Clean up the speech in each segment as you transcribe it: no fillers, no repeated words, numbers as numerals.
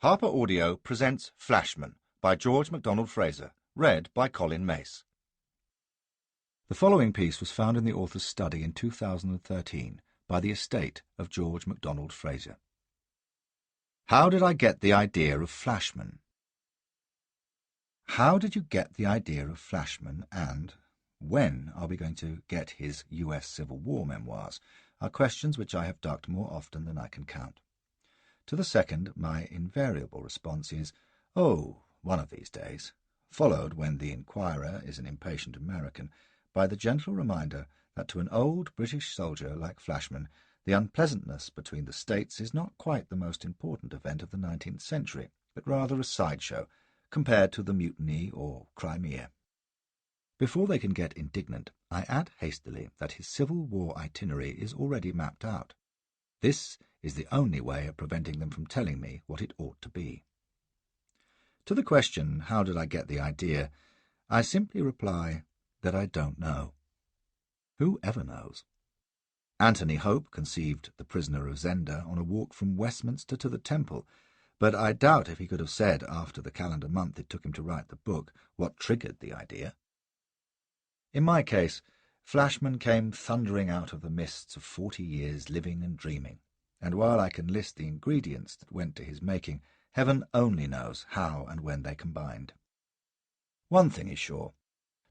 Harper Audio presents Flashman by George MacDonald Fraser, read by Colin Mace. The following piece was found in the author's study in 2013 by the estate of George MacDonald Fraser. How did I get the idea of Flashman? How did you get the idea of Flashman, and when are we going to get his US Civil War memoirs, are questions which I have ducked more often than I can count. To the second, my invariable response is, "Oh, one of these days," followed, when the inquirer is an impatient American, by the gentle reminder that to an old British soldier like Flashman, the unpleasantness between the states is not quite the most important event of the 19th century, but rather a sideshow, compared to the Mutiny or Crimea. Before they can get indignant, I add hastily that his Civil War itinerary is already mapped out. This is the only way of preventing them from telling me what it ought to be. To the question, how did I get the idea, I simply reply that I don't know. Who ever knows? Anthony Hope conceived The Prisoner of Zenda on a walk from Westminster to the Temple, but I doubt if he could have said, after the calendar month it took him to write the book, what triggered the idea. In my case, Flashman came thundering out of the mists of 40 years living and dreaming, and while I can list the ingredients that went to his making, heaven only knows how and when they combined. One thing is sure,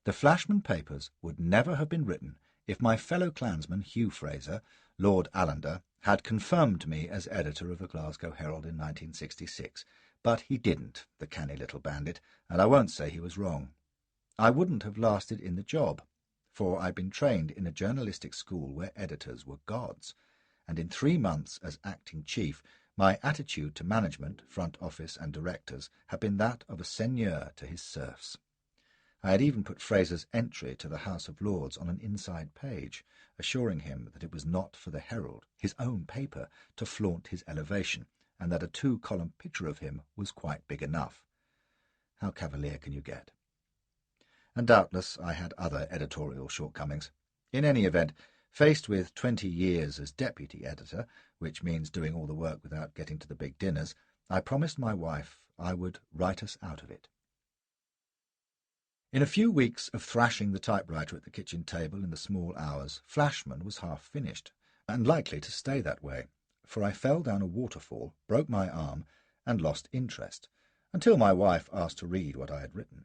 the Flashman papers would never have been written if my fellow clansman Hugh Fraser, Lord Allender, had confirmed me as editor of the Glasgow Herald in 1966, but he didn't, the canny little bandit, and I won't say he was wrong. I wouldn't have lasted in the job, for I'd been trained in a journalistic school where editors were gods, and in 3 months as acting chief, my attitude to management, front office, and directors had been that of a seigneur to his serfs. I had even put Fraser's entry to the House of Lords on an inside page, assuring him that it was not for the Herald, his own paper, to flaunt his elevation, and that a 2-column picture of him was quite big enough. How cavalier can you get? And doubtless I had other editorial shortcomings. In any event, faced with 20 years as deputy editor, which means doing all the work without getting to the big dinners, I promised my wife I would write us out of it. In a few weeks of thrashing the typewriter at the kitchen table in the small hours, Flashman was half finished, and likely to stay that way, for I fell down a waterfall, broke my arm, and lost interest, until my wife asked to read what I had written.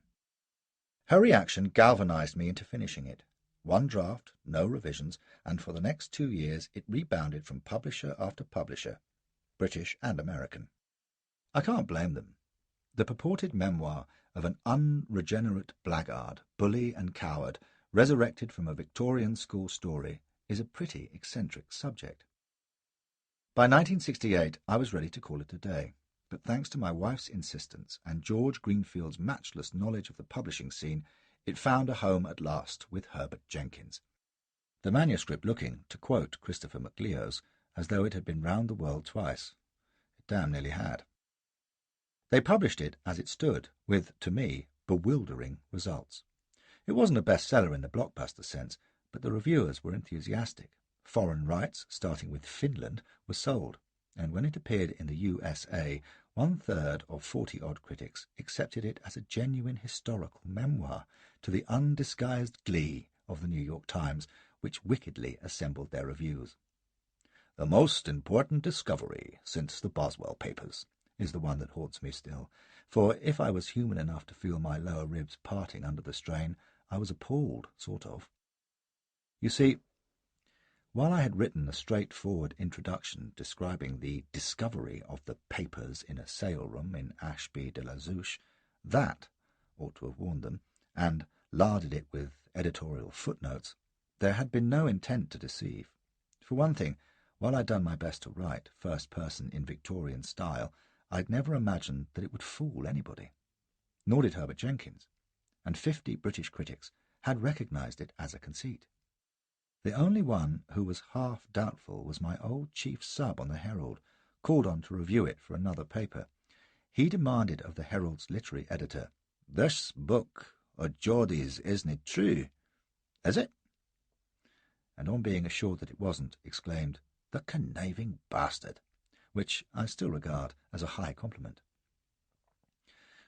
Her reaction galvanized me into finishing it. 1 draft, no revisions, and for the next 2 years it rebounded from publisher after publisher, British and American. I can't blame them. The purported memoir of an unregenerate blackguard, bully and coward, resurrected from a Victorian school story, is a pretty eccentric subject. By 1968 I was ready to call it a day, but thanks to my wife's insistence and George Greenfield's matchless knowledge of the publishing scene, it found a home at last with Herbert Jenkins. The manuscript looking, to quote Christopher McLeod's, as though it had been round the world twice. It damn nearly had. They published it as it stood, with, to me, bewildering results. It wasn't a bestseller in the blockbuster sense, but the reviewers were enthusiastic. Foreign rights, starting with Finland, were sold, and when it appeared in the USA, 1/3 of 40-odd critics accepted it as a genuine historical memoir, to the undisguised glee of the New York Times, which wickedly assembled their reviews. "The most important discovery since the Boswell papers," is the one that haunts me still, for if I was human enough to feel my lower ribs parting under the strain, I was appalled, sort of. You see, while I had written a straightforward introduction describing the discovery of the papers in a sale-room in Ashby-de-la-Zouch, that ought to have warned them, and larded it with editorial footnotes, there had been no intent to deceive. For one thing, while I'd done my best to write, first person in Victorian style, I'd never imagined that it would fool anybody. Nor did Herbert Jenkins, and 50 British critics had recognized it as a conceit. The only one who was half doubtful was my old chief sub on the Herald, called on to review it for another paper. He demanded of the Herald's literary editor, "This book o' Geordie's isn't true, is it?" And on being assured that it wasn't, exclaimed, "The conniving bastard," which I still regard as a high compliment.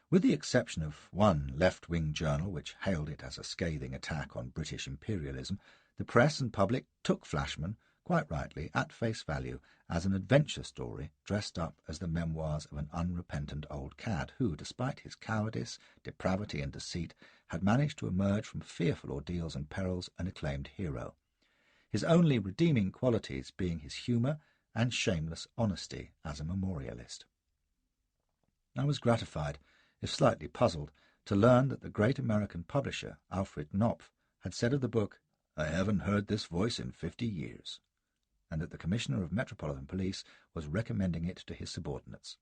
With the exception of one left-wing journal which hailed it as a scathing attack on British imperialism, the press and public took Flashman, quite rightly, at face value, as an adventure story dressed up as the memoirs of an unrepentant old cad who, despite his cowardice, depravity and deceit, had managed to emerge from fearful ordeals and perils an acclaimed hero, his only redeeming qualities being his humour and shameless honesty as a memorialist. I was gratified, if slightly puzzled, to learn that the great American publisher, Alfred Knopf, had said of the book, "I haven't heard this voice in 50 years," and that the Commissioner of Metropolitan Police was recommending it to his subordinates.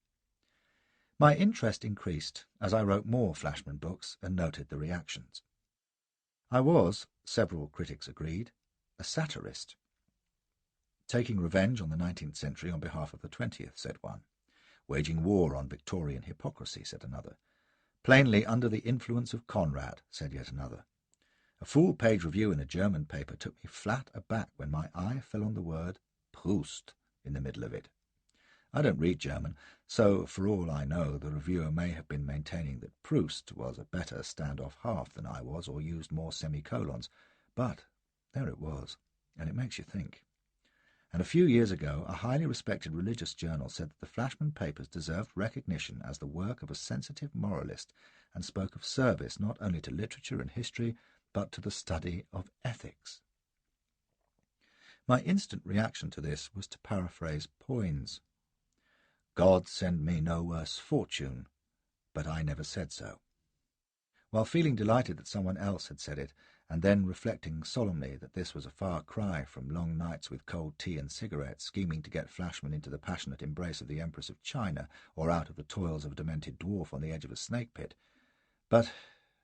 My interest increased as I wrote more Flashman books and noted the reactions. I was, several critics agreed, a satirist. Taking revenge on the 19th century on behalf of the 20th, said one. Waging war on Victorian hypocrisy, said another. Plainly under the influence of Conrad, said yet another. A full-page review in a German paper took me flat aback when my eye fell on the word Proust in the middle of it. I don't read German, so for all I know the reviewer may have been maintaining that Proust was a better stand-off half than I was, or used more semicolons, but there it was, and it makes you think. And a few years ago a highly respected religious journal said that the Flashman papers deserved recognition as the work of a sensitive moralist, and spoke of service not only to literature and history, but to the study of ethics. My instant reaction to this was to paraphrase Poins. God send me no worse fortune, but I never said so. While feeling delighted that someone else had said it, and then reflecting solemnly that this was a far cry from long nights with cold tea and cigarettes, scheming to get Flashman into the passionate embrace of the Empress of China, or out of the toils of a demented dwarf on the edge of a snake-pit. But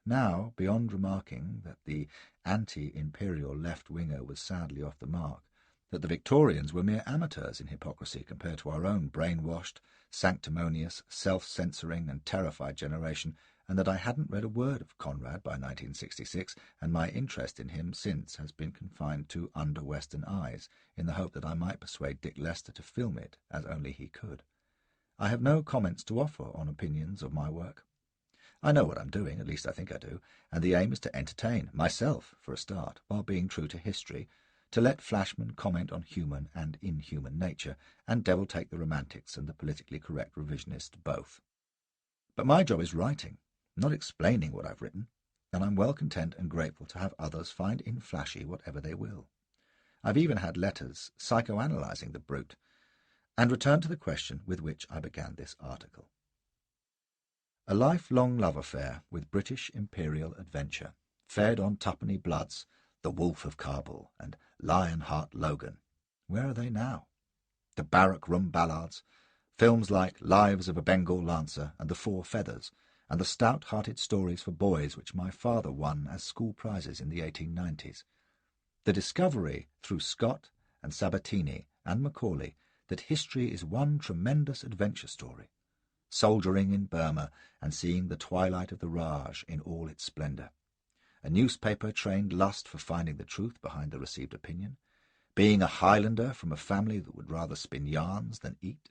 now, beyond remarking that the anti-imperial left-winger was sadly off the mark, that the Victorians were mere amateurs in hypocrisy compared to our own brainwashed, sanctimonious, self-censoring and terrified generation, and that I hadn't read a word of Conrad by 1966, and my interest in him since has been confined to Under Western Eyes, in the hope that I might persuade Dick Lester to film it, as only he could. I have no comments to offer on opinions of my work. I know what I'm doing, at least I think I do, and the aim is to entertain, myself for a start, while being true to history, to let Flashman comment on human and inhuman nature, and devil take the romantics and the politically correct revisionist both. But my job is writing, not explaining what I've written, and I'm well content and grateful to have others find in Flashy whatever they will. I've even had letters psychoanalyzing the brute, and return to the question with which I began this article. A lifelong love affair with British imperial adventure, fed on twopenny bloods, The Wolf of Kabul and Lionheart Logan. Where are they now? The barrack room ballads, films like Lives of a Bengal Lancer and The Four Feathers, and the stout-hearted stories for boys which my father won as school prizes in the 1890s. The discovery, through Scott and Sabatini and Macaulay, that history is one tremendous adventure story, soldiering in Burma and seeing the twilight of the Raj in all its splendour, a newspaper-trained lust for finding the truth behind the received opinion, being a Highlander from a family that would rather spin yarns than eat.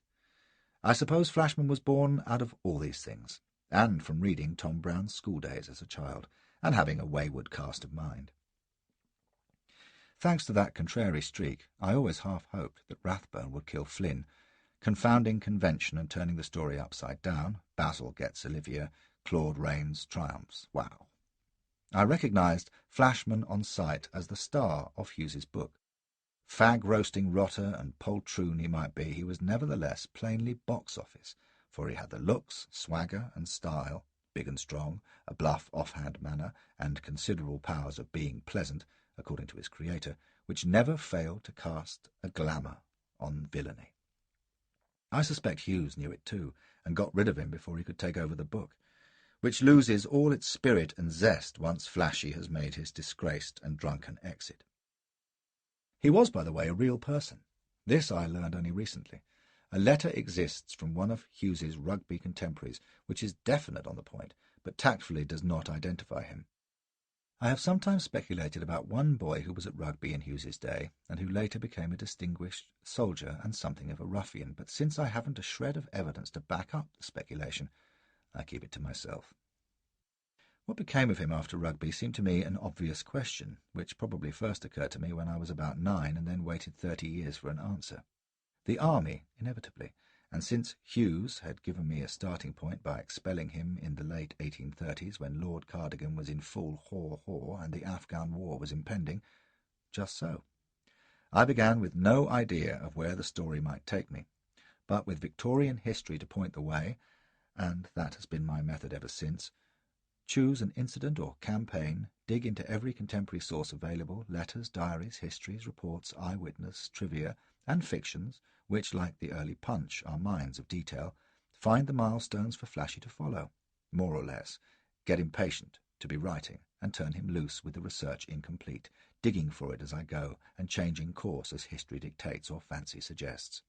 I suppose Flashman was born out of all these things, and from reading Tom Brown's School Days as a child, and having a wayward cast of mind. Thanks to that contrary streak, I always half hoped that Rathbone would kill Flynn, confounding convention and turning the story upside down. Basil gets Olivia, Claude Rains triumphs. Wow. I recognised Flashman on sight as the star of Hughes's book. Fag-roasting rotter and poltroon he might be, he was nevertheless plainly box-office, for he had the looks, swagger, and style, big and strong, a bluff off-hand manner, and considerable powers of being pleasant, according to his creator, which never failed to cast a glamour on villainy. I suspect Hughes knew it too, and got rid of him before he could take over the book, which loses all its spirit and zest once Flashy has made his disgraced and drunken exit. He was, by the way, a real person. This I learned only recently. A letter exists from one of Hughes's rugby contemporaries, which is definite on the point, but tactfully does not identify him. I have sometimes speculated about one boy who was at rugby in Hughes's day, and who later became a distinguished soldier and something of a ruffian, but since I haven't a shred of evidence to back up the speculation, I keep it to myself. What became of him after rugby seemed to me an obvious question, which probably first occurred to me when I was about 9 and then waited 30 years for an answer. The army, inevitably, and since Hughes had given me a starting point by expelling him in the late 1830s when Lord Cardigan was in full haw-haw and the Afghan war was impending, just so. I began with no idea of where the story might take me, but with Victorian history to point the way, and that has been my method ever since. Choose an incident or campaign, dig into every contemporary source available, letters, diaries, histories, reports, eyewitness, trivia, and fictions, which, like the early Punch, are mines of detail, find the milestones for Flashy to follow, more or less, get impatient to be writing, and turn him loose with the research incomplete, digging for it as I go, and changing course as history dictates or fancy suggests.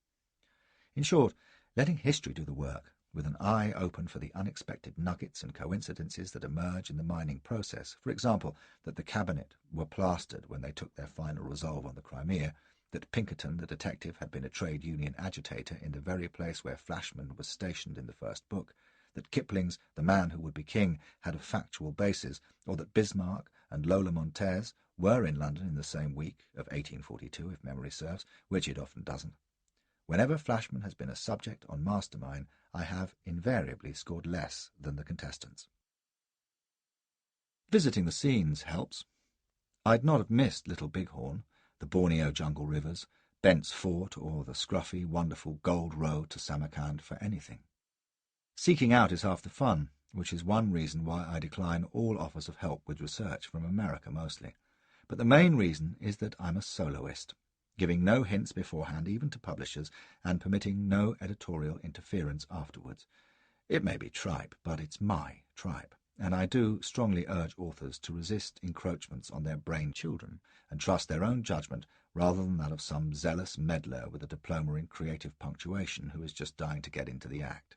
In short, letting history do the work, with an eye open for the unexpected nuggets and coincidences that emerge in the mining process. For example, that the Cabinet were plastered when they took their final resolve on the Crimea, that Pinkerton, the detective, had been a trade union agitator in the very place where Flashman was stationed in the first book, that Kipling's The Man Who Would Be King had a factual basis, or that Bismarck and Lola Montez were in London in the same week of 1842, if memory serves, which it often doesn't. Whenever Flashman has been a subject on Mastermind, I have invariably scored less than the contestants. Visiting the scenes helps. I'd not have missed Little Bighorn, the Borneo jungle rivers, Bent's Fort, or the scruffy, wonderful Gold Road to Samarkand for anything. Seeking out is half the fun, which is one reason why I decline all offers of help with research, from America mostly. But the main reason is that I'm a soloist, giving no hints beforehand even to publishers, and permitting no editorial interference afterwards. It may be tripe, but it's my tripe, and I do strongly urge authors to resist encroachments on their brain children and trust their own judgment rather than that of some zealous meddler with a diploma in creative punctuation who is just dying to get into the act.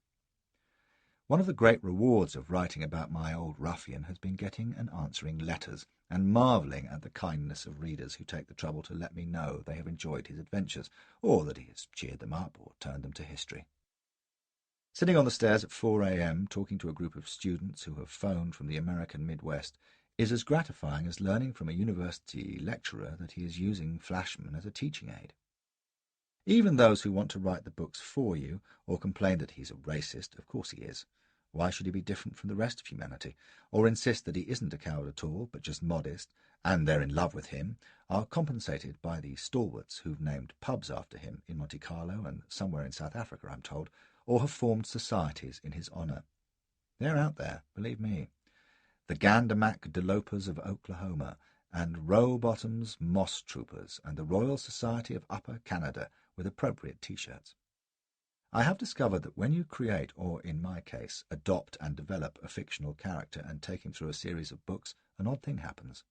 One of the great rewards of writing about my old ruffian has been getting and answering letters, and marvelling at the kindness of readers who take the trouble to let me know they have enjoyed his adventures, or that he has cheered them up or turned them to history. Sitting on the stairs at 4 a.m. talking to a group of students who have phoned from the American Midwest is as gratifying as learning from a university lecturer that he is using Flashman as a teaching aid. Even those who want to write the books for you, or complain that he's a racist, of course he is. Why should he be different from the rest of humanity, or insist that he isn't a coward at all, but just modest, and they're in love with him, are compensated by the stalwarts who've named pubs after him in Monte Carlo and somewhere in South Africa, I'm told, or have formed societies in his honour. They're out there, believe me. The Gandermack Delopers of Oklahoma, and Row-Bottom's Moss Troopers, and the Royal Society of Upper Canada, with appropriate T-shirts. I have discovered that when you create, or in my case, adopt and develop a fictional character and take him through a series of books, an odd thing happens.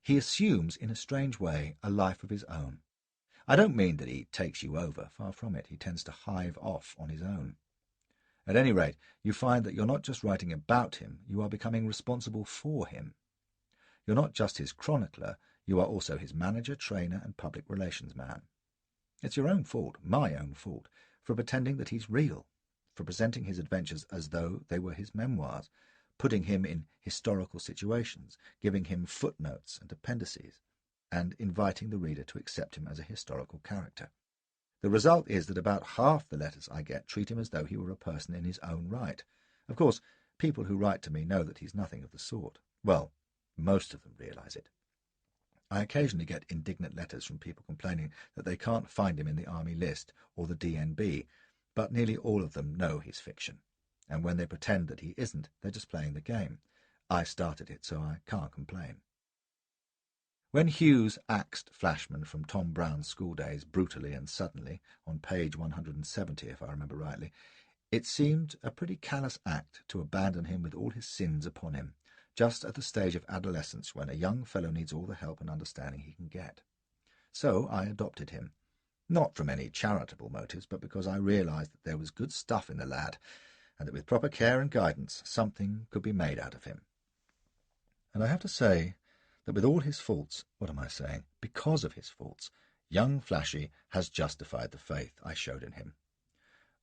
He assumes, in a strange way, a life of his own. I don't mean that he takes you over, far from it. He tends to hive off on his own. At any rate, you find that you're not just writing about him, you are becoming responsible for him. You're not just his chronicler, you are also his manager, trainer, and public relations man. It's your own fault, my own fault, for pretending that he's real, for presenting his adventures as though they were his memoirs, putting him in historical situations, giving him footnotes and appendices, and inviting the reader to accept him as a historical character. The result is that about half the letters I get treat him as though he were a person in his own right. Of course, people who write to me know that he's nothing of the sort. Well, most of them realize it. I occasionally get indignant letters from people complaining that they can't find him in the Army List or the DNB, but nearly all of them know he's fiction, and when they pretend that he isn't, they're just playing the game. I started it, so I can't complain. When Hughes axed Flashman from Tom Brown's school days brutally and suddenly, on page 170 if I remember rightly, it seemed a pretty callous act to abandon him with all his sins upon him, just at the stage of adolescence when a young fellow needs all the help and understanding he can get. So I adopted him, not from any charitable motives, but because I realized that there was good stuff in the lad, and that with proper care and guidance something could be made out of him. And I have to say that with all his faults, what am I saying? Because of his faults, young Flashy has justified the faith I showed in him.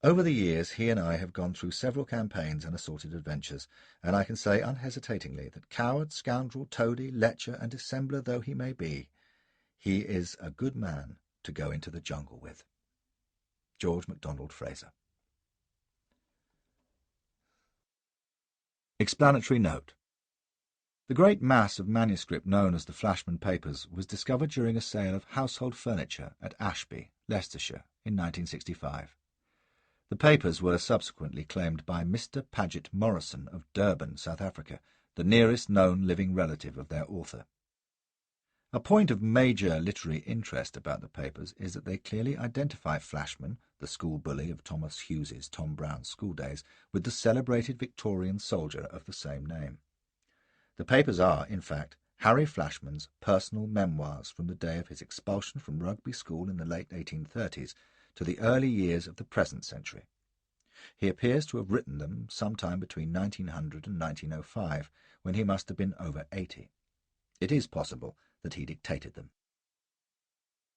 Over the years, he and I have gone through several campaigns and assorted adventures, and I can say unhesitatingly that coward, scoundrel, toady, lecher, and dissembler though he may be, he is a good man to go into the jungle with. George MacDonald Fraser. Explanatory note. The great mass of manuscript known as the Flashman Papers was discovered during a sale of household furniture at Ashby, Leicestershire, in 1965. The papers were subsequently claimed by Mr. Paget Morrison of Durban, South Africa, the nearest known living relative of their author. A point of major literary interest about the papers is that they clearly identify Flashman, the school bully of Thomas Hughes's Tom Brown's School Days, with the celebrated Victorian soldier of the same name. The papers are, in fact, Harry Flashman's personal memoirs from the day of his expulsion from Rugby School in the late 1830s to the early years of the present century. He appears to have written them sometime between 1900 and 1905, when he must have been over 80. It is possible that he dictated them.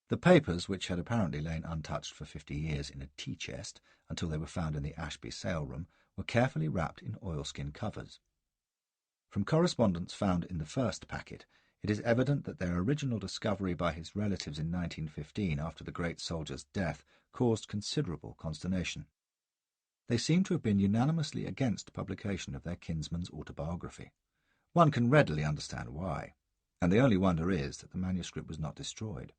The papers, which had apparently lain untouched for 50 years in a tea-chest until they were found in the Ashby sale-room, were carefully wrapped in oilskin covers. From correspondence found in the first packet, it is evident that their original discovery by his relatives in 1915 after the great soldier's death caused considerable consternation. They seem to have been unanimously against publication of their kinsman's autobiography. One can readily understand why, and the only wonder is that the manuscript was not destroyed.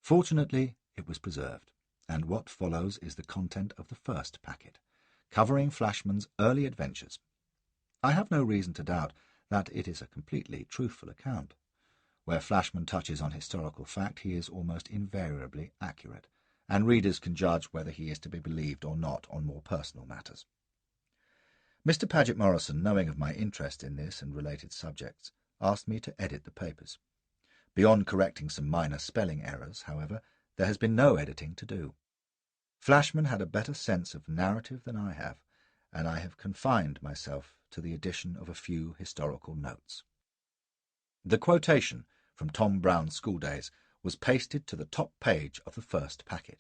Fortunately, it was preserved, and what follows is the content of the first packet, covering Flashman's early adventures. I have no reason to doubt that it is a completely truthful account. Where Flashman touches on historical fact, he is almost invariably accurate, and readers can judge whether he is to be believed or not on more personal matters. Mr. Paget Morrison, knowing of my interest in this and related subjects, asked me to edit the papers. Beyond correcting some minor spelling errors, however, there has been no editing to do. Flashman had a better sense of narrative than I have, and I have confined myself to the addition of a few historical notes. The quotation from Tom Brown's School Days was pasted to the top page of the first packet.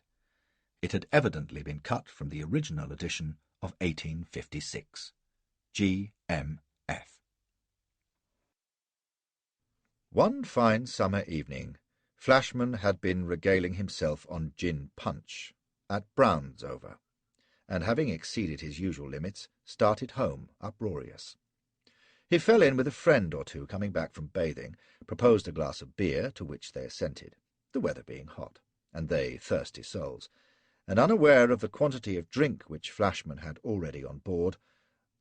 It had evidently been cut from the original edition of 1856. G.M.F. One fine summer evening, Flashman had been regaling himself on gin punch at Brown's Over, and having exceeded his usual limits, started home uproarious. He fell in with a friend or two coming back from bathing, proposed a glass of beer, to which they assented, the weather being hot, and they thirsty souls, and unaware of the quantity of drink which Flashman had already on board.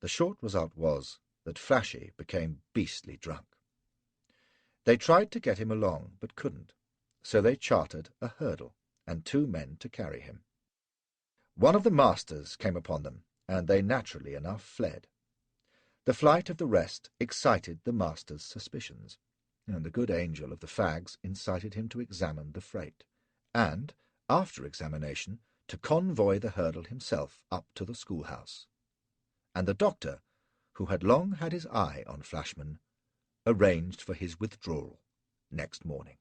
The short result was that Flashy became beastly drunk. They tried to get him along, but couldn't, so they chartered a hurdle, and 2 men to carry him. One of the masters came upon them, and they naturally enough fled. The flight of the rest excited the master's suspicions, and the good angel of the fags incited him to examine the freight, and, after examination, to convoy the hurdle himself up to the schoolhouse. And the doctor, who had long had his eye on Flashman, arranged for his withdrawal next morning.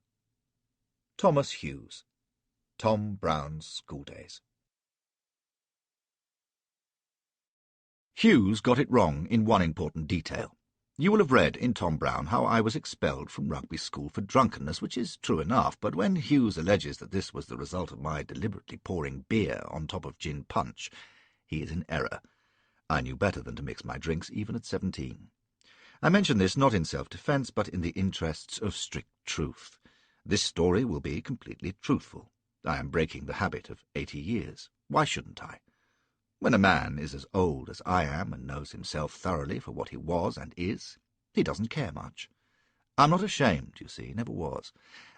Thomas Hughes, Tom Brown's School Days. Hughes got it wrong in one important detail. You will have read in Tom Brown how I was expelled from Rugby School for drunkenness, which is true enough, but when Hughes alleges that this was the result of my deliberately pouring beer on top of gin punch, he is in error. I knew better than to mix my drinks even at 17. I mention this not in self-defence, but in the interests of strict truth. This story will be completely truthful. I am breaking the habit of 80 years. Why shouldn't I? When a man is as old as I am and knows himself thoroughly for what he was and is, he doesn't care much. I'm not ashamed, you see, never was,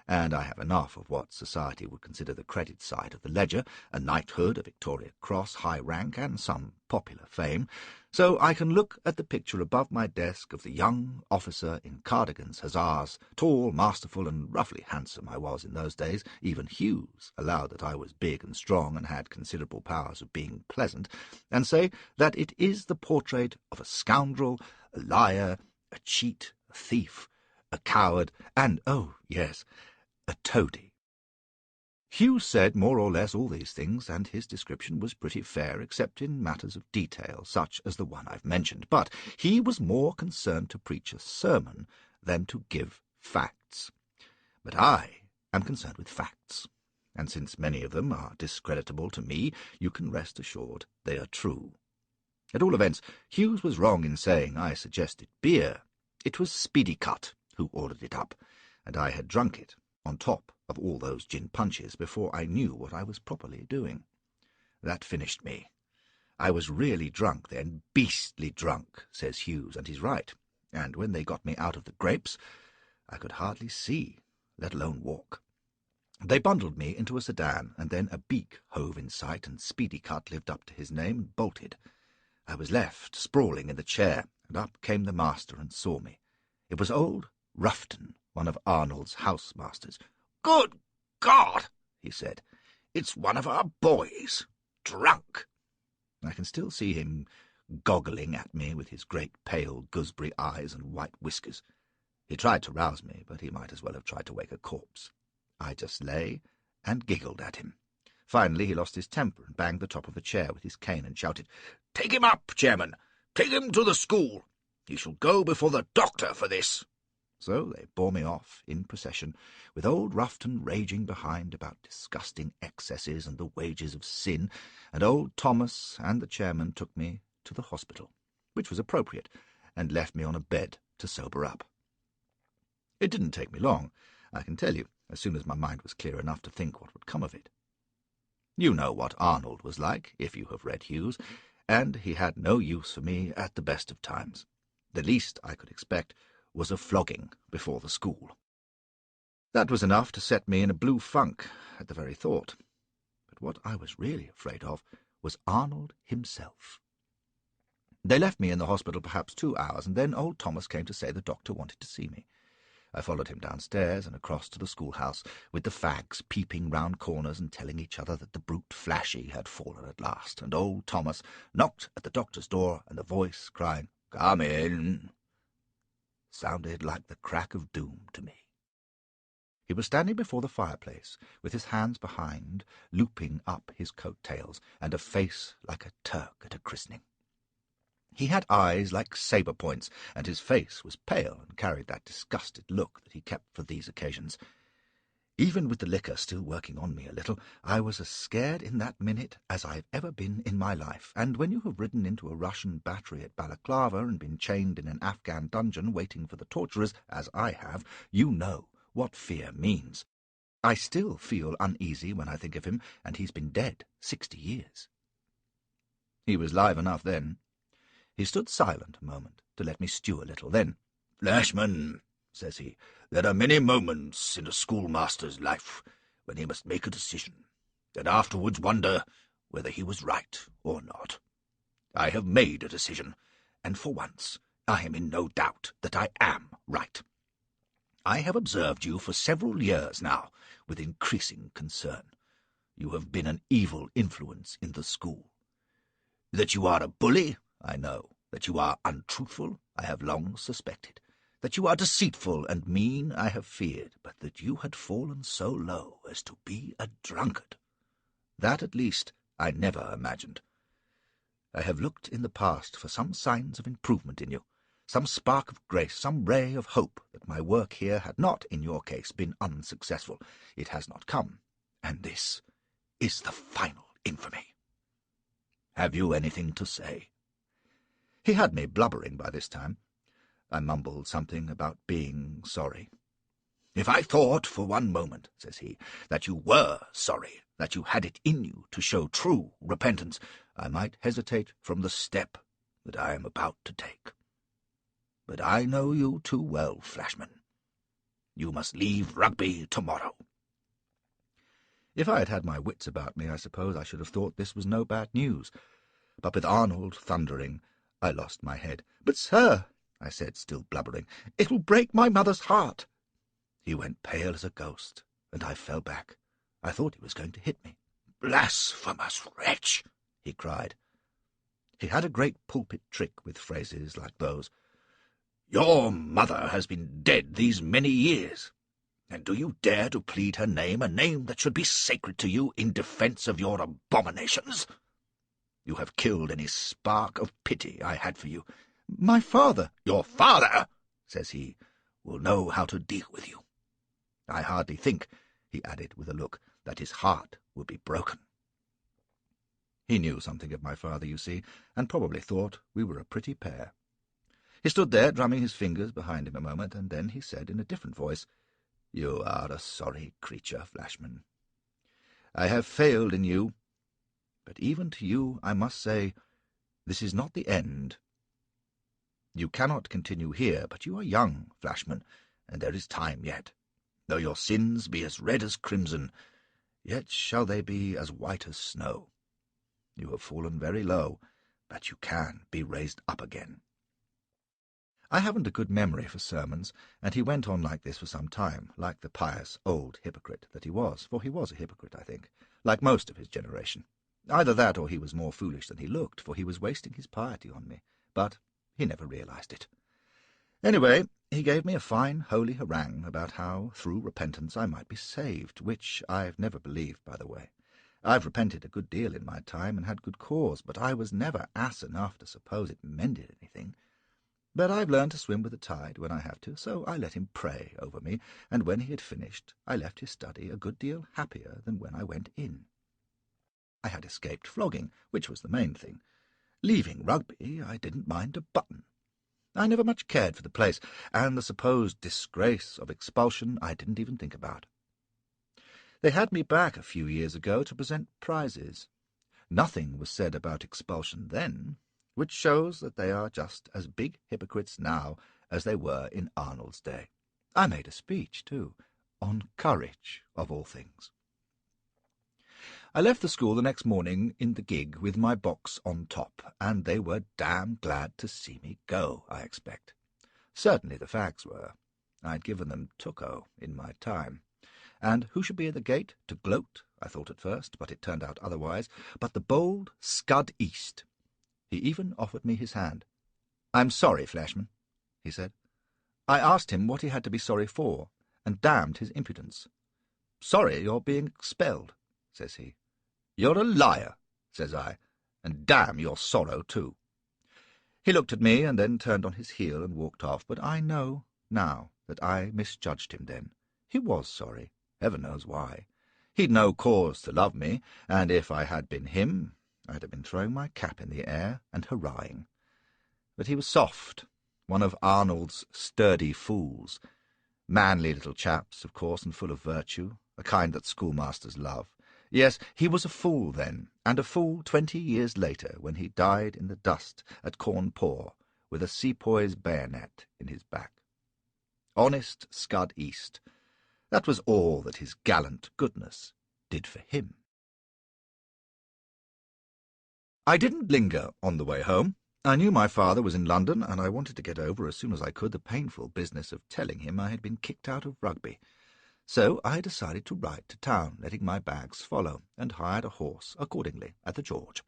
and I have enough of what society would consider the credit side of the ledger, a knighthood, a Victoria Cross, high rank, and some popular fame, so I can look at the picture above my desk of the young officer in cardigans, hussars, tall, masterful, and roughly handsome I was in those days. Even Hughes allowed that I was big and strong and had considerable powers of being pleasant, and say that it is the portrait of a scoundrel, a liar, a cheat, a thief, a coward, and, oh yes, a toady. Hughes said more or less all these things, and his description was pretty fair except in matters of detail, such as the one I've mentioned. But he was more concerned to preach a sermon than to give facts. But I am concerned with facts, and since many of them are discreditable to me, you can rest assured they are true. At all events, Hughes was wrong in saying I suggested beer. It was Speedy Cut who ordered it up, and I had drunk it, on top of all those gin punches, before I knew what I was properly doing. That finished me. I was really drunk then, beastly drunk, says Hughes, and he's right. And when they got me out of the grapes, I could hardly see, let alone walk. They bundled me into a sedan, and then a beak hove in sight, and Speedy Cut lived up to his name and bolted. I was left sprawling in the chair, and up came the master and saw me. It was old Ruffton, one of Arnold's housemasters. "Good God!" he said. "It's one of our boys, drunk." I can still see him goggling at me with his great pale gooseberry eyes and white whiskers. He tried to rouse me, but he might as well have tried to wake a corpse. I just lay and giggled at him. Finally he lost his temper and banged the top of the chair with his cane and shouted, "Take him up, Chairman! Take him to the school! He shall go before the doctor for this!" So they bore me off in procession, with old Ruffton raging behind about disgusting excesses and the wages of sin, and old Thomas and the chairman took me to the hospital, which was appropriate, and left me on a bed to sober up. It didn't take me long, I can tell you, as soon as my mind was clear enough to think what would come of it. You know what Arnold was like, if you have read Hughes, and he had no use for me at the best of times. The least I could expect was a flogging before the school. That was enough to set me in a blue funk at the very thought. But what I was really afraid of was Arnold himself. They left me in the hospital perhaps 2 hours, and then old Thomas came to say the doctor wanted to see me. I followed him downstairs and across to the schoolhouse, with the fags peeping round corners and telling each other that the brute Flashy had fallen at last, and old Thomas knocked at the doctor's door, and the voice crying, "Come in," sounded like the crack of doom to me. He was standing before the fireplace, with his hands behind, looping up his coat-tails, and a face like a Turk at a christening. He had eyes like sabre-points, and his face was pale and carried that disgusted look that he kept for these occasions. Even with the liquor still working on me a little, I was as scared in that minute as I've ever been in my life, and when you have ridden into a Russian battery at Balaclava and been chained in an Afghan dungeon waiting for the torturers, as I have, you know what fear means. I still feel uneasy when I think of him, and he's been dead 60 years. He was live enough then. He stood silent a moment to let me stew a little. Then, "Flashman," says he, "there are many moments in a schoolmaster's life when he must make a decision, and afterwards wonder whether he was right or not. I have made a decision, and for once I am in no doubt that I am right. I have observed you for several years now with increasing concern. You have been an evil influence in the school. That you are a bully, I know. That you are untruthful, I have long suspected. That you are deceitful and mean, I have feared. But that you had fallen so low as to be a drunkard, that at least I never imagined. I have looked in the past for some signs of improvement in you, some spark of grace, some ray of hope that my work here had not, in your case, been unsuccessful. It has not come, and this is the final infamy. Have you anything to say?" He had me blubbering by this time. I mumbled something about being sorry. "If I thought for one moment," says he, "that you were sorry, that you had it in you to show true repentance, I might hesitate from the step that I am about to take. But I know you too well, Flashman. You must leave Rugby tomorrow." If I had had my wits about me, I suppose I should have thought this was no bad news. But with Arnold thundering, I lost my head. "But, sir," I said, still blubbering, "it will break my mother's heart." He went pale as a ghost, and I fell back. I thought he was going to hit me. "Blasphemous wretch!" he cried. He had a great pulpit trick with phrases like those. "Your mother has been dead these many years. And do you dare to plead her name, a name that should be sacred to you, in defence of your abominations? You have killed any spark of pity I had for you. My father—" "Your father," says he, "will know how to deal with you. I hardly think," he added with a look, "that his heart will be broken." He knew something of my father, you see, and probably thought we were a pretty pair. He stood there, drumming his fingers behind him a moment, and then he said in a different voice, "You are a sorry creature, Flashman. I have failed in you, but even to you I must say, this is not the end. You cannot continue here, but you are young, Flashman, and there is time yet. Though your sins be as red as crimson, yet shall they be as white as snow. You have fallen very low, but you can be raised up again." I haven't a good memory for sermons, and he went on like this for some time, like the pious old hypocrite that he was, for he was a hypocrite, I think, like most of his generation. Either that or he was more foolish than he looked, for he was wasting his piety on me, but he never realized it. Anyway, he gave me a fine holy harangue about how, through repentance, I might be saved, which I've never believed, by the way. I've repented a good deal in my time, and had good cause, but I was never ass enough to suppose it mended anything. But I've learned to swim with the tide when I have to, so I let him pray over me, and when he had finished, I left his study a good deal happier than when I went in. I had escaped flogging, which was the main thing. Leaving Rugby, I didn't mind a button. I never much cared for the place, and the supposed disgrace of expulsion I didn't even think about. They had me back a few years ago to present prizes. Nothing was said about expulsion then, which shows that they are just as big hypocrites now as they were in Arnold's day. I made a speech, too, on courage, of all things. I left the school the next morning in the gig with my box on top, and they were damn glad to see me go, I expect. Certainly the facts were. I'd given them tucco in my time. And who should be at the gate to gloat, I thought at first, but it turned out otherwise, but the bold Scud East. He even offered me his hand. "I'm sorry, Flashman," he said. I asked him what he had to be sorry for, and damned his impudence. "Sorry you're being expelled," says he. "You're a liar," says I, "and damn your sorrow too." He looked at me and then turned on his heel and walked off, but I know now that I misjudged him then. He was sorry, heaven knows why. He'd no cause to love me, and if I had been him, I'd have been throwing my cap in the air and hurrahing. But he was soft, one of Arnold's sturdy fools. Manly little chaps, of course, and full of virtue, a kind that schoolmasters love. Yes, he was a fool then, and a fool 20 years later, when he died in the dust at Cawnpore, with a sepoy's bayonet in his back. Honest Scud East. That was all that his gallant goodness did for him. I didn't linger on the way home. I knew my father was in London, and I wanted to get over as soon as I could the painful business of telling him I had been kicked out of Rugby. So I decided to ride to town, letting my bags follow, and hired a horse accordingly at the George.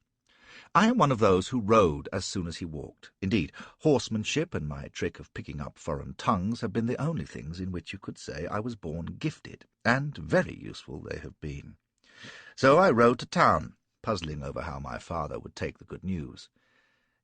I am one of those who rode as soon as he walked. Indeed, horsemanship and my trick of picking up foreign tongues have been the only things in which you could say I was born gifted, and very useful they have been. So I rode to town, puzzling over how my father would take the good news.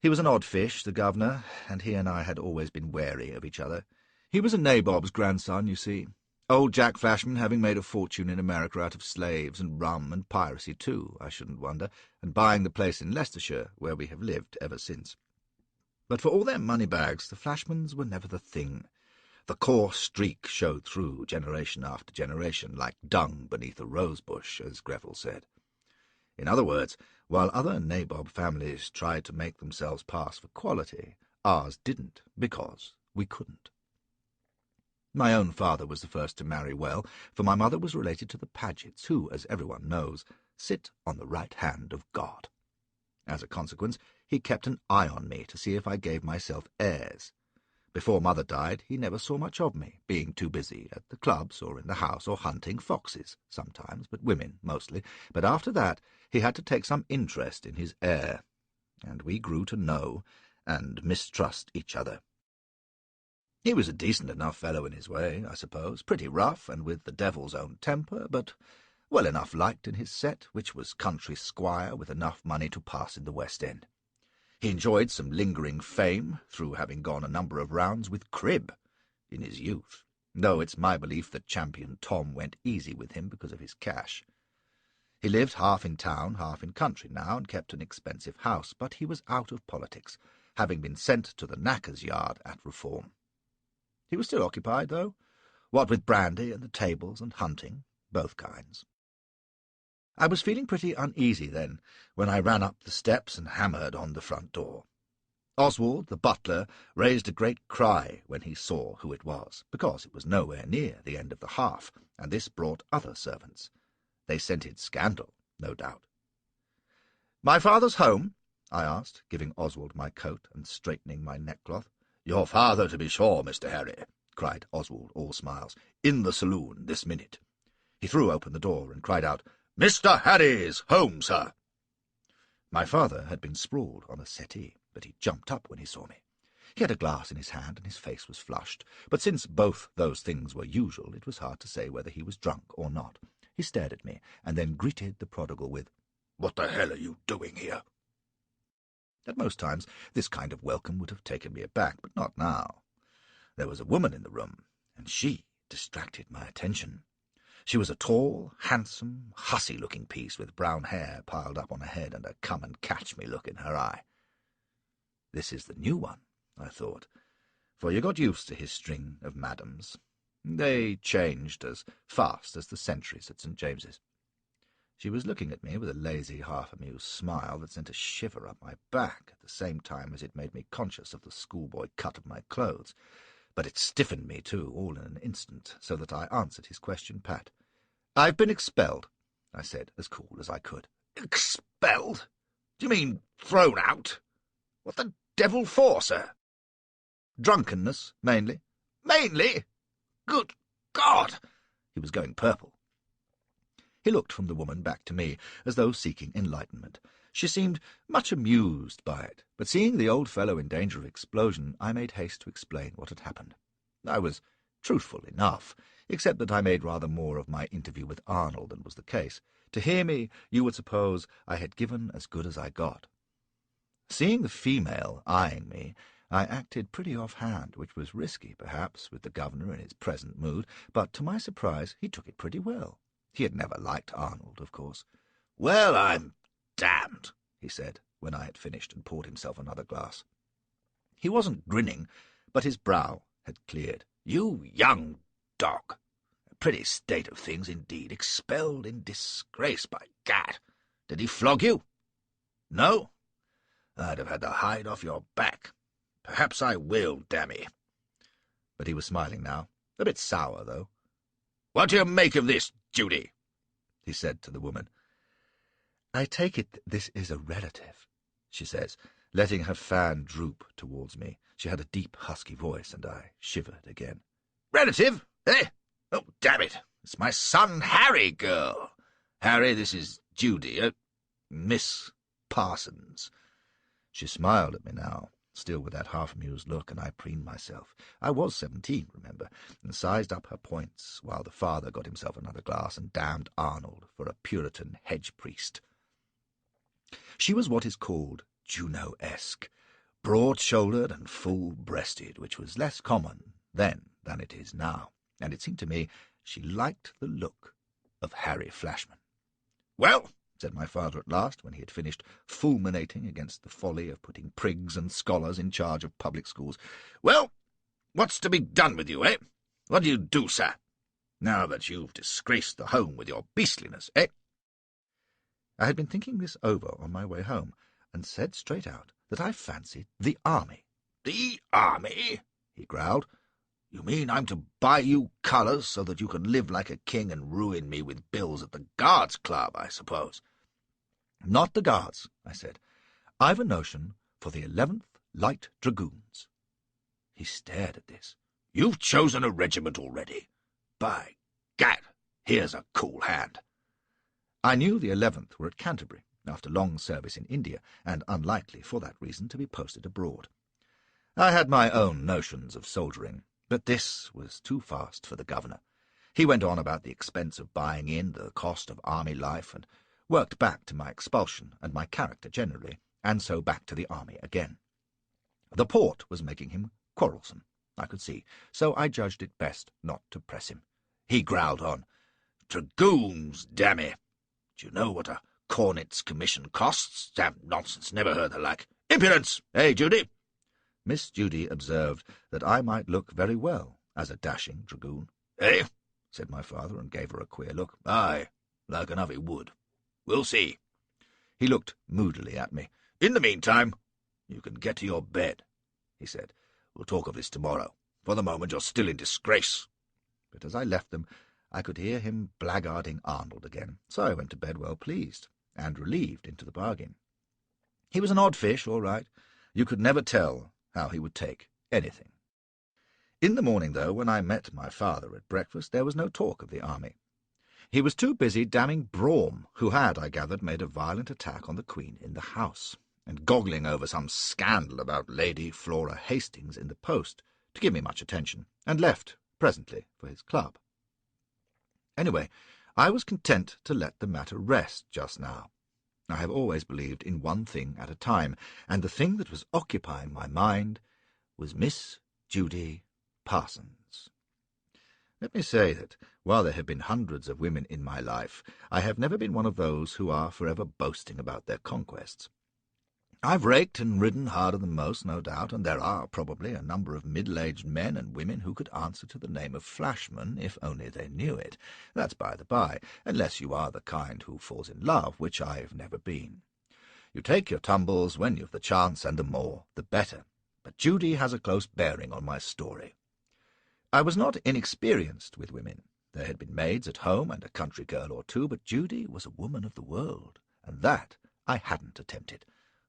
He was an odd fish, the governor, and he and I had always been wary of each other. He was a nabob's grandson, you see. Old Jack Flashman having made a fortune in America out of slaves and rum and piracy too, I shouldn't wonder, and buying the place in Leicestershire, where we have lived ever since. But for all their money-bags, the Flashmans were never the thing. The core streak showed through generation after generation, like dung beneath a rose-bush, as Greville said. In other words, while other nabob families tried to make themselves pass for quality, ours didn't, because we couldn't. My own father was the first to marry well, for my mother was related to the Pagets, who, as everyone knows, sit on the right hand of God. As a consequence, he kept an eye on me to see if I gave myself airs. Before Mother died, he never saw much of me, being too busy at the clubs or in the house or hunting foxes, sometimes, but women mostly. But after that, he had to take some interest in his heir, and we grew to know and mistrust each other. He was a decent enough fellow in his way, I suppose, pretty rough and with the devil's own temper, but well enough liked in his set, which was country squire with enough money to pass in the West End. He enjoyed some lingering fame through having gone a number of rounds with Crib in his youth, though it's my belief that Champion Tom went easy with him because of his cash. He lived half in town, half in country now, and kept an expensive house, but he was out of politics, having been sent to the knacker's yard at Reform. He was still occupied, though, what with brandy and the tables and hunting, both kinds. I was feeling pretty uneasy then, when I ran up the steps and hammered on the front door. Oswald, the butler, raised a great cry when he saw who it was, because it was nowhere near the end of the half, and this brought other servants. They scented scandal, no doubt. "My father's home?" I asked, giving Oswald my coat and straightening my neckcloth. "Your father, to be sure, Mr. Harry," cried Oswald, all smiles. "In the saloon this minute." He threw open the door and cried out, "Mr. Harry's home, sir." My father had been sprawled on a settee, but he jumped up when he saw me. He had a glass in his hand, and his face was flushed, but since both those things were usual, it was hard to say whether he was drunk or not. He stared at me, and then greeted the prodigal with, "What the hell are you doing here?" At most times this kind of welcome would have taken me aback, but not now. There was a woman in the room, and she distracted my attention. She was a tall, handsome, hussy-looking piece with brown hair piled up on her head and a come-and-catch-me look in her eye. This is the new one, I thought, for you got used to his string of madams. They changed as fast as the sentries at St. James's. She was looking at me with a lazy, half-amused smile that sent a shiver up my back at the same time as it made me conscious of the schoolboy cut of my clothes. But it stiffened me, too, all in an instant, so that I answered his question pat. "I've been expelled," I said, as cool as I could. "Expelled? Do you mean thrown out? What the devil for, sir?" "Drunkenness, mainly." "Mainly? Good God!" He was going purple. He looked from the woman back to me, as though seeking enlightenment. She seemed much amused by it, but seeing the old fellow in danger of explosion, I made haste to explain what had happened. I was truthful enough, except that I made rather more of my interview with Arnold than was the case. To hear me, you would suppose I had given as good as I got. Seeing the female eyeing me, I acted pretty off-hand, which was risky, perhaps, with the governor in his present mood, but to my surprise he took it pretty well. He had never liked Arnold, of course. "Well, I'm damned," he said, when I had finished and poured himself another glass. He wasn't grinning, but his brow had cleared. "You young dog! A pretty state of things indeed. Expelled in disgrace, by gad! Did he flog you? No? I'd have had the hide off your back. Perhaps I will, damme." But he was smiling now, a bit sour, though. "What do you make of this, Judy?" he said to the woman. "I take it this is a relative," she says, letting her fan droop towards me. She had a deep, husky voice, and I shivered again. "Relative, eh? Oh, damn it! It's my son Harry, girl. Harry, this is Judy, Miss Parsons." She smiled at me now, still with that half-amused look, and I preened myself. I was 17, remember, and sized up her points, while the father got himself another glass and damned Arnold for a Puritan hedge-priest. She was what is called Juno-esque, broad-shouldered and full-breasted, which was less common then than it is now, and it seemed to me she liked the look of Harry Flashman. "Well," said my father at last, when he had finished fulminating against the folly of putting prigs and scholars in charge of public schools, "well, what's to be done with you, eh? What do you do, sir, now that you've disgraced the home with your beastliness, eh?" I had been thinking this over on my way home, and said straight out that I fancied the army. "The army?" he growled. "You mean I'm to buy you colours so that you can live like a king and ruin me with bills at the Guards' Club, I suppose?" "Not the Guards," I said. "I've a notion for the 11th Light Dragoons." He stared at this. "You've chosen a regiment already? By gad, here's a cool hand." I knew the 11th were at Canterbury, after long service in India, and unlikely, for that reason, to be posted abroad. I had my own notions of soldiering, But this was too fast for the governor. He went on about the expense of buying in, the cost of army life, and worked back to my expulsion and my character generally, and so back to the army again. The port was making him quarrelsome, I could see, so I judged it best not to press him. He growled on, "Dragoons, damme! Do you know what a cornet's commission costs? Damn nonsense, never heard the like. Impudence, eh, Judy?" Miss Judy observed that I might look very well as a dashing dragoon. "Eh?" said my father, and gave her a queer look. "Aye, like enough it would. We'll see." He looked moodily at me. "In the meantime, you can get to your bed," he said. "We'll talk of this tomorrow. For the moment you're still in disgrace." But as I left them, I could hear him blackguarding Arnold again, so I went to bed well pleased, and relieved into the bargain. He was an odd fish, all right. You could never tell how he would take anything. In the morning, though, when I met my father at breakfast, there was no talk of the army. He was too busy damning Brougham, who had, I gathered, made a violent attack on the Queen in the House, and goggling over some scandal about Lady Flora Hastings in the Post, to give me much attention, and left presently for his club. Anyway, I was content to let the matter rest just now. I have always believed in one thing at a time, and the thing that was occupying my mind was Miss Judy Parsons. Let me say that, while there have been hundreds of women in my life, I have never been one of those who are forever boasting about their conquests. I've raked and ridden harder than most, no doubt, and there are probably a number of middle-aged men and women who could answer to the name of Flashman if only they knew it. That's by the by, unless you are the kind who falls in love, which I've never been. You take your tumbles when you've the chance, and the more, the better. But Judy has a close bearing on my story. I was not inexperienced with women. There had been maids at home and a country girl or two, but Judy was a woman of the world, and that I hadn't attempted.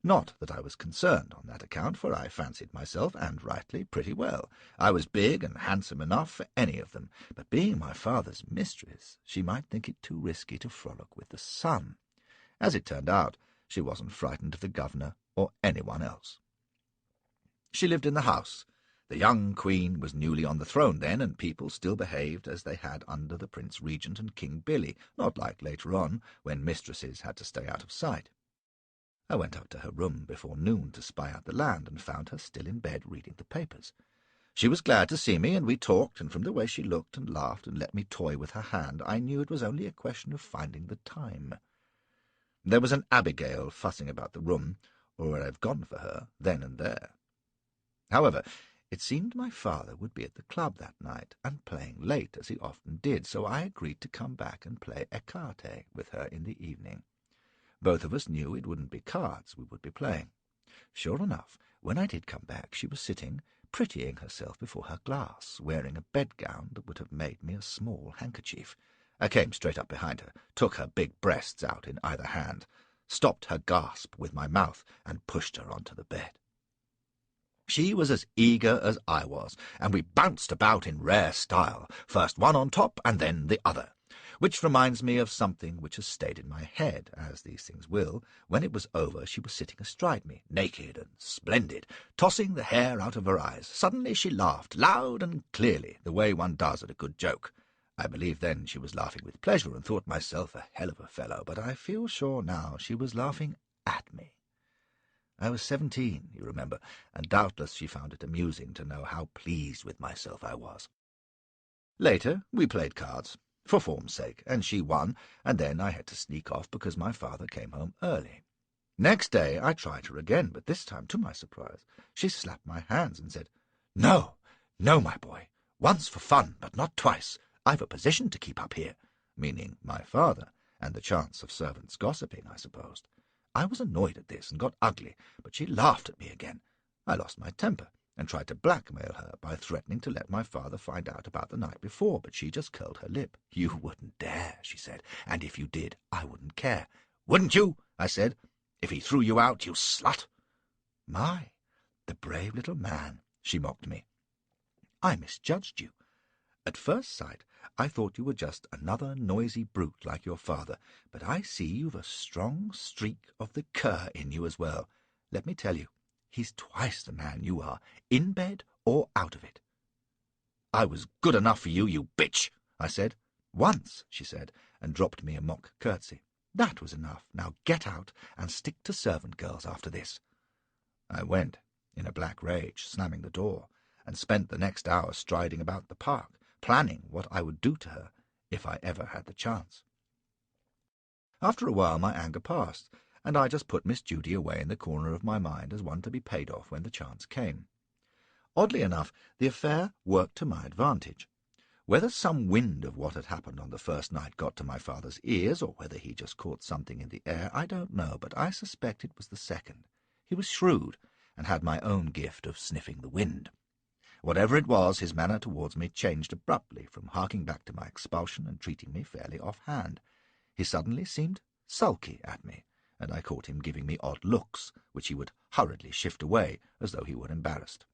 Not that I was concerned on that account, for I fancied myself, and rightly, pretty well. I was big and handsome enough for any of them, but being my father's mistress, she might think it too risky to frolic with the sun. As it turned out, she wasn't frightened of the governor or anyone else. She lived in the house. The young Queen was newly on the throne then, and people still behaved as they had under the Prince Regent and King Billy, not like later on, when mistresses had to stay out of sight. I went up to her room before noon to spy out the land, and found her still in bed reading the papers. She was glad to see me, and we talked, and from the way she looked and laughed and let me toy with her hand, I knew it was only a question of finding the time. There was an Abigail fussing about the room, or I'd have gone for her then and there. However, it seemed my father would be at the club that night, and playing late, as he often did, so I agreed to come back and play écarté with her in the evening. Both of us knew it wouldn't be cards we would be playing. Sure enough, when I did come back, she was sitting, prettying herself before her glass, wearing a bedgown that would have made me a small handkerchief. I came straight up behind her, took her big breasts out in either hand, stopped her gasp with my mouth, and pushed her onto the bed. She was as eager as I was, and we bounced about in rare style, first one on top and then the other. Which reminds me of something which has stayed in my head, as these things will. When it was over, she was sitting astride me, naked and splendid, tossing the hair out of her eyes. Suddenly she laughed, loud and clearly, the way one does at a good joke. I believe then she was laughing with pleasure, and thought myself a hell of a fellow, but I feel sure now she was laughing at me. I was 17, you remember, and doubtless she found it amusing to know how pleased with myself I was. Later we played cards, for form's sake, and she won, and then I had to sneak off because my father came home early. Next day I tried her again, but this time, to my surprise, she slapped my hands and said, "No, no, my boy, once for fun, but not twice. I've a position to keep up here," meaning my father, and the chance of servants gossiping, I supposed. I was annoyed at this and got ugly, but she laughed at me again. I lost my temper, and tried to blackmail her by threatening to let my father find out about the night before, but she just curled her lip. "You wouldn't dare," she said, "and if you did, I wouldn't care." "Wouldn't you?" I said. "If he threw you out, you slut." "My, the brave little man," she mocked me. "I misjudged you. At first sight, I thought you were just another noisy brute like your father, but I see you've a strong streak of the cur in you as well. Let me tell you, he's twice the man you are, in bed or out of it." "I was good enough for you, you bitch," I said. "Once," she said, and dropped me a mock curtsy. "That was enough. Now get out and stick to servant girls after this." I went, in a black rage, slamming the door, and spent the next hour striding about the park, planning what I would do to her if I ever had the chance. After a while my anger passed, and I just put Miss Judy away in the corner of my mind as one to be paid off when the chance came. Oddly enough, the affair worked to my advantage. Whether some wind of what had happened on the first night got to my father's ears, or whether he just caught something in the air, I don't know, but I suspect it was the second. He was shrewd, and had my own gift of sniffing the wind. Whatever it was, his manner towards me changed abruptly, from harking back to my expulsion and treating me fairly off-hand. He suddenly seemed sulky at me, and I caught him giving me odd looks, which he would hurriedly shift away, as though he were embarrassed.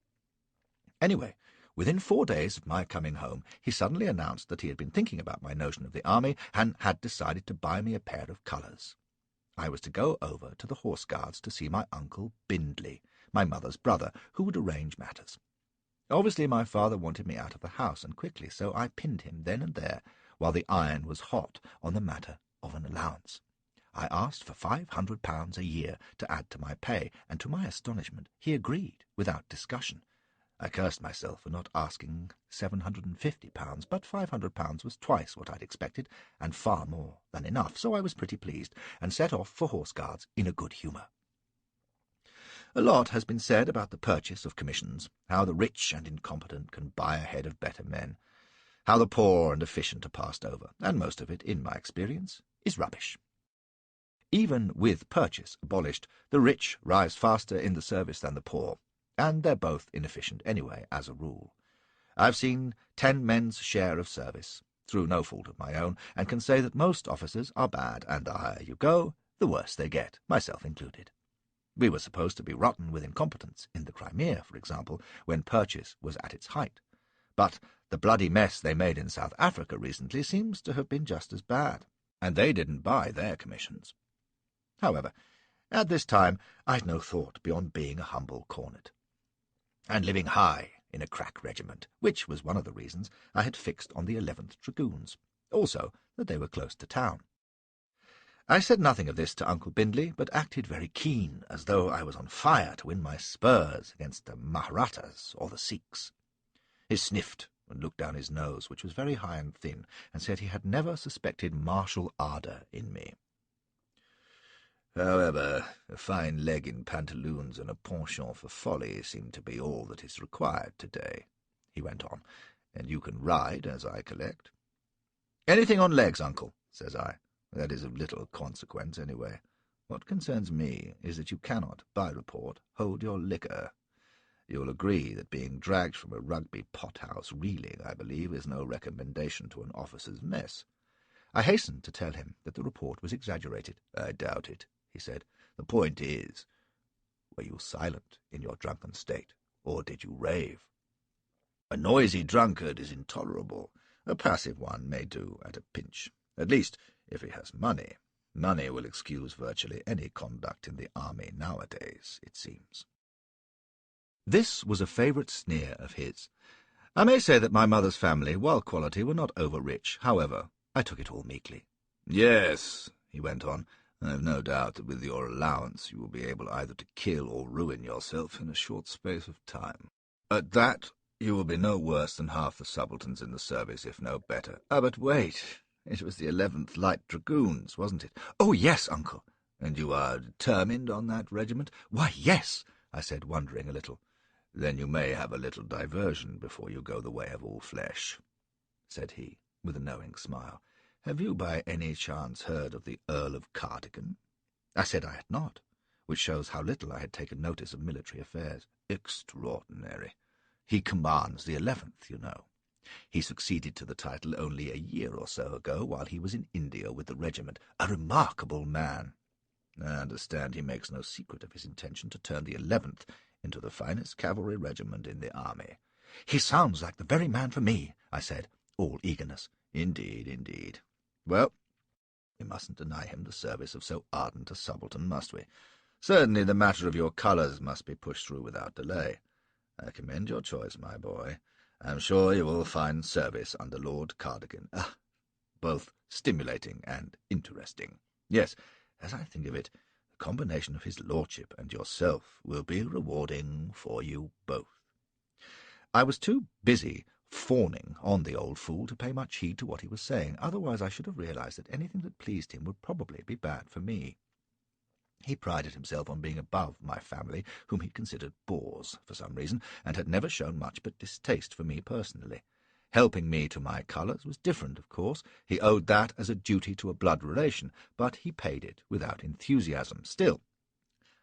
Anyway, within 4 days of my coming home, he suddenly announced that he had been thinking about my notion of the army, and had decided to buy me a pair of colours. I was to go over to the Horse Guards to see my uncle Bindley, my mother's brother, who would arrange matters. Obviously my father wanted me out of the house, and quickly, so I pinned him then and there, while the iron was hot, on the matter of an allowance. I asked for £500 a year to add to my pay, and to my astonishment he agreed, without discussion. I cursed myself for not asking £750, but £500 was twice what I'd expected, and far more than enough, so I was pretty pleased, and set off for Horse Guards in a good humour. A lot has been said about the purchase of commissions, how the rich and incompetent can buy ahead of better men, how the poor and efficient are passed over, and most of it, in my experience, is rubbish. Even with purchase abolished, the rich rise faster in the service than the poor, and they're both inefficient anyway, as a rule. I've seen 10 men's share of service, through no fault of my own, and can say that most officers are bad, and the higher you go, the worse they get, myself included. We were supposed to be rotten with incompetence in the Crimea, for example, when purchase was at its height. But the bloody mess they made in South Africa recently seems to have been just as bad, and they didn't buy their commissions. However, at this time I'd no thought beyond being a humble cornet, and living high in a crack regiment, which was one of the reasons I had fixed on the 11th Dragoons, also that they were close to town. I said nothing of this to Uncle Bindley, but acted very keen, as though I was on fire to win my spurs against the Mahrattas or the Sikhs. He sniffed and looked down his nose, which was very high and thin, and said he had never suspected martial ardour in me. However, a fine leg in pantaloons and a penchant for folly seem to be all that is required today, he went on, and you can ride as I collect. Anything on legs, uncle, says I. That is of little consequence, anyway. What concerns me is that you cannot, by report, hold your liquor. You'll agree that being dragged from a rugby pothouse reeling, I believe, is no recommendation to an officer's mess. I hastened to tell him that the report was exaggerated. I doubt it, he said. The point is, were you silent in your drunken state, or did you rave? A noisy drunkard is intolerable. A passive one may do at a pinch. At least, if he has money. Money will excuse virtually any conduct in the army nowadays, it seems. This was a favourite sneer of his. I may say that my mother's family, while quality, were not over-rich. However, I took it all meekly. Yes, he went on, I've no doubt that with your allowance you will be able either to kill or ruin yourself in a short space of time. At that, you will be no worse than half the subalterns in the service, if no better. But wait, it was the 11th Light Dragoons, wasn't it? Oh, yes, uncle. And you are determined on that regiment? Why, yes, I said, wondering a little. Then you may have a little diversion before you go the way of all flesh, said he, with a knowing smile. Have you by any chance heard of the Earl of Cardigan? I said I had not, which shows how little I had taken notice of military affairs. Extraordinary. He commands the 11th, you know. He succeeded to the title only a year or so ago, while he was in India with the regiment. A remarkable man. I understand he makes no secret of his intention to turn the 11th into the finest cavalry regiment in the army. He sounds like the very man for me, I said, all eagerness. Indeed, indeed. Well, we mustn't deny him the service of so ardent a subaltern, must we? Certainly the matter of your colours must be pushed through without delay. I commend your choice, my boy. I'm sure you will find service under Lord Cardigan. Both stimulating and interesting. Yes, as I think of it, the combination of his lordship and yourself will be rewarding for you both. I was too busy fawning on the old fool to pay much heed to what he was saying. Otherwise I should have realized that anything that pleased him would probably be bad for me. He prided himself on being above my family, whom he considered bores for some reason, and had never shown much but distaste for me personally. Helping me to my colours was different, of course. He owed that as a duty to a blood relation, but he paid it without enthusiasm. Still,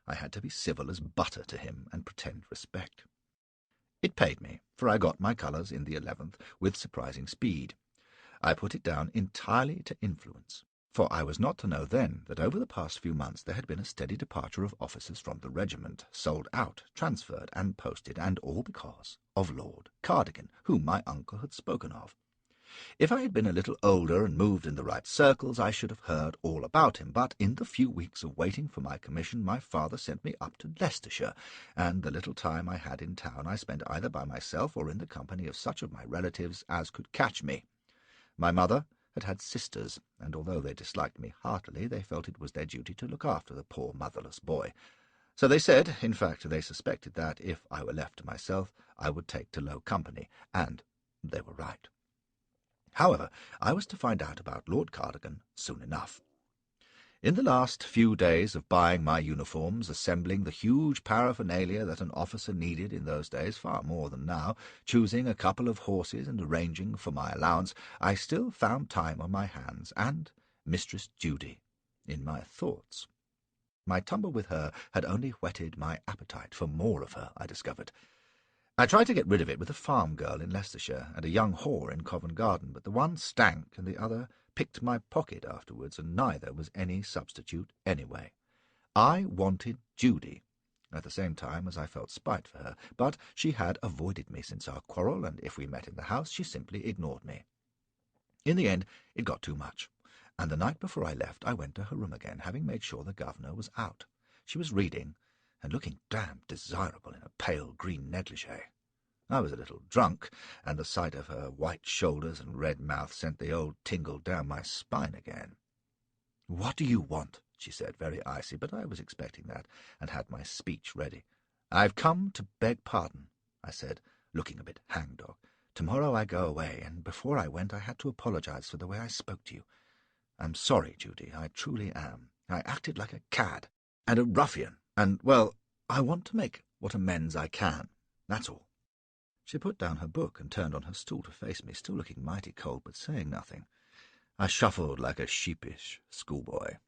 I had to be civil as butter to him and pretend respect. It paid me, for I got my colours in the 11th with surprising speed. I put it down entirely to influence, for I was not to know then that over the past few months there had been a steady departure of officers from the regiment, sold out, transferred, and posted, and all because of Lord Cardigan, whom my uncle had spoken of. If I had been a little older and moved in the right circles, I should have heard all about him, but in the few weeks of waiting for my commission my father sent me up to Leicestershire, and the little time I had in town I spent either by myself or in the company of such of my relatives as could catch me. My mother had had sisters, and although they disliked me heartily, they felt it was their duty to look after the poor motherless boy. So they said, in fact they suspected, that if I were left to myself I would take to low company, and they were right. However, I was to find out about Lord Cardigan soon enough. In the last few days of buying my uniforms, assembling the huge paraphernalia that an officer needed in those days far more than now, choosing a couple of horses and arranging for my allowance, I still found time on my hands, and Mistress Judy in my thoughts. My tumble with her had only whetted my appetite for more of her, I discovered. I tried to get rid of it with a farm girl in Leicestershire and a young whore in Covent Garden, but the one stank and the other picked my pocket afterwards, and neither was any substitute anyway. I wanted Judy, at the same time as I felt spite for her, but she had avoided me since our quarrel, and if we met in the house she simply ignored me. In the end it got too much, and the night before I left I went to her room again, having made sure the governor was out. She was reading, and looking damned desirable in a pale green negligee. I was a little drunk, and the sight of her white shoulders and red mouth sent the old tingle down my spine again. "What do you want?" she said, very icy, but I was expecting that, and had my speech ready. "I've come to beg pardon," I said, looking a bit hangdog. "Tomorrow I go away, and before I went I had to apologize for the way I spoke to you. I'm sorry, Judy, I truly am. I acted like a cad and a ruffian, and, well, I want to make what amends I can, that's all." She put down her book and turned on her stool to face me, still looking mighty cold, but saying nothing. I shuffled like a sheepish schoolboy.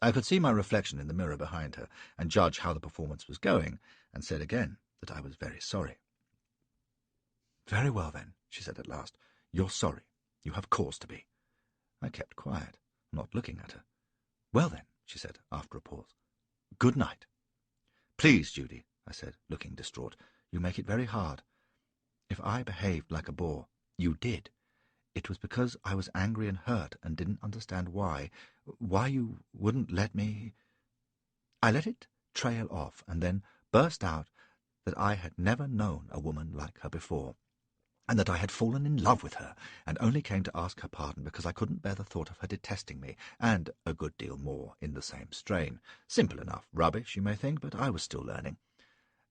I could see my reflection in the mirror behind her, and judge how the performance was going, and said again that I was very sorry. "Very well, then," she said at last. "You're sorry. You have cause to be." I kept quiet, not looking at her. "Well, then," she said, after a pause, "good night." "Please, Judy," I said, looking distraught, "you make it very hard. If I behaved like a bore—" "You did. It was because I was angry and hurt and didn't understand why you wouldn't let me—" I let it trail off and then burst out that I had never known a woman like her before, and that I had fallen in love with her, and only came to ask her pardon because I couldn't bear the thought of her detesting me, and a good deal more in the same strain. Simple enough rubbish, you may think, but I was still learning.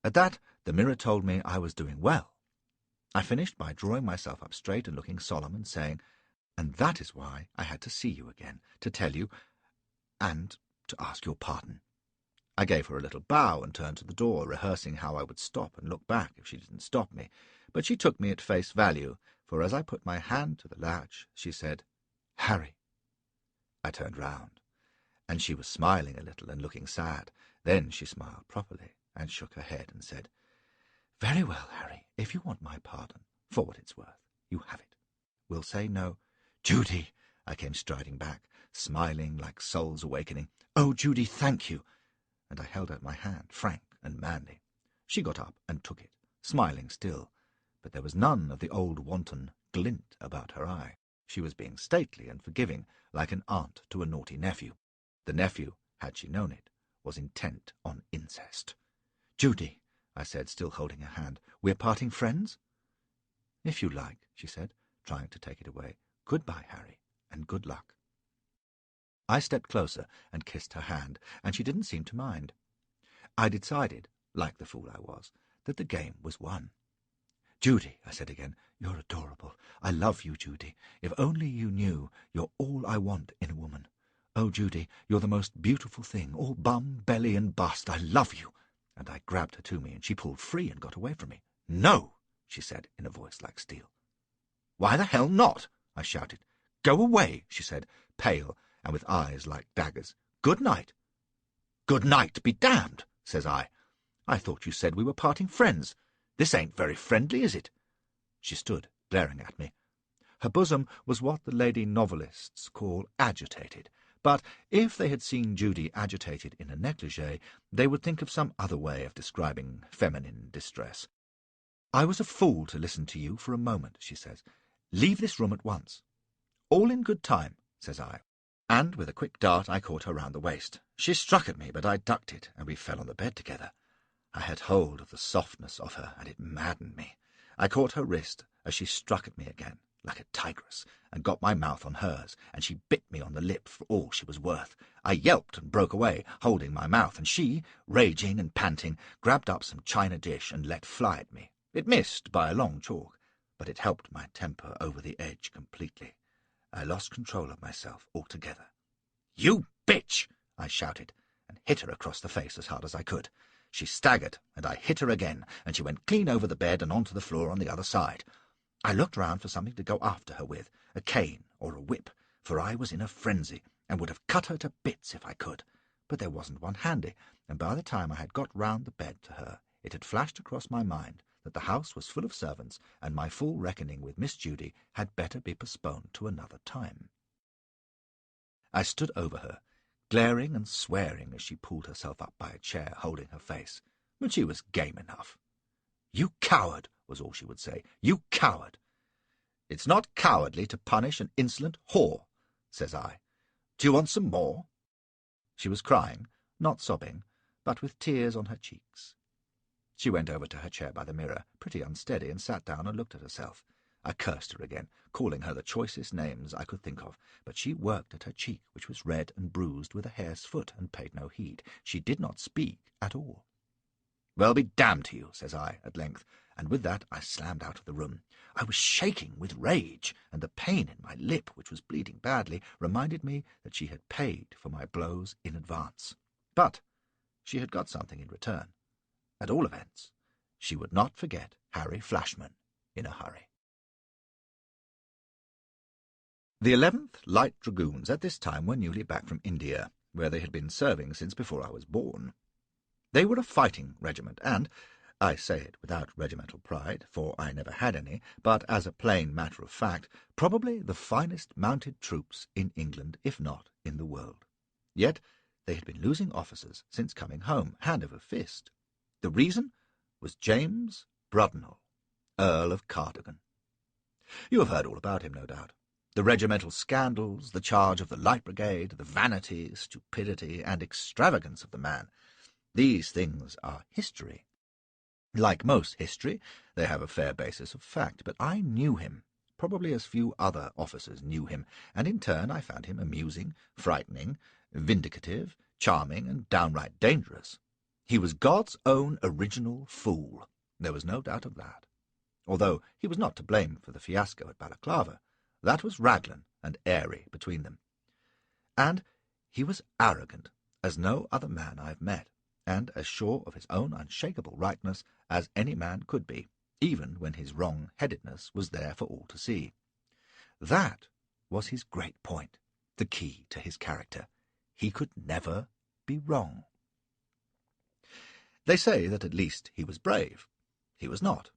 At that the mirror told me I was doing well. I finished by drawing myself up straight and looking solemn and saying, "And that is why I had to see you again, to tell you, and to ask your pardon." I gave her a little bow and turned to the door, rehearsing how I would stop and look back if she didn't stop me, but she took me at face value, for as I put my hand to the latch, she said, "Harry." I turned round, and she was smiling a little and looking sad. Then she smiled properly and shook her head and said, "Very well, Harry, if you want my pardon, for what it's worth, you have it. We'll say no—" "Judy!" I came striding back, smiling like souls awakening. "Oh, Judy, thank you!" And I held out my hand, frank and manly. She got up and took it, smiling still, but there was none of the old wanton glint about her eye. She was being stately and forgiving, like an aunt to a naughty nephew. The nephew, had she known it, was intent on incest. "Judy," I said, still holding her hand, "we're parting friends?" "If you like," she said, trying to take it away. "Good-bye, Harry, and good luck." I stepped closer and kissed her hand, and she didn't seem to mind. I decided, like the fool I was, that the game was won. "Judy," I said again, "you're adorable. I love you, Judy. If only you knew, you're all I want in a woman. Oh, Judy, you're the most beautiful thing, all bum, belly, and bust. I love you." And I grabbed her to me, and she pulled free and got away from me. "No," she said in a voice like steel. "Why the hell not?" I shouted. "Go away," she said, pale and with eyes like daggers. "Good night." "Good night be damned," says I. "I thought you said we were parting friends. This ain't very friendly, is it?" She stood, glaring at me. Her bosom was what the lady novelists call agitated, but if they had seen Judy agitated in a negligee, they would think of some other way of describing feminine distress. "I was a fool to listen to you for a moment," she says. "Leave this room at once." "All in good time," says I, and with a quick dart I caught her round the waist. She struck at me, but I ducked it, and we fell on the bed together. I had hold of the softness of her, and it maddened me. I caught her wrist as she struck at me again, like a tigress, and got my mouth on hers, and she bit me on the lip for all she was worth. I yelped and broke away, holding my mouth, and she, raging and panting, grabbed up some china dish and let fly at me. It missed by a long chalk, but it helped my temper over the edge completely. I lost control of myself altogether. "You bitch!" I shouted, and hit her across the face as hard as I could. She staggered, and I hit her again, and she went clean over the bed and onto the floor on the other side. I looked round for something to go after her with, a cane or a whip, for I was in a frenzy, and would have cut her to bits if I could. But there wasn't one handy, and by the time I had got round the bed to her, it had flashed across my mind that the house was full of servants, and my full reckoning with Miss Judy had better be postponed to another time. I stood over her, glaring and swearing as she pulled herself up by a chair, holding her face. But she was game enough. "You coward," was all she would say. "You coward." "It's not cowardly to punish an insolent whore," says I. "Do you want some more?" She was crying, not sobbing, but with tears on her cheeks. She went over to her chair by the mirror, pretty unsteady, and sat down and looked at herself. I cursed her again, calling her the choicest names I could think of, but she worked at her cheek, which was red and bruised with a hare's foot, and paid no heed. She did not speak at all. "Well, be damned to you," says I, at length, and with that I slammed out of the room. I was shaking with rage, and the pain in my lip, which was bleeding badly, reminded me that she had paid for my blows in advance. But she had got something in return. At all events, she would not forget Harry Flashman in a hurry. The 11th Light Dragoons at this time were newly back from India, where they had been serving since before I was born. They were a fighting regiment, and I say it without regimental pride, for I never had any, but as a plain matter of fact, probably the finest mounted troops in England, if not in the world. Yet they had been losing officers since coming home, hand over fist. The reason was James Brudnell, Earl of Cardigan. You have heard all about him, no doubt. The regimental scandals, the charge of the Light Brigade, the vanity, stupidity, and extravagance of the man. These things are history. Like most history, they have a fair basis of fact, but I knew him, probably as few other officers knew him, and in turn I found him amusing, frightening, vindicative, charming, and downright dangerous. He was God's own original fool. There was no doubt of that. Although he was not to blame for the fiasco at Balaclava. That was Raglan and Airy between them. And he was arrogant as no other man I have met, and as sure of his own unshakable rightness as any man could be, even when his wrong-headedness was there for all to see. That was his great point, the key to his character. He could never be wrong. They say that at least he was brave. He was not.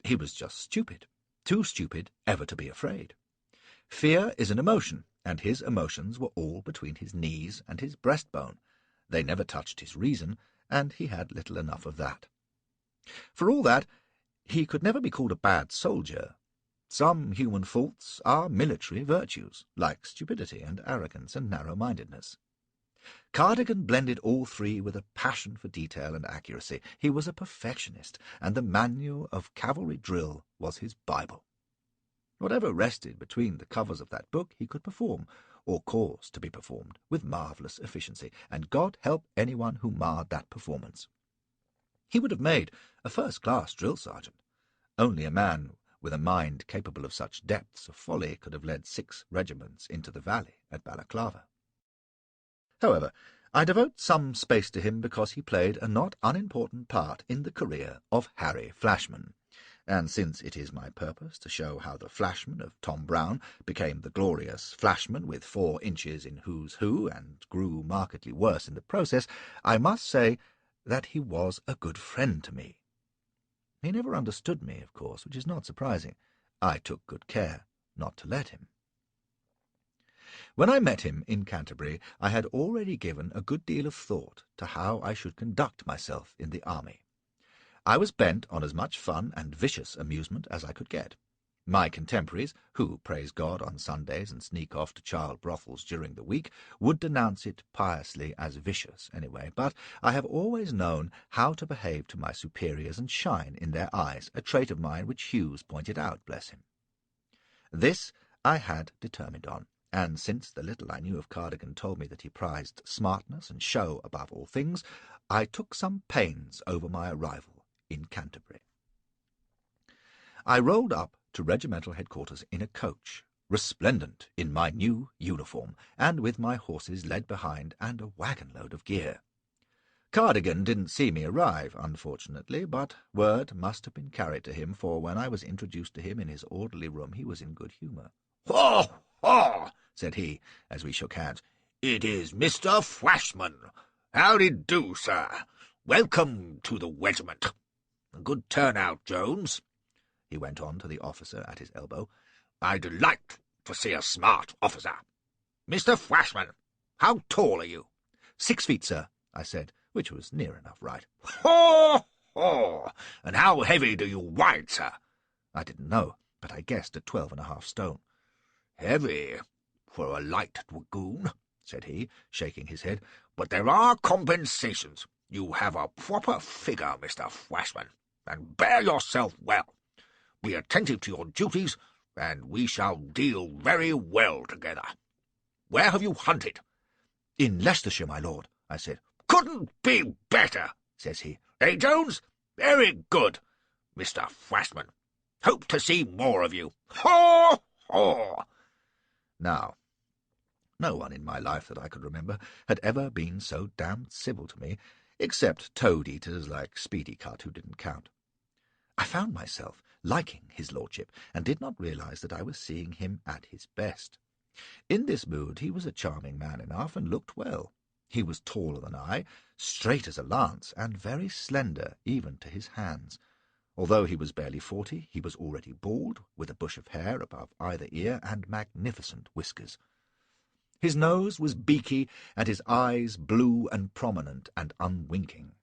He was just stupid, too stupid ever to be afraid. Fear is an emotion, and his emotions were all between his knees and his breastbone. They never touched his reason, and he had little enough of that. For all that, he could never be called a bad soldier. Some human faults are military virtues, like stupidity and arrogance and narrow-mindedness. Cardigan blended all three with a passion for detail and accuracy. He was a perfectionist, and the manual of cavalry drill was his Bible. Whatever rested between the covers of that book he could perform, or cause to be performed, with marvellous efficiency, and God help anyone who marred that performance. He would have made a first-class drill sergeant. Only a man with a mind capable of such depths of folly could have led 6 regiments into the valley at Balaclava. However, I devote some space to him because he played a not unimportant part in the career of Harry Flashman, and since it is my purpose to show how the Flashman of Tom Brown became the glorious Flashman with 4 inches in Who's Who and grew markedly worse in the process, I must say that he was a good friend to me. He never understood me, of course, which is not surprising. I took good care not to let him. When I met him in Canterbury, I had already given a good deal of thought to how I should conduct myself in the army. I was bent on as much fun and vicious amusement as I could get. My contemporaries, who praise God on Sundays and sneak off to child brothels during the week, would denounce it piously as vicious anyway, but I have always known how to behave to my superiors and shine in their eyes, a trait of mine which Hughes pointed out, bless him. This I had determined on, and since the little I knew of Cardigan told me that he prized smartness and show above all things, I took some pains over my arrival in Canterbury. I rolled up to regimental headquarters in a coach, resplendent in my new uniform, and with my horses led behind and a wagon-load of gear. Cardigan didn't see me arrive, unfortunately, but word must have been carried to him, for when I was introduced to him in his orderly room he was in good humour. "Ho, ho!" said he, as we shook hands. "It is Mr. Flashman. Howdy do, sir. Welcome to the regiment. A good turnout, Jones," he went on to the officer at his elbow. "I delight to see a smart officer. Mr. Flashman, how tall are you?" 6 feet, sir, I said, which was near enough right. "Ho, ho! And how heavy do you ride, sir?" I didn't know, but I guessed at 12.5 stone. "Heavy for a light dragoon," said he, shaking his head. "But there are compensations. You have a proper figure, Mr. Flashman, and bear yourself well. Be attentive to your duties, and we shall deal very well together. Where have you hunted?" "In Leicestershire, my lord," I said. "Couldn't be better," says he. "Eh, Jones? Very good, Mr. Flashman. Hope to see more of you. Haw, haw!" Now, no one in my life that I could remember had ever been so damned civil to me, except toad-eaters like Speedy Cut, who didn't count. I found myself liking his lordship, and did not realize that I was seeing him at his best. In this mood he was a charming man enough, and looked well. He was taller than I, straight as a lance, and very slender even to his hands. Although he was barely 40, he was already bald, with a bush of hair above either ear, and magnificent whiskers. His nose was beaky, and his eyes blue and prominent and unwinking.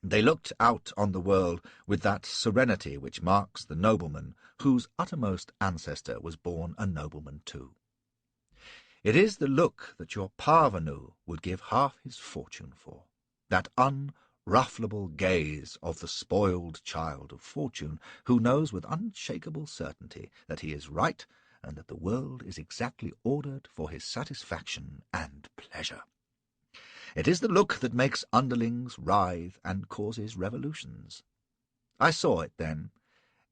They looked out on the world with that serenity which marks the nobleman whose uttermost ancestor was born a nobleman too. It is the look that your parvenu would give half his fortune for, that unrufflable gaze of the spoiled child of fortune, who knows with unshakable certainty that he is right and that the world is exactly ordered for his satisfaction and pleasure. It is the look that makes underlings writhe and causes revolutions. I saw it then,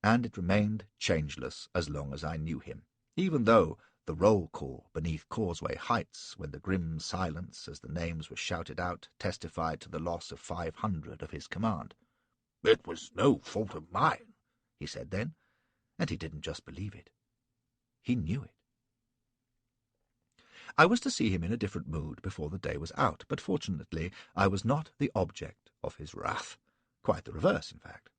and it remained changeless as long as I knew him, even though the roll call beneath Causeway Heights, when the grim silence as the names were shouted out, testified to the loss of 500 of his command. "It was no fault of mine," he said then, and he didn't just believe it. He knew it. I was to see him in a different mood before the day was out, but fortunately I was not the object of his wrath. Quite the reverse, in fact.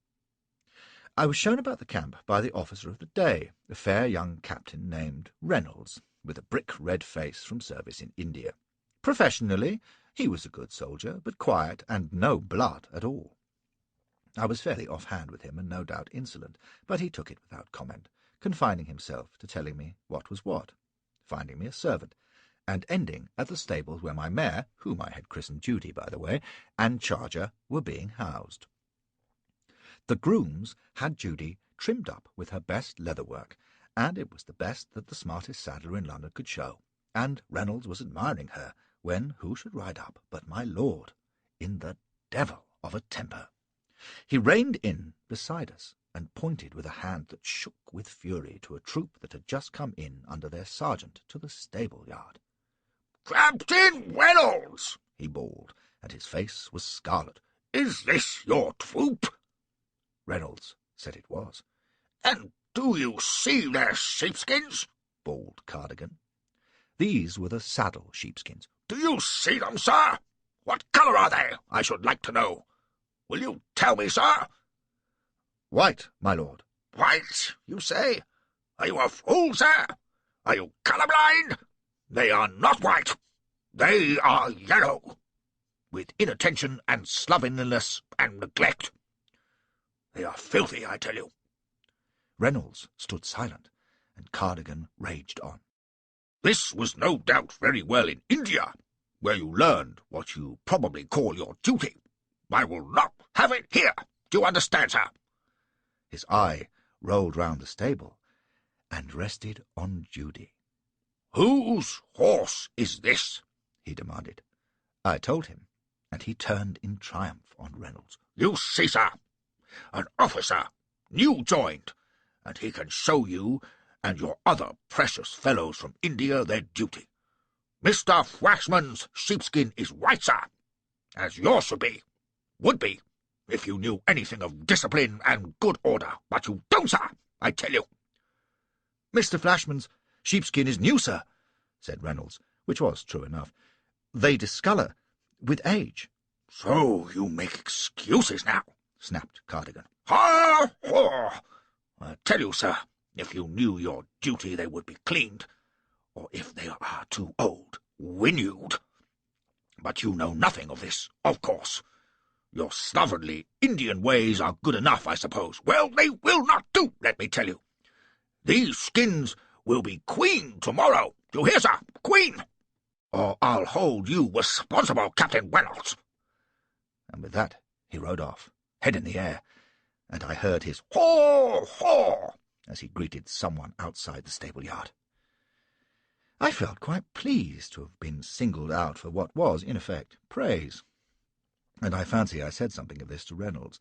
I was shown about the camp by the officer of the day, a fair young captain named Reynolds, with a brick-red face from service in India. Professionally, he was a good soldier, but quiet and no blood at all. I was fairly off-hand with him and no doubt insolent, but he took it without comment, confining himself to telling me what was what, finding me a servant, and ending at the stables where my mare, whom I had christened Judy, by the way, and charger were being housed. The grooms had Judy trimmed up with her best leather work, and it was the best that the smartest saddler in London could show, and Reynolds was admiring her, when who should ride up but my lord, in the devil of a temper. He reined in beside us, and pointed with a hand that shook with fury to a troop that had just come in under their sergeant to the stable-yard. "Captain Reynolds!" he bawled, and his face was scarlet. "Is this your troop?" Reynolds said it was. "And do you see their sheepskins?" bawled Cardigan. These were the saddle sheepskins. "Do you see them, sir? What colour are they, I should like to know? Will you tell me, sir?" "White, my lord." "White, you say? Are you a fool, sir? Are you colour-blind? They are not white. They are yellow, with inattention and slovenliness and neglect. They are filthy, I tell you." Reynolds stood silent, and Cardigan raged on. "This was no doubt very well in India, where you learned what you probably call your duty. I will not have it here. Do you understand, sir?" His eye rolled round the stable, and rested on Judy. "Whose horse is this?" he demanded. I told him, and he turned in triumph on Reynolds. "You see, sir, an officer, new joined, and he can show you and your other precious fellows from India their duty. Mr. Flashman's sheepskin is white, sir, as yours should be, would be, if you knew anything of discipline and good order, but you don't, sir, I tell you." "Mr. Flashman's sheepskin is new, sir," said Reynolds, which was true enough. "They discolour with age." "So you make excuses now," snapped Cardigan. "Ha! Ha! I tell you, sir, if you knew your duty they would be cleaned, or if they are too old, renewed. But you know nothing of this, of course. Your slovenly Indian ways are good enough, I suppose. Well, they will not do, let me tell you. These skins will be queen tomorrow. You hear, sir? Queen! Or I'll hold you responsible, Captain Reynolds." And with that he rode off, head in the air, and I heard his "Haw! Haw!" as he greeted someone outside the stable-yard. I felt quite pleased to have been singled out for what was, in effect, praise, and I fancy I said something of this to Reynolds.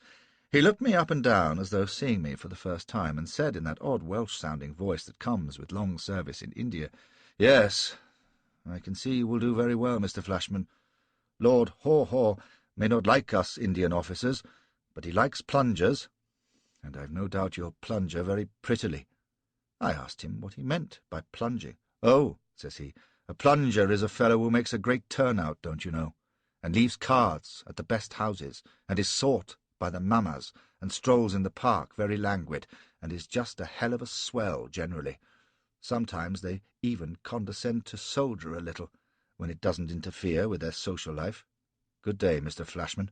He looked me up and down as though seeing me for the first time, and said in that odd Welsh-sounding voice that comes with long service in India, "Yes, I can see you will do very well, Mr. Flashman. Lord Haw-Haw may not like us Indian officers, but he likes plungers, and I've no doubt you'll plunger very prettily." I asked him what he meant by plunging. "Oh," says he, "a plunger is a fellow who makes a great turnout, don't you know, and leaves cards at the best houses, and is sought by the mammas, and strolls in the park very languid, and is just a hell of a swell generally. Sometimes they even condescend to soldier a little, when it doesn't interfere with their social life. Good day, Mr. Flashman."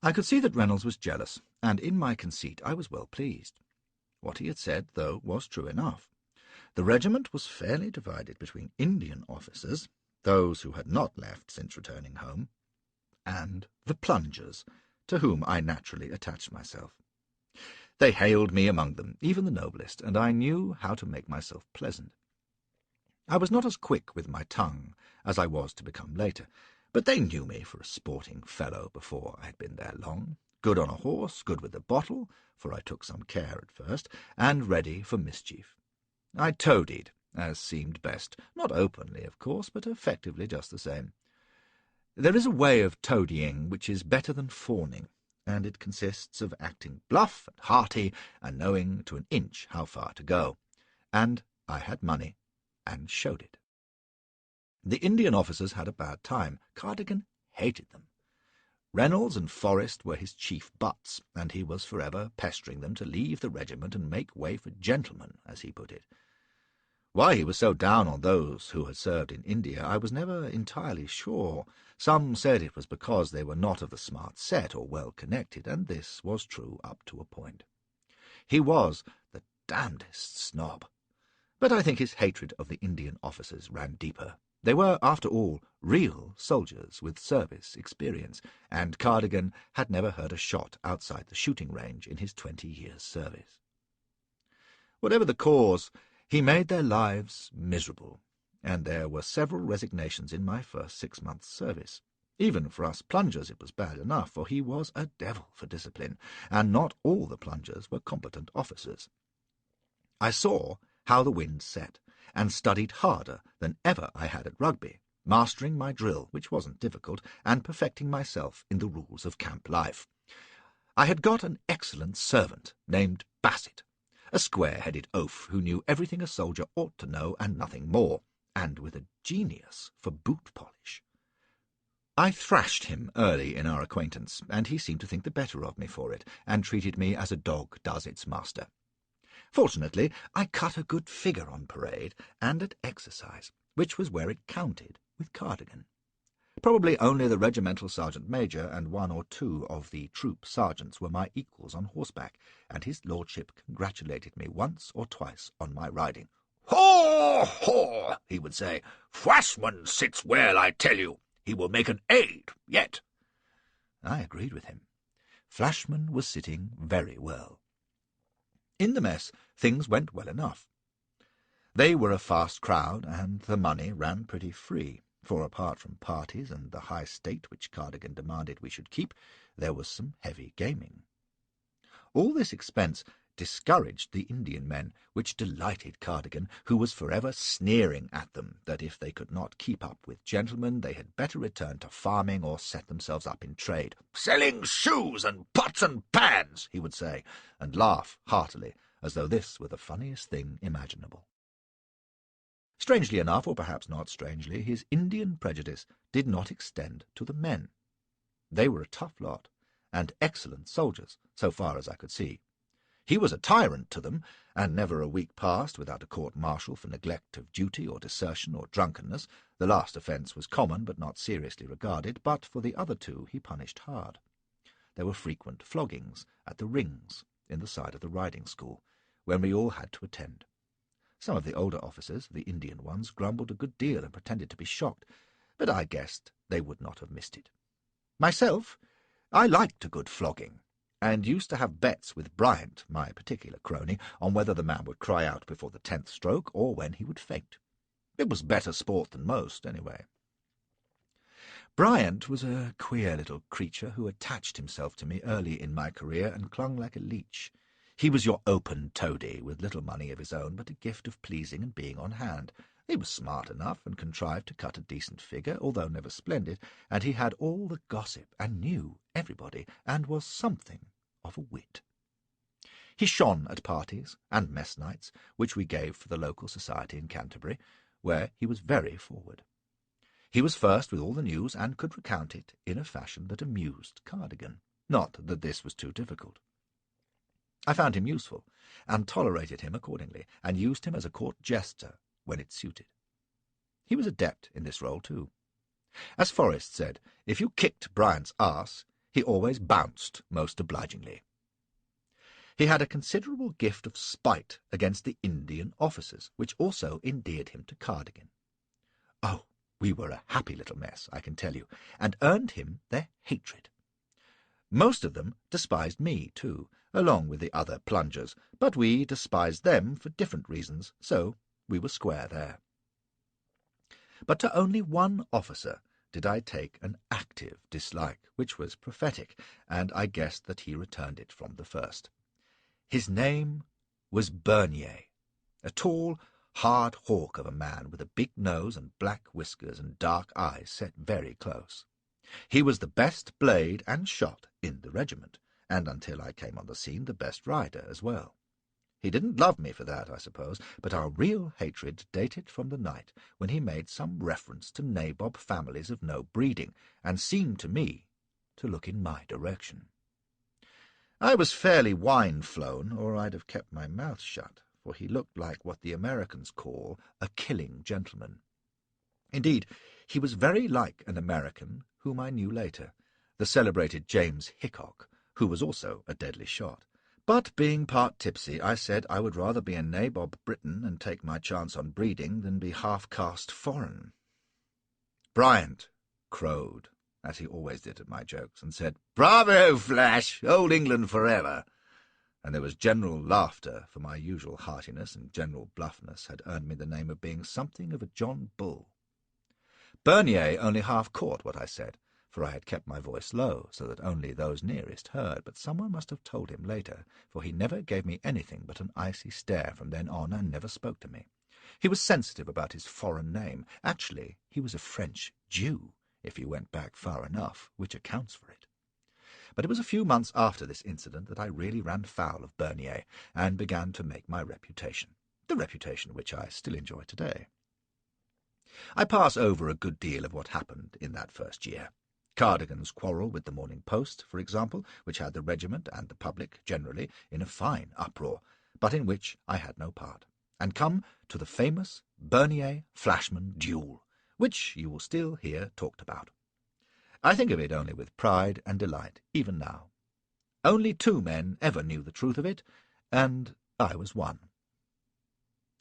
I could see that Reynolds was jealous, and in my conceit I was well pleased. What he had said, though, was true enough. The regiment was fairly divided between Indian officers, those who had not left since returning home, and the plungers, to whom I naturally attached myself. They hailed me among them, even the noblest, and I knew how to make myself pleasant. I was not as quick with my tongue as I was to become later, but they knew me for a sporting fellow before I had been there long, good on a horse, good with the bottle, for I took some care at first, and ready for mischief. I toadied, as seemed best, not openly, of course, but effectively just the same. There is a way of toadying which is better than fawning, and it consists of acting bluff and hearty, and knowing to an inch how far to go. And I had money, and showed it. The Indian officers had a bad time. Cardigan hated them. Reynolds and Forrest were his chief butts, and he was forever pestering them to leave the regiment and make way for gentlemen, as he put it. Why he was so down on those who had served in India I was never entirely sure. Some said it was because they were not of the smart set or well connected, and this was true up to a point. He was the damnedest snob. But I think his hatred of the Indian officers ran deeper. They were, after all, real soldiers with service experience, and Cardigan had never heard a shot outside the shooting range in his 20 years' service. Whatever the cause, he made their lives miserable, and there were several resignations in my first 6 months' service. Even for us plungers it was bad enough, for he was a devil for discipline, and not all the plungers were competent officers. I saw how the wind set, and studied harder than ever I had at rugby, mastering my drill, which wasn't difficult, and perfecting myself in the rules of camp life. I had got an excellent servant named Bassett, a square-headed oaf who knew everything a soldier ought to know and nothing more, and with a genius for boot polish. I thrashed him early in our acquaintance, and he seemed to think the better of me for it, and treated me as a dog does its master. Fortunately, I cut a good figure on parade and at exercise, which was where it counted with Cardigan. Probably only the regimental sergeant-major and 1 or 2 of the troop sergeants were my equals on horseback, and his lordship congratulated me once or twice on my riding. "Haw, haw," he would say. "Flashman sits well, I tell you. He will make an aide yet." I agreed with him. Flashman was sitting very well. In the mess things went well enough. They were a fast crowd, and the money ran pretty free, for apart from parties and the high state which Cardigan demanded we should keep, there was some heavy gaming. All this expense discouraged the Indian men, which delighted Cardigan, who was forever sneering at them that if they could not keep up with gentlemen, they had better return to farming or set themselves up in trade. "Selling shoes and pots and pans," he would say, and laugh heartily, as though this were the funniest thing imaginable. Strangely enough, or perhaps not strangely, his Indian prejudice did not extend to the men. They were a tough lot, and excellent soldiers, so far as I could see. He was a tyrant to them, and never a week passed without a court-martial for neglect of duty or desertion or drunkenness. The last offence was common but not seriously regarded, but for the other 2 he punished hard. There were frequent floggings at the rings in the side of the riding school, when we all had to attend. Some of the older officers, the Indian ones, grumbled a good deal and pretended to be shocked, but I guessed they would not have missed it. Myself, I liked a good flogging, and used to have bets with Bryant, my particular crony, on whether the man would cry out before the 10th stroke or when he would faint. It was better sport than most, anyway. Bryant was a queer little creature who attached himself to me early in my career and clung like a leech. He was your open toady, with little money of his own, but a gift of pleasing and being on hand. He was smart enough, and contrived to cut a decent figure, although never splendid, and he had all the gossip, and knew everybody, and was something of a wit. He shone at parties and mess nights, which we gave for the local society in Canterbury, where he was very forward. He was first with all the news, and could recount it in a fashion that amused Cardigan. Not that this was too difficult. I found him useful, and tolerated him accordingly, and used him as a court jester when it suited. He was adept in this role too. As Forrest said, if you kicked Bryant's arse, he always bounced most obligingly. He had a considerable gift of spite against the Indian officers, which also endeared him to Cardigan. Oh, we were a happy little mess, I can tell you, and earned him their hatred. Most of them despised me, too, along with the other plungers, but we despised them for different reasons, so we were square there. But to only one officer did I take an active dislike, which was prophetic, and I guessed that he returned it from the first. His name was Bernier, a tall, hard hawk of a man with a big nose and black whiskers and dark eyes set very close. He was the best blade and shot in the regiment, and until I came on the scene, the best rider as well. He didn't love me for that, I suppose, but our real hatred dated from the night when he made some reference to nabob families of no breeding, and seemed to me to look in my direction. I was fairly wine-flown, or I'd have kept my mouth shut, for he looked like what the Americans call a killing gentleman. Indeed, he was very like an American whom I knew later, the celebrated James Hickok, who was also a deadly shot. But being part tipsy, I said I would rather be a nabob Briton and take my chance on breeding than be half-caste foreign. Bryant crowed, as he always did at my jokes, and said, "Bravo, Flash! Old England forever!" and there was general laughter, for my usual heartiness and general bluffness had earned me the name of being something of a John Bull. Bernier only half caught what I said, for I had kept my voice low, so that only those nearest heard, but someone must have told him later, for he never gave me anything but an icy stare from then on, and never spoke to me. He was sensitive about his foreign name. Actually, he was a French Jew, if you went back far enough, which accounts for it. But it was a few months after this incident that I really ran foul of Bernier, and began to make my reputation, the reputation which I still enjoy today. I pass over a good deal of what happened in that first year. Cardigan's quarrel with the Morning Post, for example, which had the regiment and the public generally in a fine uproar, but in which I had no part, and come to the famous Bernier-Flashman duel, which you will still hear talked about. I think of it only with pride and delight, even now. Only 2 men ever knew the truth of it, and I was one.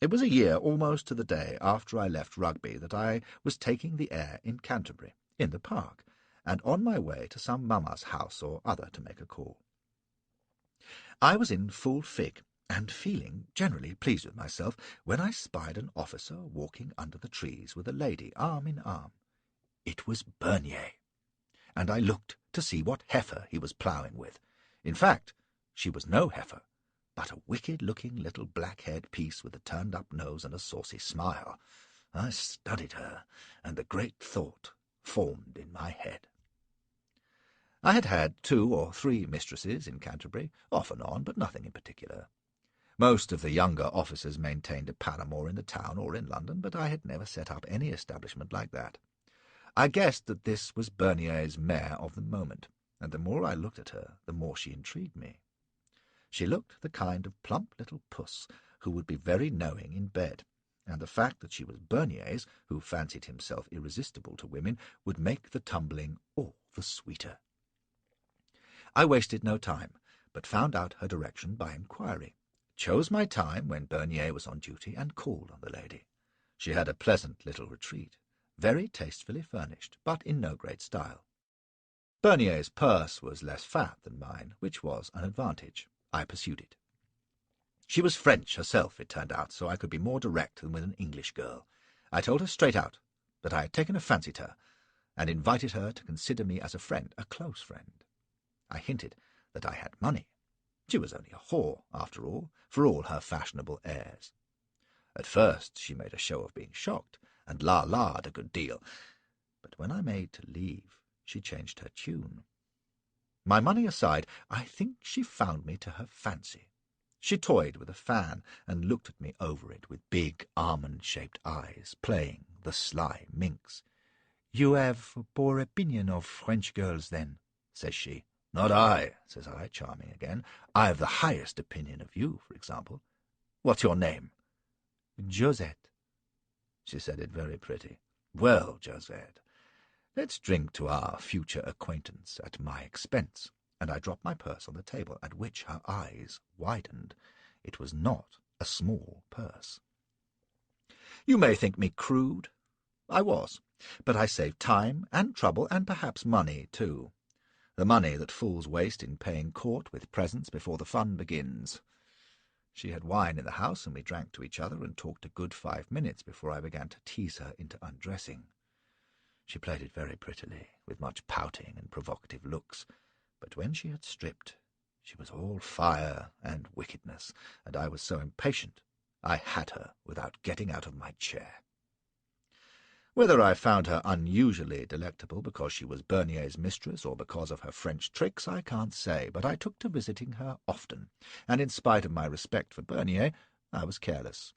It was a year almost to the day after I left Rugby that I was taking the air in Canterbury, in the park, and on my way to some mamma's house or other to make a call. I was in full fig, and feeling generally pleased with myself, when I spied an officer walking under the trees with a lady arm in arm. It was Bernier, and I looked to see what heifer he was ploughing with. In fact, she was no heifer, but a wicked-looking little black-haired piece with a turned-up nose and a saucy smile. I studied her, and the great thought formed in my head. I had had 2 or 3 mistresses in Canterbury, off and on, but nothing in particular. Most of the younger officers maintained a paramour in the town or in London, but I had never set up any establishment like that. I guessed that this was Bernier's mare of the moment, and the more I looked at her, the more she intrigued me. She looked the kind of plump little puss who would be very knowing in bed, and the fact that she was Bernier's, who fancied himself irresistible to women, would make the tumbling all the sweeter. I wasted no time, but found out her direction by inquiry, chose my time when Bernier was on duty, and called on the lady. She had a pleasant little retreat, very tastefully furnished, but in no great style. Bernier's purse was less fat than mine, which was an advantage. I pursued it. She was French herself, it turned out, so I could be more direct than with an English girl. I told her straight out that I had taken a fancy to her, and invited her to consider me as a friend, a close friend. I hinted that I had money. She was only a whore, after all, for all her fashionable airs. At first she made a show of being shocked, and la-la'd a good deal, but when I made to leave, she changed her tune. My money aside, I think she found me to her fancy. She toyed with a fan, and looked at me over it with big almond-shaped eyes, playing the sly minx. "You have a poor opinion of French girls, then," says she. "Not I," says I, charming again. "I have the highest opinion of you, for example. What's your name?" "Josette." She said it very pretty. "Well, Josette, let's drink to our future acquaintance at my expense." And I dropped my purse on the table, at which her eyes widened. It was not a small purse. You may think me crude. I was, but I saved time and trouble, and perhaps money too. The money that fools waste in paying court with presents before the fun begins. She had wine in the house, and we drank to each other and talked a good 5 minutes before I began to tease her into undressing. She played it very prettily, with much pouting and provocative looks, but when she had stripped, she was all fire and wickedness, and I was so impatient I had her without getting out of my chair. Whether I found her unusually delectable because she was Bernier's mistress or because of her French tricks, I can't say, but I took to visiting her often, and in spite of my respect for Bernier, I was careless.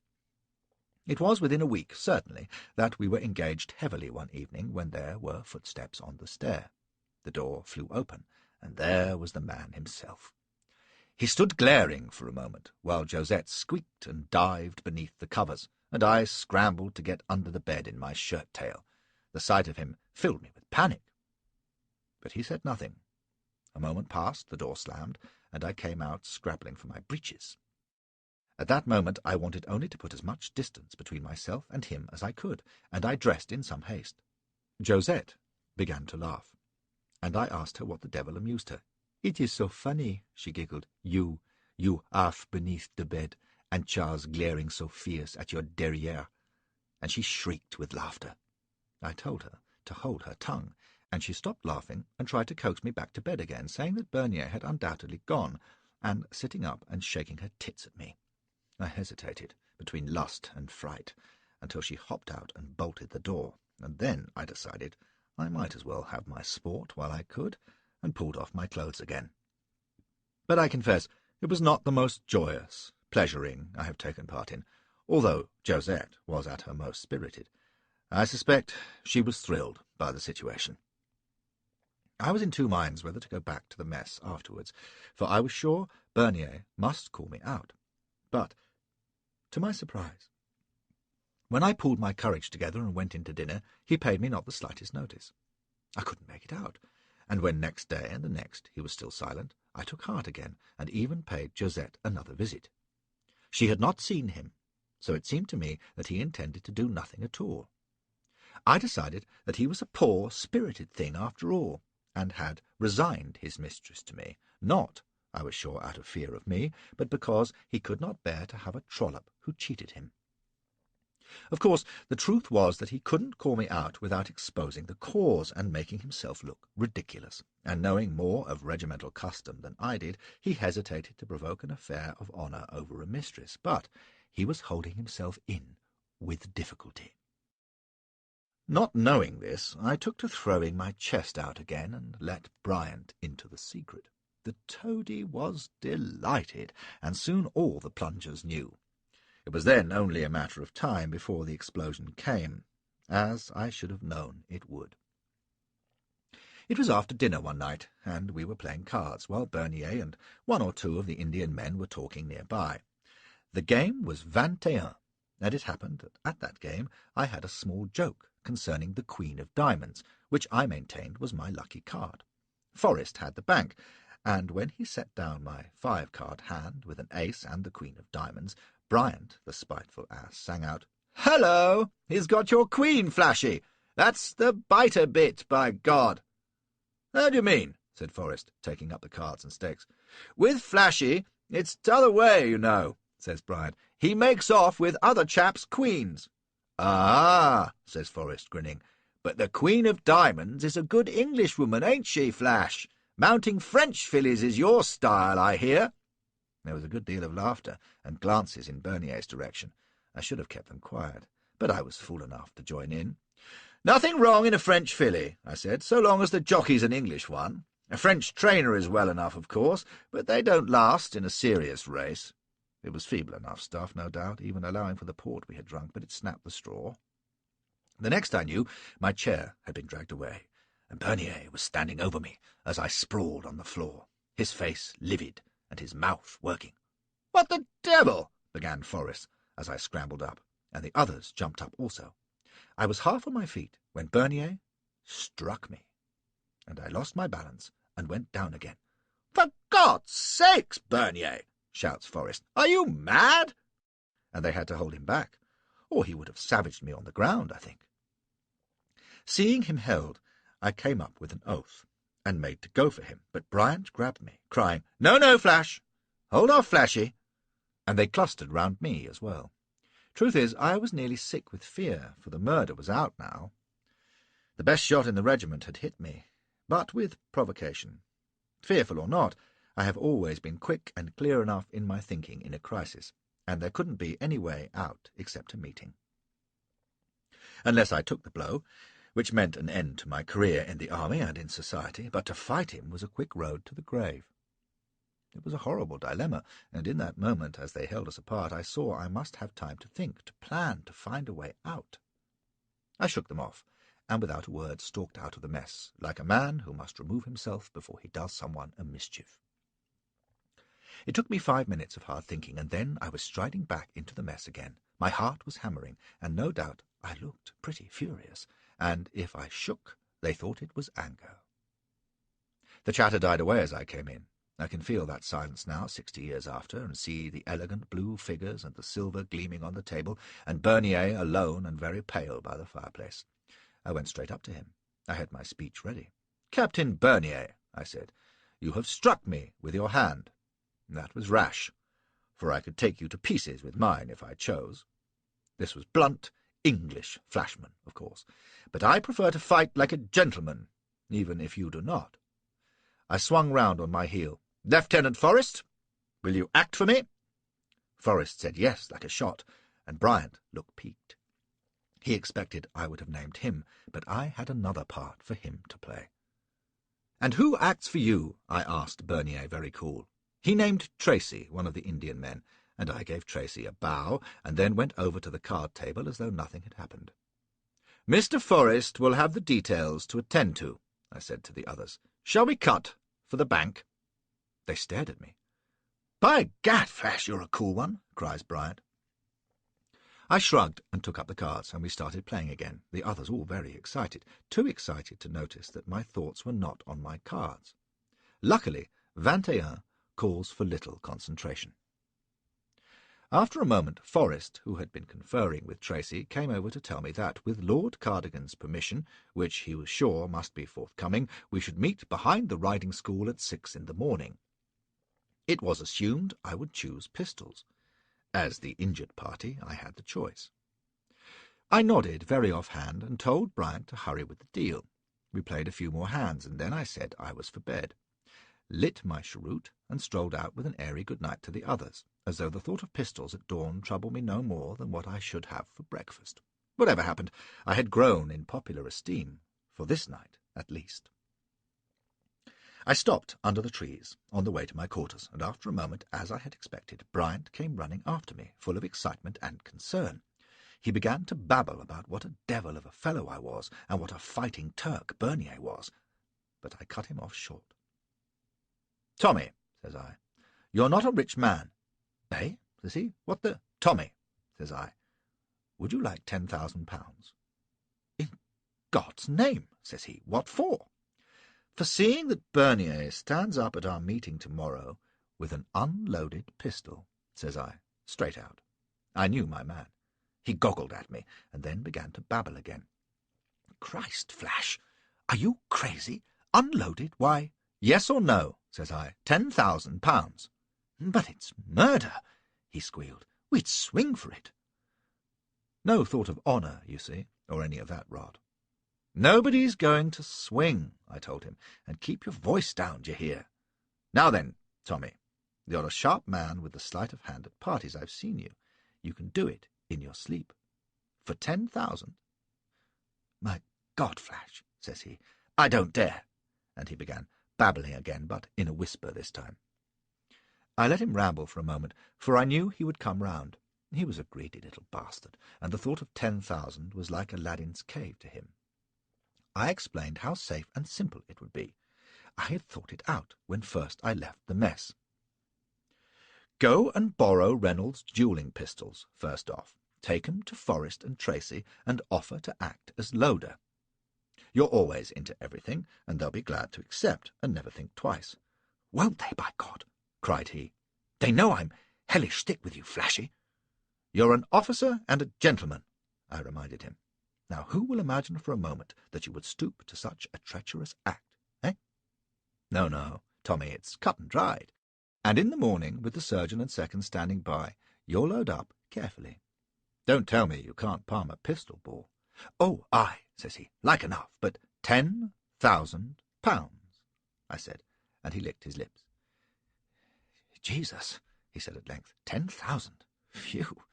It was within a week, certainly, that we were engaged heavily one evening when there were footsteps on the stair. The door flew open, and there was the man himself. He stood glaring for a moment, while Josette squeaked and dived beneath the covers, and I scrambled to get under the bed in my shirt-tail. The sight of him filled me with panic. But he said nothing. A moment passed, the door slammed, and I came out scrabbling for my breeches. At that moment I wanted only to put as much distance between myself and him as I could, and I dressed in some haste. Josette began to laugh, and I asked her what the devil amused her. "It is so funny," she giggled. You you half beneath the bed, and Charles glaring so fierce at your derriere. And she shrieked with laughter. I told her to hold her tongue, and she stopped laughing and tried to coax me back to bed again, saying that Bernier had undoubtedly gone, and sitting up and shaking her tits at me. I hesitated between lust and fright until she hopped out and bolted the door, and then I decided I might as well have my sport while I could, and pulled off my clothes again. But I confess it was not the most joyous, pleasuring I have taken part in, although Josette was at her most spirited. I suspect she was thrilled by the situation. I was in two minds whether to go back to the mess afterwards, for I was sure Bernier must call me out. But, to my surprise, when I pulled my courage together and went in to dinner, he paid me not the slightest notice. I couldn't make it out, and when next day and the next he was still silent, I took heart again, and even paid Josette another visit. She had not seen him, so it seemed to me that he intended to do nothing at all. I decided that he was a poor, spirited thing after all, and had resigned his mistress to me, not, I was sure, out of fear of me, but because he could not bear to have a trollop who cheated him. Of course, the truth was that he couldn't call me out without exposing the cause and making himself look ridiculous, and knowing more of regimental custom than I did, he hesitated to provoke an affair of honour over a mistress, but he was holding himself in with difficulty. Not knowing this, I took to throwing my chest out again and let Bryant into the secret. The toady was delighted, and soon all the plungers knew. It was then only a matter of time before the explosion came, as I should have known it would. It was after dinner one night, and we were playing cards, while Bernier and one or two of the Indian men were talking nearby. The game was 21, and it happened that at that game I had a small joke concerning the Queen of Diamonds, which I maintained was my lucky card. Forrest had the bank, and when he set down my 5-card hand with an ace and the Queen of Diamonds, Bryant, the spiteful ass, sang out, "Hello! He's got your queen, Flashy! That's the biter bit, by God!" "How do you mean?" said Forrest, taking up the cards and stakes. "With Flashy, it's t'other way, you know," says Bryant. "He makes off with other chaps' queens." "Ah," says Forrest, grinning, "but the Queen of Diamonds is a good Englishwoman, ain't she, Flash? Mounting French fillies is your style, I hear." There was a good deal of laughter and glances in Bernier's direction. I should have kept them quiet, but I was fool enough to join in. "Nothing wrong in a French filly," I said, "so long as the jockey's an English one. A French trainer is well enough, of course, but they don't last in a serious race." It was feeble enough stuff, no doubt, even allowing for the port we had drunk, but it snapped the straw. The next I knew, my chair had been dragged away, and Bernier was standing over me as I sprawled on the floor, his face livid and his mouth working. "What the devil?" began Forrest as I scrambled up, and the others jumped up also. I was half on my feet when Bernier struck me, and I lost my balance and went down again. "For God's sakes, Bernier!" shouts Forrest. "Are you mad?" And they had to hold him back, or he would have savaged me on the ground, I think. Seeing him held, I came up with an oath, and made to go for him, but Bryant grabbed me, crying, "No, no, Flash! Hold off, Flashy!" And they clustered round me as well. Truth is, I was nearly sick with fear, for the murder was out now. The best shot in the regiment had hit me, but with provocation. Fearful or not, I have always been quick and clear enough in my thinking in a crisis, and there couldn't be any way out except a meeting. Unless I took the blow, which meant an end to my career in the army and in society, but to fight him was a quick road to the grave. It was a horrible dilemma, and in that moment, as they held us apart, I saw I must have time to think, to plan, to find a way out. I shook them off, and without a word stalked out of the mess, like a man who must remove himself before he does someone a mischief. It took me 5 minutes of hard thinking, and then I was striding back into the mess again. My heart was hammering, and no doubt I looked pretty furious, and if I shook, they thought it was anger. The chatter died away as I came in. I can feel that silence now, 60 years after, and see the elegant blue figures and the silver gleaming on the table, and Bernier alone and very pale by the fireplace. I went straight up to him. I had my speech ready. "Captain Bernier," I said, "you have struck me with your hand." That was rash, for I could take you to pieces with mine if I chose. This was blunt, English Flashman, of course, but I prefer to fight like a gentleman, even if you do not. I swung round on my heel. "Lieutenant Forrest, will you act for me?" Forrest said yes like a shot, and Bryant looked piqued. He expected I would have named him, but I had another part for him to play. "And who acts for you?" I asked Bernier, very cool. He named Tracy, one of the Indian men, and I gave Tracy a bow, and then went over to the card table as though nothing had happened. "Mr. Forrest will have the details to attend to," I said to the others. "Shall we cut for the bank?" They stared at me. "By gad, Flash, you're a cool one," cries Bryant. I shrugged and took up the cards, and we started playing again, the others all very excited, too excited to notice that my thoughts were not on my cards. Luckily, 21 calls for little concentration. After a moment, Forrest, who had been conferring with Tracy, came over to tell me that, with Lord Cardigan's permission, which he was sure must be forthcoming, we should meet behind the riding school at 6 in the morning. It was assumed I would choose pistols. As the injured party, I had the choice. I nodded very offhand and told Bryant to hurry with the deal. We played a few more hands, and then I said I was for bed, lit my cheroot, and strolled out with an airy good night to the others, as though the thought of pistols at dawn troubled me no more than what I should have for breakfast. Whatever happened, I had grown in popular esteem, for this night at least. I stopped under the trees on the way to my quarters, and after a moment, as I had expected, Bryant came running after me, full of excitement and concern. He began to babble about what a devil of a fellow I was, and what a fighting Turk Bernier was, but I cut him off short. "Tommy," says I, "you're not a rich man." "Eh?" says he. "What the—" "Tommy," says I, "would you like £10,000? "In God's name," says he, "what for?" "For seeing that Bernier stands up at our meeting tomorrow with an unloaded pistol," says I, straight out. I knew my man. He goggled at me, and then began to babble again. "Christ, Flash, are you crazy? Unloaded? Why—" "Yes or no," says I, £10,000. "But it's murder," he squealed. "We'd swing for it." No thought of honour, you see, or any of that rot. "Nobody's going to swing," I told him, "and keep your voice down, d'ye hear? Now then, Tommy, you're a sharp man with the sleight of hand at parties. I've seen you. You can do it in your sleep. For 10,000? "My God, Flash," says he, "I don't dare." And he began babbling again, but in a whisper this time. I let him ramble for a moment, for I knew he would come round. He was a greedy little bastard, and the thought of 10,000 was like Aladdin's cave to him. I explained how safe and simple it would be. I had thought it out when first I left the mess. "Go and borrow Reynolds' duelling pistols, first off. Take 'em to Forrest and Tracy, and offer to act as loader. You're always into everything, and they'll be glad to accept, and never think twice." "Won't they, by God?" cried he. "They know I'm hellish thick with you, Flashy." "You're an officer and a gentleman," I reminded him. "Now who will imagine for a moment that you would stoop to such a treacherous act, eh? No, no, Tommy, it's cut and dried. And in the morning, with the surgeon and second standing by, you'll load up carefully. Don't tell me you can't palm a pistol ball." "Oh, aye," says he, "like enough, but £10,000, I said, and he licked his lips. "Jesus," he said at length, 10,000? Phew!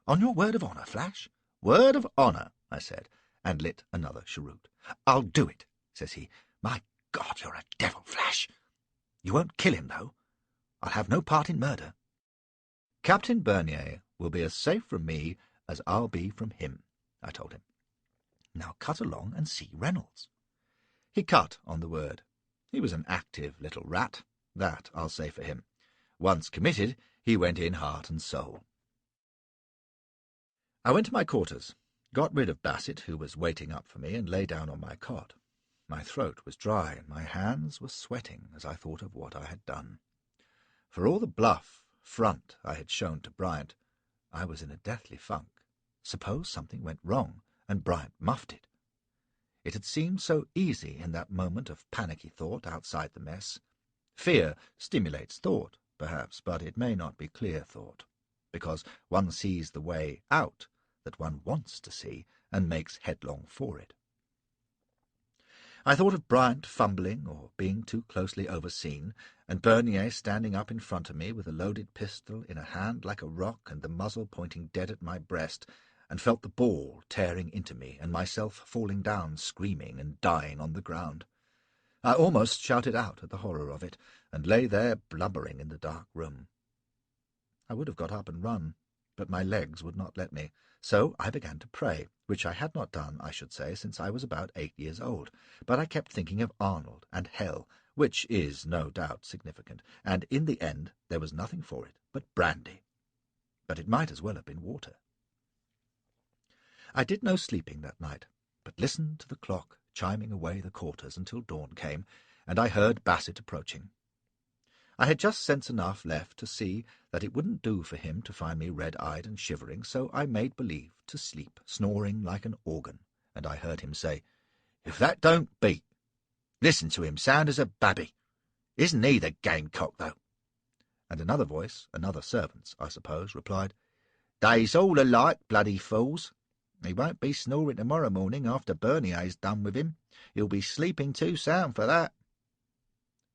On your word of honour, Flash?" "Word of honour," I said, and lit another cheroot. "I'll do it," says he. "My God, you're a devil, Flash. You won't kill him, though. I'll have no part in murder." "Captain Bernier will be as safe from me as I'll be from him," I told him. "Now cut along and see Reynolds." He cut on the word. He was an active little rat, that I'll say for him. Once committed, he went in heart and soul. I went to my quarters, got rid of Bassett, who was waiting up for me, and lay down on my cot. My throat was dry, and my hands were sweating as I thought of what I had done. For all the bluff front I had shown to Bryant, I was in a deathly funk. Suppose something went wrong, and Bryant muffed it. It had seemed so easy in that moment of panicky thought outside the mess. Fear stimulates thought, perhaps, but it may not be clear thought, because one sees the way out that one wants to see and makes headlong for it. I thought of Bryant fumbling or being too closely overseen, and Bernier standing up in front of me with a loaded pistol in a hand like a rock and the muzzle pointing dead at my breast, and felt the ball tearing into me and myself falling down screaming and dying on the ground. I almost shouted out at the horror of it, and lay there blubbering in the dark room. I would have got up and run, but my legs would not let me, so I began to pray, which I had not done, I should say, since I was about 8 years old. But I kept thinking of Arnold and hell, which is no doubt significant, and in the end there was nothing for it but brandy. But it might as well have been water. I did no sleeping that night, but listened to the clock chiming away the quarters until dawn came, and I heard Bassett approaching. I had just sense enough left to see that it wouldn't do for him to find me red-eyed and shivering, so I made believe to sleep, snoring like an organ, and I heard him say, "If that don't beat! Listen to him, sound as a babby. Isn't he the gamecock, though?" And another voice, another servant's, I suppose, replied, "They's all alike, bloody fools. He won't be snoring tomorrow morning after Bernier's done with him. He'll be sleeping too sound for that."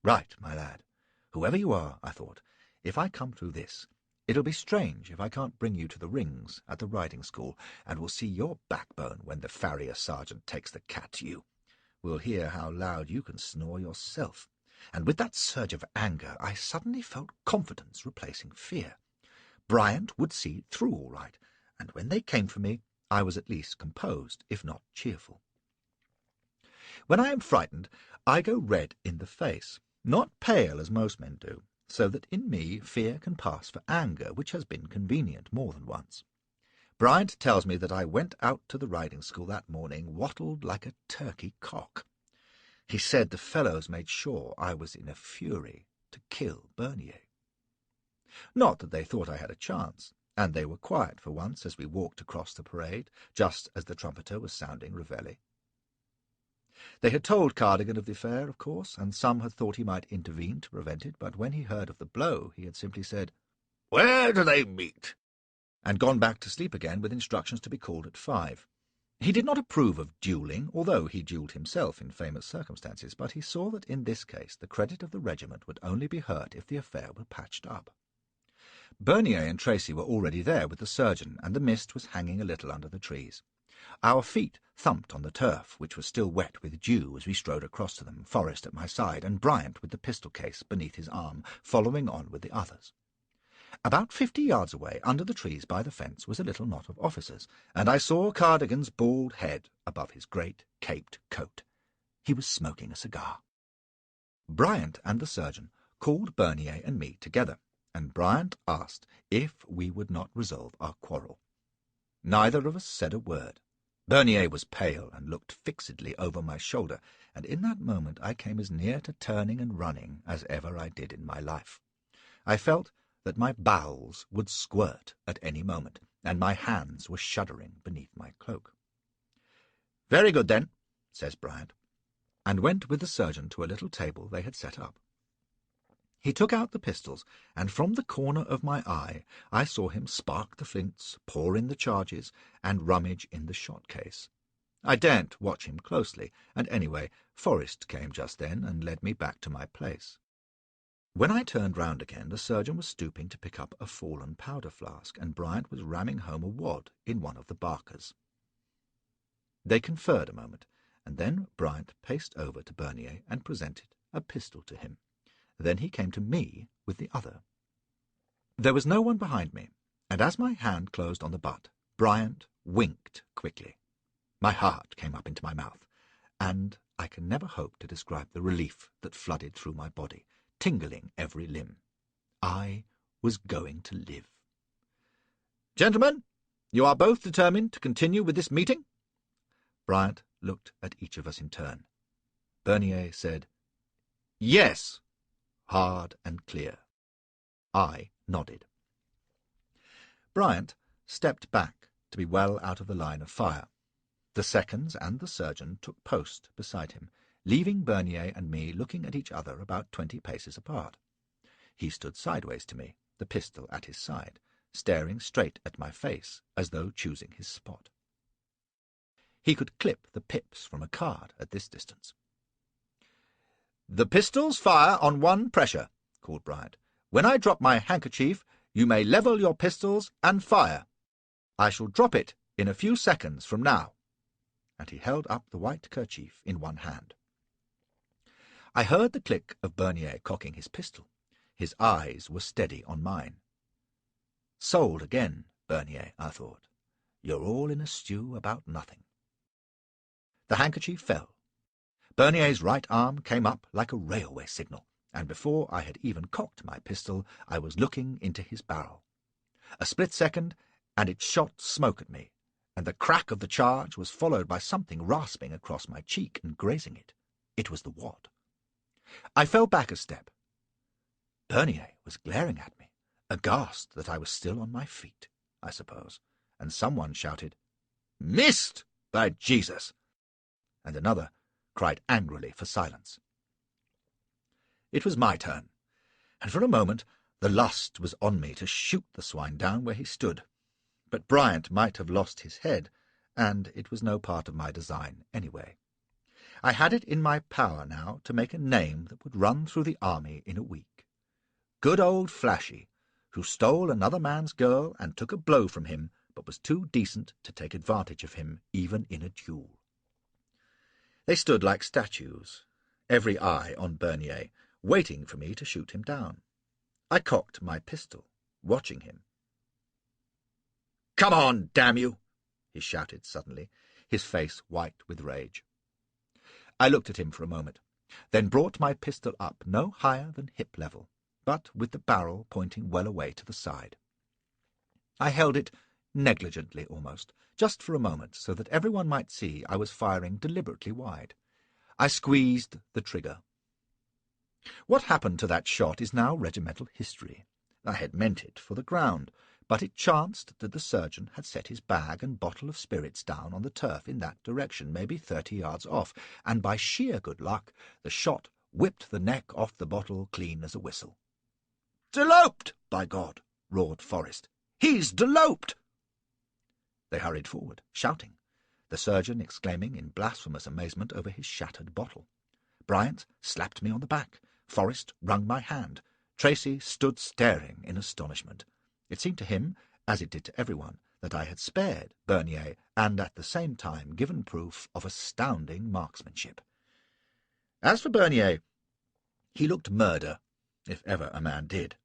Right, my lad. Whoever you are, I thought, if I come through this, it'll be strange if I can't bring you to the rings at the riding school, and we'll see your backbone when the farrier sergeant takes the cat to you. We'll hear how loud you can snore yourself. And with that surge of anger, I suddenly felt confidence replacing fear. Bryant would see it through all right, and when they came for me, I was at least composed, if not cheerful. When I am frightened, I go red in the face, not pale as most men do, so that in me fear can pass for anger, which has been convenient more than once. Bryant tells me that I went out to the riding school that morning wattled like a turkey cock. He said the fellows made sure I was in a fury to kill Bernier. Not that they thought I had a chance, and they were quiet for once as we walked across the parade, just as the trumpeter was sounding Reveille. They had told Cardigan of the affair, of course, and some had thought he might intervene to prevent it, but when he heard of the blow, he had simply said, "Where do they meet?" and gone back to sleep again with instructions to be called at 5. He did not approve of duelling, although he duelled himself in famous circumstances, but he saw that in this case the credit of the regiment would only be hurt if the affair were patched up. Bernier and Tracy were already there with the surgeon, and the mist was hanging a little under the trees. Our feet thumped on the turf, which was still wet with dew as we strode across to them, Forrest at my side, and Bryant with the pistol case beneath his arm, following on with the others. About 50 yards away, under the trees by the fence, was a little knot of officers, and I saw Cardigan's bald head above his great caped coat. He was smoking a cigar. Bryant and the surgeon called Bernier and me together, and Bryant asked if we would not resolve our quarrel. Neither of us said a word. Bernier was pale and looked fixedly over my shoulder, and in that moment I came as near to turning and running as ever I did in my life. I felt that my bowels would squirt at any moment, and my hands were shuddering beneath my cloak. "Very good, then," says Bryant, and went with the surgeon to a little table they had set up. He took out the pistols, and from the corner of my eye I saw him spark the flints, pour in the charges, and rummage in the shot case. I daren't watch him closely, and anyway, Forrest came just then and led me back to my place. When I turned round again, the surgeon was stooping to pick up a fallen powder flask, and Bryant was ramming home a wad in one of the barkers. They conferred a moment, and then Bryant paced over to Bernier and presented a pistol to him. Then he came to me with the other. There was no one behind me, and as my hand closed on the butt, Bryant winked quickly. My heart came up into my mouth, and I can never hope to describe the relief that flooded through my body, tingling every limb. I was going to live. "Gentlemen, you are both determined to continue with this meeting?" Bryant looked at each of us in turn. Bernier said, "Yes," hard and clear. I nodded. Bryant stepped back to be well out of the line of fire. The seconds and the surgeon took post beside him, leaving Bernier and me looking at each other about 20 paces apart. He stood sideways to me, the pistol at his side, staring straight at my face as though choosing his spot. He could clip the pips from a card at this distance. "The pistols fire on one pressure," called Bryant. "When I drop my handkerchief, you may level your pistols and fire. I shall drop it in a few seconds from now." And he held up the white kerchief in one hand. I heard the click of Bernier cocking his pistol. His eyes were steady on mine. "Sold again, Bernier," I thought. "You're all in a stew about nothing." The handkerchief fell. Bernier's right arm came up like a railway signal, and before I had even cocked my pistol, I was looking into his barrel. A split second, and it shot smoke at me, and the crack of the charge was followed by something rasping across my cheek and grazing it. It was the wad. I fell back a step. Bernier was glaring at me, aghast that I was still on my feet, I suppose, and someone shouted, "Missed, by Jesus!" and another cried angrily for silence. It was my turn, and for a moment the lust was on me to shoot the swine down where he stood. But Bryant might have lost his head, and it was no part of my design anyway. I had it in my power now to make a name that would run through the army in a week. Good old Flashy, who stole another man's girl and took a blow from him, but was too decent to take advantage of him even in a duel. They stood like statues, every eye on Bernier, waiting for me to shoot him down. I cocked my pistol, watching him. "Come on, damn you!" he shouted suddenly, his face white with rage. I looked at him for a moment, then brought my pistol up no higher than hip level, but with the barrel pointing well away to the side. I held it negligently almost, just for a moment, so that everyone might see I was firing deliberately wide. I squeezed the trigger. What happened to that shot is now regimental history. I had meant it for the ground, but it chanced that the surgeon had set his bag and bottle of spirits down on the turf in that direction, maybe 30 yards off, and by sheer good luck the shot whipped the neck off the bottle clean as a whistle. "Deloped, by God!" roared Forrest. "He's deloped!" They hurried forward, shouting, the surgeon exclaiming in blasphemous amazement over his shattered bottle. Bryant slapped me on the back. Forrest wrung my hand. Tracy stood staring in astonishment. It seemed to him, as it did to everyone, that I had spared Bernier and at the same time given proof of astounding marksmanship. As for Bernier, he looked murder, if ever a man did.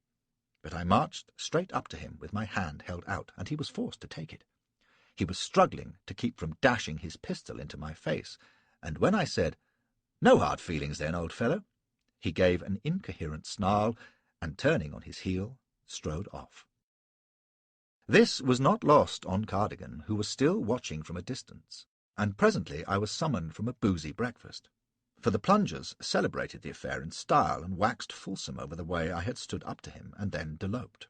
But I marched straight up to him with my hand held out, and he was forced to take it. He was struggling to keep from dashing his pistol into my face, and when I said, "No hard feelings then, old fellow," he gave an incoherent snarl, and turning on his heel, strode off. This was not lost on Cardigan, who was still watching from a distance, and presently I was summoned from a boozy breakfast, for the plungers celebrated the affair in style and waxed fulsome over the way I had stood up to him and then deloped.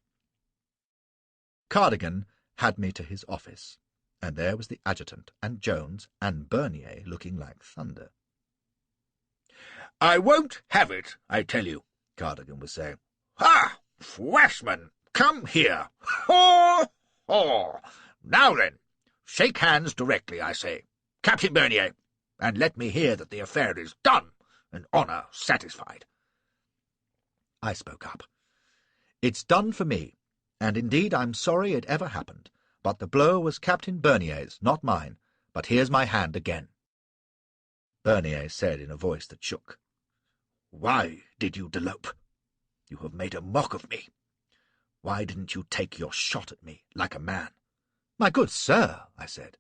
Cardigan had me to his office, and there was the adjutant and Jones and Bernier looking like thunder. "I won't have it, I tell you," Cardigan was saying. "Ha! Flashman, come here. Haw! Haw! Now then, shake hands directly, I say. Captain Bernier, and let me hear that the affair is done, and honour satisfied." I spoke up. "It's done for me, and indeed I'm sorry it ever happened, but the blow was Captain Bernier's, not mine, but here's my hand again." Bernier said in a voice that shook, "Why did you delope? You have made a mock of me. Why didn't you take your shot at me like a man?" "My good sir," I said,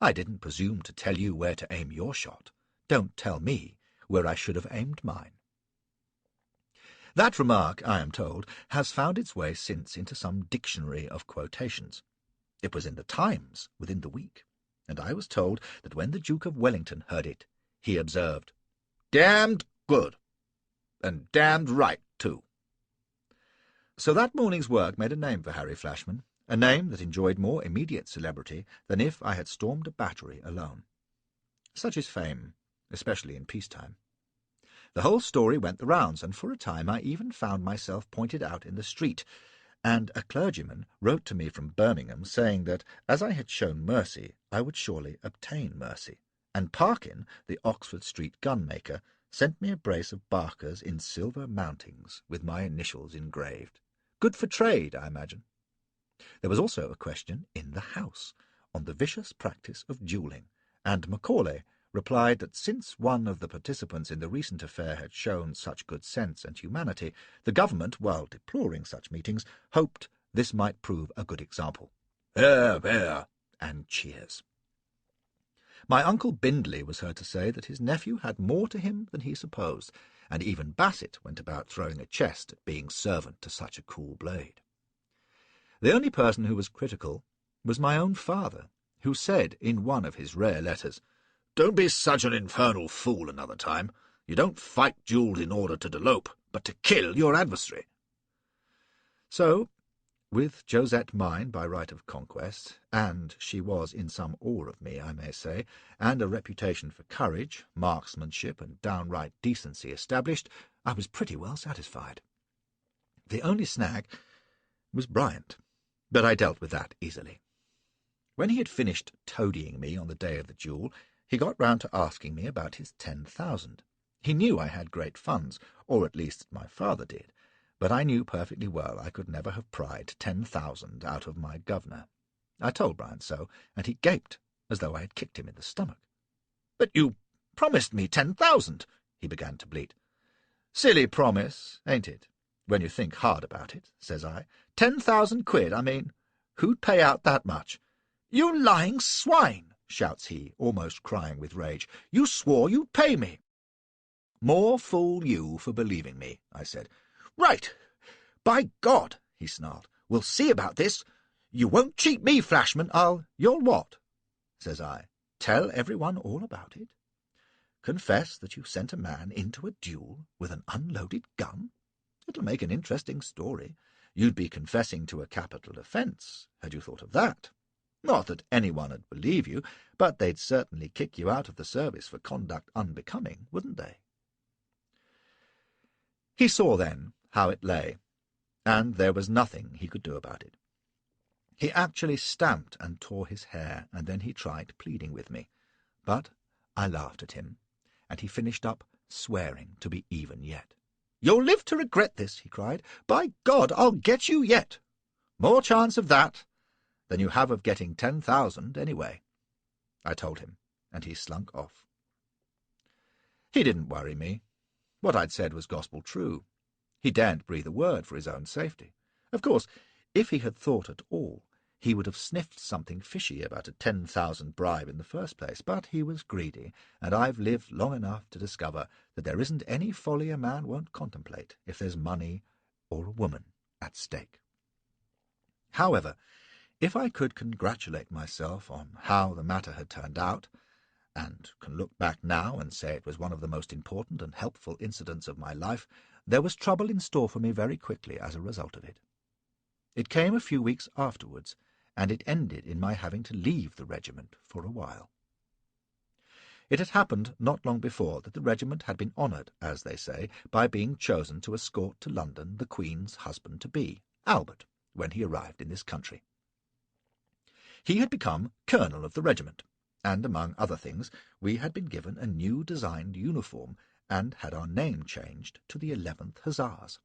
"I didn't presume to tell you where to aim your shot. Don't tell me where I should have aimed mine." That remark, I am told, has found its way since into some dictionary of quotations. It was in the Times within the week, and I was told that when the Duke of Wellington heard it, he observed, "Damned good, and damned right, too." So that morning's work made a name for Harry Flashman, a name that enjoyed more immediate celebrity than if I had stormed a battery alone. Such is fame, especially in peacetime. The whole story went the rounds, and for a time I even found myself pointed out in the street, and a clergyman wrote to me from Birmingham saying that, as I had shown mercy, I would surely obtain mercy. And Parkin, the Oxford Street gunmaker, sent me a brace of barkers in silver mountings with my initials engraved. Good for trade, I imagine. There was also a question in the House on the vicious practice of duelling, and Macaulay replied that since one of the participants in the recent affair had shown such good sense and humanity, the government, while deploring such meetings, hoped this might prove a good example. Hear, hear, and cheers. My uncle Bindley was heard to say that his nephew had more to him than he supposed, and even Bassett went about throwing a chest at being servant to such a cool blade. The only person who was critical was my own father, who said in one of his rare letters, "Don't be such an infernal fool another time. You don't fight duels in order to elope, but to kill your adversary." So, with Josette mine by right of conquest, and she was in some awe of me, I may say, and a reputation for courage, marksmanship, and downright decency established, I was pretty well satisfied. The only snag was Bryant, but I dealt with that easily. When he had finished toadying me on the day of the duel, he got round to asking me about his 10,000. He knew I had great funds, or at least my father did, but I knew perfectly well I could never have pried 10,000 out of my governor. I told Bryant so, and he gaped as though I had kicked him in the stomach. "But you promised me 10,000, he began to bleat. "Silly promise, ain't it, when you think hard about it," says I. 10,000 quid, I mean. Who'd pay out that much? "You lying swine!" shouts he, almost crying with rage. "You swore you'd pay me." "More fool you for believing me," I said. "Right. By God," he snarled, "we'll see about this. You won't cheat me, Flashman. You'll what?" says I. "Tell everyone all about it? Confess that you sent a man into a duel with an unloaded gun? It'll make an interesting story. You'd be confessing to a capital offence, had you thought of that. Not that anyone would believe you, but they'd certainly kick you out of the service for conduct unbecoming, wouldn't they?" He saw then how it lay, and there was nothing he could do about it. He actually stamped and tore his hair, and then he tried pleading with me. But I laughed at him, and he finished up swearing to be even yet. "You'll live to regret this," he cried. "By God, I'll get you yet. More chance of that than you have of getting 10,000 anyway." I told him, and he slunk off. He didn't worry me. What I'd said was gospel true. He daren't breathe a word for his own safety. Of course, if he had thought at all, he would have sniffed something fishy about a 10,000 bribe in the first place, but he was greedy, and I've lived long enough to discover that there isn't any folly a man won't contemplate if there's money or a woman at stake. However, if I could congratulate myself on how the matter had turned out, and can look back now and say it was one of the most important and helpful incidents of my life, there was trouble in store for me very quickly as a result of it. It came a few weeks afterwards, and it ended in my having to leave the regiment for a while. It had happened not long before that the regiment had been honoured, as they say, by being chosen to escort to London the Queen's husband-to-be, Albert, when he arrived in this country. He had become colonel of the regiment, and, among other things, we had been given a new designed uniform and had our name changed to the 11th Hussars.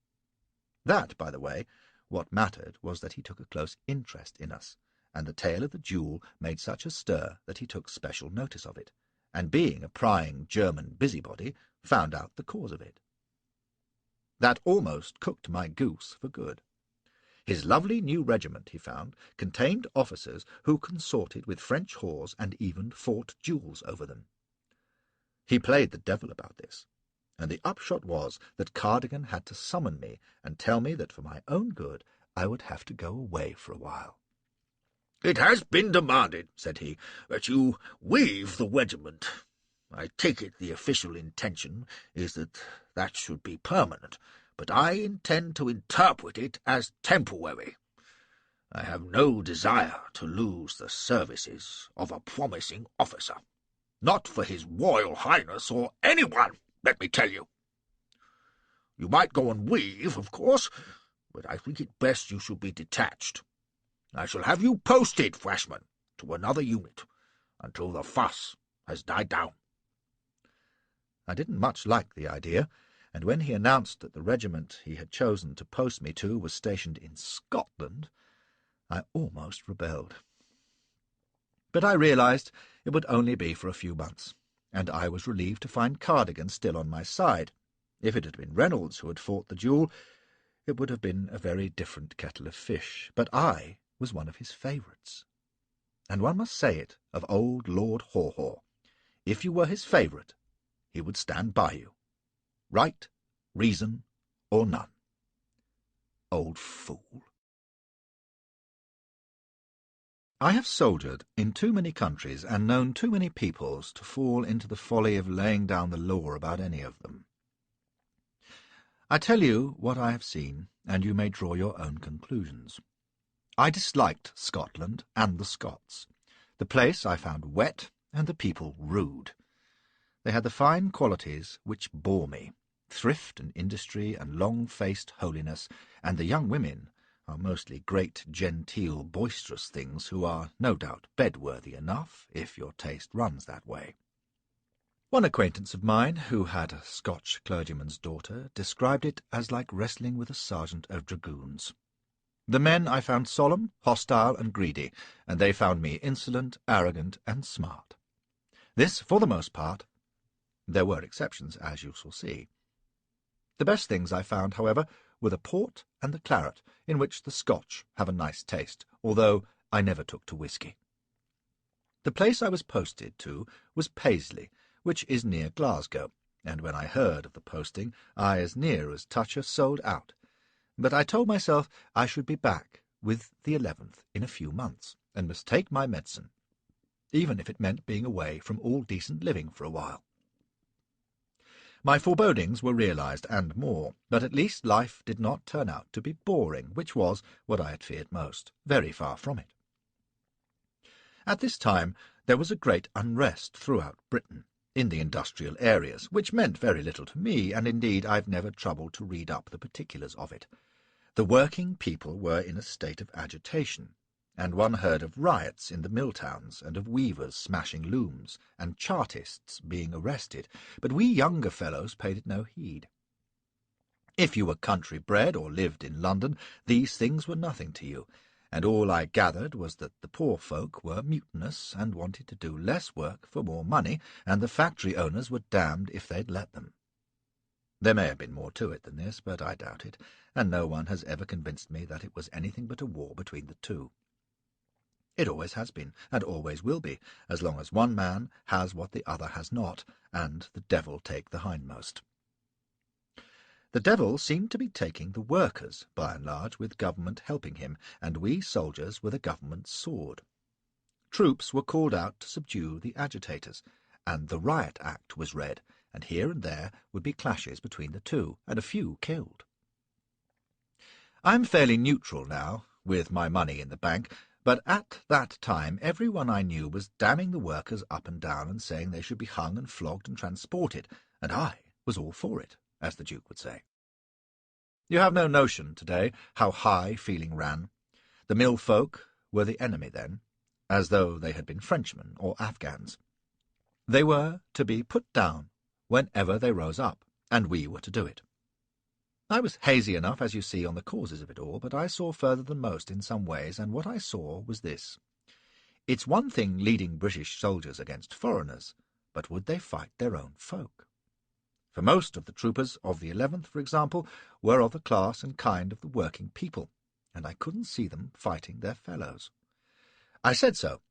That, by the way, what mattered was that he took a close interest in us, and the tale of the duel made such a stir that he took special notice of it, and being a prying German busybody, found out the cause of it. That almost cooked my goose for good. His lovely new regiment, he found, contained officers who consorted with French whores and even fought duels over them. He played the devil about this, and the upshot was that Cardigan had to summon me and tell me that for my own good I would have to go away for a while. "It has been demanded," said he, "that you leave the regiment. I take it the official intention is that that should be permanent, but I intend to interpret it as temporary. I have no desire to lose the services of a promising officer. Not for his Royal Highness or anyone, let me tell you." You might go on leave, of course, but I think it best you should be detached. I shall have you posted, Flashman, to another unit, until the fuss has died down." I didn't much like the idea, and when he announced that the regiment he had chosen to post me to was stationed in Scotland, I almost rebelled. But I realized it would only be for a few months, and I was relieved to find Cardigan still on my side. If it had been Reynolds who had fought the duel, it would have been a very different kettle of fish, but I was one of his favourites. And one must say it of old Lord Haw-Haw. If you were his favourite, he would stand by you. Right, reason, or none. Old fool. I have soldiered in too many countries and known too many peoples to fall into the folly of laying down the law about any of them. I tell you what I have seen, and you may draw your own conclusions. I disliked Scotland and the Scots. The place I found wet, and the people rude. They had the fine qualities which bore me, thrift and industry and long-faced holiness, and the young women are mostly great, genteel, boisterous things who are, no doubt, bedworthy enough, if your taste runs that way. One acquaintance of mine, who had a Scotch clergyman's daughter, described it as like wrestling with a sergeant of dragoons. The men I found solemn, hostile, and greedy, and they found me insolent, arrogant, and smart. This, for the most part. There were exceptions, as you shall see. The best things I found, however, were the port and the claret, in which the Scotch have a nice taste, although I never took to whisky. The place I was posted to was Paisley, which is near Glasgow, and when I heard of the posting, I as near as toucher sold out. But I told myself I should be back with the 11th in a few months, and must take my medicine, even if it meant being away from all decent living for a while. My forebodings were realized, and more, but at least life did not turn out to be boring, which was what I had feared most, very far from it. At this time there was a great unrest throughout Britain, in the industrial areas, which meant very little to me, and indeed I've never troubled to read up the particulars of it. The working people were in a state of agitation, and one heard of riots in the mill towns, and of weavers smashing looms, and chartists being arrested, but we younger fellows paid it no heed. If you were country-bred or lived in London, these things were nothing to you, and all I gathered was that the poor folk were mutinous and wanted to do less work for more money, and the factory owners were damned if they'd let them. There may have been more to it than this, but I doubt it, and no one has ever convinced me that it was anything but a war between the two. It always has been, and always will be, as long as one man has what the other has not, and the devil take the hindmost. The devil seemed to be taking the workers, by and large, with government helping him, and we soldiers were the government's sword. Troops were called out to subdue the agitators, and the Riot Act was read, and here and there would be clashes between the two, and a few killed. I am fairly neutral now, with my money in the bank, but at that time every one I knew was damning the workers up and down and saying they should be hung and flogged and transported, and I was all for it, as the Duke would say. You have no notion today how high feeling ran. The mill folk were the enemy then, as though they had been Frenchmen or Afghans. They were to be put down whenever they rose up, and we were to do it. I was hazy enough, as you see, on the causes of it all, but I saw further than most in some ways, and what I saw was this. It's one thing leading British soldiers against foreigners, but would they fight their own folk? For most of the troopers of the 11th, for example, were of the class and kind of the working people, and I couldn't see them fighting their fellows. I said so,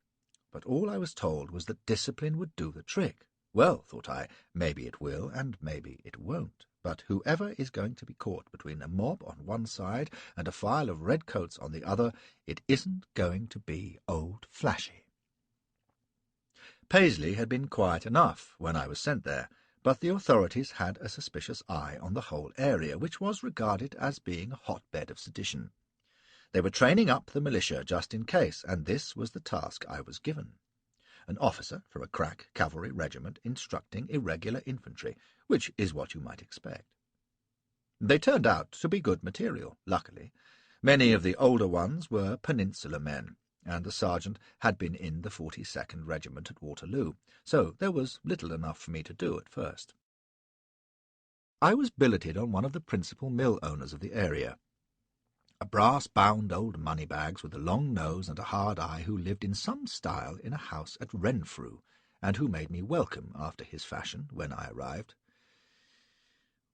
but all I was told was that discipline would do the trick. Well, thought I, maybe it will, and maybe it won't. But whoever is going to be caught between a mob on one side and a file of redcoats on the other, it isn't going to be old Flashy. Paisley had been quiet enough when I was sent there, but the authorities had a suspicious eye on the whole area, which was regarded as being a hotbed of sedition. They were training up the militia just in case, and this was the task I was given. An officer from a crack cavalry regiment instructing irregular infantry, which is what you might expect. They turned out to be good material, luckily. Many of the older ones were Peninsular men, and the sergeant had been in the 42nd Regiment at Waterloo, so there was little enough for me to do at first. I was billeted on one of the principal mill owners of the area, a brass-bound old moneybags with a long nose and a hard eye who lived in some style in a house at Renfrew, and who made me welcome after his fashion when I arrived.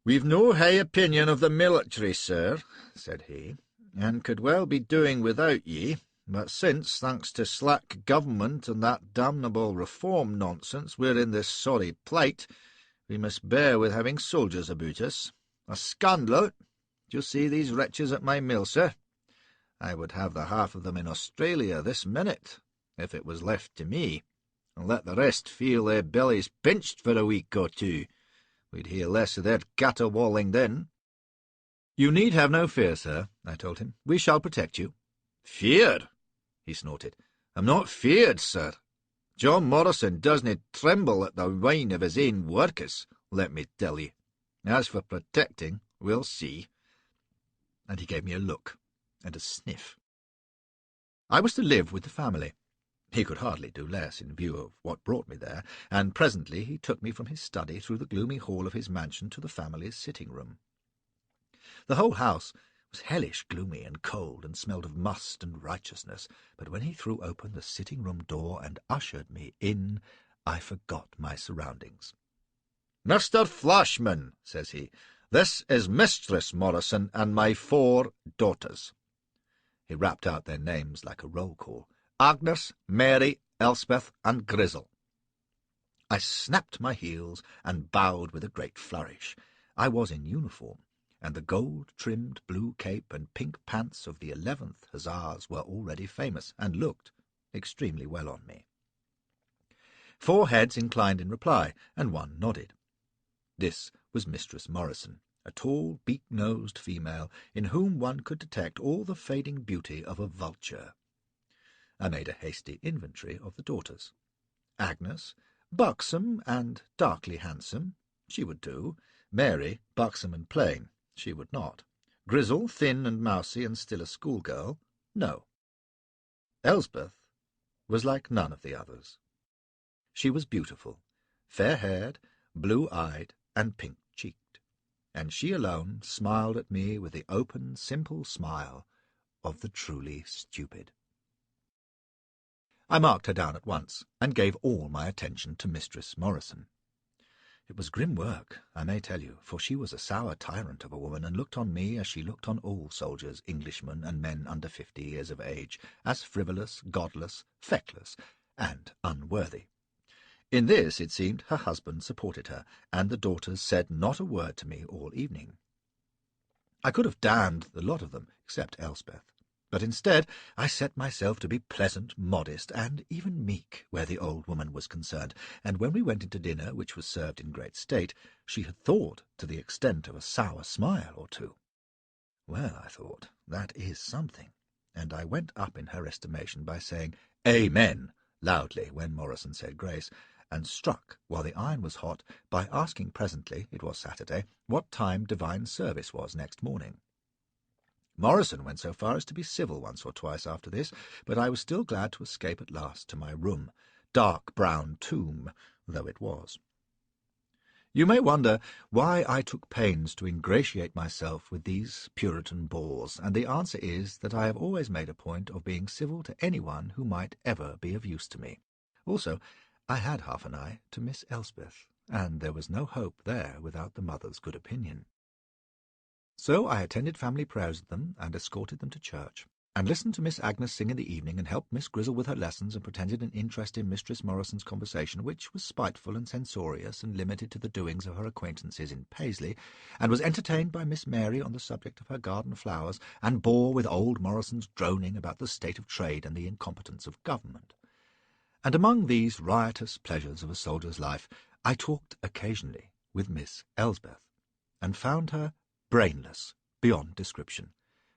"We've no high opinion of the military, sir," said he, "and could well be doing without ye, but since, thanks to slack government and that damnable reform nonsense, we're in this sorry plight, we must bear with having soldiers about us. A scandal! Do you see these wretches at my mill, sir? I would have the half of them in Australia this minute, if it was left to me, and let the rest feel their bellies pinched for a week or two. We'd hear less of their caterwauling then." "You need have no fear, sir," I told him. "We shall protect you." "Fear?" he snorted. "I'm not feared, sir. John Morrison doesn't tremble at the whine of his ain workers, let me tell ye. As for protecting, we'll see." And he gave me a look and a sniff. I was to live with the family. He could hardly do less in view of what brought me there, and presently he took me from his study through the gloomy hall of his mansion to the family's sitting-room. The whole house was hellish gloomy and cold, and smelled of must and righteousness, but when he threw open the sitting-room door and ushered me in, I forgot my surroundings. "Mr. Flashman," says he, "this is Mistress Morrison and my 4 daughters." He rapped out their names like a roll call: Agnes, Mary, Elspeth, and Grizzle. I snapped my heels and bowed with a great flourish. I was in uniform, and the gold-trimmed blue cape and pink pants of the 11th Hussars were already famous, and looked extremely well on me. 4 heads inclined in reply, and 1 nodded. This was Mistress Morrison, a tall, beak-nosed female, in whom one could detect all the fading beauty of a vulture. I made a hasty inventory of the daughters. Agnes, buxom and darkly handsome, she would do. Mary, buxom and plain, she would not. Grizzle, thin and mousy and still a schoolgirl, no. Elspeth was like none of the others. She was beautiful, fair-haired, blue-eyed, and pink-cheeked, and she alone smiled at me with the open, simple smile of the truly stupid. I marked her down at once, and gave all my attention to Mistress Morrison. It was grim work, I may tell you, for she was a sour tyrant of a woman, and looked on me as she looked on all soldiers, Englishmen, and men under 50 years of age, as frivolous, godless, feckless, and unworthy. In this, it seemed, her husband supported her, and the daughters said not a word to me all evening. I could have damned the lot of them, except Elspeth. But instead I set myself to be pleasant, modest, and even meek where the old woman was concerned, and when we went into dinner, which was served in great state, she had thawed to the extent of a sour smile or two. Well, I thought, that is something, and I went up in her estimation by saying "Amen" loudly when Morrison said grace, and struck, while the iron was hot, by asking presently, it was Saturday, what time divine service was next morning. Morrison went so far as to be civil once or twice after this, but I was still glad to escape at last to my room, dark brown tomb though it was. You may wonder why I took pains to ingratiate myself with these Puritan bores, and the answer is that I have always made a point of being civil to anyone who might ever be of use to me. Also, I had half an eye to Miss Elspeth, and there was no hope there without the mother's good opinion. So I attended family prayers with them, and escorted them to church, and listened to Miss Agnes sing in the evening, and helped Miss Grizzle with her lessons, and pretended an interest in Mistress Morrison's conversation, which was spiteful and censorious, and limited to the doings of her acquaintances in Paisley, and was entertained by Miss Mary on the subject of her garden flowers, and bore with old Morrison's droning about the state of trade and the incompetence of government. And among these riotous pleasures of a soldier's life, I talked occasionally with Miss Elspeth, and found her brainless beyond description.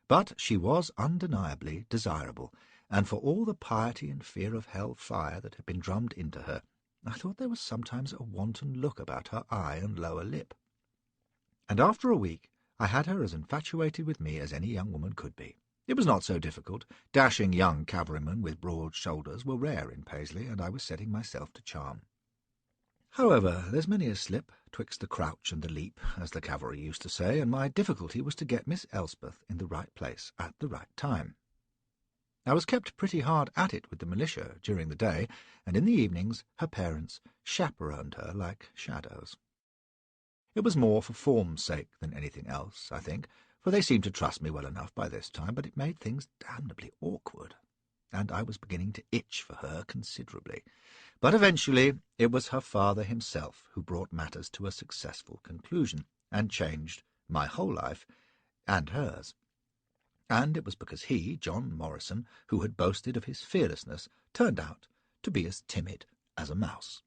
But she was undeniably desirable, and for all the piety and fear of hell fire that had been drummed into her, I thought there was sometimes a wanton look about her eye and lower lip. And after a week I had her as infatuated with me as any young woman could be. It was not so difficult. Dashing young cavalrymen with broad shoulders were rare in Paisley, and I was setting myself to charm. However, there's many a slip twixt the crouch and the leap, as the cavalry used to say, and my difficulty was to get Miss Elspeth in the right place at the right time. I was kept pretty hard at it with the militia during the day, and in the evenings her parents chaperoned her like shadows. It was more for form's sake than anything else, I think, for they seemed to trust me well enough by this time, but it made things damnably awkward, and I was beginning to itch for her considerably. But eventually it was her father himself who brought matters to a successful conclusion, and changed my whole life and hers. And it was because he, John Morrison, who had boasted of his fearlessness, turned out to be as timid as a mouse.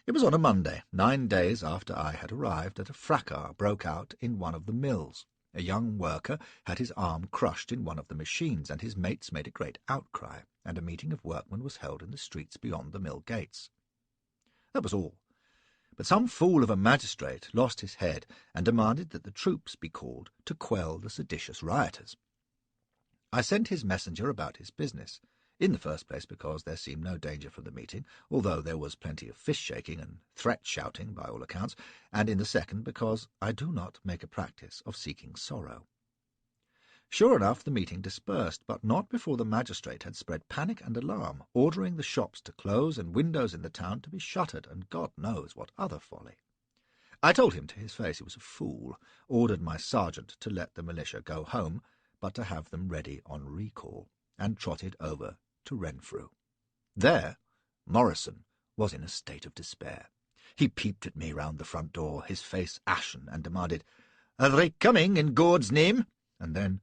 It was on a Monday, 9 days after I had arrived, that a fracas broke out in one of the mills. A young worker had his arm crushed in one of the machines, and his mates made a great outcry, and a meeting of workmen was held in the streets beyond the mill gates. That was all. But some fool of a magistrate lost his head and demanded that the troops be called to quell the seditious rioters. I sent his messenger about his business, in the first place because there seemed no danger from the meeting, although there was plenty of fist-shaking and threat-shouting by all accounts, and in the second because I do not make a practice of seeking sorrow. Sure enough, the meeting dispersed, but not before the magistrate had spread panic and alarm, ordering the shops to close and windows in the town to be shuttered, and God knows what other folly. I told him to his face he was a fool, ordered my sergeant to let the militia go home, but to have them ready on recall, and trotted over to Renfrew. There, Morrison was in a state of despair. He peeped at me round the front door, his face ashen, and demanded, "Are they coming, in God's name?" And then,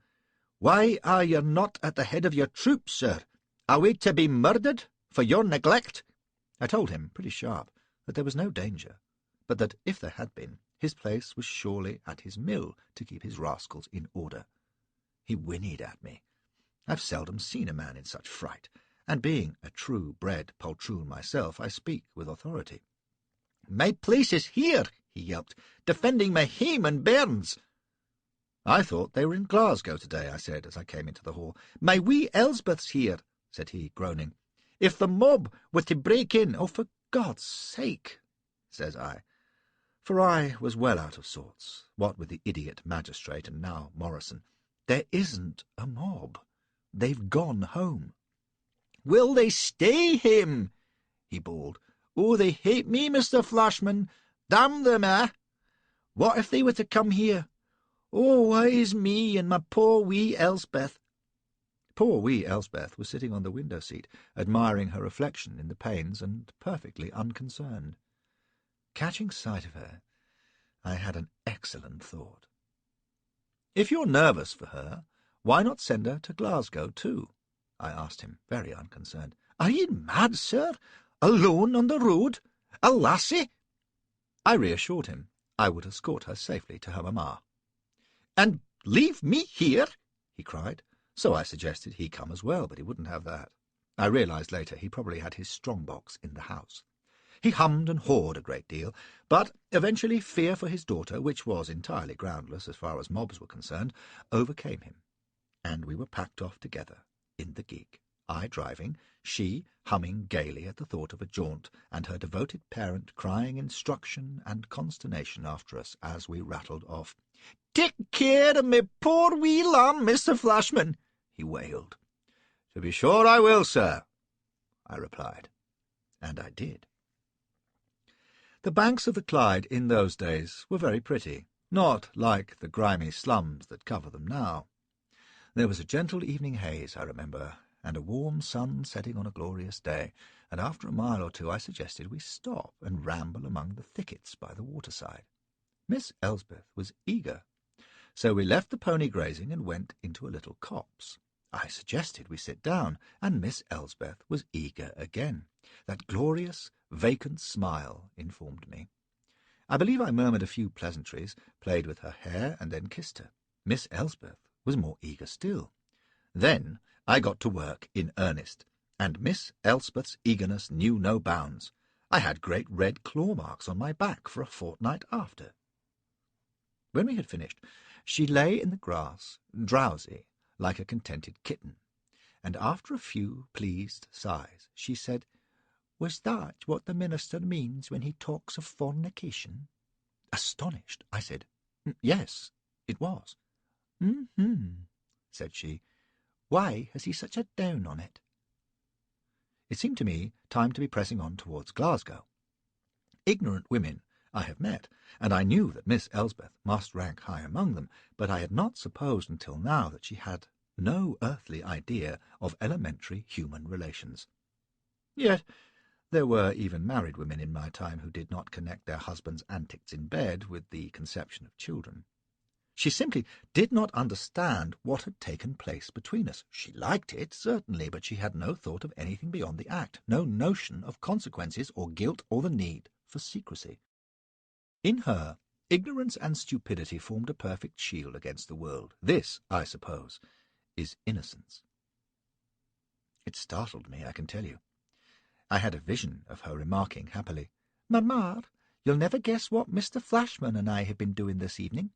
"Why are you not at the head of your troops, sir? Are we to be murdered for your neglect?" I told him, pretty sharp, that there was no danger, but that if there had been, his place was surely at his mill to keep his rascals in order. He whinnied at me. I've seldom seen a man in such fright, and being a true-bred poltroon myself, I speak with authority. "My place is here," he yelped, "defending my hame and bairns." "I thought they were in Glasgow today," I said, as I came into the hall. "My wee Elsbeth's here," said he, groaning. "If the mob were to break in—" "Oh, for God's sake," says I, for I was well out of sorts, what with the idiot magistrate and now Morrison. "There isn't a mob. They've gone home." "Will they stay him?" he bawled. "Oh, they hate me, Mr. Flashman. Damn them, eh? What if they were to come here? Oh, why is me and my poor wee Elsbeth?" Poor wee Elsbeth was sitting on the window-seat, admiring her reflection in the panes and perfectly unconcerned. Catching sight of her, I had an excellent thought. "If you're nervous for her, why not send her to Glasgow too?" I asked him, very unconcerned. "Are you mad, sir? Alone on the road? A lassie?" I reassured him I would escort her safely to her mamma. "And leave me here?" he cried. So I suggested he come as well, but he wouldn't have that. I realized later he probably had his strong-box in the house. He hummed and hawed a great deal, but eventually fear for his daughter, which was entirely groundless as far as mobs were concerned, overcame him, and we were packed off together in the gig, I driving, she humming gaily at the thought of a jaunt, and her devoted parent crying instruction and consternation after us as we rattled off. "Take care of me poor wee lamb, Mr. Flashman," he wailed. "To be sure I will, sir," I replied, and I did. The banks of the Clyde in those days were very pretty, not like the grimy slums that cover them now. There was a gentle evening haze, I remember, and a warm sun setting on a glorious day, and after a mile or two I suggested we stop and ramble among the thickets by the waterside. Miss Elsbeth was eager, so we left the pony grazing and went into a little copse. I suggested we sit down, and Miss Elsbeth was eager again. That glorious, vacant smile informed me. I believe I murmured a few pleasantries, played with her hair, and then kissed her. Miss Elsbeth was more eager still. Then I got to work in earnest, and Miss Elspeth's eagerness knew no bounds. I had great red claw marks on my back for a fortnight after. When we had finished, she lay in the grass, drowsy, like a contented kitten, and after a few pleased sighs, she said, "Was that what the minister means when he talks of fornication?" Astonished, I said, "Yes, it was." "Mm-hmm," said she. "Why has he such a down on it?" It seemed to me time to be pressing on towards Glasgow. Ignorant women I have met, and I knew that Miss Elsbeth must rank high among them, but I had not supposed until now that she had no earthly idea of elementary human relations. Yet there were even married women in my time who did not connect their husbands' antics in bed with the conception of children. She simply did not understand what had taken place between us. She liked it, certainly, but she had no thought of anything beyond the act, no notion of consequences or guilt or the need for secrecy. In her, ignorance and stupidity formed a perfect shield against the world. This, I suppose, is innocence. It startled me, I can tell you. I had a vision of her remarking happily, "Mamma, you'll never guess what Mr. Flashman and I have been doing this evening."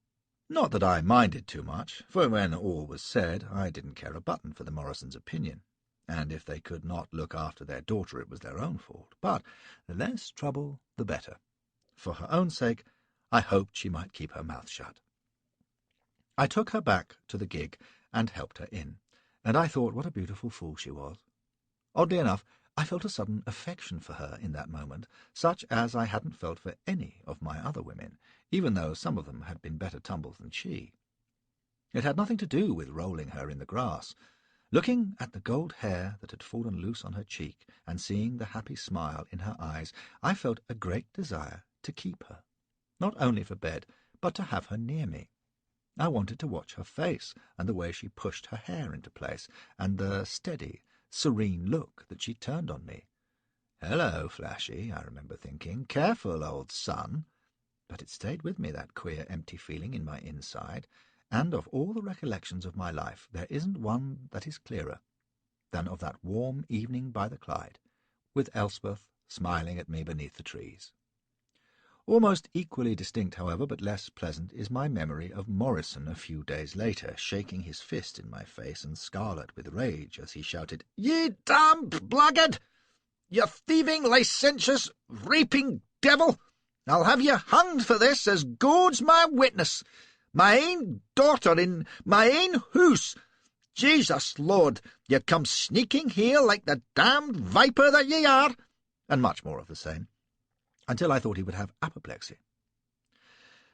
Not that I minded too much, for when all was said, I didn't care a button for the Morrisons' opinion, and if they could not look after their daughter it was their own fault. But the less trouble the better. For her own sake, I hoped she might keep her mouth shut. I took her back to the gig and helped her in, and I thought what a beautiful fool she was. Oddly enough, I felt a sudden affection for her in that moment, such as I hadn't felt for any of my other women, even though some of them had been better tumbles than she. It had nothing to do with rolling her in the grass. Looking at the gold hair that had fallen loose on her cheek and seeing the happy smile in her eyes, I felt a great desire to keep her, not only for bed, but to have her near me. I wanted to watch her face and the way she pushed her hair into place, and the steady, serene look that she turned on me. "Hello, Flashy," I remember thinking. "Careful, old son." But it stayed with me, that queer, empty feeling in my inside, and of all the recollections of my life there isn't one that is clearer than of that warm evening by the Clyde, with Elspeth smiling at me beneath the trees. Almost equally distinct, however, but less pleasant, is my memory of Morrison a few days later, shaking his fist in my face and scarlet with rage as he shouted, "Ye damned blackguard! Ye thieving, licentious, raping devil! I'll have ye hanged for this, as God's my witness! My ain daughter in my ain hoose! Jesus Lord, ye come sneaking here like the damned viper that ye are!" And much more of the same, until I thought he would have apoplexy.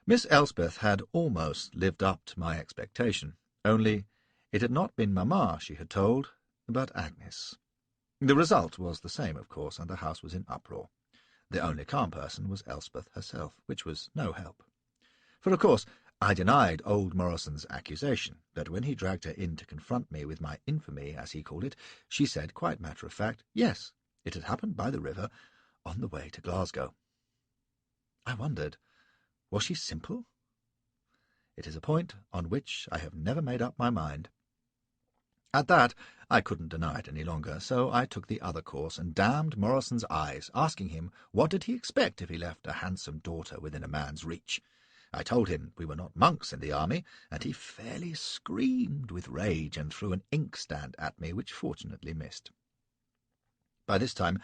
Miss Elspeth had almost lived up to my expectation, only it had not been Mamma she had told, but Agnes. The result was the same, of course, and the house was in uproar. The only calm person was Elspeth herself, which was no help. For, of course, I denied old Morrison's accusation, but when he dragged her in to confront me with my infamy, as he called it, she said, quite matter-of-fact, yes, it had happened by the river on the way to Glasgow. I wondered, was she simple? It is a point on which I have never made up my mind. At that, I couldn't deny it any longer, so I took the other course and damned Morrison's eyes, asking him what did he expect if he left a handsome daughter within a man's reach. I told him we were not monks in the army, and he fairly screamed with rage and threw an inkstand at me, which fortunately missed. By this time,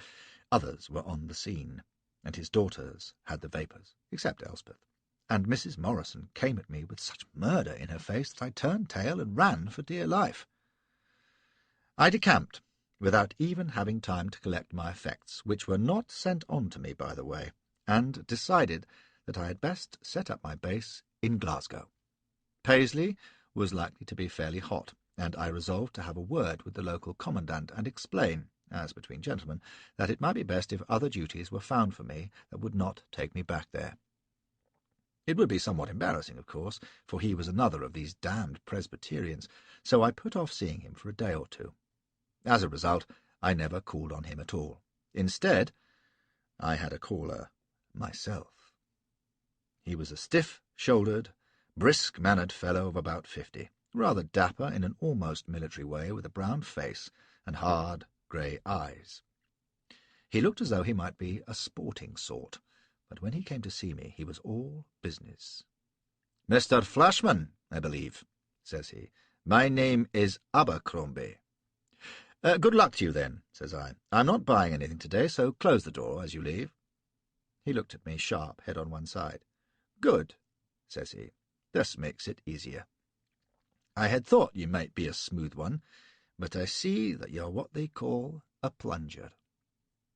others were on the scene, and his daughters had the vapours, except Elspeth, and Mrs. Morrison came at me with such murder in her face that I turned tail and ran for dear life. I decamped, without even having time to collect my effects, which were not sent on to me, by the way, and decided that I had best set up my base in Glasgow. Paisley was likely to be fairly hot, and I resolved to have a word with the local commandant and explain, as between gentlemen, that it might be best if other duties were found for me that would not take me back there. It would be somewhat embarrassing, of course, for he was another of these damned Presbyterians, so I put off seeing him for a day or two. As a result, I never called on him at all. Instead, I had a caller myself. He was a stiff-shouldered, brisk-mannered fellow of about 50, rather dapper in an almost military way, with a brown face and hard, grey eyes. He looked as though he might be a sporting sort, but when he came to see me he was all business. "Mr. Flashman, I believe," says he. "My name is Abercrombie." "Good luck to you, then," says I. "I'm not buying anything today, so close the door as you leave." He looked at me sharp, head on one side. "Good," says he. "This makes it easier. I had thought you might be a smooth one, but I see that you're what they call a plunger."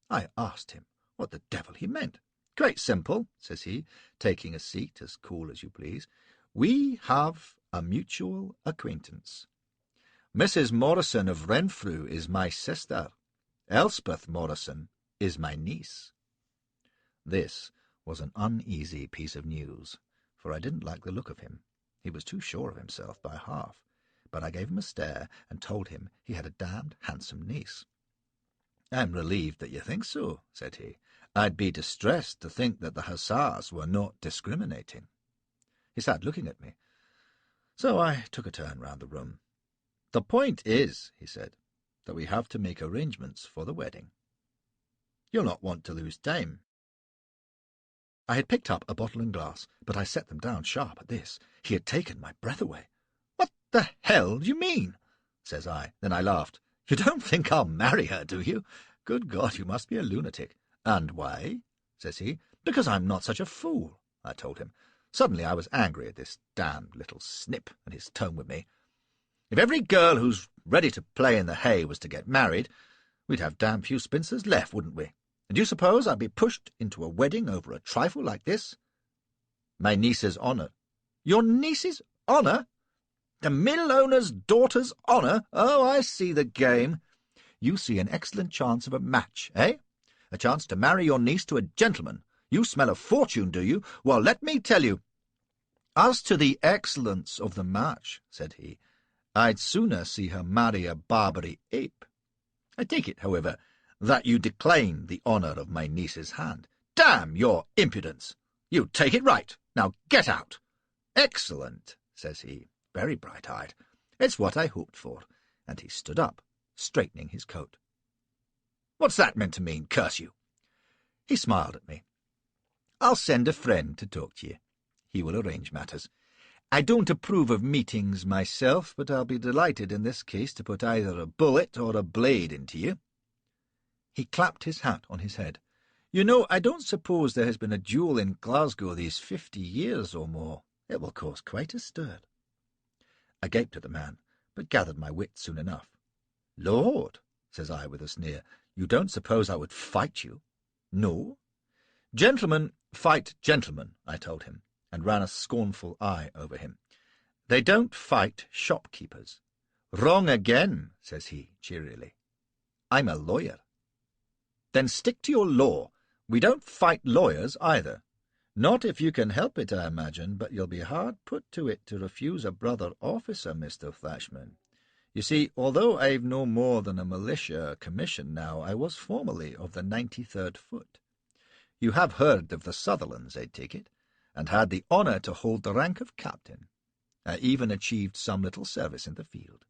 I asked him what the devil he meant. "Quite simple," says he, taking a seat as cool as you please. "We have a mutual acquaintance. Mrs. Morrison of Renfrew is my sister. Elspeth Morrison is my niece." This was an uneasy piece of news, for I didn't like the look of him. He was too sure of himself by half, but I gave him a stare and told him he had a damned handsome niece. "I'm relieved that you think so," said he. "I'd be distressed to think that the hussars were not discriminating." He sat looking at me, so I took a turn round the room. "The point is," he said, "that we have to make arrangements for the wedding. You'll not want to lose time." I had picked up a bottle and glass, but I set them down sharp at this. He had taken my breath away. "What the hell do you mean?" says I. Then I laughed. "You don't think I'll marry her, do you? Good God, you must be a lunatic." "And why?" says he. "Because I'm not such a fool," I told him. Suddenly I was angry at this damned little snip and his tone with me. "If every girl who's ready to play in the hay was to get married, we'd have damn few spinsters left, wouldn't we? And do you suppose I'd be pushed into a wedding over a trifle like this? My niece's honour." "Your niece's honour? The mill owner's daughter's honour? Oh, I see the game. You see an excellent chance of a match, eh? A chance to marry your niece to a gentleman. You smell a fortune, do you? Well, let me tell you." "As to the excellence of the match," said he, "I'd sooner see her marry a Barbary ape. I take it, however, that you decline the honour of my niece's hand." "Damn your impudence! You take it right. Now get out." "Excellent," says he, very bright-eyed. "It's what I hoped for." And he stood up, straightening his coat. "What's that meant to mean, curse you?" He smiled at me. "I'll send a friend to talk to you. He will arrange matters. I don't approve of meetings myself, but I'll be delighted in this case to put either a bullet or a blade into you." He clapped his hat on his head. "You know, I don't suppose there has been a duel in Glasgow these 50 years or more. It will cause quite a stir." I gaped at the man, but gathered my wits soon enough. "Lord," says I with a sneer, "you don't suppose I would fight you?" "No." "Gentlemen fight gentlemen," I told him, and ran a scornful eye over him. "They don't fight shopkeepers." "Wrong again," says he cheerily. "I'm a lawyer." "Then stick to your law. We don't fight lawyers either. Not if you can help it, I imagine, but you'll be hard put to it to refuse a brother officer, Mr. Flashman. You see, although I've no more than a militia commission now, I was formerly of the 93rd Foot. You have heard of the Sutherlands, I take it, and had the honour to hold the rank of captain. I even achieved some little service in the field."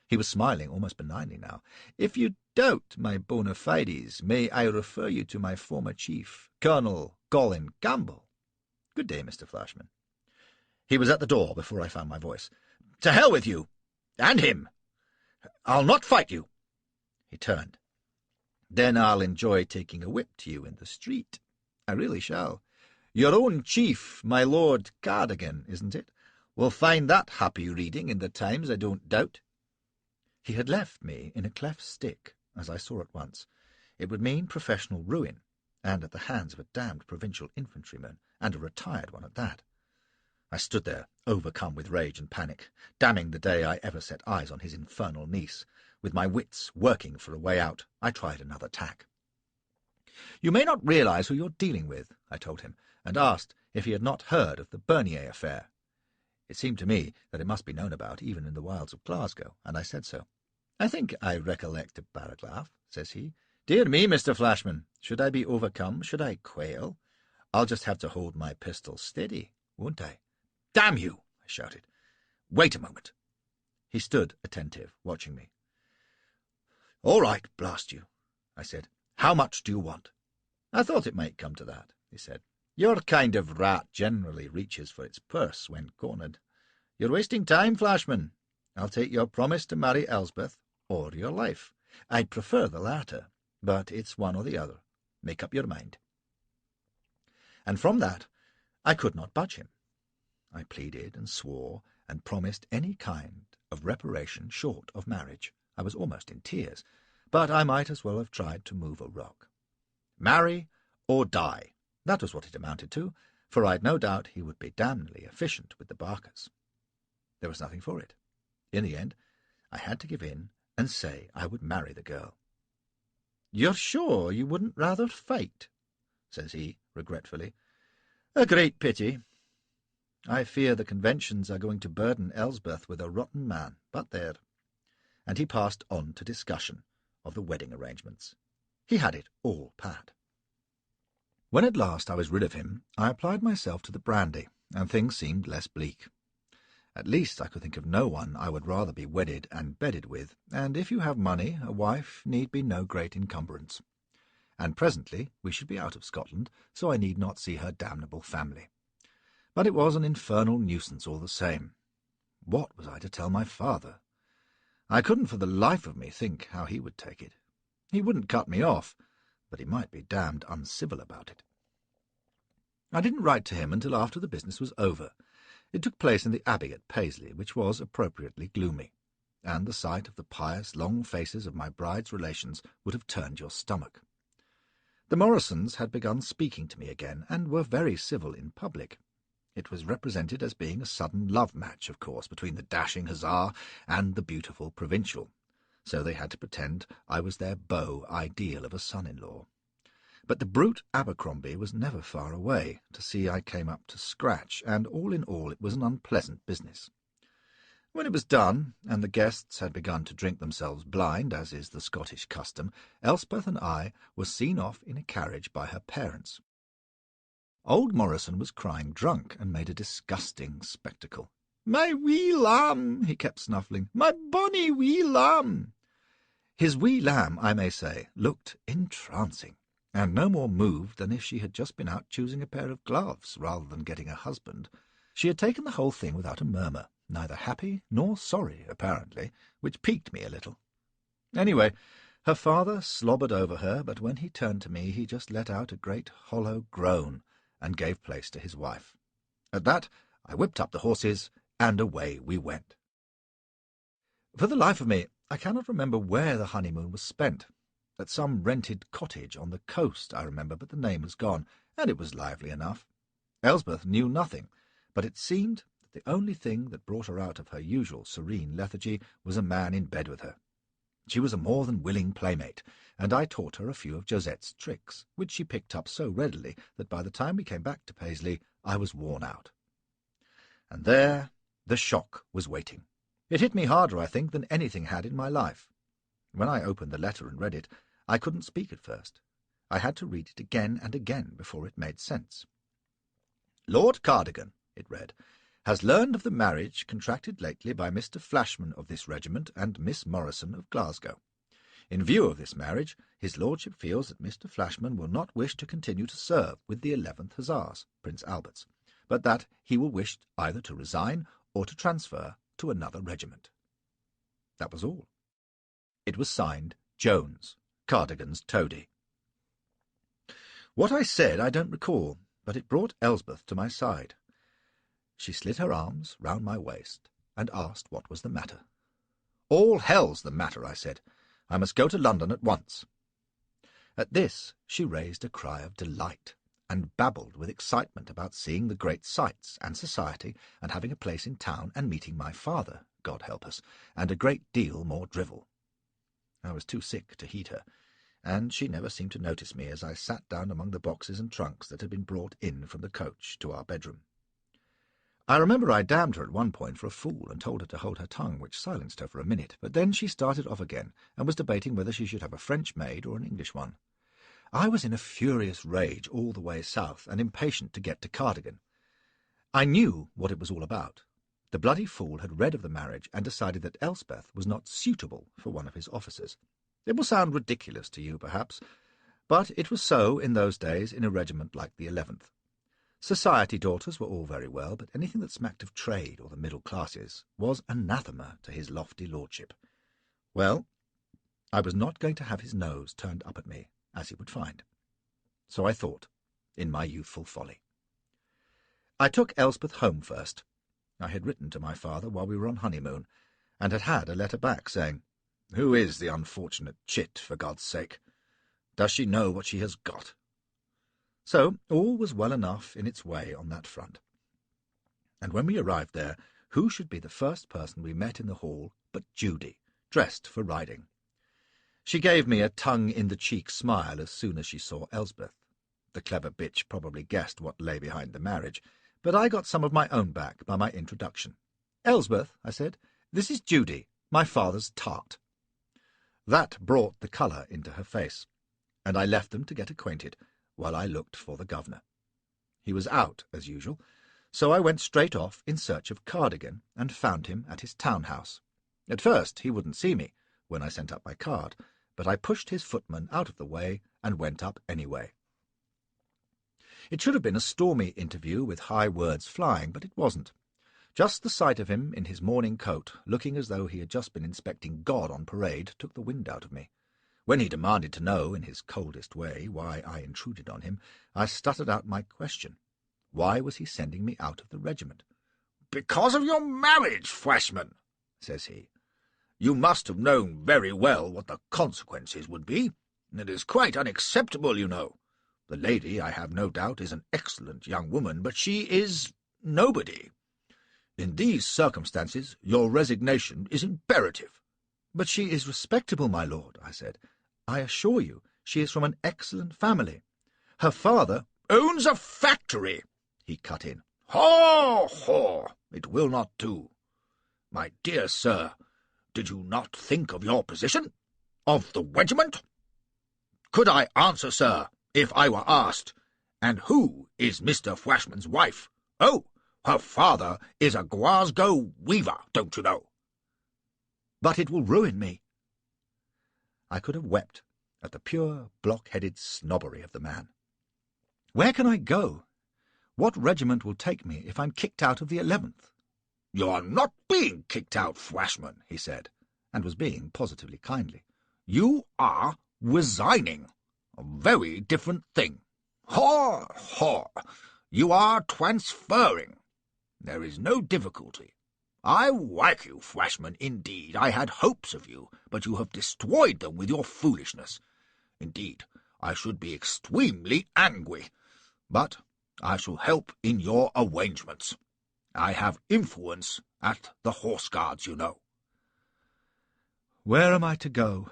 He was smiling almost benignly now. "If you doubt my bona fides, may I refer you to my former chief, Colonel Colin Campbell? Good day, Mr. Flashman." He was at the door before I found my voice. "To hell with you! And him! I'll not fight you." He turned. "Then I'll enjoy taking a whip to you in the street. I really shall. Your own chief, my Lord Cardigan, isn't it? We'll find that happy reading in the Times, I don't doubt." He had left me in a cleft stick, as I saw at once. It would mean professional ruin, and at the hands of a damned provincial infantryman, and a retired one at that. I stood there, overcome with rage and panic, damning the day I ever set eyes on his infernal niece. With my wits working for a way out, I tried another tack. "You may not realize who you're dealing with," I told him, and asked if he had not heard of the Bernier affair. It seemed to me that it must be known about even in the wilds of Glasgow, and I said so. "I think I recollect a paragraph," says he. "Dear me, Mr. Flashman, should I be overcome? Should I quail? I'll just have to hold my pistol steady, won't I?" "Damn you!" I shouted. "Wait a moment." He stood attentive, watching me. "All right, blast you," I said. "How much do you want?" "I thought it might come to that," he said. Your kind of rat generally reaches for its purse when cornered. You're wasting time, Flashman. I'll take your promise to marry Elsbeth, or your life. I'd prefer the latter, but it's one or the other. Make up your mind. And from that, I could not budge him. I pleaded and swore and promised any kind of reparation short of marriage. I was almost in tears, but I might as well have tried to move a rock. Marry or die, that was what it amounted to, for I'd no doubt he would be damnably efficient with the Barkers. There was nothing for it. In the end, I had to give in and say I would marry the girl. "You're sure you wouldn't rather fight?" says he, regretfully. "A great pity. I fear the conventions are going to burden Elsbeth with a rotten man, but there." And he passed on to discussion of the wedding arrangements. He had it all pat. When at last I was rid of him, I applied myself to the brandy, and things seemed less bleak. At least I could think of no one I would rather be wedded and bedded with, and if you have money, a wife need be no great encumbrance. And presently we should be out of Scotland, so I need not see her damnable family. But it was an infernal nuisance all the same. What was I to tell my father? I couldn't for the life of me think how he would take it. He wouldn't cut me off, but he might be damned uncivil about it. I didn't write to him until after the business was over. It took place in the Abbey at Paisley, which was appropriately gloomy, and the sight of the pious long faces of my bride's relations would have turned your stomach. The Morrisons had begun speaking to me again, and were very civil in public. It was represented as being a sudden love match, of course, between the dashing hussar and the beautiful provincial, so they had to pretend I was their beau ideal of a son-in-law. But the brute Abercrombie was never far away to see I came up to scratch, and all in all it was an unpleasant business. When it was done, and the guests had begun to drink themselves blind, as is the Scottish custom, Elspeth and I were seen off in a carriage by her parents. Old Morrison was crying drunk, and made a disgusting spectacle. "My wee lamb," he kept snuffling, "my bonny wee lamb." His wee lamb, I may say, looked entrancing, and no more moved than if she had just been out choosing a pair of gloves rather than getting a husband. She had taken the whole thing without a murmur, neither happy nor sorry, apparently, which piqued me a little. Anyway, her father slobbered over her, but when he turned to me he just let out a great hollow groan and gave place to his wife. At that I whipped up the horses, and away we went. For the life of me, I cannot remember where the honeymoon was spent. At some rented cottage on the coast, I remember, but the name was gone, and it was lively enough. Elsbeth knew nothing, but it seemed that the only thing that brought her out of her usual serene lethargy was a man in bed with her. She was a more than willing playmate, and I taught her a few of Josette's tricks, which she picked up so readily that by the time we came back to Paisley I was worn out. And there the shock was waiting. It hit me harder, I think, than anything had in my life. When I opened the letter and read it, I couldn't speak at first. I had to read it again and again before it made sense. "Lord Cardigan," it read, "has learned of the marriage contracted lately by Mr. Flashman of this regiment and Miss Morrison of Glasgow. In view of this marriage, his lordship feels that Mr. Flashman will not wish to continue to serve with the 11th Hussars, Prince Albert's, but that he will wish either to resign or to transfer to another regiment." That was all. It was signed Jones, Cardigan's toady. What I said I don't recall, but it brought Elsbeth to my side. She slid her arms round my waist and asked what was the matter. "All hell's the matter," I said. "I must go to London at once." At this she raised a cry of delight, and babbled with excitement about seeing the great sights and society, and having a place in town, and meeting my father, God help us, and a great deal more drivel. I was too sick to heed her, and she never seemed to notice me as I sat down among the boxes and trunks that had been brought in from the coach to our bedroom. I remember I damned her at one point for a fool and told her to hold her tongue, which silenced her for a minute, but then she started off again and was debating whether she should have a French maid or an English one. I was in a furious rage all the way south and impatient to get to Cardigan. I knew what it was all about. The bloody fool had read of the marriage and decided that Elspeth was not suitable for one of his officers. It will sound ridiculous to you, perhaps, but it was so in those days in a regiment like the 11th. Society daughters were all very well, but anything that smacked of trade or the middle classes was anathema to his lofty lordship. Well, I was not going to have his nose turned up at me, as he would find. So I thought, in my youthful folly. I took Elspeth home first. I had written to my father while we were on honeymoon, and had had a letter back saying, "Who is the unfortunate chit, for God's sake? Does she know what she has got?" So all was well enough in its way on that front. And when we arrived there, who should be the first person we met in the hall but Judy, dressed for riding. She gave me a tongue-in-the-cheek smile as soon as she saw Elspeth. The clever bitch probably guessed what lay behind the marriage, but I got some of my own back by my introduction. "Elspeth," I said, "this is Judy, my father's tart." That brought the colour into her face, and I left them to get acquainted while I looked for the governor. He was out, as usual, so I went straight off in search of Cardigan and found him at his townhouse. At first he wouldn't see me when I sent up my card, but I pushed his footman out of the way and went up anyway. It should have been a stormy interview with high words flying, but it wasn't. Just the sight of him in his morning coat, looking as though he had just been inspecting God on parade, took the wind out of me. When he demanded to know, in his coldest way, why I intruded on him, I stuttered out my question. Why was he sending me out of the regiment? "Because of your marriage, Flashman," says he. "You must have known very well what the consequences would be. It is quite unacceptable, you know. The lady, I have no doubt, is an excellent young woman, but she is nobody. In these circumstances your resignation is imperative." "But she is respectable, my lord," I said. "I assure you she is from an excellent family. Her father—" "Owns a factory," he cut in. "Haw, haw! It will not do. My dear sir, did you not think of your position? Of the regiment? Could I answer, sir, if I were asked, and who is Mr. Flashman's wife? Oh, her father is a Glasgow weaver, don't you know?" "But it will ruin me." I could have wept at the pure, block-headed snobbery of the man. "Where can I go? What regiment will take me if I'm kicked out of the 11th? "You are not being kicked out, Flashman," he said, and was being positively kindly. "You are resigning. A very different thing. Haw, haw! You are transferring. There is no difficulty. I like you, Flashman, indeed. I had hopes of you, but you have destroyed them with your foolishness. Indeed, I should be extremely angry. But I shall help in your arrangements. I have influence at the Horse Guards, you know." "Where am I to go?"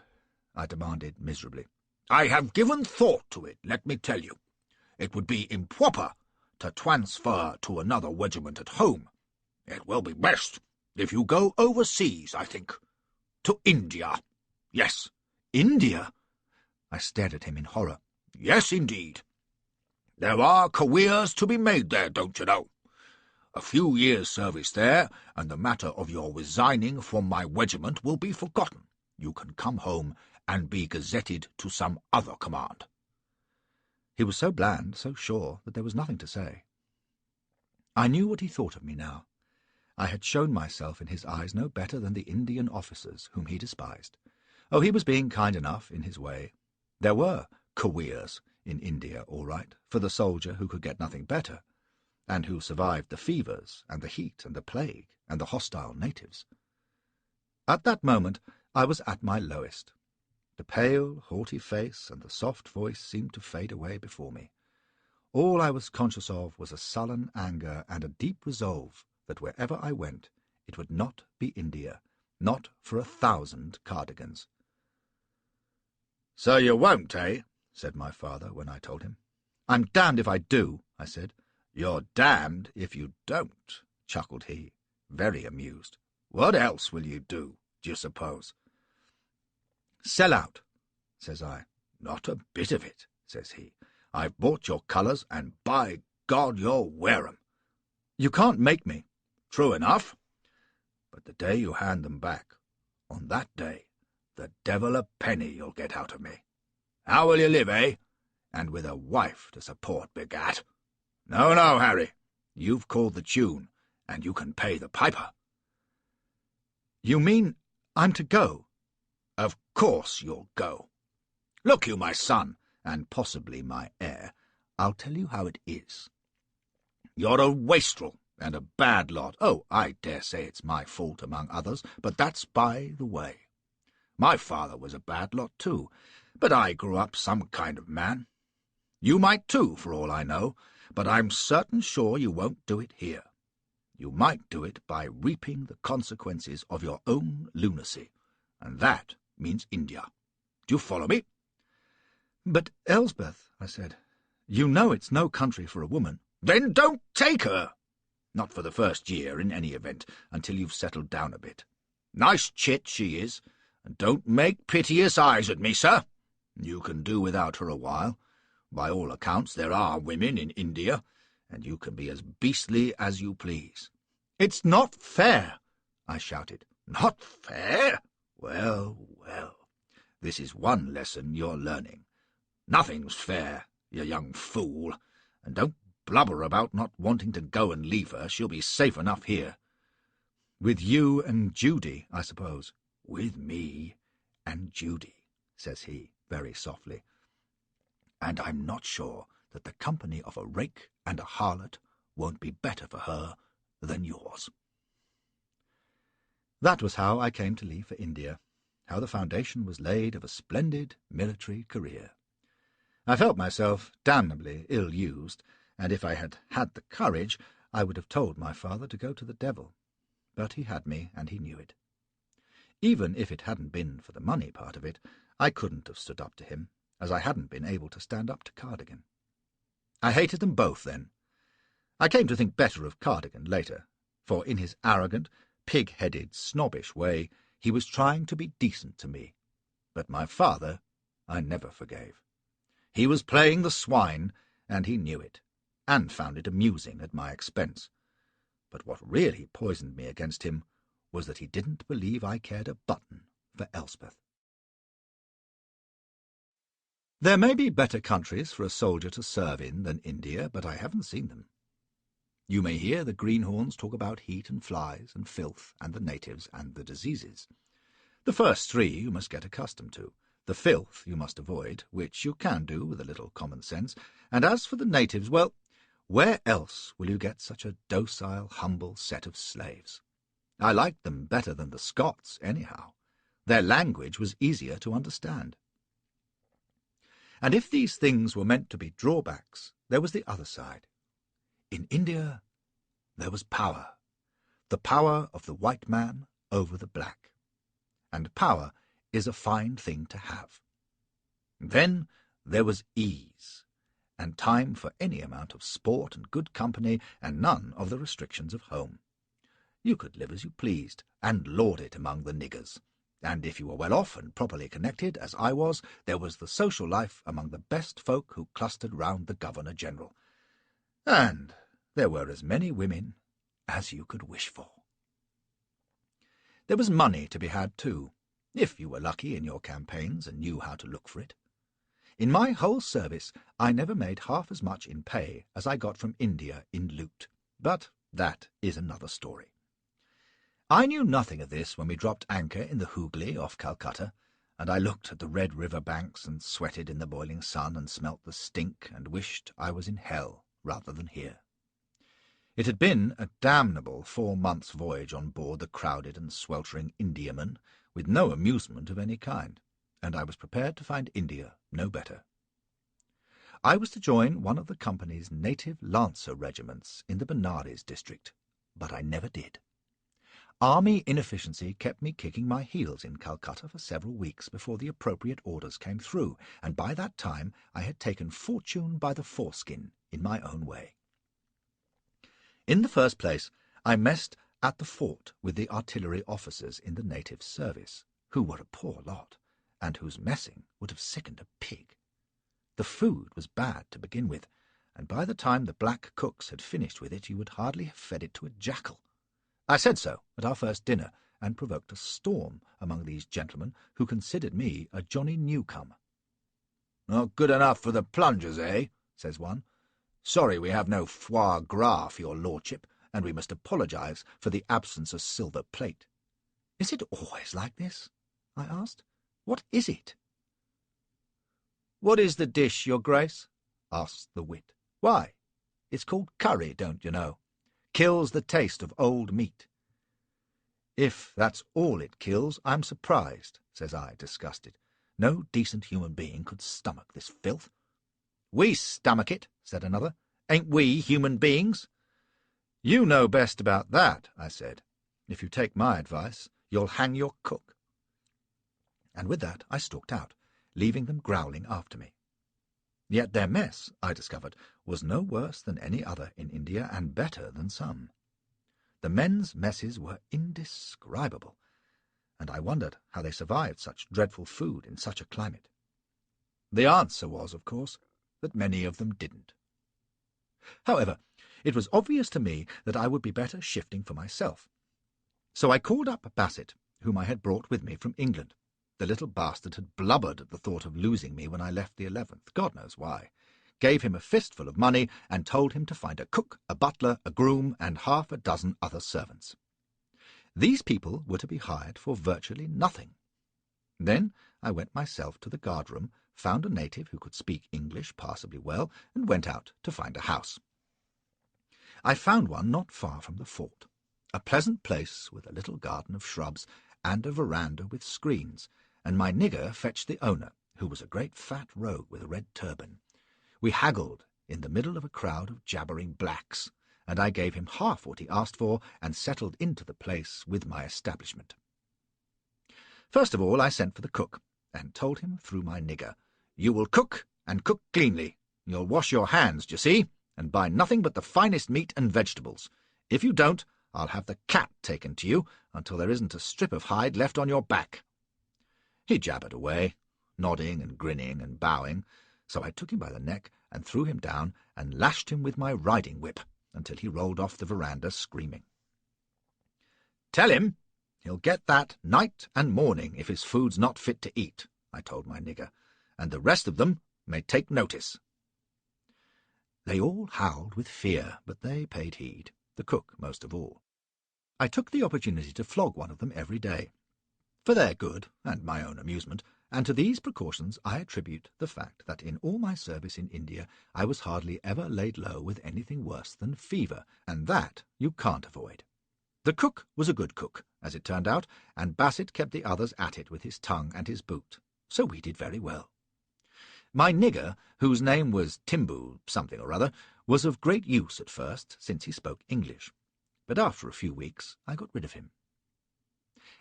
I demanded miserably. "I have given thought to it, let me tell you. It would be improper to transfer to another regiment at home. It will be best if you go overseas, I think. To India. Yes." "India?" I stared at him in horror. "Yes, indeed. There are careers to be made there, don't you know? A few years' service there, and the matter of your resigning from my regiment will be forgotten. You can come home and be gazetted to some other command." He was so bland, so sure, that there was nothing to say. I knew what he thought of me now. I had shown myself in his eyes no better than the Indian officers whom he despised. Oh, he was being kind enough in his way. There were careers in India, all right, for the soldier who could get nothing better, and who survived the fevers and the heat and the plague and the hostile natives. At that moment I was at my lowest. The pale, haughty face and the soft voice seemed to fade away before me. All I was conscious of was a sullen anger and a deep resolve that wherever I went it would not be India, not for 1,000 Cardigans. "So you won't, eh?" said my father when I told him. "I'm damned if I do," I said. "You're damned if you don't," chuckled he, very amused. "What else will you do you suppose?" "Sell out," says I. "Not a bit of it," says he. "I've bought your colours, and by God you'll wear 'em." "You can't make me." "True enough. But the day you hand them back, on that day, the devil a penny you'll get out of me. How will you live, eh? And with a wife to support, begat. No, no, Harry. You've called the tune, and you can pay the piper. You mean I'm to go? Of course you'll go. Look you, my son, and possibly my heir, I'll tell you how it is. You're a wastrel and a bad lot. Oh, I dare say it's my fault among others, but that's by the way. My father was a bad lot too, but I grew up some kind of man. You might too, for all I know, but I'm certain sure you won't do it here. You might do it by reaping the consequences of your own lunacy, and that means India. Do you follow me? But Elsbeth, I said, you know it's no country for a woman. Then don't take her. Not for the first year, in any event, until you've settled down a bit. Nice chit she is, and don't make piteous eyes at me, sir. You can do without her a while. By all accounts there are women in India, and you can be as beastly as you please. It's not fair, I shouted. Not fair? Well, well, this is one lesson you're learning. Nothing's fair, you young fool, and don't blubber about not wanting to go and leave her. She'll be safe enough here. With you and Judy, I suppose. With me and Judy, says he, very softly. And I'm not sure that the company of a rake and a harlot won't be better for her than yours. That was how I came to leave for India, how the foundation was laid of a splendid military career. I felt myself damnably ill-used, and if I had had the courage, I would have told my father to go to the devil. But he had me, and he knew it. Even if it hadn't been for the money part of it, I couldn't have stood up to him, as I hadn't been able to stand up to Cardigan. I hated them both then. I came to think better of Cardigan later, for in his arrogant, pig-headed, snobbish way, he was trying to be decent to me. But my father I never forgave. He was playing the swine, and he knew it, and found it amusing at my expense. But what really poisoned me against him was that he didn't believe I cared a button for Elspeth. There may be better countries for a soldier to serve in than India, but I haven't seen them. You may hear the greenhorns talk about heat and flies and filth and the natives and the diseases. The first three you must get accustomed to. The filth you must avoid, which you can do with a little common sense, and as for the natives, well, where else will you get such a docile, humble set of slaves? I liked them better than the Scots, anyhow. Their language was easier to understand. And if these things were meant to be drawbacks, there was the other side. In India there was power, the power of the white man over the black. And power is a fine thing to have. Then there was ease, and time for any amount of sport and good company, and none of the restrictions of home. You could live as you pleased, and lord it among the niggers. And if you were well off and properly connected, as I was, there was the social life among the best folk who clustered round the Governor-General. And there were as many women as you could wish for. There was money to be had, too, if you were lucky in your campaigns and knew how to look for it. In my whole service I never made half as much in pay as I got from India in loot, but that is another story. I knew nothing of this when we dropped anchor in the Hooghly off Calcutta, and I looked at the red river banks and sweated in the boiling sun and smelt the stink and wished I was in hell rather than here. It had been a damnable 4 months' voyage on board the crowded and sweltering Indiaman, with no amusement of any kind, and I was prepared to find India no better. I was to join one of the company's native Lancer regiments in the Benares district, but I never did. Army inefficiency kept me kicking my heels in Calcutta for several weeks before the appropriate orders came through, and by that time I had taken fortune by the foreskin in my own way. In the first place, I messed at the fort with the artillery officers in the native service, who were a poor lot, and whose messing would have sickened a pig. The food was bad to begin with, and by the time the black cooks had finished with it you would hardly have fed it to a jackal. I said so at our first dinner, and provoked a storm among these gentlemen who considered me a Johnny Newcomer. "Not good enough for the plungers, eh?" says one. Sorry we have no foie gras for your lordship, and we must apologize for the absence of silver plate." "Is it always like this?" I asked. "What is it?" "What is the dish, your grace?" asked the wit. "Why, it's called curry, don't you know? Kills the taste of old meat." "If that's all it kills, I'm surprised," says I, disgusted. "No decent human being could stomach this filth." "We stomach it," said another. "Ain't we human beings?" "You know best about that," I said. "If you take my advice, you'll hang your cook." And with that I stalked out, leaving them growling after me. Yet their mess, I discovered, was no worse than any other in India, and better than some. The men's messes were indescribable, and I wondered how they survived such dreadful food in such a climate. The answer was, of course, that many of them didn't. However, it was obvious to me that I would be better shifting for myself. So I called up Bassett, whom I had brought with me from England. The little bastard had blubbered at the thought of losing me when I left the 11th, God knows why. Gave him a fistful of money and told him to find a cook, a butler, a groom, and half a dozen other servants. These people were to be hired for virtually nothing. Then I went myself to the guard-room, found a native who could speak English passably well, and went out to find a house. I found one not far from the fort, a pleasant place with a little garden of shrubs and a veranda with screens, and my nigger fetched the owner, who was a great fat rogue with a red turban. We haggled in the middle of a crowd of jabbering blacks, and I gave him half what he asked for and settled into the place with my establishment. First of all I sent for the cook, and told him through my nigger, "You will cook, and cook cleanly. You'll wash your hands, d'ye see, and buy nothing but the finest meat and vegetables. If you don't, I'll have the cat taken to you until there isn't a strip of hide left on your back." He jabbered away, nodding and grinning and bowing, so I took him by the neck and threw him down and lashed him with my riding-whip until he rolled off the veranda screaming. "Tell him he'll get that night and morning if his food's not fit to eat," I told my nigger, "and the rest of them may take notice." They all howled with fear, but they paid heed, the cook most of all. I took the opportunity to flog one of them every day, for their good and my own amusement, and to these precautions I attribute the fact that in all my service in India I was hardly ever laid low with anything worse than fever, and that you can't avoid. The cook was a good cook, as it turned out, and Bassett kept the others at it with his tongue and his boot, so we did very well. My nigger, whose name was Timbu something or other, was of great use at first, since he spoke English, but after a few weeks I got rid of him.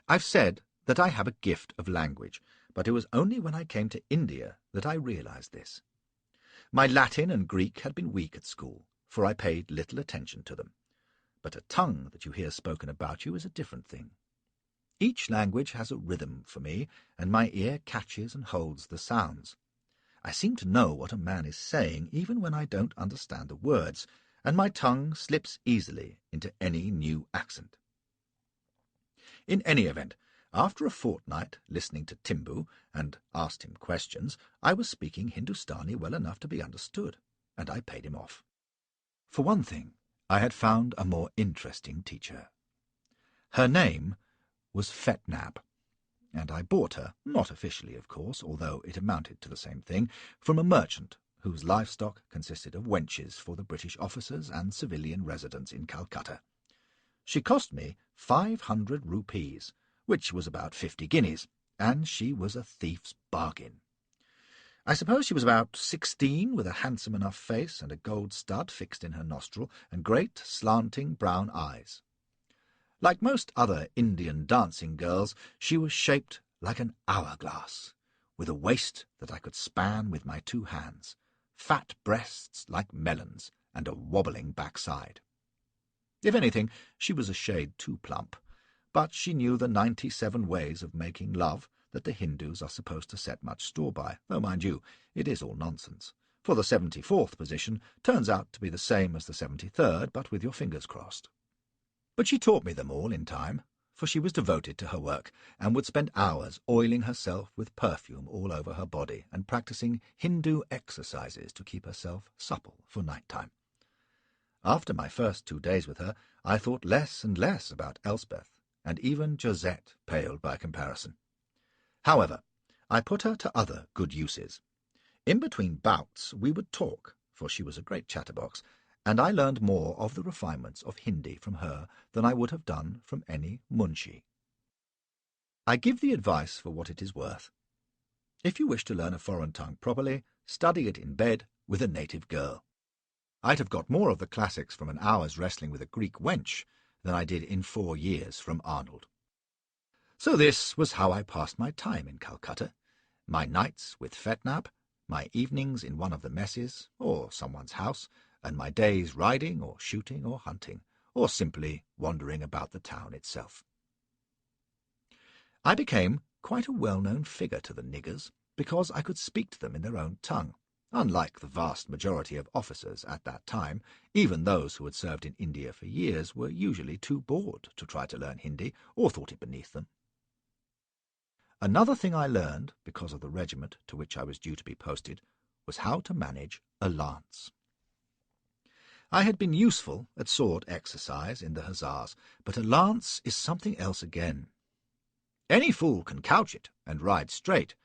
I've said that I have a gift of language, but it was only when I came to India that I realized this. My Latin and Greek had been weak at school, for I paid little attention to them, but a tongue that you hear spoken about you is a different thing. Each language has a rhythm for me, and my ear catches and holds the sounds. I seem to know what a man is saying even when I don't understand the words, and my tongue slips easily into any new accent. In any event, after a fortnight listening to Timbu and asked him questions, I was speaking Hindustani well enough to be understood, and I paid him off. For one thing, I had found a more interesting teacher. Her name was Fetnab, and I bought her, not officially of course, although it amounted to the same thing, from a merchant whose livestock consisted of wenches for the British officers and civilian residents in Calcutta. She cost me 500 rupees, which was about 50 guineas, and she was a thief's bargain. I suppose she was about 16, with a handsome enough face and a gold stud fixed in her nostril, and great slanting brown eyes. Like most other Indian dancing girls, she was shaped like an hourglass, with a waist that I could span with my two hands, fat breasts like melons, and a wobbling backside. If anything, she was a shade too plump, but she knew the 97 ways of making love that the Hindus are supposed to set much store by, though, mind you, it is all nonsense, for the 74th position turns out to be the same as the 73rd, but with your fingers crossed. But she taught me them all in time, for she was devoted to her work, and would spend hours oiling herself with perfume all over her body and practicing Hindu exercises to keep herself supple for night-time. After my first 2 days with her, I thought less and less about Elspeth, and even Josette paled by comparison. However, I put her to other good uses. In between bouts we would talk, for she was a great chatterbox, and I learned more of the refinements of Hindi from her than I would have done from any munshi. I give the advice for what it is worth. If you wish to learn a foreign tongue properly, study it in bed with a native girl. I'd have got more of the classics from an hour's wrestling with a Greek wench than I did in 4 years from Arnold. So this was how I passed my time in Calcutta, my nights with Fetnap, my evenings in one of the messes or someone's house, and my days riding or shooting or hunting, or simply wandering about the town itself. I became quite a well-known figure to the niggers, because I could speak to them in their own tongue, unlike the vast majority of officers at that time. Even those who had served in India for years were usually too bored to try to learn Hindi, or thought it beneath them. Another thing I learned, because of the regiment to which I was due to be posted, was how to manage a lance. I had been useful at sword exercise in the hussars, but a lance is something else again. Any fool can couch it and ride straight,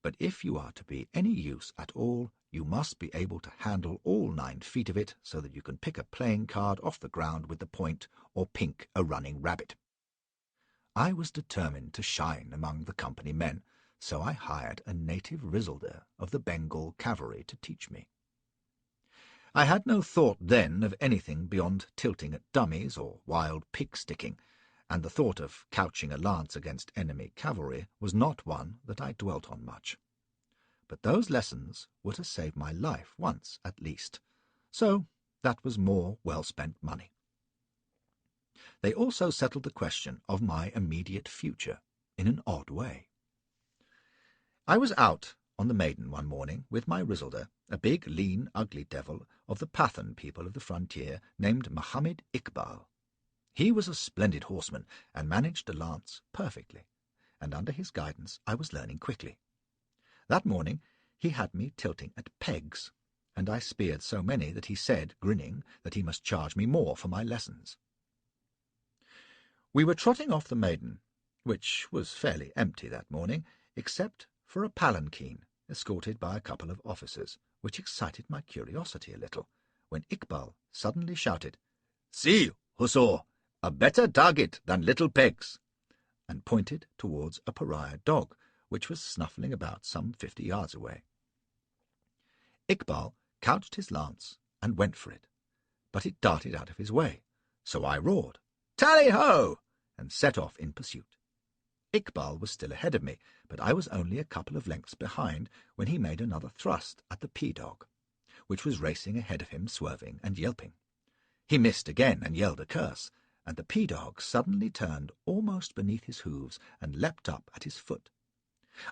but if you are to be any use at all, you must be able to handle all 9 feet of it so that you can pick a playing card off the ground with the point or pink a running rabbit. I was determined to shine among the company men, so I hired a native Rizalder of the Bengal cavalry to teach me. I had no thought then of anything beyond tilting at dummies or wild pig-sticking, and the thought of couching a lance against enemy cavalry was not one that I dwelt on much. But those lessons were to save my life once at least, so that was more well-spent money. They also settled the question of my immediate future in an odd way. I was out on the Maiden one morning with my Rizalder, a big, lean, ugly devil of the Pathan people of the frontier named Muhammad Iqbal. He was a splendid horseman and managed a lance perfectly, and under his guidance I was learning quickly. That morning he had me tilting at pegs, and I speared so many that he said, grinning, that he must charge me more for my lessons. We were trotting off the Maiden, which was fairly empty that morning, except for a palanquin escorted by a couple of officers, which excited my curiosity a little, when Iqbal suddenly shouted, "See, Hussar, a better target than little pegs," and pointed towards a pariah dog, which was snuffling about some 50 yards away. Iqbal couched his lance and went for it, but it darted out of his way, so I roared, "Tally-ho!" and set off in pursuit. Iqbal was still ahead of me, but I was only a couple of lengths behind when he made another thrust at the pea-dog, which was racing ahead of him, swerving and yelping. He missed again and yelled a curse, and the pea-dog suddenly turned almost beneath his hooves and leapt up at his foot.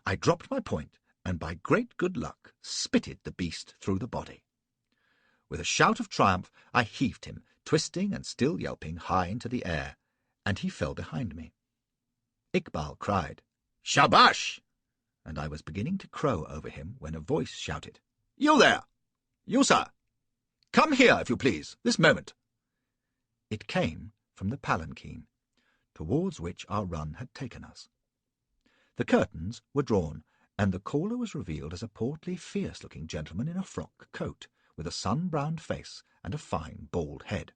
I dropped my point, and by great good luck spitted the beast through the body. With a shout of triumph I heaved him, twisting and still yelping, high into the air, and he fell behind me. Iqbal cried, "Shabash!" and I was beginning to crow over him when a voice shouted, "You there! You, sir! Come here, if you please, this moment!" It came from the palanquin, towards which our run had taken us. The curtains were drawn, and the caller was revealed as a portly, fierce-looking gentleman in a frock coat, with a sun-browned face and a fine, bald head.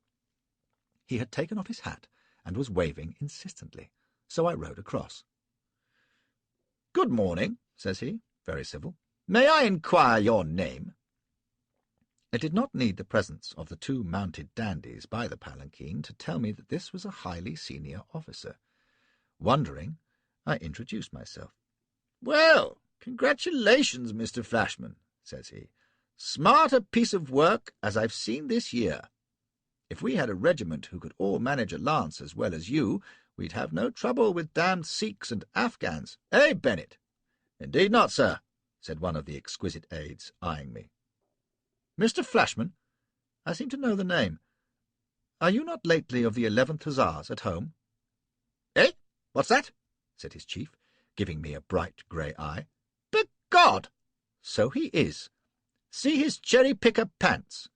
He had taken off his hat and was waving insistently, so I rode across. "Good morning," says he, very civil. "May I inquire your name?" It did not need the presence of the 2 mounted dandies by the palanquin to tell me that this was a highly senior officer. Wondering, I introduced myself. "Well, congratulations, Mr. Flashman," says he. "Smart a piece of work as I've seen this year. If we had a regiment who could all manage a lance as well as you, we'd have no trouble with damned Sikhs and Afghans. Eh, Bennett?" "Indeed not, sir," said one of the exquisite aides, eyeing me. "Mr. Flashman? I seem to know the name. Are you not lately of the 11th Hussars at home?" "Eh? What's that? Said his chief, giving me a bright grey eye. Begod! So he is. See his cherry-picker pants.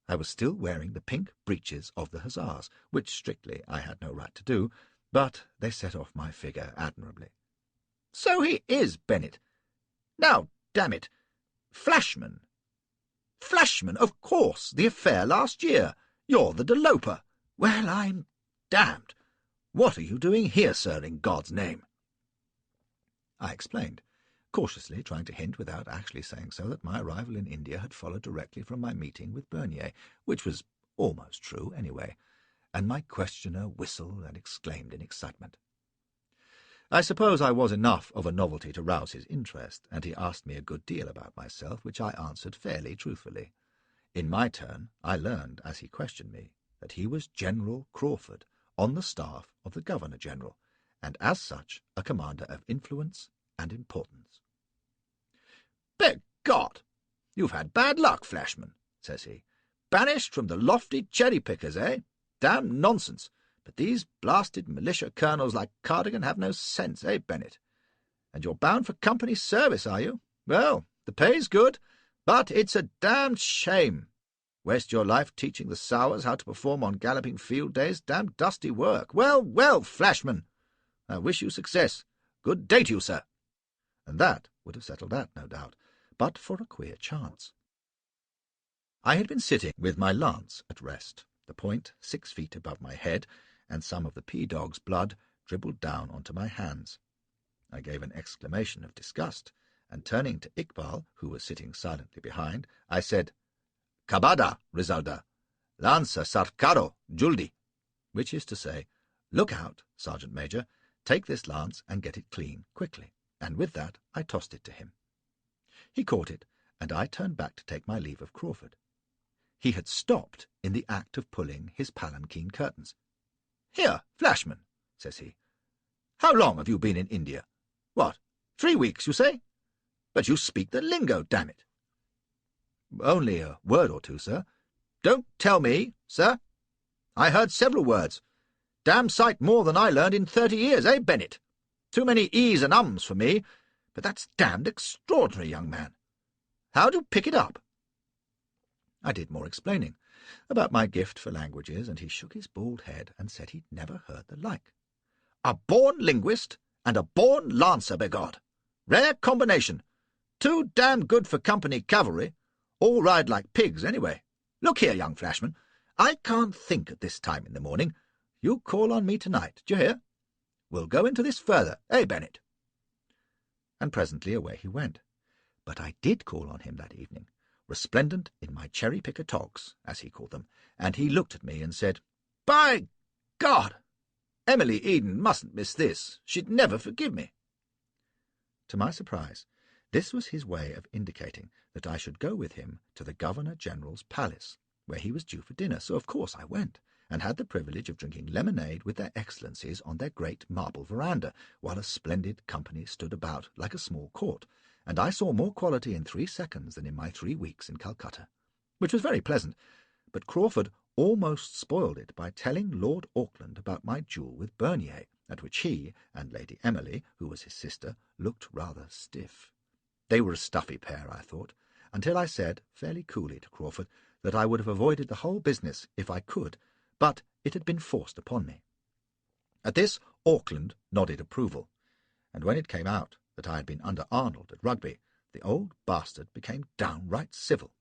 I was still wearing the pink breeches of the hussars, which strictly I had no right to do, but they set off my figure admirably. So he is, Bennett. Now, damn it, Flashman. Flashman, of course, the affair last year. You're the deloper. Well, I'm damned. What are you doing here, sir, in God's name? I explained, cautiously trying to hint without actually saying so that my arrival in India had followed directly from my meeting with Bernier, which was almost true anyway, and my questioner whistled and exclaimed in excitement. I suppose I was enough of a novelty to rouse his interest, and he asked me a good deal about myself, which I answered fairly truthfully. In my turn, I learned, as he questioned me, that he was General Crawford, on the staff of the Governor-General, and as such a commander of influence and importance. "Begod! You've had bad luck, Flashman," says he. "Banished from the lofty cherry-pickers, eh? Damn nonsense! But these blasted militia colonels like Cardigan have no sense, eh, Bennett? And you're bound for company service, are you? Well, the pay's good, but it's a damned shame. Waste your life teaching the sowars how to perform on galloping field days, damned dusty work. Well, well, Flashman, I wish you success. Good day to you, sir." And that would have settled that, no doubt, but for a queer chance. I had been sitting with my lance at rest, the point 6 feet above my head, and some of the pea-dog's blood dribbled down onto my hands. I gave an exclamation of disgust, and turning to Iqbal, who was sitting silently behind, I said, "Kabada, Rizalda, lanza sarkaro, juldi," which is to say, "Look out, Sergeant Major, take this lance and get it clean, quickly," and with that I tossed it to him. He caught it, and I turned back to take my leave of Crawford. He had stopped in the act of pulling his palanquin curtains. "Here, Flashman," says he, "how long have you been in India? What, 3 weeks, you say? But you speak the lingo, damn it." "Only a word or two, sir." "Don't tell me, sir. I heard several words. Damn sight more than I learned in 30 years, eh, Bennett? Too many e's and ums for me, but that's damned extraordinary, young man. How'd you pick it up?" I did more explaining about my gift for languages, and he shook his bald head and said he'd never heard the like. "A born linguist and a born lancer, begod! Rare combination. Too damn good for company cavalry. All ride like pigs, anyway. Look here, young Flashman, I can't think at this time in the morning. You call on me tonight, d'you hear? We'll go into this further, eh, Bennett?" And presently away he went. But I did call on him that evening, resplendent in my cherry-picker togs, as he called them, and he looked at me and said, "By God! Emily Eden mustn't miss this. She'd never forgive me." To my surprise, this was his way of indicating that I should go with him to the Governor-General's palace, where he was due for dinner, so of course I went, and had the privilege of drinking lemonade with their excellencies on their great marble veranda, while a splendid company stood about like a small court, and I saw more quality in 3 seconds than in my 3 weeks in Calcutta, which was very pleasant, but Crawford almost spoiled it by telling Lord Auckland about my duel with Bernier, at which he and Lady Emily, who was his sister, looked rather stiff. They were a stuffy pair, I thought, until I said, fairly coolly to Crawford, that I would have avoided the whole business if I could, but it had been forced upon me. At this Auckland nodded approval, and when it came out that I had been under Arnold at Rugby, the old bastard became downright civil.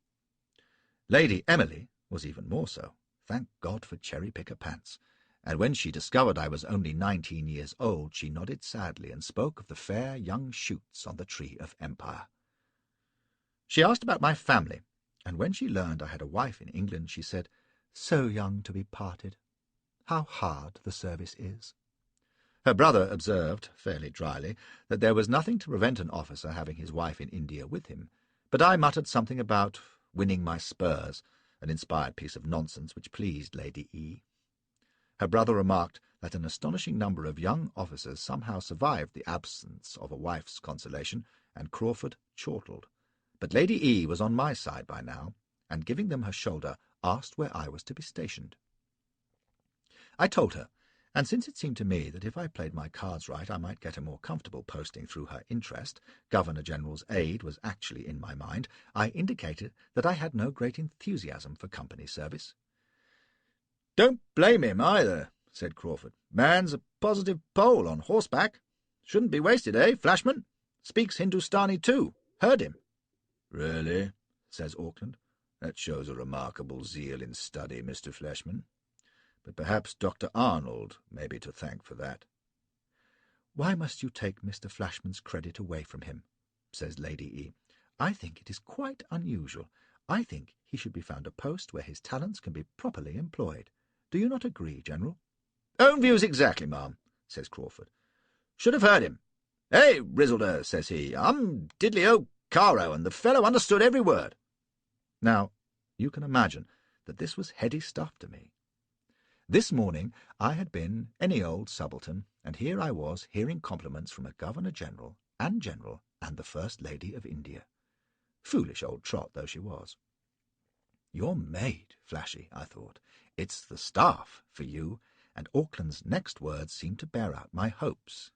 Lady Emily was even more so, thank God for cherry-picker pants, and when she discovered I was only 19 years old, she nodded sadly and spoke of the fair young shoots on the tree of empire. She asked about my family, and when she learned I had a wife in England, she said, "So young to be parted. How hard the service is." Her brother observed, fairly dryly, that there was nothing to prevent an officer having his wife in India with him, but I muttered something about winning my spurs, an inspired piece of nonsense which pleased Lady E. Her brother remarked that an astonishing number of young officers somehow survived the absence of a wife's consolation, and Crawford chortled. But Lady E. was on my side by now, and giving them her shoulder, asked where I was to be stationed. I told her, And since it seemed to me that if I played my cards right I might get a more comfortable posting through her interest, Governor-General's aid was actually in my mind, I indicated that I had no great enthusiasm for company service. "Don't blame him either," said Crawford. "Man's a positive Pole on horseback. Shouldn't be wasted, eh, Flashman? Speaks Hindustani too. Heard him." "Really?" says Auckland. "That shows a remarkable zeal in study, Mr. Flashman. But perhaps Dr. Arnold may be to thank for that." "Why must you take Mr. Flashman's credit away from him?" says Lady E. "I think it is quite unusual. I think he should be found a post where his talents can be properly employed. Do you not agree, General?" "Own views exactly, ma'am," says Crawford. "Should have heard him. Hey, Rizzleder," says he, diddly-o caro, and the fellow understood every word." Now, you can imagine that this was heady stuff to me. This morning I had been any old subaltern, and here I was hearing compliments from a Governor-General and the First Lady of India. Foolish old trot though she was. "You're made, Flashy," I thought. "It's the staff for you," and Auckland's next words seemed to bear out my hopes.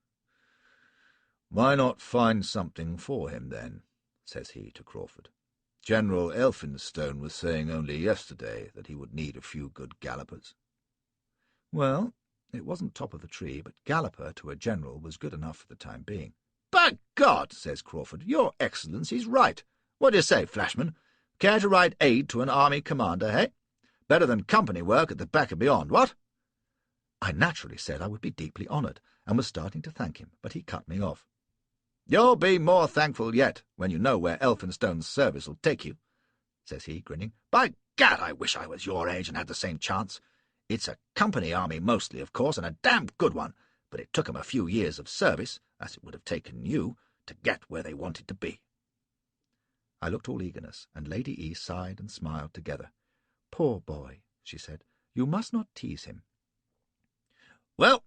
"Why not find something for him, then?" says he to Crawford. "General Elphinstone was saying only yesterday that he would need a few good gallopers." Well, it wasn't top of the tree, but galloper to a general was good enough for the time being. "By God," says Crawford, "Your Excellency's right. What do you say, Flashman? Care to ride aid to an army commander, eh? Better than company work at the back and beyond, what?" I naturally said I would be deeply honoured, and was starting to thank him, but he cut me off. "You'll be more thankful yet when you know where Elphinstone's service will take you," says he, grinning. "By Gad, I wish I was your age and had the same chance. It's a company army mostly, of course, and a damned good one, but it took 'em a few years of service, as it would have taken you, to get where they wanted to be." I looked all eagerness, and Lady E sighed and smiled together. "Poor boy," she said, "you must not tease him." "Well,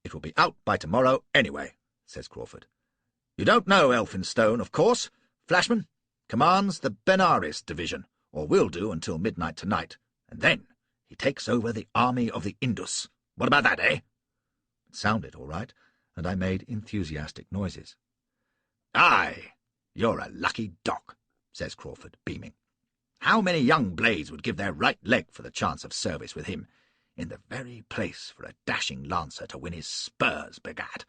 it will be out by tomorrow anyway," says Crawford. "You don't know Elphinstone, of course. Flashman commands the Benares division, or will do until midnight tonight, and then he takes over the Army of the Indus. What about that, eh?" It sounded all right, and I made enthusiastic noises. "Aye, you're a lucky dog," says Crawford, beaming. "How many young blades would give their right leg for the chance of service with him? In the very place for a dashing lancer to win his spurs, begad."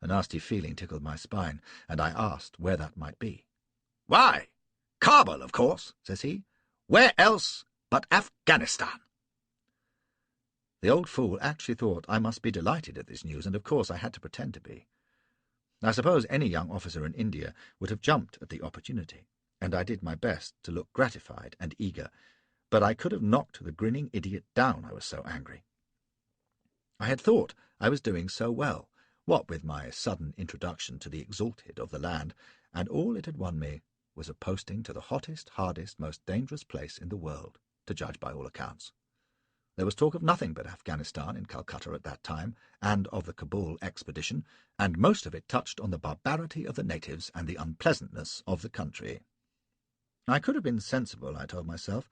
A nasty feeling tickled my spine, and I asked where that might be. "Why, Kabul, of course," says he. "Where else but Afghanistan?" The old fool actually thought I must be delighted at this news, and of course I had to pretend to be. I suppose any young officer in India would have jumped at the opportunity, and I did my best to look gratified and eager, but I could have knocked the grinning idiot down, I was so angry. I had thought I was doing so well, what with my sudden introduction to the exalted of the land, and all it had won me was a posting to the hottest, hardest, most dangerous place in the world, to judge by all accounts. There was talk of nothing but Afghanistan in Calcutta at that time, and of the Kabul expedition, and most of it touched on the barbarity of the natives and the unpleasantness of the country. I could have been sensible, I told myself,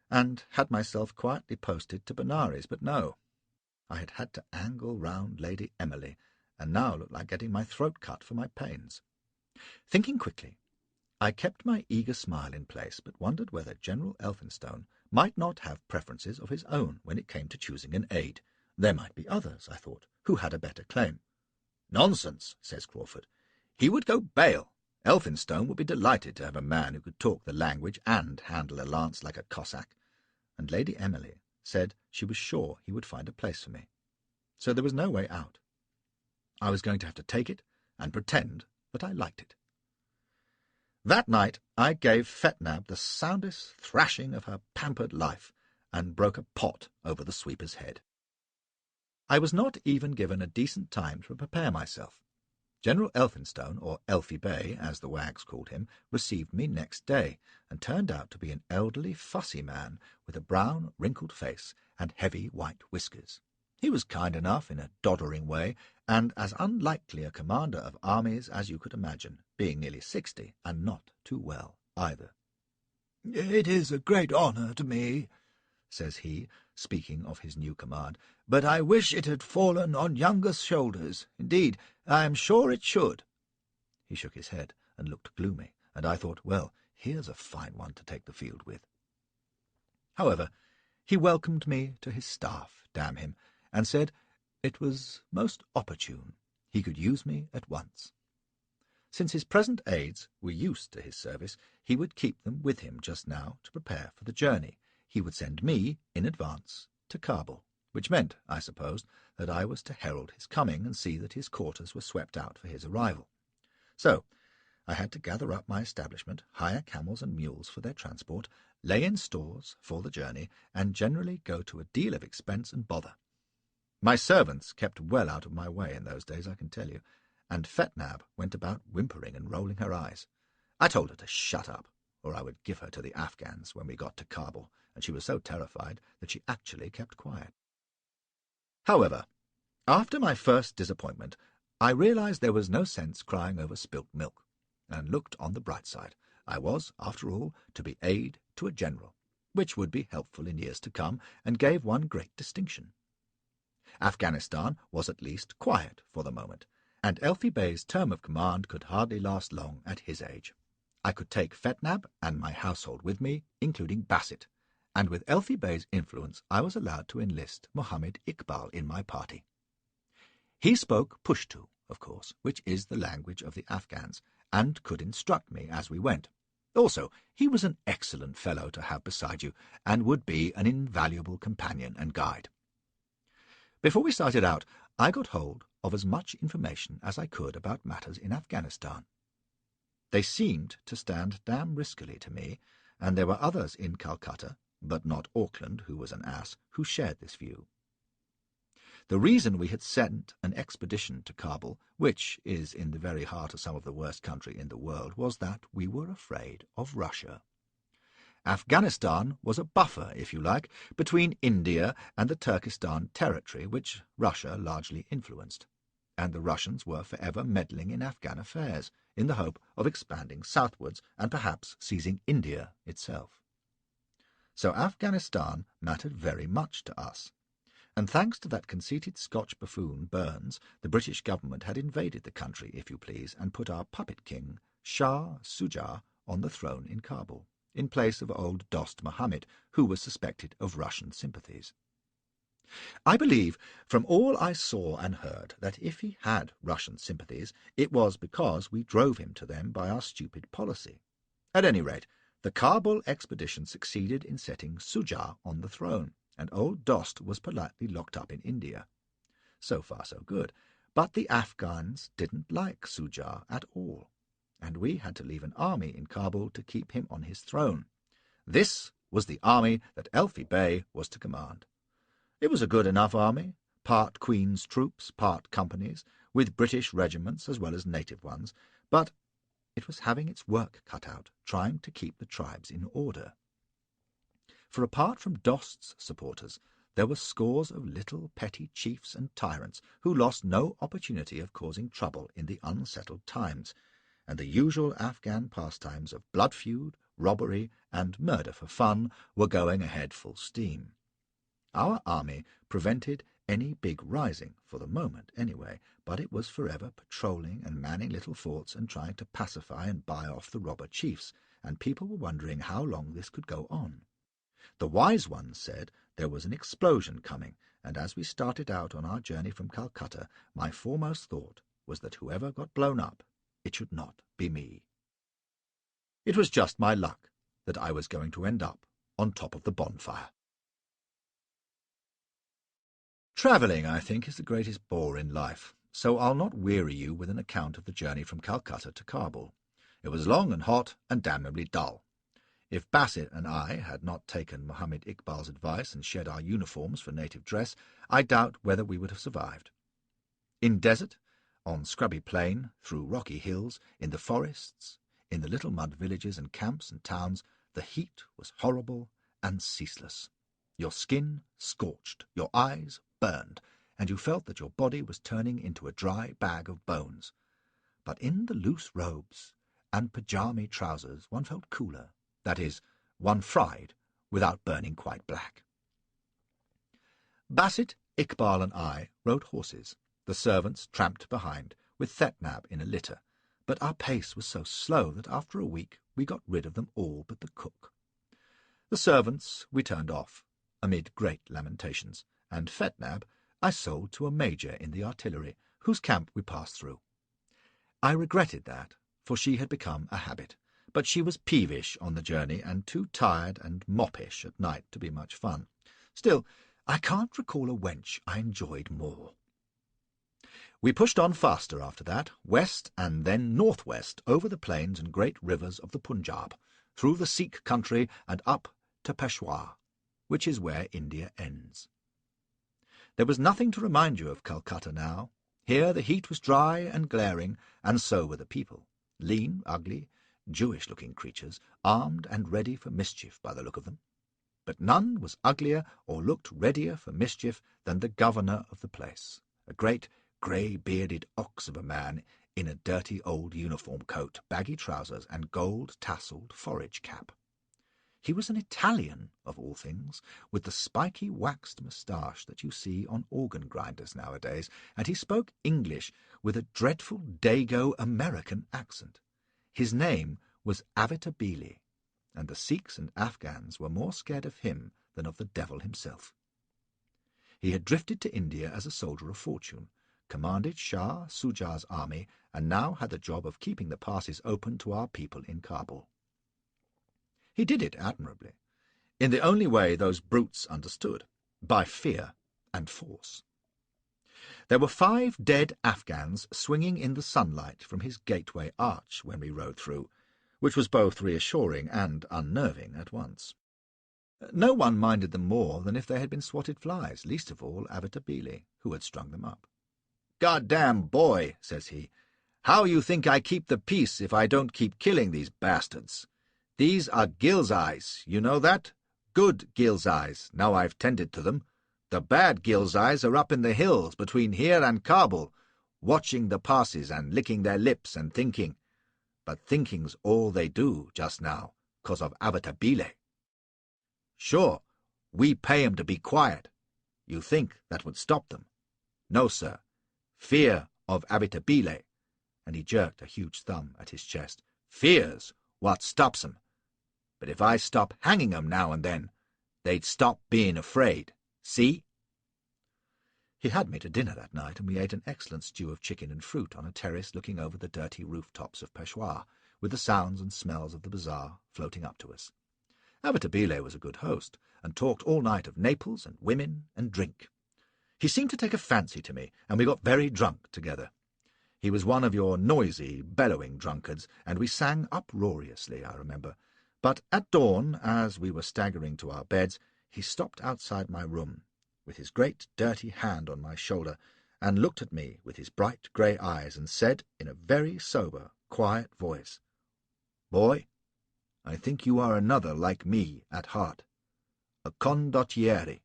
and had myself quietly posted to Benares, but no. I had had to angle round Lady Emily, and now looked like getting my throat cut for my pains. Thinking quickly, I kept my eager smile in place, but wondered whether General Elphinstone might not have preferences of his own when it came to choosing an aide. There might be others, I thought, who had a better claim. "Nonsense," says Crawford. "He would go bail. Elphinstone would be delighted to have a man who could talk the language and handle a lance like a Cossack." And Lady Emily said she was sure he would find a place for me. So there was no way out. I was going to have to take it and pretend that I liked it. That night I gave Fetnab the soundest thrashing of her pampered life, and broke a pot over the sweeper's head. I was not even given a decent time to prepare myself. General Elphinstone, or Elfie Bay, as the wags called him, received me next day, and turned out to be an elderly, fussy man with a brown, wrinkled face and heavy white whiskers. He was kind enough in a doddering way, and as unlikely a commander of armies as you could imagine, being nearly 60, and not too well either. "It is a great honour to me," says he, speaking of his new command, "but I wish it had fallen on younger shoulders. Indeed, I am sure it should." He shook his head and looked gloomy, and I thought, well, here's a fine one to take the field with. However, he welcomed me to his staff, damn him, and said it was most opportune. He could use me at once. Since his present aides were used to his service, he would keep them with him just now to prepare for the journey. He would send me, in advance, to Kabul, which meant, I supposed, that I was to herald his coming and see that his quarters were swept out for his arrival. So I had to gather up my establishment, hire camels and mules for their transport, lay in stores for the journey, and generally go to a deal of expense and bother. My servants kept well out of my way in those days, I can tell you, and Fetnab went about whimpering and rolling her eyes. I told her to shut up, or I would give her to the Afghans when we got to Kabul, and she was so terrified that she actually kept quiet. However, after my first disappointment, I realized there was no sense crying over spilt milk, and looked on the bright side. I was, after all, to be aide to a general, which would be helpful in years to come, and gave one great distinction. Afghanistan was at least quiet for the moment, and Elfi Bey's term of command could hardly last long at his age. I could take Fetnab and my household with me, including Basset, and with Elfi Bey's influence I was allowed to enlist Mohammed Iqbal in my party. He spoke Pushtu, of course, which is the language of the Afghans, and could instruct me as we went. Also, he was an excellent fellow to have beside you, and would be an invaluable companion and guide. Before we started out, I got hold of as much information as I could about matters in Afghanistan. They seemed to stand damn riskily to me, and there were others in Calcutta, but not Auckland, who was an ass, who shared this view. The reason we had sent an expedition to Kabul, which is in the very heart of some of the worst country in the world, was that we were afraid of Russia. Afghanistan was a buffer, if you like, between India and the Turkestan territory, which Russia largely influenced, and the Russians were forever meddling in Afghan affairs, in the hope of expanding southwards and perhaps seizing India itself. So Afghanistan mattered very much to us, and thanks to that conceited Scotch buffoon Burns, the British government had invaded the country, if you please, and put our puppet king, Shah Sujah, on the throne in Kabul, in place of old Dost Mohammed, who was suspected of Russian sympathies. I believe, from all I saw and heard, that if he had Russian sympathies, it was because we drove him to them by our stupid policy. At any rate, the Kabul expedition succeeded in setting Sujah on the throne, and old Dost was politely locked up in India. So far so good, but the Afghans didn't like Sujah at all, and we had to leave an army in Kabul to keep him on his throne. This was the army that Elfi Bey was to command. It was a good enough army, part Queen's troops, part companies, with British regiments as well as native ones, but it was having its work cut out, trying to keep the tribes in order. For apart from Dost's supporters, there were scores of little petty chiefs and tyrants who lost no opportunity of causing trouble in the unsettled times, and the usual Afghan pastimes of blood feud, robbery, and murder for fun were going ahead full steam. Our army prevented any big rising, for the moment anyway, but it was forever patrolling and manning little forts and trying to pacify and buy off the robber chiefs, and people were wondering how long this could go on. The wise ones said there was an explosion coming, and as we started out on our journey from Calcutta, my foremost thought was that whoever got blown up, it should not be me. It was just my luck that I was going to end up on top of the bonfire. Travelling, I think, is the greatest bore in life, so I'll not weary you with an account of the journey from Calcutta to Kabul. It was long and hot and damnably dull. If Basset and I had not taken Mohammed Iqbal's advice and shed our uniforms for native dress, I doubt whether we would have survived. In desert, on scrubby plain, through rocky hills, in the forests, in the little mud villages and camps and towns, the heat was horrible and ceaseless. Your skin scorched, your eyes burned, and you felt that your body was turning into a dry bag of bones. But in the loose robes and pyjama trousers one felt cooler. That is, one fried without burning quite black. Bassett, Iqbal and I rode horses. The servants tramped behind, with Thetnab in a litter, but our pace was so slow that after a week we got rid of them all but the cook. The servants we turned off, amid great lamentations, and Fetnab I sold to a major in the artillery, whose camp we passed through. I regretted that, for she had become a habit, but she was peevish on the journey and too tired and moppish at night to be much fun. Still, I can't recall a wench I enjoyed more. We pushed on faster after that, west and then northwest, over the plains and great rivers of the Punjab, through the Sikh country and up to Peshawar, which is where India ends. There was nothing to remind you of Calcutta now. Here the heat was dry and glaring, and so were the people, lean, ugly, Jewish-looking creatures, armed and ready for mischief by the look of them. But none was uglier or looked readier for mischief than the governor of the place, a great grey-bearded ox of a man in a dirty old uniform coat, baggy trousers, and gold-tasselled forage cap. He was an Italian, of all things, with the spiky waxed moustache that you see on organ grinders nowadays, and he spoke English with a dreadful Dago American accent. His name was Avitabili, and the Sikhs and Afghans were more scared of him than of the devil himself. He had drifted to India as a soldier of fortune, commanded Shah Suja's army, and now had the job of keeping the passes open to our people in Kabul. He did it admirably, in the only way those brutes understood, by fear and force. There were 5 dead Afghans swinging in the sunlight from his gateway arch when we rode through, which was both reassuring and unnerving at once. No one minded them more than if they had been swatted flies, least of all Avitabili, who had strung them up. "God-damn boy," says he, "how you think I keep the peace if I don't keep killing these bastards? These are Ghilzais, you know that? Good Ghilzais, now I've tended to them. The bad Ghilzais are up in the hills between here and Kabul, watching the passes and licking their lips and thinking. But thinking's all they do just now, 'cause of Avitabile. Sure, we pay 'em to be quiet. You think that would stop them? No, sir. Fear of Avitabile," and he jerked a huge thumb at his chest. "Fear's what stops 'em. But if I stop hanging 'em now and then, they'd stop being afraid. See?" He had me to dinner that night, and we ate an excellent stew of chicken and fruit on a terrace looking over the dirty rooftops of Peshawar, with the sounds and smells of the bazaar floating up to us. Avitabile was a good host, and talked all night of Naples and women and drink. He seemed to take a fancy to me, and we got very drunk together. He was one of your noisy, bellowing drunkards, and we sang uproariously, I remember. But at dawn, as we were staggering to our beds, he stopped outside my room, with his great dirty hand on my shoulder, and looked at me with his bright grey eyes, and said in a very sober, quiet voice, "Boy, I think you are another like me at heart. A condottiere,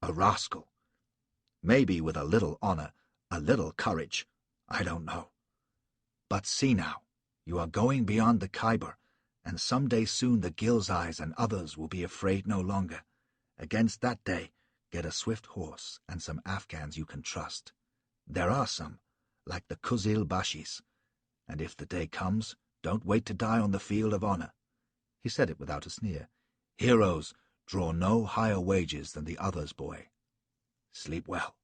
a rascal. Maybe with a little honour, a little courage, I don't know. But see now, you are going beyond the Khyber, and some day soon the Ghilzais and others will be afraid no longer. Against that day, get a swift horse and some Afghans you can trust. There are some, like the Kuzil Bashis, and if the day comes, don't wait to die on the field of honour." He said it without a sneer. "Heroes draw no higher wages than the others, boy. Sleep well."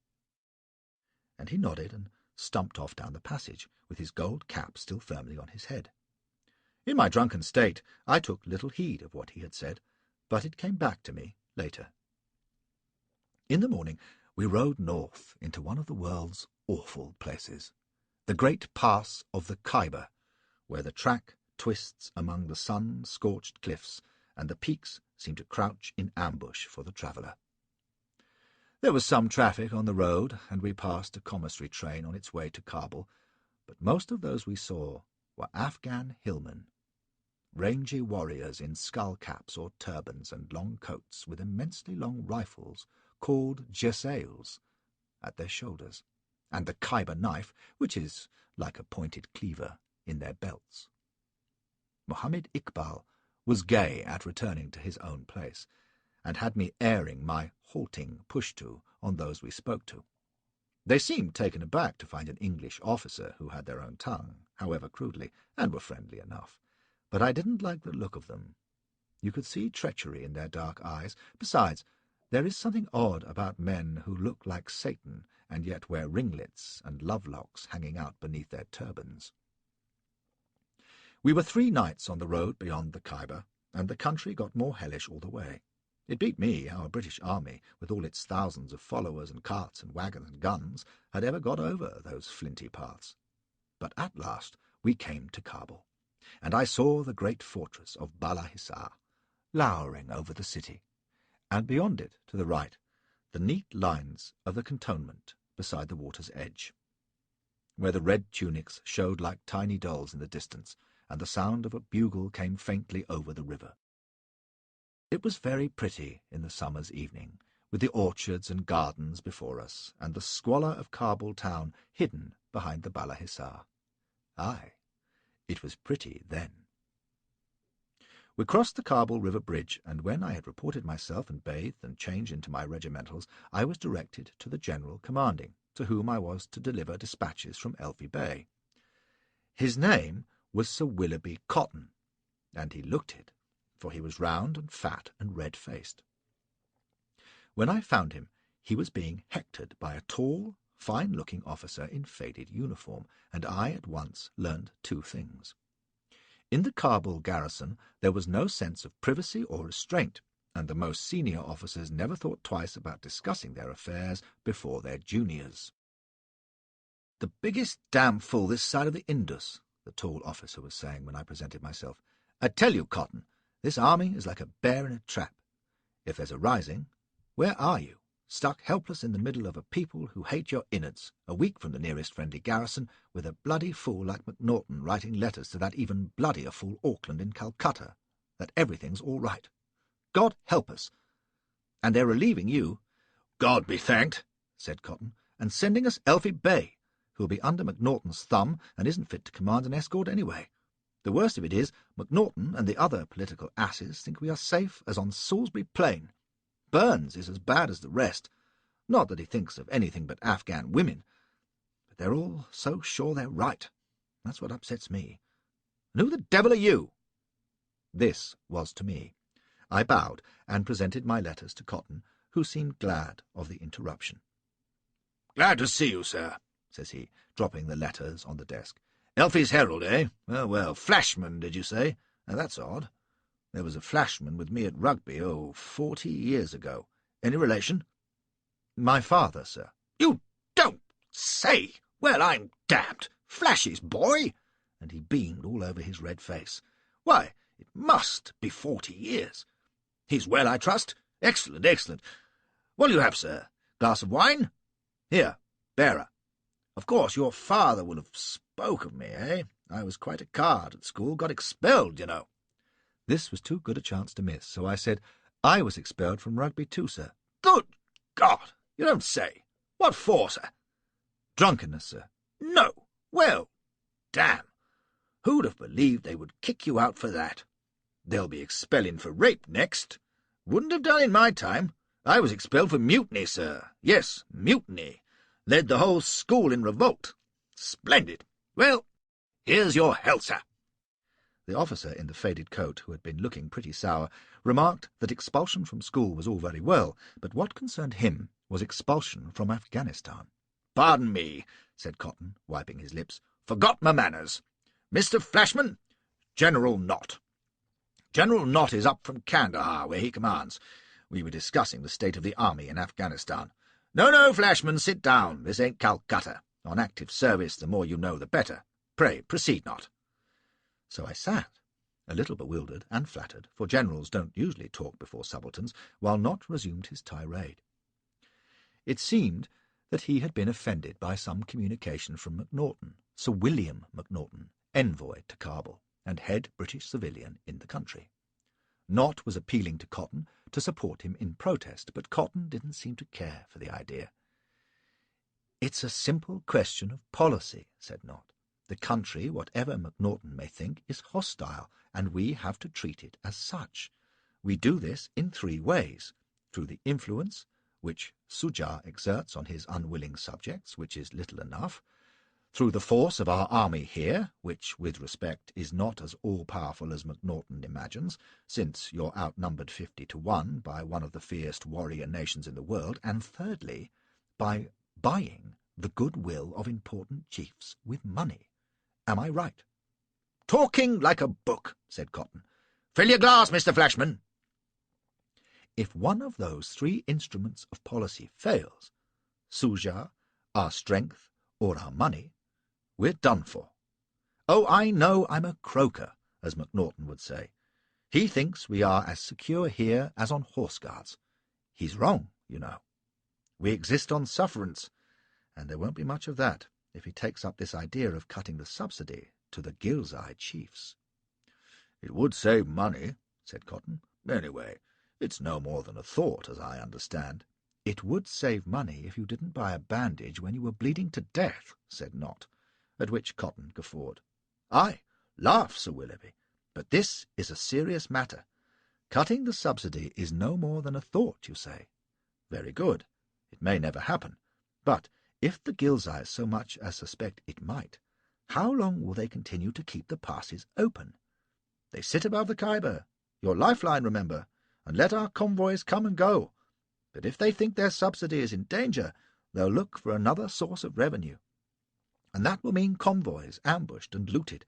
And he nodded and stumped off down the passage, with his gold cap still firmly on his head. In my drunken state, I took little heed of what he had said, but it came back to me later. In the morning, we rode north into one of the world's awful places, the great pass of the Khyber, where the track twists among the sun-scorched cliffs, and the peaks seem to crouch in ambush for the traveller. There was some traffic on the road, and we passed a commissary train on its way to Kabul, but most of those we saw were Afghan hillmen, rangy warriors in skull-caps or turbans and long coats with immensely long rifles called jezails at their shoulders, and the Khyber knife, which is like a pointed cleaver, in their belts. Mohammed Iqbal was gay at returning to his own place, and had me airing my halting push-to on those we spoke to. They seemed taken aback to find an English officer who had their own tongue, however crudely, and were friendly enough. But I didn't like the look of them. You could see treachery in their dark eyes. Besides, there is something odd about men who look like Satan and yet wear ringlets and love-locks hanging out beneath their turbans. We were 3 nights on the road beyond the Khyber, and the country got more hellish all the way. It beat me how a British army, with all its thousands of followers and carts and wagons and guns, had ever got over those flinty paths. But at last we came to Kabul, and I saw the great fortress of Bala Hissar lowering over the city, and beyond it, to the right, the neat lines of the cantonment beside the water's edge, where the red tunics showed like tiny dolls in the distance, and the sound of a bugle came faintly over the river. It was very pretty in the summer's evening, with the orchards and gardens before us, and the squalor of Kabul town hidden behind the Bala Hissar. Aye, it was pretty then. We crossed the Kabul River Bridge, and when I had reported myself and bathed and changed into my regimentals, I was directed to the general commanding, to whom I was to deliver dispatches from Elfi Bey. His name was Sir Willoughby Cotton, and he looked it, for he was round and fat and red-faced. When I found him, he was being hectored by a tall, fine-looking officer in faded uniform, and I at once learned 2 things. In the Kabul garrison there was no sense of privacy or restraint, and the most senior officers never thought twice about discussing their affairs before their juniors. "The biggest damn fool this side of the Indus," the tall officer was saying when I presented myself. "I tell you, Cotton, this army is like a bear in a trap. If there's a rising, where are you? Stuck helpless in the middle of a people who hate your innards, a week from the nearest friendly garrison, with a bloody fool like MacNaughton writing letters to that even bloodier fool Auckland in Calcutta, that everything's all right. God help us! And they're relieving you—" "God be thanked," said Cotton, "and sending us Elfi Bey, who'll be under MacNaughton's thumb and isn't fit to command an escort anyway. The worst of it is, MacNaughton and the other political asses think we are safe as on Salisbury Plain. Burns is as bad as the rest. Not that he thinks of anything but Afghan women, but they're all so sure they're right. That's what upsets me. And who the devil are you?" This was to me. I bowed and presented my letters to Cotton, who seemed glad of the interruption. "Glad to see you, sir," says he, dropping the letters on the desk. "Elfi's Herald, eh? Well, Flashman, did you say? Now, that's odd. There was a Flashman with me at Rugby, 40 years ago. Any relation?" "My father, sir." "You don't say! Well, I'm damned! Flash's boy?" And he beamed all over his red face. "Why, it must be 40 years. He's well, I trust? Excellent, excellent. What'll you have, sir? Glass of wine? Here, bearer. Of course, your father will have spoke of me, eh? I was quite a card at school, got expelled, you know." This was too good a chance to miss, so I said, "I was expelled from Rugby too, sir." "Good God! You don't say! What for, sir?" "Drunkenness, sir." "No! Well, damn! Who'd have believed they would kick you out for that? They'll be expelling for rape next. Wouldn't have done in my time. I was expelled for mutiny, sir. Yes, mutiny. Led the whole school in revolt. Splendid. Well, here's your health, sir." The officer in the faded coat, who had been looking pretty sour, remarked that expulsion from school was all very well, but what concerned him was expulsion from Afghanistan. "Pardon me," said Cotton, wiping his lips. "Forgot my manners. Mr. Flashman, General Knott. General Knott is up from Kandahar, where he commands. We were discussing the state of the army in Afghanistan. No, Flashman, sit down. This ain't Calcutta. On active service, the more you know, the better. Pray, proceed, Knott." So I sat, a little bewildered and flattered, for generals don't usually talk before subalterns, while Knott resumed his tirade. It seemed that he had been offended by some communication from MacNaughton, Sir William MacNaughton, envoy to Kabul, and head British civilian in the country. Knott was appealing to Cotton to support him in protest, but Cotton didn't seem to care for the idea. "It's a simple question of policy," said Knott. "The country, whatever MacNaughton may think, is hostile, and we have to treat it as such. We do this in 3 ways: through the influence which Suja exerts on his unwilling subjects, which is little enough; through the force of our army here, which, with respect, is not as all-powerful as MacNaughton imagines, since you're outnumbered 50 to 1 by one of the fiercest warrior nations in the world; and thirdly, by buying the goodwill of important chiefs with money. Am I right?" "Talking like a book," said Cotton. "Fill your glass, Mr. Flashman." If one of those 3 instruments of policy fails, Suja, our strength, or our money, we're done for. Oh, I know I'm a croaker, as MacNaughton would say. He thinks we are as secure here as on Horse Guards. He's wrong, you know. We exist on sufferance, and there won't be much of that if he takes up this idea of cutting the subsidy to the Ghilzai chiefs. "It would save money," said Cotton. "Anyway, it's no more than a thought, as I understand." "It would save money if you didn't buy a bandage when you were bleeding to death," said Knott, at which Cotton guffawed. "Aye, laugh, Sir Willoughby, but this is a serious matter. Cutting the subsidy is no more than a thought, you say. Very good. It may never happen. But if the Ghilzais so much as suspect it might, how long will they continue to keep the passes open? They sit above the Khyber, your lifeline, remember, and let our convoys come and go. But if they think their subsidy is in danger, they'll look for another source of revenue. And that will mean convoys ambushed and looted,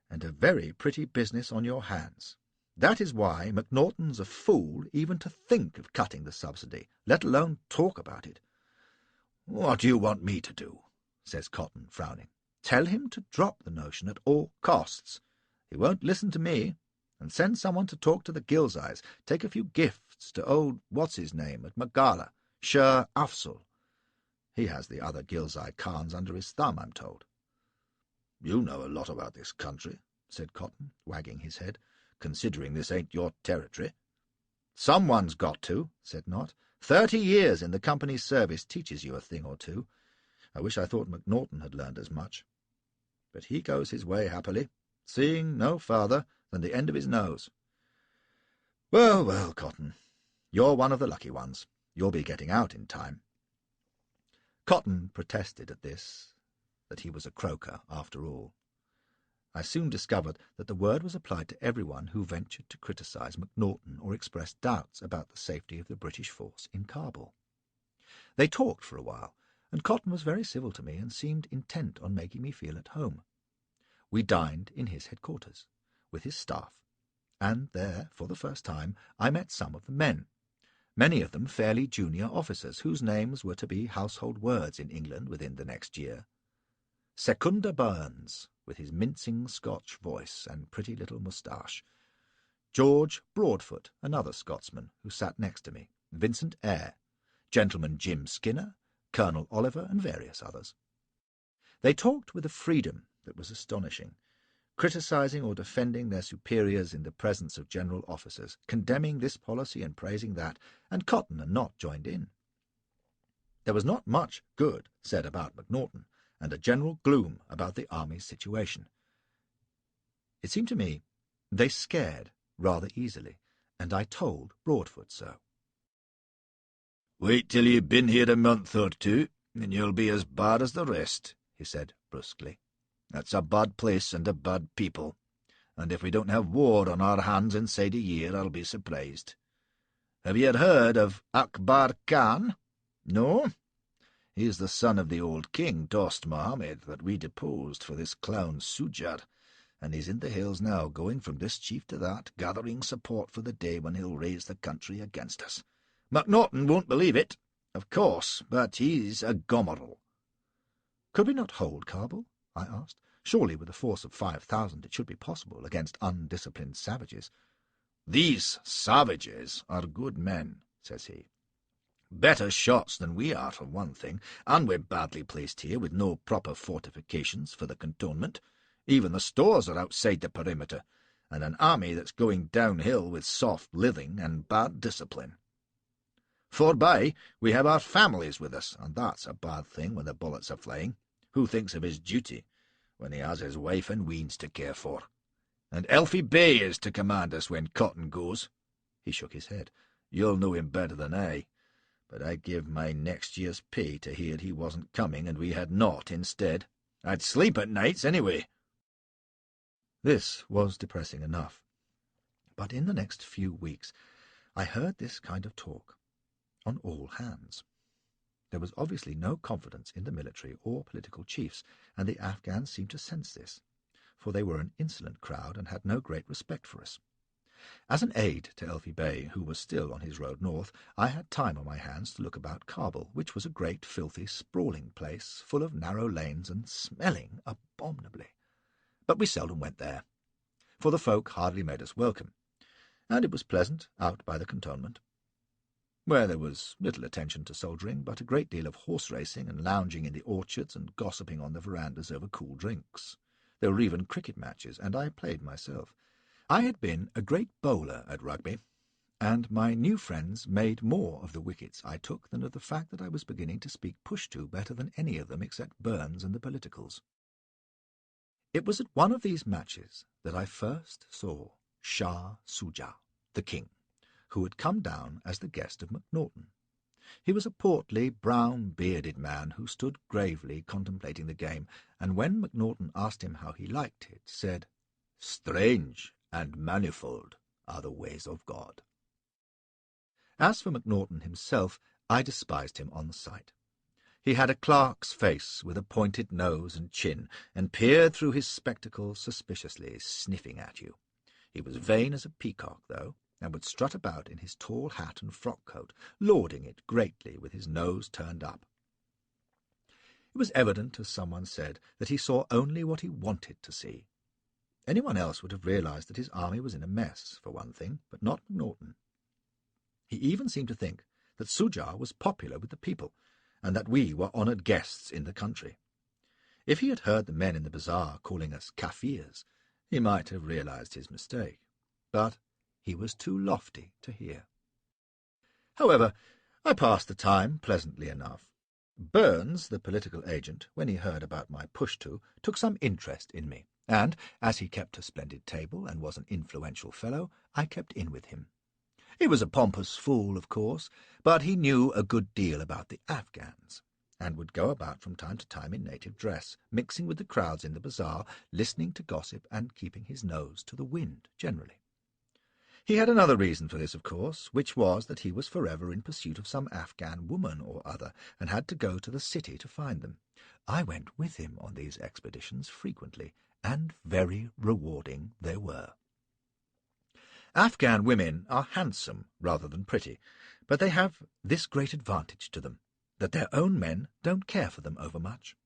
and a very pretty business on your hands. That is why MacNaughton's a fool even to think of cutting the subsidy, let alone talk about it." "What do you want me to do?" says Cotton, frowning. "Tell him to drop the notion at all costs. He won't listen to me. And send someone to talk to the Ghilzais. Take a few gifts to old what's-his-name at Magala, Shah Afzal. He has the other Ghilzai Khans under his thumb, I'm told." "You know a lot about this country," said Cotton, wagging his head, "considering this ain't your territory." "Someone's got to," said Knott. 30 years in the company's service teaches you a thing or two. I wish I thought MacNaughton had learned as much. But he goes his way happily, seeing no farther than the end of his nose. Well, well, Cotton, you're one of the lucky ones. You'll be getting out in time. Cotton protested at this, that he was a croaker after all. I soon discovered that the word was applied to everyone who ventured to criticize MacNaughton or express doubts about the safety of the British force in Kabul. They talked for a while, and Cotton was very civil to me and seemed intent on making me feel at home. We dined in his headquarters, with his staff, and there, for the first time, I met some of the men, many of them fairly junior officers whose names were to be household words in England within the next year. Secunda Burns, with his mincing Scotch voice and pretty little moustache; George Broadfoot, another Scotsman, who sat next to me; Vincent Eyre; Gentleman Jim Skinner; Colonel Oliver, and various others. They talked with a freedom that was astonishing, criticising or defending their superiors in the presence of general officers, condemning this policy and praising that, and Cotton and Knott joined in. There was not much good said about MacNaughton, and a general gloom about the army's situation. It seemed to me they scared rather easily, and I told Broadfoot so. "Wait till you've been here a month or two, and you'll be as bad as the rest," he said brusquely. "That's a bad place and a bad people, and if we don't have war on our hands inside a year, I'll be surprised. Have you heard of Akbar Khan? No? He's the son of the old king, Dost Mohammed, that we deposed for this clown Sujar, and he's in the hills now, going from this chief to that, gathering support for the day when he'll raise the country against us. MacNaughton won't believe it, of course, but he's a gomeril." "Could we not hold Kabul?" I asked. "Surely with a force of 5,000 it should be possible against undisciplined savages." "These savages are good men," says he. "Better shots than we are, for one thing, and we're badly placed here with no proper fortifications for the cantonment. Even the stores are outside the perimeter, and an army that's going downhill with soft living and bad discipline. Forbye, we have our families with us, and that's a bad thing when the bullets are flying. Who thinks of his duty when he has his wife and weans to care for? And Elfie Bay is to command us when Cotton goes. He shook his head. "You'll know him better than I. But I'd give my next year's pay to hear he wasn't coming and we had naught instead. I'd sleep at nights anyway." This was depressing enough. But in the next few weeks I heard this kind of talk on all hands. There was obviously no confidence in the military or political chiefs, and the Afghans seemed to sense this, for they were an insolent crowd and had no great respect for us. As an aide to Elfi Bey, who was still on his road north, I had time on my hands to look about Kabul, which was a great, filthy, sprawling place, full of narrow lanes and smelling abominably. But we seldom went there, for the folk hardly made us welcome, and it was pleasant out by the cantonment, where there was little attention to soldiering, but a great deal of horse racing and lounging in the orchards and gossiping on the verandas over cool drinks. There were even cricket matches, and I played myself. I had been a great bowler at rugby, and my new friends made more of the wickets I took than of the fact that I was beginning to speak Pushtu better than any of them except Burns and the politicals. It was at one of these matches that I first saw Shah Suja, the king, who had come down as the guest of MacNaughton. He was a portly, brown-bearded man who stood gravely contemplating the game, and when MacNaughton asked him how he liked it, said, "Strange and manifold are the ways of God." As for MacNaughton himself, I despised him on sight. He had a clerk's face with a pointed nose and chin, and peered through his spectacles suspiciously, sniffing at you. He was vain as a peacock, though, and would strut about in his tall hat and frock-coat, lauding it greatly with his nose turned up. It was evident, as someone said, that he saw only what he wanted to see. Anyone else would have realized that his army was in a mess, for one thing, but not MacNaughton. He even seemed to think that Suja was popular with the people, and that we were honoured guests in the country. If he had heard the men in the bazaar calling us Kafirs, he might have realized his mistake. But he was too lofty to hear. However, I passed the time pleasantly enough. Burns, the political agent, when he heard about my Pushtu, took some interest in me, and, as he kept a splendid table and was an influential fellow, I kept in with him. He was a pompous fool, of course, but he knew a good deal about the Afghans, and would go about from time to time in native dress, mixing with the crowds in the bazaar, listening to gossip, and keeping his nose to the wind generally. He had another reason for this, of course, which was that he was forever in pursuit of some Afghan woman or other, and had to go to the city to find them. I went with him on these expeditions frequently, and very rewarding they were. Afghan women are handsome rather than pretty, but they have this great advantage to them, that their own men don't care for them overmuch.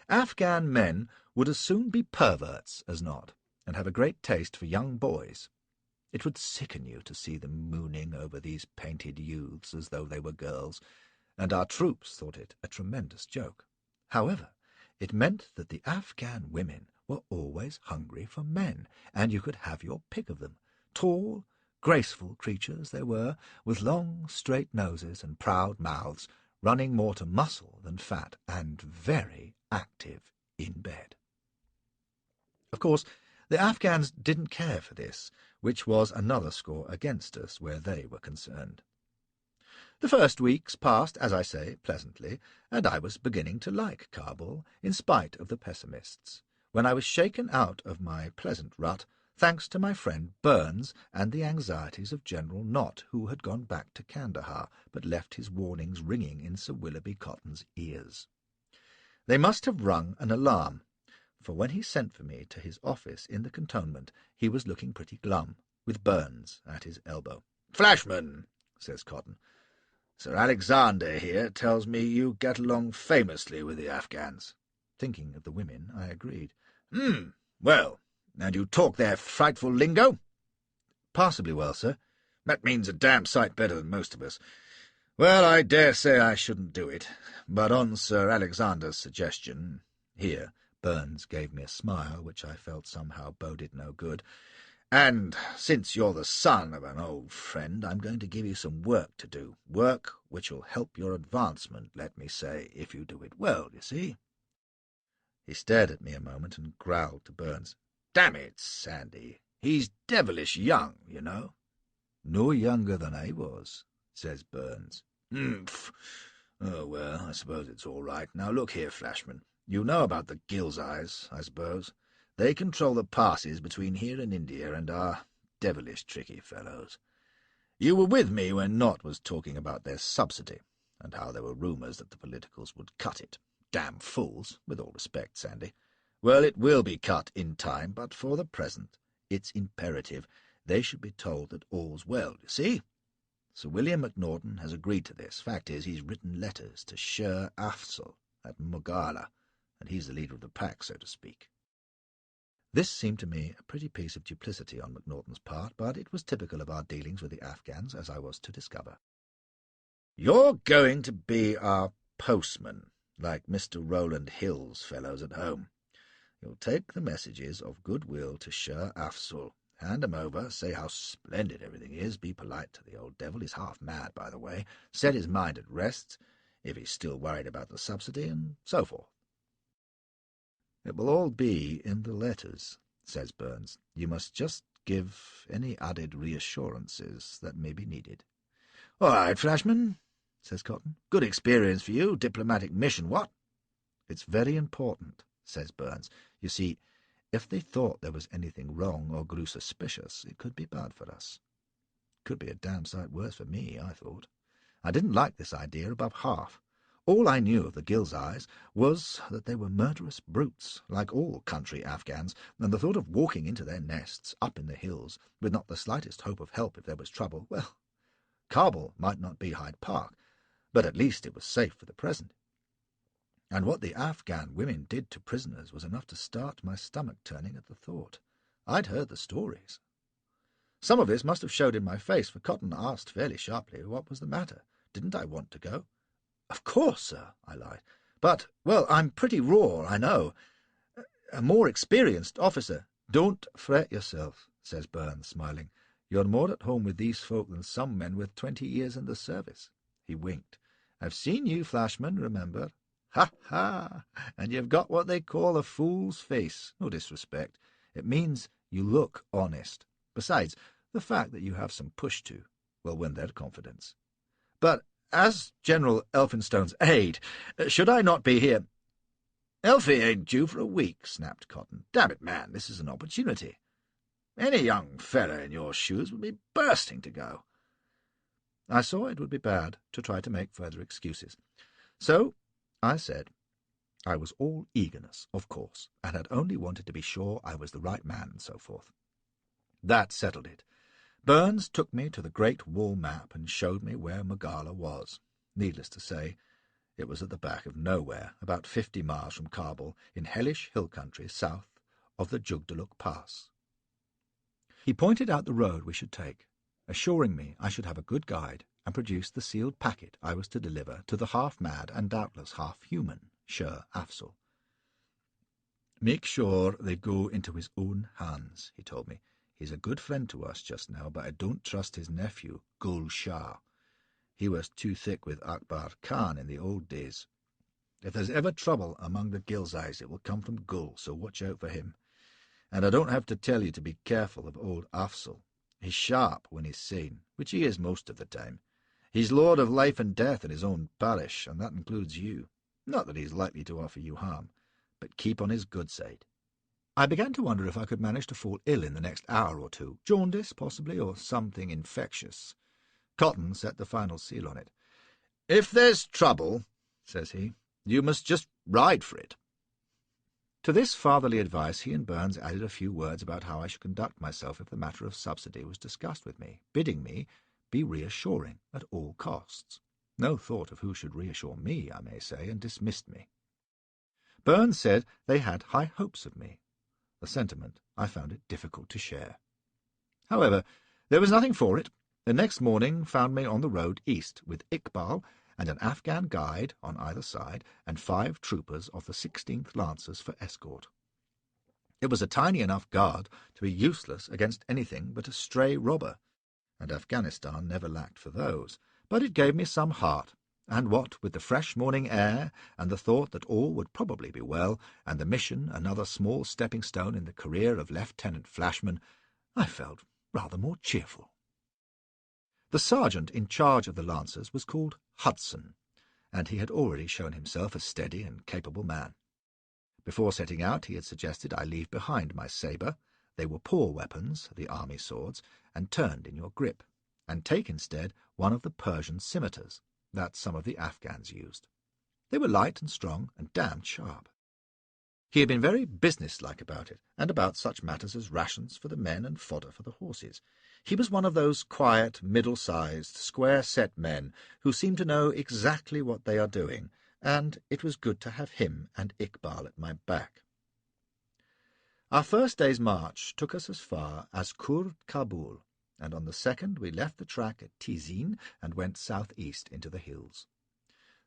Afghan men would as soon be perverts as not, and have a great taste for young boys. It would sicken you to see them mooning over these painted youths as though they were girls, and our troops thought it a tremendous joke. However, it meant that the Afghan women were always hungry for men, and you could have your pick of them. Tall, graceful creatures they were, with long, straight noses and proud mouths, running more to muscle than fat, and very active in bed. Of course, the Afghans didn't care for this, which was another score against us where they were concerned. The first weeks passed, as I say, pleasantly, and I was beginning to like Kabul, in spite of the pessimists, when I was shaken out of my pleasant rut, thanks to my friend Burns and the anxieties of General Nott, who had gone back to Kandahar, but left his warnings ringing in Sir Willoughby Cotton's ears. They must have rung an alarm, for when he sent for me to his office in the cantonment, he was looking pretty glum, with Burns at his elbow. "Flashman," says Cotton, "Sir Alexander here tells me you get along famously with the Afghans." Thinking of the women, I agreed. Well, and you talk their frightful lingo?" "Passably well, sir." "That means a damn sight better than most of us. Well, I dare say I shouldn't do it, but on Sir Alexander's suggestion—" Here Burns gave me a smile which I felt somehow boded no good. "And since you're the son of an old friend, I'm going to give you some work to do. Work which will help your advancement, let me say, if you do it well, you see." He stared at me a moment and growled to Burns, "Damn it, Sandy, he's devilish young, you know." No younger than I was, says Burns. Humph. Oh, well, I suppose it's all right. Now, look here, Flashman. You know about the Gills-Eyes, I suppose. They control the passes between here and India and are devilish tricky fellows. You were with me when Nott was talking about their subsidy, and how there were rumours that the politicals would cut it. Damn fools, with all respect, Sandy. Well, it will be cut in time, but for the present it's imperative they should be told that all's well, you see? Sir William MacNaughton has agreed to this. Fact is, he's written letters to Sher Afzal at Mogala, and he's the leader of the pack, so to speak. This seemed to me a pretty piece of duplicity on MacNaughton's part, but it was typical of our dealings with the Afghans, as I was to discover. You're going to be our postman, like Mr. Rowland Hill's fellows at home. You'll take the messages of goodwill to Sher Afzal, hand 'em over, say how splendid everything is, be polite to the old devil, he's half mad, by the way, set his mind at rest, if he's still worried about the subsidy, and so forth. It will all be in the letters, says Burns. You must just give any added reassurances that may be needed. All right, Flashman, says Cotton. Good experience for you, diplomatic mission, what? It's very important, says Burns. You see, if they thought there was anything wrong or grew suspicious, it could be bad for us. Could be a damn sight worse for me, I thought. I didn't like this idea above half. All I knew of the Gills-Eyes was that they were murderous brutes, like all country Afghans, and the thought of walking into their nests up in the hills with not the slightest hope of help if there was trouble, well, Kabul might not be Hyde Park, but at least it was safe for the present. And what the Afghan women did to prisoners was enough to start my stomach turning at the thought. I'd heard the stories. Some of this must have showed in my face, for Cotton asked fairly sharply what was the matter. Didn't I want to go? Of course, sir, I lied. But, well, I'm pretty raw, I know. A more experienced officer. Don't fret yourself, says Burns, smiling. You're more at home with these folk than some men with 20 years in the service. He winked. I've seen you, Flashman, remember? Ha, ha! And you've got what they call a fool's face. No disrespect. It means you look honest. Besides, the fact that you have some push to will win their confidence. But as General Elphinstone's aide, should I not be here? Elfie ain't due for a week, snapped Cotton. Damn it, man, this is an opportunity. Any young fellow in your shoes would be bursting to go. I saw it would be bad to try to make further excuses. So I said I was all eagerness, of course, and had only wanted to be sure I was the right man and so forth. That settled it. Burns took me to the great wall map and showed me where Mogala was. Needless to say, it was at the back of nowhere, about 50 miles from Kabul, in hellish hill country south of the Jugdaluk Pass. He pointed out the road we should take, assuring me I should have a good guide, and produced the sealed packet I was to deliver to the half-mad and doubtless half-human Sher Afzal. Make sure they go into his own hands, he told me. He's a good friend to us just now, but I don't trust his nephew, Gul Shah. He was too thick with Akbar Khan in the old days. If there's ever trouble among the Gills-Eyes, it will come from Gul, so watch out for him. And I don't have to tell you to be careful of old Afzal. He's sharp when he's sane, which he is most of the time. He's lord of life and death in his own parish, and that includes you. Not that he's likely to offer you harm, but keep on his good side. I began to wonder if I could manage to fall ill in the next hour or two. Jaundice, possibly, or something infectious. Cotton set the final seal on it. If there's trouble, says he, you must just ride for it. To this fatherly advice he and Burns added a few words about how I should conduct myself if the matter of subsidy was discussed with me, bidding me be reassuring at all costs. No thought of who should reassure me, I may say, and dismissed me. Burns said they had high hopes of me. A sentiment I found it difficult to share. However, there was nothing for it. The next morning found me on the road east, with Iqbal and an Afghan guide on either side, and 5 troopers of the 16th Lancers for escort. It was a tiny enough guard to be useless against anything but a stray robber, and Afghanistan never lacked for those, but it gave me some heart, and what with the fresh morning air, and the thought that all would probably be well, and the mission another small stepping stone in the career of Lieutenant Flashman, I felt rather more cheerful. The sergeant in charge of the Lancers was called Hudson, and he had already shown himself a steady and capable man. Before setting out, he had suggested I leave behind my sabre — they were poor weapons, the army swords, and turned in your grip — and take instead one of the Persian scimitars that some of the Afghans used. They were light and strong and damned sharp. He had been very businesslike about it, and about such matters as rations for the men and fodder for the horses. He was one of those quiet, middle-sized, square-set men who seem to know exactly what they are doing, and it was good to have him and Iqbal at my back. Our first day's march took us as far as Kurd Kabul, and on the second we left the track at Tizin and went south-east into the hills.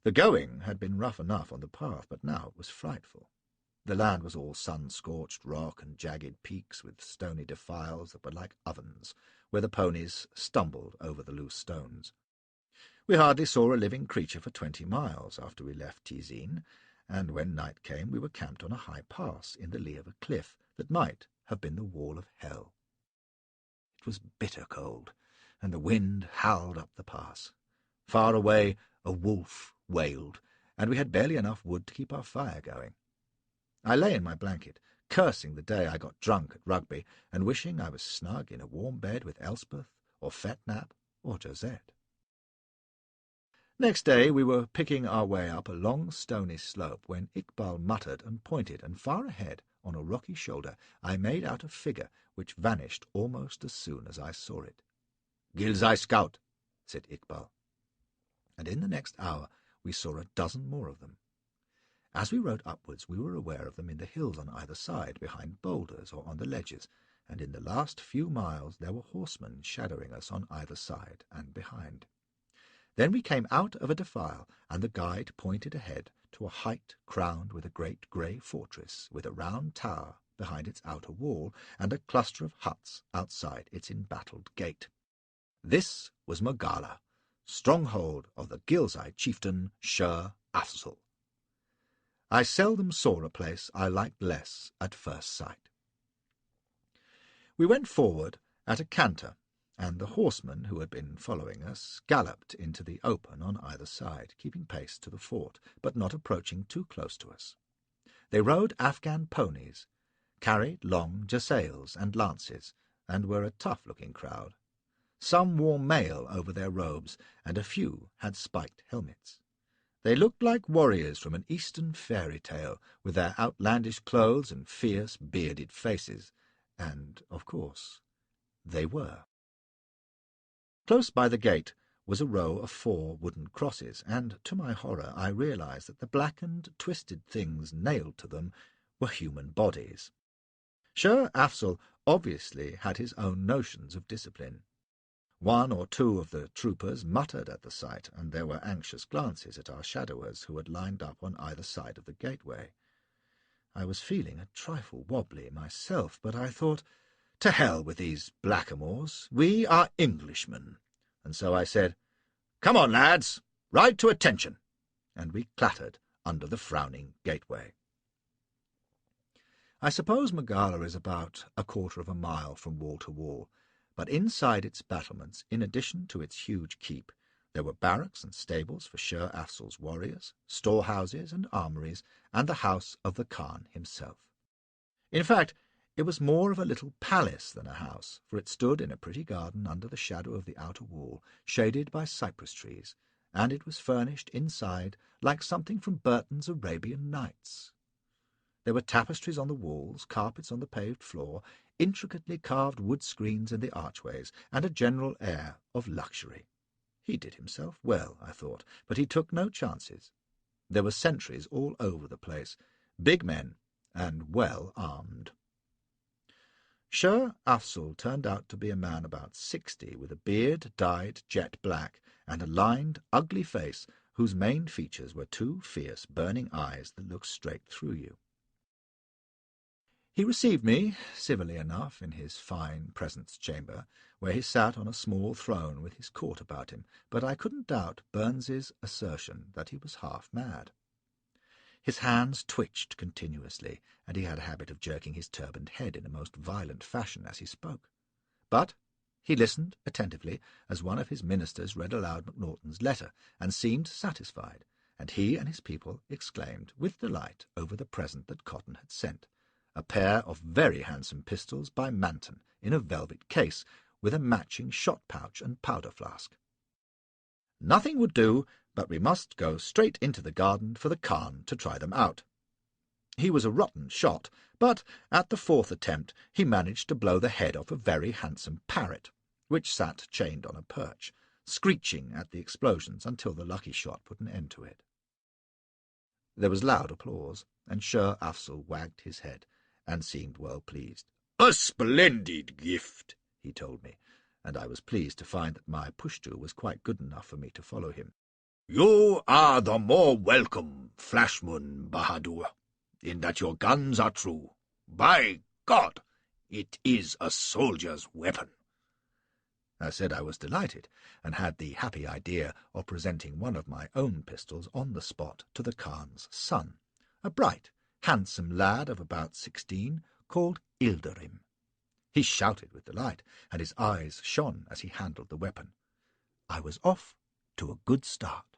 The going had been rough enough on the path, but now it was frightful. The land was all sun-scorched rock and jagged peaks with stony defiles that were like ovens, where the ponies stumbled over the loose stones. We hardly saw a living creature for 20 miles after we left Tizin, and when night came we were camped on a high pass in the lee of a cliff that might have been the wall of hell. It was bitter cold, and the wind howled up the pass. Far away a wolf wailed, and we had barely enough wood to keep our fire going. I lay in my blanket, cursing the day I got drunk at rugby, and wishing I was snug in a warm bed with Elspeth, or Fetnap, or Josette. Next day we were picking our way up a long stony slope when Iqbal muttered and pointed, and far ahead, on a rocky shoulder, I made out a figure which vanished almost as soon as I saw it. "Ghilzai Scout," said Iqbal. And in the next hour we saw a dozen more of them. As we rode upwards, we were aware of them in the hills on either side, behind boulders or on the ledges, and in the last few miles there were horsemen shadowing us on either side and behind. Then we came out of a defile, and the guide pointed ahead to a height crowned with a great grey fortress, with a round tower behind its outer wall, and a cluster of huts outside its embattled gate. This was Magala, stronghold of the Ghilzai chieftain Shah Afzal. I seldom saw a place I liked less at first sight. We went forward at a canter, and the horsemen who had been following us galloped into the open on either side, keeping pace to the fort, but not approaching too close to us. They rode Afghan ponies, carried long jezails and lances, and were a tough-looking crowd. Some wore mail over their robes, and a few had spiked helmets. They looked like warriors from an Eastern fairy tale, with their outlandish clothes and fierce, bearded faces, and, of course, they were. Close by the gate was a row of 4 wooden crosses, and, to my horror, I realized that the blackened, twisted things nailed to them were human bodies. Shah Afzal obviously had his own notions of discipline. 1 or 2 of the troopers muttered at the sight, and there were anxious glances at our shadowers who had lined up on either side of the gateway. I was feeling a trifle wobbly myself, but I thought, to hell with these blackamoors, we are Englishmen. And so I said, "Come on, lads, ride to attention," and we clattered under the frowning gateway. I suppose Magala is about 1/4 of a mile from wall to wall, but inside its battlements, in addition to its huge keep, there were barracks and stables for Shah Afzal's warriors, storehouses and armories, and the house of the Khan himself. In fact, it was more of a little palace than a house, for it stood in a pretty garden under the shadow of the outer wall, shaded by cypress trees, and it was furnished inside like something from Burton's Arabian Nights. There were tapestries on the walls, carpets on the paved floor, intricately carved wood screens in the archways, and a general air of luxury. He did himself well, I thought, but he took no chances. There were sentries all over the place, big men and well armed. Shah Afzal turned out to be a man about 60, with a beard dyed jet black, and a lined, ugly face whose main features were 2 fierce, burning eyes that looked straight through you. He received me, civilly enough, in his fine presence chamber, where he sat on a small throne with his court about him, but I couldn't doubt Burns's assertion that he was half mad. His hands twitched continuously, and he had a habit of jerking his turbaned head in a most violent fashion as he spoke. But He listened attentively as one of his ministers read aloud Macnaghten's letter, and seemed satisfied, and he and his people exclaimed with delight over the present that Cotton had sent, a pair of very handsome pistols by Manton, in a velvet case, with a matching shot-pouch and powder-flask. Nothing would do, but we must go straight into the garden for the Khan to try them out. He was a rotten shot, but at the fourth attempt he managed to blow the head off a very handsome parrot, which sat chained on a perch, screeching at the explosions until the lucky shot put an end to it. There was loud applause, and Sher Afzal wagged his head and seemed well pleased. "A splendid gift," he told me, and I was pleased to find that my Pushtu was quite good enough for me to follow him. "You are the more welcome, Flashman Bahadur, in that your guns are true. By God, it is a soldier's weapon." I said I was delighted, and had the happy idea of presenting one of my own pistols on the spot to the Khan's son, a bright, handsome lad of about 16, called Ilderim. He shouted with delight, and his eyes shone as he handled the weapon. I was off to a good start.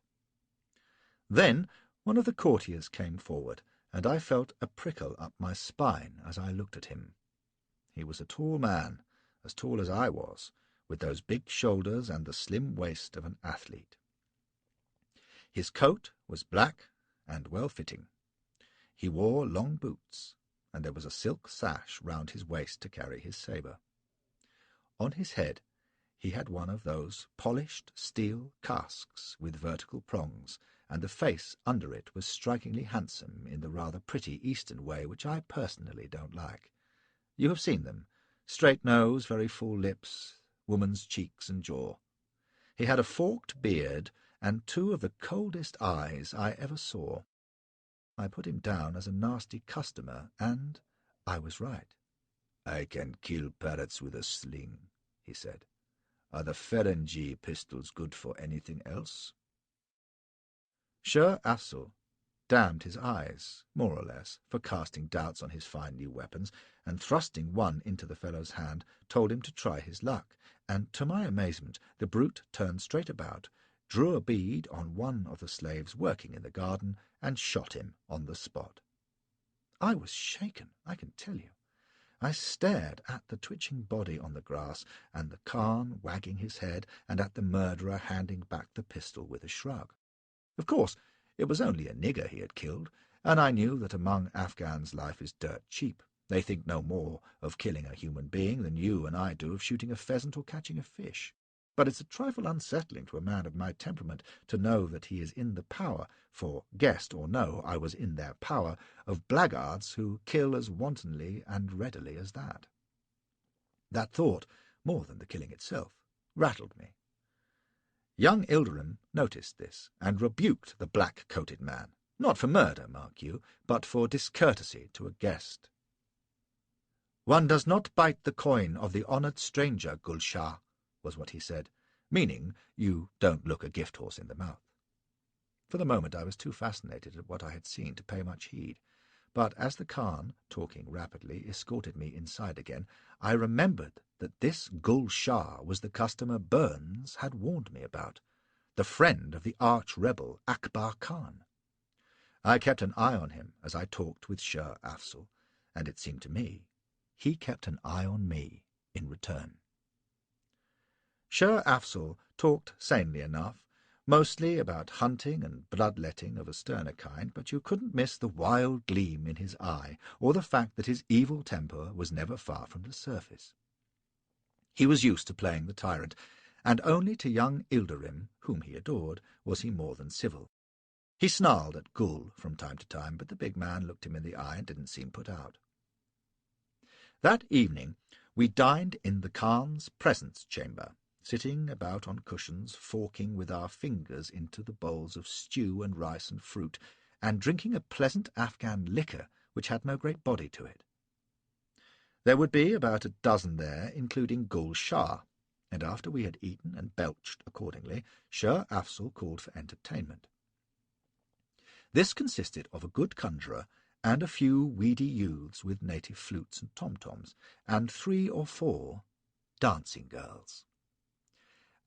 Then one of the courtiers came forward, and I felt a prickle up my spine as I looked at him. He was a tall man, as tall as I was, with those big shoulders and the slim waist of an athlete. His coat was black and well-fitting. He wore long boots, and there was a silk sash round his waist to carry his sabre. On his head he had one of those polished steel casques with vertical prongs, and the face under it was strikingly handsome in the rather pretty Eastern way which I personally don't like. You have seen them: straight nose, very full lips, woman's cheeks and jaw. He had a forked beard and two of the coldest eyes I ever saw. I put him down as a nasty customer, and I was right. "I can kill parrots with a sling," he said. "Are the Ferengi pistols good for anything else?" Sher Afzal damned his eyes, more or less, for casting doubts on his fine new weapons, and thrusting one into the fellow's hand, told him to try his luck, and to my amazement the brute turned straight about, drew a bead on one of the slaves working in the garden, and shot him on the spot. I was shaken, I can tell you. I stared at the twitching body on the grass, and the Khan wagging his head, and at the murderer handing back the pistol with a shrug. Of course, it was only a nigger he had killed, and I knew that among Afghans life is dirt cheap. They think no more of killing a human being than you and I do of shooting a pheasant or catching a fish. But it's a trifle unsettling to a man of my temperament to know that he is in the power, for, guest or no, I was in their power, of blackguards who kill as wantonly and readily as that. That thought, more than the killing itself, rattled me. Young Ilderim noticed this, and rebuked the black-coated man, not for murder, mark you, but for discourtesy to a guest. "One does not bite the coin of the honoured stranger, Gulshah," was what he said, meaning you don't look a gift-horse in the mouth. For the moment I was too fascinated at what I had seen to pay much heed, but as the Khan, talking rapidly, escorted me inside again, I remembered that this Gulshah was the customer Burns had warned me about, the friend of the arch-rebel Akbar Khan. I kept an eye on him as I talked with Sher Afzal, and it seemed to me he kept an eye on me in return. Sher Afzal talked sanely enough, mostly about hunting and bloodletting of a sterner kind, but you couldn't miss the wild gleam in his eye, or the fact that his evil temper was never far from the surface. He was used to playing the tyrant, and only to young Ilderim, whom he adored, was he more than civil. He snarled at Gul from time to time, but the big man looked him in the eye and didn't seem put out. That evening we dined in the Khan's presence chamber, sitting about on cushions, forking with our fingers into the bowls of stew and rice and fruit, and drinking a pleasant Afghan liquor which had no great body to it. There would be about a dozen there, including Gul Shah, and after we had eaten and belched accordingly, Sher Afzal called for entertainment. This consisted of a good conjurer and a few weedy youths with native flutes and tom-toms, and 3 or 4 dancing girls.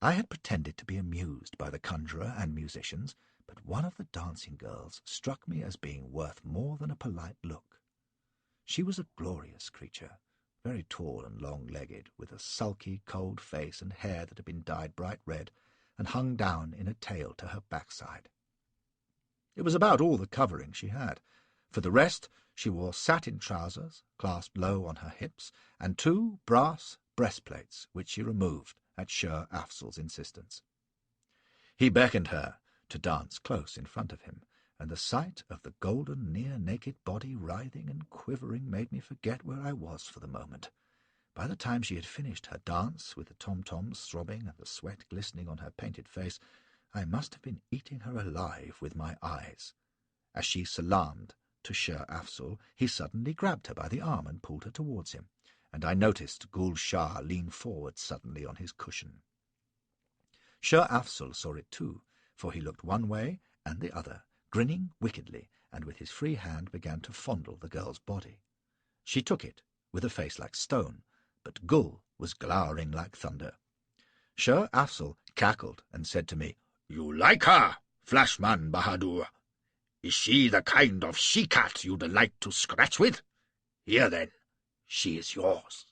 I had pretended to be amused by the conjurer and musicians, but one of the dancing girls struck me as being worth more than a polite look. She was a glorious creature, very tall and long-legged, with a sulky, cold face and hair that had been dyed bright red and hung down in a tail to her backside. It was about all the covering she had. For the rest, she wore satin trousers, clasped low on her hips, and 2 brass breastplates, which she removed at Sher Afzal's insistence. He beckoned her to dance close in front of him, and the sight of the golden, near-naked body writhing and quivering made me forget where I was for the moment. By the time she had finished her dance, with the tom-toms throbbing and the sweat glistening on her painted face, I must have been eating her alive with my eyes. As she salaamed to Sher Afzal, he suddenly grabbed her by the arm and pulled her towards him, and I noticed Gul Shah lean forward suddenly on his cushion. Sher Afzal saw it too, for he looked one way and the other, grinning wickedly, and with his free hand began to fondle the girl's body. She took it, with a face like stone, but Gul was glowering like thunder. Sher Afzal cackled and said to me, "You like her, Flashman Bahadur? Is she the kind of she-cat you'd like to scratch with? Here then, she is yours."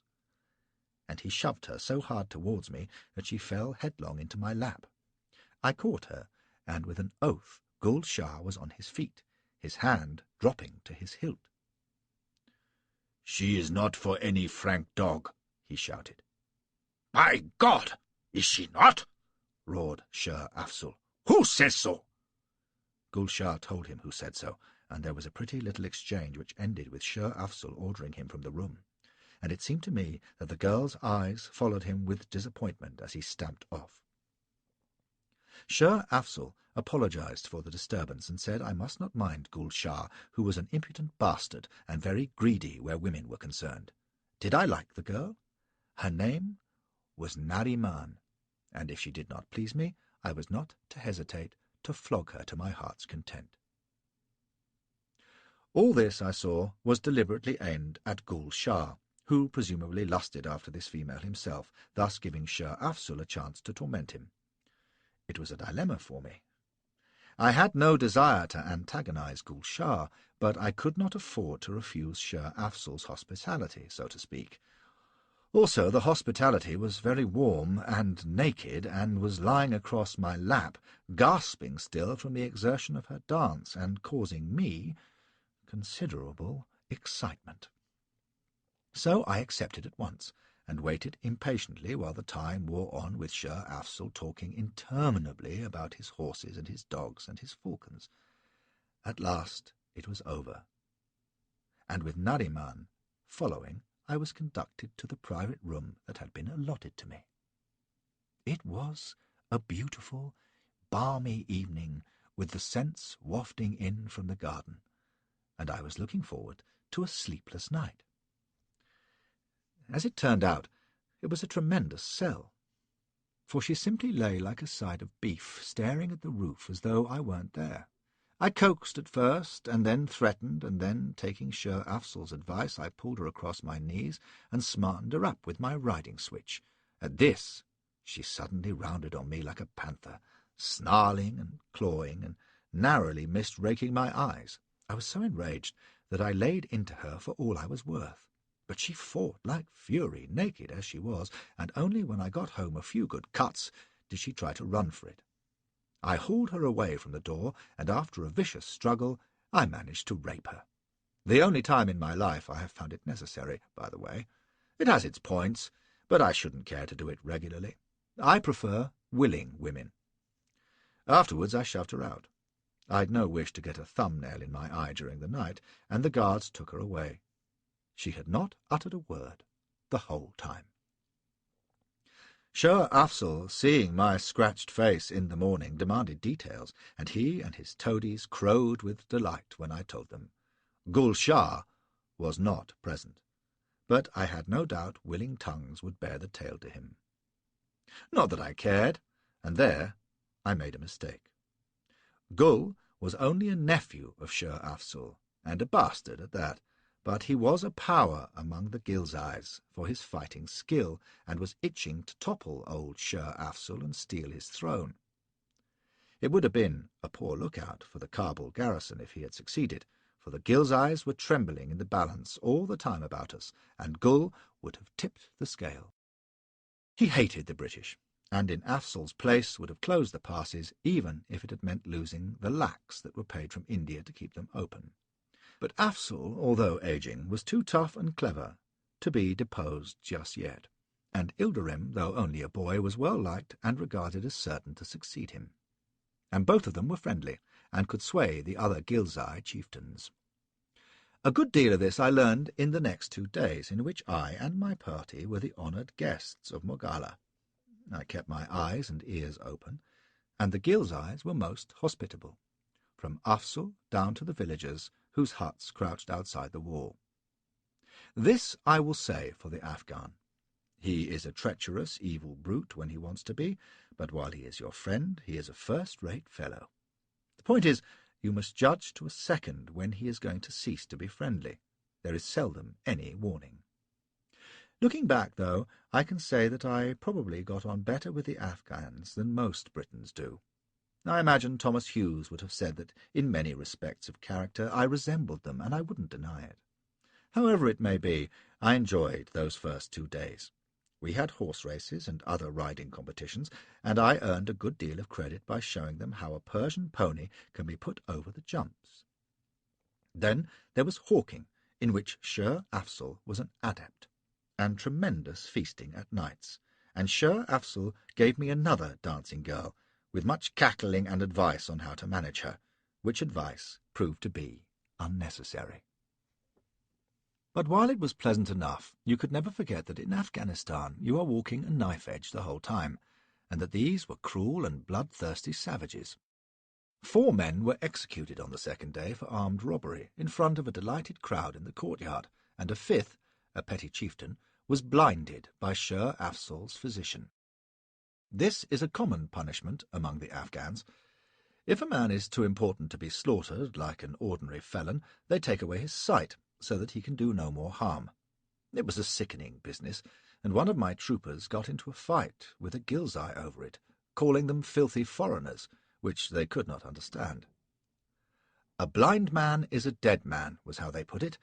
And he shoved her so hard towards me that she fell headlong into my lap. I caught her, and with an oath Gul Shah was on his feet, his hand dropping to his hilt. "She is not for any frank dog," he shouted. "By God, is she not?" roared Sher Afzal. "Who says so?" Gul Shah told him who said so, and there was a pretty little exchange which ended with Sher Afzal ordering him from the room, and it seemed to me that the girl's eyes followed him with disappointment as he stamped off. Sher Afzal apologized for the disturbance and said I must not mind Gul Shah, who was an impudent bastard and very greedy where women were concerned. Did I like the girl? Her name was Nariman, and if she did not please me, I was not to hesitate to flog her to my heart's content. All this, I saw, was deliberately aimed at Gul Shah, who presumably lusted after this female himself, thus giving Sher Afzal a chance to torment him. It was a dilemma for me. I had no desire to antagonize Gul Shah, but I could not afford to refuse Sher Afzal's hospitality, so to speak. Also, the hospitality was very warm and naked, and was lying across my lap, gasping still from the exertion of her dance, and causing me considerable excitement. So I accepted at once, and waited impatiently while the time wore on with Sher Afzal talking interminably about his horses and his dogs and his falcons. At last it was over, and with Nariman following, I was conducted to the private room that had been allotted to me. It was a beautiful, balmy evening, with the scents wafting in from the garden, and I was looking forward to a sleepless night. As it turned out, it was a tremendous sell, for she simply lay like a side of beef, staring at the roof as though I weren't there. I coaxed at first, and then threatened, and then, taking Sher Afzal's advice, I pulled her across my knees and smartened her up with my riding switch. At this, she suddenly rounded on me like a panther, snarling and clawing, and narrowly missed raking my eyes. I was so enraged that I laid into her for all I was worth. But she fought like fury, naked as she was, and only when I got home a few good cuts did she try to run for it. I hauled her away from the door, and after a vicious struggle, I managed to rape her. The only time in my life I have found it necessary, by the way. It has its points, but I shouldn't care to do it regularly. I prefer willing women. Afterwards I shoved her out. I'd no wish to get a thumbnail in my eye during the night, and the guards took her away. She had not uttered a word the whole time. Sher Afzal, seeing my scratched face in the morning, demanded details, and he and his toadies crowed with delight when I told them. Gul Shah was not present, but I had no doubt willing tongues would bear the tale to him. Not that I cared, and there I made a mistake. Gul was only a nephew of Sher Afzal, and a bastard at that, but he was a power among the Ghilzais for his fighting skill, and was itching to topple old Sher Afzal and steal his throne. It would have been a poor lookout for the Kabul garrison if he had succeeded, for the Ghilzais were trembling in the balance all the time about us, and Gul would have tipped the scale. He hated the British, and in Afzal's place would have closed the passes even if it had meant losing the lakhs that were paid from India to keep them open. But Afzal, although ageing, was too tough and clever to be deposed just yet, and Ilderim, though only a boy, was well liked and regarded as certain to succeed him. And both of them were friendly, and could sway the other Ghilzai chieftains. A good deal of this I learned in the next 2 days, in which I and my party were the honoured guests of Mogala. I kept my eyes and ears open, and the Ghilzais were most hospitable, from Afzal down to the villagers whose huts crouched outside the wall. This I will say for the Afghan. He is a treacherous, evil brute when he wants to be, but while he is your friend, he is a first-rate fellow. The point is, you must judge to a second when he is going to cease to be friendly. There is seldom any warning. Looking back, though, I can say that I probably got on better with the Afghans than most Britons do. I imagine Thomas Hughes would have said that in many respects of character I resembled them, and I wouldn't deny it. However it may be, I enjoyed those first 2 days. We had horse races and other riding competitions, and I earned a good deal of credit by showing them how a Persian pony can be put over the jumps. Then there was hawking, in which Sher Afzal was an adept, and tremendous feasting at nights, and Sher Afzal gave me another dancing girl, with much cackling and advice on how to manage her, which advice proved to be unnecessary. But while it was pleasant enough, you could never forget that in Afghanistan you are walking a knife edge the whole time, and that these were cruel and bloodthirsty savages. 4 men were executed on the second day for armed robbery in front of a delighted crowd in the courtyard, and a 5th, a petty chieftain, was blinded by Sher Afzal's physician. This is a common punishment among the Afghans. If a man is too important to be slaughtered like an ordinary felon, they take away his sight, so that he can do no more harm. It was a sickening business, and one of my troopers got into a fight with a Ghilzai over it, calling them filthy foreigners, which they could not understand. A blind man is a dead man, was how they put it,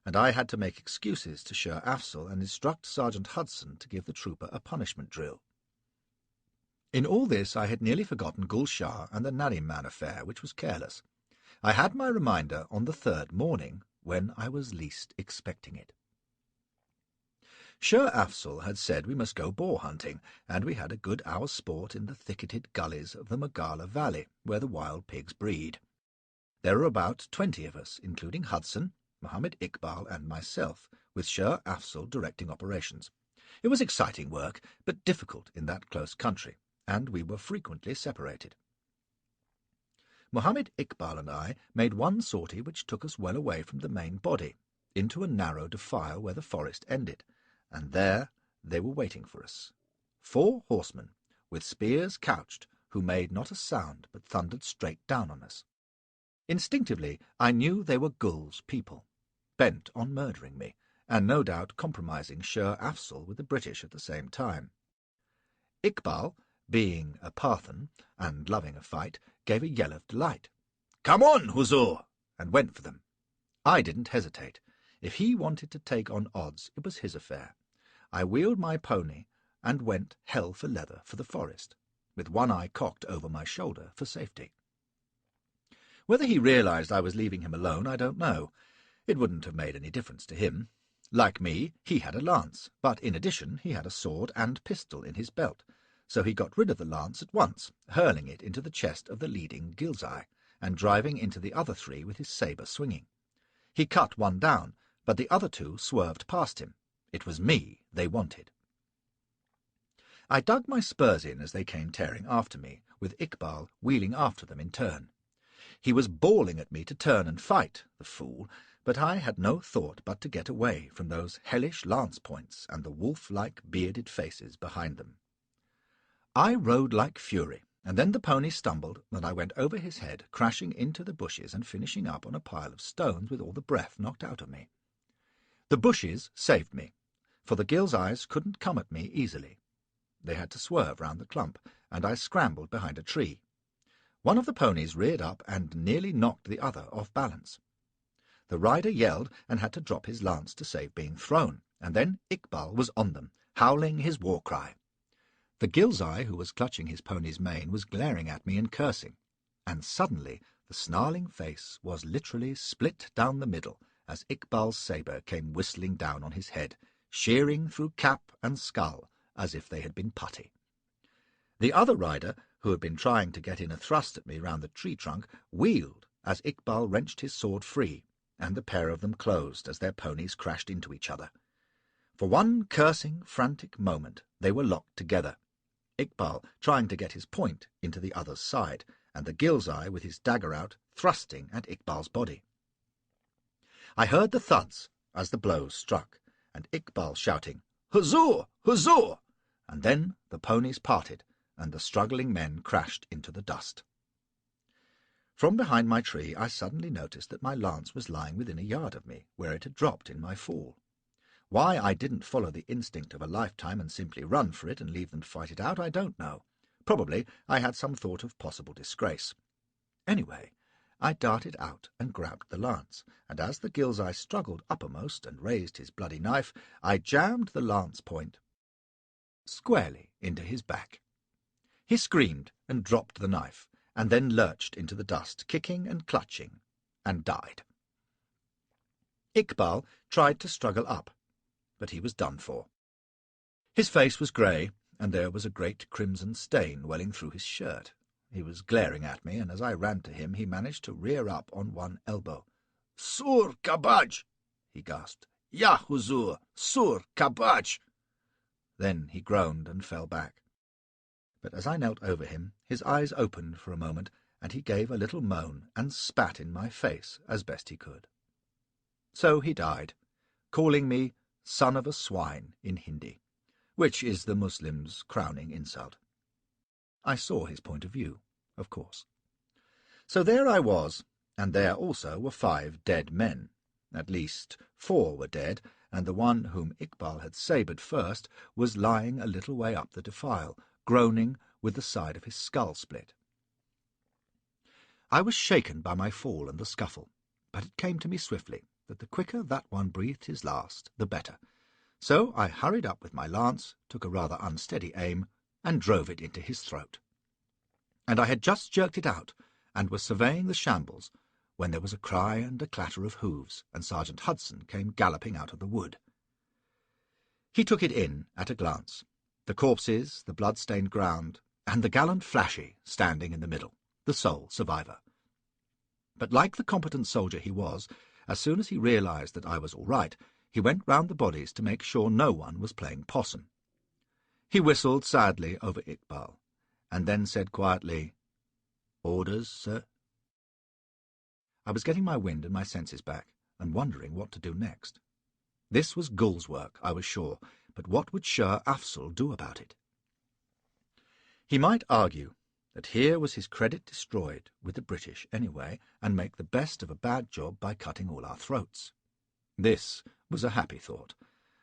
and I had to make excuses to Sher Afzal and instruct Sergeant Hudson to give the trooper a punishment drill. In all this I had nearly forgotten Gul Shah and the Nariman affair, which was careless. I had my reminder on the 3rd morning, when I was least expecting it. Sher Afzal had said we must go boar hunting, and we had a good hour's sport in the thicketed gullies of the Mogala Valley, where the wild pigs breed. There were about 20 of us, including Hudson, Mohammed Iqbal, and myself, with Sher Afzal directing operations. It was exciting work, but difficult in that close country, and we were frequently separated. Mohammed Iqbal and I made one sortie which took us well away from the main body, into a narrow defile where the forest ended, and there they were waiting for us. 4 horsemen, with spears couched, who made not a sound but thundered straight down on us. Instinctively I knew they were Gul's people, bent on murdering me, and no doubt compromising Sher Afzal with the British at the same time. Iqbal, being a Parthan and loving a fight, gave a yell of delight. "Come on, Huzur!" and went for them. I didn't hesitate. If he wanted to take on odds, it was his affair. I wheeled my pony and went hell for leather for the forest, with one eye cocked over my shoulder for safety. Whether he realized I was leaving him alone, I don't know. It wouldn't have made any difference to him. Like me, he had a lance, but in addition he had a sword and pistol in his belt, so he got rid of the lance at once, hurling it into the chest of the leading Ghilzai, and driving into the other 3 with his sabre swinging. He cut one down, but the other 2 swerved past him. It was me they wanted. I dug my spurs in as they came tearing after me, with Iqbal wheeling after them in turn. He was bawling at me to turn and fight, the fool, but I had no thought but to get away from those hellish lance points and the wolf-like bearded faces behind them. I rode like fury, and then the pony stumbled, and I went over his head, crashing into the bushes and finishing up on a pile of stones with all the breath knocked out of me. The bushes saved me, for the Gills-Eyes couldn't come at me easily. They had to swerve round the clump, and I scrambled behind a tree. One of the ponies reared up and nearly knocked the other off balance. The rider yelled and had to drop his lance to save being thrown, and then Iqbal was on them, howling his war cry. The Gills-Eye, who was clutching his pony's mane, was glaring at me and cursing, and suddenly the snarling face was literally split down the middle as Iqbal's sabre came whistling down on his head, shearing through cap and skull as if they had been putty. The other rider, who had been trying to get in a thrust at me round the tree trunk, wheeled as Iqbal wrenched his sword free, and the pair of them closed as their ponies crashed into each other. For one cursing, frantic moment they were locked together, Iqbal trying to get his point into the other's side, and the Gills-Eye with his dagger out, thrusting at Iqbal's body. I heard the thuds as the blows struck, and Iqbal shouting, "Huzzur! Huzzur!" and then the ponies parted, and the struggling men crashed into the dust. From behind my tree I suddenly noticed that my lance was lying within a yard of me, where it had dropped in my fall. Why I didn't follow the instinct of a lifetime and simply run for it and leave them to fight it out, I don't know. Probably I had some thought of possible disgrace. Anyway, I darted out and grabbed the lance, and as the Gills-Eye struggled uppermost and raised his bloody knife, I jammed the lance point squarely into his back. He screamed and dropped the knife, and then lurched into the dust, kicking and clutching, and died. Iqbal tried to struggle up, but he was done for. His face was grey, and there was a great crimson stain welling through his shirt. He was glaring at me, and as I ran to him he managed to rear up on one elbow. "Sur Kabaj!" he gasped. "Ya Huzur! Sur Kabaj!" Then he groaned and fell back. But as I knelt over him, his eyes opened for a moment, and he gave a little moan and spat in my face as best he could. So he died, calling me son of a swine in Hindi, which is the Muslim's crowning insult. I saw his point of view, of course. So there I was, and there also were 5 dead men. At least 4 were dead, and the one whom Iqbal had sabred first was lying a little way up the defile, groaning with the side of his skull split. I was shaken by my fall and the scuffle, but it came to me swiftly that the quicker that one breathed his last, the better. So I hurried up with my lance, took a rather unsteady aim, and drove it into his throat. And I had just jerked it out, and was surveying the shambles, when there was a cry and a clatter of hoofs, and Sergeant Hudson came galloping out of the wood. He took it in at a glance, the corpses, the blood-stained ground, and the gallant Flashy standing in the middle, the sole survivor. But like the competent soldier he was, as soon as he realized that I was all right, he went round the bodies to make sure no one was playing possum. He whistled sadly over Iqbal, and then said quietly, "Orders, sir?" I was getting my wind and my senses back, and wondering what to do next. This was Gull's work, I was sure, but what would Shah Afzal do about it? He might argue that here was his credit destroyed, with the British anyway, and make the best of a bad job by cutting all our throats. This was a happy thought,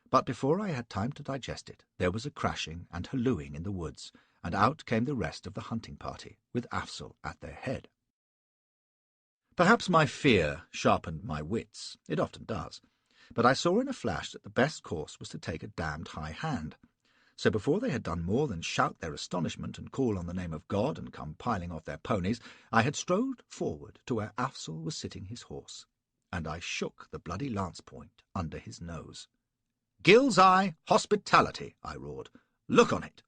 but before I had time to digest it, there was a crashing and hallooing in the woods, and out came the rest of the hunting party, with Afzal at their head. Perhaps my fear sharpened my wits, it often does, but I saw in a flash that the best course was to take a damned high hand. So before they had done more than shout their astonishment and call on the name of God and come piling off their ponies, I had strode forward to where Afzal was sitting his horse, and I shook the bloody lance point under his nose. "Gills-Eye hospitality," I roared. "Look on it!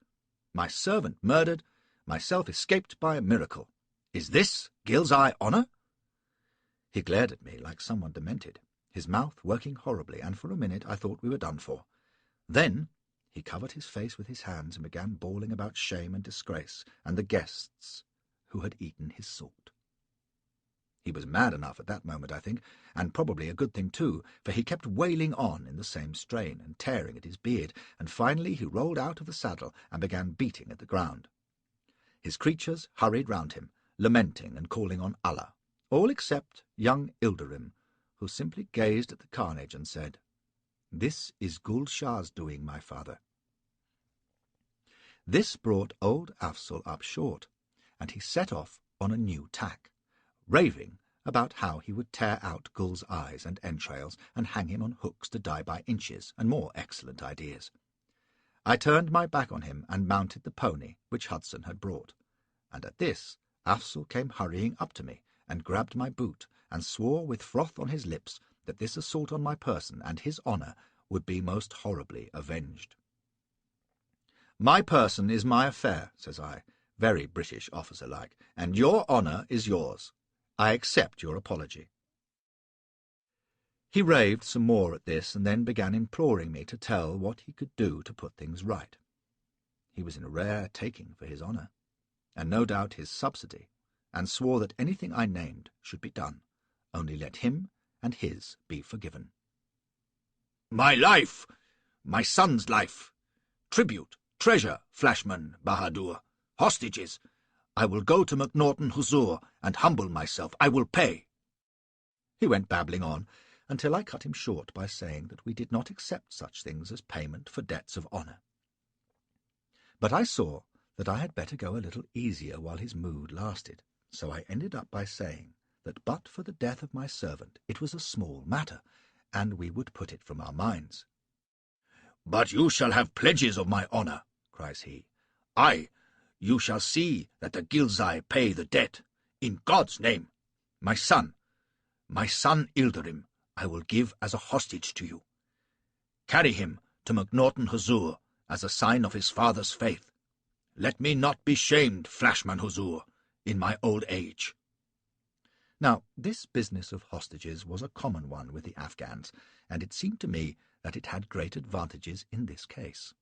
My servant murdered, myself escaped by a miracle. Is this Gills-Eye honour?" He glared at me like someone demented, his mouth working horribly, and for a minute I thought we were done for. Then he covered his face with his hands and began bawling about shame and disgrace, and the guests who had eaten his salt. He was mad enough at that moment, I think, and probably a good thing too, for he kept wailing on in the same strain and tearing at his beard, and finally he rolled out of the saddle and began beating at the ground. His creatures hurried round him, lamenting and calling on Allah, all except young Ilderim, who simply gazed at the carnage and said, This is Gul Shah's doing, my father." This brought old Afzal up short, and he set off on a new tack, raving about how he would tear out Gul's eyes and entrails and hang him on hooks to die by inches, and more excellent ideas. I turned my back on him and mounted the pony which Hudson had brought, and at this Afzal came hurrying up to me and grabbed my boot and swore with froth on his lips that this assault on my person and his honour would be most horribly avenged. "My person is my affair," says I, very British officer-like, "and your honour is yours. I accept your apology." He raved some more at this, and then began imploring me to tell what he could do to put things right. He was in rare taking for his honour, and no doubt his subsidy, and swore that anything I named should be done, only let him and his be forgiven. "My life, my son's life, tribute, treasure, Flashman, Bahadur, hostages. I will go to MacNaughton Huzur and humble myself. I will pay." He went babbling on, until I cut him short by saying that we did not accept such things as payment for debts of honour. But I saw that I had better go a little easier while his mood lasted, so I ended up by saying that but for the death of my servant it was a small matter, and we would put it from our minds. "But you shall have pledges of my honour," cries he. "Aye, you shall see that the Ghilzai pay the debt, in God's name. My son Ilderim, I will give as a hostage to you. Carry him to MacNaughton Huzur as a sign of his father's faith. Let me not be shamed, Flashman Huzur, in my old age." Now, this business of hostages was a common one with the Afghans, and it seemed to me that it had great advantages in this case.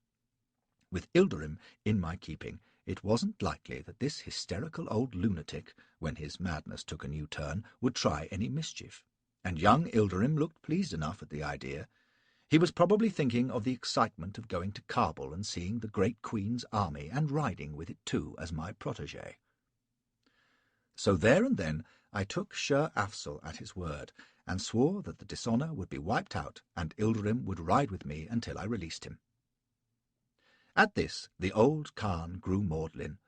With Ilderim in my keeping, it wasn't likely that this hysterical old lunatic, when his madness took a new turn, would try any mischief, and young Ilderim looked pleased enough at the idea. He was probably thinking of the excitement of going to Kabul and seeing the great Queen's army, and riding with it too as my protégé. So there and then I took Sher Afzal at his word, and swore that the dishonour would be wiped out, and Ilderim would ride with me until I released him. At this the old Khan grew maudlin,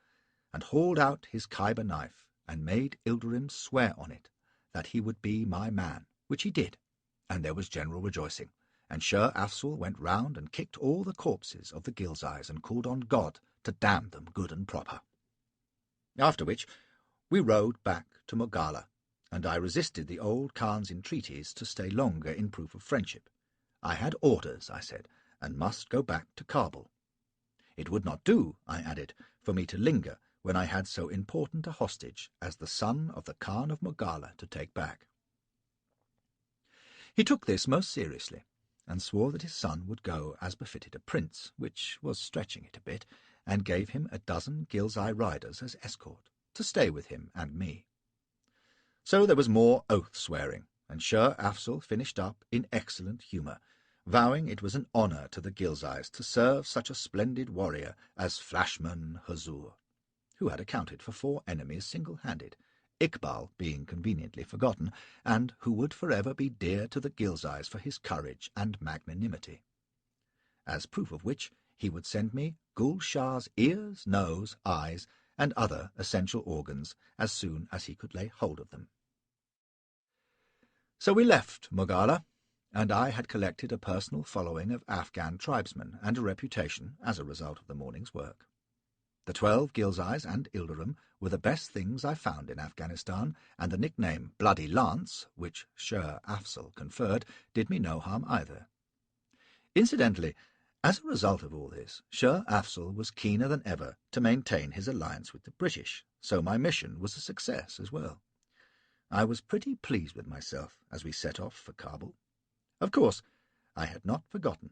and hauled out his Khyber knife, and made Ilderim swear on it that he would be my man, which he did, and there was general rejoicing, and Sher Afzal went round and kicked all the corpses of the Ghilzais, and called on God to damn them good and proper. After which we rode back to Mogala, and I resisted the old Khan's entreaties to stay longer in proof of friendship. I had orders, I said, and must go back to Kabul. It would not do, I added, for me to linger when I had so important a hostage as the son of the Khan of Mogala to take back. He took this most seriously, and swore that his son would go as befitted a prince, which was stretching it a bit, and gave him a dozen Ghilzai riders as escort, to stay with him and me. So there was more oath-swearing, and Sher Afzal finished up in excellent humour, vowing it was an honour to the Ghilzais to serve such a splendid warrior as Flashman Huzur, who had accounted for 4 enemies single-handed, Iqbal being conveniently forgotten, and who would forever be dear to the Ghilzais for his courage and magnanimity. As proof of which, he would send me Gul Shah's ears, nose, eyes, and other essential organs as soon as he could lay hold of them. So we left Mogala, and I had collected a personal following of Afghan tribesmen and a reputation as a result of the morning's work. The 12 Ghilzais and Ilderim were the best things I found in Afghanistan, and the nickname Bloody Lance, which Sher Afzal conferred, did me no harm either. Incidentally, as a result of all this, Sher Afzal was keener than ever to maintain his alliance with the British, so my mission was a success as well. I was pretty pleased with myself as we set off for Kabul. Of course, I had not forgotten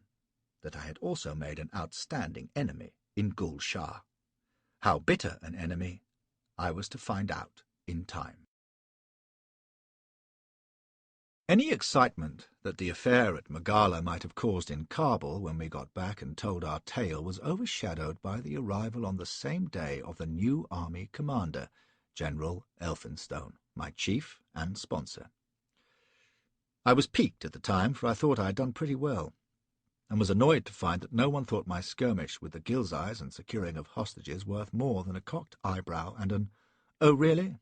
that I had also made an outstanding enemy in Gul Shah. How bitter an enemy, I was to find out in time. Any excitement that the affair at Mogala might have caused in Kabul when we got back and told our tale was overshadowed by the arrival on the same day of the new army commander, General Elphinstone, my chief and sponsor. I was piqued at the time, for I thought I had done pretty well. and was annoyed to find that no one thought my skirmish with the Gilzeys and securing of hostages worth more than a cocked eyebrow and an "Oh, really?"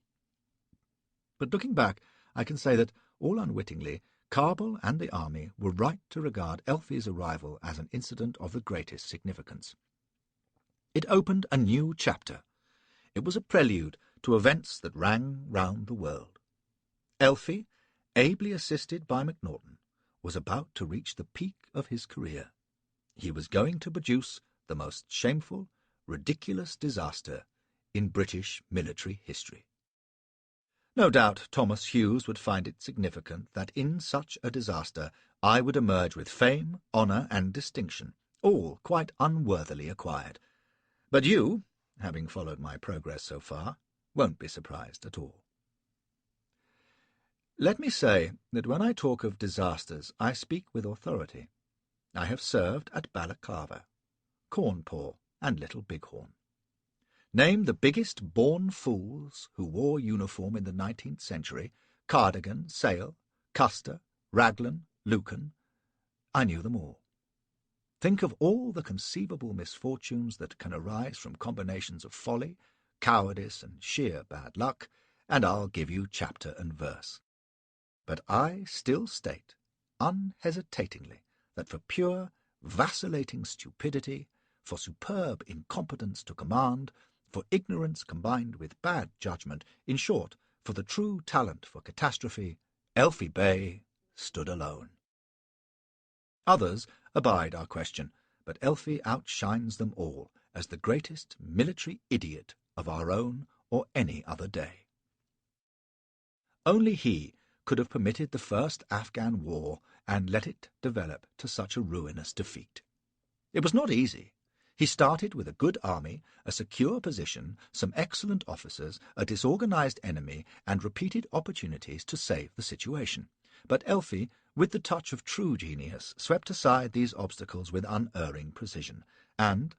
But looking back, I can say that, all unwittingly, Kabul and the army were right to regard Elfie's arrival as an incident of the greatest significance. It opened a new chapter. It was a prelude to events that rang round the world. Elfie, ably assisted by MacNaughton, was about to reach the peak of his career. He was going to produce the most shameful, ridiculous disaster in British military history. No doubt Thomas Hughes would find it significant that in such a disaster I would emerge with fame, honour, and distinction, all quite unworthily acquired. But you, having followed my progress so far, won't be surprised at all. Let me say that when I talk of disasters, I speak with authority. I have served at Balaclava, Cawnpore, and Little Bighorn. Name the biggest born fools who wore uniform in the 19th century: Cardigan, Sale, Custer, Raglan, Lucan. I knew them all. Think of all the conceivable misfortunes that can arise from combinations of folly, cowardice, and sheer bad luck, and I'll give you chapter and verse. But I still state, unhesitatingly, that for pure, vacillating stupidity, for superb incompetence to command, for ignorance combined with bad judgment, in short, for the true talent for catastrophe, Elfie Bay stood alone. Others abide our question, but Elfie outshines them all as the greatest military idiot of our own or any other day. Only he could have permitted the first Afghan war and let it develop to such a ruinous defeat. It was not easy. He started with a good army, a secure position, some excellent officers, a disorganized enemy, and repeated opportunities to save the situation. But Elfie, with the touch of true genius, swept aside these obstacles with unerring precision, and,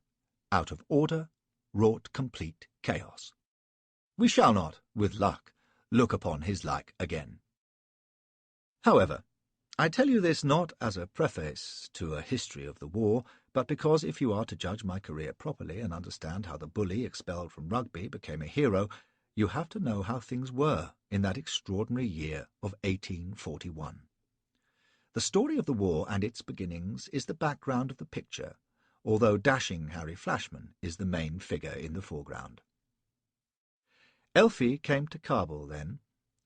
out of order, wrought complete chaos. We shall not, with luck, look upon his like again. However, I tell you this not as a preface to a history of the war, but because if you are to judge my career properly and understand how the bully expelled from rugby became a hero, you have to know how things were in that extraordinary year of 1841. The story of the war and its beginnings is the background of the picture, although dashing Harry Flashman is the main figure in the foreground. Elfie came to Kabul then,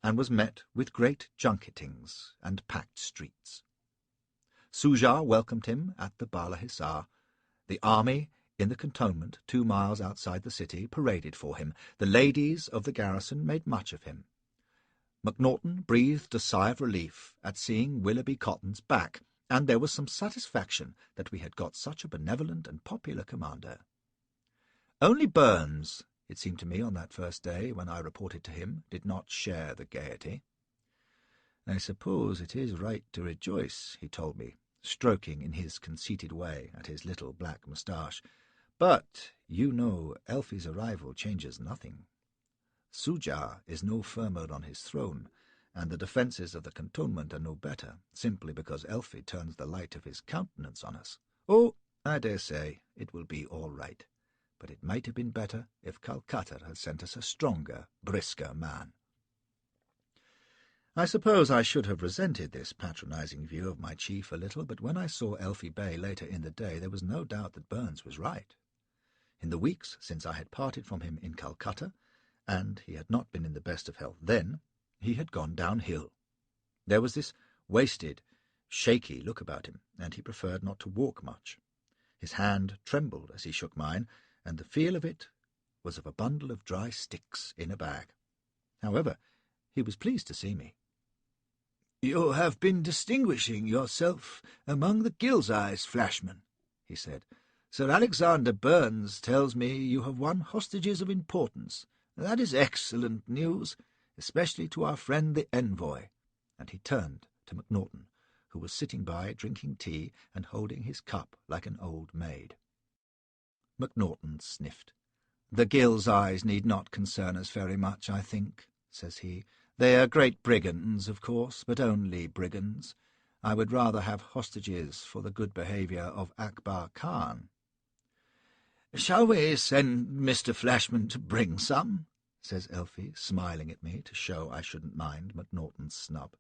and was met with great junketings and packed streets. Suja welcomed him at the Bala Hissar. The army, in the cantonment 2 miles outside the city, paraded for him. The ladies of the garrison made much of him. MacNaughton breathed a sigh of relief at seeing Willoughby Cotton's back, and there was some satisfaction that we had got such a benevolent and popular commander. Only Burns, it seemed to me on that first day when I reported to him, did not share the gaiety. "I suppose it is right to rejoice," he told me, stroking in his conceited way at his little black moustache. "But, you know, Elfie's arrival changes nothing. Suja is no firmer on his throne, and the defences of the cantonment are no better, simply because Elfie turns the light of his countenance on us. Oh, I dare say it will be all right, but it might have been better if Calcutta had sent us a stronger, brisker man." I suppose I should have resented this patronizing view of my chief a little, but when I saw Elfie Bay later in the day, there was no doubt that Burns was right. In the weeks since I had parted from him in Calcutta, and he had not been in the best of health then, he had gone downhill. There was this wasted, shaky look about him, and he preferred not to walk much. His hand trembled as he shook mine, and the feel of it was of a bundle of dry sticks in a bag. However, he was pleased to see me. "You have been distinguishing yourself among the Gilzeys, Flashman," he said. "Sir Alexander Burns tells me you have won hostages of importance. That is excellent news, especially to our friend the envoy." And he turned to MacNaughton, who was sitting by drinking tea and holding his cup like an old maid. MacNaughton sniffed. "The Gilzeys need not concern us very much, I think," says he. "They are great brigands, of course, but only brigands. I would rather have hostages for the good behaviour of Akbar Khan." "Shall we send Mr. Flashman to bring some?" says Elfie, smiling at me to show I shouldn't mind MacNaughton's snub.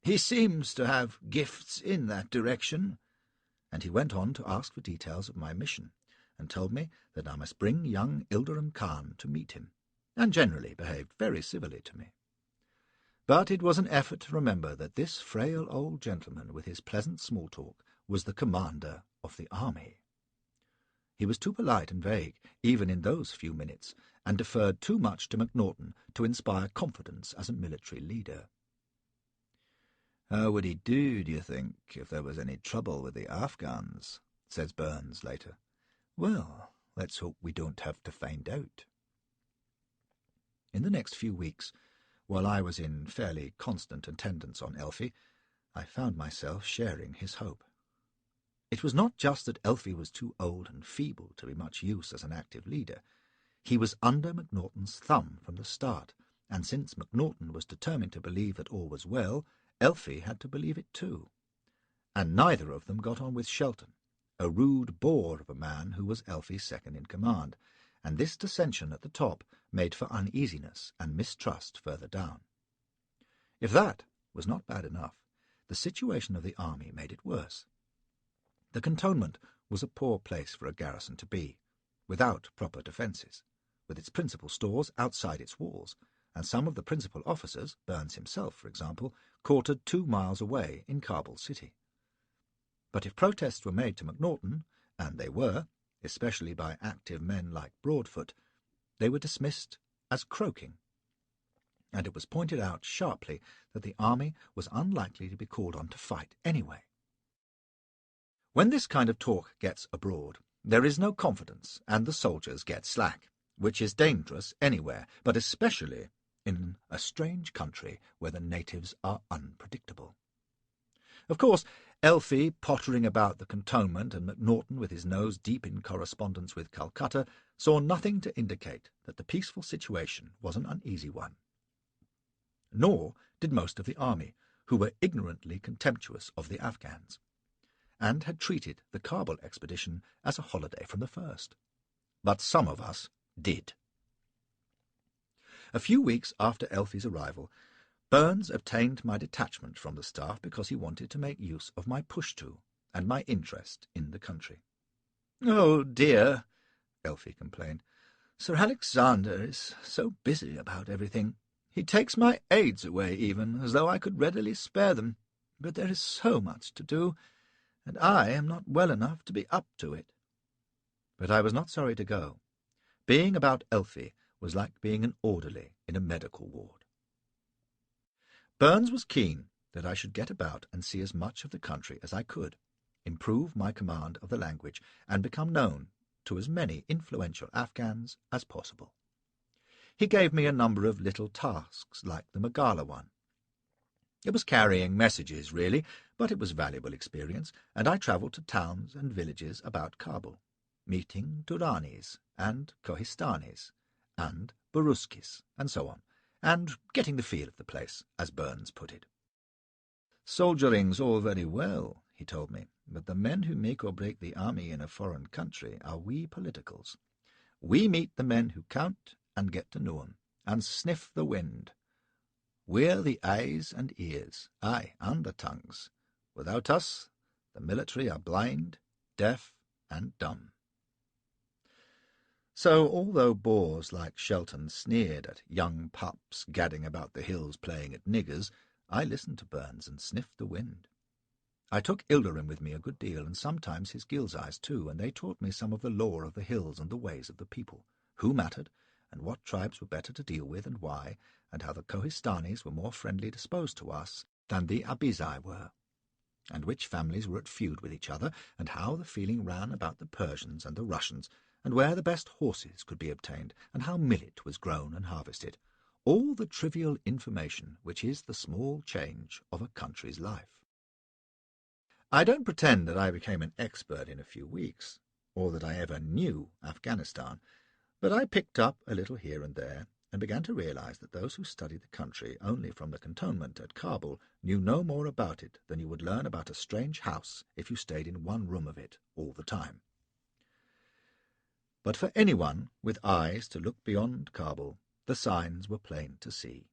"He seems to have gifts in that direction." And he went on to ask for details of my mission, and told me that I must bring young Ilderim Khan to meet him, and generally behaved very civilly to me. But it was an effort to remember that this frail old gentleman with his pleasant small talk was the commander of the army. He was too polite and vague, even in those few minutes, and deferred too much to MacNaughton to inspire confidence as a military leader. "How would he do you think, if there was any trouble with the Afghans?" says Burns later. Well, let's hope we don't have to find out. In the next few weeks, while I was in fairly constant attendance on Elfie, I found myself sharing his hope. It was not just that Elfie was too old and feeble to be much use as an active leader. He was under MacNaughton's thumb from the start, and since MacNaughton was determined to believe that all was well, Elfie had to believe it too. And neither of them got on with Shelton, a rude bore of a man who was Elfie's second in command, and this dissension at the top made for uneasiness and mistrust further down. If that was not bad enough, the situation of the army made it worse. The cantonment was a poor place for a garrison to be, without proper defences, with its principal stores outside its walls, and some of the principal officers, Burns himself, for example, quartered 2 miles away in Kabul city. But if protests were made to MacNaughton, and they were, especially by active men like Broadfoot, they were dismissed as croaking, and it was pointed out sharply that the army was unlikely to be called on to fight anyway. When this kind of talk gets abroad, there is no confidence, and the soldiers get slack, which is dangerous anywhere, but especially in a strange country where the natives are unpredictable. Of course, Elfie pottering about the cantonment and MacNaughton with his nose deep in correspondence with Calcutta saw nothing to indicate that the peaceful situation was an uneasy one. Nor did most of the army, who were ignorantly contemptuous of the Afghans, and had treated the Kabul expedition as a holiday from the first. But some of us did. A few weeks after Elfie's arrival, Burns obtained my detachment from the staff because he wanted to make use of my pushto and my interest in the country. "Oh, dear," Elfie complained, "Sir Alexander is so busy about everything. He takes my aides away even, as though I could readily spare them. But there is so much to do, and I am not well enough to be up to it." But I was not sorry to go. Being about Elfie was like being an orderly in a medical ward. Burns was keen that I should get about and see as much of the country as I could, improve my command of the language, and become known to as many influential Afghans as possible. He gave me a number of little tasks like the Magala one. It was carrying messages, really, but it was valuable experience, and I travelled to towns and villages about Kabul, meeting Duranis and Kohistanis and Baruskis and so on, and getting the feel of the place, as Burns put it. "Soldiering's all very well," he told me, "but the men who make or break the army in a foreign country are we politicals. We meet the men who count and get to know 'em, and sniff the wind. We're the eyes and ears, aye, and the tongues. Without us, the military are blind, deaf, and dumb." So, although boors like Shelton sneered at young pups gadding about the hills playing at niggers, I listened to Burns and sniffed the wind. I took Ilderim with me a good deal, and sometimes his Gilzais too, and they taught me some of the lore of the hills and the ways of the people, who mattered, and what tribes were better to deal with and why, and how the Kohistanis were more friendly disposed to us than the Abizai were, and which families were at feud with each other, and how the feeling ran about the Persians and the Russians, and where the best horses could be obtained, and how millet was grown and harvested, all the trivial information which is the small change of a country's life. I don't pretend that I became an expert in a few weeks, or that I ever knew Afghanistan, but I picked up a little here and there, and began to realize that those who studied the country only from the cantonment at Kabul knew no more about it than you would learn about a strange house if you stayed in one room of it all the time. But for anyone with eyes to look beyond Kabul, the signs were plain to see.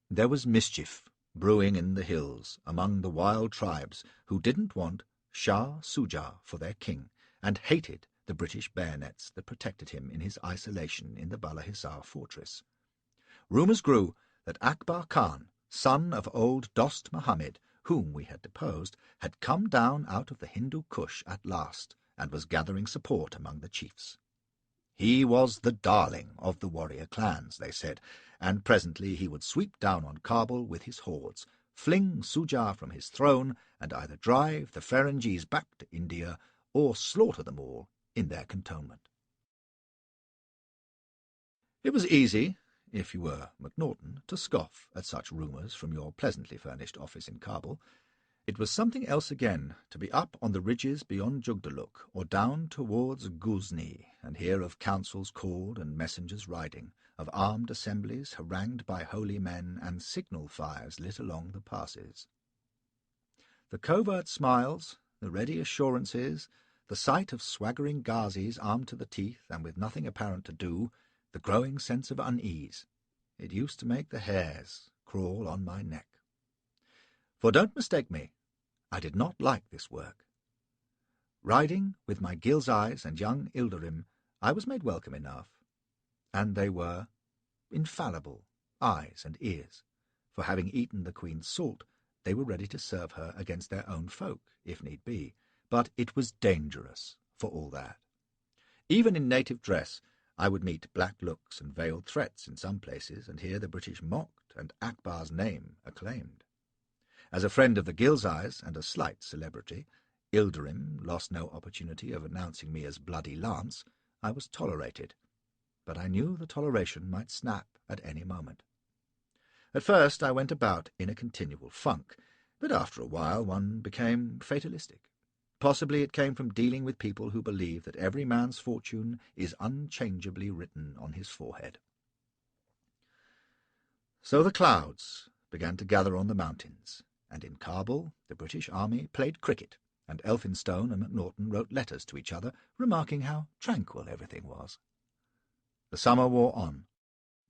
There was mischief brewing in the hills among the wild tribes who didn't want Shah Suja for their king and hated the British bayonets that protected him in his isolation in the Balahisar fortress. Rumours grew that Akbar Khan, son of old Dost Muhammad, whom we had deposed, had come down out of the Hindu Kush at last and was gathering support among the chiefs. He was the darling of the warrior clans, they said, and presently he would sweep down on Kabul with his hordes, fling Suja from his throne, and either drive the Ferengis back to India or slaughter them all in their cantonment. It was easy, if you were MacNaughton, to scoff at such rumours from your pleasantly furnished office in Kabul. It was something else again to be up on the ridges beyond Jugdaluk or down towards Ghuzni and hear of councils called and messengers riding, of armed assemblies harangued by holy men and signal fires lit along the passes. The covert smiles, the ready assurances, the sight of swaggering Ghazis armed to the teeth and with nothing apparent to do, the growing sense of unease, it used to make the hairs crawl on my neck. For don't mistake me, I did not like this work. Riding with my Ghilzais and young Ilderim, I was made welcome enough, and they were infallible eyes and ears, for having eaten the Queen's salt, they were ready to serve her against their own folk, if need be, but it was dangerous for all that. Even in native dress, I would meet black looks and veiled threats in some places, and hear the British mocked and Akbar's name acclaimed. As a friend of the Ghilzais and a slight celebrity, Ilderim lost no opportunity of announcing me as Bloody Lance. I was tolerated, but I knew the toleration might snap at any moment. At first I went about in a continual funk, but after a while one became fatalistic. Possibly it came from dealing with people who believe that every man's fortune is unchangeably written on his forehead. So the clouds began to gather on the mountains, and in Kabul the British army played cricket, and Elphinstone and MacNaughton wrote letters to each other, remarking how tranquil everything was. The summer wore on.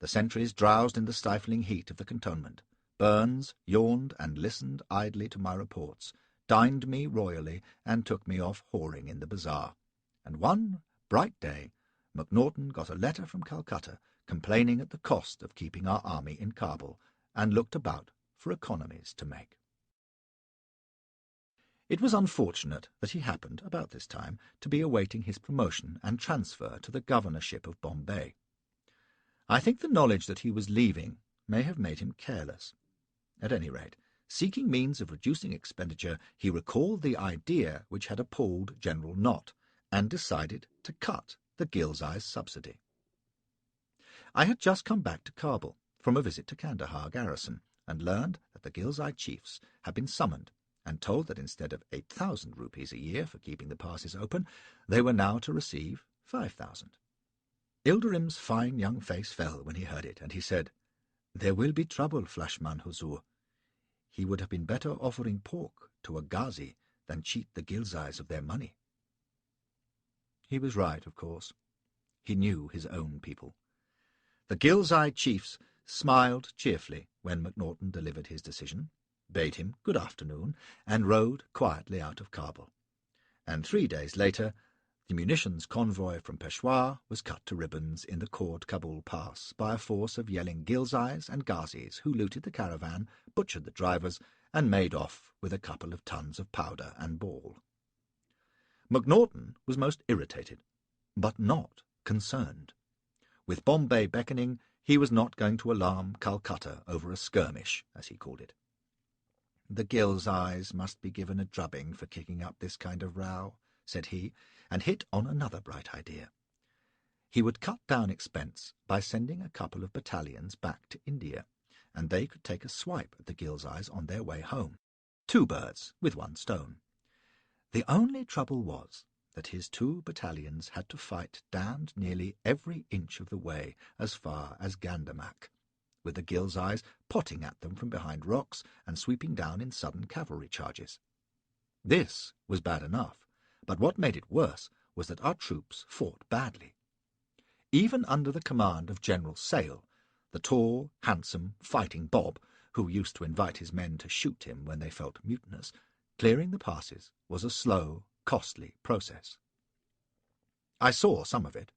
The sentries drowsed in the stifling heat of the cantonment. Burns yawned and listened idly to my reports, dined me royally, and took me off whoring in the bazaar. And one bright day MacNaughton got a letter from Calcutta complaining at the cost of keeping our army in Kabul, and looked about for economies to make. It was unfortunate that he happened, about this time, to be awaiting his promotion and transfer to the governorship of Bombay. I think the knowledge that he was leaving may have made him careless. At any rate, seeking means of reducing expenditure, he recalled the idea which had appalled General Nott, and decided to cut the Ghilzais' subsidy. I had just come back to Kabul from a visit to Kandahar garrison, and learned that the Ghilzai chiefs had been summoned and told that instead of 8,000 rupees a year for keeping the passes open, they were now to receive 5,000. Ilderim's fine young face fell when he heard it, and he said, "There will be trouble, Flashman Huzur. He would have been better offering pork to a Ghazi than cheat the Ghilzais of their money." He was right, of course. He knew his own people. The Ghilzai chiefs smiled cheerfully when MacNaughton delivered his decision, bade him good afternoon, and rode quietly out of Kabul. And 3 days later, the munitions convoy from Peshawar was cut to ribbons in the Khord-Kabul Pass by a force of yelling Ghilzais and Ghazis who looted the caravan, butchered the drivers, and made off with a couple of tons of powder and ball. MacNaughton was most irritated, but not concerned. With Bombay beckoning, he was not going to alarm Calcutta over a skirmish, as he called it. "The Ghilzais must be given a drubbing for kicking up this kind of row," said he, and hit on another bright idea. He would cut down expense by sending a couple of battalions back to India, and they could take a swipe at the Ghilzais on their way home. 2 birds with 1 stone. The only trouble was that his 2 battalions had to fight damned nearly every inch of the way as far as Gandermak, with the Ghilzais potting at them from behind rocks and sweeping down in sudden cavalry charges. This was bad enough, but what made it worse was that our troops fought badly. Even under the command of General Sale, the tall, handsome, fighting Bob, who used to invite his men to shoot him when they felt mutinous, clearing the passes was a slow, costly process. I saw some of it,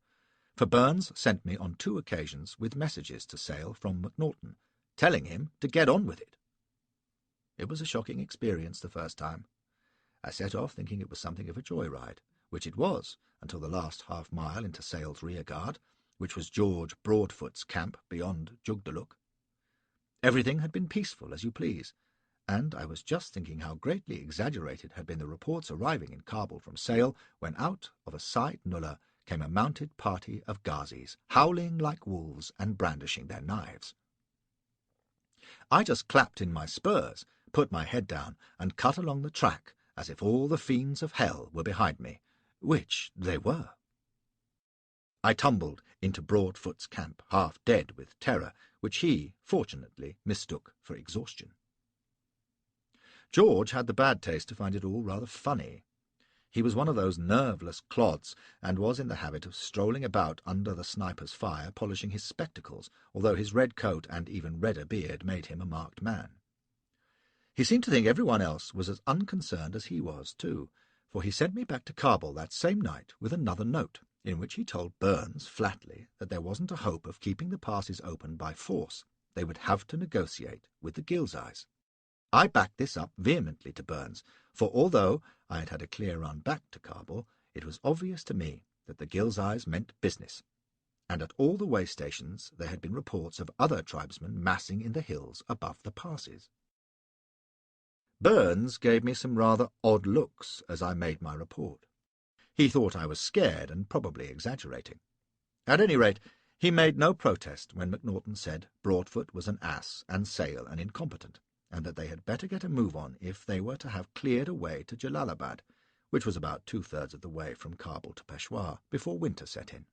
for Burns sent me on 2 occasions with messages to Sale from MacNaughton, telling him to get on with it. It was a shocking experience the first time. I set off thinking it was something of a joyride, which it was until the last half-mile into Sale's rearguard, which was George Broadfoot's camp beyond Jugdulluk. Everything had been peaceful as you please, and I was just thinking how greatly exaggerated had been the reports arriving in Kabul from Sale when out of a side nullah came a mounted party of Ghazis, howling like wolves and brandishing their knives. I just clapped in my spurs, put my head down, and cut along the track as if all the fiends of hell were behind me, which they were. I tumbled into Broadfoot's camp, half dead with terror, which he, fortunately, mistook for exhaustion. George had the bad taste to find it all rather funny. He was one of those nerveless clods, and was in the habit of strolling about under the sniper's fire, polishing his spectacles, although his red coat and even redder beard made him a marked man. He seemed to think everyone else was as unconcerned as he was, too, for he sent me back to Kabul that same night with another note, in which he told Burns flatly that there wasn't a hope of keeping the passes open by force. They would have to negotiate with the Ghilzais. I backed this up vehemently to Burns, for although I had had a clear run back to Kabul, it was obvious to me that the Ghilzais meant business, and at all the way stations there had been reports of other tribesmen massing in the hills above the passes. Burns gave me some rather odd looks as I made my report. He thought I was scared and probably exaggerating. At any rate, he made no protest when MacNaughton said Broadfoot was an ass and Sale an incompetent, and that they had better get a move on if they were to have cleared a way to Jalalabad, which was about 2/3 of the way from Kabul to Peshawar, before winter set in.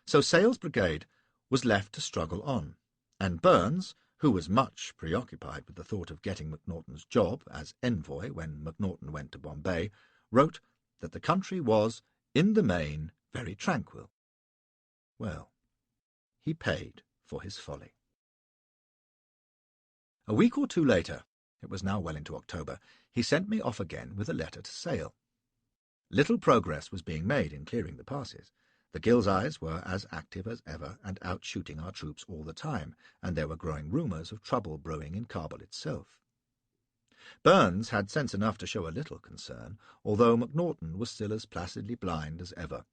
So Sale's brigade was left to struggle on, and Burns, who was much preoccupied with the thought of getting MacNaughton's job as envoy when MacNaughton went to Bombay, wrote that the country was, in the main, very tranquil. Well, he paid for his folly. A week or 2 later, it was now well into October, he sent me off again with a letter to Sale. Little progress was being made in clearing the passes. The Ghilzais were as active as ever and out shooting our troops all the time, and there were growing rumours of trouble brewing in Kabul itself. Burns had sense enough to show a little concern, although MacNaughton was still as placidly blind as ever,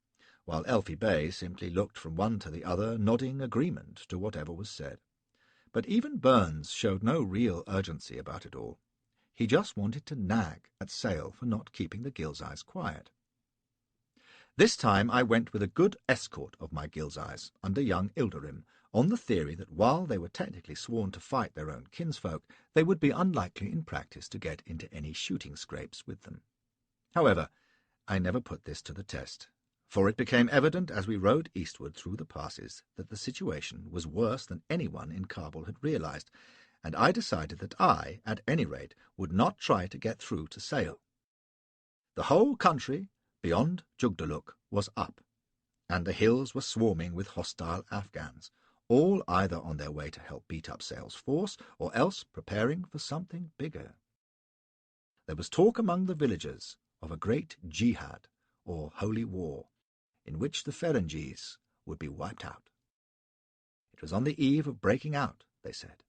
while Elfie Bay simply looked from one to the other, nodding agreement to whatever was said. But even Burns showed no real urgency about it all. He just wanted to nag at Sale for not keeping the Ghilzais quiet. This time I went with a good escort of my Ghilzais under young Ilderim, on the theory that while they were technically sworn to fight their own kinsfolk, they would be unlikely in practice to get into any shooting scrapes with them. However, I never put this to the test, for it became evident as we rode eastward through the passes that the situation was worse than anyone in Kabul had realized, and I decided that I, at any rate, would not try to get through to Sale. The whole country beyond Jugdulluk was up, and the hills were swarming with hostile Afghans, all either on their way to help beat up Sale's force, or else preparing for something bigger. There was talk among the villagers of a great jihad, or holy war, in which the Ferengis would be wiped out. It was on the eve of breaking out, they said.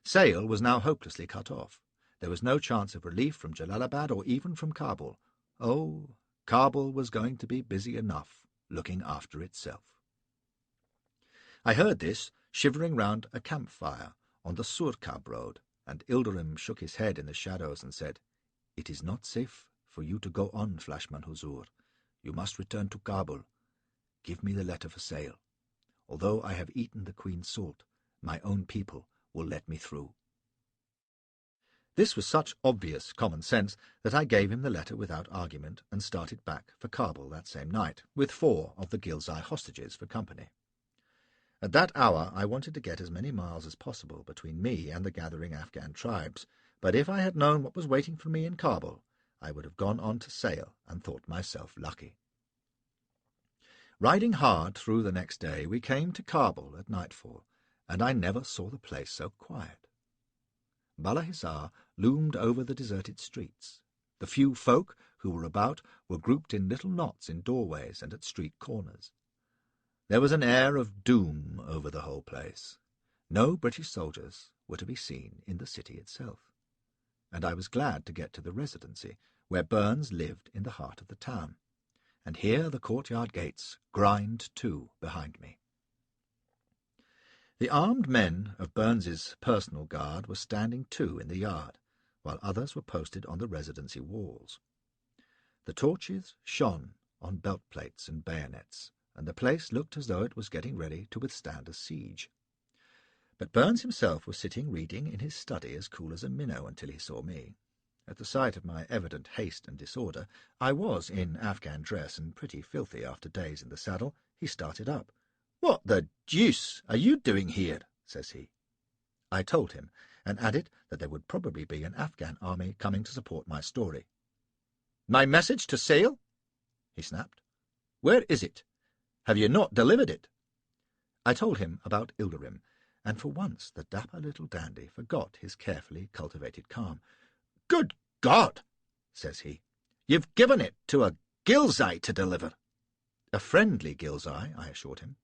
Sale was now hopelessly cut off. There was no chance of relief from Jalalabad or even from Kabul. Oh, Kabul was going to be busy enough looking after itself. I heard this shivering round a campfire on the Surkab road, and Ilderim shook his head in the shadows and said, "It is not safe for you to go on, Flashman Huzur. You must return to Kabul. Give me the letter for Sale. Although I have eaten the Queen's salt, my own people will let me through." This was such obvious common sense that I gave him the letter without argument and started back for Kabul that same night, with 4 of the Ghilzai hostages for company. At that hour I wanted to get as many miles as possible between me and the gathering Afghan tribes, but if I had known what was waiting for me in Kabul, I would have gone on to sail and thought myself lucky. Riding hard through the next day, we came to Kabul at nightfall, and I never saw the place so quiet. Bala Hissar loomed over the deserted streets. The few folk who were about were grouped in little knots in doorways and at street corners. There was an air of doom over the whole place. No British soldiers were to be seen in the city itself, and I was glad to get to the Residency, where Burns lived in the heart of the town, and here the courtyard gates grind to behind me. The armed men of Burns's personal guard were standing too in the yard, while others were posted on the Residency walls. The torches shone on belt plates and bayonets, and the place looked as though it was getting ready to withstand a siege. But Burns himself was sitting reading in his study as cool as a minnow until he saw me. At the sight of my evident haste and disorder, I was in Afghan dress and pretty filthy after days in the saddle. He started up. "What the deuce are you doing here?" says he. I told him, and added that there would probably be an Afghan army coming to support my story. "My message to Sale?" he snapped. "Where is it? Have you not delivered it?" I told him about Ilderim, and for once the dapper little dandy forgot his carefully cultivated calm. "Good God!" says he. "You've given it to a Ghilzai to deliver." "A friendly Ghilzai," I assured him.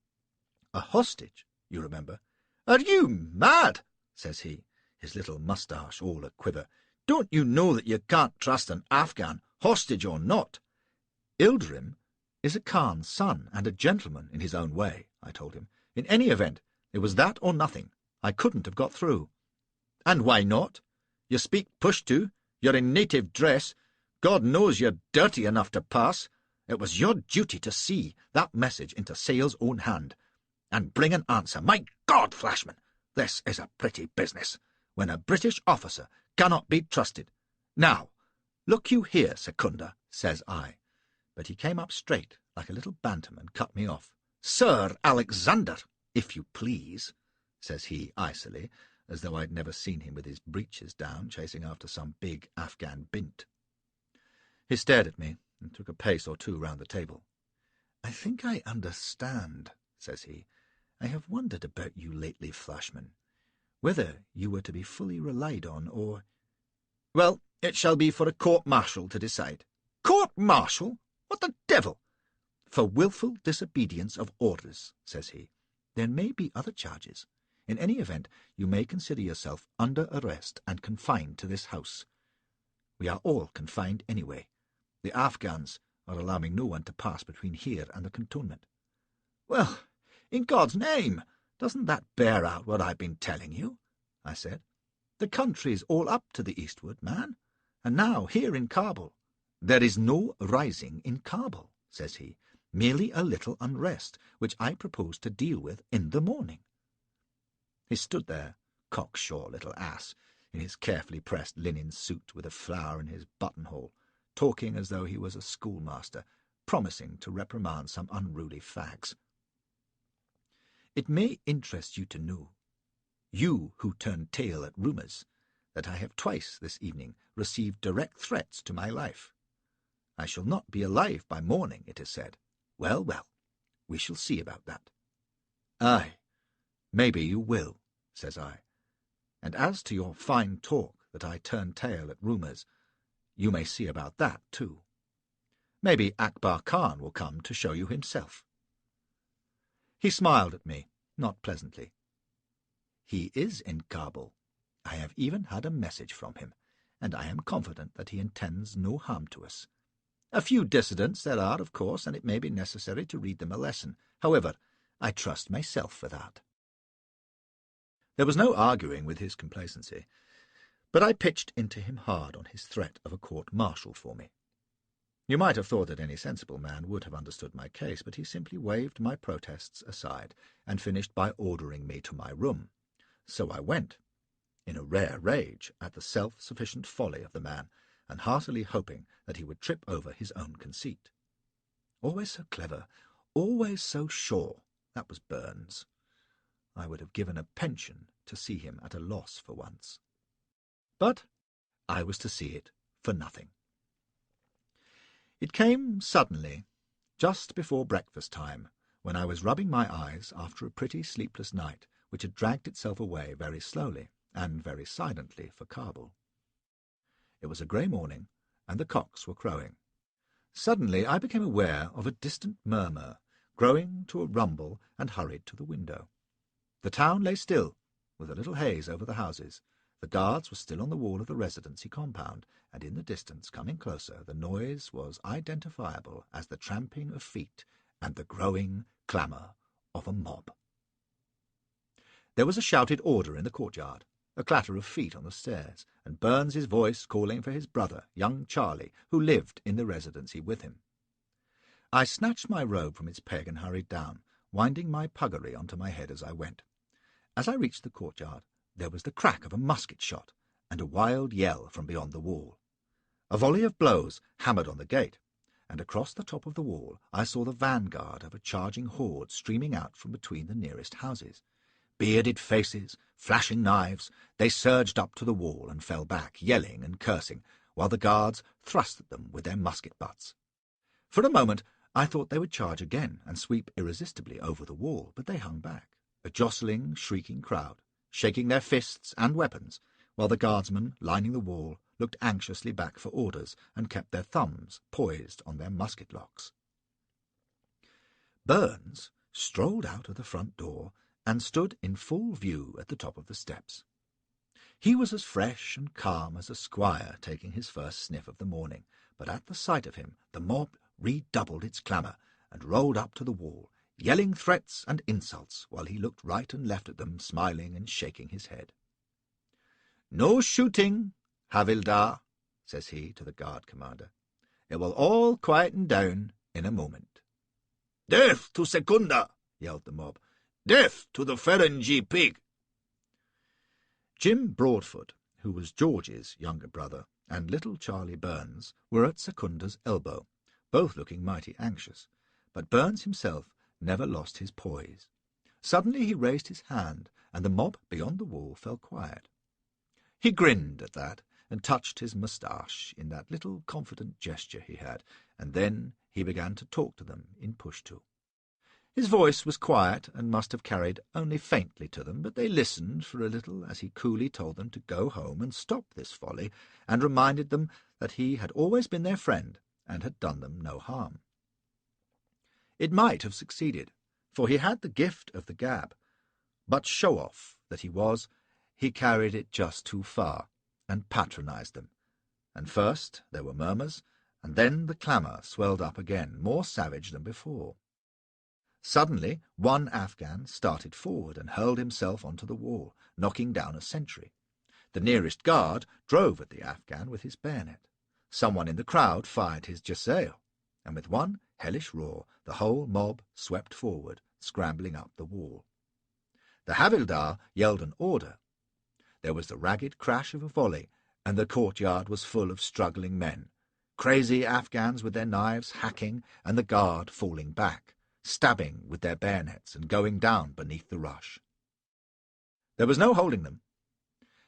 "A hostage, you remember." "Are you mad?" says he, his little moustache all a-quiver. "Don't you know that you can't trust an Afghan, hostage or not?" "Ilderim is a Khan's son and a gentleman in his own way," I told him. "In any event, it was that or nothing. I couldn't have got through." "And why not? You speak Pushtu, you're in native dress. God knows you're dirty enough to pass. It was your duty to see that message into Sale's own hand, and bring an answer. My God, Flashman, this is a pretty business, when a British officer cannot be trusted. Now, look you here, Secunda," says I. But he came up straight, like a little bantam, and cut me off. "Sir Alexander, if you please," says he icily, as though I'd never seen him with his breeches down, chasing after some big Afghan bint. He stared at me and took a pace or two round the table. "I think I understand," says he. "I have wondered about you lately, Flashman, whether you were to be fully relied on, or—" "Well, it shall be for a court-martial to decide." "Court-martial? What the devil?" "For wilful disobedience of orders," says he. "There may be other charges. In any event, you may consider yourself under arrest and confined to this house. We are all confined anyway. The Afghans are allowing no one to pass between here and the cantonment." "Well, in God's name, doesn't that bear out what I've been telling you?" I said. "The country's all up to the eastward, man, and now here in Kabul." "There is no rising in Kabul," says he, "merely a little unrest, which I propose to deal with in the morning." He stood there, cocksure little ass, in his carefully pressed linen suit with a flower in his buttonhole, talking as though he was a schoolmaster, promising to reprimand some unruly fags. "It may interest you to know, you who turn tail at rumours, that I have twice this evening received direct threats to my life. I shall not be alive by morning, it is said. Well, well, we shall see about that." "Aye, maybe you will," says I. "And as to your fine talk that I turn tail at rumours, you may see about that too. Maybe Akbar Khan will come to show you himself." He smiled at me, not pleasantly. "He is in Kabul. I have even had a message from him, and I am confident that he intends no harm to us. A few dissidents there are, of course, and it may be necessary to read them a lesson. However, I trust myself for that." There was no arguing with his complacency, but I pitched into him hard on his threat of a court-martial for me. You might have thought that any sensible man would have understood my case, but he simply waved my protests aside and finished by ordering me to my room. So I went. in a rare rage at the self-sufficient folly of the man, and heartily hoping that he would trip over his own conceit. Always so clever, always so sure, that was Burns. I would have given a pension to see him at a loss for once. But I was to see it for nothing. It came suddenly, just before breakfast time, when I was rubbing my eyes after a pretty sleepless night which had dragged itself away very slowly and very silently for Kabul. It was a grey morning, and the cocks were crowing. Suddenly I became aware of a distant murmur, growing to a rumble, and hurried to the window. The town lay still, with a little haze over the houses. The guards were still on the wall of the Residency compound, and in the distance, coming closer, the noise was identifiable as the tramping of feet and the growing clamour of a mob. There was a shouted order in the courtyard, a clatter of feet on the stairs, and Burns's voice calling for his brother, young Charlie, who lived in the Residency with him. I snatched my robe from its peg and hurried down, winding my puggaree onto my head as I went. As I reached the courtyard, there was the crack of a musket shot and a wild yell from beyond the wall. A volley of blows hammered on the gate, and across the top of the wall I saw the vanguard of a charging horde streaming out from between the nearest houses. Bearded faces, flashing knives, they surged up to the wall and fell back, yelling and cursing, while the guards thrust at them with their musket butts. For a moment I thought they would charge again and sweep irresistibly over the wall, but they hung back, a jostling, shrieking crowd, shaking their fists and weapons, while the guardsmen, lining the wall, looked anxiously back for orders and kept their thumbs poised on their musket-locks. Burns strolled out of the front door and stood in full view at the top of the steps. He was as fresh and calm as a squire taking his first sniff of the morning, but at the sight of him the mob redoubled its clamour and rolled up to the wall, yelling threats and insults, while he looked right and left at them, smiling and shaking his head. "No shooting, Havildar," says he to the guard commander. "It will all quieten down in a moment." "Death to Secunda!" yelled the mob. "Death to the Ferengi pig!" Jim Broadfoot, who was George's younger brother, and little Charlie Burns were at Secunda's elbow, both looking mighty anxious, but Burns himself never lost his poise. Suddenly he raised his hand, and the mob beyond the wall fell quiet. He grinned at that, and touched his moustache in that little confident gesture he had, and then he began to talk to them in Pushtu. His voice was quiet and must have carried only faintly to them, but they listened for a little as he coolly told them to go home and stop this folly, and reminded them that he had always been their friend and had done them no harm. It might have succeeded, for he had the gift of the gab, but show-off that he was, he carried it just too far, and patronized them. And first there were murmurs, and then the clamour swelled up again, more savage than before. Suddenly one Afghan started forward and hurled himself onto the wall, knocking down a sentry. The nearest guard drove at the Afghan with his bayonet. Someone in the crowd fired his jezail, and with one hellish roar the whole mob swept forward, scrambling up the wall. The Havildar yelled an order. There was the ragged crash of a volley, and the courtyard was full of struggling men, crazy Afghans with their knives hacking, and the guard falling back, stabbing with their bayonets and going down beneath the rush. There was no holding them.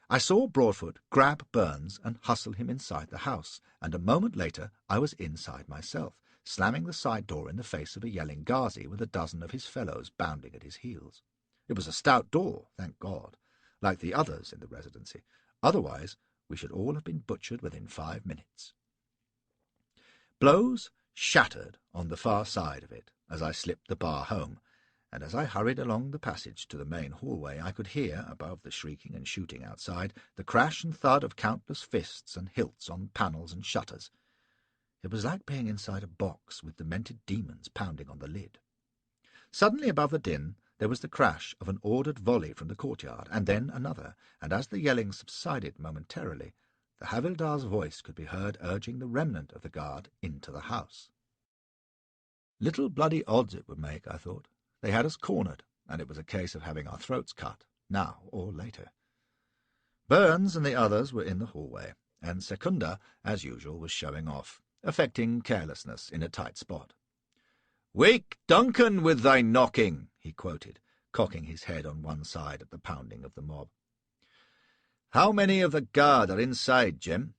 I saw Broadfoot grab Burns and hustle him inside the house, and a moment later I was inside myself, slamming the side door in the face of a yelling Ghazi with a dozen of his fellows bounding at his heels. It was a stout door, thank God, like the others in the Residency. Otherwise we should all have been butchered within 5 minutes. Blows shattered on the far side of it as I slipped the bar home, and as I hurried along the passage to the main hallway I could hear, above the shrieking and shooting outside, the crash and thud of countless fists and hilts on panels and shutters. It was like being inside a box with demented demons pounding on the lid. Suddenly above the din there was the crash of an ordered volley from the courtyard, and then another, and as the yelling subsided momentarily, the Havildar's voice could be heard urging the remnant of the guard into the house. Little bloody odds it would make, I thought. They had us cornered, and it was a case of having our throats cut, now or later. Burns and the others were in the hallway, and Secunda, as usual, was showing off, affecting carelessness in a tight spot. "Wake Duncan with thy knocking," he quoted, cocking his head on one side at the pounding of the mob. "How many of the guard are inside, Jim?"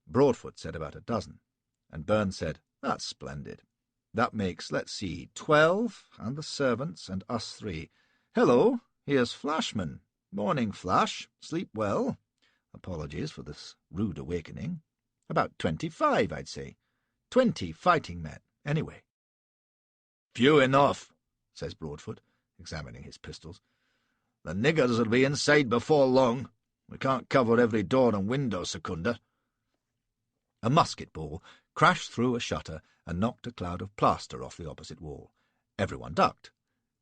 Broadfoot said about a dozen, and Burns said, "That's splendid. That makes, let's see, 12, and the servants, and us 3. Hello, here's Flashman. Morning, Flash. Sleep well? Apologies for this rude awakening. About 25, I'd say. 20 fighting men, anyway." "Few enough," says Broadfoot, examining his pistols. "The niggers will be inside before long. We can't cover every door and window, Secunda." A musket ball crashed through a shutter and knocked a cloud of plaster off the opposite wall. Everyone ducked,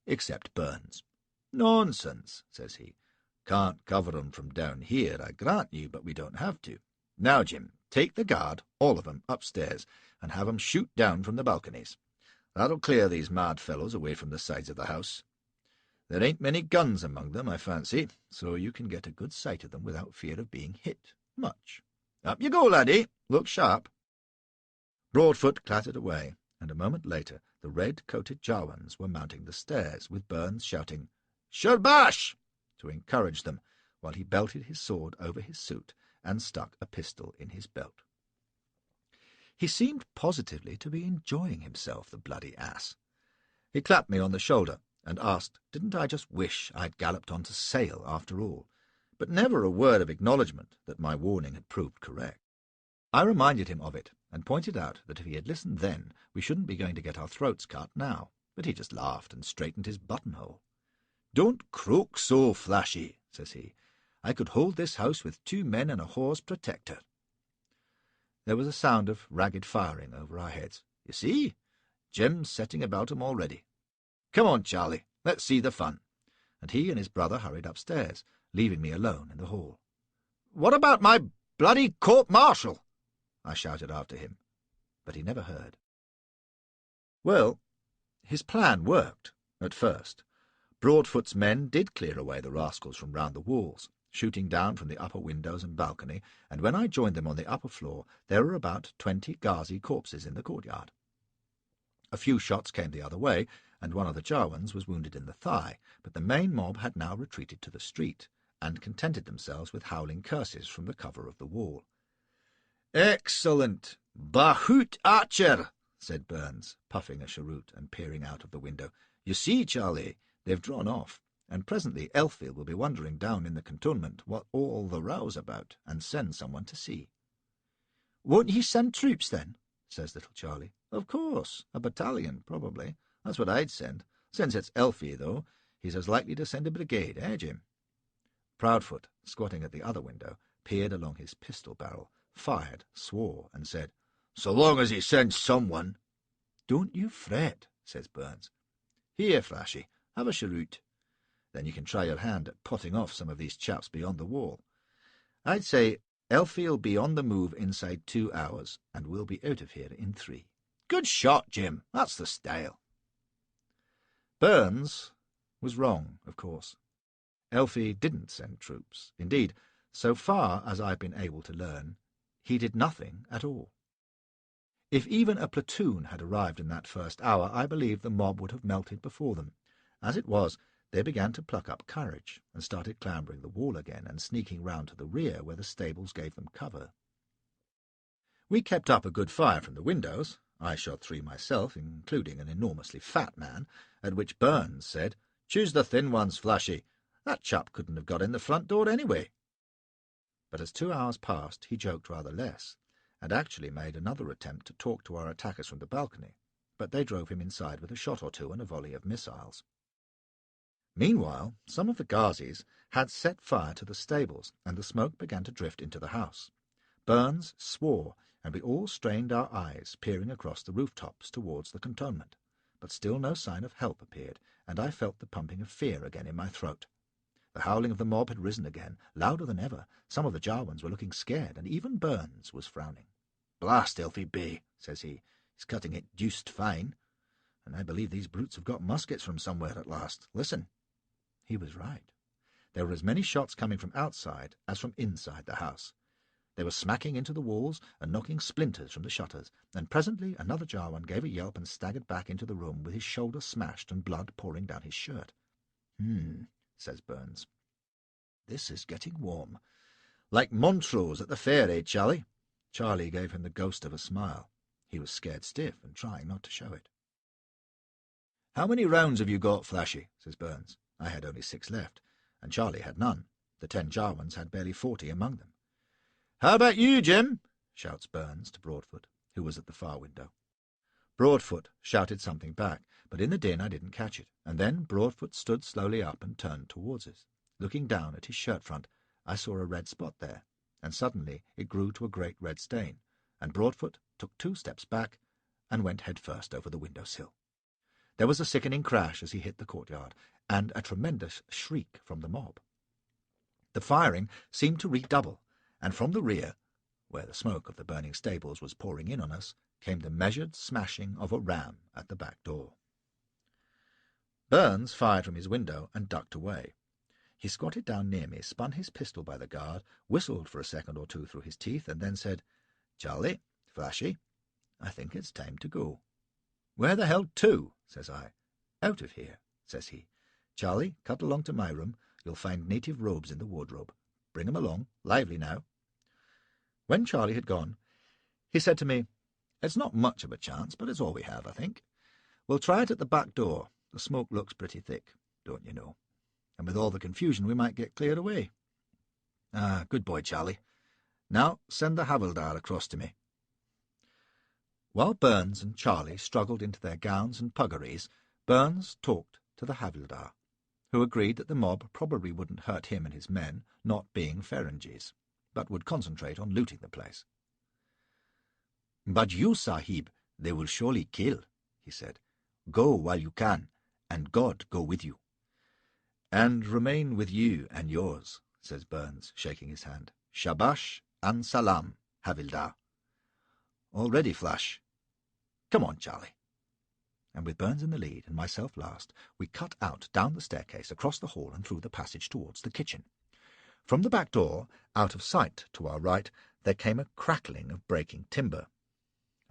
except Burns. "Nonsense," says he. "Can't cover 'em from down here, I grant you, but we don't have to. Now, Jim, take the guard, all of 'em, upstairs, and have 'em shoot down from the balconies. That'll clear these mad fellows away from the sides of the house. There ain't many guns among them, I fancy, so you can get a good sight of them without fear of being hit. Much. Up you go, laddie. Look sharp." Broadfoot clattered away, and a moment later the red-coated Jawans were mounting the stairs, with Burns shouting, "Shurbash!" to encourage them, while he belted his sword over his suit and stuck a pistol in his belt. He seemed positively to be enjoying himself, the bloody ass. He clapped me on the shoulder and asked, didn't I just wish I'd galloped on to Sale after all, but never a word of acknowledgment that my warning had proved correct. I reminded him of it, and pointed out that if he had listened then, we shouldn't be going to get our throats cut now, but he just laughed and straightened his buttonhole. "Don't croak so, Flashy," says he. "I could hold this house with 2 men and a horse protector." There was a sound of ragged firing over our heads. "You see? Jim's setting about 'em already. Come on, Charlie, let's see the fun." And he and his brother hurried upstairs, leaving me alone in the hall. "What about my bloody court-martial?" I shouted after him, but he never heard. Well, his plan worked, at first. Broadfoot's men did clear away the rascals from round the walls, shooting down from the upper windows and balcony, and when I joined them on the upper floor, there were about 20 Ghazi corpses in the courtyard. A few shots came the other way, and one of the Jawans was wounded in the thigh, but the main mob had now retreated to the street, and contented themselves with howling curses from the cover of the wall. "Excellent! Bahout Archer!" said Burns, puffing a cheroot and peering out of the window. "You see, Charlie, they've drawn off, and presently Elfield will be wondering down in the cantonment what all the row's about, and send someone to see." "Won't he send troops, then?" says little Charlie. "Of course, a battalion, probably. That's what I'd send. Since it's Elfie, though, he's as likely to send a brigade, eh, Jim?" Proudfoot, squatting at the other window, peered along his pistol barrel, fired, swore, and said, "So long as he sends someone." "Don't you fret," says Burns. "Here, Flashy, have a cheroot. Then you can try your hand at potting off some of these chaps beyond the wall. I'd say Elfie'll be on the move inside 2 hours, and we'll be out of here in 3. "Good shot, Jim. That's the style." Burns was wrong, of course. Elfie didn't send troops. Indeed, so far as I've been able to learn, he did nothing at all. If even a platoon had arrived in that first hour, I believe the mob would have melted before them. As it was, they began to pluck up courage and started clambering the wall again and sneaking round to the rear where the stables gave them cover. We kept up a good fire from the windows. I shot 3 myself, including an enormously fat man, at which Burns said, "Choose the thin ones, Flashy. That chap couldn't have got in the front door anyway." But as 2 hours passed, he joked rather less, and actually made another attempt to talk to our attackers from the balcony, but they drove him inside with a shot or 2 and a volley of missiles. Meanwhile, some of the Ghazis had set fire to the stables, and the smoke began to drift into the house. Burns swore, and we all strained our eyes, peering across the rooftops towards the cantonment, but still no sign of help appeared, and I felt the pumping of fear again in my throat. The howling of the mob had risen again, louder than ever. Some of the Jawans were looking scared, and even Burns was frowning. "Blast Elfie B," says he. "He's cutting it deuced fine. And I believe these brutes have got muskets from somewhere at last. Listen." He was right. There were as many shots coming from outside as from inside the house. They were smacking into the walls and knocking splinters from the shutters, and presently another Jarwan gave a yelp and staggered back into the room with his shoulder smashed and blood pouring down his shirt. Says Burns. This is getting warm. Like Montrose at the fair, eh, Charlie? Charlie gave him the ghost of a smile. He was scared stiff and trying not to show it. How many rounds have you got, Flashy? Says Burns. I had only 6 left, and Charlie had none. The 10 Jarwans had barely 40 among them. How about you, Jim? Shouts Burns to Broadfoot, who was at the far window. Broadfoot shouted something back, but in the din I didn't catch it, and then Broadfoot stood slowly up and turned towards us. Looking down at his shirt front, I saw a red spot there, and suddenly it grew to a great red stain, and Broadfoot took 2 steps back and went head first over the window-sill. There was a sickening crash as he hit the courtyard, and a tremendous shriek from the mob. The firing seemed to redouble, and from the rear, where the smoke of the burning stables was pouring in on us, came the measured smashing of a ram at the back door. Burns fired from his window and ducked away. He squatted down near me, spun his pistol by the guard, whistled for a second or two through his teeth, and then said, Charlie, Flashy, I think it's time to go. Where the hell to? Says I. Out of here, says he. Charlie, cut along to my room. You'll find native robes in the wardrobe. Bring 'em along. Lively now. When Charlie had gone, he said to me, It's not much of a chance, but it's all we have, I think. We'll try it at the back door. The smoke looks pretty thick, don't you know? And with all the confusion we might get cleared away. Ah, good boy, Charlie. Now send the Havildar across to me. While Burns and Charlie struggled into their gowns and puggarees, Burns talked to the Havildar, who agreed that the mob probably wouldn't hurt him and his men, not being Ferengies, but would concentrate on looting the place. But you, Sahib, they will surely kill, he said. Go while you can, and God go with you. And remain with you and yours, says Burns, shaking his hand. Shabash and salam, Havildar. All ready, Flash. Come on, Charlie. And with Burns in the lead and myself last, we cut out down the staircase, across the hall and through the passage towards the kitchen. From the back door, out of sight to our right, there came a crackling of breaking timber.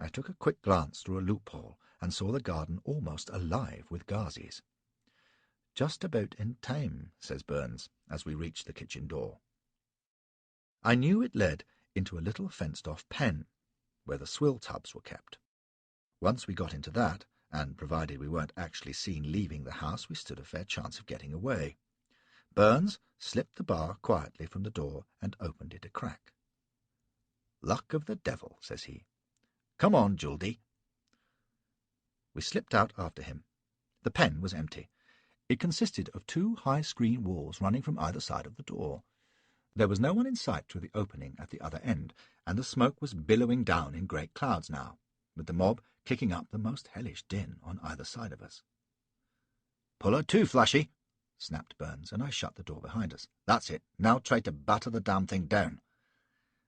I took a quick glance through a loophole and saw the garden almost alive with Ghazis. Just about in time, says Burns, as we reached the kitchen door. I knew it led into a little fenced-off pen, where the swill tubs were kept. Once we got into that, and provided we weren't actually seen leaving the house, we stood a fair chance of getting away. Burns slipped the bar quietly from the door and opened it a crack. Luck of the devil, says he. Come on, Juldy. We slipped out after him. The pen was empty. It consisted of 2 high screen walls running from either side of the door. There was no one in sight through the opening at the other end, and the smoke was billowing down in great clouds now, with the mob kicking up the most hellish din on either side of us. Pull her to, Flashy, snapped Burns, and I shut the door behind us. That's it. Now try to batter the damn thing down.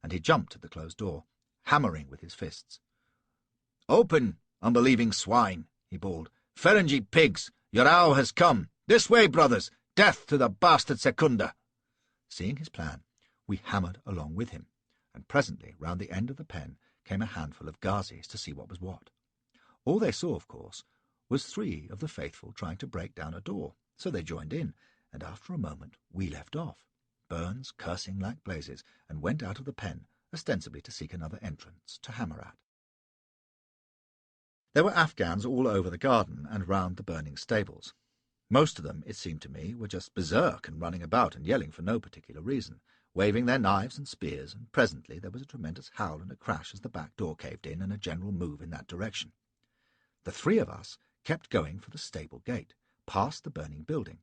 And he jumped at the closed door, hammering with his fists. Open, unbelieving swine, he bawled. Ferengi pigs, your hour has come. This way, brothers. Death to the bastard Secunda. Seeing his plan, we hammered along with him, and presently round the end of the pen came a handful of Ghazis to see what was what. All they saw, of course, was 3 of the faithful trying to break down a door, so they joined in, and after a moment we left off, Burns cursing like blazes, and went out of the pen, ostensibly to seek another entrance to hammer at. There were Afghans all over the garden and round the burning stables. Most of them, it seemed to me, were just berserk and running about and yelling for no particular reason, waving their knives and spears, and presently there was a tremendous howl and a crash as the back door caved in and a general move in that direction. The 3 of us kept going for the stable gate, past the burning building.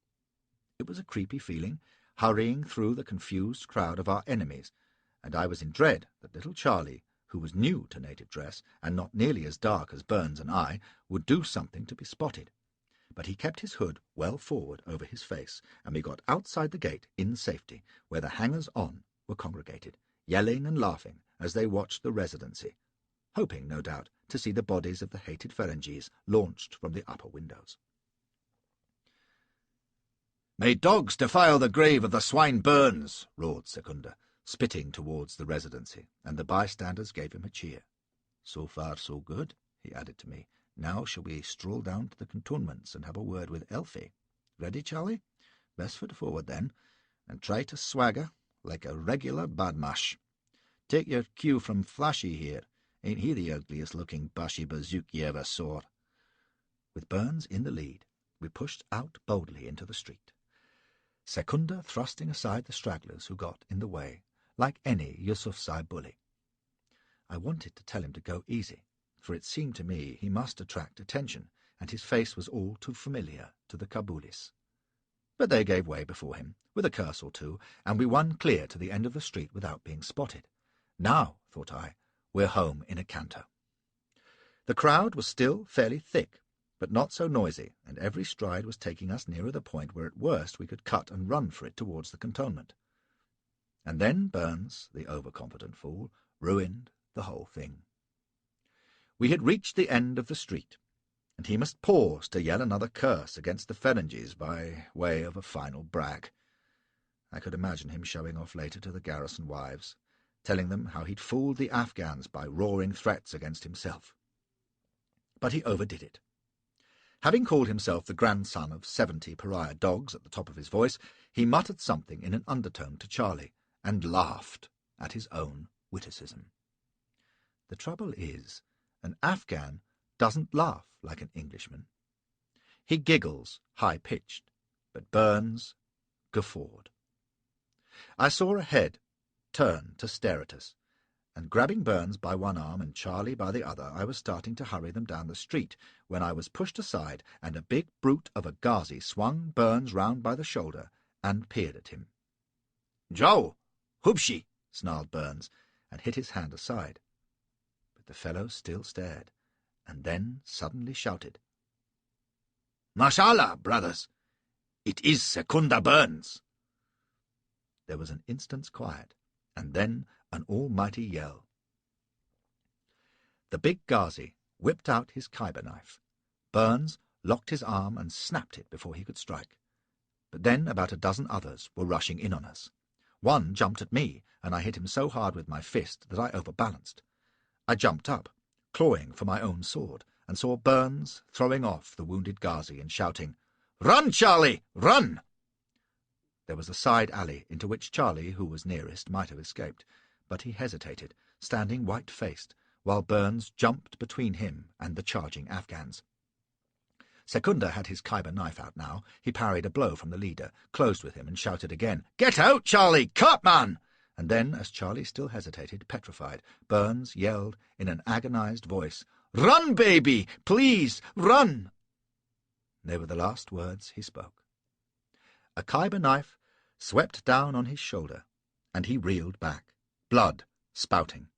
It was a creepy feeling, hurrying through the confused crowd of our enemies, and I was in dread that little Charlie, who was new to native dress and not nearly as dark as Burns and I, would do something to be spotted. But he kept his hood well forward over his face, and we got outside the gate in safety, where the hangers-on were congregated, yelling and laughing as they watched the residency, hoping, no doubt, to see the bodies of the hated Ferengis launched from the upper windows. "May dogs defile the grave of the swine Burns!" roared Secunda, spitting towards the Residency, and the bystanders gave him a cheer. "So far, so good," he added to me. "Now shall we stroll down to the cantonments and have a word with Elfie? Ready, Charlie? Best foot forward, then, and try to swagger like a regular badmash. Take your cue from Flashy here. Ain't he the ugliest-looking bashy bazook you ever saw?" With Burns in the lead, we pushed out boldly into the street, Secunda thrusting aside the stragglers who got in the way, like any Yusufzai bully. I wanted to tell him to go easy, for it seemed to me he must attract attention, and his face was all too familiar to the Kabulis. But they gave way before him, with a curse or two, and we won clear to the end of the street without being spotted. Now, thought I, we're home in a canter. The crowd was still fairly thick, but not so noisy, and every stride was taking us nearer the point where at worst we could cut and run for it towards the cantonment. And then Burns, the overconfident fool, ruined the whole thing. We had reached the end of the street, and he must pause to yell another curse against the Ferengies by way of a final brag. I could imagine him showing off later to the garrison wives, telling them how he'd fooled the Afghans by roaring threats against himself. But he overdid it. Having called himself the grandson of 70 pariah dogs at the top of his voice, he muttered something in an undertone to Charlie, and laughed at his own witticism. The trouble is, an Afghan doesn't laugh like an Englishman. He giggles high-pitched, but Burns guffawed. I saw a head turn to stare at us, and grabbing Burns by one arm and Charlie by the other, I was starting to hurry them down the street, when I was pushed aside, and a big brute of a Ghazi swung Burns round by the shoulder and peered at him. "Joe! Hubshi!" snarled Burns, and hit his hand aside. But the fellow still stared, and then suddenly shouted, "Mashallah, brothers! It is Secunda Burns!" There was an instant's quiet, and then an almighty yell. The big Ghazi whipped out his Khyber knife. Burns locked his arm and snapped it before he could strike. But then about a dozen others were rushing in on us. One jumped at me, and I hit him so hard with my fist that I overbalanced. I jumped up, clawing for my own sword, and saw Burns throwing off the wounded Ghazi and shouting, "Run, Charlie, run!" There was a side alley into which Charlie, who was nearest, might have escaped, but he hesitated, standing white-faced, while Burns jumped between him and the charging Afghans. Secunda had his Khyber knife out now. He parried a blow from the leader, closed with him, and shouted again, "Get out, Charlie! Cut, man!" And then, as Charlie still hesitated, petrified, Burns yelled in an agonized voice, "Run, baby! Please, run!" They were the last words he spoke. A Khyber knife swept down on his shoulder, and he reeled back, blood spouting.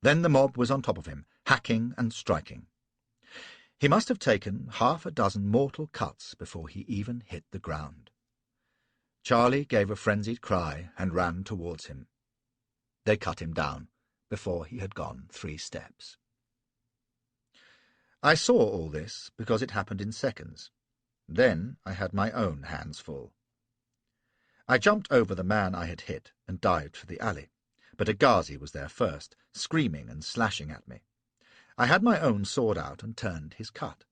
Then the mob was on top of him, hacking and striking. He must have taken half a dozen mortal cuts before he even hit the ground. Charlie gave a frenzied cry and ran towards him. They cut him down before he had gone 3 steps. I saw all this because it happened in seconds. Then I had my own hands full. I jumped over the man I had hit and dived for the alley, but a Ghazi was there first, screaming and slashing at me. I had my own sword out and turned his cut,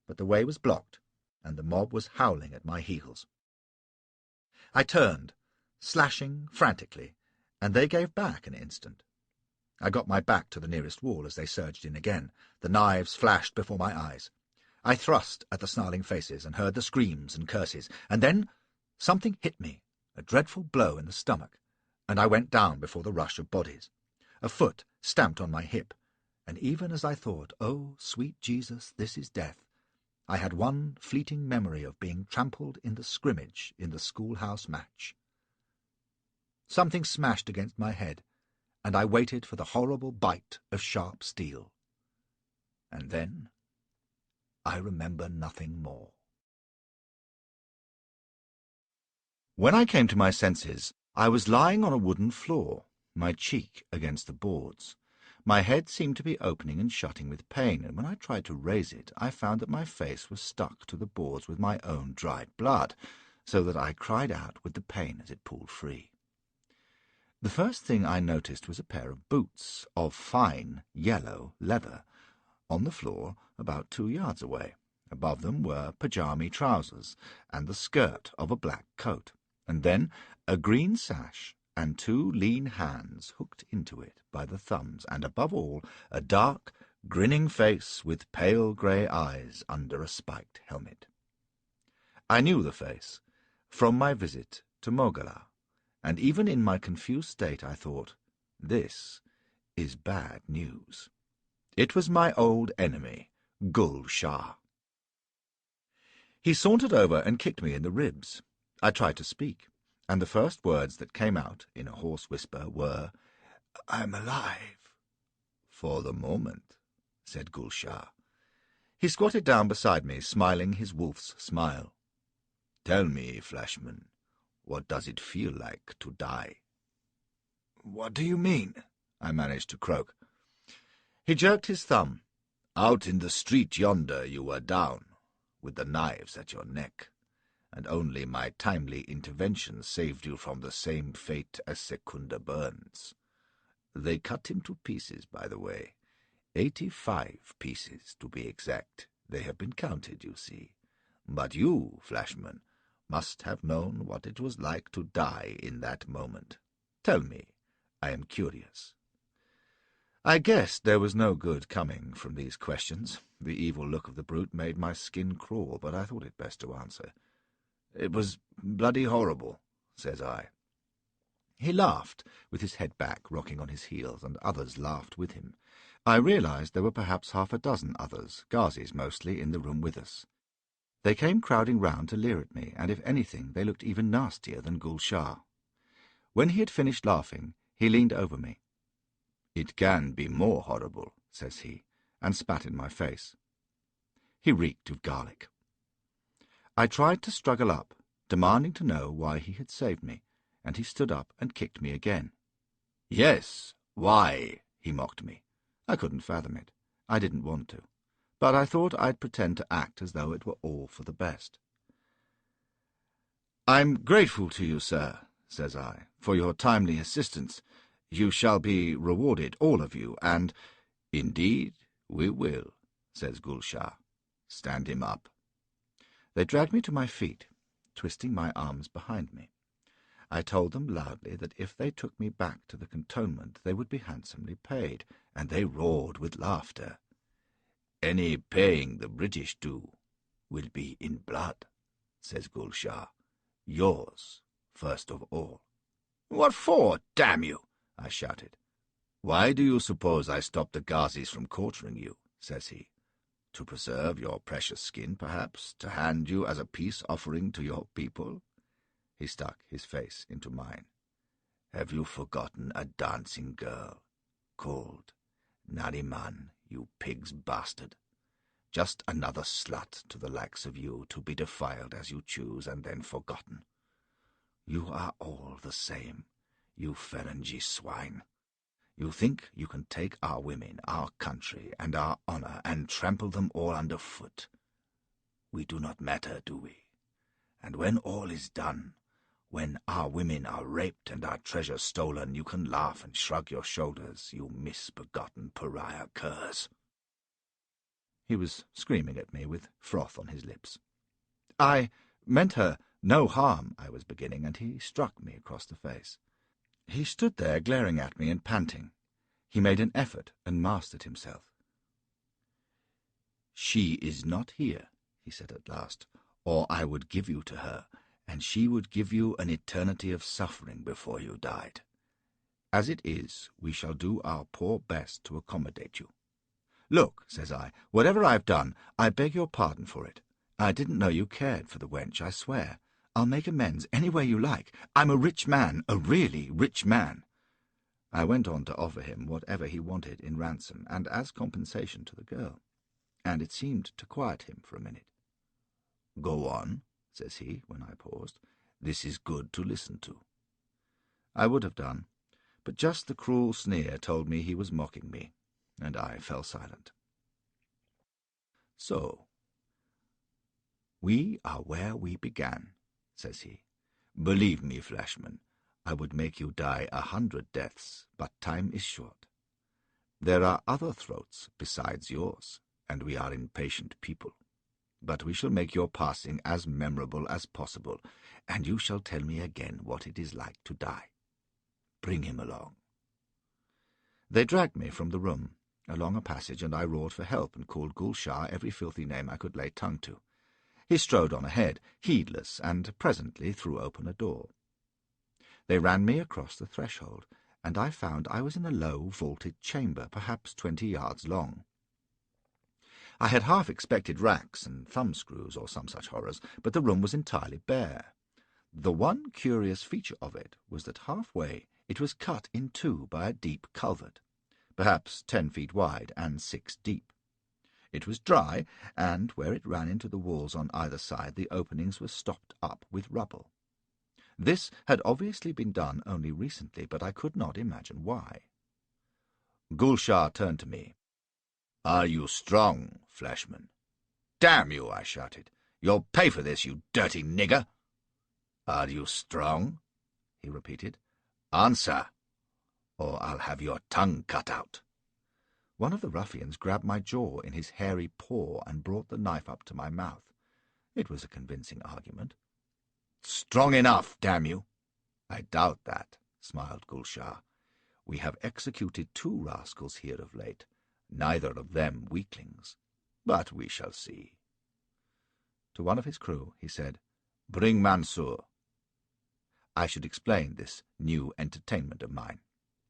but the way was blocked, and the mob was howling at my heels. I turned, slashing frantically, and they gave back an instant. I got my back to the nearest wall as they surged in again. The knives flashed before my eyes. I thrust at the snarling faces and heard the screams and curses, and then something hit me, a dreadful blow in the stomach, and I went down before the rush of bodies. A foot stamped on my hip, and even as I thought, "Oh, sweet Jesus, this is death," I had one fleeting memory of being trampled in the scrimmage in the schoolhouse match. Something smashed against my head, and I waited for the horrible bite of sharp steel. And then I remember nothing more. When I came to my senses, I was lying on a wooden floor, my cheek against the boards. My head seemed to be opening and shutting with pain, and when I tried to raise it, I found that my face was stuck to the boards with my own dried blood. so that I cried out with the pain as it pulled free. The first thing I noticed was a pair of boots of fine yellow leather on the floor about 2 yards away. Above them were pyjama trousers and the skirt of a black coat, and then a green sash and 2 lean hands hooked into it by the thumbs, and above all a dark, grinning face with pale grey eyes under a spiked helmet. I knew the face from my visit to Mogala, and even in my confused state I thought, this is bad news. It was my old enemy, Gul Shah. He sauntered over and kicked me in the ribs. I tried to speak, and the first words that came out in a hoarse whisper were, "I'm alive." "For the moment," said Gul Shah. He squatted down beside me, smiling his wolf's smile. "Tell me, Flashman, what does it feel like to die?" "What do you mean?" I managed to croak. He jerked his thumb. "Out in the street yonder you were down, with the knives at your neck, and only my timely intervention saved you from the same fate as Secunda Burns. They cut him to pieces, by the way. 85 pieces, to be exact. They have been counted, you see. But you, Flashman, must have known what it was like to die in that moment. Tell me, I am curious." I guessed there was no good coming from these questions. The evil look of the brute made my skin crawl, but I thought it best to answer. "It was bloody horrible," says I. He laughed, with his head back, rocking on his heels, and others laughed with him. I realized there were perhaps 6 others, Ghazis mostly, in the room with us. They came crowding round to leer at me, and if anything they looked even nastier than Gul Shah. When he had finished laughing, he leaned over me. "It can be more horrible," says he, and spat in my face. He reeked of garlic. I tried to struggle up, demanding to know why he had saved me, and he stood up and kicked me again. "Yes, why?" he mocked me. I couldn't fathom it. I didn't want to, but I thought I'd pretend to act as though it were all for the best. "I'm grateful to you, sir," says I, "for your timely assistance. You shall be rewarded, all of you, and—" "Indeed we will," says Gul Shah. "Stand him up." They dragged me to my feet, twisting my arms behind me. I told them loudly that if they took me back to the cantonment they would be handsomely paid, and they roared with laughter. "Any paying the British do will be in blood," says Gul Shah. "Yours first of all." "What for, damn you?" I shouted. "Why do you suppose I stopped the Ghazis from quartering you?" says he. "To preserve your precious skin, perhaps, to hand you as a peace offering to your people?" He stuck his face into mine. "Have you forgotten a dancing girl called Nariman, you pig's bastard? Just another slut to the likes of you to be defiled as you choose and then forgotten. You are all the same, you Ferengi swine. You think you can take our women, our country, and our honor, and trample them all underfoot. We do not matter, do we? And when all is done, when our women are raped and our treasure stolen, you can laugh and shrug your shoulders, you misbegotten pariah curs." He was screaming at me with froth on his lips. "I meant her no harm," I was beginning, and he struck me across the face. He stood there glaring at me and panting. He made an effort and mastered himself. "She is not here," he said at last, "or I would give you to her, and she would give you an eternity of suffering before you died. As it is, we shall do our poor best to accommodate you. Look," says I, "whatever I've done, I beg your pardon for it. I didn't know you cared for the wench, I swear. I'll make amends any way you like. I'm a rich man, a really rich man." I went on to offer him whatever he wanted in ransom and as compensation to the girl, and it seemed to quiet him for a minute. "Go on," says he, when I paused. "This is good to listen to." I would have done, but just the cruel sneer told me he was mocking me, and I fell silent. "So, we are where we began," says he. "Believe me, Flashman, I would make you die 100 deaths, but time is short. There are other throats besides yours, and we are impatient people. But we shall make your passing as memorable as possible, and you shall tell me again what it is like to die. Bring him along." They dragged me from the room, along a passage, and I roared for help and called Gul Shah every filthy name I could lay tongue to. He strode on ahead, heedless, and presently threw open a door. They ran me across the threshold, and I found I was in a low, vaulted chamber, perhaps 20 yards long. I had half expected racks and thumbscrews or some such horrors, but the room was entirely bare. The one curious feature of it was that halfway it was cut in two by a deep culvert, perhaps 10 feet wide and 6 deep. It was dry, and where it ran into the walls on either side the openings were stopped up with rubble. This had obviously been done only recently, but I could not imagine why. Gul Shah turned to me. "Are you strong, Flashman?" "Damn you," I shouted. "You'll pay for this, you dirty nigger." "Are you strong?" he repeated. "Answer, or I'll have your tongue cut out." One of the ruffians grabbed my jaw in his hairy paw and brought the knife up to my mouth. It was a convincing argument. "Strong enough, damn you." "I doubt that," smiled Gul Shah. "We have executed 2 rascals here of late, neither of them weaklings. But we shall see." To one of his crew he said, "Bring Mansour." I should explain this new entertainment of mine,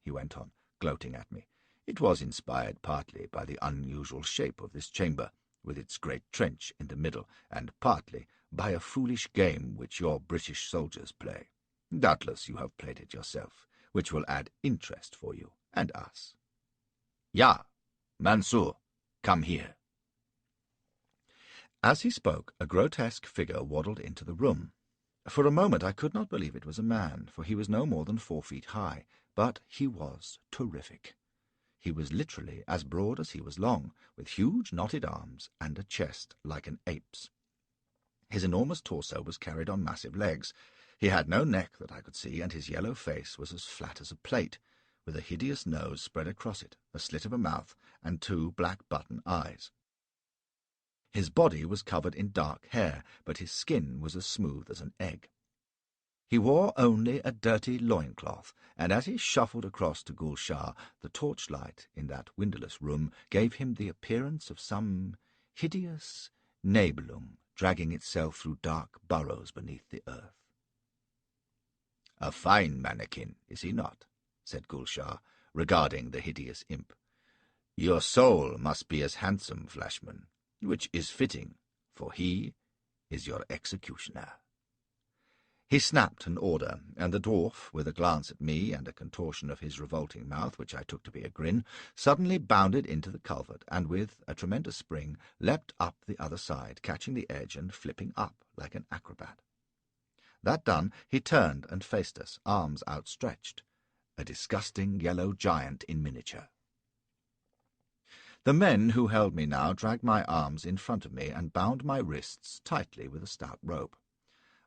he went on, gloating at me. It was inspired partly by the unusual shape of this chamber, with its great trench in the middle, and partly by a foolish game which your British soldiers play. Doubtless you have played it yourself, which will add interest for you and us. Ya, Mansour, come here." As he spoke, a grotesque figure waddled into the room. For a moment I could not believe it was a man, for he was no more than 4 feet high, but he was terrific. He was literally as broad as he was long, with huge knotted arms and a chest like an ape's. His enormous torso was carried on massive legs. He had no neck that I could see, and his yellow face was as flat as a plate, with a hideous nose spread across it, a slit of a mouth, and 2 black button eyes. His body was covered in dark hair, but his skin was as smooth as an egg. He wore only a dirty loincloth, and as he shuffled across to Gul Shah, the torchlight in that windowless room gave him the appearance of some hideous Nibelung dragging itself through dark burrows beneath the earth. "A fine mannequin, is he not?" said Gul Shah, regarding the hideous imp. "Your soul must be as handsome, Flashman, which is fitting, for he is your executioner." He snapped an order, and the dwarf, with a glance at me and a contortion of his revolting mouth, which I took to be a grin, suddenly bounded into the culvert, and with a tremendous spring leapt up the other side, catching the edge and flipping up like an acrobat. That done, he turned and faced us, arms outstretched, a disgusting yellow giant in miniature. The men who held me now dragged my arms in front of me and bound my wrists tightly with a stout rope.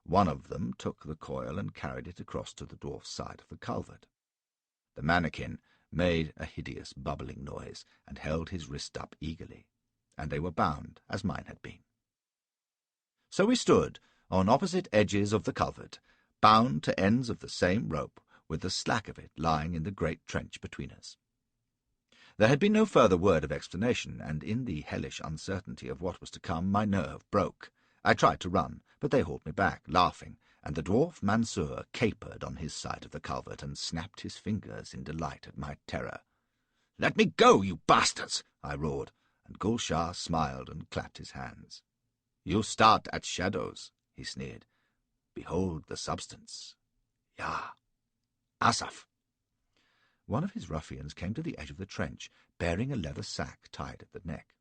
One of them took the coil and carried it across to the dwarf's side of the culvert. The mannequin made a hideous bubbling noise and held his wrist up eagerly, and they were bound as mine had been. So we stood on opposite edges of the culvert, bound to ends of the same rope, with the slack of it lying in the great trench between us. There had been no further word of explanation, and in the hellish uncertainty of what was to come my nerve broke. I tried to run, but they hauled me back, laughing, and the dwarf Mansour capered on his side of the culvert and snapped his fingers in delight at my terror. "Let me go, you bastards!" I roared, and Gul Shah smiled and clapped his hands. "You start at shadows," he sneered. "Behold the substance. Ya, Asaf." One of his ruffians came to the edge of the trench, bearing a leather sack tied at the neck.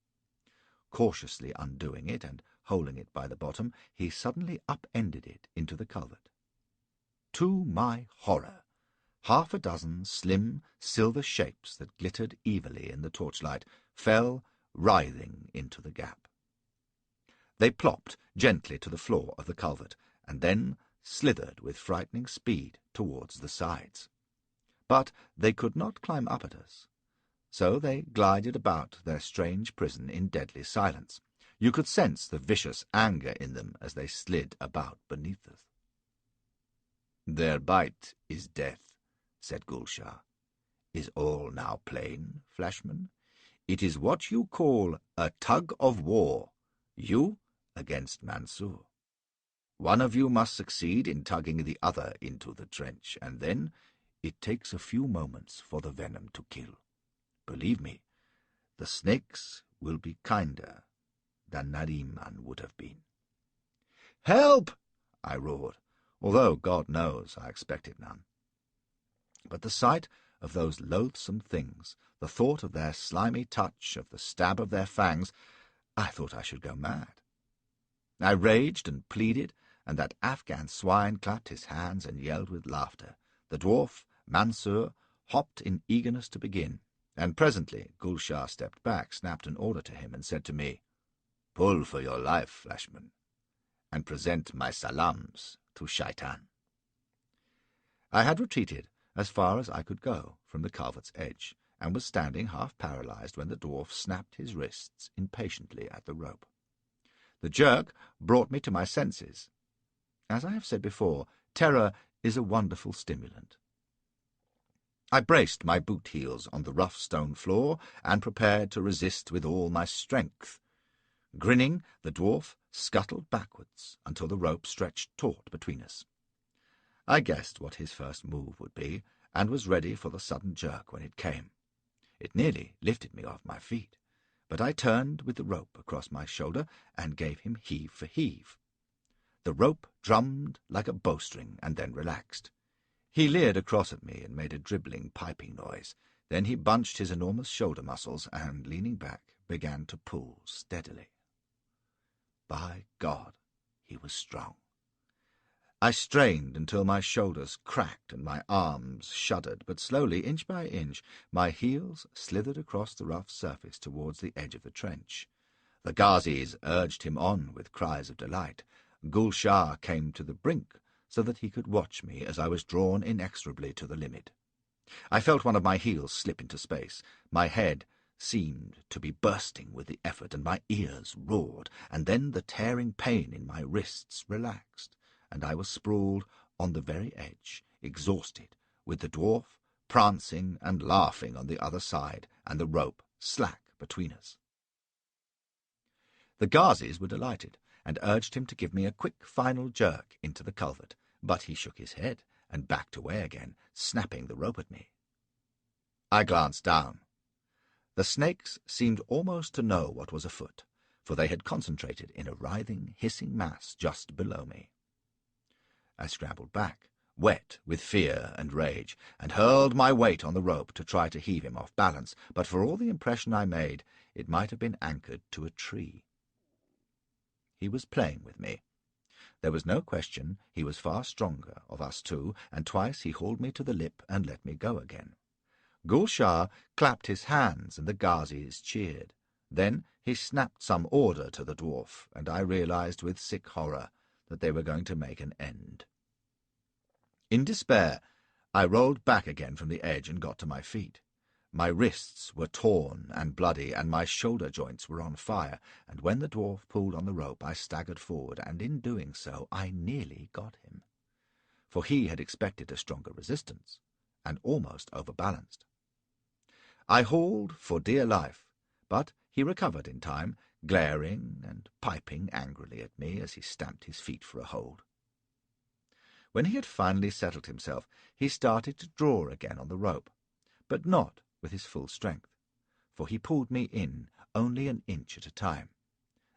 Cautiously undoing it and holding it by the bottom, he suddenly upended it into the culvert. To my horror, 6 slim silver shapes that glittered evilly in the torchlight fell writhing into the gap. They plopped gently to the floor of the culvert, and then slithered with frightening speed towards the sides. But they could not climb up at us, so they glided about their strange prison in deadly silence. You could sense the vicious anger in them as they slid about beneath us. "Their bite is death," said Gulshar. "Is all now plain, Flashman? It is what you call a tug of war, you against Mansour. One of you must succeed in tugging the other into the trench, and then it takes a few moments for the venom to kill. Believe me, the snakes will be kinder than Nariman would have been." "Help!" I roared, although, God knows, I expected none. But the sight of those loathsome things, the thought of their slimy touch, of the stab of their fangs, I thought I should go mad. I raged and pleaded, and that Afghan swine clapped his hands and yelled with laughter. The dwarf, Mansour, hopped in eagerness to begin, and presently Gulshar stepped back, snapped an order to him, and said to me, "Pull for your life, Flashman, and present my salams to Shaitan." I had retreated as far as I could go from the culvert's edge, and was standing half paralyzed when the dwarf snapped his wrists impatiently at the rope. The jerk brought me to my senses. As I have said before, terror is a wonderful stimulant. I braced my boot heels on the rough stone floor and prepared to resist with all my strength. Grinning, the dwarf scuttled backwards until the rope stretched taut between us. I guessed what his first move would be, and was ready for the sudden jerk when it came. It nearly lifted me off my feet, but I turned with the rope across my shoulder and gave him heave for heave. The rope drummed like a bowstring and then relaxed. He leered across at me and made a dribbling, piping noise. Then he bunched his enormous shoulder muscles and, leaning back, began to pull steadily. By God, he was strong. I strained until my shoulders cracked and my arms shuddered, but slowly, inch by inch, my heels slithered across the rough surface towards the edge of the trench. The Ghazis urged him on with cries of delight. Gulshar came to the brink so that he could watch me as I was drawn inexorably to the limit. I felt one of my heels slip into space. My head seemed to be bursting with the effort, and my ears roared, and then the tearing pain in my wrists relaxed, and I was sprawled on the very edge, exhausted, with the dwarf prancing and laughing on the other side, and the rope slack between us. The Ghazis were delighted, and urged him to give me a quick final jerk into the culvert, but he shook his head and backed away again, snapping the rope at me. I glanced down. The snakes seemed almost to know what was afoot, for they had concentrated in a writhing, hissing mass just below me. I scrambled back, wet with fear and rage, and hurled my weight on the rope to try to heave him off balance, but for all the impression I made, it might have been anchored to a tree. He was playing with me. There was no question he was far stronger of us two, and twice he hauled me to the lip and let me go again. Gulshar clapped his hands, and the Ghazis cheered. Then he snapped some order to the dwarf, and I realized with sick horror that they were going to make an end. In despair, I rolled back again from the edge and got to my feet. My wrists were torn and bloody, and my shoulder joints were on fire, and when the dwarf pulled on the rope I staggered forward, and in doing so I nearly got him. For he had expected a stronger resistance, and almost overbalanced. I hauled for dear life, but he recovered in time, glaring and piping angrily at me as he stamped his feet for a hold. When he had finally settled himself, he started to draw again on the rope, but not with his full strength, for he pulled me in only an inch at a time.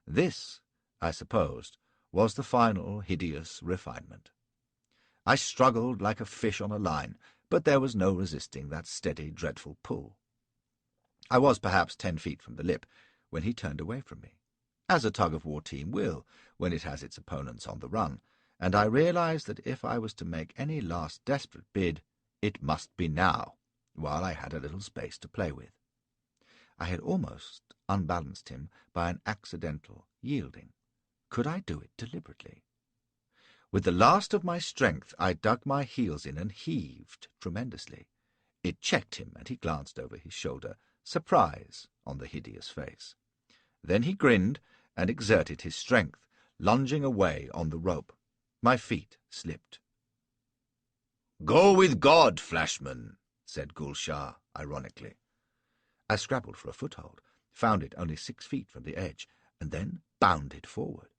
This, I supposed, was the final hideous refinement. I struggled like a fish on a line, but there was no resisting that steady, dreadful pull. I was perhaps 10 feet from the lip when he turned away from me, as a tug-of-war team will when it has its opponents on the run, and I realized that if I was to make any last desperate bid, it must be now, while I had a little space to play with. I had almost unbalanced him by an accidental yielding. Could I do it deliberately? With the last of my strength, I dug my heels in and heaved tremendously. It checked him, and he glanced over his shoulder, surprise on the hideous face. Then he grinned and exerted his strength, lunging away on the rope. My feet slipped. "Go with God, Flashman," said Gul Shah, ironically. I scrabbled for a foothold, found it only 6 feet from the edge, and then bounded forward.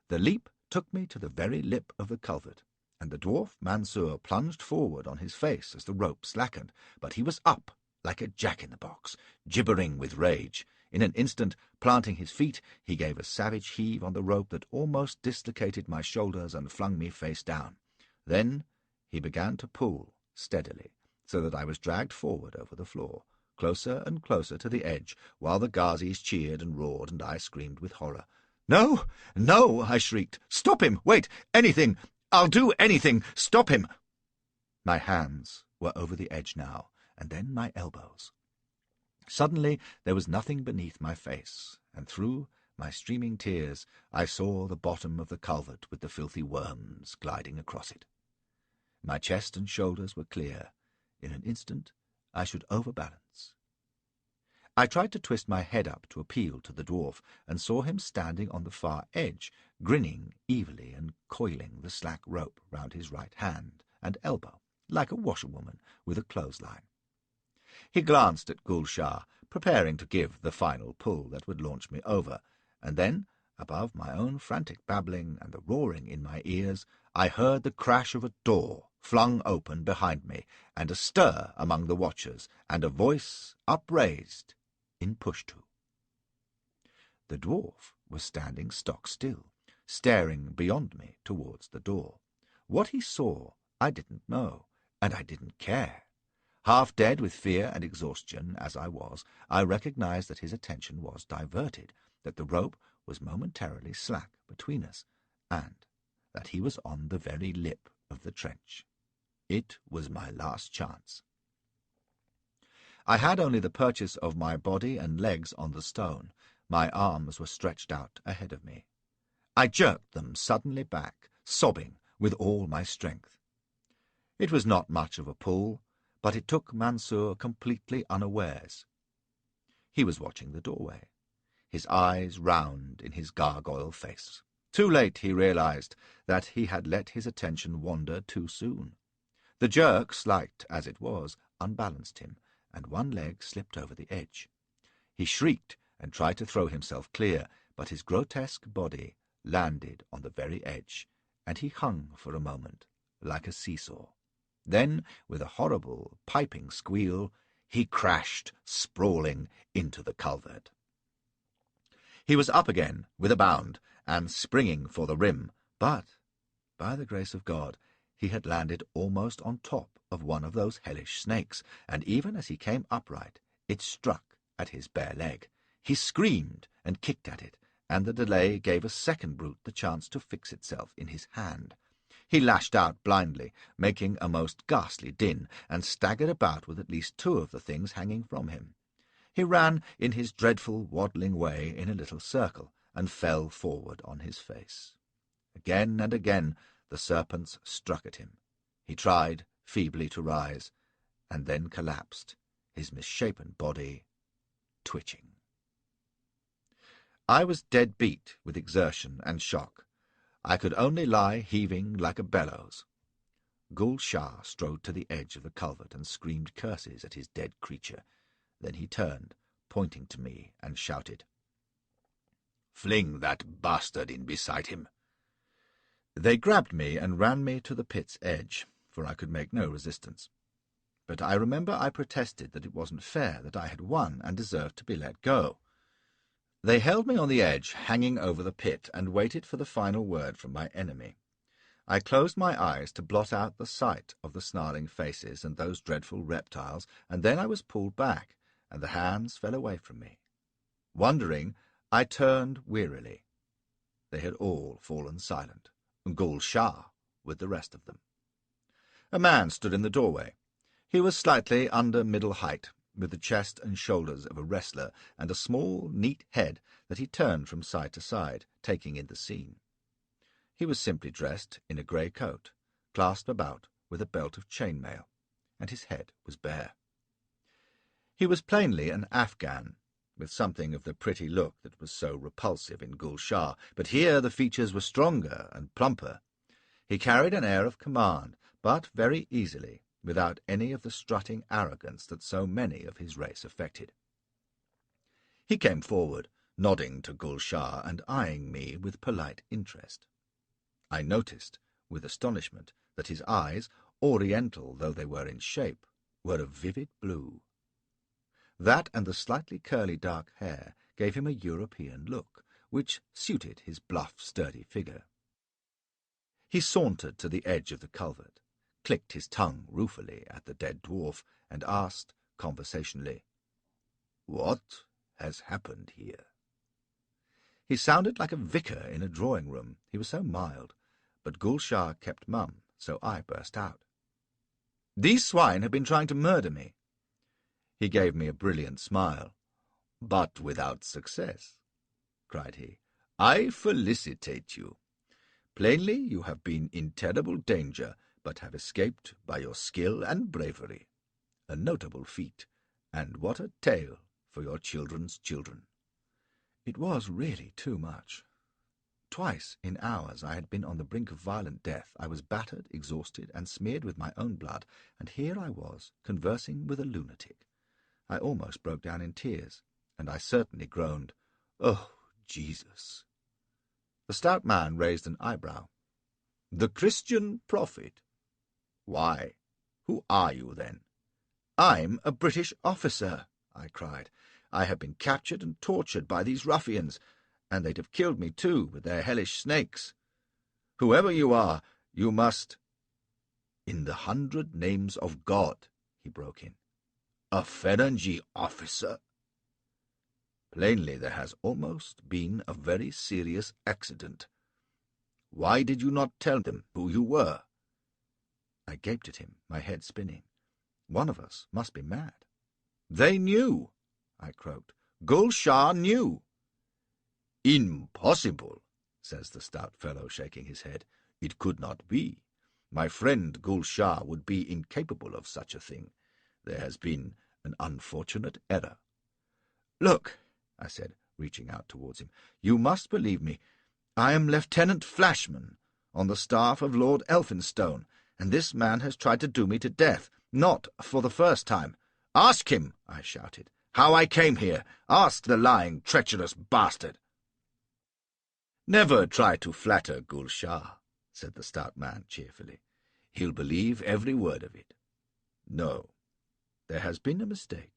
The leap took me to the very lip of the culvert, and the dwarf Mansur plunged forward on his face as the rope slackened, but he was up like a jack-in-the-box, gibbering with rage. In an instant, planting his feet, he gave a savage heave on the rope that almost dislocated my shoulders and flung me face down. Then he began to pull steadily, so that I was dragged forward over the floor, closer and closer to the edge, while the Ghazis cheered and roared, and I screamed with horror. "No, no!" I shrieked. "Stop him! Wait! Anything! I'll do anything! Stop him!" My hands were over the edge now, and then my elbows. Suddenly there was nothing beneath my face, and through my streaming tears I saw the bottom of the culvert with the filthy worms gliding across it. My chest and shoulders were clear. In an instant I should overbalance. I tried to twist my head up to appeal to the dwarf, and saw him standing on the far edge, grinning evilly and coiling the slack rope round his right hand and elbow, like a washerwoman with a clothesline. He glanced at Gul Shah, preparing to give the final pull that would launch me over, and then, above my own frantic babbling and the roaring in my ears, I heard the crash of a door flung open behind me, and a stir among the watchers, and a voice upraised in Pushtu. The dwarf was standing stock still, staring beyond me towards the door. What he saw I didn't know, and I didn't care. Half dead with fear and exhaustion as I was, I recognized that his attention was diverted, that the rope was momentarily slack between us, and that he was on the very lip of the trench. It was my last chance. I had only the purchase of my body and legs on the stone. My arms were stretched out ahead of me. I jerked them suddenly back, sobbing with all my strength. It was not much of a pull, but it took Mansur completely unawares. He was watching the doorway, his eyes round in his gargoyle face. Too late he realized that he had let his attention wander too soon. The jerk, slight as it was, unbalanced him, and one leg slipped over the edge. He shrieked and tried to throw himself clear, but his grotesque body landed on the very edge, and he hung for a moment like a seesaw. Then, with a horrible, piping squeal, he crashed, sprawling, into the culvert. He was up again with a bound, and springing for the rim, but, by the grace of God, he had landed almost on top of one of those hellish snakes, and even as he came upright, it struck at his bare leg. He screamed and kicked at it, and the delay gave a second brute the chance to fix itself in his hand. He lashed out blindly, making a most ghastly din, and staggered about with at least 2 of the things hanging from him. He ran in his dreadful waddling way in a little circle, and fell forward on his face. Again and again the serpents struck at him. He tried feebly to rise, and then collapsed, his misshapen body twitching. I was dead beat with exertion and shock. I could only lie heaving like a bellows. Gul Shah strode to the edge of the culvert and screamed curses at his dead creature. Then he turned, pointing to me, and shouted, "Fling that bastard in beside him." They grabbed me and ran me to the pit's edge, for I could make no resistance. But I remember I protested that it wasn't fair, that I had won and deserved to be let go. They held me on the edge, hanging over the pit, and waited for the final word from my enemy. I closed my eyes to blot out the sight of the snarling faces and those dreadful reptiles, and then I was pulled back, and the hands fell away from me. Wondering, I turned wearily. They had all fallen silent, and Gul Shah with the rest of them. A man stood in the doorway. He was slightly under middle height, with the chest and shoulders of a wrestler, and a small, neat head that he turned from side to side, taking in the scene. He was simply dressed in a grey coat, clasped about with a belt of chainmail, and his head was bare. He was plainly an Afghan, with something of the pretty look that was so repulsive in Gul Shah, but here the features were stronger and plumper. He carried an air of command, but very easily, without any of the strutting arrogance that so many of his race affected. He came forward, nodding to Gul Shah and eyeing me with polite interest. I noticed, with astonishment, that his eyes, oriental though they were in shape, were of vivid blue. That and the slightly curly dark hair gave him a European look, which suited his bluff, sturdy figure. He sauntered to the edge of the culvert, clicked his tongue ruefully at the dead dwarf, and asked conversationally, "What has happened here?" He sounded like a vicar in a drawing-room, he was so mild, but Gul Shah kept mum, so I burst out. "These swine have been trying to murder me." He gave me a brilliant smile. "But without success," cried he. "I felicitate you. Plainly you have been in terrible danger, but have escaped by your skill and bravery. A notable feat, and what a tale for your children's children." It was really too much. Twice in hours I had been on the brink of violent death. I was battered, exhausted, and smeared with my own blood, and here I was, conversing with a lunatic. I almost broke down in tears, and I certainly groaned, "Oh, Jesus!" The stout man raised an eyebrow. "The Christian prophet? Why, who are you, then?" "I'm a British officer," I cried. "I have been captured and tortured by these ruffians, and they'd have killed me too, with their hellish snakes. Whoever you are, you must—" "In the 100 names of God," he broke in. "A Ferengi officer? Plainly there has almost been a very serious accident. Why did you not tell them who you were?" I gaped at him, my head spinning. One of us must be mad. "They knew," I croaked. "Gul Shah knew." "Impossible," says the stout fellow, shaking his head. "It could not be. My friend Gul Shah would be incapable of such a thing. There has been an unfortunate error." "Look," I said, reaching out towards him, "you must believe me. I am Lieutenant Flashman, on the staff of Lord Elphinstone, and this man has tried to do me to death, not for the first time." "Ask him," I shouted, "how I came here. Ask the lying, treacherous bastard." "Never try to flatter Gul Shah," said the stout man cheerfully. "He'll believe every word of it. No, there has been a mistake,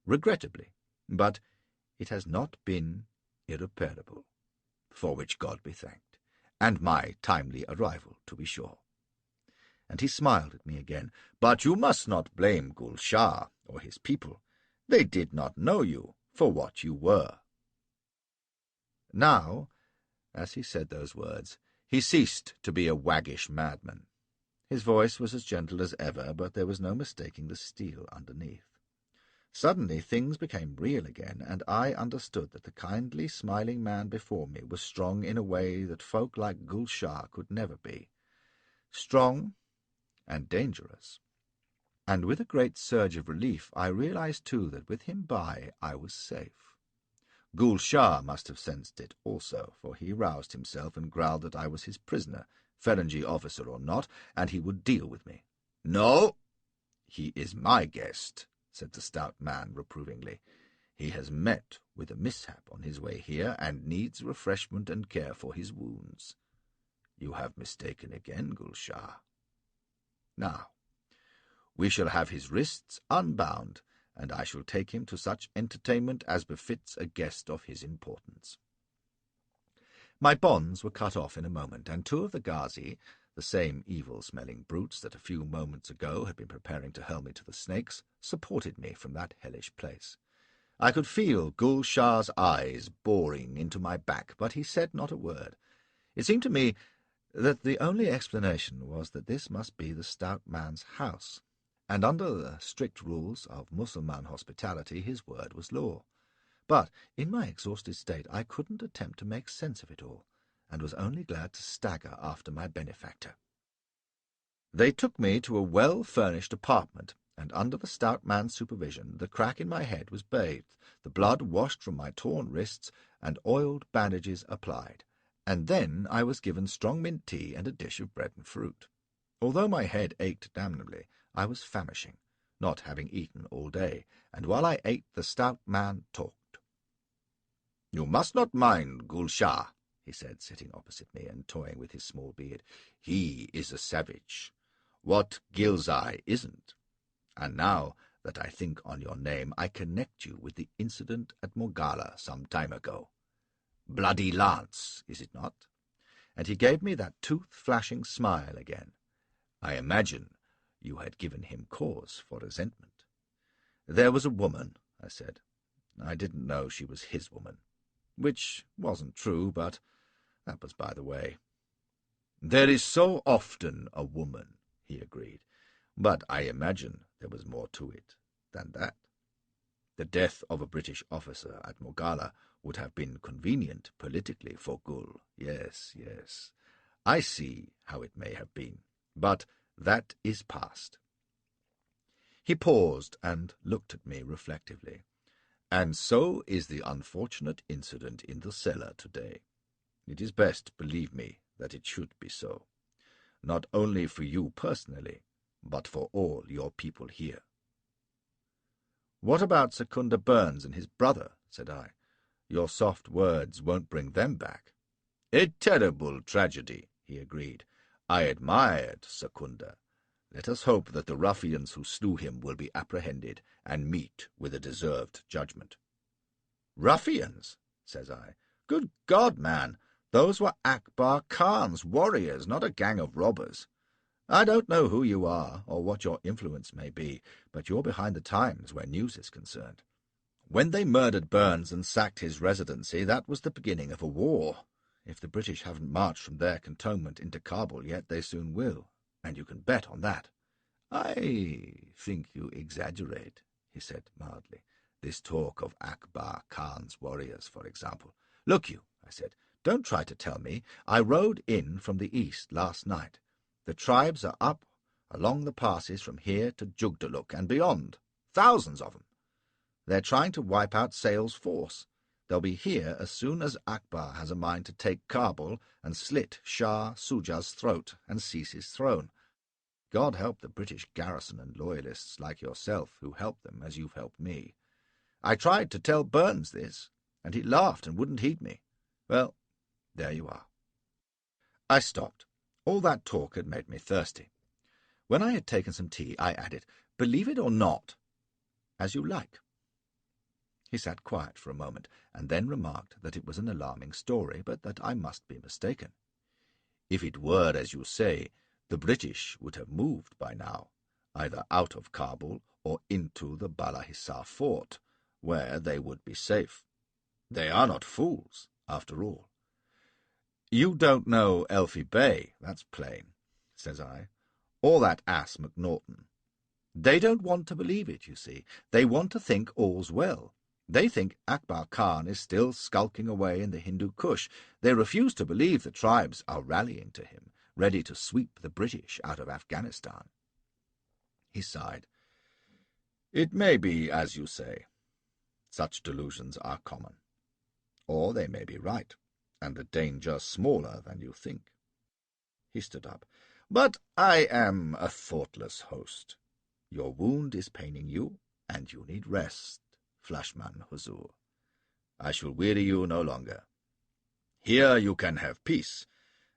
regrettably, but it has not been irreparable, for which God be thanked, and my timely arrival, to be sure." And he smiled at me again. "But you must not blame Gul Shah or his people. They did not know you for what you were." Now, as he said those words, he ceased to be a waggish madman. His voice was as gentle as ever, but there was no mistaking the steel underneath. Suddenly things became real again, and I understood that the kindly, smiling man before me was strong in a way that folk like Gul Shah could never be. Strong and dangerous. And with a great surge of relief I realized too that with him by I was safe. Gul Shah must have sensed it also, for he roused himself and growled that I was his prisoner, Ferengi officer or not, and he would deal with me. "No, he is my guest," said the stout man reprovingly. "He has met with a mishap on his way here, and needs refreshment and care for his wounds. You have mistaken again, Gul Shah. Now, we shall have his wrists unbound, and I shall take him to such entertainment as befits a guest of his importance." My bonds were cut off in a moment, and 2 of the Ghazi, the same evil-smelling brutes that a few moments ago had been preparing to hurl me to the snakes, supported me from that hellish place. I could feel Gul Shah's eyes boring into my back, but he said not a word. It seemed to me that the only explanation was that this must be the stout man's house, and under the strict rules of Mussulman hospitality his word was law. But in my exhausted state I couldn't attempt to make sense of it all. and was only glad to stagger after my benefactor. They took me to a well-furnished apartment, and under the stout man's supervision the crack in my head was bathed, the blood washed from my torn wrists, and oiled bandages applied, and then I was given strong mint tea and a dish of bread and fruit. Although my head ached damnably, I was famishing, not having eaten all day, and while I ate the stout man talked. "You must not mind Gul Shah," he said, sitting opposite me and toying with his small beard. "He is a savage. What Gilzai isn't. And now that I think on your name, I connect you with the incident at Mogala some time ago. Bloody Lance, is it not?" And he gave me that tooth-flashing smile again. "I imagine you had given him cause for resentment." "There was a woman," I said. "I didn't know she was his woman." Which wasn't true, but that was by the way. "There is so often a woman," he agreed, "but I imagine there was more to it than that. The death of a British officer at Mogala would have been convenient politically for Gul. Yes, yes. I see how it may have been, but that is past." He paused and looked at me reflectively. "And so is the unfortunate incident in the cellar today. It is best, believe me, that it should be so. Not only for you personally, but for all your people here." "What about Secunda Burns and his brother?" said I. "Your soft words won't bring them back." "A terrible tragedy," he agreed. "I admired Secunda. Let us hope that the ruffians who slew him will be apprehended and meet with a deserved judgment." "Ruffians?" says I. "Good God, man! Those were Akbar Khan's warriors, not a gang of robbers. I don't know who you are, or what your influence may be, but you're behind the times where news is concerned. When they murdered Burns and sacked his residency, that was the beginning of a war. If the British haven't marched from their cantonment into Kabul yet, they soon will, and you can bet on that." "I think you exaggerate," he said mildly. "This talk of Akbar Khan's warriors, for example." "Look you," I said, "don't try to tell me. I rode in from the east last night. The tribes are up along the passes from here to Jugdaluk and beyond. Thousands of them. They're trying to wipe out Sale's force. They'll be here as soon as Akbar has a mind to take Kabul and slit Shah Suja's throat and seize his throne. God help the British garrison and loyalists like yourself who helped them as you've helped me. I tried to tell Burns this, and he laughed and wouldn't heed me. Well, there you are." I stopped. All that talk had made me thirsty. When I had taken some tea, I added, "Believe it or not, as you like." He sat quiet for a moment, and then remarked that it was an alarming story, but that I must be mistaken. "If it were as you say, the British would have moved by now, either out of Kabul or into the Balahisar fort, where they would be safe. They are not fools, after all." "You don't know Elfie Bay, that's plain," says I, "or that ass MacNaughton. They don't want to believe it, you see. They want to think all's well. They think Akbar Khan is still skulking away in the Hindu Kush. They refuse to believe the tribes are rallying to him, ready to sweep the British out of Afghanistan." He sighed. "It may be as you say. Such delusions are common. Or they may be right, and the danger smaller than you think." He stood up. "But I am a thoughtless host. Your wound is paining you, and you need rest, Flashman Huzur. I shall weary you no longer. Here you can have peace,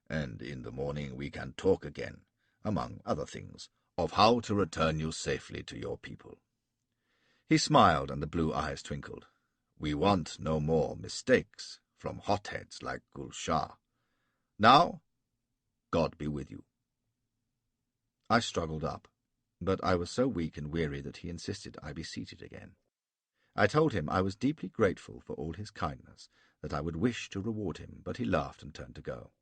and in the morning we can talk again, among other things, of how to return you safely to your people." He smiled, and the blue eyes twinkled. "We want no more mistakes from hotheads like Gul Shah. Now, God be with you." I struggled up, but I was so weak and weary that he insisted I be seated again. I told him I was deeply grateful for all his kindness, that I would wish to reward him, but he laughed and turned to go.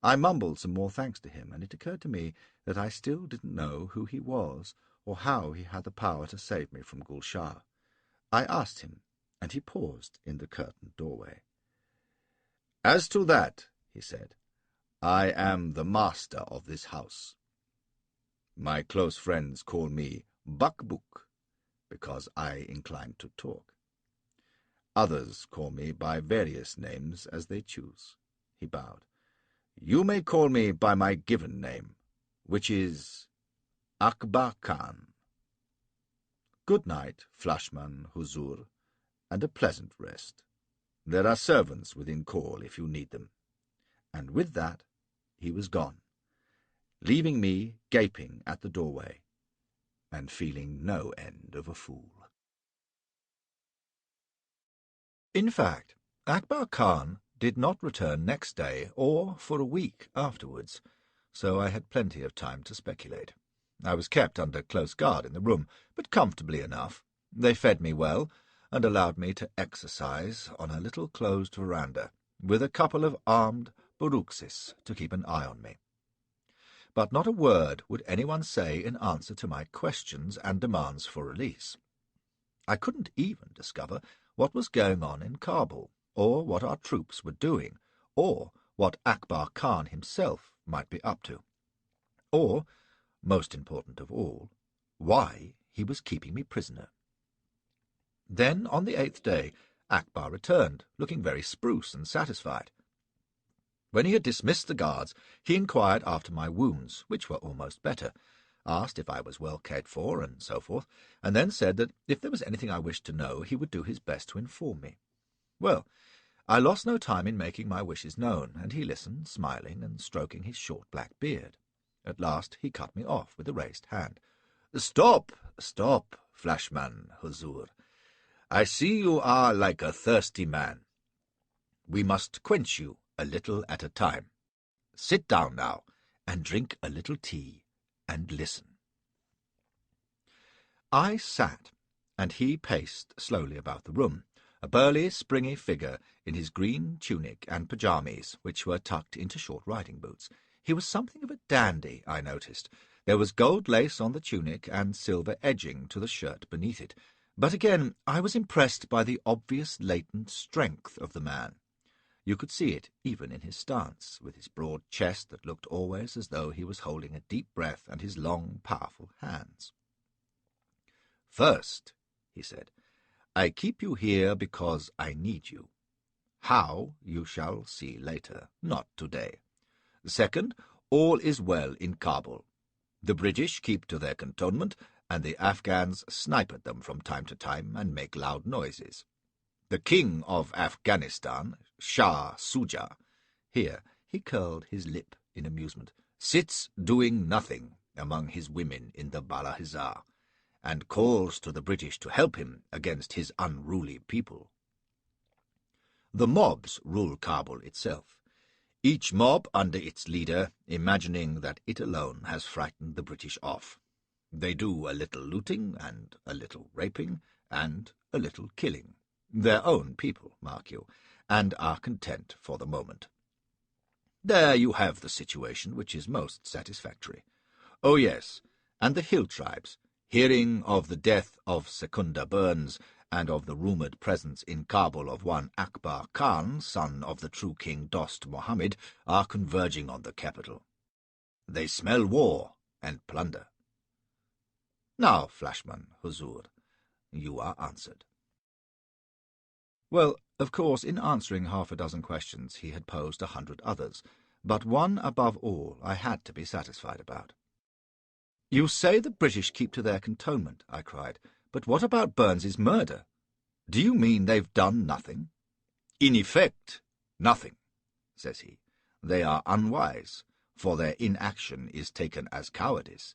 I mumbled some more thanks to him, and it occurred to me that I still didn't know who he was or how he had the power to save me from Gul Shah. I asked him, and he paused in the curtained doorway. "As to that, he said. "I am the master of this house. My close friends call me Buck-Book, because I incline to talk. Others call me by various names as they choose." He bowed. "You may call me by my given name, which is Akbar Khan. Good night, Flashman, Huzur, and a pleasant rest. There are servants within call if you need them." And with that he was gone, leaving me gaping at the doorway and feeling no end of a fool. In fact, Akbar Khan did not return next day or for a week afterwards, so I had plenty of time to speculate. I was kept under close guard in the room, but comfortably enough. They fed me well, and allowed me to exercise on a little closed veranda, with a couple of armed Buruksis to keep an eye on me. But not a word would anyone say in answer to my questions and demands for release. I couldn't even discover what was going on in Kabul, or what our troops were doing, or what Akbar Khan himself might be up to, or, most important of all, why he was keeping me prisoner. Then, on the 8th day, Akbar returned, looking very spruce and satisfied. When he had dismissed the guards, he inquired after my wounds, which were almost better, asked if I was well cared for, and so forth, and then said that if there was anything I wished to know, he would do his best to inform me. Well, I lost no time in making my wishes known, and he listened, smiling and stroking his short black beard. At last he cut me off with a raised hand. "Stop, stop, Flashman, Huzur. I see you are like a thirsty man. We must quench you a little at a time. Sit down now, and drink a little tea, and listen." I sat, and he paced slowly about the room, a burly, springy figure in his green tunic and pyjamas, which were tucked into short riding boots. He was something of a dandy, I noticed. There was gold lace on the tunic and silver edging to the shirt beneath it. But again, I was impressed by the obvious latent strength of the man. You could see it even in his stance, with his broad chest that looked always as though he was holding a deep breath, and his long, powerful hands. "First," he said, "I keep you here because I need you. How, you shall see later, not today. Second, all is well in Kabul. The British keep to their cantonment, and the Afghans snipe at them from time to time and make loud noises. The King of Afghanistan, Shah Suja," here he curled his lip in amusement, "sits doing nothing among his women in the Balahizar, and calls to the British to help him against his unruly people. The mobs rule Kabul itself, each mob under its leader imagining that it alone has frightened the British off. They do a little looting and a little raping and a little killing. Their own people, mark you, and are content for the moment. There you have the situation, which is most satisfactory. Oh yes, and the hill tribes, hearing of the death of Secunda Burns and of the rumoured presence in Kabul of one Akbar Khan, son of the true King Dost Mohammed, are converging on the capital. They smell war and plunder. Now, Flashman, Huzur, you are answered." Well, of course, in answering half a dozen questions he had posed 100 others, but one above all I had to be satisfied about. "You say the British keep to their cantonment," I cried, "but what about Burns's murder? Do you mean they've done nothing?" "In effect, nothing," says he. "They are unwise, for their inaction is taken as cowardice.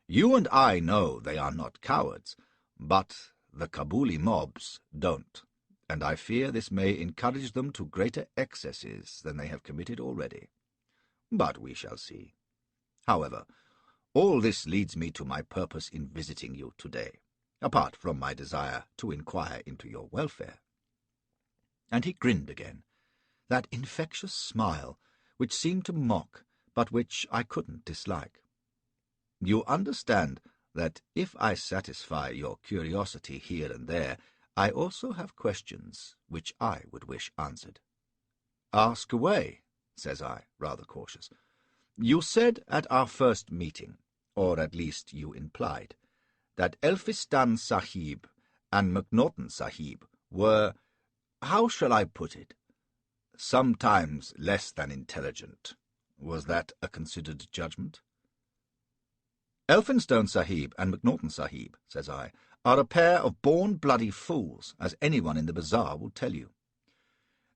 You and I know they are not cowards, but the Kabuli mobs don't, and I fear this may encourage them to greater excesses than they have committed already. But we shall see. However, all this leads me to my purpose in visiting you today, apart from my desire to inquire into your welfare." And he grinned again, that infectious smile which seemed to mock, but which I couldn't dislike. "You understand that if I satisfy your curiosity here and there, I also have questions which I would wish answered." "Ask away," says I, rather cautious. "You said at our first meeting, or at least you implied, that Elphistan Sahib and MacNaughton Sahib were, how shall I put it, sometimes less than intelligent. Was that a considered judgment?" "Elphinstone Sahib and MacNaughton Sahib," says I, "are a pair of born bloody fools, as anyone in the bazaar will tell you."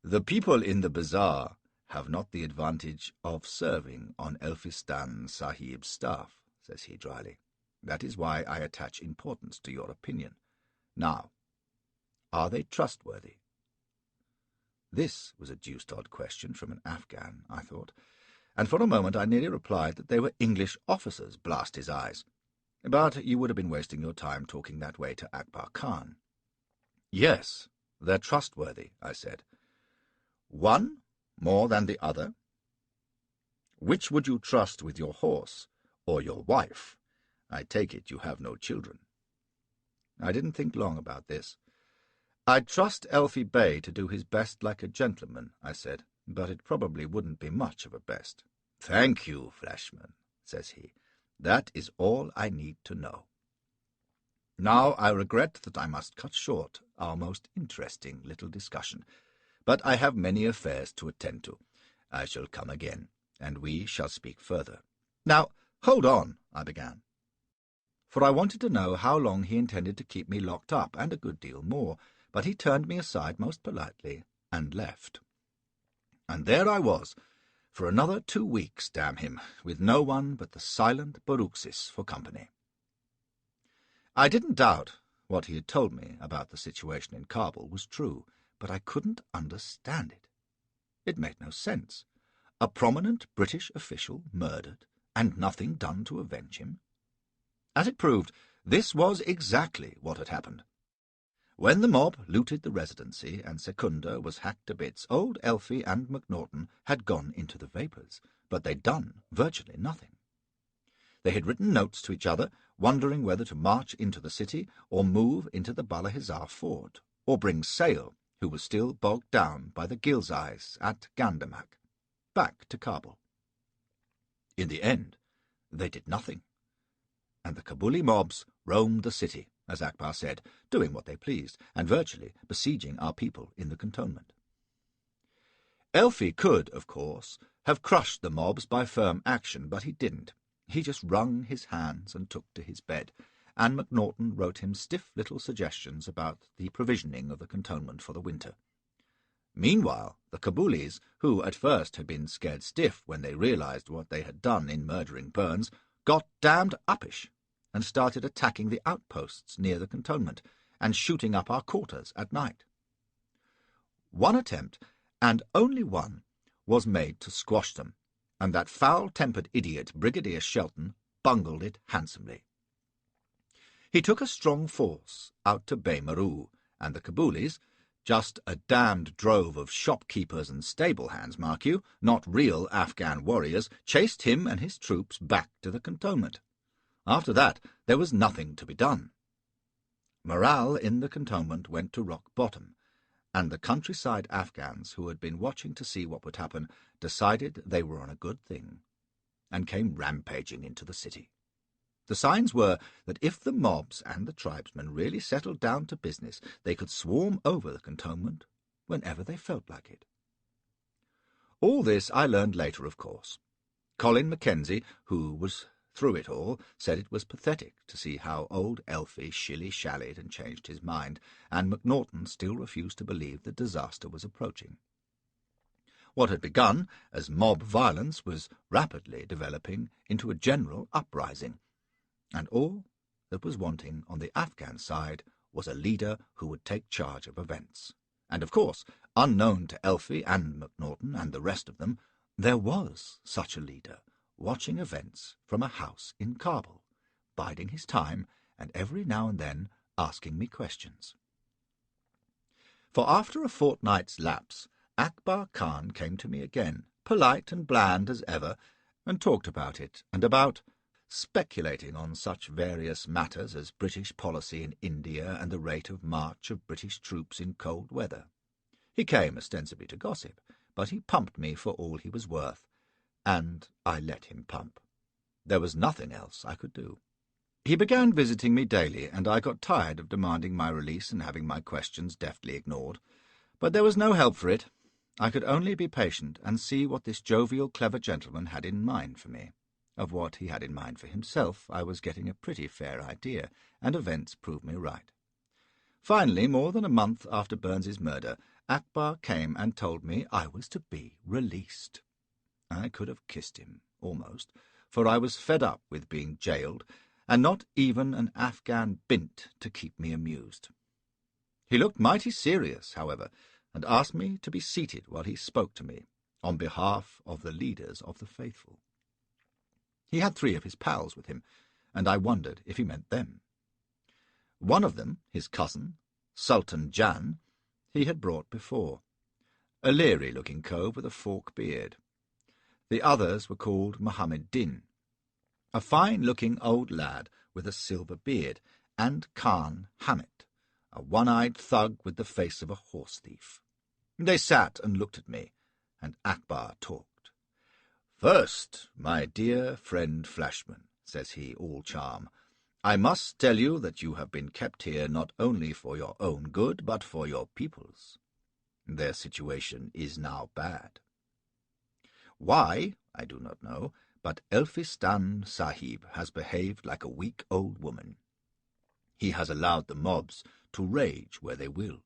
"The people in the bazaar have not the advantage of serving on Elphistan Sahib's staff," says he dryly. "That is why I attach importance to your opinion. Now, are they trustworthy?" This was a deuced odd question from an Afghan, I thought, and for a moment I nearly replied that they were English officers, blast his eyes. But you would have been wasting your time talking that way to Akbar Khan. "Yes, they're trustworthy," I said. "One more than the other? Which would you trust with your horse or your wife? I take it you have no children." I didn't think long about this. "I'd trust Elfie Bey to do his best like a gentleman," I said, "but it probably wouldn't be much of a best." "Thank you, Flashman," says he. "That is all I need to know. Now I regret that I must cut short our most interesting little discussion, but I have many affairs to attend to. I shall come again, and we shall speak further." "Now, hold on," I began, for I wanted to know how long he intended to keep me locked up, and a good deal more, but he turned me aside most politely and left. And there I was, for another 2 weeks, damn him, with no one but the silent Baruxis for company. I didn't doubt what he had told me about the situation in Kabul was true, but I couldn't understand it. It made no sense. A prominent British official murdered, and nothing done to avenge him. As it proved, this was exactly what had happened. When the mob looted the residency and Secunda was hacked to bits, old Elfie and MacNaughton had gone into the vapours, but they'd done virtually nothing. They had written notes to each other, wondering whether to march into the city or move into the Bala Hizar ford, or bring Sale, who was still bogged down by the Ghilzais at Gandamak, back to Kabul. In the end, they did nothing, and the Kabuli mobs roamed the city, as Akbar said, doing what they pleased, and virtually besieging our people in the cantonment. Elfie could, of course, have crushed the mobs by firm action, but he didn't. He just wrung his hands and took to his bed, and MacNaughton wrote him stiff little suggestions about the provisioning of the cantonment for the winter. Meanwhile, the Kabulis, who at first had been scared stiff when they realized what they had done in murdering Burns, got damned uppish and started attacking the outposts near the cantonment and shooting up our quarters at night. One attempt, and only one, was made to squash them, and that foul-tempered idiot Brigadier Shelton bungled it handsomely. He took a strong force out to Bay Maru, and the Kabulis, just a damned drove of shopkeepers and stable hands, mark you, not real Afghan warriors, chased him and his troops back to the cantonment. After that, there was nothing to be done. Morale in the cantonment went to rock bottom, and the countryside Afghans, who had been watching to see what would happen, decided they were on a good thing, and came rampaging into the city. The signs were that if the mobs and the tribesmen really settled down to business, they could swarm over the cantonment whenever they felt like it. All this I learned later, of course. Colin Mackenzie, who was through it all, said it was pathetic to see how old Elfie shilly-shallied and changed his mind, and MacNaughton still refused to believe that disaster was approaching. What had begun as mob violence was rapidly developing into a general uprising, and all that was wanting on the Afghan side was a leader who would take charge of events. And, of course, unknown to Elfie and MacNaughton and the rest of them, there was such a leader, watching events from a house in Kabul, biding his time, and every now and then asking me questions. For after a fortnight's lapse, Akbar Khan came to me again, polite and bland as ever, and talked about it, and about speculating on such various matters as British policy in India and the rate of march of British troops in cold weather. He came ostensibly to gossip, but he pumped me for all he was worth, and I let him pump. There was nothing else I could do. He began visiting me daily, and I got tired of demanding my release and having my questions deftly ignored. But there was no help for it. I could only be patient and see what this jovial, clever gentleman had in mind for me. Of what he had in mind for himself I was getting a pretty fair idea, and events proved me right. Finally, more than a month after Burns's murder, Akbar came and told me I was to be released. I could have kissed him, almost, for I was fed up with being jailed, and not even an Afghan bint to keep me amused. He looked mighty serious, however, and asked me to be seated while he spoke to me, on behalf of the leaders of the faithful. He had 3 of his pals with him, and I wondered if he meant them. One of them, his cousin, Sultan Jan, he had brought before, a leery-looking cove with a fork beard. The others were called Mohammed Din, a fine-looking old lad with a silver beard, and Khan Hamet, a one-eyed thug with the face of a horse-thief. They sat and looked at me, and Akbar talked. "First, my dear friend Flashman," says he, all charm, "I must tell you that you have been kept here not only for your own good, but for your people's. Their situation is now bad. Why, I do not know, but Elphistan Sahib has behaved like a weak old woman. He has allowed the mobs to rage where they will.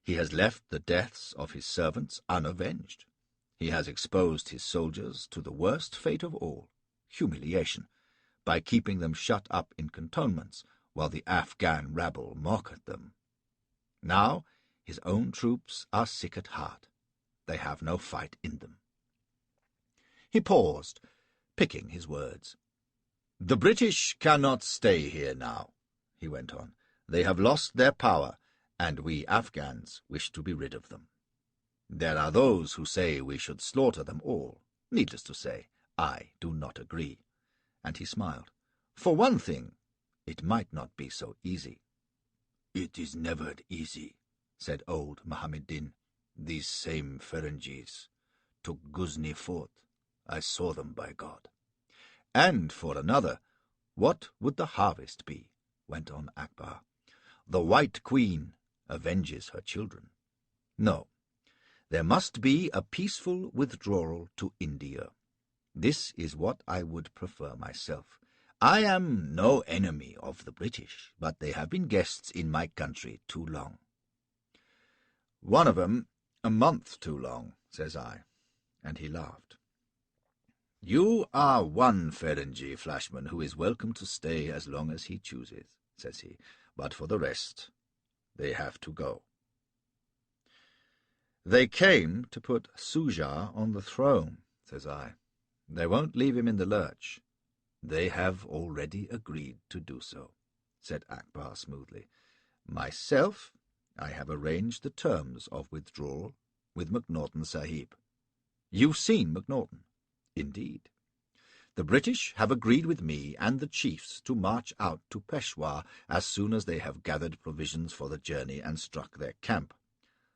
He has left the deaths of his servants unavenged. He has exposed his soldiers to the worst fate of all, humiliation, by keeping them shut up in cantonments while the Afghan rabble mock at them. Now his own troops are sick at heart. They have no fight in them." He paused, picking his words. "The British cannot stay here now," he went on. "They have lost their power, and we Afghans wish to be rid of them. There are those who say we should slaughter them all. Needless to say, I do not agree." And he smiled. "For one thing, it might not be so easy." "It is never easy," said old Mohammed Din. "These same Ferengis took Ghuzni Fort. I saw them, by God." "And for another, what would the harvest be?" went on Akbar. "The White Queen avenges her children. No, there must be a peaceful withdrawal to India. This is what I would prefer myself. I am no enemy of the British, but they have been guests in my country too long." "One of 'em a month too long," says I, and he laughed. "You are one Ferengi, Flashman, who is welcome to stay as long as he chooses," says he, "but for the rest, they have to go." "They came to put Suja on the throne," says I. "They won't leave him in the lurch." "They have already agreed to do so," said Akbar smoothly. "Myself, I have arranged the terms of withdrawal with MacNaughton Sahib." "You've seen MacNaughton?" "Indeed. The British have agreed with me and the chiefs to march out to Peshawar as soon as they have gathered provisions for the journey and struck their camp.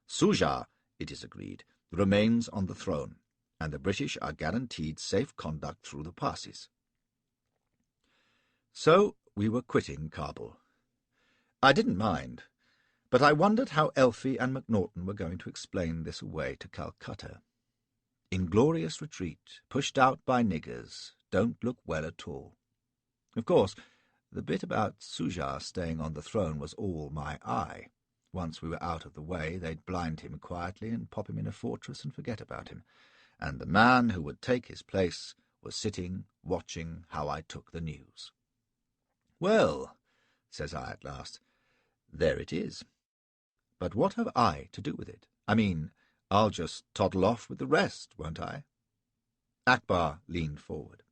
Suja, it is agreed, remains on the throne, and the British are guaranteed safe conduct through the passes." So we were quitting Kabul. I didn't mind, but I wondered how Elfie and MacNaughton were going to explain this away to Calcutta. Inglorious retreat, pushed out by niggers, don't look well at all. Of course, the bit about Suja staying on the throne was all my eye. Once we were out of the way, they'd blind him quietly and pop him in a fortress and forget about him. And the man who would take his place was sitting, watching how I took the news. "Well," says I at last, "there it is. But what have I to do with it? I mean, I'll just toddle off with the rest, won't I?" Akbar leaned forward.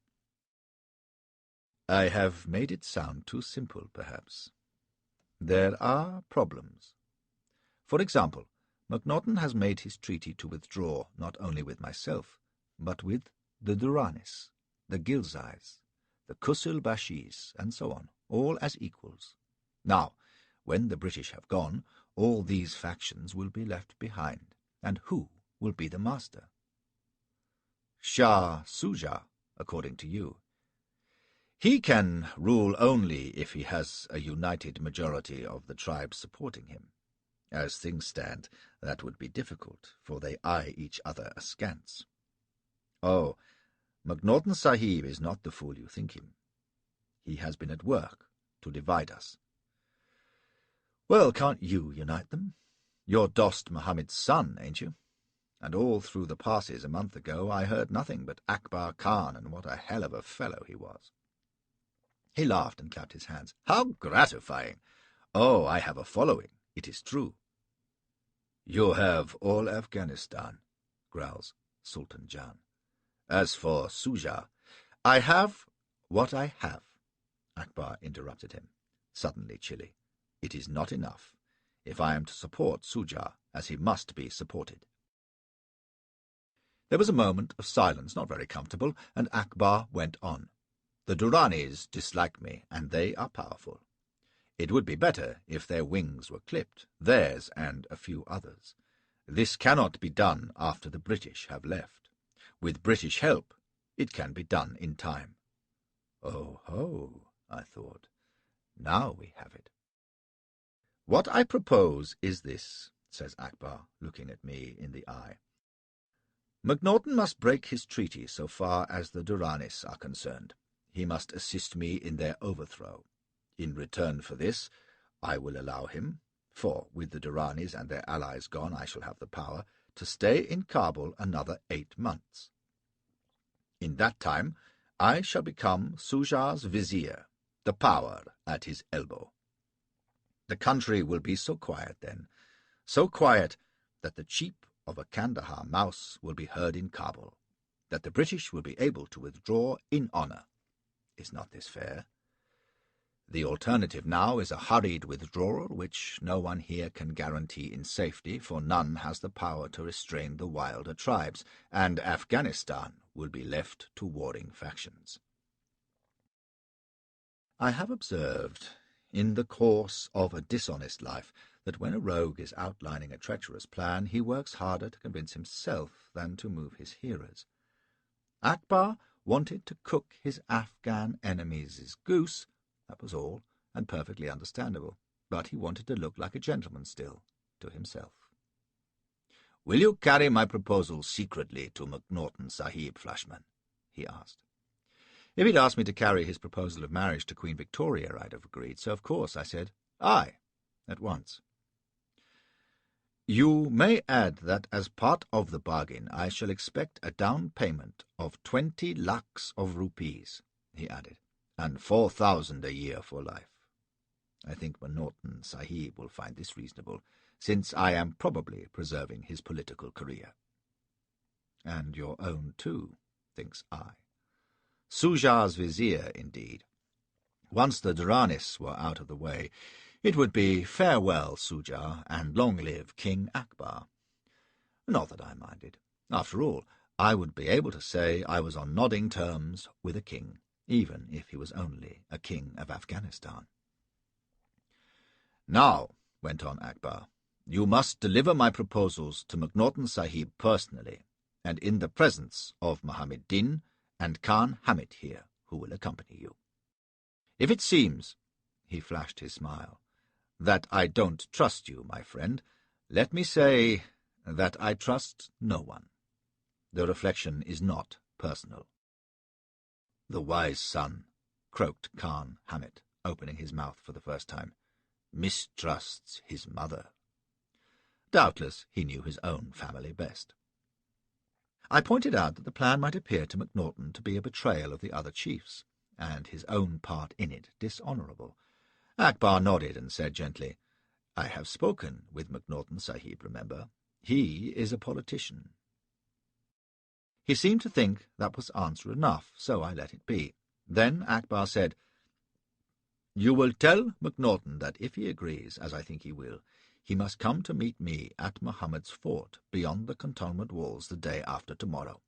"I have made it sound too simple, perhaps. There are problems. For example, MacNaughton has made his treaty to withdraw not only with myself, but with the Duranis, the Ghilzais, the Kusul Bashis, and so on, all as equals. Now, when the British have gone, all these factions will be left behind, and who will be the master. Shah Suja, according to you. He can rule only if he has a united majority of the tribes supporting him. As things stand, that would be difficult, for they eye each other askance. Oh, MacNaughton Sahib is not the fool you think him. He has been at work to divide us. Well, can't you unite them? You're Dost Muhammad's son, ain't you? And all through the passes a month ago I heard nothing but Akbar Khan and what a hell of a fellow he was. He laughed and clapped his hands. How gratifying! Oh, I have a following, it is true. You have all Afghanistan, growls Sultan Jan. As for Suja, I have what I have, Akbar interrupted him, suddenly chilly. It is not enough, if I am to support Suja as he must be supported. There was a moment of silence, not very comfortable, and Akbar went on. The Duranis dislike me, and they are powerful. It would be better if their wings were clipped, theirs and a few others. This cannot be done after the British have left. With British help, it can be done in time. Oh ho, I thought. Now we have it. What I propose is this, says Akbar, looking at me in the eye. MacNaughton must break his treaty so far as the Duranis are concerned. He must assist me in their overthrow. In return for this, I will allow him, for with the Duranis and their allies gone I shall have the power, to stay in Kabul another 8 months. In that time I shall become Suja's vizier, the power at his elbow. The country will be so quiet then, so quiet that the cheep of a Kandahar mouse will be heard in Kabul, that the British will be able to withdraw in honour. Is not this fair? The alternative now is a hurried withdrawal, which no one here can guarantee in safety, for none has the power to restrain the wilder tribes, and Afghanistan will be left to warring factions. I have observed, in the course of a dishonest life, that when a rogue is outlining a treacherous plan, he works harder to convince himself than to move his hearers. Akbar wanted to cook his Afghan enemies' goose, that was all, and perfectly understandable, but he wanted to look like a gentleman still, to himself. "Will you carry my proposal secretly to MacNaughton Sahib, Flashman?" he asked. If he'd asked me to carry his proposal of marriage to Queen Victoria, I'd have agreed, so of course I said, "Aye," at once. "You may add that as part of the bargain I shall expect a down payment of 20 lakhs of rupees," he added, "and 4,000 a year for life. I think MacNaughton Sahib will find this reasonable, since I am probably preserving his political career." And your own too, thinks I. Suja's vizier, indeed. Once the Duranis were out of the way, it would be farewell Suja, and long live King Akbar. Not that I minded. After all, I would be able to say I was on nodding terms with a king, even if he was only a king of Afghanistan. "Now," went on Akbar, "you must deliver my proposals to MacNaughton Sahib personally, and in the presence of Muhammad Din and Khan Hamid here, who will accompany you. If it seems," he flashed his smile, "that I don't trust you, my friend, let me say that I trust no one. The reflection is not personal." "The wise son," croaked Khan Hamid, opening his mouth for the first time, "mistrusts his mother." Doubtless he knew his own family best. I pointed out that the plan might appear to MacNaughton to be a betrayal of the other chiefs, and his own part in it dishonourable. Akbar nodded and said gently, "I have spoken with MacNaughton Sahib, remember. He is a politician." He seemed to think that was answer enough, so I let it be. Then Akbar said, "You will tell MacNaughton that if he agrees, as I think he will, he must come to meet me at Muhammad's fort beyond the cantonment walls the day after tomorrow.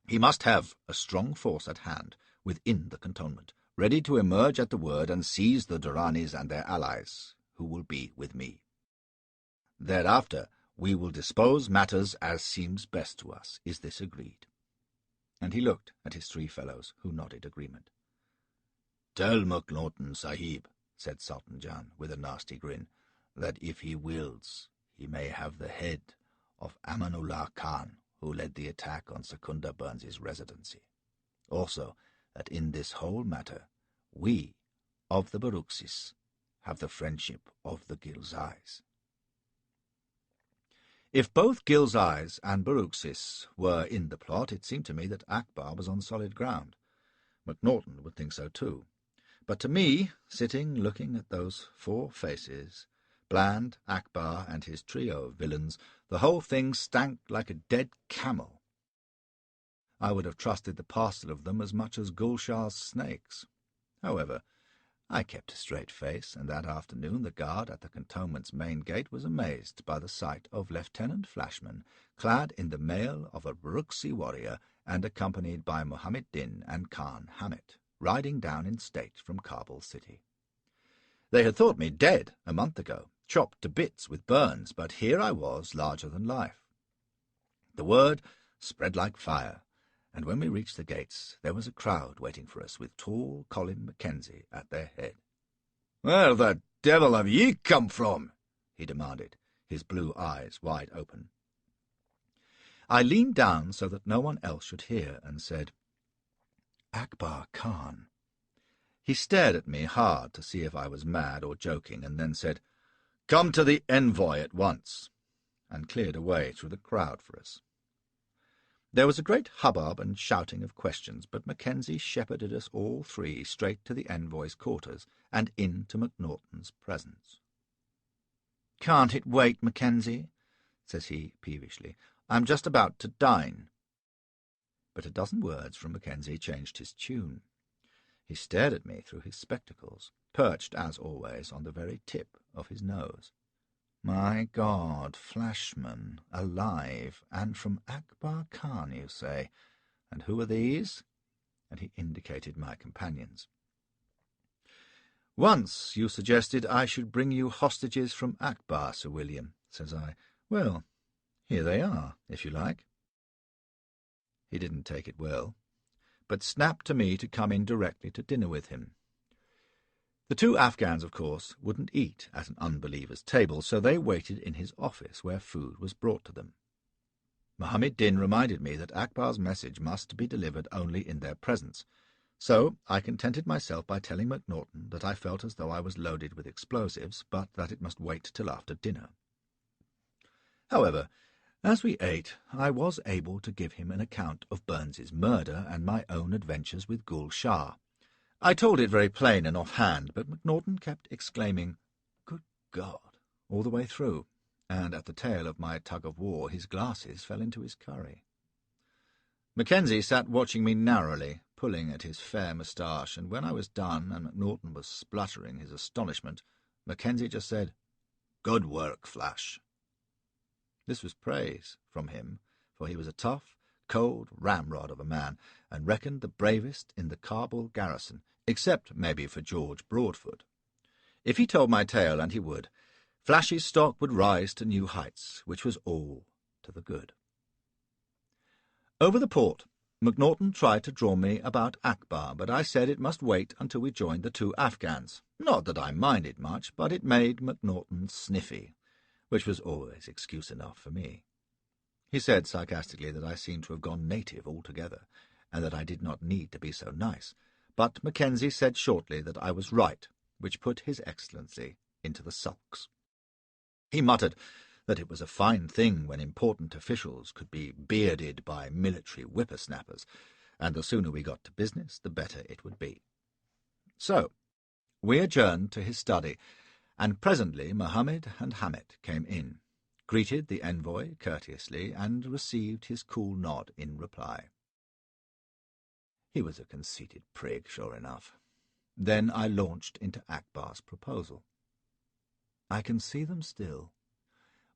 He must have a strong force at hand within the cantonment, ready to emerge at the word and seize the Duranis and their allies, who will be with me. Thereafter, We will dispose matters as seems best to us. Is this agreed?" And he looked at his 3 fellows, who nodded agreement. "Tell MacNaughton, Sahib," said Sultan Jan, with a nasty grin, "that if he wills, he may have the head of Amanullah Khan, who led the attack on Secunda Burns's residency. Also, that in this whole matter, we, of the Baruxis, have the friendship of the Ghilzais." If both Ghilzais and Baruxis were in the plot, it seemed to me that Akbar was on solid ground. MacNaughton would think so too. But to me, sitting looking at those 4 faces, Bland, Akbar, and his trio of villains, the whole thing stank like a dead camel. I would have trusted the parcel of them as much as Gulshah's snakes. However, I kept a straight face, and that afternoon the guard at the cantonment's main gate was amazed by the sight of Lieutenant Flashman, clad in the mail of a Baruxi warrior and accompanied by Muhammad Din and Khan Hamid, riding down in state from Kabul city. They had thought me dead a month ago, chopped to bits with burns, but here I was, larger than life. The word spread like fire, and when we reached the gates there was a crowd waiting for us, with tall Colin Mackenzie at their head. "Where the devil have ye come from?" he demanded, his blue eyes wide open. I leaned down so that no one else should hear, and said, "Akbar Khan." He stared at me hard to see if I was mad or joking, and then said, "Come to the envoy at once," and cleared a way through the crowd for us. There was a great hubbub and shouting of questions, but Mackenzie shepherded us all 3 straight to the envoy's quarters and into MacNaughton's presence. "Can't it wait, Mackenzie?" says he peevishly. "I'm just about to dine." But a dozen words from Mackenzie changed his tune. He stared at me through his spectacles, perched, as always, on the very tip of his nose. "My God, Flashman, alive, and from Akbar Khan, you say? And who are these?" And he indicated my companions. "Once you suggested I should bring you hostages from Akbar, Sir William," says I. "Well, here they are, if you like." He didn't take it well, but snapped to me to come in directly to dinner with him. The 2 Afghans, of course, wouldn't eat at an unbeliever's table, so they waited in his office, where food was brought to them. Muhammad Din reminded me that Akbar's message must be delivered only in their presence, so I contented myself by telling MacNaughton that I felt as though I was loaded with explosives, but that it must wait till after dinner. However, as we ate, I was able to give him an account of Burns's murder and my own adventures with Gul Shah. I told it very plain and offhand, but MacNaughton kept exclaiming, "Good God," all the way through, and at the tail of my tug-of-war his glasses fell into his curry. Mackenzie sat watching me narrowly, pulling at his fair moustache, and when I was done and MacNaughton was spluttering his astonishment, Mackenzie just said, "Good work, Flash." This was praise from him, for he was a tough, cold ramrod of a man, and reckoned the bravest in the Kabul garrison, except maybe for George Broadfoot. If he told my tale, and he would, Flash's stock would rise to new heights, which was all to the good. Over the port, MacNaughton tried to draw me about Akbar, but I said it must wait until we joined the 2 Afghans. Not that I minded much, but it made MacNaughton sniffy, which was always excuse enough for me. He said sarcastically that I seemed to have gone native altogether, and that I did not need to be so nice, but Mackenzie said shortly that I was right, which put His Excellency into the sulks. He muttered that it was a fine thing when important officials could be bearded by military whippersnappers, and the sooner we got to business, the better it would be. So we adjourned to his study, and presently Muhammad and Hamid came in, greeted the envoy courteously, and received his cool nod in reply. He was a conceited prig, sure enough. Then I launched into Akbar's proposal. I can see them still.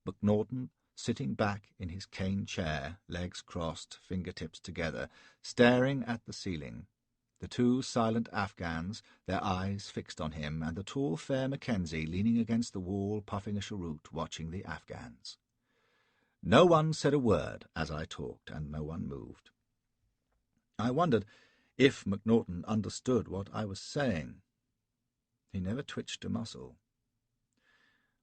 MacNaughton sitting back in his cane chair, legs crossed, fingertips together, staring at the ceiling, the 2 silent Afghans, their eyes fixed on him, and the tall, fair Mackenzie leaning against the wall, puffing a cheroot, watching the Afghans. No one said a word as I talked, and no one moved. I wondered if MacNaughton understood what I was saying. He never twitched a muscle.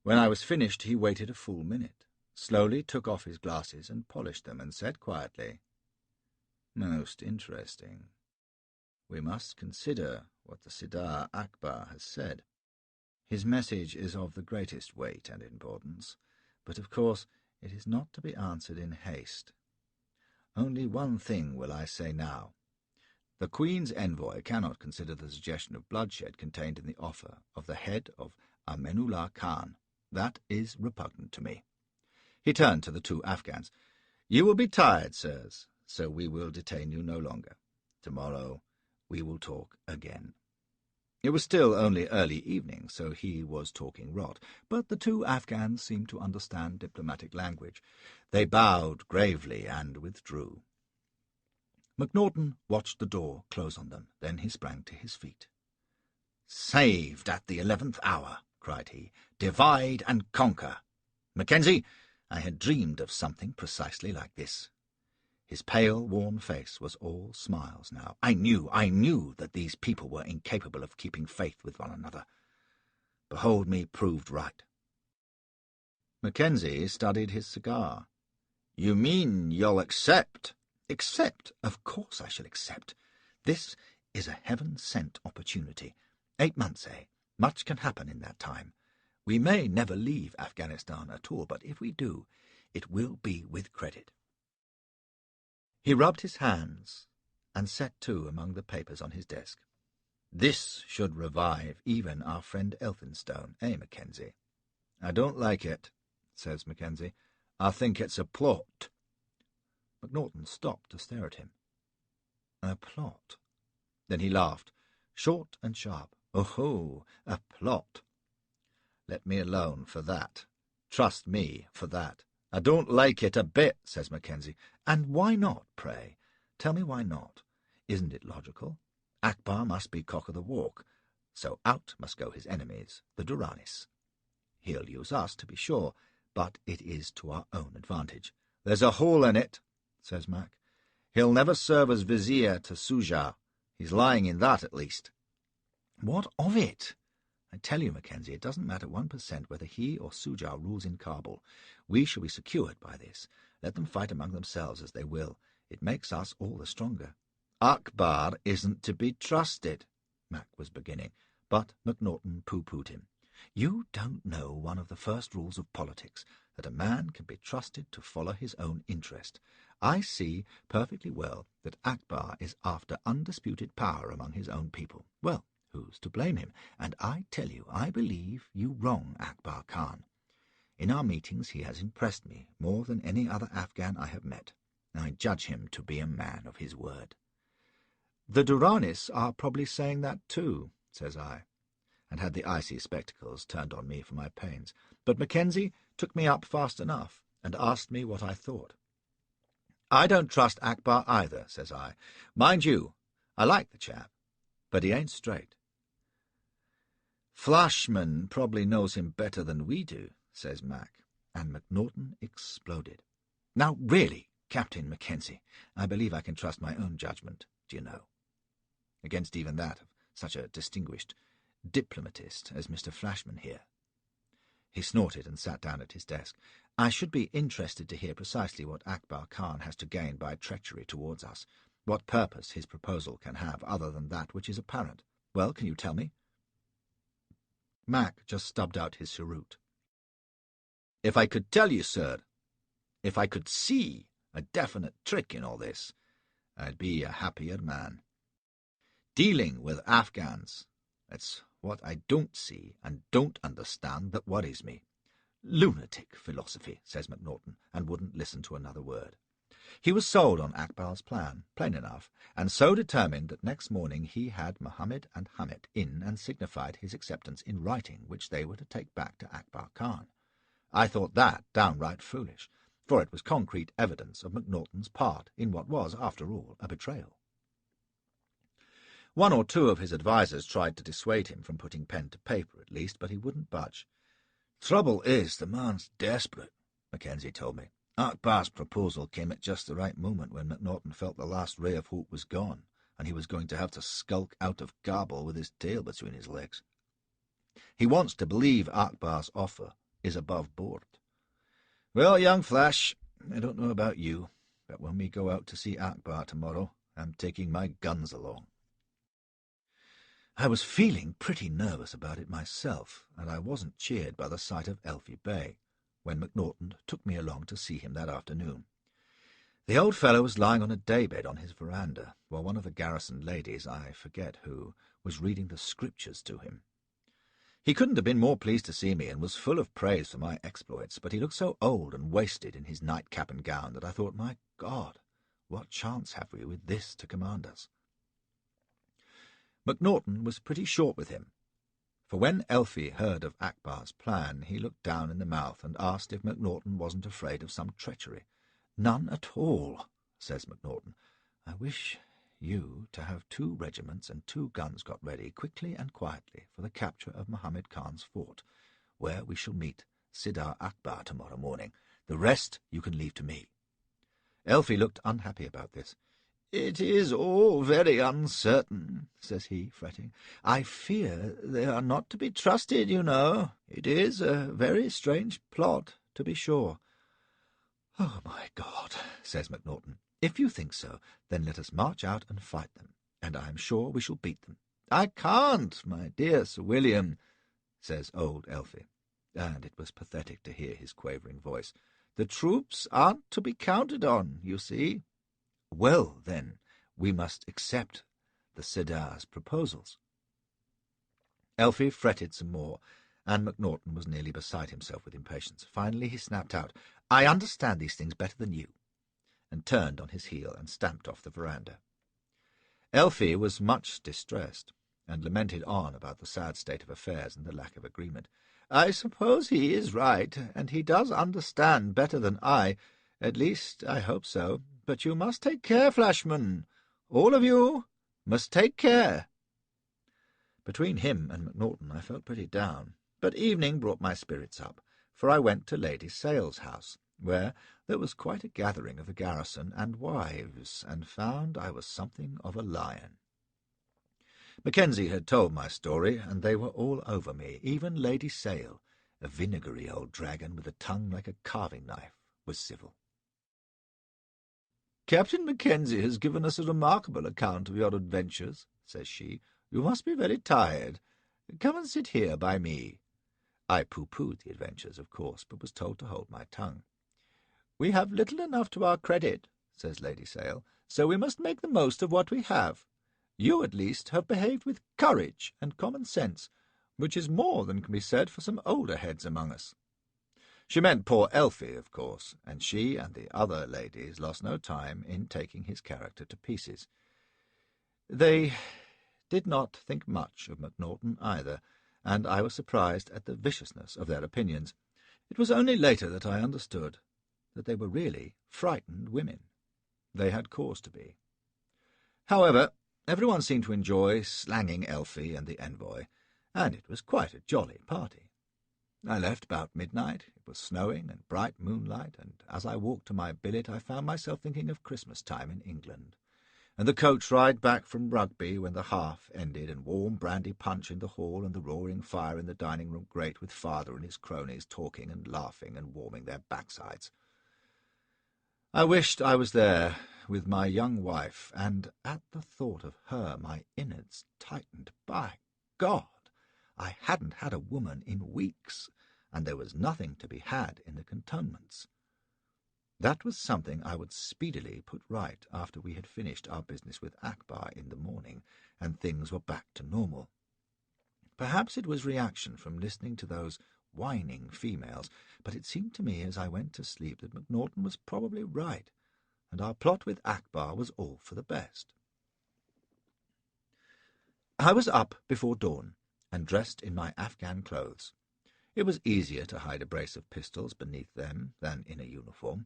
When I was finished, he waited a full minute, slowly took off his glasses and polished them, and said quietly, "Most interesting. We must consider what the Siddar Akbar has said. His message is of the greatest weight and importance, but of course it is not to be answered in haste. Only one thing will I say now. The Queen's envoy cannot consider the suggestion of bloodshed contained in the offer of the head of Amenullah Khan. That is repugnant to me." He turned to the two Afghans. "You will be tired, sirs, so we will detain you no longer. Tomorrow we will talk again." It was still only early evening, so he was talking rot, but the two Afghans seemed to understand diplomatic language. They bowed gravely and withdrew. MacNaughton watched the door close on them. Then he sprang to his feet. "Saved at the 11th hour," cried he. "Divide and conquer. Mackenzie, I had dreamed of something precisely like this." His pale, worn face was all smiles now. I knew that these people were incapable of keeping faith with one another. Behold me proved right. Mackenzie studied his cigar. "You mean you'll accept?" "Accept? Of course I shall accept. This is a heaven-sent opportunity. 8 months, eh? Much can happen in that time. We may never leave Afghanistan at all, but if we do, it will be with credit." He rubbed his hands and set to among the papers on his desk. "This should revive even our friend Elphinstone, eh, Mackenzie?" "I don't like it," says Mackenzie. "I think it's a plot." MacNaughton stopped to stare at him. "A plot?" Then he laughed, short and sharp. "Oh, a plot. Let me alone for that. Trust me for that." "I don't like it a bit," says Mackenzie. "And why not, pray? Tell me why not. Isn't it logical? Akbar must be cock of the walk, so out must go his enemies, the Duranis. He'll use us, to be sure, but it is to our own advantage." "There's a hole in it," says Mac. "He'll never serve as vizier to Suja. He's lying in that, at least." "What of it? I tell you, Mackenzie, it doesn't matter 1% whether he or Suja rules in Kabul. We shall be secured by this. Let them fight among themselves as they will. It makes us all the stronger." "Akbar isn't to be trusted," Mac was beginning, but MacNaughton pooh-poohed him. "You don't know one of the first rules of politics, that a man can be trusted to follow his own interest. I see perfectly well that Akbar is after undisputed power among his own people. Well, who's to blame him? And I tell you, I believe you wrong Akbar Khan. In our meetings he has impressed me more than any other Afghan I have met. I judge him to be a man of his word." "The Duranis are probably saying that too," says I, and had the icy spectacles turned on me for my pains. But Mackenzie took me up fast enough and asked me what I thought. "I don't trust Akbar either," says I. "Mind you, I like the chap, but he ain't straight." "Flashman probably knows him better than we do," says Mac, and MacNaughton exploded. "Now really, Captain Mackenzie, I believe I can trust my own judgment, do you know, against even that of such a distinguished diplomatist as Mr. Flashman here." He snorted and sat down at his desk. "I should be interested to hear precisely what Akbar Khan has to gain by treachery towards us, what purpose his proposal can have other than that which is apparent. Well, can you tell me?" Mac just stubbed out his cheroot. "If I could tell you, sir, if I could see a definite trick in all this, I'd be a happier man. Dealing with Afghans, that's what I don't see and don't understand that worries me." "Lunatic philosophy," says MacNaughton, and wouldn't listen to another word. He was sold on Akbar's plan, plain enough, and so determined that next morning he had Mohammed and Hamet in and signified his acceptance in writing, which they were to take back to Akbar Khan. I thought that downright foolish, for it was concrete evidence of MacNaughton's part in what was, after all, a betrayal. One or two of his advisers tried to dissuade him from putting pen to paper, at least, but he wouldn't budge. "Trouble is, the man's desperate," Mackenzie told me. Akbar's proposal came at just the right moment when MacNaughton felt the last ray of hope was gone, and he was going to have to skulk out of Kabul with his tail between his legs. He wants to believe Akbar's offer is above board. Well, young Flash, I don't know about you, but when we go out to see Akbar tomorrow, I'm taking my guns along. I was feeling pretty nervous about it myself, and I wasn't cheered by the sight of Elfie Bay, when MacNaughton took me along to see him that afternoon. The old fellow was lying on a daybed on his veranda, while one of the garrison ladies, I forget who, was reading the scriptures to him. He couldn't have been more pleased to see me, and was full of praise for my exploits, but he looked so old and wasted in his nightcap and gown that I thought, my God, what chance have we with this to command us? MacNaughton was pretty short with him, for when Elfie heard of Akbar's plan, he looked down in the mouth and asked if MacNaughton wasn't afraid of some treachery. "None at all," says MacNaughton. "I wish you to have 2 regiments and 2 guns got ready quickly and quietly for the capture of Muhammad Khan's fort, where we shall meet Sidar Akbar tomorrow morning. The rest you can leave to me." Elfie looked unhappy about this. "It is all very uncertain," says he, fretting. "I fear they are not to be trusted, you know. It is a very strange plot, to be sure." "Oh, my God," says MacNaughton. "If you think so, then let us march out and fight them, and I am sure we shall beat them." "I can't, my dear Sir William," says old Elfie, and it was pathetic to hear his quavering voice. "The troops aren't to be counted on, you see." "Well, then, we must accept the Sidar's proposals." Elfie fretted some more, and MacNaughton was nearly beside himself with impatience. Finally he snapped out, "I understand these things better than you," and turned on his heel and stamped off the veranda. Elfie was much distressed, and lamented on about the sad state of affairs and the lack of agreement. "I suppose he is right, and he does understand better than I. At least, I hope so. But you must take care, Flashman. All of you must take care." Between him and MacNaughton I felt pretty down, but evening brought my spirits up, for I went to Lady Sale's house, where there was quite a gathering of the garrison and wives, and found I was something of a lion. Mackenzie had told my story, and they were all over me. Even Lady Sale, a vinegary old dragon with a tongue like a carving knife, was civil. "Captain Mackenzie has given us a remarkable account of your adventures," says she. "You must be very tired. Come and sit here by me." I pooh-poohed the adventures, of course, but was told to hold my tongue. "We have little enough to our credit," says Lady Sale, "so we must make the most of what we have. You, at least, have behaved with courage and common sense, which is more than can be said for some older heads among us." She meant poor Elfie, of course, and she and the other ladies lost no time in taking his character to pieces. They did not think much of MacNaughton either, and I was surprised at the viciousness of their opinions. It was only later that I understood that they were really frightened women. They had cause to be. However, everyone seemed to enjoy slanging Elfie and the envoy, and it was quite a jolly party. I left about midnight. It was snowing and bright moonlight, and as I walked to my billet I found myself thinking of Christmas time in England, and the coach ride back from Rugby when the half ended, and warm brandy punch in the hall, and the roaring fire in the dining-room grate, with father and his cronies talking and laughing and warming their backsides. I wished I was there with my young wife, and at the thought of her my innards tightened. By God! I hadn't had a woman in weeks, and there was nothing to be had in the cantonments. That was something I would speedily put right after we had finished our business with Akbar in the morning, and things were back to normal. Perhaps it was reaction from listening to those whining females, but it seemed to me as I went to sleep that MacNaughton was probably right, and our plot with Akbar was all for the best. I was up before dawn, and dressed in my Afghan clothes. It was easier to hide a brace of pistols beneath them than in a uniform.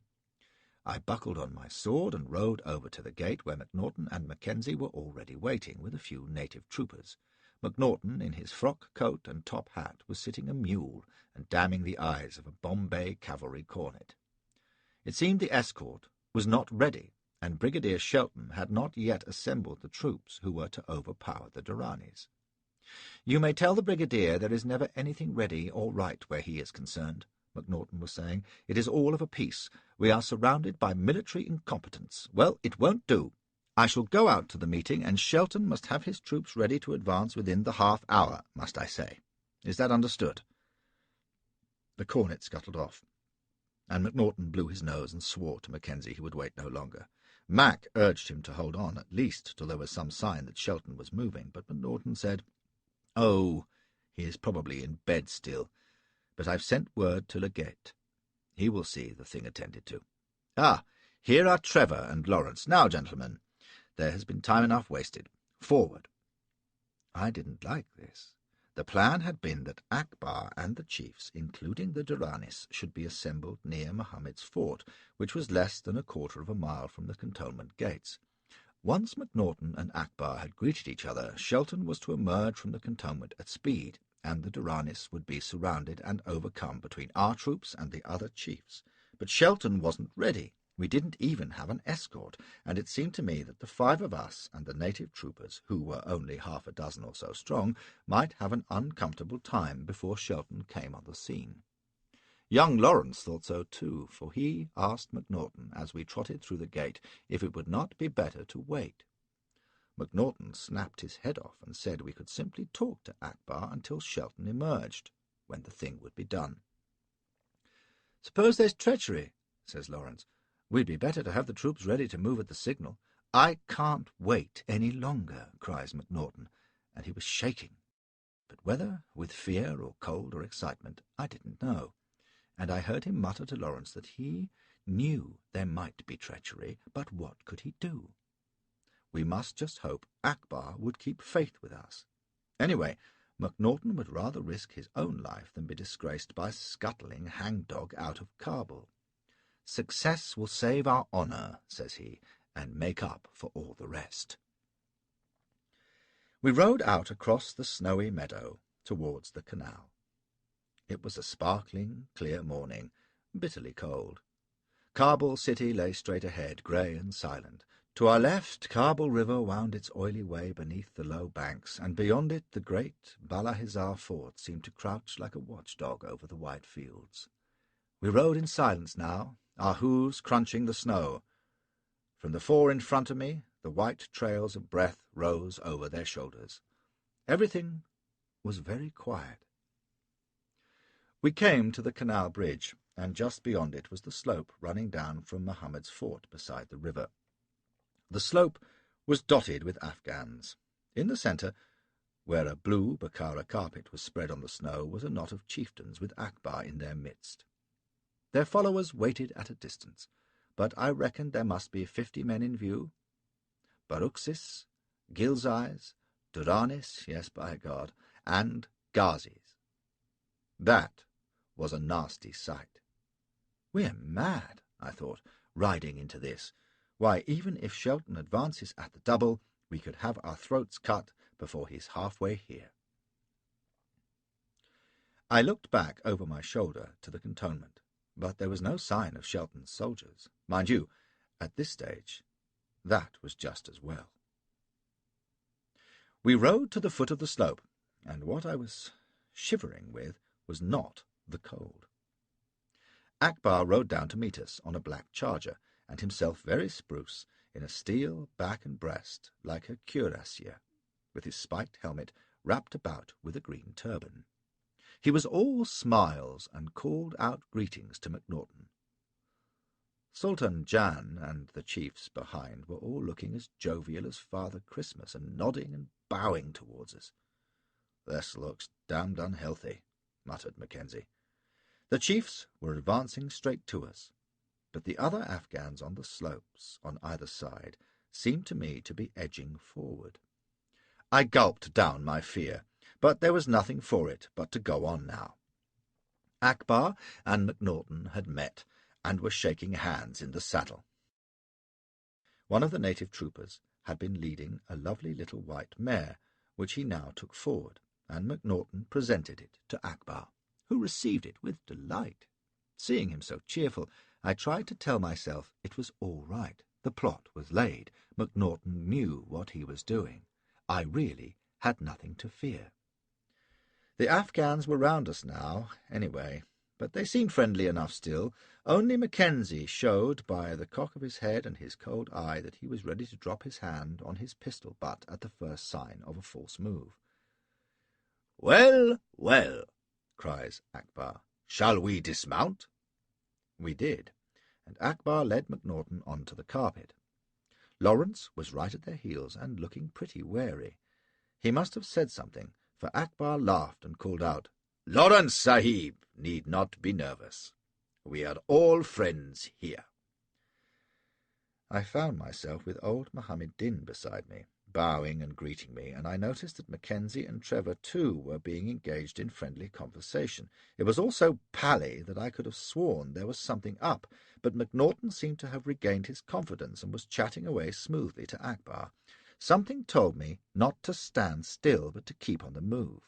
I buckled on my sword and rode over to the gate, where MacNaughton and Mackenzie were already waiting with a few native troopers. MacNaughton, in his frock coat and top hat, was sitting a mule and damning the eyes of a Bombay cavalry cornet. It seemed the escort was not ready, and Brigadier Shelton had not yet assembled the troops who were to overpower the Duranis. "You may tell the Brigadier there is never anything ready or right where he is concerned," MacNaughton was saying. "It is all of a piece. We are surrounded by military incompetence. Well, it won't do. I shall go out to the meeting, and Shelton must have his troops ready to advance within the half-hour, must I say? Is that understood?" The cornet scuttled off, and MacNaughton blew his nose and swore to Mackenzie he would wait no longer. Mac urged him to hold on, at least till there was some sign that Shelton was moving, but MacNaughton said, "Oh, he is probably in bed still, but I've sent word to Legate. He will see the thing attended to. Ah, here are Trevor and Lawrence. Now, gentlemen, there has been time enough wasted. Forward." I didn't like this. The plan had been that Akbar and the chiefs, including the Duranis, should be assembled near Mohammed's fort, which was less than a quarter of a mile from the cantonment gates. Once MacNaughton and Akbar had greeted each other, Shelton was to emerge from the cantonment at speed, and the Duranis would be surrounded and overcome between our troops and the other chiefs. But Shelton wasn't ready. We didn't even have an escort, and it seemed to me that the 5 of us and the native troopers, who were only half a dozen or so strong, might have an uncomfortable time before Shelton came on the scene. Young Lawrence thought so too, for he asked MacNaughton as we trotted through the gate if it would not be better to wait. MacNaughton snapped his head off and said we could simply talk to Akbar until Shelton emerged, when the thing would be done. "Suppose there's treachery," says Lawrence. "We'd be better to have the troops ready to move at the signal." "I can't wait any longer," cries MacNaughton, and he was shaking. But whether with fear or cold or excitement, I didn't know, and I heard him mutter to Lawrence that he knew there might be treachery, but what could he do? We must just hope Akbar would keep faith with us. Anyway, MacNaughton would rather risk his own life than be disgraced by scuttling hangdog out of Kabul. "Success will save our honour," says he, "and make up for all the rest." We rode out across the snowy meadow towards the canal. It was a sparkling, clear morning, bitterly cold. Kabul city lay straight ahead, grey and silent. To our left, Kabul River wound its oily way beneath the low banks, and beyond it the great Balahizar fort seemed to crouch like a watchdog over the wide fields. We rode in silence now, our hooves crunching the snow. From the 4 in front of me, the white trails of breath rose over their shoulders. Everything was very quiet. We came to the canal bridge, and just beyond it was the slope running down from Mohammed's fort beside the river. The slope was dotted with Afghans. In the centre, where a blue Bukhara carpet was spread on the snow, was a knot of chieftains with Akbar in their midst. Their followers waited at a distance, but I reckoned there must be 50 men in view. Baruxis, Gilzais, Duranis, yes, by God, and Ghazis. That was a nasty sight. "We're mad," I thought, "riding into this. Why, even if Shelton advances at the double, we could have our throats cut before he's halfway here." I looked back over my shoulder to the cantonment, but there was no sign of Shelton's soldiers. Mind you, at this stage, that was just as well. We rode to the foot of the slope, and what I was shivering with was not the cold. Akbar rode down to meet us on a black charger, and himself very spruce, in a steel back and breast like a cuirassier, with his spiked helmet wrapped about with a green turban. He was all smiles and called out greetings to MacNaughton. Sultan Jan and the chiefs behind were all looking as jovial as Father Christmas and nodding and bowing towards us. "This looks damned unhealthy," muttered Mackenzie. The chiefs were advancing straight to us, but the other Afghans on the slopes on either side seemed to me to be edging forward. I gulped down my fear, but there was nothing for it but to go on now. Akbar and MacNaughton had met, and were shaking hands in the saddle. One of the native troopers had been leading a lovely little white mare, which he now took forward, and MacNaughton presented it to Akbar, who received it with delight. Seeing him so cheerful, I tried to tell myself it was all right. The plot was laid. MacNaughton knew what he was doing. I really had nothing to fear. The Afghans were round us now, anyway, but they seemed friendly enough still. Only Mackenzie showed by the cock of his head and his cold eye that he was ready to drop his hand on his pistol butt at the first sign of a false move. "Well, well," cries Akbar, "shall we dismount?" We did, and Akbar led MacNaughton onto the carpet. Lawrence was right at their heels and looking pretty wary. He must have said something, for Akbar laughed and called out, "Lawrence Sahib need not be nervous. We are all friends here." I found myself with old Mohammed Din beside me, bowing and greeting me, and I noticed that Mackenzie and Trevor too were being engaged in friendly conversation. It was all so pally that I could have sworn there was something up, but MacNaughton seemed to have regained his confidence and was chatting away smoothly to Akbar. Something told me not to stand still, but to keep on the move.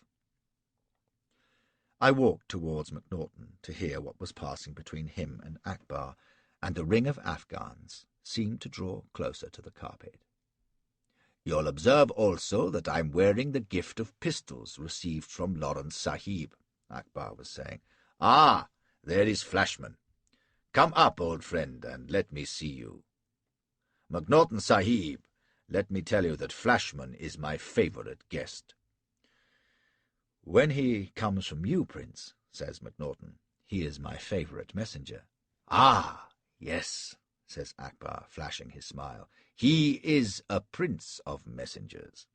I walked towards MacNaughton to hear what was passing between him and Akbar, and the ring of Afghans seemed to draw closer to the carpet. "You'll observe also that I'm wearing the gift of pistols received from Lawrence Sahib," Akbar was saying. "Ah, there is Flashman. Come up, old friend, and let me see you. MacNaughton Sahib, let me tell you that Flashman is my favourite guest." "When he comes from you, Prince," says MacNaughton, "he is my favourite messenger." "Ah, yes," says Akbar, flashing his smile. "He is a prince of messengers."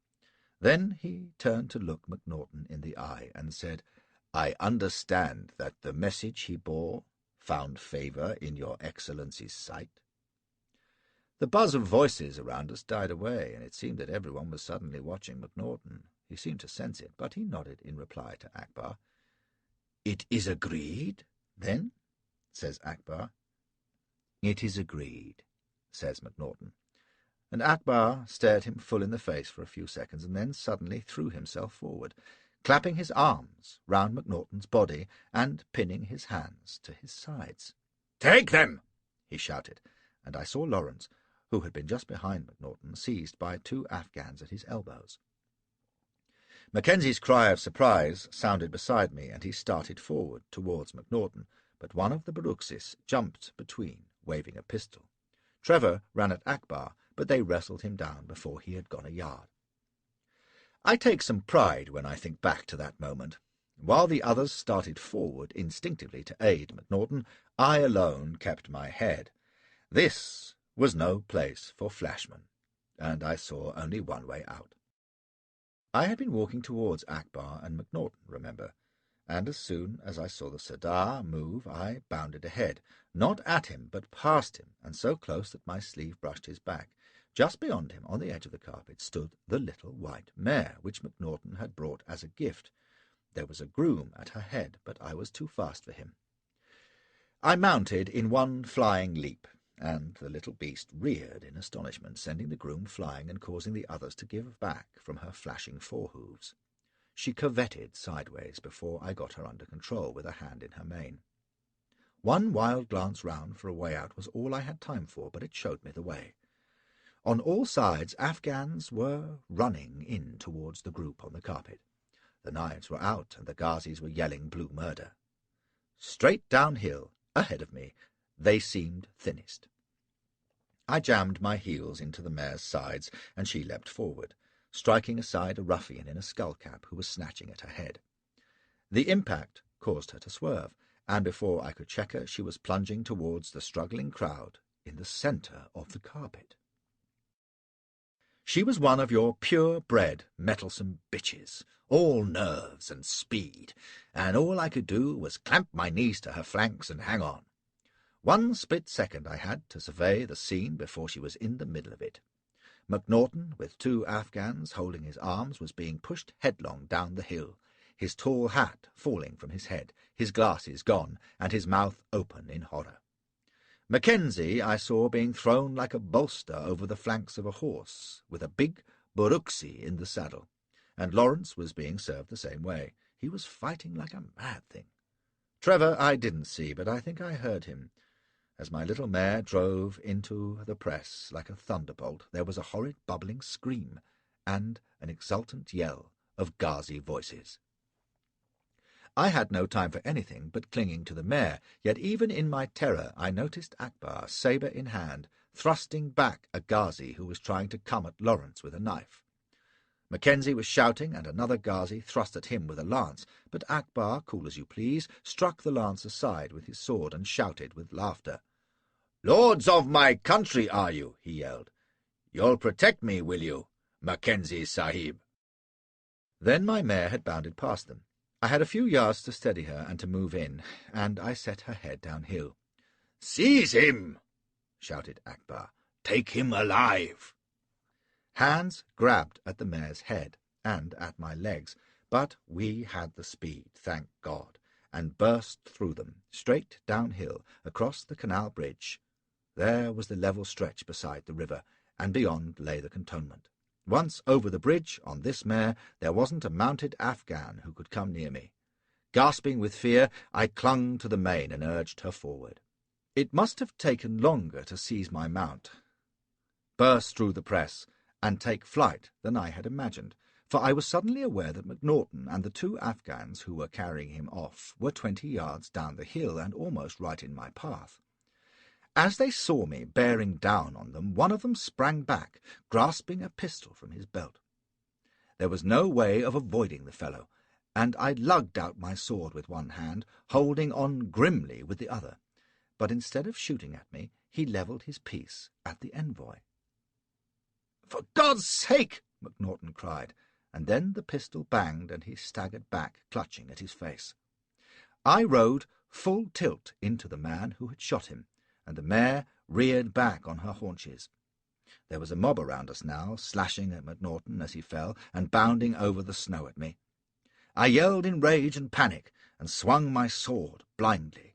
Then he turned to look MacNaughton in the eye and said, "I understand that the message he bore found favour in your Excellency's sight." The buzz of voices around us died away, and it seemed that everyone was suddenly watching MacNaughton. He seemed to sense it, but he nodded in reply to Akbar. "It is agreed, then?" says Akbar. "It is agreed," says MacNaughton. And Akbar stared him full in the face for a few seconds, and then suddenly threw himself forward, clapping his arms round MacNaughton's body and pinning his hands to his sides. "Take them!" he shouted, and I saw Lawrence, who had been just behind MacNaughton, seized by two Afghans at his elbows. Mackenzie's cry of surprise sounded beside me, and he started forward towards MacNaughton, but one of the Baruxis jumped between, waving a pistol. Trevor ran at Akbar, but they wrestled him down before he had gone a yard. I take some pride when I think back to that moment. While the others started forward instinctively to aid MacNaughton, I alone kept my head. This was no place for Flashman, and I saw only one way out. I had been walking towards Akbar and MacNaughton, remember, and as soon as I saw the Sardar move, I bounded ahead, not at him, but past him, and so close that my sleeve brushed his back. Just beyond him, on the edge of the carpet, stood the little white mare, which MacNaughton had brought as a gift. There was a groom at her head, but I was too fast for him. I mounted in one flying leap, and the little beast reared in astonishment, sending the groom flying and causing the others to give back from her flashing forehoofs. She curvetted sideways before I got her under control with a hand in her mane. One wild glance round for a way out was all I had time for, but it showed me the way. On all sides Afghans were running in towards the group on the carpet. The knives were out, and the Ghazis were yelling blue murder. Straight downhill, ahead of me, they seemed thinnest. I jammed my heels into the mare's sides, and she leapt forward, striking aside a ruffian in a skull-cap who was snatching at her head. The impact caused her to swerve, and before I could check her, she was plunging towards the struggling crowd in the centre of the carpet. She was one of your pure-bred, mettlesome bitches, all nerves and speed, and all I could do was clamp my knees to her flanks and hang on. One split second I had to survey the scene before she was in the middle of it. MacNaughton, with two Afghans holding his arms, was being pushed headlong down the hill, his tall hat falling from his head, his glasses gone, and his mouth open in horror. Mackenzie I saw being thrown like a bolster over the flanks of a horse, with a big Baruxi in the saddle, and Lawrence was being served the same way. He was fighting like a mad thing. Trevor I didn't see, but I think I heard him, As my little mare drove into the press like a thunderbolt, there was a horrid bubbling scream and an exultant yell of Ghazi voices. I had no time for anything but clinging to the mare, yet even in my terror I noticed Akbar, sabre in hand, thrusting back a Ghazi who was trying to come at Lawrence with a knife. Mackenzie was shouting, and another Ghazi thrust at him with a lance, but Akbar, cool as you please, struck the lance aside with his sword and shouted with laughter. "Lords of my country, are you?" he yelled. "You'll protect me, will you, Mackenzie Sahib?" Then my mare had bounded past them. I had a few yards to steady her and to move in, and I set her head downhill. "Seize him!" shouted Akbar. "Take him alive!" Hands grabbed at the mare's head and at my legs, but we had the speed, thank God, and burst through them, straight downhill, across the canal bridge. There was the level stretch beside the river, and beyond lay the cantonment. Once over the bridge, on this mare, there wasn't a mounted Afghan who could come near me. Gasping with fear, I clung to the mane and urged her forward. It must have taken longer to seize my mount, burst through the press, and take flight than I had imagined, for I was suddenly aware that MacNaughton and the two Afghans who were carrying him off were 20 yards down the hill and almost right in my path. As they saw me bearing down on them, one of them sprang back, grasping a pistol from his belt. There was no way of avoiding the fellow, and I lugged out my sword with one hand, holding on grimly with the other. But instead of shooting at me, he levelled his piece at the envoy. "For God's sake!" MacNaughton cried, and then the pistol banged and he staggered back, clutching at his face. I rode full tilt into the man who had shot him, and the mare reared back on her haunches. There was a mob around us now, slashing at MacNaughton as he fell, and bounding over the snow at me. I yelled in rage and panic, and swung my sword blindly.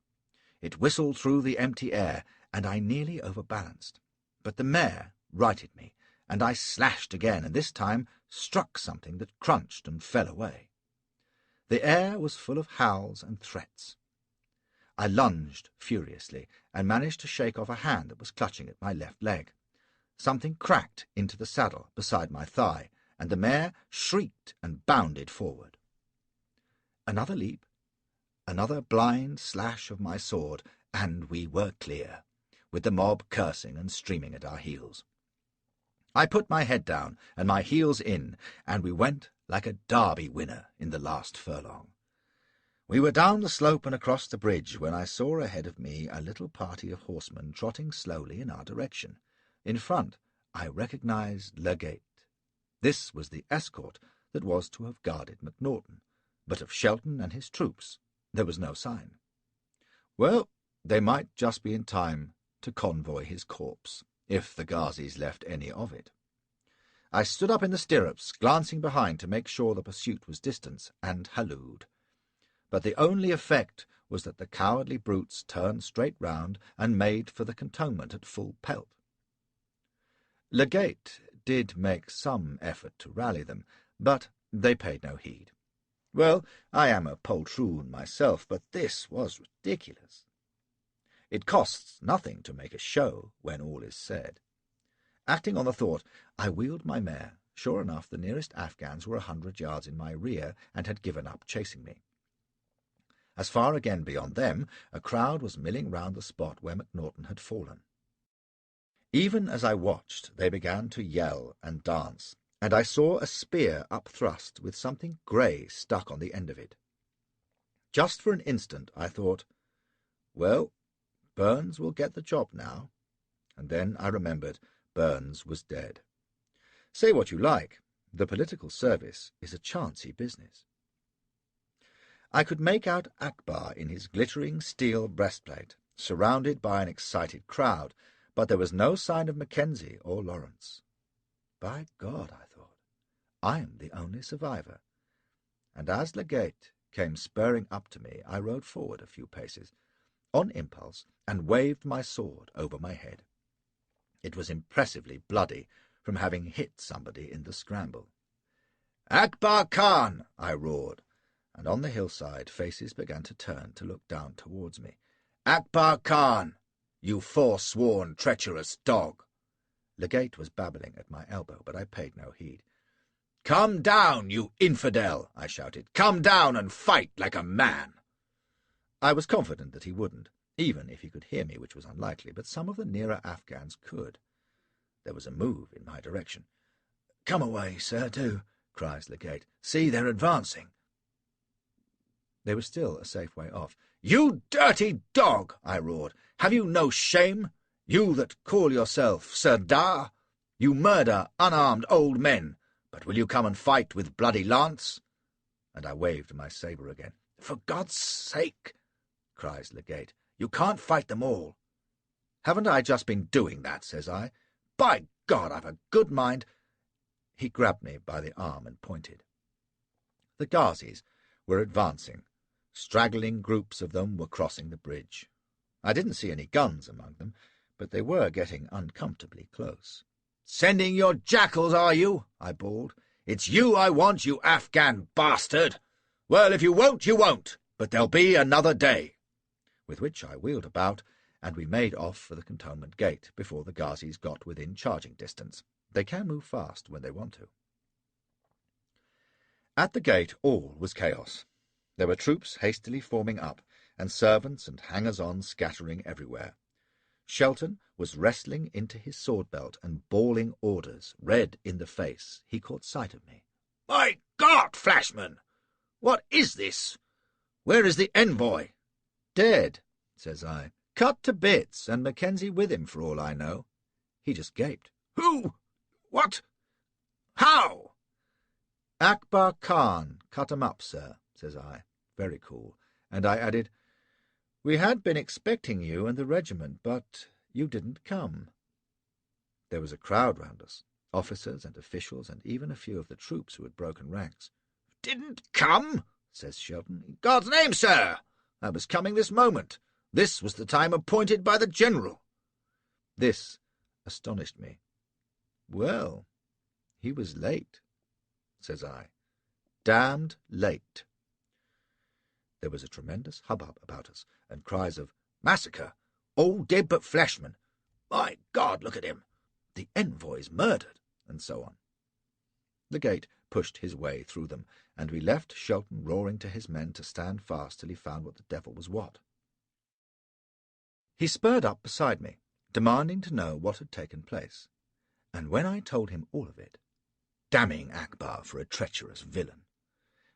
It whistled through the empty air, and I nearly overbalanced. But the mare righted me, and I slashed again, and this time struck something that crunched and fell away. The air was full of howls and threats. I lunged furiously, and managed to shake off a hand that was clutching at my left leg. Something cracked into the saddle beside my thigh, and the mare shrieked and bounded forward. Another leap, another blind slash of my sword, and we were clear, with the mob cursing and streaming at our heels. I put my head down and my heels in, and we went like a Derby winner in the last furlong. We were down the slope and across the bridge when I saw ahead of me a little party of horsemen trotting slowly in our direction. In front I recognized Legate. This was the escort that was to have guarded MacNaughton, but of Shelton and his troops there was no sign. Well, they might just be in time to convoy his corpse, if the Ghazis left any of it. I stood up in the stirrups, glancing behind to make sure the pursuit was distant, and hallooed. But the only effect was that the cowardly brutes turned straight round and made for the cantonment at full pelt. Legate did make some effort to rally them, but they paid no heed. Well, I am a poltroon myself, but this was ridiculous. It costs nothing to make a show when all is said. Acting on the thought, I wheeled my mare. Sure enough, the nearest Afghans were 100 yards in my rear and had given up chasing me. As far again beyond them, a crowd was milling round the spot where MacNaughton had fallen. Even as I watched, they began to yell and dance, and I saw a spear upthrust with something grey stuck on the end of it. Just for an instant I thought, well, Burns will get the job now, and then I remembered Burns was dead. Say what you like, the political service is a chancy business. I could make out Akbar in his glittering steel breastplate, surrounded by an excited crowd, but there was no sign of Mackenzie or Lawrence. By God, I thought, I am the only survivor. And as Legate came spurring up to me, I rode forward a few paces, on impulse, and waved my sword over my head. It was impressively bloody from having hit somebody in the scramble. "Akbar Khan!" I roared, and on the hillside faces began to turn to look down towards me. "Akbar Khan! you forsworn, treacherous dog. Legate was babbling at my elbow, but I paid no heed. Come down, you infidel, I shouted. Come down and fight like a man. I was confident that he wouldn't, even if he could hear me, which was unlikely, but some of the nearer Afghans could. There was a move in my direction. "Come away, sir, do," cries Legate. "See, they're advancing." They were still a safe way off. "You dirty dog!" I roared. "Have you no shame? You that call yourself Sirdar? You murder unarmed old men, but will you come and fight with bloody lance?" And I waved my sabre again. "For God's sake," cries Legate, "you can't fight them all." "Haven't I just been doing that?" says I. "By God, I've a good mind." He grabbed me by the arm and pointed. The Ghazis were advancing. Straggling groups of them were crossing the bridge. I didn't see any guns among them, but they were getting uncomfortably close. "Sending your jackals, are you?" I bawled. "It's you I want, you Afghan bastard! Well, if you won't, you won't, but there'll be another day." With which I wheeled about, and we made off for the cantonment gate before the Ghazis got within charging distance. They can move fast when they want to. At the gate all was chaos. There were troops hastily forming up, and servants and hangers-on scattering everywhere. Shelton was wrestling into his sword-belt and bawling orders. Red in the face, he caught sight of me. "My God, Flashman! What is this? Where is the envoy?" "Dead," says I. "Cut to bits, and Mackenzie with him, for all I know." He just gaped. "Who? What? How?" "Akbar Khan cut 'em up, sir," says I, very cool, and I added, "We had been expecting you and the regiment, but you didn't come." There was a crowd round us, officers and officials, and even a few of the troops who had broken ranks. "Didn't come?" says Shelton. "In God's name, sir! I was coming this moment. This was the time appointed by the general." This astonished me. "Well, he was late," says I. "Damned late." There was a tremendous hubbub about us, and cries of "Massacre! All dead but Flashman! My God, look at him! The envoy's murdered!" and so on. The gate pushed his way through them, and we left Shelton roaring to his men to stand fast till he found what the devil was what. He spurred up beside me, demanding to know what had taken place, and when I told him all of it, damning Akbar for a treacherous villain.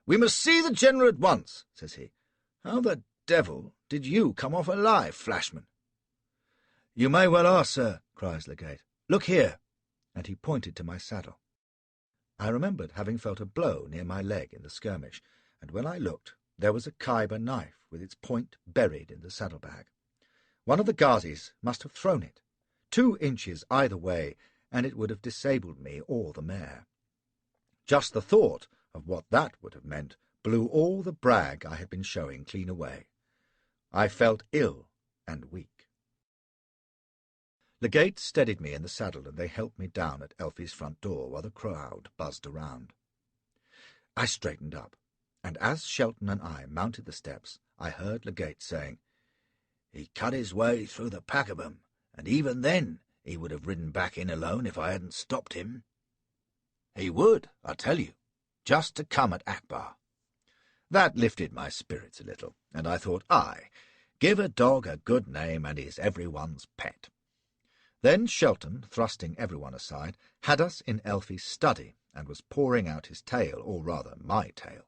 "We must see the general at once," says he. "How the devil did you come off alive, Flashman?" "You may well ask, sir," cries Legate. "Look here," and he pointed to my saddle. I remembered having felt a blow near my leg in the skirmish, and when I looked, there was a Khyber knife with its point buried in the saddlebag. One of the Ghazis must have thrown it. 2 inches either way, and it would have disabled me or the mare. Just the thought of what that would have meant blew all the brag I had been showing clean away. I felt ill and weak. Legate steadied me in the saddle, and they helped me down at Elfie's front door while the crowd buzzed around. I straightened up, and as Shelton and I mounted the steps, I heard Legate saying, "He cut his way through the pack of 'em, and even then he would have ridden back in alone if I hadn't stopped him." "He would, I tell you, just to come at Akbar." That lifted my spirits a little, and I thought, aye, give a dog a good name and he's everyone's pet. Then Shelton, thrusting everyone aside, had us in Elfie's study and was pouring out his tale, or rather my tale.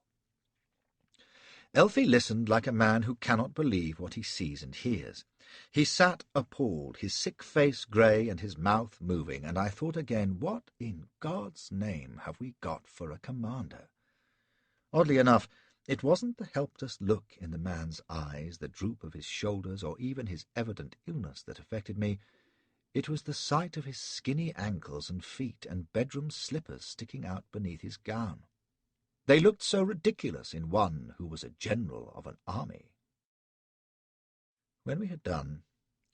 Elfie listened like a man who cannot believe what he sees and hears. He sat appalled, his sick face grey and his mouth moving, and I thought again, what in God's name have we got for a commander? Oddly enough, it wasn't the helpless look in the man's eyes, the droop of his shoulders, or even his evident illness that affected me. It was the sight of his skinny ankles and feet and bedroom slippers sticking out beneath his gown. They looked so ridiculous in one who was a general of an army. When we had done,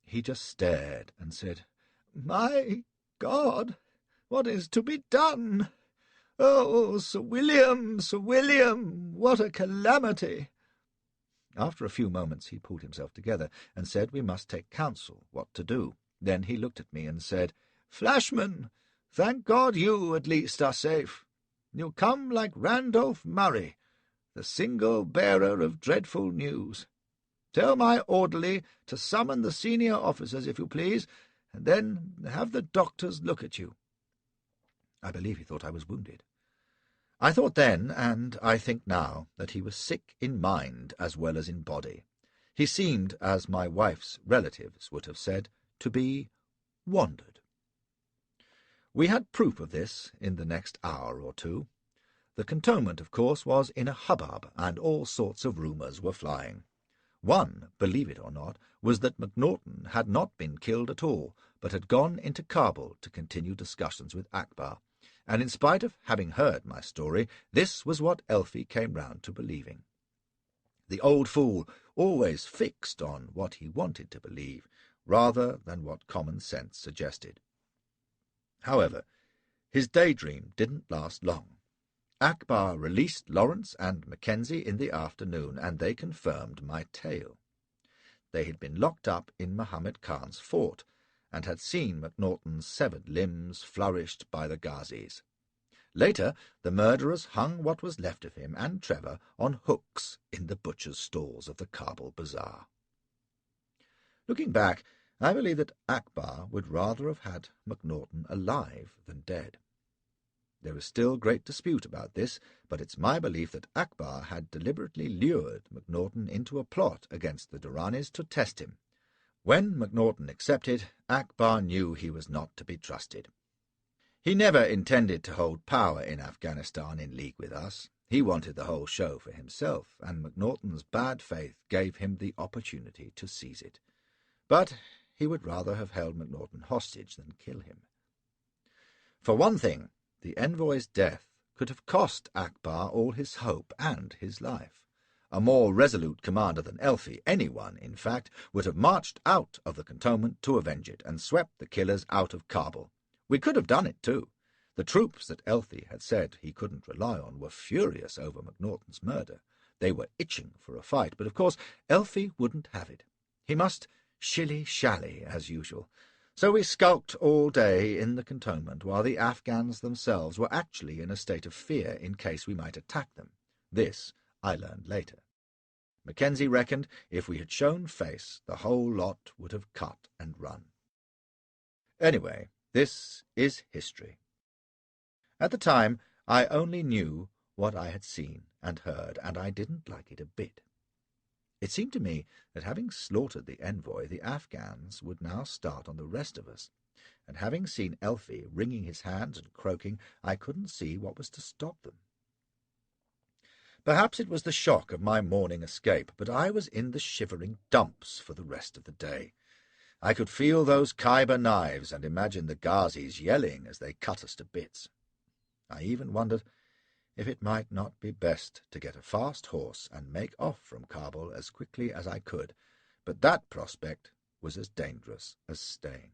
he just stared and said, "My God, what is to be done? Oh, Sir William, what a calamity!" After a few moments he pulled himself together and said we must take counsel what to do. Then he looked at me and said, "Flashman, thank God you at least are safe. You come like Randolph Murray, the single bearer of dreadful news. Tell my orderly to summon the senior officers, if you please, and then have the doctors look at you." I believe he thought I was wounded. I thought then, and I think now, that he was sick in mind as well as in body. He seemed, as my wife's relatives would have said, to be wandered. We had proof of this in the next hour or two. The cantonment, of course, was in a hubbub, and all sorts of rumours were flying. One, believe it or not, was that MacNaughton had not been killed at all, but had gone into Kabul to continue discussions with Akbar, and in spite of having heard my story, this was what Elfie came round to believing. The old fool always fixed on what he wanted to believe, rather than what common sense suggested. However, his daydream didn't last long. Akbar released Lawrence and Mackenzie in the afternoon, and they confirmed my tale. They had been locked up in Muhammad Khan's fort, and had seen MacNaughton's severed limbs flourished by the Ghazis. Later, the murderers hung what was left of him and Trevor on hooks in the butcher's stalls of the Kabul bazaar. Looking back, I believe that Akbar would rather have had MacNaughton alive than dead. There is still great dispute about this, but it's my belief that Akbar had deliberately lured MacNaughton into a plot against the Duranis to test him. When MacNaughton accepted, Akbar knew he was not to be trusted. He never intended to hold power in Afghanistan in league with us. He wanted the whole show for himself, and MacNaughton's bad faith gave him the opportunity to seize it. But he would rather have held MacNaughton hostage than kill him. For one thing, the envoy's death could have cost Akbar all his hope and his life. A more resolute commander than Elfie, anyone, in fact, would have marched out of the cantonment to avenge it, and swept the killers out of Kabul. We could have done it, too. The troops that Elfie had said he couldn't rely on were furious over MacNaughton's murder. They were itching for a fight, but of course Elfie wouldn't have it. He must shilly-shally, as usual. So we skulked all day in the cantonment, while the Afghans themselves were actually in a state of fear in case we might attack them. This I learned later. Mackenzie reckoned if we had shown face, the whole lot would have cut and run. Anyway, this is history. At the time, I only knew what I had seen and heard, and I didn't like it a bit. It seemed to me that having slaughtered the envoy, the Afghans would now start on the rest of us, and having seen Elfie wringing his hands and croaking, I couldn't see what was to stop them. Perhaps it was the shock of my morning escape, but I was in the shivering dumps for the rest of the day. I could feel those Khyber knives and imagine the Ghazis yelling as they cut us to bits. I even wondered if it might not be best to get a fast horse and make off from Kabul as quickly as I could, but that prospect was as dangerous as staying.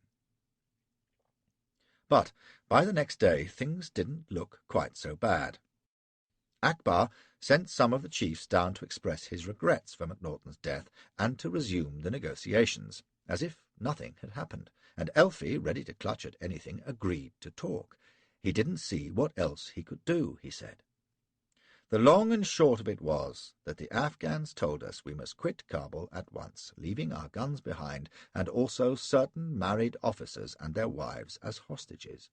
But by the next day things didn't look quite so bad. Akbar sent some of the chiefs down to express his regrets for MacNaughton's death and to resume the negotiations, as if nothing had happened, and Elfie, ready to clutch at anything, agreed to talk. He didn't see what else he could do, he said. The long and short of it was that the Afghans told us we must quit Kabul at once, leaving our guns behind, and also certain married officers and their wives as hostages.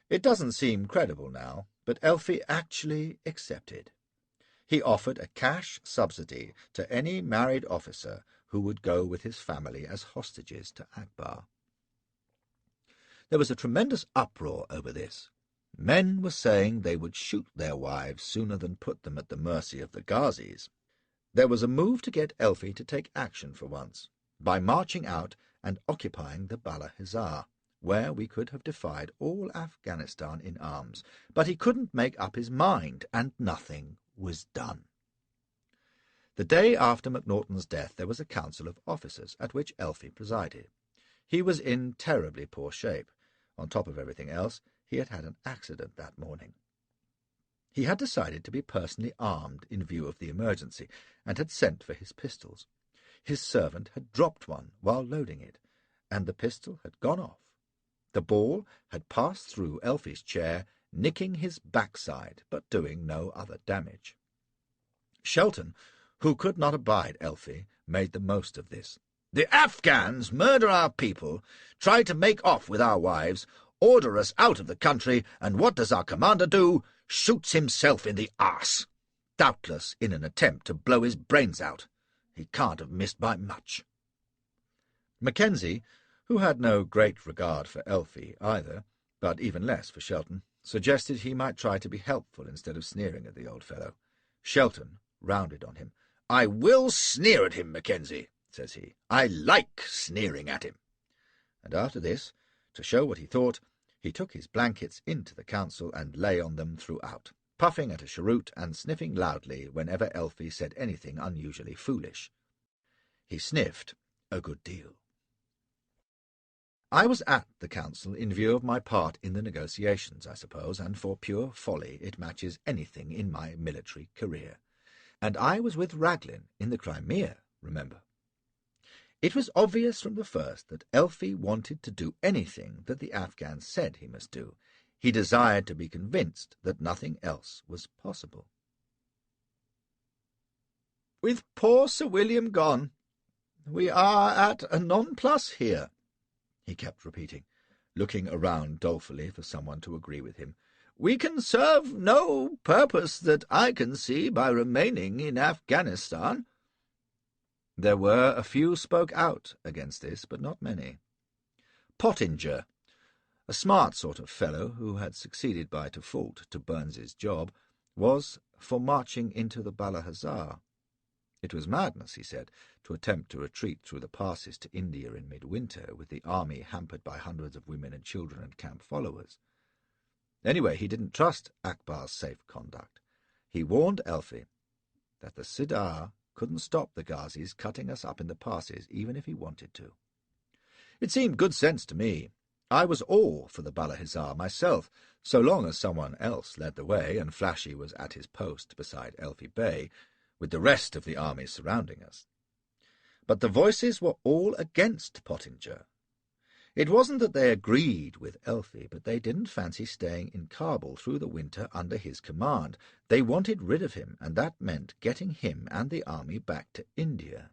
It doesn't seem credible now, but Elfie actually accepted. He offered a cash subsidy to any married officer who would go with his family as hostages to Akbar. There was a tremendous uproar over this. Men were saying they would shoot their wives sooner than put them at the mercy of the Ghazis. There was a move to get Elfie to take action for once, by marching out and occupying the Bala Hizar, where we could have defied all Afghanistan in arms, but he couldn't make up his mind, and nothing was done. The day after MacNaughton's death there was a council of officers, at which Elfie presided. He was in terribly poor shape. On top of everything else, he had had an accident that morning. He had decided to be personally armed in view of the emergency, and had sent for his pistols. His servant had dropped one while loading it, and the pistol had gone off. The ball had passed through Elfie's chair, nicking his backside, but doing no other damage. Shelton, who could not abide Elfie, made the most of this. "The Afghans murder our people, try to make off with our wives, order us out of the country, and what does our commander do? Shoots himself in the arse, doubtless in an attempt to blow his brains out. He can't have missed by much." Mackenzie, who had no great regard for Elfie either, but even less for Shelton, suggested he might try to be helpful instead of sneering at the old fellow. Shelton rounded on him. "I will sneer at him, Mackenzie," says he. "I like sneering at him." And after this, to show what he thought, he took his blankets into the council and lay on them throughout, puffing at a cheroot and sniffing loudly whenever Elfie said anything unusually foolish. He sniffed a good deal. I was at the council in view of my part in the negotiations, I suppose, and for pure folly it matches anything in my military career. And I was with Raglan in the Crimea, remember. It was obvious from the first that Elfie wanted to do anything that the Afghans said he must do. He desired to be convinced that nothing else was possible. "With poor Sir William gone, we are at a nonplus here," he kept repeating, looking around dolefully for someone to agree with him. "We can serve no purpose that I can see by remaining in Afghanistan." There were a few spoke out against this, but not many. Pottinger, a smart sort of fellow who had succeeded by default to Burns's job, was for marching into the Bala Hazar. It was madness, he said, to attempt to retreat through the passes to India in midwinter with the army hampered by hundreds of women and children and camp followers. Anyway, he didn't trust Akbar's safe conduct. He warned Elfie that the Sidar couldn't stop the Ghazis cutting us up in the passes, even if he wanted to. It seemed good sense to me. I was all for the Bala Hizar myself, so long as someone else led the way and Flashy was at his post beside Elfie Bay, with the rest of the army surrounding us. But the voices were all against Pottinger. It wasn't that they agreed with Elfie, but they didn't fancy staying in Kabul through the winter under his command. They wanted rid of him, and that meant getting him and the army back to India.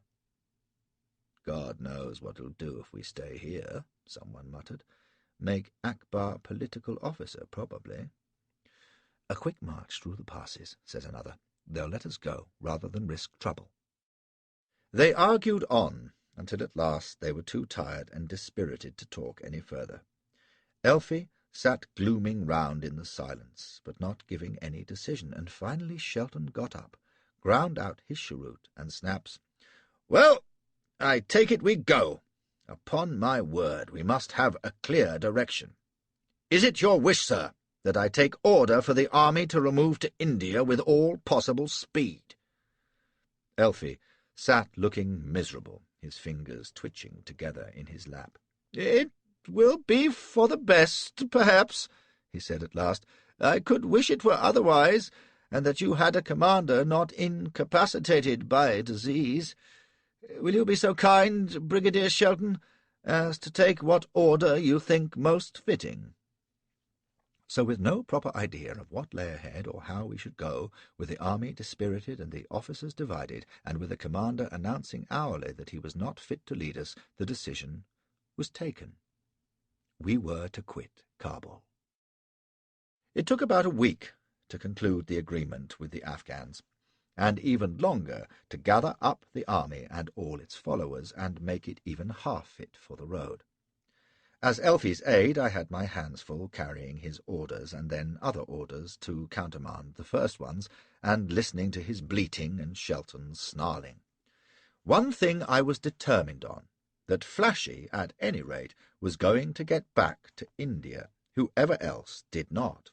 "God knows what it'll do if we stay here," someone muttered. "Make Akbar political officer, probably." "A quick march through the passes," says another. "They'll let us go, rather than risk trouble." They argued on, until at last they were too tired and dispirited to talk any further. Elfie sat glooming round in the silence, but not giving any decision, and finally Shelton got up, ground out his cheroot, and snaps, "Well, I take it we go. Upon my word, we must have a clear direction. Is it your wish, sir, that I take order for the army to remove to India with all possible speed?" Elfie sat looking miserable, his fingers twitching together in his lap. "It will be for the best, perhaps," he said at last. "I could wish it were otherwise, and that you had a commander not incapacitated by disease. Will you be so kind, Brigadier Shelton, as to take what order you think most fitting?" So, with no proper idea of what lay ahead or how we should go, with the army dispirited and the officers divided, and with the commander announcing hourly that he was not fit to lead us, the decision was taken. We were to quit Kabul. It took about a week to conclude the agreement with the Afghans, and even longer to gather up the army and all its followers and make it even half fit for the road. As Elfie's aide, I had my hands full carrying his orders and then other orders to countermand the first ones, and listening to his bleating and Shelton's snarling. One thing I was determined on, that Flashy, at any rate, was going to get back to India, whoever else did not.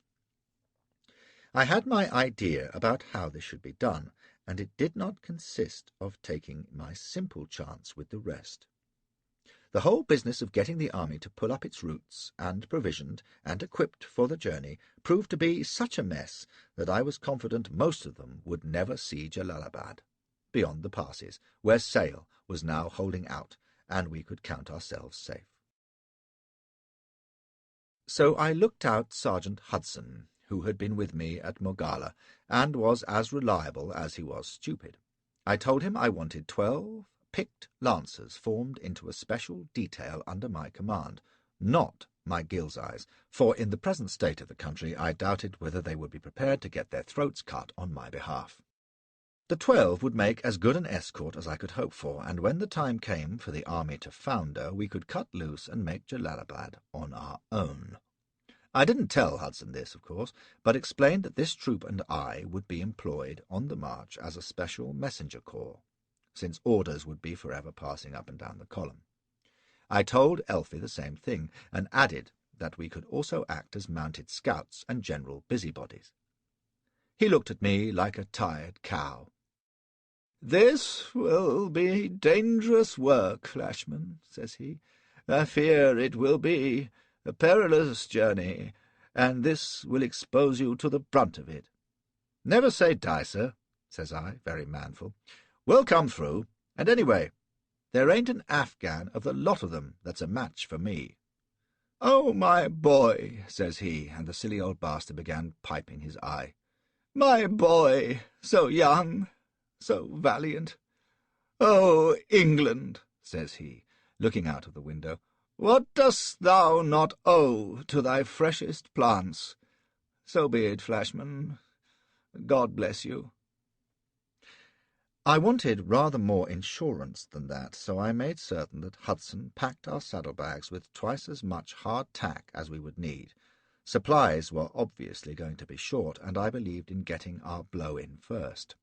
I had my idea about how this should be done, and it did not consist of taking my simple chance with the rest. The whole business of getting the army to pull up its routes, and provisioned and equipped for the journey, proved to be such a mess that I was confident most of them would never see Jalalabad, beyond the passes, where Sale was now holding out, and we could count ourselves safe. So I looked out Sergeant Hudson, who had been with me at Mogala, and was as reliable as he was stupid. I told him I wanted 12 picked lancers formed into a special detail under my command, not my Ghilzais, for in the present state of the country I doubted whether they would be prepared to get their throats cut on my behalf. The 12 would make as good an escort as I could hope for, and when the time came for the army to founder, we could cut loose and make Jalalabad on our own. I didn't tell Hudson this, of course, but explained that this troop and I would be employed on the march as a special messenger corps, since orders would be forever passing up and down the column. I told Elfie the same thing, and added that we could also act as mounted scouts and general busybodies. He looked at me like a tired cow. "This will be dangerous work, Flashman," says he. "I fear it will be a perilous journey, and this will expose you to the brunt of it." "Never say die, sir," says I, very manful. "We'll come through, and anyway, there ain't an Afghan of the lot of them that's a match for me." "Oh, my boy," says he, and the silly old bastard began piping his eye. "My boy, so young, so valiant. Oh, England," says he, looking out of the window, "what dost thou not owe to thy freshest plants? So be it, Flashman. God bless you." I wanted rather more insurance than that, so I made certain that Hudson packed our saddlebags with twice as much hard tack as we would need. Supplies were obviously going to be short, and I believed in getting our blow in first.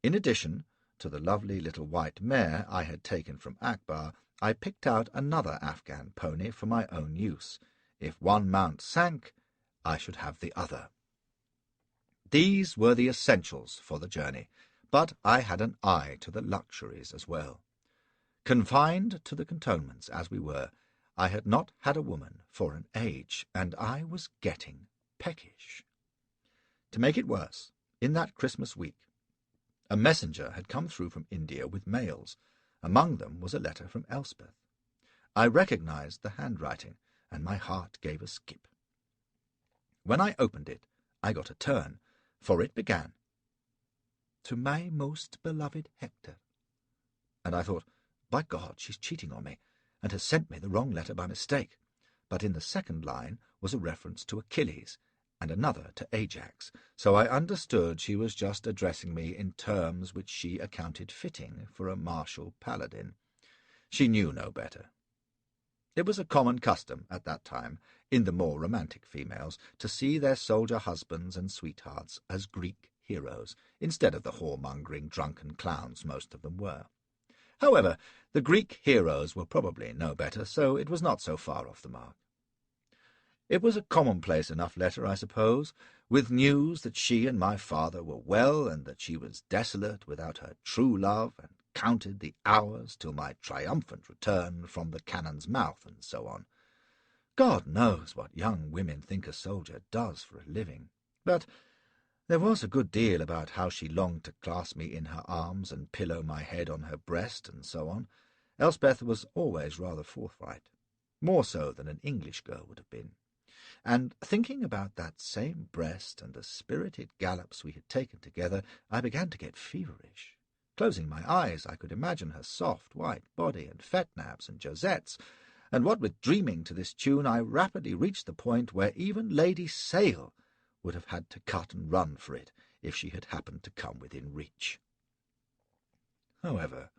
In addition to the lovely little white mare I had taken from Akbar, I picked out another Afghan pony for my own use. If one mount sank, I should have the other. These were the essentials for the journey, but I had an eye to the luxuries as well. Confined to the cantonments as we were, I had not had a woman for an age, and I was getting peckish. To make it worse, in that Christmas week, a messenger had come through from India with mails. Among them was a letter from Elspeth. I recognized the handwriting, and my heart gave a skip. When I opened it, I got a turn, for it began, "To my most beloved Hector." And I thought, by God, she's cheating on me, and has sent me the wrong letter by mistake. But in the second line was a reference to Achilles, and another to Ajax, so I understood she was just addressing me in terms which she accounted fitting for a martial paladin. She knew no better. It was a common custom at that time, in the more romantic females, to see their soldier husbands and sweethearts as Greek heroes, instead of the whoremongering drunken clowns most of them were. However, the Greek heroes were probably no better, so it was not so far off the mark. It was a commonplace enough letter, I suppose, with news that she and my father were well, and that she was desolate without her true love, and counted the hours till my triumphant return from the cannon's mouth, and so on. God knows what young women think a soldier does for a living, but there was a good deal about how she longed to clasp me in her arms and pillow my head on her breast, and so on. Elspeth was always rather forthright, more so than an English girl would have been. And thinking about that same breast and the spirited gallops we had taken together, I began to get feverish. Closing my eyes, I could imagine her soft white body and fetnabs and josettes, and what with dreaming to this tune, I rapidly reached the point where even Lady Sale would have had to cut and run for it if she had happened to come within reach. However,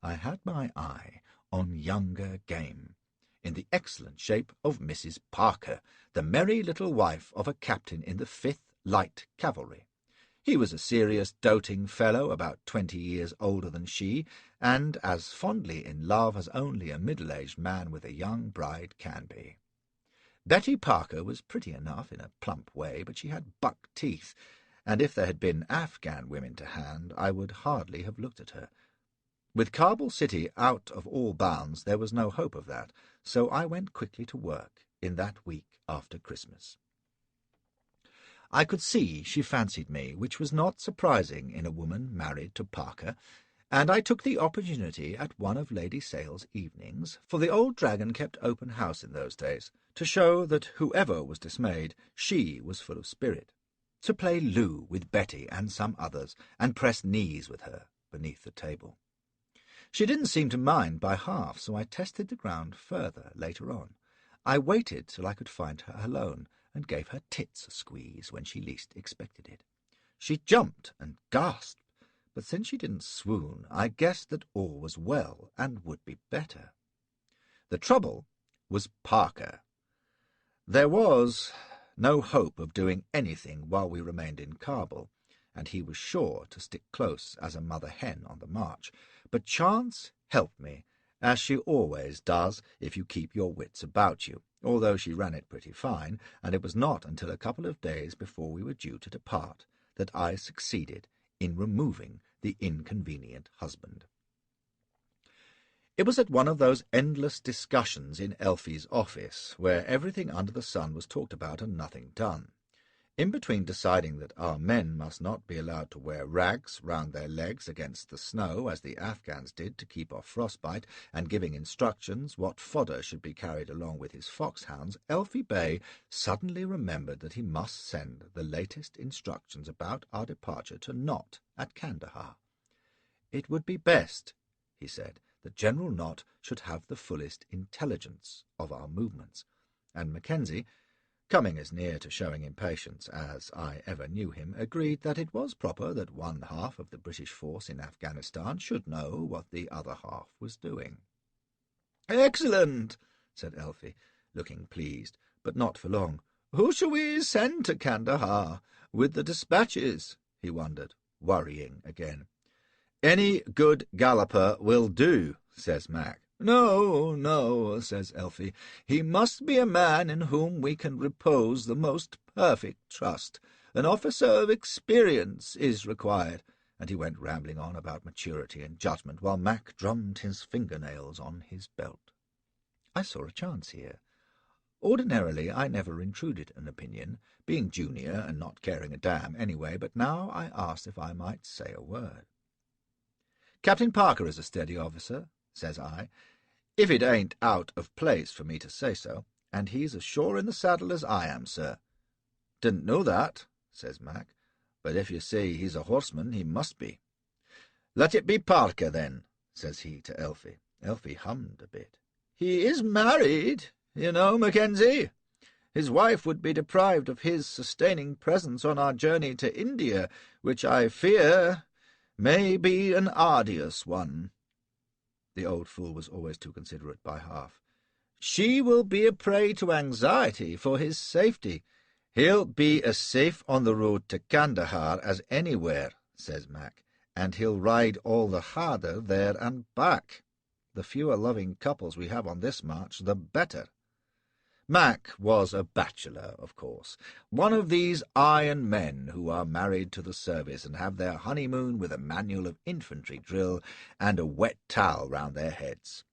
I had my eye on younger game, in the excellent shape of Mrs. Parker, the merry little wife of a captain in the 5th Light Cavalry. He was a serious, doting fellow, about 20 years older than she, and as fondly in love as only a middle-aged man with a young bride can be. Betty Parker was pretty enough in a plump way, but she had buck teeth, and if there had been Afghan women to hand, I would hardly have looked at her. With Kabul city out of all bounds, there was no hope of that, so I went quickly to work in that week after Christmas. I could see she fancied me, which was not surprising in a woman married to Parker, and I took the opportunity at one of Lady Sale's evenings, for the old dragon kept open house in those days, to show that whoever was dismayed, she was full of spirit, to play loo with Betty and some others, and press knees with her beneath the table. She didn't seem to mind by half, so I tested the ground further later on. I waited till I could find her alone, and gave her tits a squeeze when she least expected it. She jumped and gasped, but since she didn't swoon, I guessed that all was well and would be better. The trouble was Parker. There was no hope of doing anything while we remained in Kabul, and he was sure to stick close as a mother hen on the march, but chance helped me, as she always does if you keep your wits about you, although she ran it pretty fine, and it was not until a couple of days before we were due to depart that I succeeded in removing the inconvenient husband. It was at one of those endless discussions in Elfie's office, where everything under the sun was talked about and nothing done. In between deciding that our men must not be allowed to wear rags round their legs against the snow, as the Afghans did to keep off frostbite, and giving instructions what fodder should be carried along with his foxhounds, Elfie Bey suddenly remembered that he must send the latest instructions about our departure to Nott at Kandahar. It would be best, he said, that General Nott should have the fullest intelligence of our movements, and Mackenzie, coming as near to showing impatience as I ever knew him, agreed that it was proper that one half of the British force in Afghanistan should know what the other half was doing. "Excellent," said Elfie, looking pleased, but not for long. "Who shall we send to Kandahar with the dispatches?" he wondered, worrying again. "Any good galloper will do," says Mac. No, says Elfie. "He must be a man in whom we can repose the most perfect trust. An officer of experience is required." And he went rambling on about maturity and judgment, while Mac drummed his fingernails on his belt. I saw a chance here. Ordinarily I never intruded an opinion, being junior and not caring a damn anyway, but now I asked if I might say a word. "Captain Parker is a steady officer," says I, "if it ain't out of place for me to say so, and he's as sure in the saddle as I am, sir." "Didn't know that," says Mac, "but if you say he's a horseman, he must be." "Let it be Parker, then," says he to Elfie. Elfie hummed a bit. "He is married, you know, Mackenzie. His wife would be deprived of his sustaining presence on our journey to India, which I fear may be an arduous one." The old fool was always too considerate by half. "She will be a prey to anxiety for his safety." "He'll be as safe on the road to Kandahar as anywhere," says Mac, "and he'll ride all the harder there and back. The fewer loving couples we have on this march, the better." Mac was a bachelor, of course, one of these iron men who are married to the service and have their honeymoon with a manual of infantry drill and a wet towel round their heads.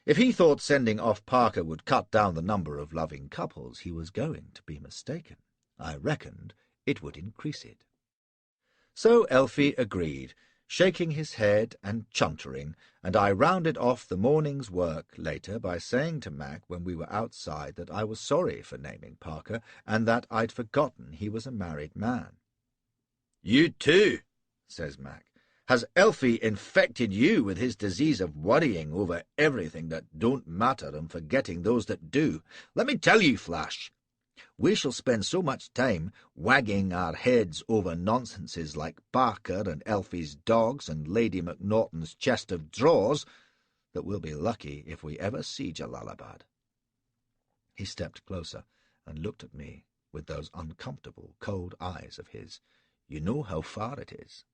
If he thought sending off Parker would cut down the number of loving couples, he was going to be mistaken. I reckoned it would increase it. So Elfie agreed, shaking his head and chuntering, and I rounded off the morning's work later by saying to Mac when we were outside that I was sorry for naming Parker, and that I'd forgotten he was a married man. "You too," says Mac. "Has Elfie infected you with his disease of worrying over everything that don't matter and forgetting those that do? Let me tell you, Flash, we shall spend so much time wagging our heads over nonsenses like Parker and Elfie's dogs and Lady MacNaughton's chest of drawers that we'll be lucky if we ever see Jalalabad." He stepped closer and looked at me with those uncomfortable, cold eyes of his. "You know how far it is?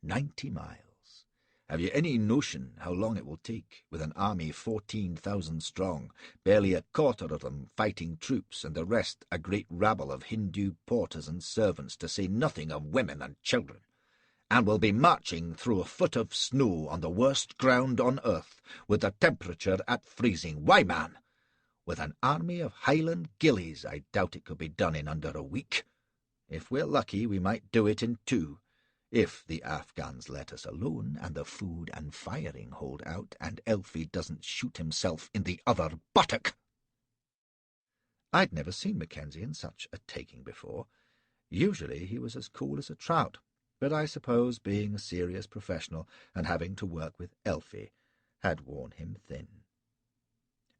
90 miles. Have you any notion how long it will take, with an army 14,000 strong, barely a quarter of them fighting troops, and the rest a great rabble of Hindu porters and servants, to say nothing of women and children? and will be marching through a foot of snow on the worst ground on earth, with the temperature at freezing. Why, man, with an army of Highland gillies, I doubt it could be done in under a week. If we're lucky, we might do it in 2, if the Afghans let us alone, and the food and firing hold out, and Elfie doesn't shoot himself in the other buttock." I'd never seen Mackenzie in such a taking before. Usually he was as cool as a trout, but I suppose being a serious professional and having to work with Elfie had worn him thin.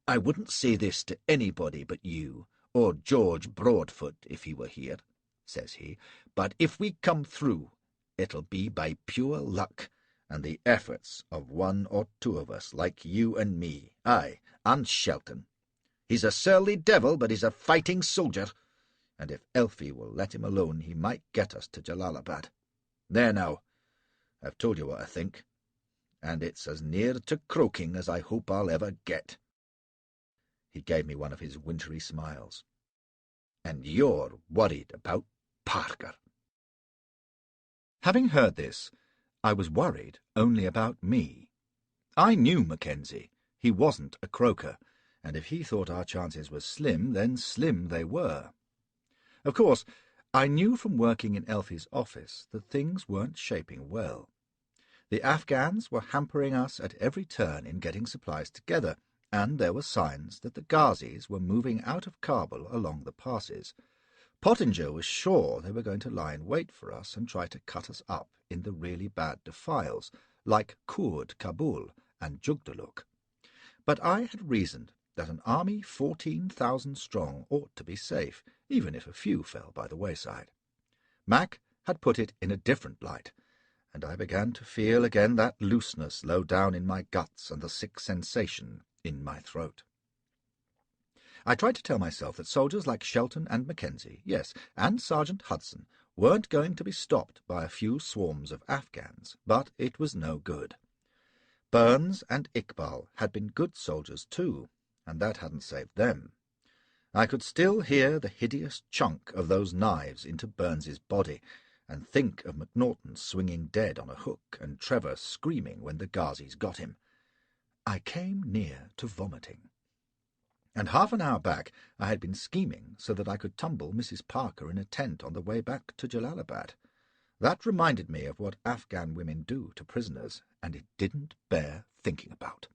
"I wouldn't say this to anybody but you, or George Broadfoot if he were here," says he, "but if we come through, it'll be by pure luck, and the efforts of 1 or 2 of us, like you and me, aye, and Shelton. He's a surly devil, but he's a fighting soldier, and if Elfie will let him alone, he might get us to Jalalabad. There now, I've told you what I think, and it's as near to croaking as I hope I'll ever get." He gave me one of his wintry smiles. "And you're worried about Parker." Having heard this, I was worried only about me. I knew Mackenzie. He wasn't a croaker, and if he thought our chances were slim, then slim they were. Of course, I knew from working in Elfie's office that things weren't shaping well. The Afghans were hampering us at every turn in getting supplies together, and there were signs that the Ghazis were moving out of Kabul along the passes. Pottinger was sure they were going to lie in wait for us and try to cut us up in the really bad defiles, like Kurd Kabul and Jugdaluk. But I had reasoned that an army 14,000 strong ought to be safe, even if a few fell by the wayside. Mac had put it in a different light, and I began to feel again that looseness low down in my guts and the sick sensation in my throat. I tried to tell myself that soldiers like Shelton and Mackenzie, yes, and Sergeant Hudson, weren't going to be stopped by a few swarms of Afghans, but it was no good. Burns and Iqbal had been good soldiers too, and that hadn't saved them. I could still hear the hideous chunk of those knives into Burns's body, and think of McNaughton swinging dead on a hook and Trevor screaming when the Ghazis got him. I came near to vomiting. And half an hour back I had been scheming so that I could tumble Mrs. Parker in a tent on the way back to Jalalabad. That reminded me of what Afghan women do to prisoners, and it didn't bear thinking about.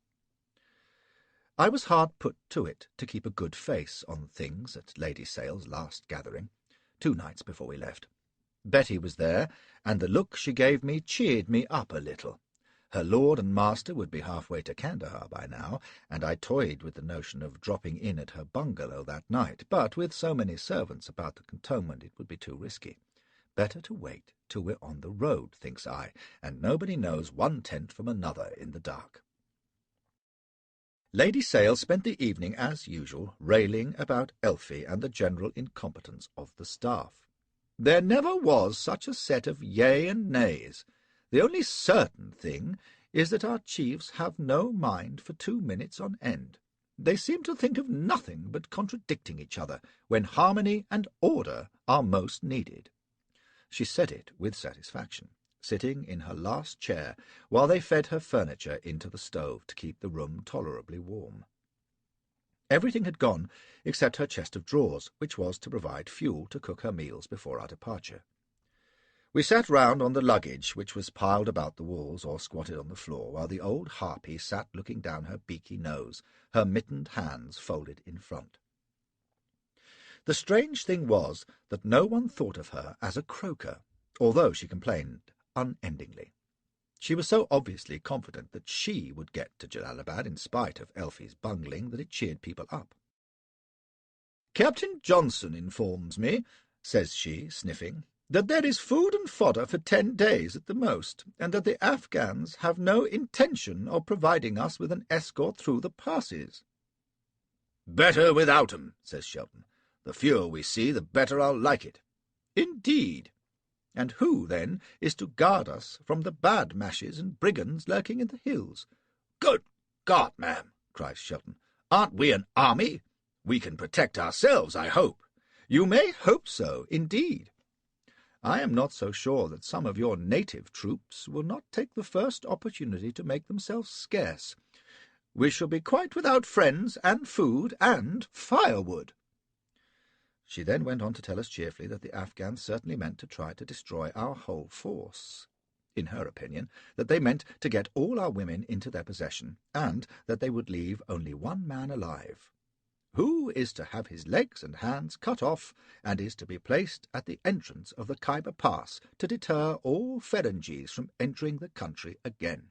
I was hard put to it to keep a good face on things at Lady Sale's last gathering, 2 nights before we left. Betty was there, and the look she gave me cheered me up a little. Her lord and master would be halfway to Kandahar by now, and I toyed with the notion of dropping in at her bungalow that night, but with so many servants about the cantonment it would be too risky. Better to wait till we're on the road, thinks I, and nobody knows one tent from another in the dark. Lady Sale spent the evening, as usual, railing about Elfie and the general incompetence of the staff. There never was such a set of yea and nays. The only certain thing is that our chiefs have no mind for 2 minutes on end. They seem to think of nothing but contradicting each other when harmony and order are most needed. She said it with satisfaction, sitting in her last chair while they fed her furniture into the stove to keep the room tolerably warm. Everything had gone except her chest of drawers, which was to provide fuel to cook her meals before our departure. We sat round on the luggage, which was piled about the walls or squatted on the floor, while the old harpy sat looking down her beaky nose, her mittened hands folded in front. The strange thing was that no one thought of her as a croaker, although she complained unendingly. She was so obviously confident that she would get to Jalalabad in spite of Elfie's bungling that it cheered people up. "Captain Johnson informs me," says she, sniffing, "that there is food and fodder for 10 days at the most, and that the Afghans have no intention of providing us with an escort through the passes." "Better without 'em," says Shelton. "The fewer we see, the better I'll like it." "Indeed. And who, then, is to guard us from the bad mashes and brigands lurking in the hills?" "Good God, ma'am," cries Shelton, "aren't we an army? We can protect ourselves, I hope." "You may hope so, indeed. I am not so sure that some of your native troops will not take the first opportunity to make themselves scarce. We shall be quite without friends and food and firewood." She then went on to tell us cheerfully that the Afghans certainly meant to try to destroy our whole force. In her opinion, that they meant to get all our women into their possession, and that they would leave only one man alive, who is to have his legs and hands cut off, and is to be placed at the entrance of the Khyber Pass to deter all Ferengis from entering the country again.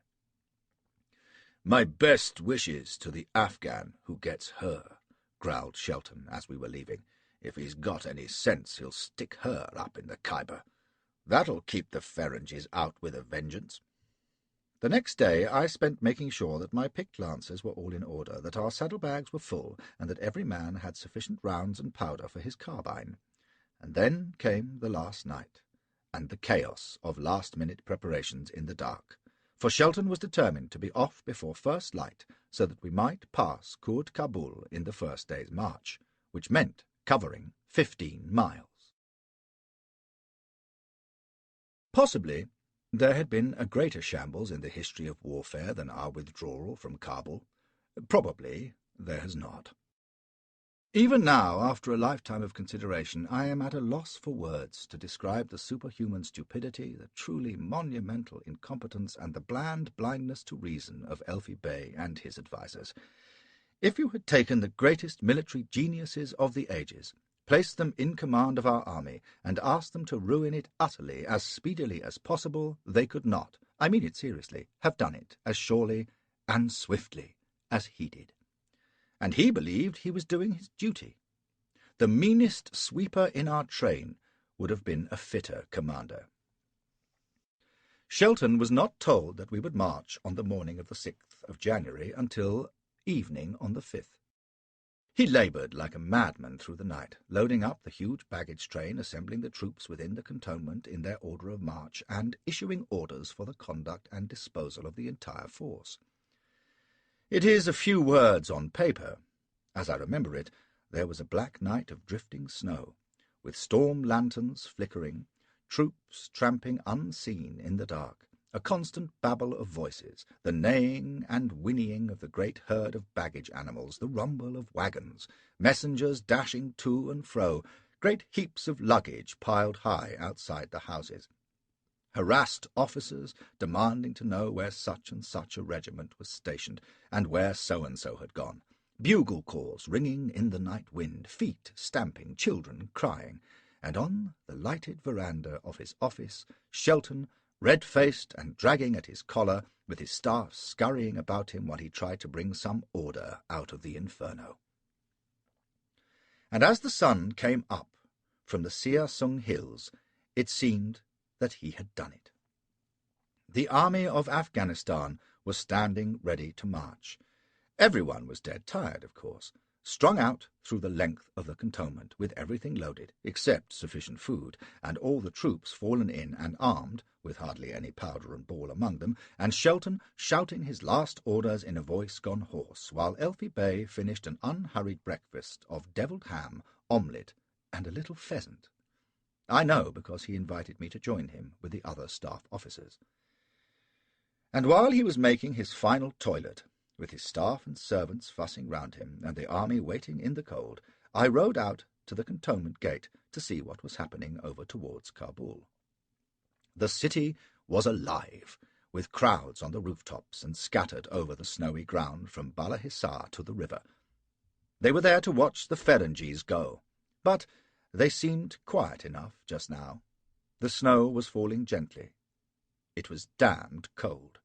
"My best wishes to the Afghan who gets her," growled Shelton as we were leaving. "If he's got any sense, he'll stick her up in the Khyber. That'll keep the Ferengis out with a vengeance." The next day I spent making sure that my picked lancers were all in order, that our saddlebags were full, and that every man had sufficient rounds and powder for his carbine. And then came the last night, and the chaos of last-minute preparations in the dark, for Shelton was determined to be off before first light, so that we might pass Kurd Kabul in the first day's march, which meant covering 15 miles. Possibly there had been a greater shambles in the history of warfare than our withdrawal from Kabul. Probably there has not. Even now, after a lifetime of consideration, I am at a loss for words to describe the superhuman stupidity, the truly monumental incompetence, and the bland blindness to reason of Elfi Bey and his advisers. If you had taken the greatest military geniuses of the ages, placed them in command of our army, and asked them to ruin it utterly as speedily as possible, they could not, I mean it seriously, have done it as surely and swiftly as he did. And he believed he was doing his duty. The meanest sweeper in our train would have been a fitter commander. Shelton was not told that we would march on the morning of the 6th of January until evening on the 5th. He laboured like a madman through the night, loading up the huge baggage train, assembling the troops within the cantonment in their order of march, and issuing orders for the conduct and disposal of the entire force. It is a few words on paper. As I remember it, there was a black night of drifting snow, with storm lanterns flickering, troops tramping unseen in the dark, a constant babble of voices, the neighing and whinnying of the great herd of baggage animals, the rumble of wagons, messengers dashing to and fro, great heaps of luggage piled high outside the houses, harassed officers demanding to know where such and such a regiment was stationed, and where so-and-so had gone, bugle calls ringing in the night wind, feet stamping, children crying, and on the lighted veranda of his office, Shelton, red-faced and dragging at his collar, with his staff scurrying about him while he tried to bring some order out of the inferno. And as the sun came up from the Sia Sung hills, it seemed that he had done it. The army of Afghanistan was standing ready to march. Everyone was dead tired, of course, strung out through the length of the cantonment, with everything loaded, except sufficient food, and all the troops fallen in and armed, with hardly any powder and ball among them, and Shelton shouting his last orders in a voice gone hoarse, while Elfi Bey finished an unhurried breakfast of devilled ham, omelette, and a little pheasant. I know, because he invited me to join him with the other staff officers. And while he was making his final toilet, with his staff and servants fussing round him, and the army waiting in the cold, I rode out to the cantonment gate to see what was happening over towards Kabul. The city was alive, with crowds on the rooftops and scattered over the snowy ground from Bala Hissar to the river. They were there to watch the Ferengis go, but they seemed quiet enough just now. The snow was falling gently. It was damned cold.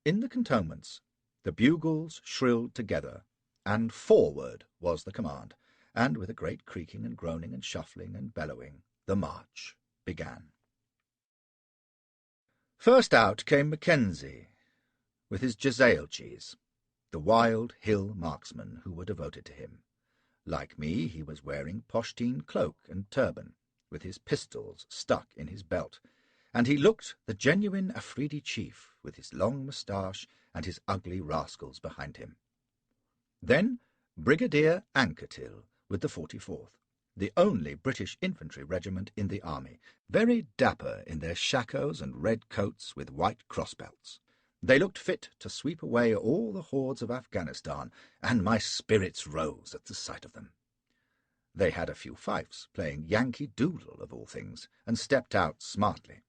In the cantonments, the bugles shrilled together, and forward was the command, and with a great creaking and groaning and shuffling and bellowing, the march began. First out came Mackenzie, with his Jezailchis, the wild hill marksmen who were devoted to him. Like me, he was wearing Pashtun cloak and turban, with his pistols stuck in his belt, and he looked the genuine Afridi chief, with his long moustache and his ugly rascals behind him. Then Brigadier Anquetil with the 44th, the only British infantry regiment in the army, very dapper in their shakos and red coats with white crossbelts. They looked fit to sweep away all the hordes of Afghanistan, and my spirits rose at the sight of them. They had a few fifes, playing Yankee Doodle of all things, and stepped out smartly.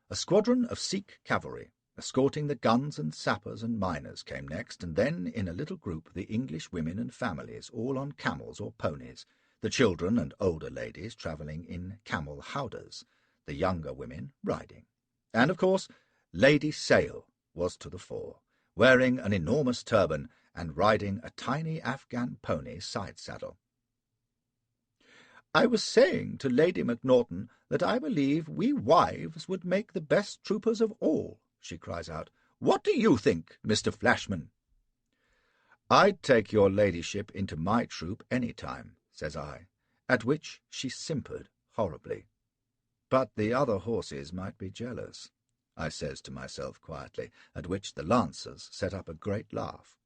A squadron of Sikh cavalry, escorting the guns and sappers and miners, came next, and then in a little group the English women and families, all on camels or ponies, the children and older ladies travelling in camel howdahs, the younger women riding. And, of course, Lady Sale was to the fore, wearing an enormous turban and riding a tiny Afghan pony side-saddle. "I was saying to Lady Macnaghten that I believe we wives would make the best troopers of all," she cries out. "What do you think, Mr. Flashman?" "I'd take your ladyship into my troop any time," says I, at which she simpered horribly. "But the other horses might be jealous," I says to myself quietly, at which the lancers set up a great laugh.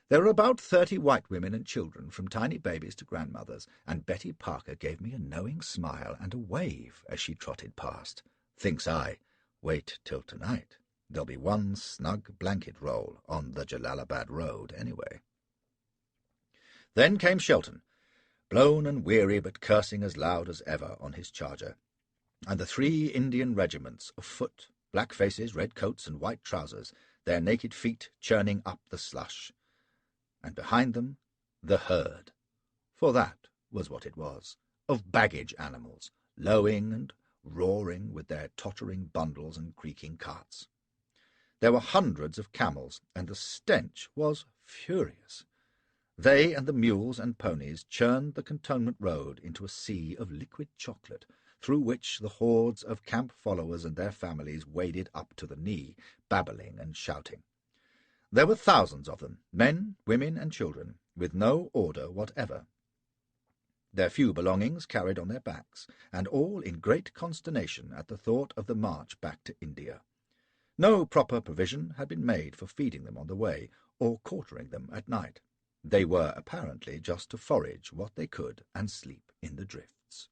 There were about 30 white women and children, from tiny babies to grandmothers, and Betty Parker gave me a knowing smile and a wave as she trotted past. Thinks I, wait till tonight. There'll be one snug blanket roll on the Jalalabad road anyway. Then came Shelton, blown and weary but cursing as loud as ever on his charger, and the 3 Indian regiments of foot, black faces, red coats, and white trousers, their naked feet churning up the slush. And behind them the herd, for that was what it was, of baggage animals, lowing and roaring with their tottering bundles and creaking carts. There were hundreds of camels, and the stench was furious. They and the mules and ponies churned the cantonment road into a sea of liquid chocolate, through which the hordes of camp followers and their families waded up to the knee, babbling and shouting. There were thousands of them, men, women, and children, with no order whatever. Their few belongings carried on their backs, and all in great consternation at the thought of the march back to India. No proper provision had been made for feeding them on the way, or quartering them at night. They were apparently just to forage what they could and sleep in the drifts.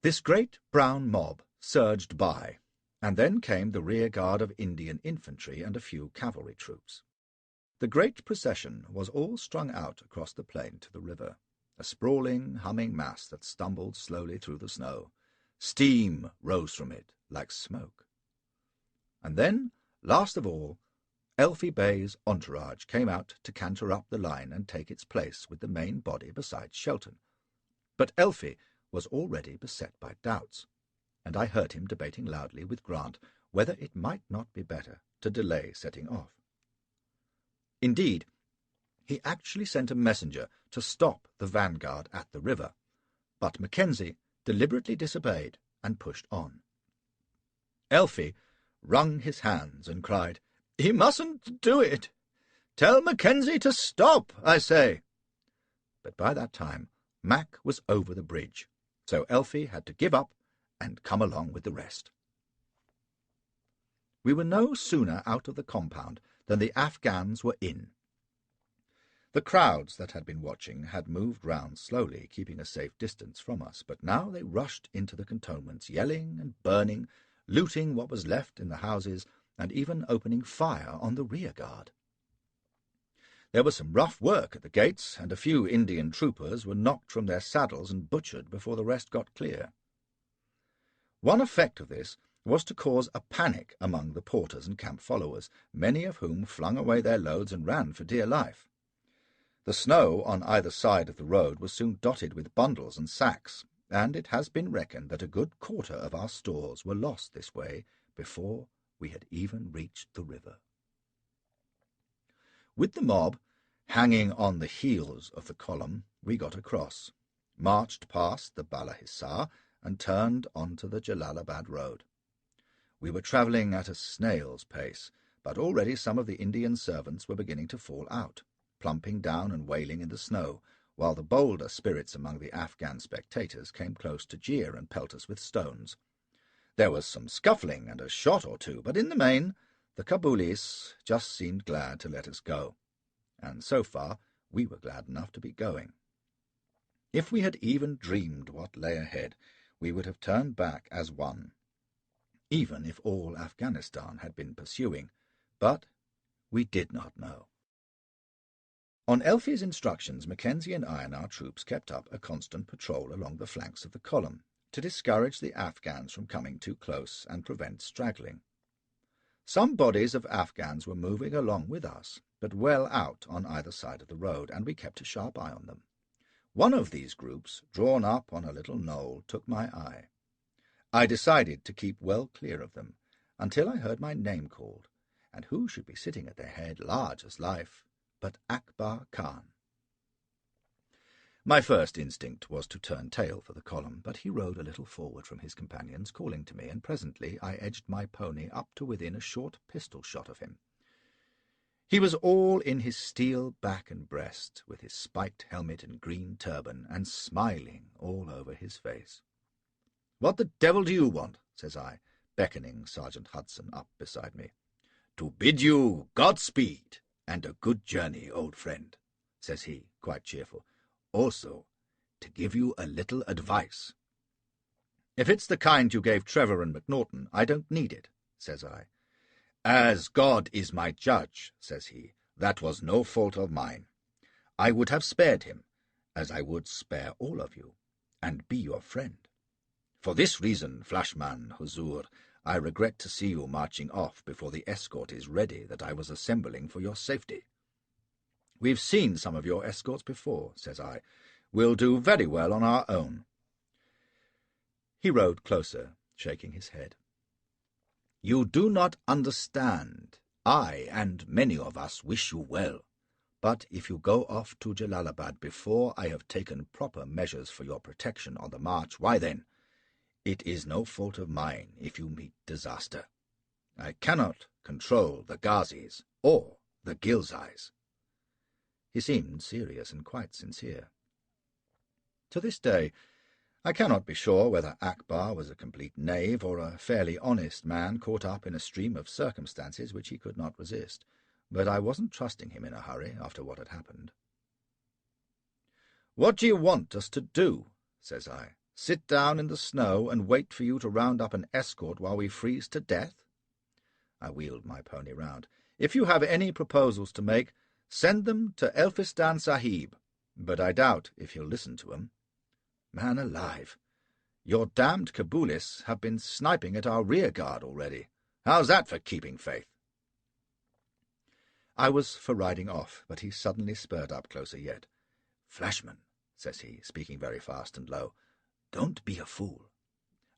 This great brown mob surged by, and then came the rear guard of Indian infantry and a few cavalry troops. The great procession was all strung out across the plain to the river, a sprawling, humming mass that stumbled slowly through the snow. Steam rose from it like smoke. And then, last of all, Elfie Bay's entourage came out to canter up the line and take its place with the main body beside Shelton. But Elfie was already beset by doubts, and I heard him debating loudly with Grant whether it might not be better to delay setting off. Indeed, he actually sent a messenger to stop the vanguard at the river, but Mackenzie deliberately disobeyed and pushed on. Elfie wrung his hands and cried, "He mustn't do it! Tell Mackenzie to stop, I say!" But by that time Mac was over the bridge, so Elfie had to give up and come along with the rest. We were no sooner out of the compound than the Afghans were in. The crowds that had been watching had moved round slowly, keeping a safe distance from us, but now they rushed into the cantonments, yelling and burning, looting what was left in the houses, and even opening fire on the rear guard. There was some rough work at the gates, and a few Indian troopers were knocked from their saddles and butchered before the rest got clear. One effect of this was to cause a panic among the porters and camp followers, many of whom flung away their loads and ran for dear life. The snow on either side of the road was soon dotted with bundles and sacks, and it has been reckoned that a good quarter of our stores were lost this way before we had even reached the river. With the mob hanging on the heels of the column, we got across, marched past the Bala Hissar, and turned onto the Jalalabad road. We were travelling at a snail's pace, but already some of the Indian servants were beginning to fall out, plumping down and wailing in the snow, while the bolder spirits among the Afghan spectators came close to jeer and pelt us with stones. There was some scuffling and a shot or two, but in the main the Kabulis just seemed glad to let us go, and so far we were glad enough to be going. If we had even dreamed what lay ahead, we would have turned back as one, even if all Afghanistan had been pursuing, but we did not know. On Elfie's instructions, Mackenzie and I and our troops kept up a constant patrol along the flanks of the column, to discourage the Afghans from coming too close and prevent straggling. Some bodies of Afghans were moving along with us, but well out on either side of the road, and we kept a sharp eye on them. One of these groups, drawn up on a little knoll, took my eye. I decided to keep well clear of them, until I heard my name called, and who should be sitting at their head, large as life, but Akbar Khan. My first instinct was to turn tail for the column, but he rode a little forward from his companions, calling to me, and presently I edged my pony up to within a short pistol shot of him. He was all in his steel back and breast, with his spiked helmet and green turban, and smiling all over his face. "What the devil do you want?" says I, beckoning Sergeant Hudson up beside me. "To bid you Godspeed and a good journey, old friend," says he, quite cheerful. "Also, to give you a little advice." "If it's the kind you gave Trevor and MacNaughton, I don't need it," says I. "As God is my judge," says he, "that was no fault of mine. I would have spared him, as I would spare all of you, and be your friend. For this reason, Flashman, Huzur, I regret to see you marching off before the escort is ready that I was assembling for your safety." "We've seen some of your escorts before," says I. "We'll do very well on our own." He rode closer, shaking his head. "You do not understand. I and many of us wish you well. But if you go off to Jalalabad before I have taken proper measures for your protection on the march, why then, it is no fault of mine if you meet disaster. I cannot control the Ghazis or the Ghilzais." He seemed serious and quite sincere. To this day, I cannot be sure whether Akbar was a complete knave or a fairly honest man caught up in a stream of circumstances which he could not resist, but I wasn't trusting him in a hurry after what had happened. "What do you want us to do?" says I. "Sit down in the snow and wait for you to round up an escort while we freeze to death?" I wheeled my pony round. "If you have any proposals to make, send them to Elphistan Sahib, but I doubt if he'll listen to 'em. Man alive, your damned Kabulis have been sniping at our rear guard already. How's that for keeping faith?" I was for riding off, but he suddenly spurred up closer yet. "Flashman," says he, speaking very fast and low, "don't be a fool.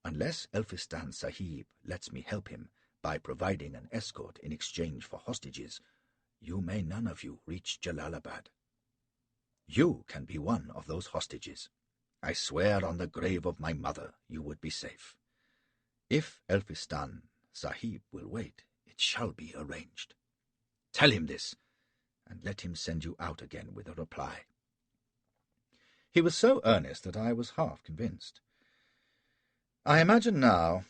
Unless Elphistan Sahib lets me help him by providing an escort in exchange for hostages, you may none of you reach Jalalabad. You can be one of those hostages. I swear on the grave of my mother you would be safe. If Elphistan Sahib will wait, it shall be arranged. Tell him this, and let him send you out again with a reply." He was so earnest that I was half convinced. I imagine now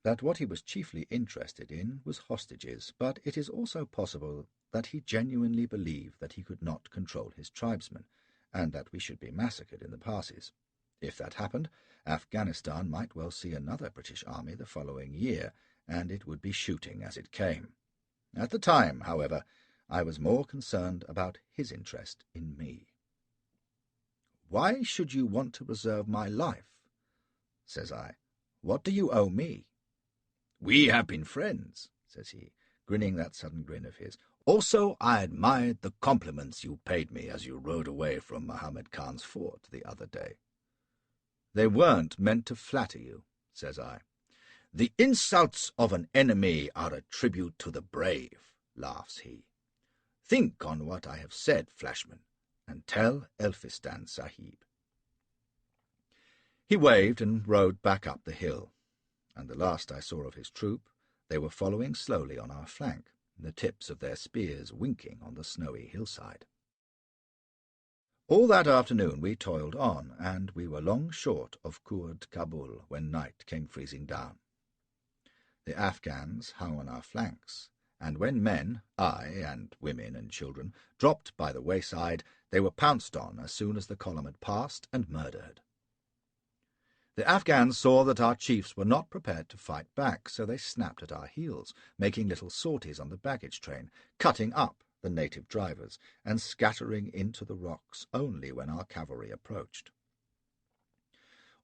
that what he was chiefly interested in was hostages, but it is also possible that he genuinely believed that he could not control his tribesmen, and that we should be massacred in the passes. If that happened, Afghanistan might well see another British army the following year, and it would be shooting as it came. At the time, however, I was more concerned about his interest in me. "Why should you want to preserve my life?" says I. "What do you owe me?" "We have been friends," says he, grinning that sudden grin of his. "Also, I admired the compliments you paid me as you rode away from Muhammad Khan's fort the other day." "They weren't meant to flatter you," says I. "The insults of an enemy are a tribute to the brave," laughs he. "Think on what I have said, Flashman, and tell Elphistan Sahib." He waved and rode back up the hill, and the last I saw of his troop, they were following slowly on our flank, the tips of their spears winking on the snowy hillside. All that afternoon we toiled on, and we were long short of Kurd Kabul when night came freezing down. The Afghans hung on our flanks, and when men, aye, and women and children, dropped by the wayside, they were pounced on as soon as the column had passed and murdered. The Afghans saw that our chiefs were not prepared to fight back, so they snapped at our heels, making little sorties on the baggage train, cutting up the native drivers, and scattering into the rocks only when our cavalry approached.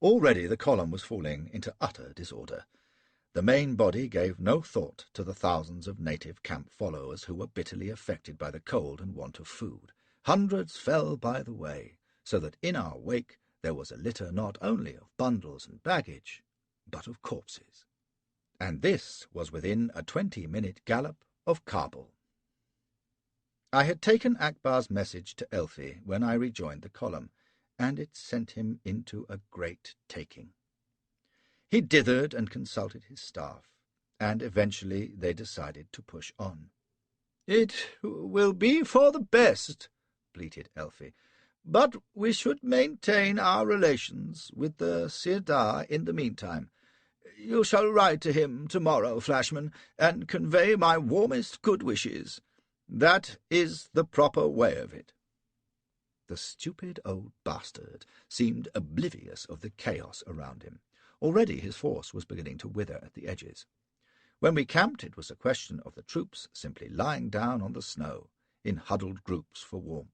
Already the column was falling into utter disorder. The main body gave no thought to the thousands of native camp followers who were bitterly affected by the cold and want of food. Hundreds fell by the way, so that in our wake there was a litter not only of bundles and baggage, but of corpses. And this was within a 20-minute gallop of Kabul. I had taken Akbar's message to Elfi when I rejoined the column, and it sent him into a great taking. He dithered and consulted his staff, and eventually they decided to push on. "It will be for the best," bleated Elfi, "but we should maintain our relations with the Sirdar in the meantime. You shall write to him tomorrow, Flashman, and convey my warmest good wishes. That is the proper way of it." The stupid old bastard seemed oblivious of the chaos around him. Already his force was beginning to wither at the edges. When we camped, it was a question of the troops simply lying down on the snow, in huddled groups for warmth,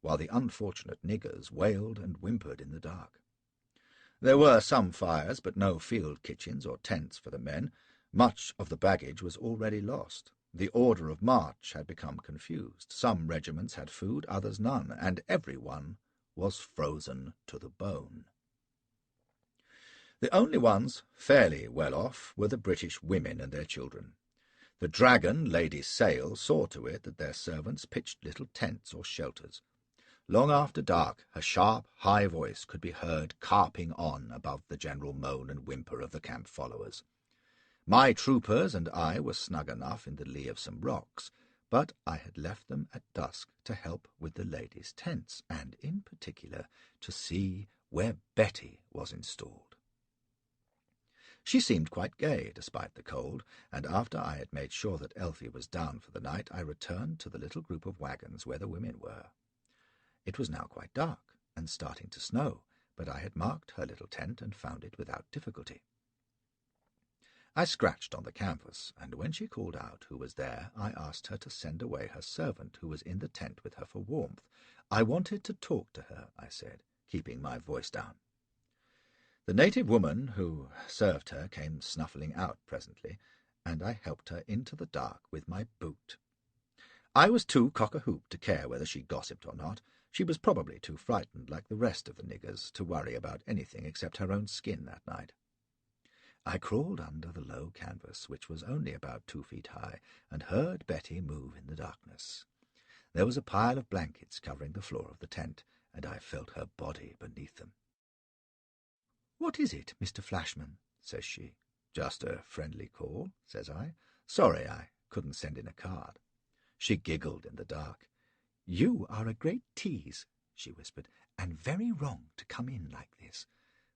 while the unfortunate niggers wailed and whimpered in the dark. There were some fires, but no field kitchens or tents for the men. Much of the baggage was already lost. The order of march had become confused. Some regiments had food, others none, and everyone was frozen to the bone. The only ones fairly well off were the British women and their children. The Dragon Lady Sale saw to it that their servants pitched little tents or shelters. Long after dark, her sharp, high voice could be heard carping on above the general moan and whimper of the camp followers. My troopers and I were snug enough in the lee of some rocks, but I had left them at dusk to help with the ladies' tents, and in particular to see where Betty was installed. She seemed quite gay, despite the cold, and after I had made sure that Elfi was down for the night, I returned to the little group of wagons where the women were. It was now quite dark, and starting to snow, but I had marked her little tent and found it without difficulty. I scratched on the canvas, and when she called out who was there, I asked her to send away her servant who was in the tent with her for warmth. I wanted to talk to her, I said, keeping my voice down. The native woman who served her came snuffling out presently, and I helped her into the dark with my boot. I was too cock-a-hoop to care whether she gossiped or not. She was probably too frightened, like the rest of the niggers, to worry about anything except her own skin that night. I crawled under the low canvas, which was only about 2 feet high, and heard Betty move in the darkness. There was a pile of blankets covering the floor of the tent, and I felt her body beneath them. "What is it, Mr. Flashman?" says she. "Just a friendly call," says I. "Sorry I couldn't send in a card." She giggled in the dark. "You are a great tease," she whispered, "and very wrong to come in like this.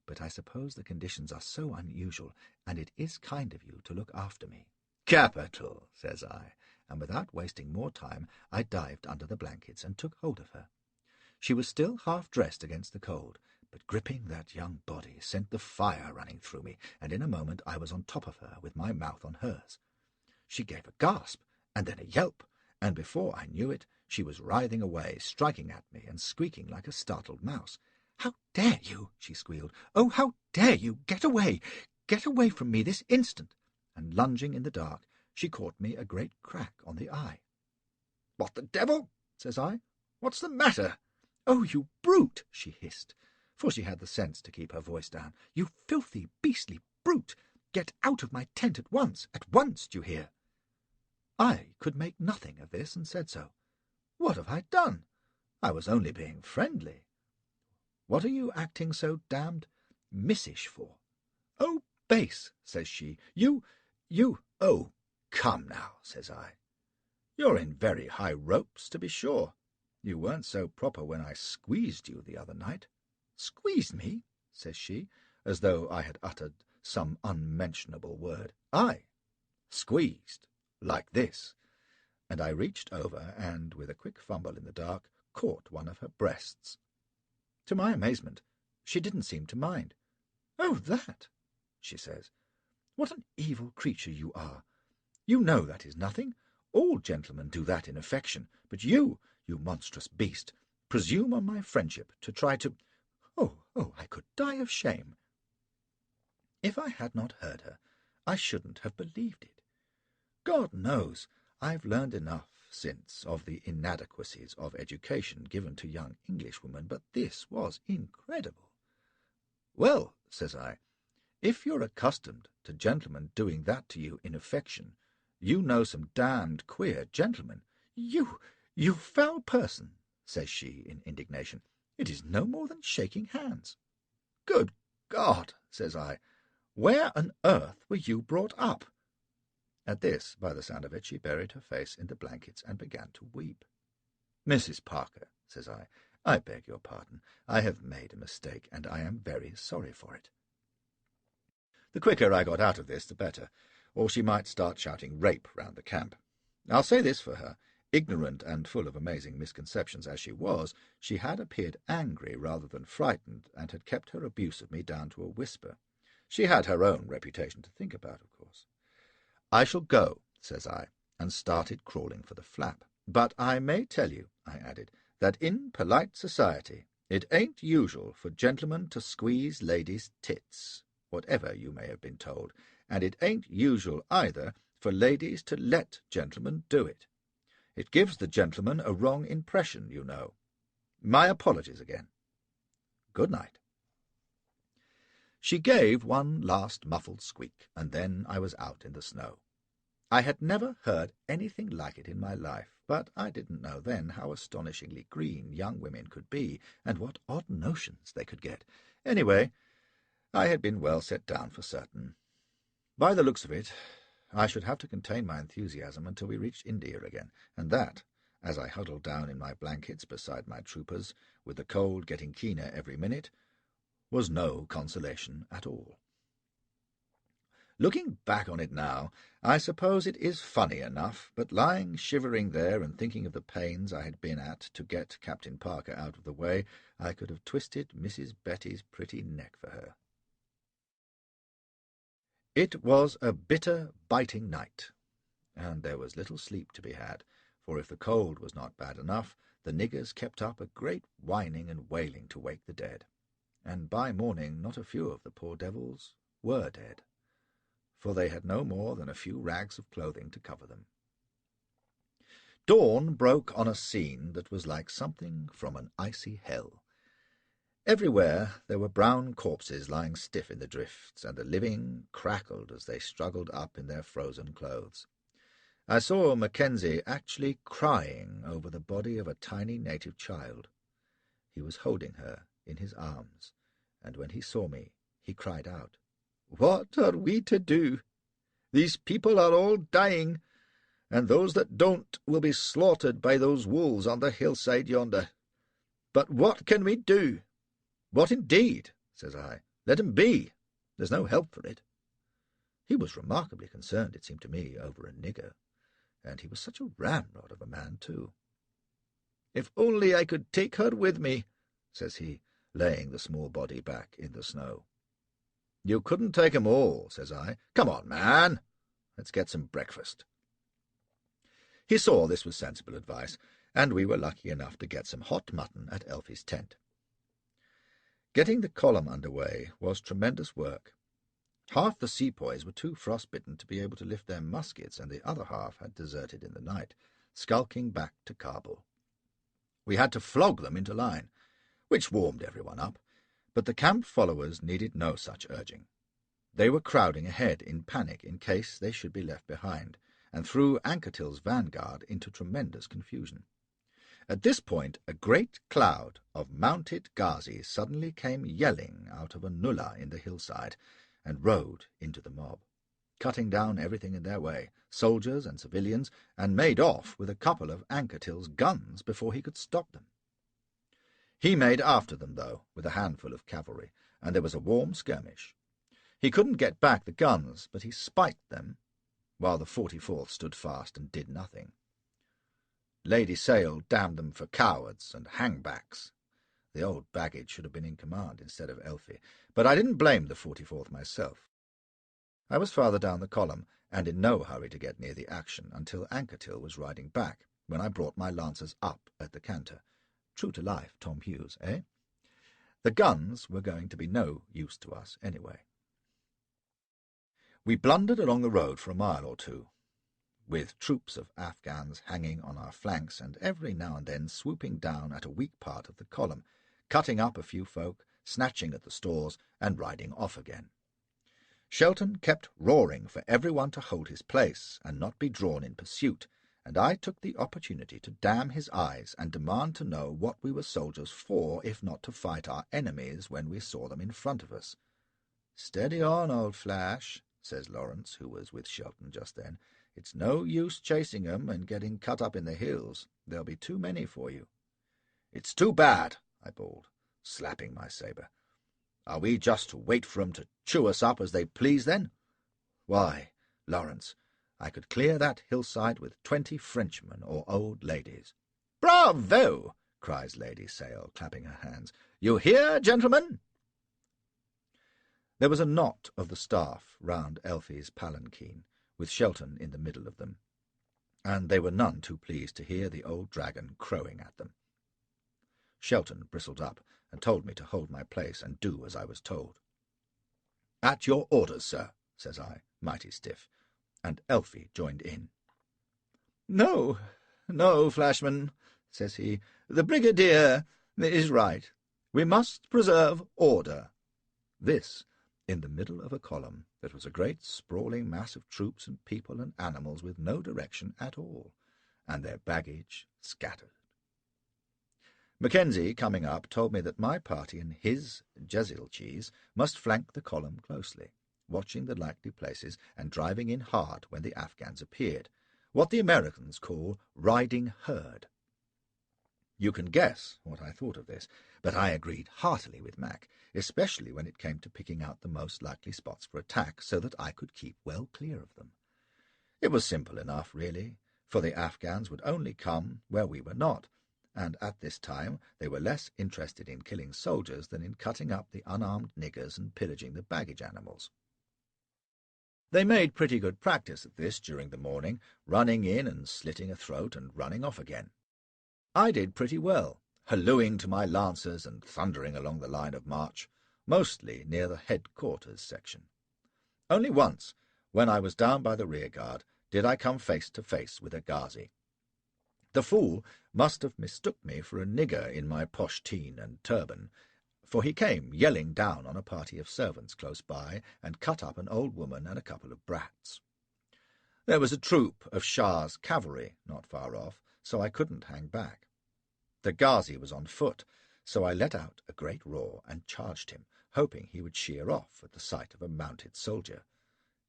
But I suppose the conditions are so unusual, and it is kind of you to look after me." "Capital," says I, and without wasting more time, I dived under the blankets and took hold of her. She was still half-dressed against the cold, but gripping that young body sent the fire running through me, and in a moment I was on top of her with my mouth on hers. She gave a gasp, and then a yelp, and before I knew it, she was writhing away, striking at me and squeaking like a startled mouse. "How dare you!" she squealed. "Oh, how dare you! Get away! Get away from me this instant!" And lunging in the dark, she caught me a great crack on the eye. "What the devil?" says I. "What's the matter?" "Oh, you brute!" she hissed, for she had the sense to keep her voice down. "You filthy, beastly brute! Get out of my tent at once, do you hear?" I could make nothing of this, and said so. "What have I done? I was only being friendly. What are you acting so damned missish for?" "Oh, base," says she. You, "Oh, come now," says I. "You're in very high ropes, to be sure. You weren't so proper when I squeezed you the other night." "Squeezed me?" says she, as though I had uttered some unmentionable word. "Aye, squeezed, like this." and I reached over and, with a quick fumble in the dark, caught one of her breasts. To my amazement, she didn't seem to mind. "Oh, that!" she says. "What an evil creature you are! You know that is nothing. All gentlemen do that in affection, but you monstrous beast, presume on my friendship to try to— Oh, I could die of shame." If I had not heard her, I shouldn't have believed it. God knows, I've learned enough since of the inadequacies of education given to young Englishwomen, but this was incredible. "Well," says I, "if you're accustomed to gentlemen doing that to you in affection, you know some damned queer gentlemen." You foul person," says she in indignation. "It is no more than shaking hands." "Good God," says I, "where on earth were you brought up?" At this, by the sound of it, she buried her face in the blankets and began to weep. "Mrs. Parker," says I beg your pardon. I have made a mistake, and I am very sorry for it." The quicker I got out of this, the better, or she might start shouting rape round the camp. I'll say this for her. Ignorant and full of amazing misconceptions as she was, she had appeared angry rather than frightened, and had kept her abuse of me down to a whisper. She had her own reputation to think about, of course. "I shall go," says I, and started crawling for the flap. "But I may tell you," I added, "that in polite society it ain't usual for gentlemen to squeeze ladies' tits, whatever you may have been told, and it ain't usual either for ladies to let gentlemen do it. It gives the gentleman a wrong impression, you know. My apologies again. Good night." She gave one last muffled squeak, and then I was out in the snow. I had never heard anything like it in my life, but I didn't know then how astonishingly green young women could be, and what odd notions they could get. Anyway, I had been well set down for certain. By the looks of it, I should have to contain my enthusiasm until we reached India again, and that, as I huddled down in my blankets beside my troopers, with the cold getting keener every minute, was no consolation at all. Looking back on it now, I suppose it is funny enough, but lying shivering there and thinking of the pains I had been at to get Captain Parker out of the way, I could have twisted Mrs. Betty's pretty neck for her. It was a bitter, biting night, and there was little sleep to be had, for if the cold was not bad enough, the niggers kept up a great whining and wailing to wake the dead, and by morning not a few of the poor devils were dead, for they had no more than a few rags of clothing to cover them. Dawn broke on a scene that was like something from an icy hell. Everywhere there were brown corpses lying stiff in the drifts, and the living crackled as they struggled up in their frozen clothes. I saw Mackenzie actually crying over the body of a tiny native child. He was holding her in his arms, and when he saw me, he cried out, "What are we to do? These people are all dying, and those that don't will be slaughtered by those wolves on the hillside yonder. But what can we do?" "What indeed?" says I. "Let 'em be. There's no help for it." He was remarkably concerned, it seemed to me, over a nigger, and he was such a ramrod of a man, too. "If only I could take her with me," says he, laying the small body back in the snow. "You couldn't take 'em all," says I. "Come on, man. Let's get some breakfast." He saw this was sensible advice, and we were lucky enough to get some hot mutton at Elfie's tent. Getting the column under way was tremendous work. Half the sepoys were too frostbitten to be able to lift their muskets, and the other half had deserted in the night, skulking back to Kabul. We had to flog them into line, which warmed everyone up, but the camp followers needed no such urging. They were crowding ahead in panic in case they should be left behind, and threw Anquetil's vanguard into tremendous confusion. At this point a great cloud of mounted Ghazis suddenly came yelling out of a nullah in the hillside, and rode into the mob, cutting down everything in their way, soldiers and civilians, and made off with a couple of Anquetil's guns before he could stop them. He made after them, though, with a handful of cavalry, and there was a warm skirmish. He couldn't get back the guns, but he spiked them, while the 44th stood fast and did nothing. Lady Sale damned them for cowards and hangbacks. The old baggage should have been in command instead of Elfie, but I didn't blame the 44th myself. I was farther down the column, and in no hurry to get near the action until Anquetil was riding back, when I brought my lancers up at the canter. True to life, Tom Hughes, eh? The guns were going to be no use to us anyway. We blundered along the road for a mile or two, with troops of Afghans hanging on our flanks and every now and then swooping down at a weak part of the column, cutting up a few folk, snatching at the stores, and riding off again. Shelton kept roaring for everyone to hold his place and not be drawn in pursuit, and I took the opportunity to damn his eyes and demand to know what we were soldiers for, if not to fight our enemies when we saw them in front of us. "Steady on, old Flash," says Lawrence, who was with Shelton just then. "It's no use chasing 'em and getting cut up in the hills. There'll be too many for you." "It's too bad," I bawled, slapping my sabre. "Are we just to wait for 'em to chew us up as they please, then? Why, Lawrence, I could clear that hillside with 20 Frenchmen or old ladies." "Bravo!" cries Lady Sale, clapping her hands. "You hear, gentlemen?" There was a knot of the staff round Elfie's palanquin, with Shelton in the middle of them, and they were none too pleased to hear the old dragon crowing at them. Shelton bristled up and told me to hold my place and do as I was told. "At your orders, sir," says I, mighty stiff, and Elfie joined in. "No, no, Flashman," says he, "the brigadier is right. We must preserve order." This in the middle of a column that was a great sprawling mass of troops and people and animals with no direction at all, and their baggage scattered. Mackenzie, coming up, told me that my party and his Jezailchis must flank the column closely, watching the likely places and driving in hard when the Afghans appeared, what the Americans call riding herd. You can guess what I thought of this, but I agreed heartily with Mac, especially when it came to picking out the most likely spots for attack so that I could keep well clear of them. It was simple enough, really, for the Afghans would only come where we were not, and at this time they were less interested in killing soldiers than in cutting up the unarmed niggers and pillaging the baggage animals. They made pretty good practice at this during the morning, running in and slitting a throat and running off again. I did pretty well, hallooing to my lancers and thundering along the line of march, mostly near the headquarters section. Only once, when I was down by the rearguard, did I come face to face with a Ghazi. The fool must have mistook me for a nigger in my poshteen and turban, for he came yelling down on a party of servants close by and cut up an old woman and a couple of brats. There was a troop of Shah's cavalry not far off, so I couldn't hang back. The Ghazi was on foot, so I let out a great roar and charged him, hoping he would sheer off at the sight of a mounted soldier.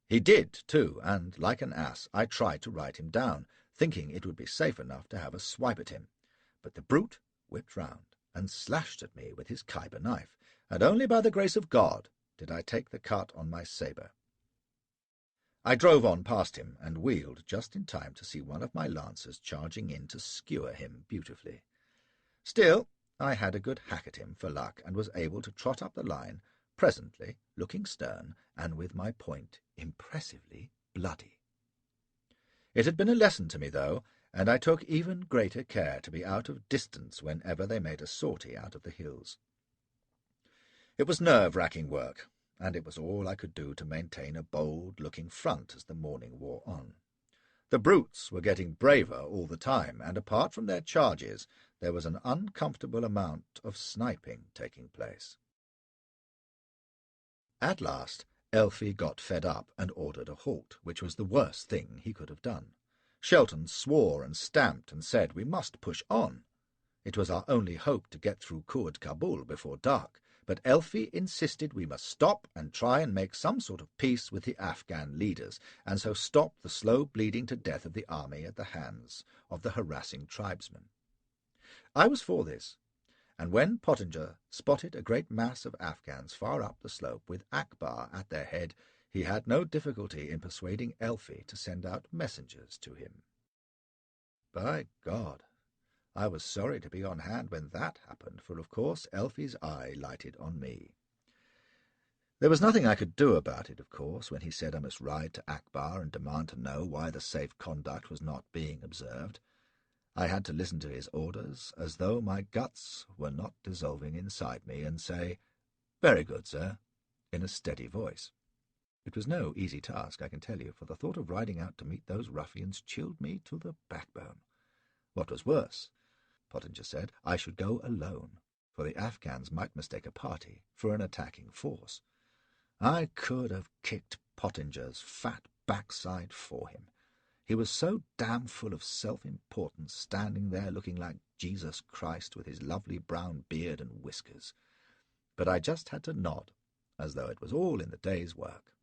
He did, too, and, like an ass, I tried to ride him down, thinking it would be safe enough to have a swipe at him. But the brute whipped round and slashed at me with his Khyber knife, and only by the grace of God did I take the cut on my sabre. I drove on past him and wheeled just in time to see one of my lancers charging in to skewer him beautifully. Still, I had a good hack at him for luck and was able to trot up the line, presently looking stern and with my point impressively bloody. It had been a lesson to me, though, and I took even greater care to be out of distance whenever they made a sortie out of the hills. It was nerve-racking work, and it was all I could do to maintain a bold-looking front as the morning wore on. The brutes were getting braver all the time, and apart from their charges, there was an uncomfortable amount of sniping taking place. At last, Elfie got fed up and ordered a halt, which was the worst thing he could have done. Shelton swore and stamped and said we must push on. It was our only hope to get through Kuwait Kabul before dark, but Elfie insisted we must stop and try and make some sort of peace with the Afghan leaders, and so stop the slow bleeding to death of the army at the hands of the harassing tribesmen. I was for this, and when Pottinger spotted a great mass of Afghans far up the slope with Akbar at their head, he had no difficulty in persuading Elfie to send out messengers to him. By God! I was sorry to be on hand when that happened, for of course Elfie's eye lighted on me. There was nothing I could do about it, of course, when he said I must ride to Akbar and demand to know why the safe conduct was not being observed. I had to listen to his orders as though my guts were not dissolving inside me, and say, "Very good, sir," in a steady voice. It was no easy task, I can tell you, for the thought of riding out to meet those ruffians chilled me to the backbone. What was worse, Pottinger said, I should go alone, for the Afghans might mistake a party for an attacking force. I could have kicked Pottinger's fat backside for him. He was so damn full of self-importance, standing there looking like Jesus Christ with his lovely brown beard and whiskers. But I just had to nod, as though it was all in the day's work.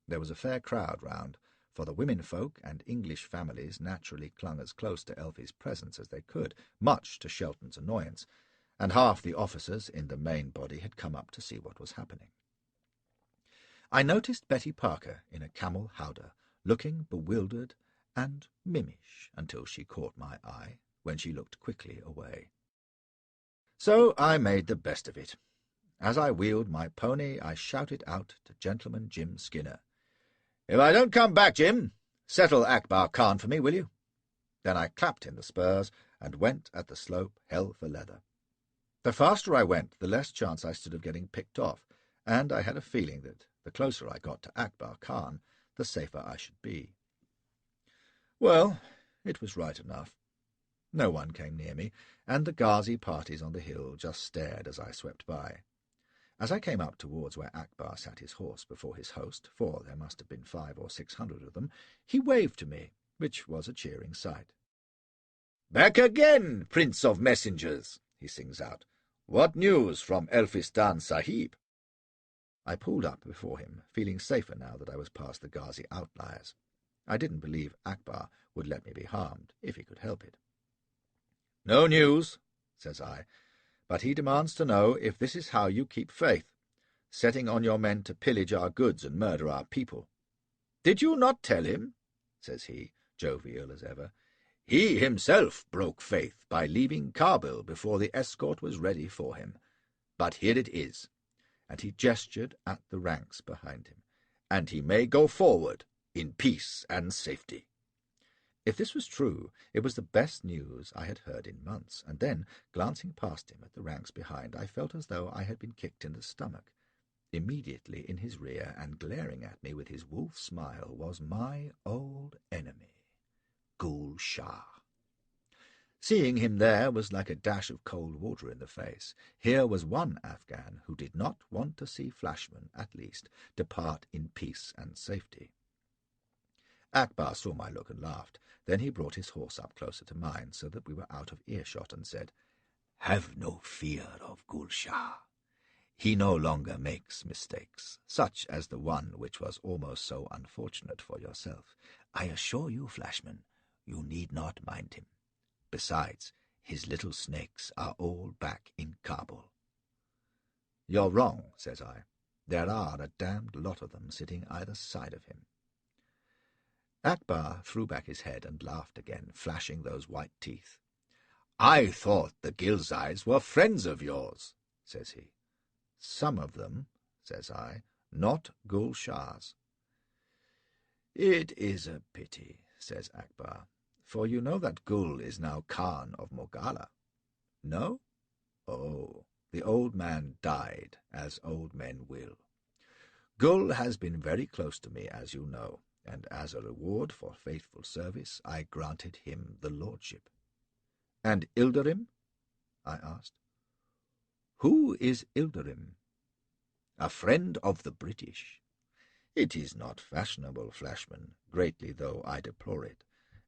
There was a fair crowd round, for the womenfolk and English families naturally clung as close to Elfie's presence as they could, much to Shelton's annoyance, and half the officers in the main body had come up to see what was happening. I noticed Betty Parker in a camel howdah, looking bewildered and mimish until she caught my eye, when she looked quickly away. So I made the best of it. As I wheeled my pony, I shouted out to Gentleman Jim Skinner, "If I don't come back, Jim, settle Akbar Khan for me, will you?" Then I clapped in the spurs and went at the slope hell for leather. The faster I went, the less chance I stood of getting picked off, and I had a feeling that the closer I got to Akbar Khan, the safer I should be. Well, it was right enough. No one came near me, and the Ghazi parties on the hill just stared as I swept by. As I came up towards where Akbar sat his horse before his host, for there must have been 500 or 600 of them, he waved to me, which was a cheering sight. "Back again, Prince of Messengers," he sings out. "What news from Elphistan Sahib?" I pulled up before him, feeling safer now that I was past the Ghazi outliers. I didn't believe Akbar would let me be harmed, if he could help it. "No news," says I, "but he demands to know if this is how you keep faith, setting on your men to pillage our goods and murder our people." "Did you not tell him?" says he, jovial as ever. "He himself broke faith by leaving Kabul before the escort was ready for him. But here it is," and he gestured at the ranks behind him, "and he may go forward in peace and safety." If this was true, it was the best news I had heard in months, and then, glancing past him at the ranks behind, I felt as though I had been kicked in the stomach. Immediately in his rear, and glaring at me with his wolf smile, was my old enemy, Gul Shah. Seeing him there was like a dash of cold water in the face. Here was one Afghan who did not want to see Flashman, at least, depart in peace and safety. Akbar saw my look and laughed. Then he brought his horse up closer to mine, so that we were out of earshot, and said, "Have no fear of Gul Shah. He no longer makes mistakes, such as the one which was almost so unfortunate for yourself. I assure you, Flashman, you need not mind him. Besides, his little snakes are all back in Kabul." "You're wrong," says I. "There are a damned lot of them sitting either side of him." Akbar threw back his head and laughed again, flashing those white teeth. "I thought the Ghilzais were friends of yours," says he. "Some of them," says I, "not Gul Shah's." "It is a pity," says Akbar, "for you know that Gul is now Khan of Mogala." "No? Oh, the old man died, as old men will. Gul has been very close to me, as you know, and as a reward for faithful service I granted him the lordship." "And Ilderim?" I asked. "Who is Ilderim?" "A friend of the British. It is not fashionable, Flashman, greatly though I deplore it,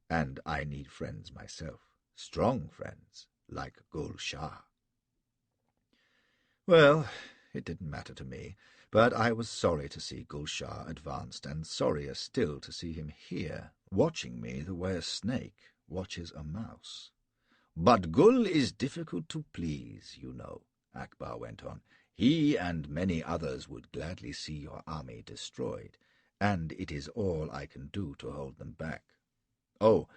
and I need friends myself, strong friends, like Gul Shah." Well, it didn't matter to me, but I was sorry to see Gul Shah advanced, and sorrier still to see him here, watching me the way a snake watches a mouse. "But Gul is difficult to please, you know," Akbar went on. "He and many others would gladly see your army destroyed, and it is all I can do to hold them back. Oh,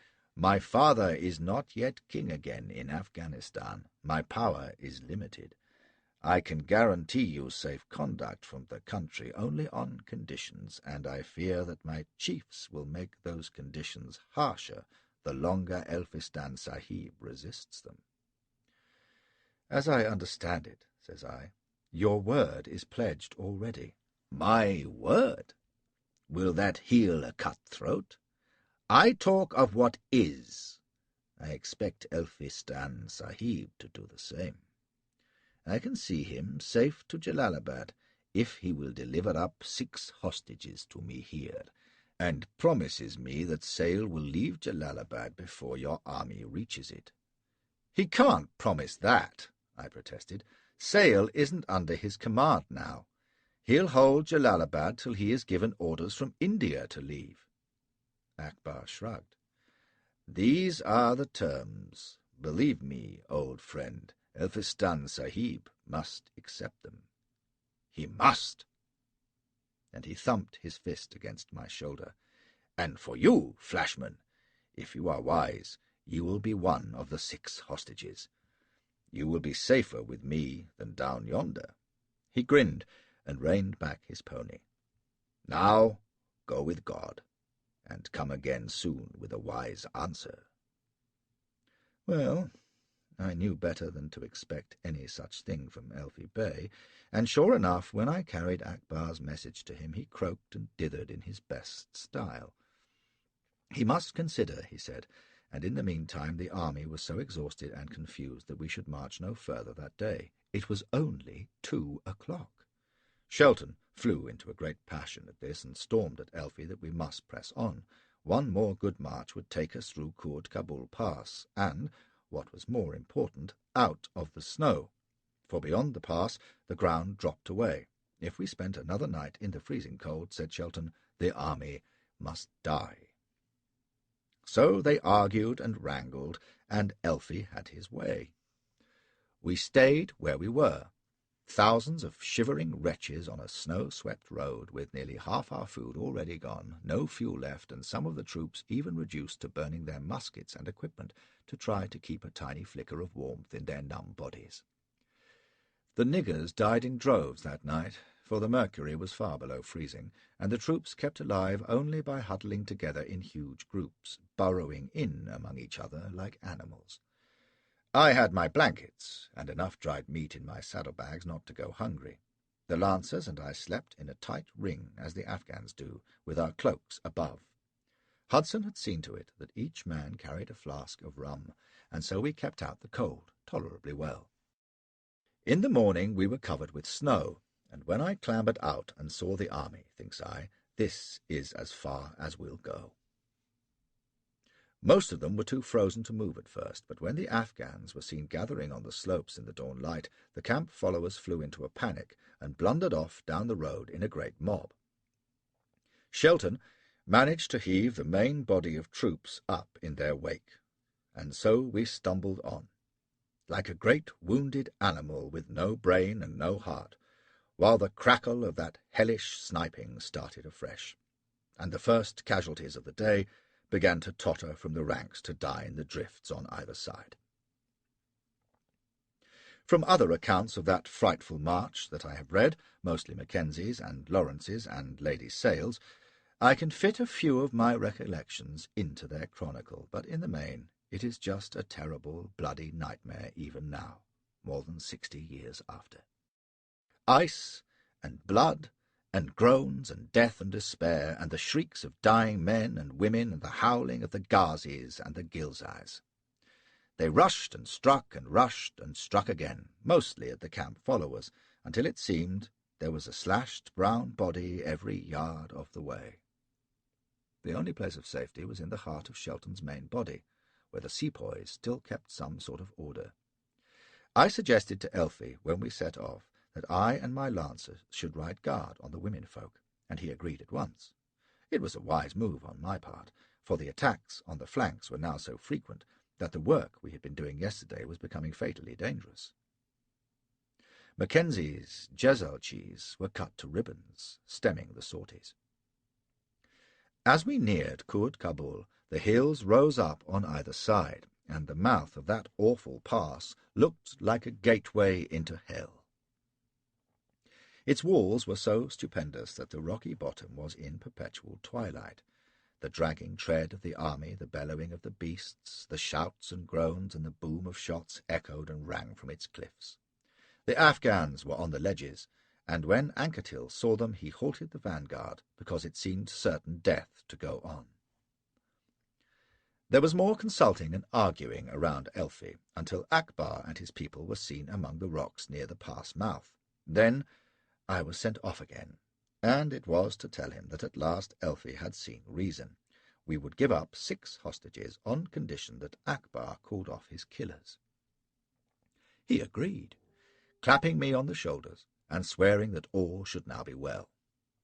My father is not yet king again in Afghanistan. My power is limited. I can guarantee you safe conduct from the country only on conditions, and I fear that my chiefs will make those conditions harsher the longer Elphistan Sahib resists them. As I understand it, says I, your word is pledged already. My word? Will that heal a cutthroat? I talk of what is. I expect Elphistan Sahib to do the same. I can see him safe to Jalalabad if he will deliver up 6 hostages to me here, and promises me that Sale will leave Jalalabad before your army reaches it. He can't promise that, I protested. Sale isn't under his command now. He'll hold Jalalabad till he is given orders from India to leave. Akbar shrugged. These are the terms. Believe me, old friend, Elphistan Sahib must accept them. He must! And he thumped his fist against my shoulder. And for you, Flashman, if you are wise, you will be one of the 6 hostages. You will be safer with me than down yonder. He grinned and reined back his pony. Now go with God, and come again soon with a wise answer. Well, I knew better than to expect any such thing from Elfie Bey, and sure enough, when I carried Akbar's message to him, he croaked and dithered in his best style. He must consider, he said, and in the meantime the army was so exhausted and confused that we should march no further that day. It was only 2 o'clock. Shelton flew into a great passion at this and stormed at Elfie that we must press on. One more good march would take us through Kurd Kabul Pass and, what was more important, out of the snow, for beyond the pass the ground dropped away. If we spent another night in the freezing cold, said Shelton, the army must die. So they argued and wrangled, and Elfie had his way. We stayed where we were, thousands of shivering wretches on a snow-swept road, with nearly half our food already gone, no fuel left, and some of the troops even reduced to burning their muskets and equipment to try to keep a tiny flicker of warmth in their numb bodies. The niggers died in droves that night, for the mercury was far below freezing, and the troops kept alive only by huddling together in huge groups, burrowing in among each other like animals. I had my blankets, and enough dried meat in my saddlebags not to go hungry. The Lancers and I slept in a tight ring, as the Afghans do, with our cloaks above. Hudson had seen to it that each man carried a flask of rum, and so we kept out the cold tolerably well. In the morning we were covered with snow, and when I clambered out and saw the army, thinks I, this is as far as we'll go. Most of them were too frozen to move at first, but when the Afghans were seen gathering on the slopes in the dawn light, the camp followers flew into a panic and blundered off down the road in a great mob. Shelton managed to heave the main body of troops up in their wake, and so we stumbled on, like a great wounded animal with no brain and no heart, while the crackle of that hellish sniping started afresh, and the first casualties of the day began to totter from the ranks to die in the drifts on either side. From other accounts of that frightful march that I have read, mostly Mackenzie's and Lawrence's and Lady Sale's, I can fit a few of my recollections into their chronicle, but in the main it is just a terrible, bloody nightmare even now, more than 60 years after. Ice and blood and groans and death and despair, and the shrieks of dying men and women, and the howling of the Ghazis and the Ghilzais. They rushed and struck again, mostly at the camp followers, until it seemed there was a slashed brown body every yard of the way. The only place of safety was in the heart of Shelton's main body, where the sepoys still kept some sort of order. I suggested to Elfie, when we set off, that I and my Lancers should ride guard on the womenfolk, and he agreed at once. It was a wise move on my part, for the attacks on the flanks were now so frequent that the work we had been doing yesterday was becoming fatally dangerous. Mackenzie's jezailchis were cut to ribbons, stemming the sorties. As we neared Kurd Kabul, the hills rose up on either side, and the mouth of that awful pass looked like a gateway into hell. Its walls were so stupendous that the rocky bottom was in perpetual twilight. The dragging tread of the army, the bellowing of the beasts, the shouts and groans and the boom of shots echoed and rang from its cliffs. The Afghans were on the ledges, and when Anquetil saw them he halted the vanguard, because it seemed certain death to go on. There was more consulting and arguing around Elfi, until Akbar and his people were seen among the rocks near the pass mouth. Then I was sent off again, and it was to tell him that at last Elfi had seen reason. We would give up 6 hostages on condition that Akbar called off his killers. He agreed, clapping me on the shoulders and swearing that all should now be well.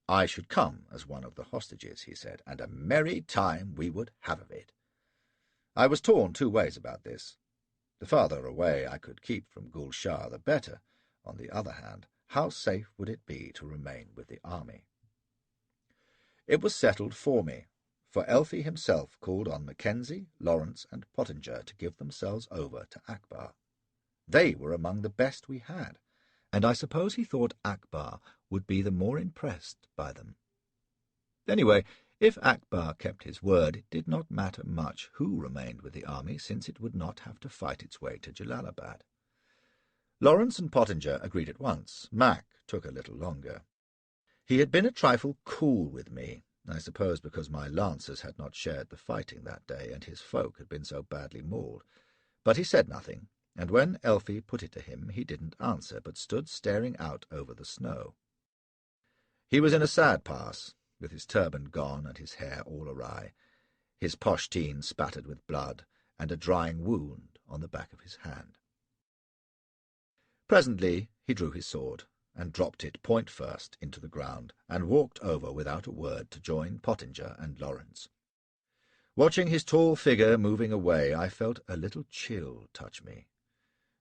I should come as one of the hostages, he said, and a merry time we would have of it. I was torn 2 ways about this. The farther away I could keep from Gul Shah, the better. On the other hand, how safe would it be to remain with the army? It was settled for me, for Elfi himself called on Mackenzie, Lawrence, and Pottinger to give themselves over to Akbar. They were among the best we had, and I suppose he thought Akbar would be the more impressed by them. Anyway, if Akbar kept his word, it did not matter much who remained with the army, since it would not have to fight its way to Jalalabad. Lawrence and Pottinger agreed at once. Mac took a little longer. He had been a trifle cool with me, I suppose because my lancers had not shared the fighting that day, and his folk had been so badly mauled. But he said nothing, and when Elfi put it to him, he didn't answer, but stood staring out over the snow. He was in a sad pass, with his turban gone and his hair all awry, his poshteen spattered with blood, and a drying wound on the back of his hand. Presently he drew his sword, and dropped it point first into the ground, and walked over without a word to join Pottinger and Lawrence. Watching his tall figure moving away, I felt a little chill touch me.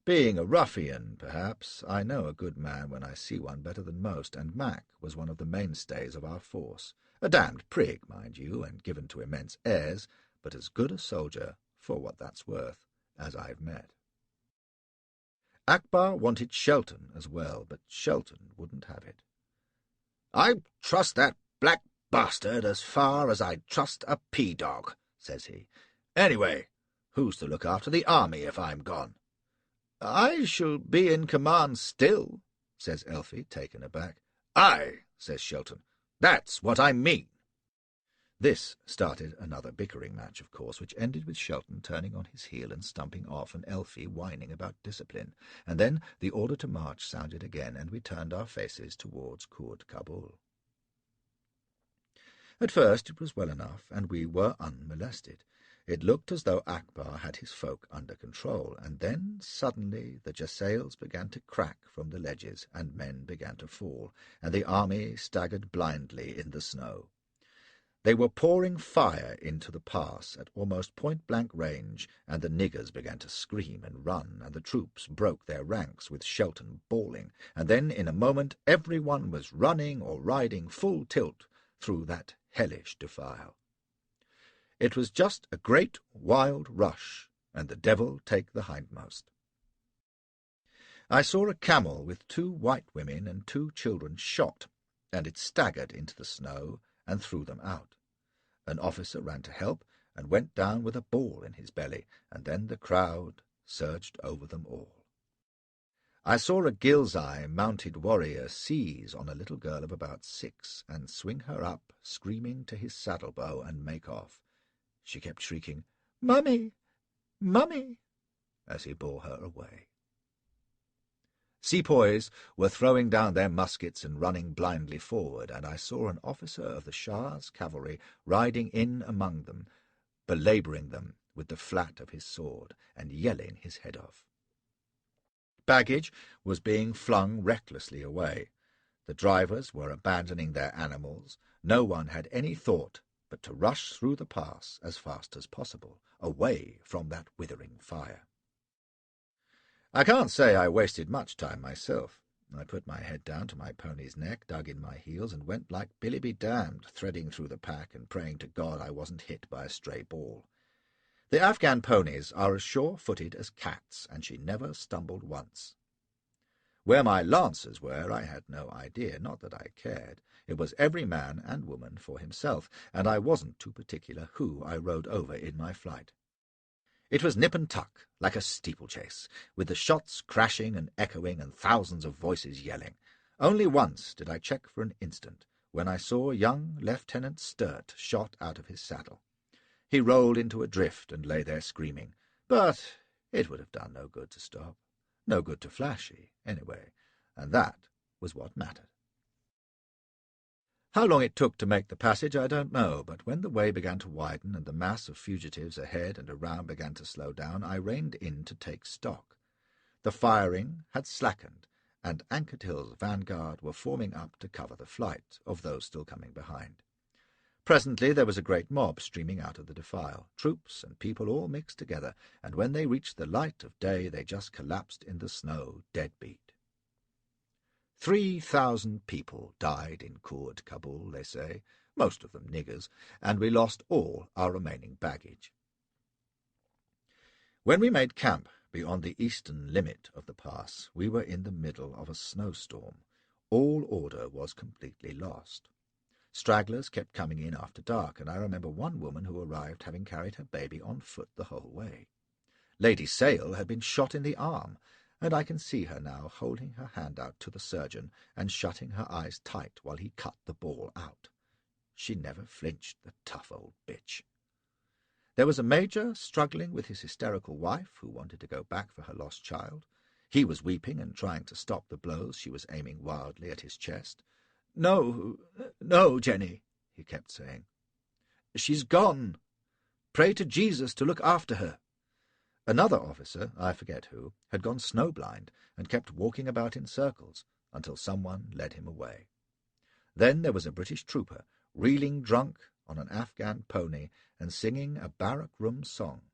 Being a ruffian, perhaps, I know a good man when I see one better than most, and Mac was one of the mainstays of our force. A damned prig, mind you, and given to immense airs, but as good a soldier, for what that's worth, as I've met. Akbar wanted Shelton as well, but Shelton wouldn't have it. "I trust that black bastard as far as I'd trust a pea-dog," says he. "Anyway, who's to look after the army if I'm gone?" "I shall be in command still," says Elfi, taken aback. "Aye," says Shelton. "That's what I mean." This started another bickering match, of course, which ended with Shelton turning on his heel and stumping off, and Elfi whining about discipline. And then the order to march sounded again, and we turned our faces towards Kurd Kabul. At first it was well enough, and we were unmolested. It looked as though Akbar had his folk under control, and then suddenly the jezails began to crack from the ledges, and men began to fall, and the army staggered blindly in the snow. They were pouring fire into the pass at almost point-blank range, and the niggers began to scream and run, and the troops broke their ranks with Shelton bawling, and then in a moment everyone was running or riding full tilt through that hellish defile. It was just a great wild rush, and the devil take the hindmost. I saw a camel with 2 white women and 2 children shot, and it staggered into the snow and threw them out. An officer ran to help and went down with a ball in his belly, and then the crowd surged over them all. I saw a Ghilzai mounted warrior seize on a little girl of about 6 and swing her up, screaming to his saddle-bow, and make off. She kept shrieking, "Mummy! Mummy!" as he bore her away. Sepoys were throwing down their muskets and running blindly forward, and I saw an officer of the Shah's cavalry riding in among them, belabouring them with the flat of his sword and yelling his head off. Baggage was being flung recklessly away. The drivers were abandoning their animals. No one had any thought but to rush through the pass as fast as possible, away from that withering fire. I can't say I wasted much time myself. I put my head down to my pony's neck, dug in my heels, and went like Billy be damned, threading through the pack and praying to God I wasn't hit by a stray ball. The Afghan ponies are as sure-footed as cats, and she never stumbled once. Where my lancers were I had no idea, not that I cared. It was every man and woman for himself, and I wasn't too particular who I rode over in my flight. It was nip and tuck, like a steeplechase, with the shots crashing and echoing and thousands of voices yelling. Only once did I check for an instant, when I saw young Lieutenant Sturt shot out of his saddle. He rolled into a drift and lay there screaming, but it would have done no good to stop. No good to Flashy, anyway, and that was what mattered. How long it took to make the passage I don't know, but when the way began to widen and the mass of fugitives ahead and around began to slow down, I reined in to take stock. The firing had slackened, and Ankertill's vanguard were forming up to cover the flight of those still coming behind. Presently there was a great mob streaming out of the defile, troops and people all mixed together, and when they reached the light of day they just collapsed in the snow, dead beat. 3,000 people died in Kurd Kabul, they say, most of them niggers, and we lost all our remaining baggage. When we made camp beyond the eastern limit of the pass, we were in the middle of a snowstorm. All order was completely lost. Stragglers kept coming in after dark, and I remember one woman who arrived having carried her baby on foot the whole way. Lady Sale had been shot in the arm, and I can see her now holding her hand out to the surgeon and shutting her eyes tight while he cut the ball out. She never flinched, the tough old bitch. There was a major struggling with his hysterical wife, who wanted to go back for her lost child. He was weeping and trying to stop the blows she was aiming wildly at his chest. "No, no, Jenny," he kept saying. "She's gone. Pray to Jesus to look after her." Another officer, I forget who, had gone snowblind and kept walking about in circles until someone led him away. Then there was a British trooper, reeling drunk on an Afghan pony and singing a barrack-room song.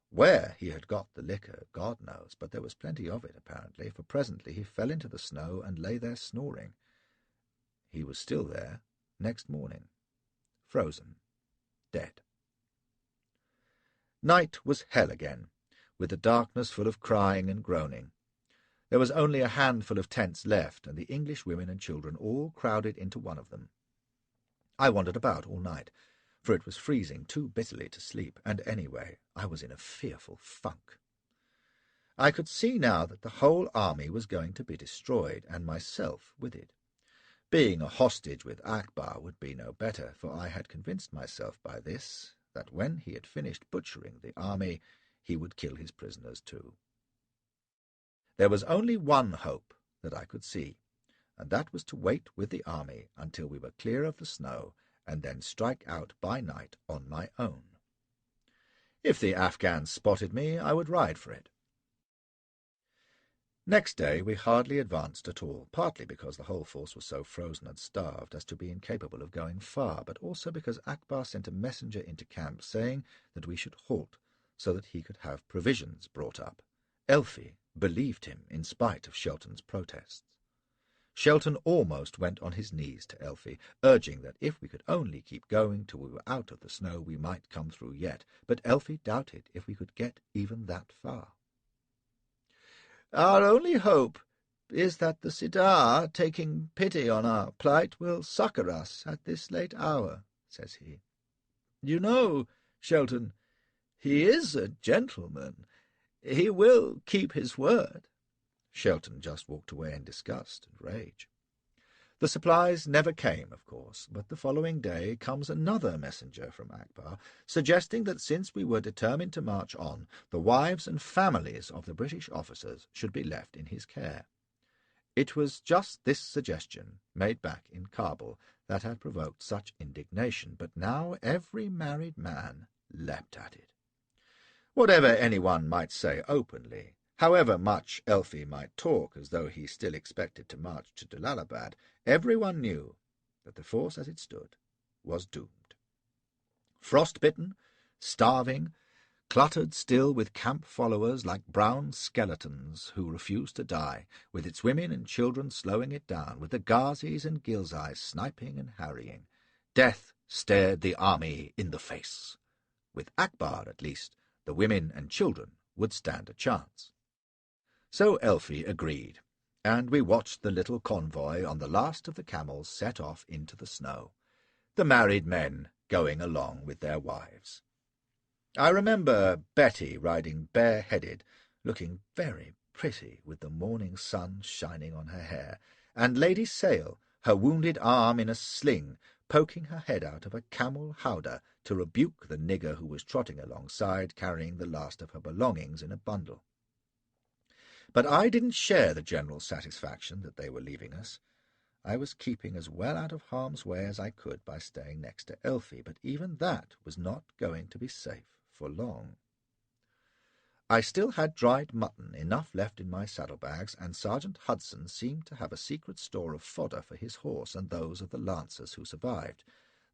Where he had got the liquor, God knows, but there was plenty of it, apparently, for presently he fell into the snow and lay there snoring. He was still there next morning, frozen, dead. Night was hell again, with the darkness full of crying and groaning. There was only a handful of tents left, and the English women and children all crowded into one of them. I wandered about all night, for it was freezing too bitterly to sleep, and anyway I was in a fearful funk. I could see now that the whole army was going to be destroyed, and myself with it. Being a hostage with Akbar would be no better, for I had convinced myself by this that when he had finished butchering the army, he would kill his prisoners too. There was only one hope that I could see, and that was to wait with the army until we were clear of the snow, and then strike out by night on my own. If the Afghans spotted me, I would ride for it. Next day we hardly advanced at all, partly because the whole force was so frozen and starved as to be incapable of going far, but also because Akbar sent a messenger into camp saying that we should halt so that he could have provisions brought up. Elfie believed him in spite of Shelton's protests. Shelton almost went on his knees to Elfie, urging that if we could only keep going till we were out of the snow we might come through yet, but Elfie doubted if we could get even that far. "Our only hope is that the Sidar, taking pity on our plight, will succour us at this late hour," says he. "You know, Shelton, he is a gentleman. He will keep his word." Shelton just walked away in disgust and rage. The supplies never came, of course, but the following day comes another messenger from Akbar, suggesting that since we were determined to march on, the wives and families of the British officers should be left in his care. It was just this suggestion, made back in Kabul, that had provoked such indignation, but now every married man leapt at it. Whatever anyone might say openly, however much Elfie might talk as though he still expected to march to Jalalabad, everyone knew that the force as it stood was doomed. Frostbitten, starving, cluttered still with camp followers like brown skeletons who refused to die, with its women and children slowing it down, with the Ghazis and Ghilzais sniping and harrying. Death stared the army in the face. With Akbar, at least, the women and children would stand a chance. So Elfie agreed, and we watched the little convoy on the last of the camels set off into the snow, the married men going along with their wives. I remember Betty riding bareheaded, looking very pretty with the morning sun shining on her hair, and Lady Sale, her wounded arm in a sling, poking her head out of a camel howdah to rebuke the nigger who was trotting alongside, carrying the last of her belongings in a bundle. But I didn't share the general satisfaction that they were leaving us. I was keeping as well out of harm's way as I could by staying next to Elfie, but even that was not going to be safe for long. I still had dried mutton enough left in my saddlebags, and Sergeant Hudson seemed to have a secret store of fodder for his horse and those of the lancers who survived.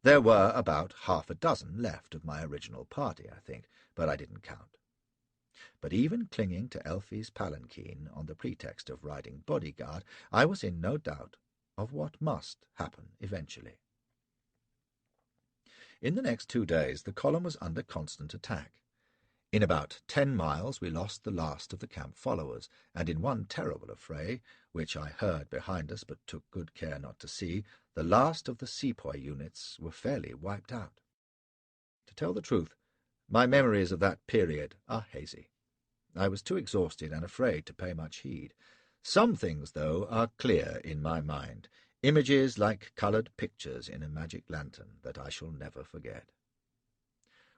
There were about half a dozen left of my original party, I think, but I didn't count. But even clinging to Elfie's palanquin on the pretext of riding bodyguard, I was in no doubt of what must happen eventually. In the next 2 days the column was under constant attack. In about 10 miles we lost the last of the camp followers, and in one terrible affray, which I heard behind us but took good care not to see, the last of the sepoy units were fairly wiped out. To tell the truth, my memories of that period are hazy. I was too exhausted and afraid to pay much heed. Some things, though, are clear in my mind, images like coloured pictures in a magic lantern that I shall never forget.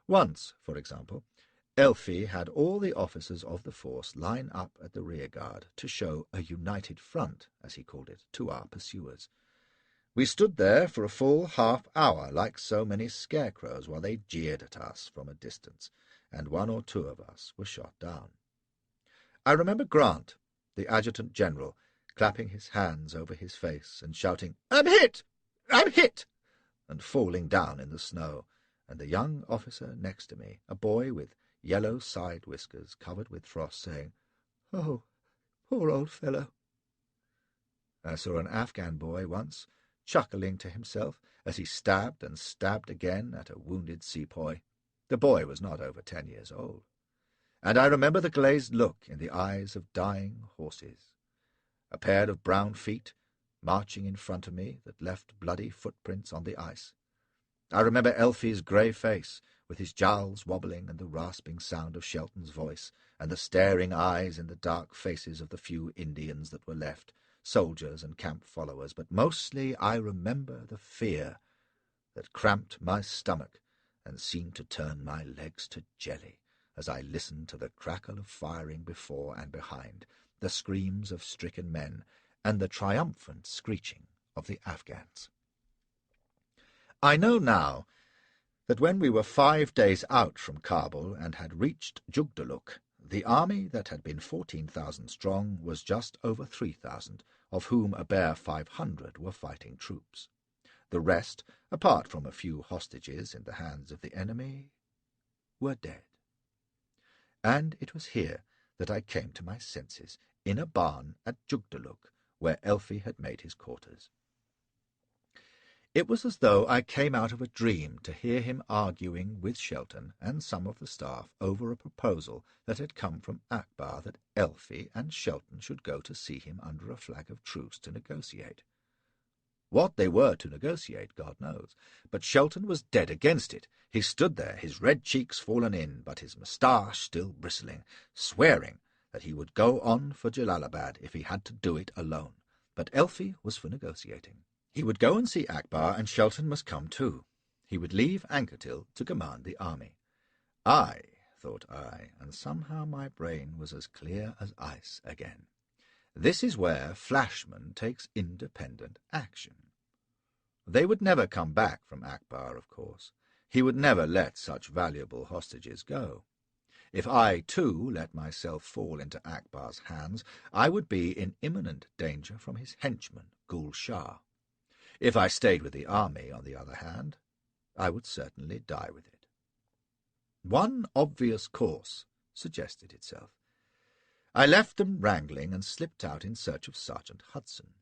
Once, for example, Elfie had all the officers of the force line up at the rearguard to show a united front, as he called it, to our pursuers. We stood there for a full half-hour like so many scarecrows while they jeered at us from a distance, and 1 or 2 of us were shot down. I remember Grant, the adjutant general, clapping his hands over his face and shouting, "I'm hit! I'm hit!" and falling down in the snow, and the young officer next to me, a boy with yellow side whiskers covered with frost, saying, "Oh, poor old fellow." I saw an Afghan boy once, chuckling to himself as he stabbed and stabbed again at a wounded sepoy. The boy was not over 10 years old. And I remember the glazed look in the eyes of dying horses. A pair of brown feet marching in front of me that left bloody footprints on the ice. I remember Elfie's grey face, with his jowls wobbling and the rasping sound of Shelton's voice, and the staring eyes in the dark faces of the few Indians that were left, soldiers and camp followers, but mostly I remember the fear that cramped my stomach and seemed to turn my legs to jelly as I listened to the crackle of firing before and behind, the screams of stricken men, and the triumphant screeching of the Afghans. I know now that when we were 5 days out from Kabul and had reached Jugdaluk, the army that had been 14,000 strong was just over 3,000, of whom a bare 500 were fighting troops. The rest, apart from a few hostages in the hands of the enemy, were dead. And it was here that I came to my senses, in a barn at Jugdaluk, where Elfie had made his quarters. It was as though I came out of a dream to hear him arguing with Shelton and some of the staff over a proposal that had come from Akbar that Elfie and Shelton should go to see him under a flag of truce to negotiate. What they were to negotiate, God knows, but Shelton was dead against it. He stood there, his red cheeks fallen in, but his moustache still bristling, swearing that he would go on for Jalalabad if he had to do it alone. But Elfie was for negotiating. He would go and see Akbar, and Shelton must come too. He would leave Anquetil to command the army. I, thought I, and somehow my brain was as clear as ice again. This is where Flashman takes independent action. They would never come back from Akbar, of course. He would never let such valuable hostages go. If I, too, let myself fall into Akbar's hands, I would be in imminent danger from his henchman, Gul Shah. If I stayed with the army, on the other hand, I would certainly die with it. One obvious course suggested itself. I left them wrangling and slipped out in search of Sergeant Hudson.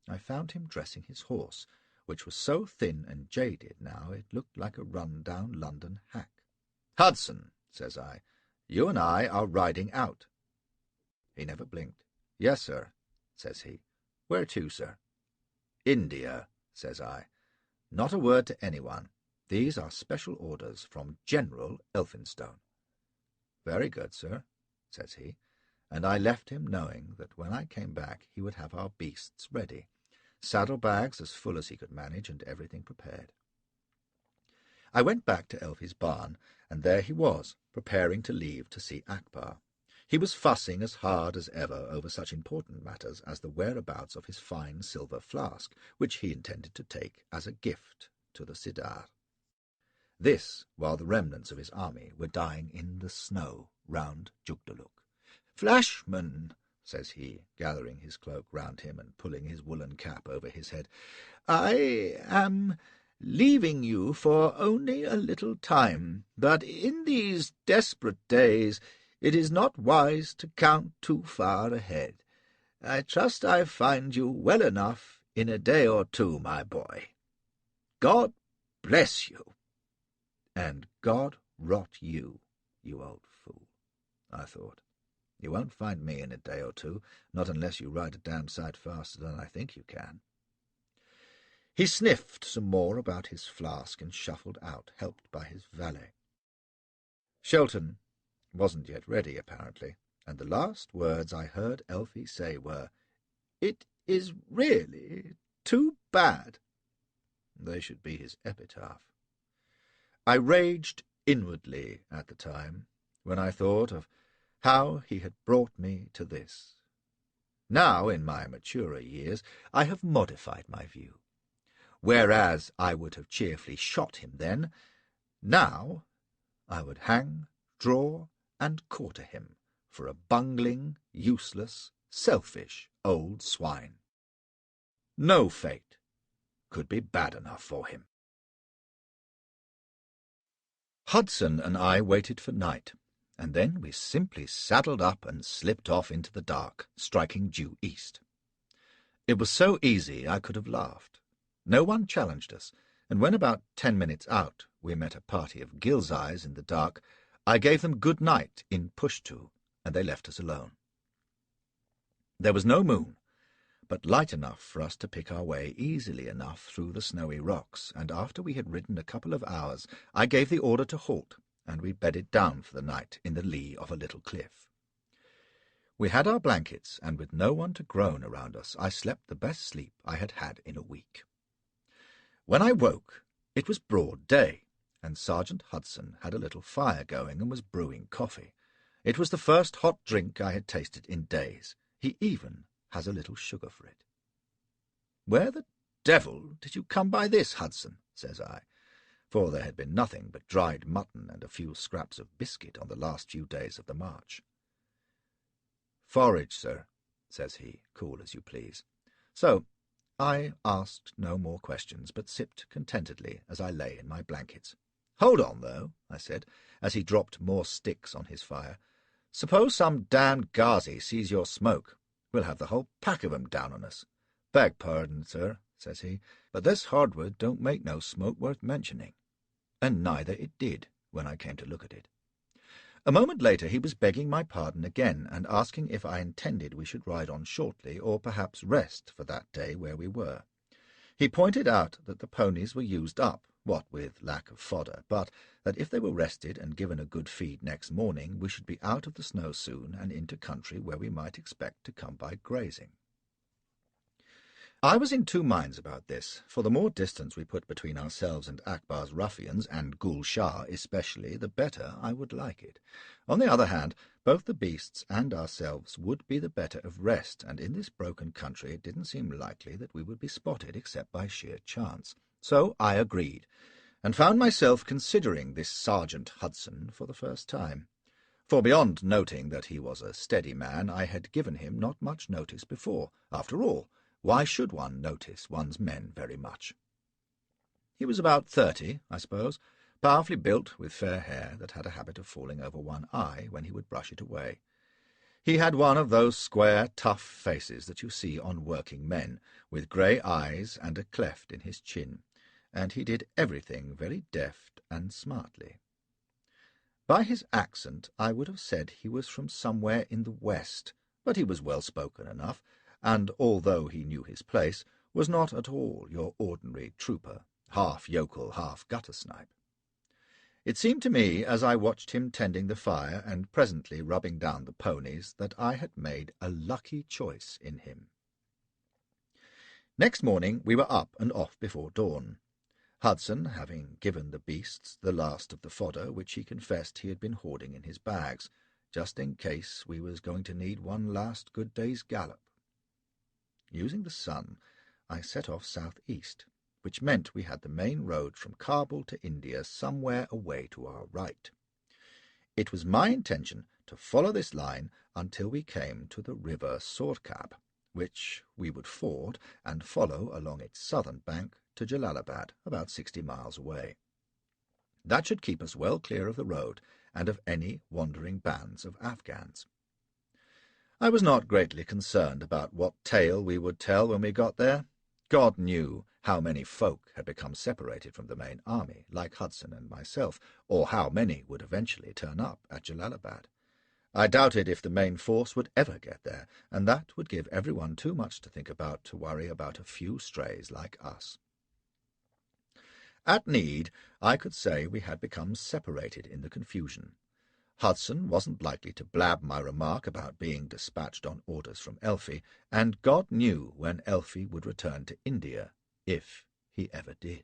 I found him dressing his horse, which was so thin and jaded now it looked like a run-down London hack. "Hudson," says I, "you and I are riding out." He never blinked. "Yes, sir," says he. "Where to, sir?" "India," says I. "Not a word to anyone. These are special orders from General Elphinstone." "Very good, sir," says he, and I left him knowing that when I came back he would have our beasts ready, saddle-bags as full as he could manage, and everything prepared. I went back to Elfie's barn, and there he was, preparing to leave to see Akbar. He was fussing as hard as ever over such important matters as the whereabouts of his fine silver flask, which he intended to take as a gift to the Siddar. This while the remnants of his army were dying in the snow round Jugdaluk. "Flashman," says he, gathering his cloak round him and pulling his woolen cap over his head, "I am leaving you for only a little time, but in these desperate days it is not wise to count too far ahead. I trust I find you well enough in a day or two, my boy. God bless you." And God rot you, you old fool, I thought. You won't find me in a day or two, not unless you ride a damn sight faster than I think you can. He sniffed some more about his flask and shuffled out, helped by his valet. Shelton wasn't yet ready, apparently, and the last words I heard Elfie say were, "It is really too bad." They should be his epitaph. I raged inwardly at the time, when I thought of how he had brought me to this. Now, in my maturer years, I have modified my view. Whereas I would have cheerfully shot him then, now I would hang, draw, and quarter him for a bungling, useless, selfish old swine. No fate could be bad enough for him. Hudson and I waited for night, and then we simply saddled up and slipped off into the dark, striking due east. It was so easy I could have laughed. No one challenged us, and when about 10 minutes out we met a party of Ghilzais in the dark, I gave them good night in Pushtu, and they left us alone. There was no moon, but light enough for us to pick our way easily enough through the snowy rocks, and after we had ridden a couple of hours I gave the order to halt, and we bedded down for the night in the lee of a little cliff. We had our blankets, and with no one to groan around us, I slept the best sleep I had had in a week. When I woke, it was broad day, and Sergeant Hudson had a little fire going and was brewing coffee. It was the first hot drink I had tasted in days. He even has a little sugar for it. "Where the devil did you come by this, Hudson?" says I, for there had been nothing but dried mutton and a few scraps of biscuit on the last few days of the march. "Forage, sir," says he, cool as you please. So I asked no more questions, but sipped contentedly as I lay in my blankets. "Hold on, though," I said, as he dropped more sticks on his fire. "Suppose some damned Ghazi sees your smoke. We'll have the whole pack of 'em down on us." "Beg pardon, sir," says he, "but this hardwood don't make no smoke worth mentioning." And neither it did, when I came to look at it. A moment later he was begging my pardon again, and asking if I intended we should ride on shortly, or perhaps rest for that day where we were. He pointed out that the ponies were used up, what with lack of fodder, but that if they were rested and given a good feed next morning, we should be out of the snow soon and into country where we might expect to come by grazing. I was in two minds about this, for the more distance we put between ourselves and Akbar's ruffians, and Gul Shah especially, the better I would like it. On the other hand, both the beasts and ourselves would be the better of rest, and in this broken country it didn't seem likely that we would be spotted except by sheer chance. So I agreed, and found myself considering this Sergeant Hudson for the first time. For beyond noting that he was a steady man, I had given him not much notice before. After all, why should one notice one's men very much? He was about 30, I suppose, powerfully built with fair hair that had a habit of falling over one eye when he would brush it away. He had one of those square, tough faces that you see on working men, with grey eyes and a cleft in his chin, and he did everything very deft and smartly. By his accent I would have said he was from somewhere in the West, but he was well-spoken enough, and although he knew his place, was not at all your ordinary trooper, half yokel, half gutter-snipe. It seemed to me, as I watched him tending the fire and presently rubbing down the ponies, that I had made a lucky choice in him. Next morning we were up and off before dawn, Hudson having given the beasts the last of the fodder which he confessed he had been hoarding in his bags, just in case we was going to need one last good day's gallop. Using the sun, I set off south-east, which meant we had the main road from Kabul to India somewhere away to our right. It was my intention to follow this line until we came to the river Sorkab, which we would ford and follow along its southern bank to Jalalabad, about 60 miles away. That should keep us well clear of the road and of any wandering bands of Afghans. I was not greatly concerned about what tale we would tell when we got there. God knew how many folk had become separated from the main army, like Hudson and myself, or how many would eventually turn up at Jalalabad. I doubted if the main force would ever get there, and that would give everyone too much to think about to worry about a few strays like us. At need, I could say we had become separated in the confusion. Hudson wasn't likely to blab my remark about being dispatched on orders from Elfie, and God knew when Elfie would return to India, if he ever did.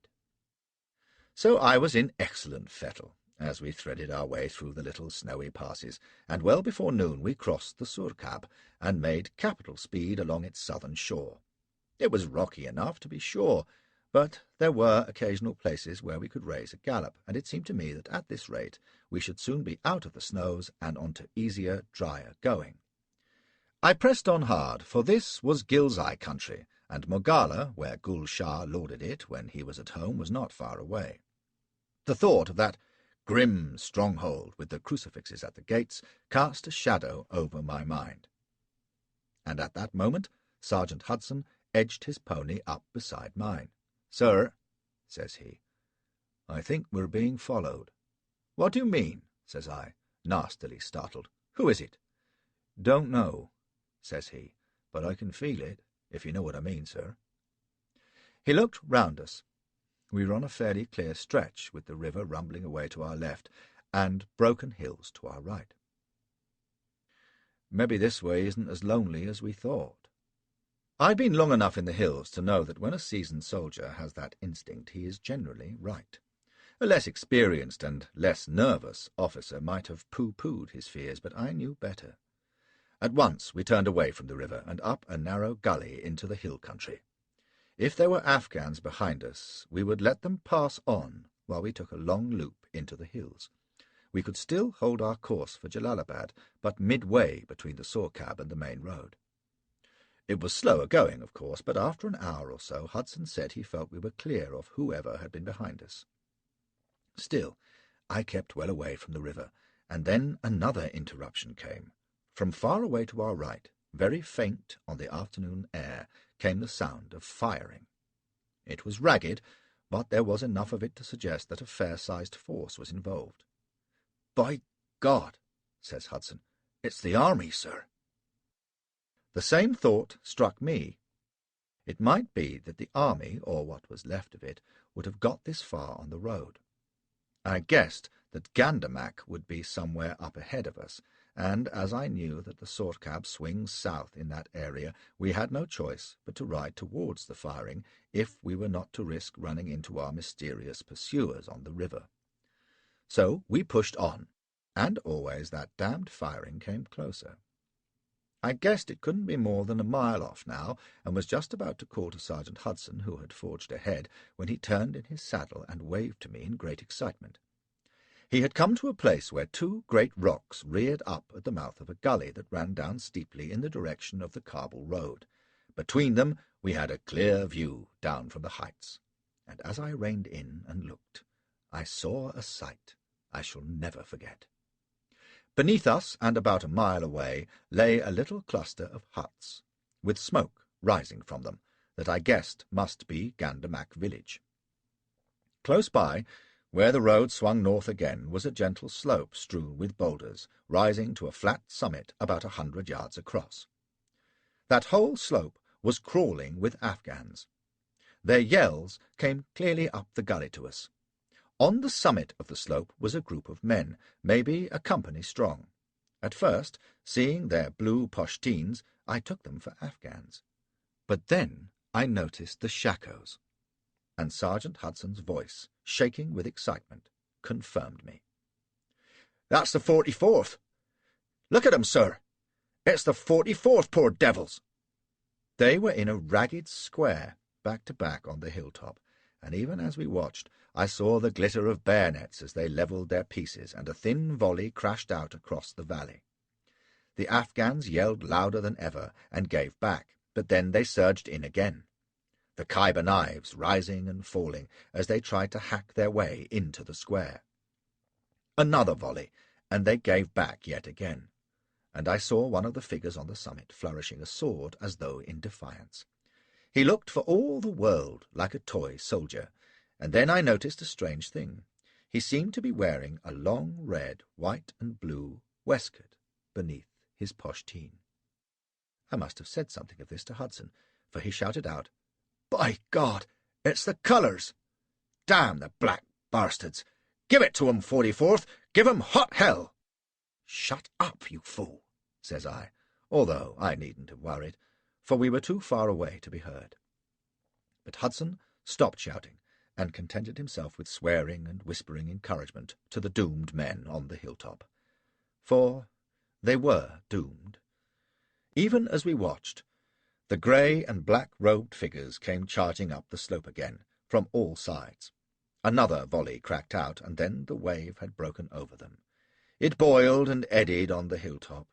So I was in excellent fettle as we threaded our way through the little snowy passes, and well before noon we crossed the Surkab and made capital speed along its southern shore. It was rocky enough, to be sure, but there were occasional places where we could raise a gallop, and it seemed to me that at this rate we should soon be out of the snows and onto easier, drier going. I pressed on hard, for this was Ghilzai country, and Mogala, where Gul Shah lorded it when he was at home, was not far away. The thought of that grim stronghold with the crucifixes at the gates cast a shadow over my mind. And at that moment Sergeant Hudson edged his pony up beside mine. "Sir," says he, "I think we're being followed." "What do you mean?" says I, nastily startled. "Who is it?" "Don't know," says he, "but I can feel it, if you know what I mean, sir." He looked round us. We were on a fairly clear stretch, with the river rumbling away to our left, and broken hills to our right. "Maybe this way isn't as lonely as we thought." I'd been long enough in the hills to know that when a seasoned soldier has that instinct he is generally right. A less experienced and less nervous officer might have pooh-poohed his fears, but I knew better. At once we turned away from the river and up a narrow gully into the hill country. If there were Afghans behind us, we would let them pass on while we took a long loop into the hills. We could still hold our course for Jalalabad, but midway between the Sorkab and the main road. It was slower going, of course, but after an hour or so Hudson said he felt we were clear of whoever had been behind us. Still, I kept well away from the river, and then another interruption came. From far away to our right, very faint on the afternoon air, came the sound of firing. It was ragged, but there was enough of it to suggest that a fair-sized force was involved. "By God," says Hudson, "it's the army, sir." The same thought struck me. It might be that the army, or what was left of it, would have got this far on the road. I guessed that Gandamak would be somewhere up ahead of us, and as I knew that the Sorkab swings south in that area, we had no choice but to ride towards the firing if we were not to risk running into our mysterious pursuers on the river. So we pushed on, and always that damned firing came closer. I guessed it couldn't be more than a mile off now, and was just about to call to Sergeant Hudson, who had forged ahead, when he turned in his saddle and waved to me in great excitement. He had come to a place where two great rocks reared up at the mouth of a gully that ran down steeply in the direction of the Kabul road. Between them we had a clear view down from the heights, and as I reined in and looked, I saw a sight I shall never forget. Beneath us, and about a mile away, lay a little cluster of huts, with smoke rising from them, that I guessed must be Gandermack village. Close by, where the road swung north again, was a gentle slope strewn with boulders, rising to a flat summit about 100 yards across. That whole slope was crawling with Afghans. Their yells came clearly up the gully to us. On the summit of the slope was a group of men, maybe a company strong. At first, seeing their blue Pashtuns, I took them for Afghans. But then I noticed the shakos, and Sergeant Hudson's voice, shaking with excitement, confirmed me. "That's the 44th. Look at 'em, sir. It's the 44th, poor devils." They were in a ragged square, back to back on the hilltop, and even as we watched, I saw the glitter of bayonets as they levelled their pieces, and a thin volley crashed out across the valley. The Afghans yelled louder than ever, and gave back, but then they surged in again, the Khyber knives rising and falling as they tried to hack their way into the square. Another volley, and they gave back yet again, and I saw one of the figures on the summit flourishing a sword as though in defiance. He looked for all the world like a toy soldier, and then I noticed a strange thing. He seemed to be wearing a long red, white and blue waistcoat beneath his Pashtun. I must have said something of this to Hudson, for he shouted out, "By God, it's the colours! Damn the black bastards! Give it to 'em, 44th! Give 'em hot hell!" "Shut up, you fool," says I, although I needn't have worried, for we were too far away to be heard. But Hudson stopped shouting, and contented himself with swearing and whispering encouragement to the doomed men on the hilltop. For they were doomed. Even as we watched, the grey and black-robed figures came charging up the slope again, from all sides. Another volley cracked out, and then the wave had broken over them. It boiled and eddied on the hilltop,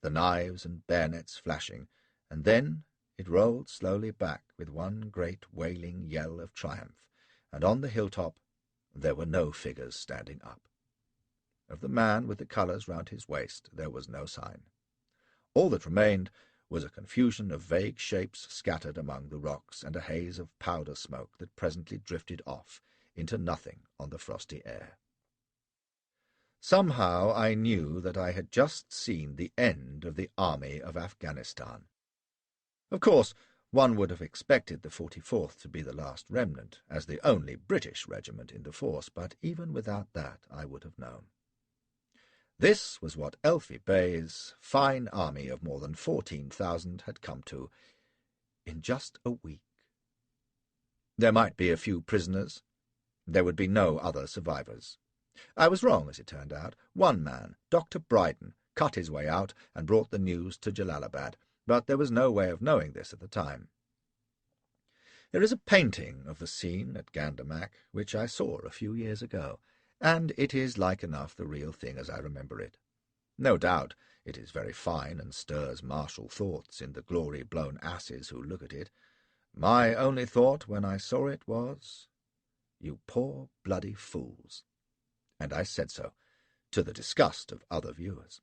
the knives and bayonets flashing, and then it rolled slowly back with one great wailing yell of triumph, and on the hilltop there were no figures standing up. Of the man with the colours round his waist there was no sign. All that remained was a confusion of vague shapes scattered among the rocks, and a haze of powder smoke that presently drifted off into nothing on the frosty air. Somehow I knew that I had just seen the end of the army of Afghanistan. Of course, one would have expected the 44th to be the last remnant, as the only British regiment in the force, but even without that I would have known. This was what Elfie Bay's fine army of more than 14,000 had come to in just a week. There might be a few prisoners. There would be no other survivors. I was wrong, as it turned out. One man, Dr. Bryden, cut his way out and brought the news to Jalalabad, but there was no way of knowing this at the time. There is a painting of the scene at Gandermack which I saw a few years ago, and it is like enough the real thing as I remember it. No doubt it is very fine and stirs martial thoughts in the glory-blown asses who look at it. My only thought when I saw it was, "You poor bloody fools," and I said so, to the disgust of other viewers.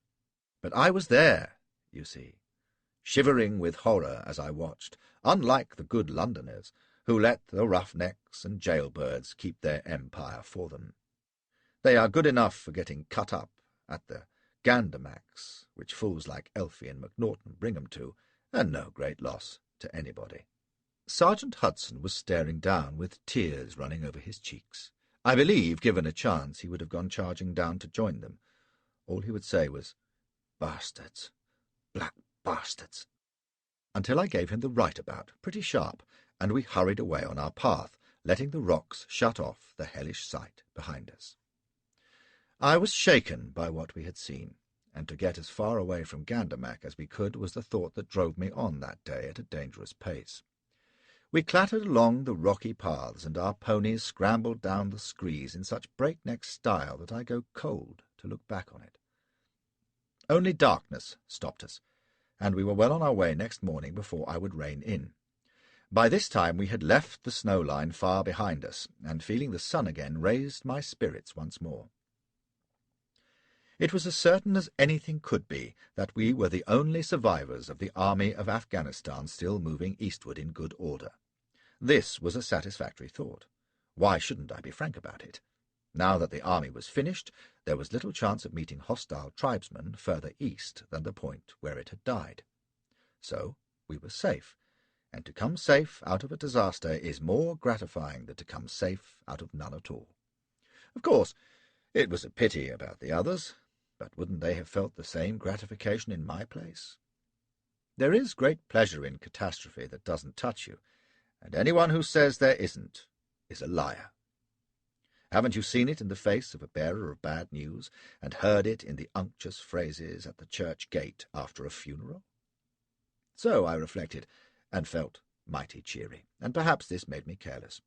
But I was there, you see, shivering with horror as I watched, unlike the good Londoners, who let the roughnecks and jailbirds keep their empire for them. They are good enough for getting cut up at the Gandermacks, which fools like Elfie and MacNaughton bring 'em to, and no great loss to anybody. Sergeant Hudson was staring down with tears running over his cheeks. I believe, given a chance, he would have gone charging down to join them. All he would say was, "Bastards, black bastards," until I gave him the right about, pretty sharp, and we hurried away on our path, letting the rocks shut off the hellish sight behind us. I was shaken by what we had seen, and to get as far away from Gandermack as we could was the thought that drove me on that day at a dangerous pace. We clattered along the rocky paths, and our ponies scrambled down the screes in such breakneck style that I go cold to look back on it. Only darkness stopped us, and we were well on our way next morning before I would rein in. By this time we had left the snow line far behind us, and feeling the sun again raised my spirits once more. It was as certain as anything could be that we were the only survivors of the army of Afghanistan still moving eastward in good order. This was a satisfactory thought. Why shouldn't I be frank about it? Now that the army was finished, there was little chance of meeting hostile tribesmen further east than the point where it had died. So we were safe, and to come safe out of a disaster is more gratifying than to come safe out of none at all. Of course, it was a pity about the others, but wouldn't they have felt the same gratification in my place? There is great pleasure in catastrophe that doesn't touch you, and anyone who says there isn't is a liar. Haven't you seen it in the face of a bearer of bad news, and heard it in the unctuous phrases at the church gate after a funeral? So I reflected, and felt mighty cheery, and perhaps this made me careless.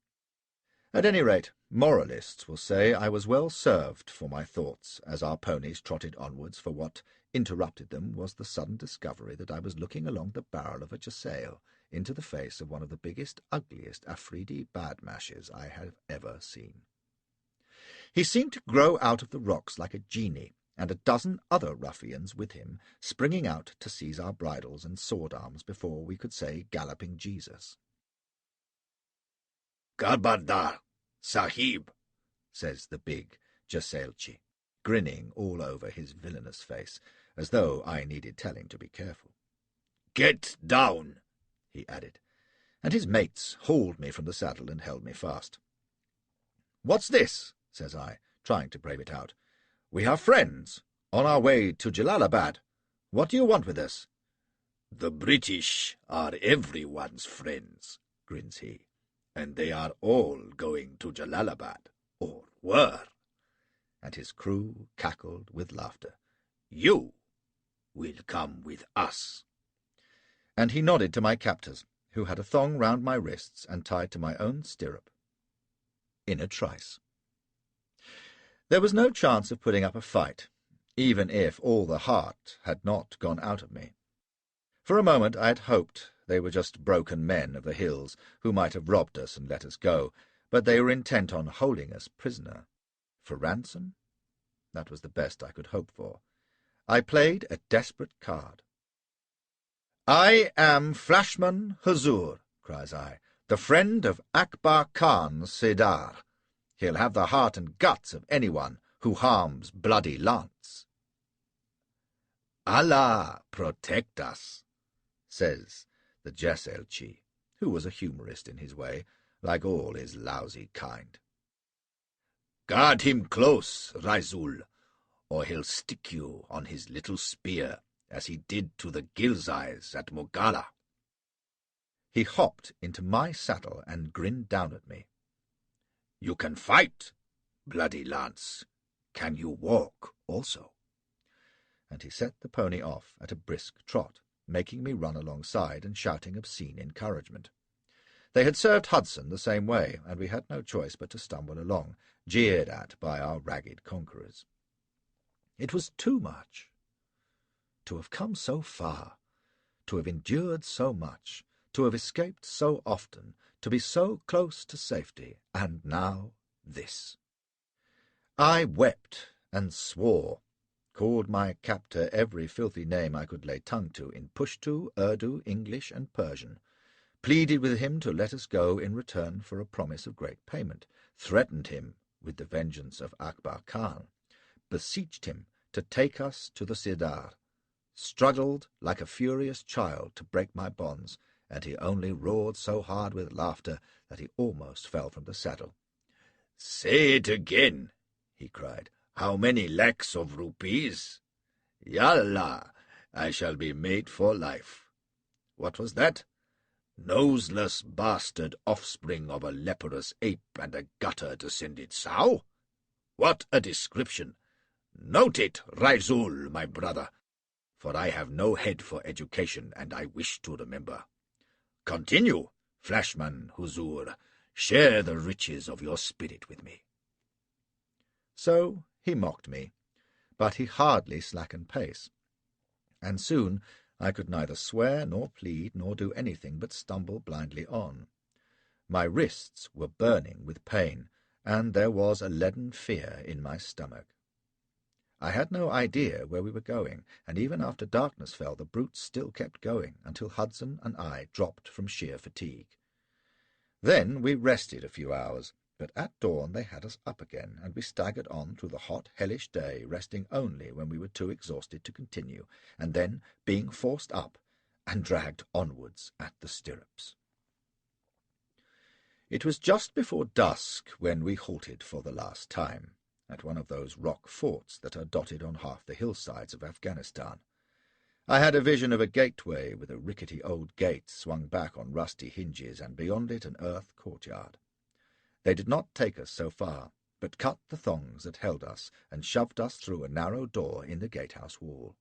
At any rate, moralists will say I was well served for my thoughts as our ponies trotted onwards, for what interrupted them was the sudden discovery that I was looking along the barrel of a jesail into the face of one of the biggest, ugliest Afridi badmashes I have ever seen. He seemed to grow out of the rocks like a genie, and a dozen other ruffians with him, springing out to seize our bridles and sword-arms before we could say Galloping Jesus. "Garbadar, Sahib," says the big Jasailchi, grinning all over his villainous face, as though I needed telling to be careful. "Get down," he added, and his mates hauled me from the saddle and held me fast. "What's this?" says I, trying to brave it out. "We are friends, on our way to Jalalabad. What do you want with us?" "The British are everyone's friends," grins he, "and they are all going to Jalalabad, or were." And his crew cackled with laughter. "You will come with us." And he nodded to my captors, who had a thong round my wrists and tied to my own stirrup. In a trice. There was no chance of putting up a fight, even if all the heart had not gone out of me. For a moment I had hoped they were just broken men of the hills who might have robbed us and let us go, but they were intent on holding us prisoner. For ransom? That was the best I could hope for. I played a desperate card. "I am Flashman Huzur," cries I, "the friend of Akbar Khan Sirdar. He'll have the heart and guts of anyone who harms Bloody Lance." "Allah protect us," says the Jasailchi, who was a humorist in his way, like all his lousy kind. "Guard him close, Raizul, or he'll stick you on his little spear, as he did to the Ghilzais at Mogala." He hopped into my saddle and grinned down at me. "You can fight, Bloody Lance. Can you walk also?" And he set the pony off at a brisk trot, making me run alongside and shouting obscene encouragement. They had served Hudson the same way, and we had no choice but to stumble along, jeered at by our ragged conquerors. It was too much. To have come so far, to have endured so much, to have escaped so often, to be so close to safety, and now this. I wept and swore, called my captor every filthy name I could lay tongue to in Pushtu, Urdu, English, and Persian, pleaded with him to let us go in return for a promise of great payment, threatened him with the vengeance of Akbar Khan, beseeched him to take us to the Sirdar, struggled like a furious child to break my bonds, and he only roared so hard with laughter that he almost fell from the saddle. "Say it again," he cried. "How many lakhs of rupees? Yallah, I shall be made for life. What was that? Noseless bastard offspring of a leprous ape and a gutter-descended sow? What a description! Note it, Raizul, my brother, for I have no head for education, and I wish to remember. Continue, Flashman Huzur. Share the riches of your spirit with me." So he mocked me, but he hardly slackened pace, and soon I could neither swear nor plead nor do anything but stumble blindly on. My wrists were burning with pain, and there was a leaden fear in my stomach. I had no idea where we were going, and even after darkness fell the brutes still kept going until Hudson and I dropped from sheer fatigue. Then we rested a few hours, but at dawn they had us up again, and we staggered on through the hot, hellish day, resting only when we were too exhausted to continue, and then being forced up and dragged onwards at the stirrups. It was just before dusk when we halted for the last time, at one of those rock forts that are dotted on half the hillsides of Afghanistan. I had a vision of a gateway with a rickety old gate swung back on rusty hinges, and beyond it an earth courtyard. They did not take us so far, but cut the thongs that held us and shoved us through a narrow door in the gatehouse wall.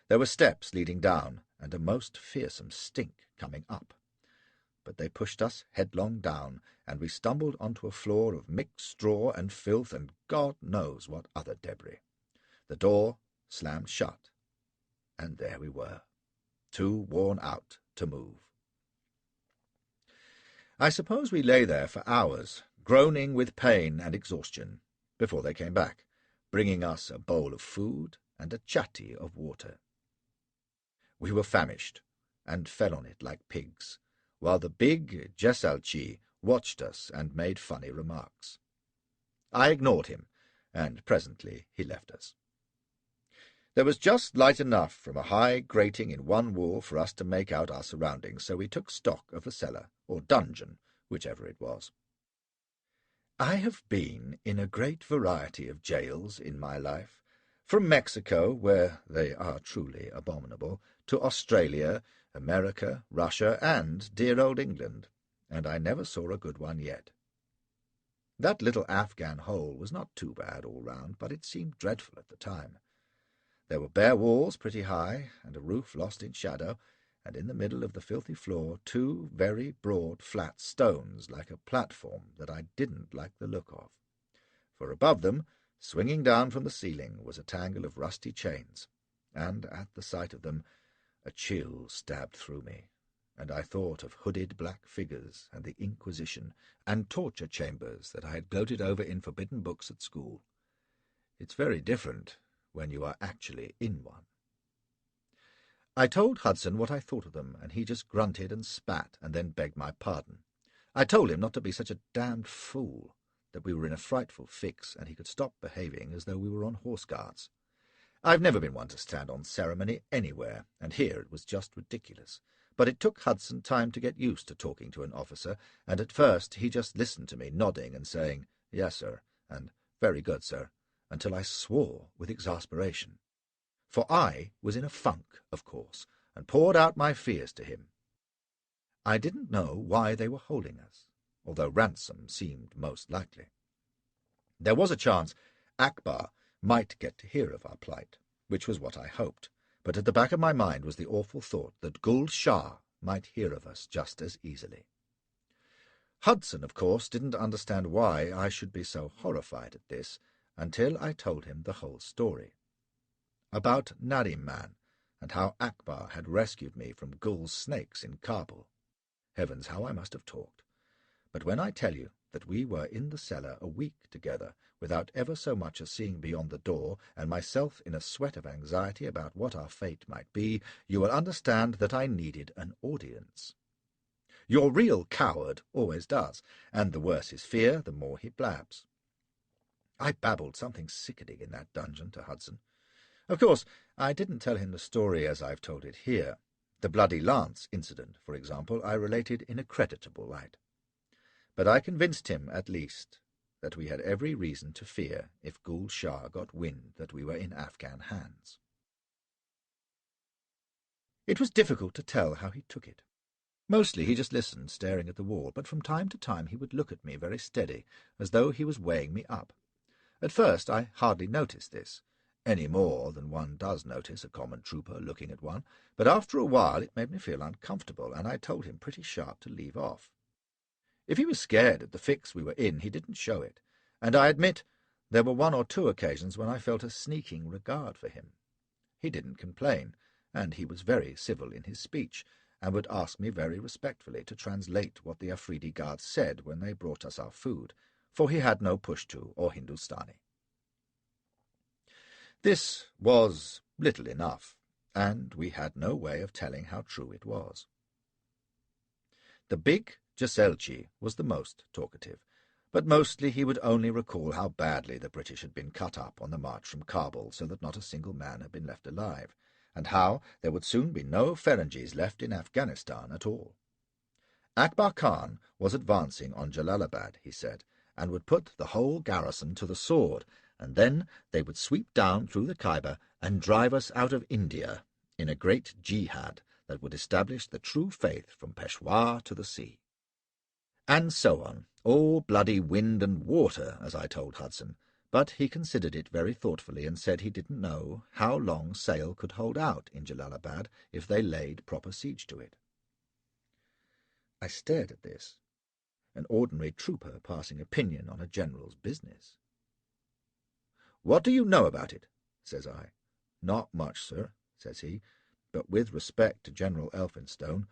There were steps leading down, and a most fearsome stink coming up. But they pushed us headlong down, and we stumbled onto a floor of mixed straw and filth and God knows what other debris. The door slammed shut, and there we were, too worn out to move. I suppose we lay there for hours, groaning with pain and exhaustion, before they came back, bringing us a bowl of food and a chatty of water. We were famished, and fell on it like pigs, while the big Jesalchi watched us and made funny remarks. I ignored him, and presently he left us. There was just light enough from a high grating in one wall for us to make out our surroundings, so we took stock of the cellar, or dungeon, whichever it was. I have been in a great variety of jails in my life, from Mexico, where they are truly abominable, to Australia, America, Russia, and dear old England, and I never saw a good one yet. That little Afghan hole was not too bad all round, but it seemed dreadful at the time. There were bare walls pretty high, and a roof lost in shadow, and in the middle of the filthy floor 2 very broad flat stones like a platform that I didn't like the look of. For above them, swinging down from the ceiling, was a tangle of rusty chains, and at the sight of them a chill stabbed through me, and I thought of hooded black figures and the Inquisition and torture chambers that I had gloated over in forbidden books at school. It's very different when you are actually in one. I told Hudson what I thought of them, and he just grunted and spat and then begged my pardon. I told him not to be such a damned fool, that we were in a frightful fix, and he could stop behaving as though we were on horse guards. I've never been one to stand on ceremony anywhere, and here it was just ridiculous. But it took Hudson time to get used to talking to an officer, and at first he just listened to me, nodding and saying, "Yes, sir," and "Very good, sir," until I swore with exasperation. For I was in a funk, of course, and poured out my fears to him. I didn't know why they were holding us, although ransom seemed most likely. There was a chance Akbar might get to hear of our plight, which was what I hoped, but at the back of my mind was the awful thought that Gul Shah might hear of us just as easily. Hudson, of course, didn't understand why I should be so horrified at this until I told him the whole story. About Nariman, and how Akbar had rescued me from Gul's snakes in Kabul. Heavens, how I must have talked. But when I tell you that we were in the cellar a week together, without ever so much as seeing beyond the door, and myself in a sweat of anxiety about what our fate might be, you will understand that I needed an audience. Your real coward always does, and the worse his fear, the more he blabs. I babbled something sickening in that dungeon to Hudson. Of course, I didn't tell him the story as I've told it here. The Bloody Lance incident, for example, I related in a creditable light. But I convinced him, at least, that we had every reason to fear if Gul Shah got wind that we were in Afghan hands. It was difficult to tell how he took it. Mostly he just listened, staring at the wall, but from time to time he would look at me very steady, as though he was weighing me up. At first I hardly noticed this, any more than one does notice a common trooper looking at one, but after a while it made me feel uncomfortable, and I told him pretty sharp to leave off. If he was scared at the fix we were in, he didn't show it, and I admit there were 1 or 2 occasions when I felt a sneaking regard for him. He didn't complain, and he was very civil in his speech, and would ask me very respectfully to translate what the Afridi guards said when they brought us our food, for he had no Pushtu or Hindustani. This was little enough, and we had no way of telling how true it was. The big Jaselji was the most talkative, but mostly he would only recall how badly the British had been cut up on the march from Kabul so that not a single man had been left alive, and how there would soon be no Ferengis left in Afghanistan at all. Akbar Khan was advancing on Jalalabad, he said, and would put the whole garrison to the sword, and then they would sweep down through the Khyber and drive us out of India in a great jihad that would establish the true faith from Peshawar to the sea. And so on, all bloody wind and water, as I told Hudson, but he considered it very thoughtfully and said he didn't know how long Sale could hold out in Jalalabad if they laid proper siege to it. I stared at this, an ordinary trooper passing opinion on a general's business. "What do you know about it?" says I. "Not much, sir," says he, "but with respect to General Elphinstone,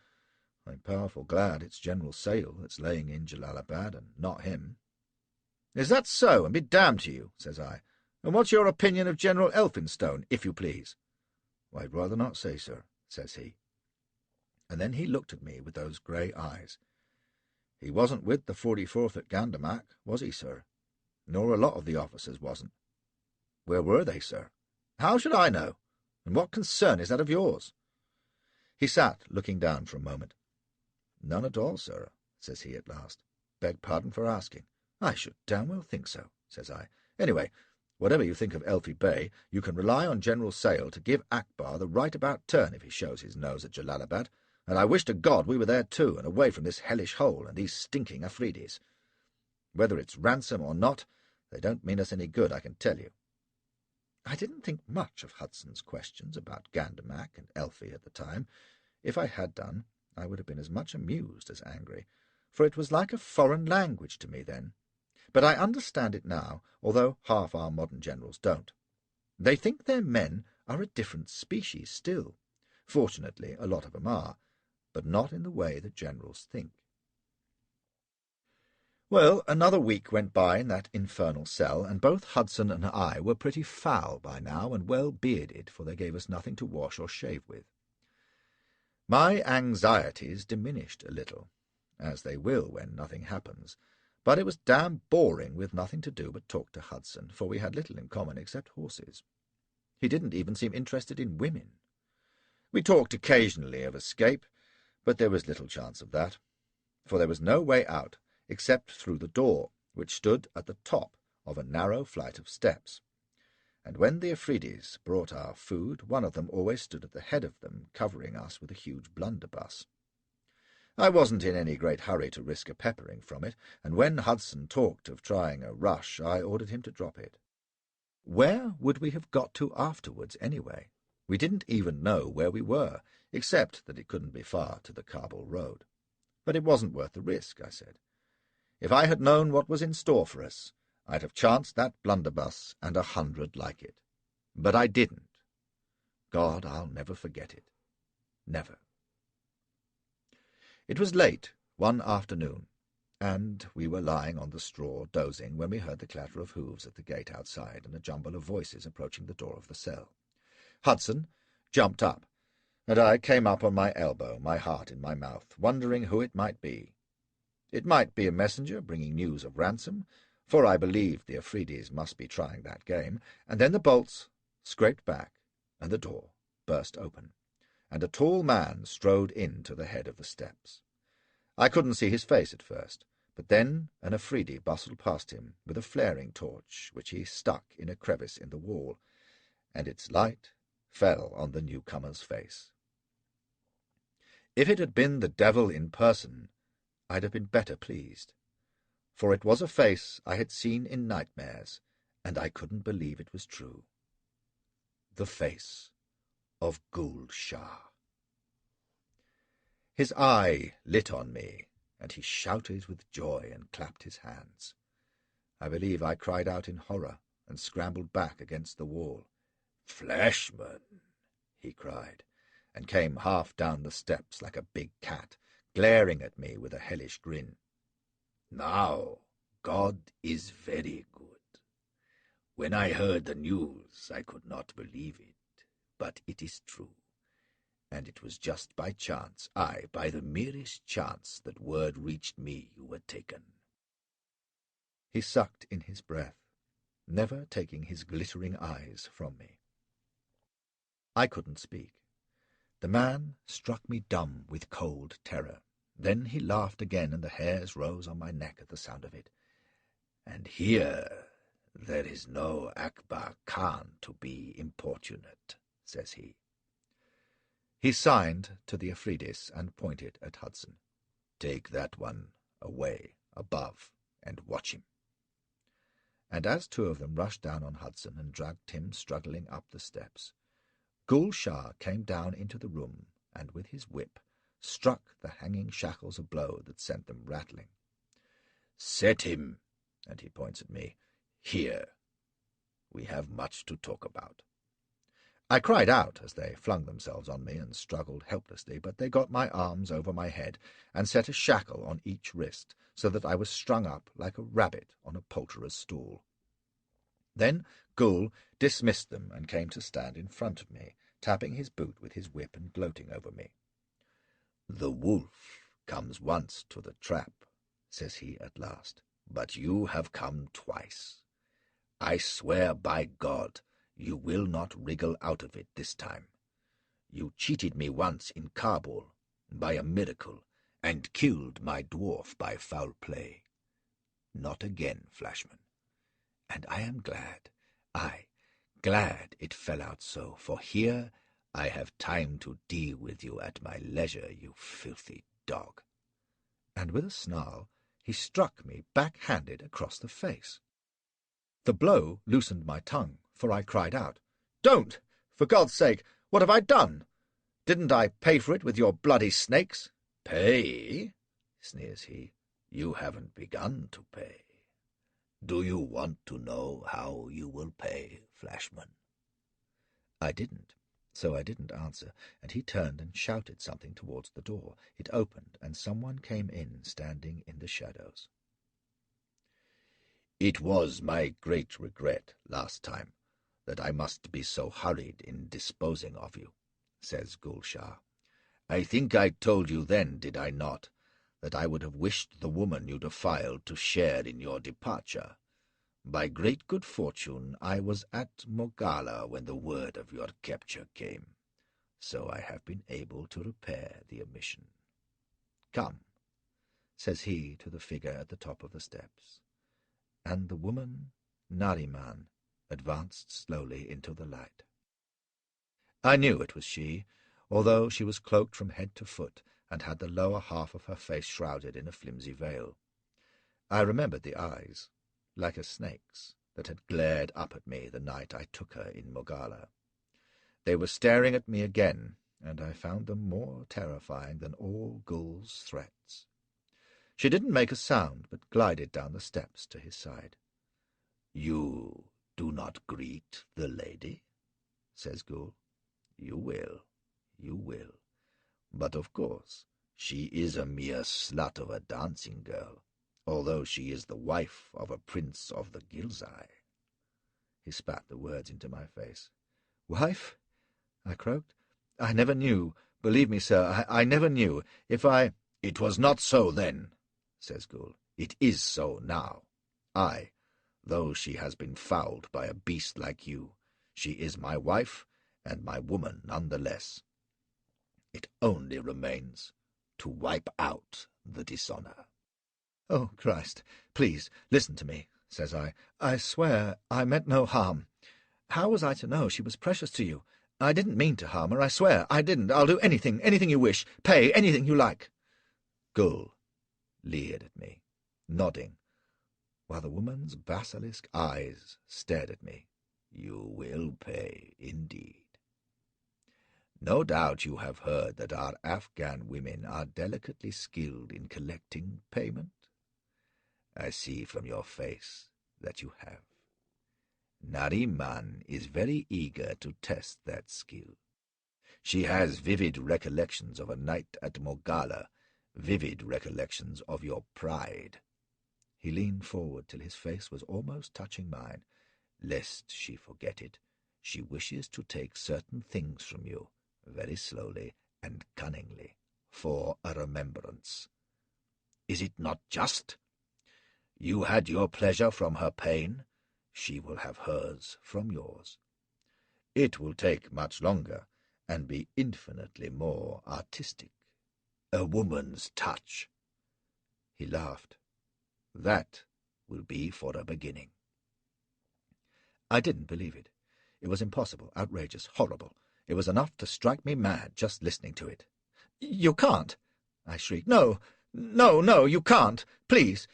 I'm powerful glad it's General Sale that's laying in Jalalabad and not him." "Is that so, and be damned to you," says I. "And what's your opinion of General Elphinstone, if you please?" "I'd rather not say, sir," says he. And then he looked at me with those grey eyes. "He wasn't with the 44th at Gandamak, was he, sir? Nor a lot of the officers wasn't." "Where were they, sir?" "How should I know? And what concern is that of yours?" He sat looking down for a moment. "None at all, sir," says he at last. "Beg pardon for asking." "I should damn well think so," says I. "Anyway, whatever you think of Elfie Bey, you can rely on General Sale to give Akbar the right about turn if he shows his nose at Jalalabad, and I wish to God we were there too, and away from this hellish hole and these stinking Afridis. Whether it's ransom or not, they don't mean us any good, I can tell you." I didn't think much of Hudson's questions about Gandamak and Elfie at the time. If I had done, I would have been as much amused as angry, for it was like a foreign language to me then. But I understand it now, although half our modern generals don't. They think their men are a different species still. Fortunately, a lot of them are, but not in the way that generals think. Well, another week went by in that infernal cell, and both Hudson and I were pretty foul by now and well bearded, for they gave us nothing to wash or shave with. My anxieties diminished a little, as they will when nothing happens, but it was damn boring with nothing to do but talk to Hudson, for we had little in common except horses. He didn't even seem interested in women. We talked occasionally of escape, but there was little chance of that, for there was no way out except through the door, which stood at the top of a narrow flight of steps. And when the Afridis brought our food, one of them always stood at the head of them, covering us with a huge blunderbuss. I wasn't in any great hurry to risk a peppering from it, and when Hudson talked of trying a rush, I ordered him to drop it. Where would we have got to afterwards, anyway? We didn't even know where we were, except that it couldn't be far to the Kabul road. But it wasn't worth the risk, I said. If I had known what was in store for us, I'd have chanced that blunderbuss and 100 like it. But I didn't. God, I'll never forget it. Never. It was late one afternoon, and we were lying on the straw dozing when we heard the clatter of hoofs at the gate outside and a jumble of voices approaching the door of the cell. Hudson jumped up, and I came up on my elbow, my heart in my mouth, wondering who it might be. It might be a messenger bringing news of ransom, for I believed the Afridis must be trying that game, and then the bolts scraped back, and the door burst open, and a tall man strode in to the head of the steps. I couldn't see his face at first, but then an Afridi bustled past him with a flaring torch, which he stuck in a crevice in the wall, and its light fell on the newcomer's face. If it had been the devil in person, I'd have been better pleased, for it was a face I had seen in nightmares, and I couldn't believe it was true. The face of Gul Shah. His eye lit on me, and he shouted with joy and clapped his hands. I believe I cried out in horror and scrambled back against the wall. "Flashman!" he cried, and came half down the steps like a big cat, glaring at me with a hellish grin. "Now, God is very good. When I heard the news, I could not believe it, but it is true. And it was just by chance, aye, by the merest chance, that word reached me you were taken." He sucked in his breath, never taking his glittering eyes from me. I couldn't speak. The man struck me dumb with cold terror. Then he laughed again, and the hairs rose on my neck at the sound of it. "And here there is no Akbar Khan to be importunate," says he. He signed to the Afridis and pointed at Hudson. "Take that one away above and watch him." And as two of them rushed down on Hudson and dragged him struggling up the steps, Gul Shah came down into the room and with his whip struck the hanging shackles a blow that sent them rattling. "Set him," and he points at me, "here. We have much to talk about." I cried out as they flung themselves on me and struggled helplessly, but they got my arms over my head and set a shackle on each wrist, so that I was strung up like a rabbit on a poulterer's stool. Then Gul dismissed them and came to stand in front of me, tapping his boot with his whip and gloating over me. "The wolf comes once to the trap," says he at last, "but you have come twice. I swear by God you will not wriggle out of it this time. You cheated me once in Kabul, by a miracle, and killed my dwarf by foul play. Not again, Flashman. And I am glad, glad it fell out so, for here I have time to deal with you at my leisure, you filthy dog." And with a snarl he struck me back-handed across the face. The blow loosened my tongue, for I cried out, "Don't! For God's sake, what have I done? Didn't I pay for it with your bloody snakes?" "Pay?" sneers he. "You haven't begun to pay. Do you want to know how you will pay, Flashman?" I didn't, so I didn't answer, and he turned and shouted something towards the door. It opened, and someone came in, standing in the shadows. "It was my great regret last time that I must be so hurried in disposing of you," says Gul Shah. "I think I told you then, did I not, that I would have wished the woman you defiled to share in your departure. By great good fortune I was at Mogala when the word of your capture came, so I have been able to repair the omission. Come," says he to the figure at the top of the steps. And the woman, Nariman, advanced slowly into the light. I knew it was she, although she was cloaked from head to foot and had the lower half of her face shrouded in a flimsy veil. I remembered the eyes, like a snake's, that had glared up at me the night I took her in Mogala. They were staring at me again, and I found them more terrifying than all Gul's threats. She didn't make a sound, but glided down the steps to his side. "You do not greet the lady?" says Gul. "You will, you will. But of course she is a mere slut of a dancing girl, although she is the wife of a prince of the Ghilzai." He spat the words into my face. "Wife?" I croaked. "I never knew. Believe me, sir, I never knew. If I—" "It was not so then," says Gul. "It is so now. Aye, though she has been fouled by a beast like you, she is my wife and my woman none the less. It only remains to wipe out the dishonor." "Oh, Christ, please, listen to me," says I. "I swear I meant no harm. How was I to know she was precious to you? I didn't mean to harm her, I swear. I didn't. I'll do anything you wish. Pay anything you like." Gul leered at me, nodding, while the woman's basilisk eyes stared at me. "You will pay, indeed. No doubt you have heard that our Afghan women are delicately skilled in collecting payment. I see from your face that you have. Nariman is very eager to test that skill. She has vivid recollections of a night at Mogala, vivid recollections of your pride. He leaned forward till his face was almost touching mine. Lest she forget it, she wishes to take certain things from you, very slowly and cunningly, for a remembrance. Is it not just? You had your pleasure from her pain, she will have hers from yours. It will take much longer, and be infinitely more artistic. A woman's touch. He laughed. That will be for a beginning. I didn't believe it. It was impossible, outrageous, horrible. It was enough to strike me mad just listening to it. "You can't!" I shrieked. "No, no, no, you can't! Please,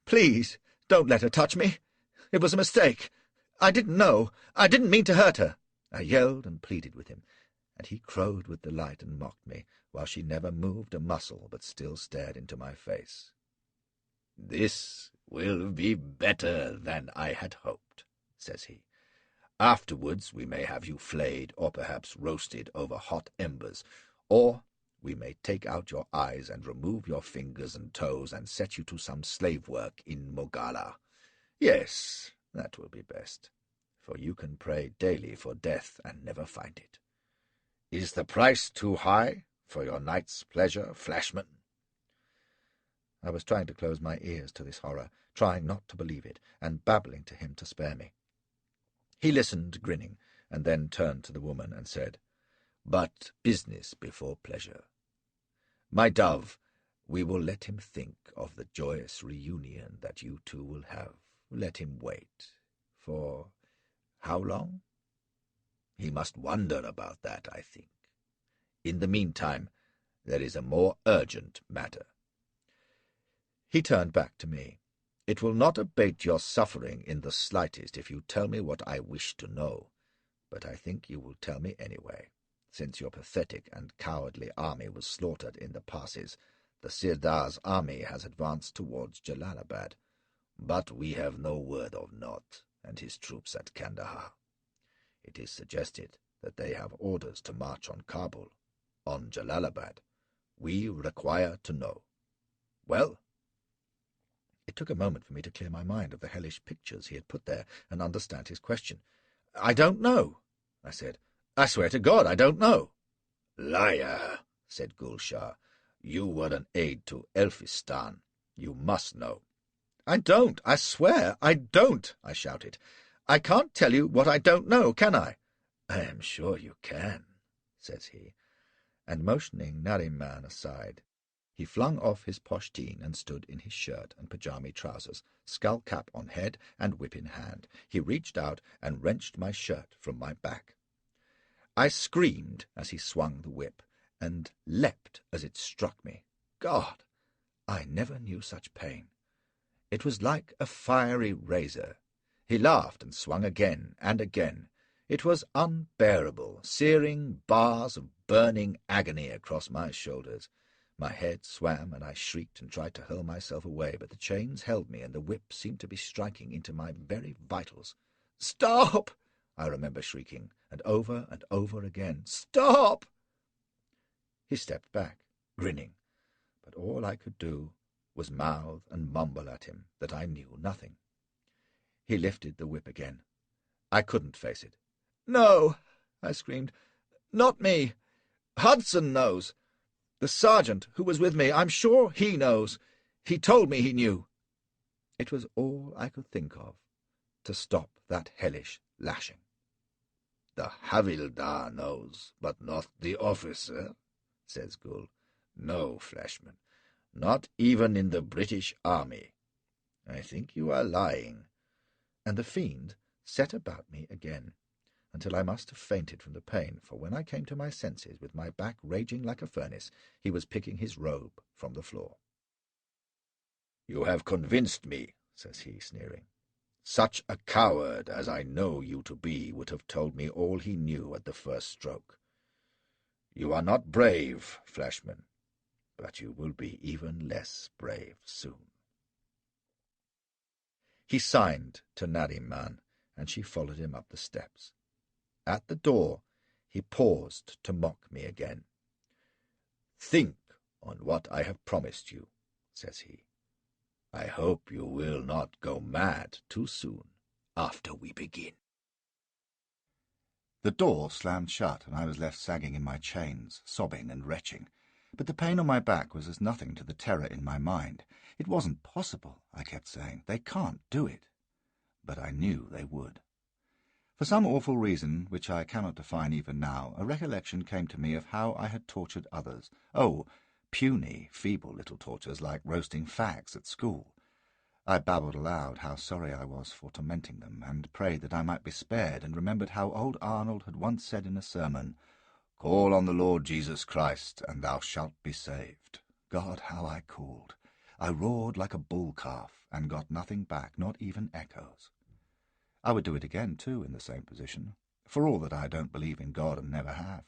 please, don't let her touch me! It was a mistake! I didn't know! I didn't mean to hurt her!" I yelled and pleaded with him, and he crowed with delight and mocked me, while she never moved a muscle but still stared into my face. "This will be better than I had hoped," says he. "Afterwards we may have you flayed or perhaps roasted over hot embers, or we may take out your eyes and remove your fingers and toes and set you to some slave work in Mogala. Yes, that will be best, for you can pray daily for death and never find it. Is the price too high for your night's pleasure, Flashman?" I was trying to close my ears to this horror, trying not to believe it, and babbling to him to spare me. He listened, grinning, and then turned to the woman and said, "But business before pleasure. My dove, we will let him think of the joyous reunion that you two will have. Let him wait. For how long? He must wonder about that, I think. In the meantime, there is a more urgent matter." He turned back to me. "It will not abate your suffering in the slightest if you tell me what I wish to know, but I think you will tell me anyway. Since your pathetic and cowardly army was slaughtered in the passes, the Sirdar's army has advanced towards Jalalabad, but we have no word of Nott and his troops at Kandahar. It is suggested that they have orders to march on Kabul, on Jalalabad. We require to know. Well?" It took a moment for me to clear my mind of the hellish pictures he had put there and understand his question. "I don't know," I said. "I swear to God, I don't know." "Liar," said Gulshah. "You were an aide to Elphistan. You must know." "I don't, I swear, I don't," I shouted. "I can't tell you what I don't know, can I?" "I am sure you can," says he, and motioning Nariman aside, he flung off his poshteen and stood in his shirt and pyjama trousers, skull cap on head and whip in hand. He reached out and wrenched my shirt from my back. I screamed as he swung the whip, and leapt as it struck me. God, I never knew such pain. It was like a fiery razor. He laughed and swung again and again. It was unbearable, searing bars of burning agony across my shoulders. My head swam, and I shrieked and tried to hurl myself away, but the chains held me, and the whip seemed to be striking into my very vitals. "Stop!" I remember shrieking, and over again. "Stop!" He stepped back, grinning, but all I could do was mouth and mumble at him that I knew nothing. He lifted the whip again. I couldn't face it. "No!" I screamed. "Not me! Hudson knows. The sergeant who was with me, I'm sure he knows. He told me he knew." It was all I could think of to stop that hellish lashing. "The Havildar knows, but not the officer," says Gul. "No, Flashman, not even in the British Army. I think you are lying." And the fiend set about me again, until I must have fainted from the pain, for when I came to my senses, with my back raging like a furnace, he was picking his robe from the floor. "You have convinced me," says he, sneering. "Such a coward as I know you to be would have told me all he knew at the first stroke. You are not brave, Flashman, but you will be even less brave soon." He signed to Nariman, and she followed him up the steps. At the door, He paused to mock me again. "Think on what I have promised you," says he. "I hope you will not go mad too soon after we begin." The door slammed shut, and I was left sagging in my chains, sobbing and retching. But the pain on my back was as nothing to the terror in my mind. It wasn't possible, I kept saying. They can't do it. But I knew they would. For some awful reason, which I cannot define even now, a recollection came to me of how I had tortured others. Oh, puny, feeble little tortures like roasting fags at school. I babbled aloud how sorry I was for tormenting them, and prayed that I might be spared, and remembered how old Arnold had once said in a sermon, "Call on the Lord Jesus Christ, and thou shalt be saved." God, how I called! I roared like a bull-calf, and got nothing back, not even echoes. I would do it again, too, in the same position, for all that I don't believe in God and never have.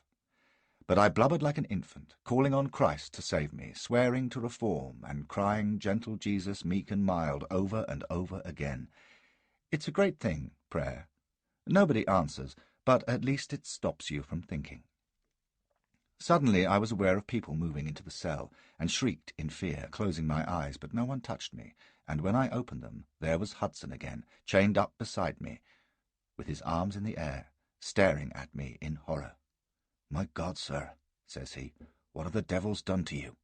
But I blubbered like an infant, calling on Christ to save me, swearing to reform, and crying, "Gentle Jesus, meek and mild," over and over again. It's a great thing, prayer. Nobody answers, but at least it stops you from thinking. Suddenly I was aware of people moving into the cell, and shrieked in fear, closing my eyes, but no one touched me, and when I opened them, there was Hudson again, chained up beside me, with his arms in the air, staring at me in horror. "My God, sir," says he, "what have the devils done to you?"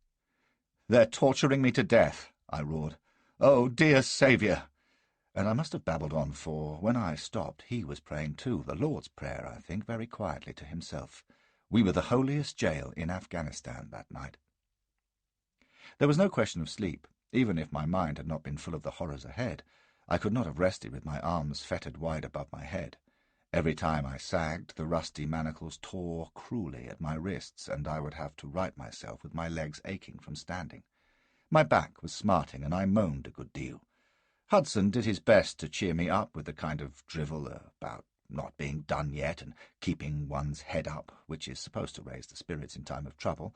"They're torturing me to death," I roared. "Oh, dear Saviour!" And I must have babbled on, for when I stopped he was praying too, the Lord's Prayer, I think, very quietly to himself. We were the holiest jail in Afghanistan that night. There was no question of sleep. Even if my mind had not been full of the horrors ahead, I could not have rested with my arms fettered wide above my head. Every time I sagged, the rusty manacles tore cruelly at my wrists, and I would have to right myself with my legs aching from standing. My back was smarting, and I moaned a good deal. Hudson did his best to cheer me up with the kind of drivel about not being done yet and keeping one's head up, which is supposed to raise the spirits in time of trouble.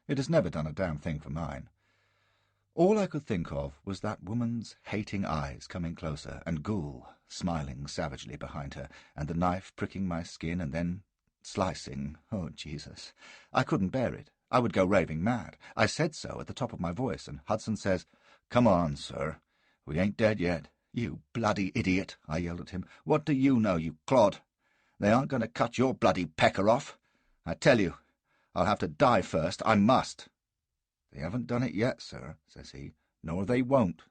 It has never done a damn thing for mine. All I could think of was that woman's hating eyes coming closer, and Ghoul smiling savagely behind her, and the knife pricking my skin and then slicing. Oh, Jesus! I couldn't bear it. I would go raving mad. I said so at the top of my voice, and Hudson says, "Come on, sir. We ain't dead yet." "You bloody idiot," I yelled at him. "What do you know, you clod? They aren't going to cut your bloody pecker off. I tell you, I'll have to die first. I must." "They haven't done it yet, sir," says he, "nor they won't.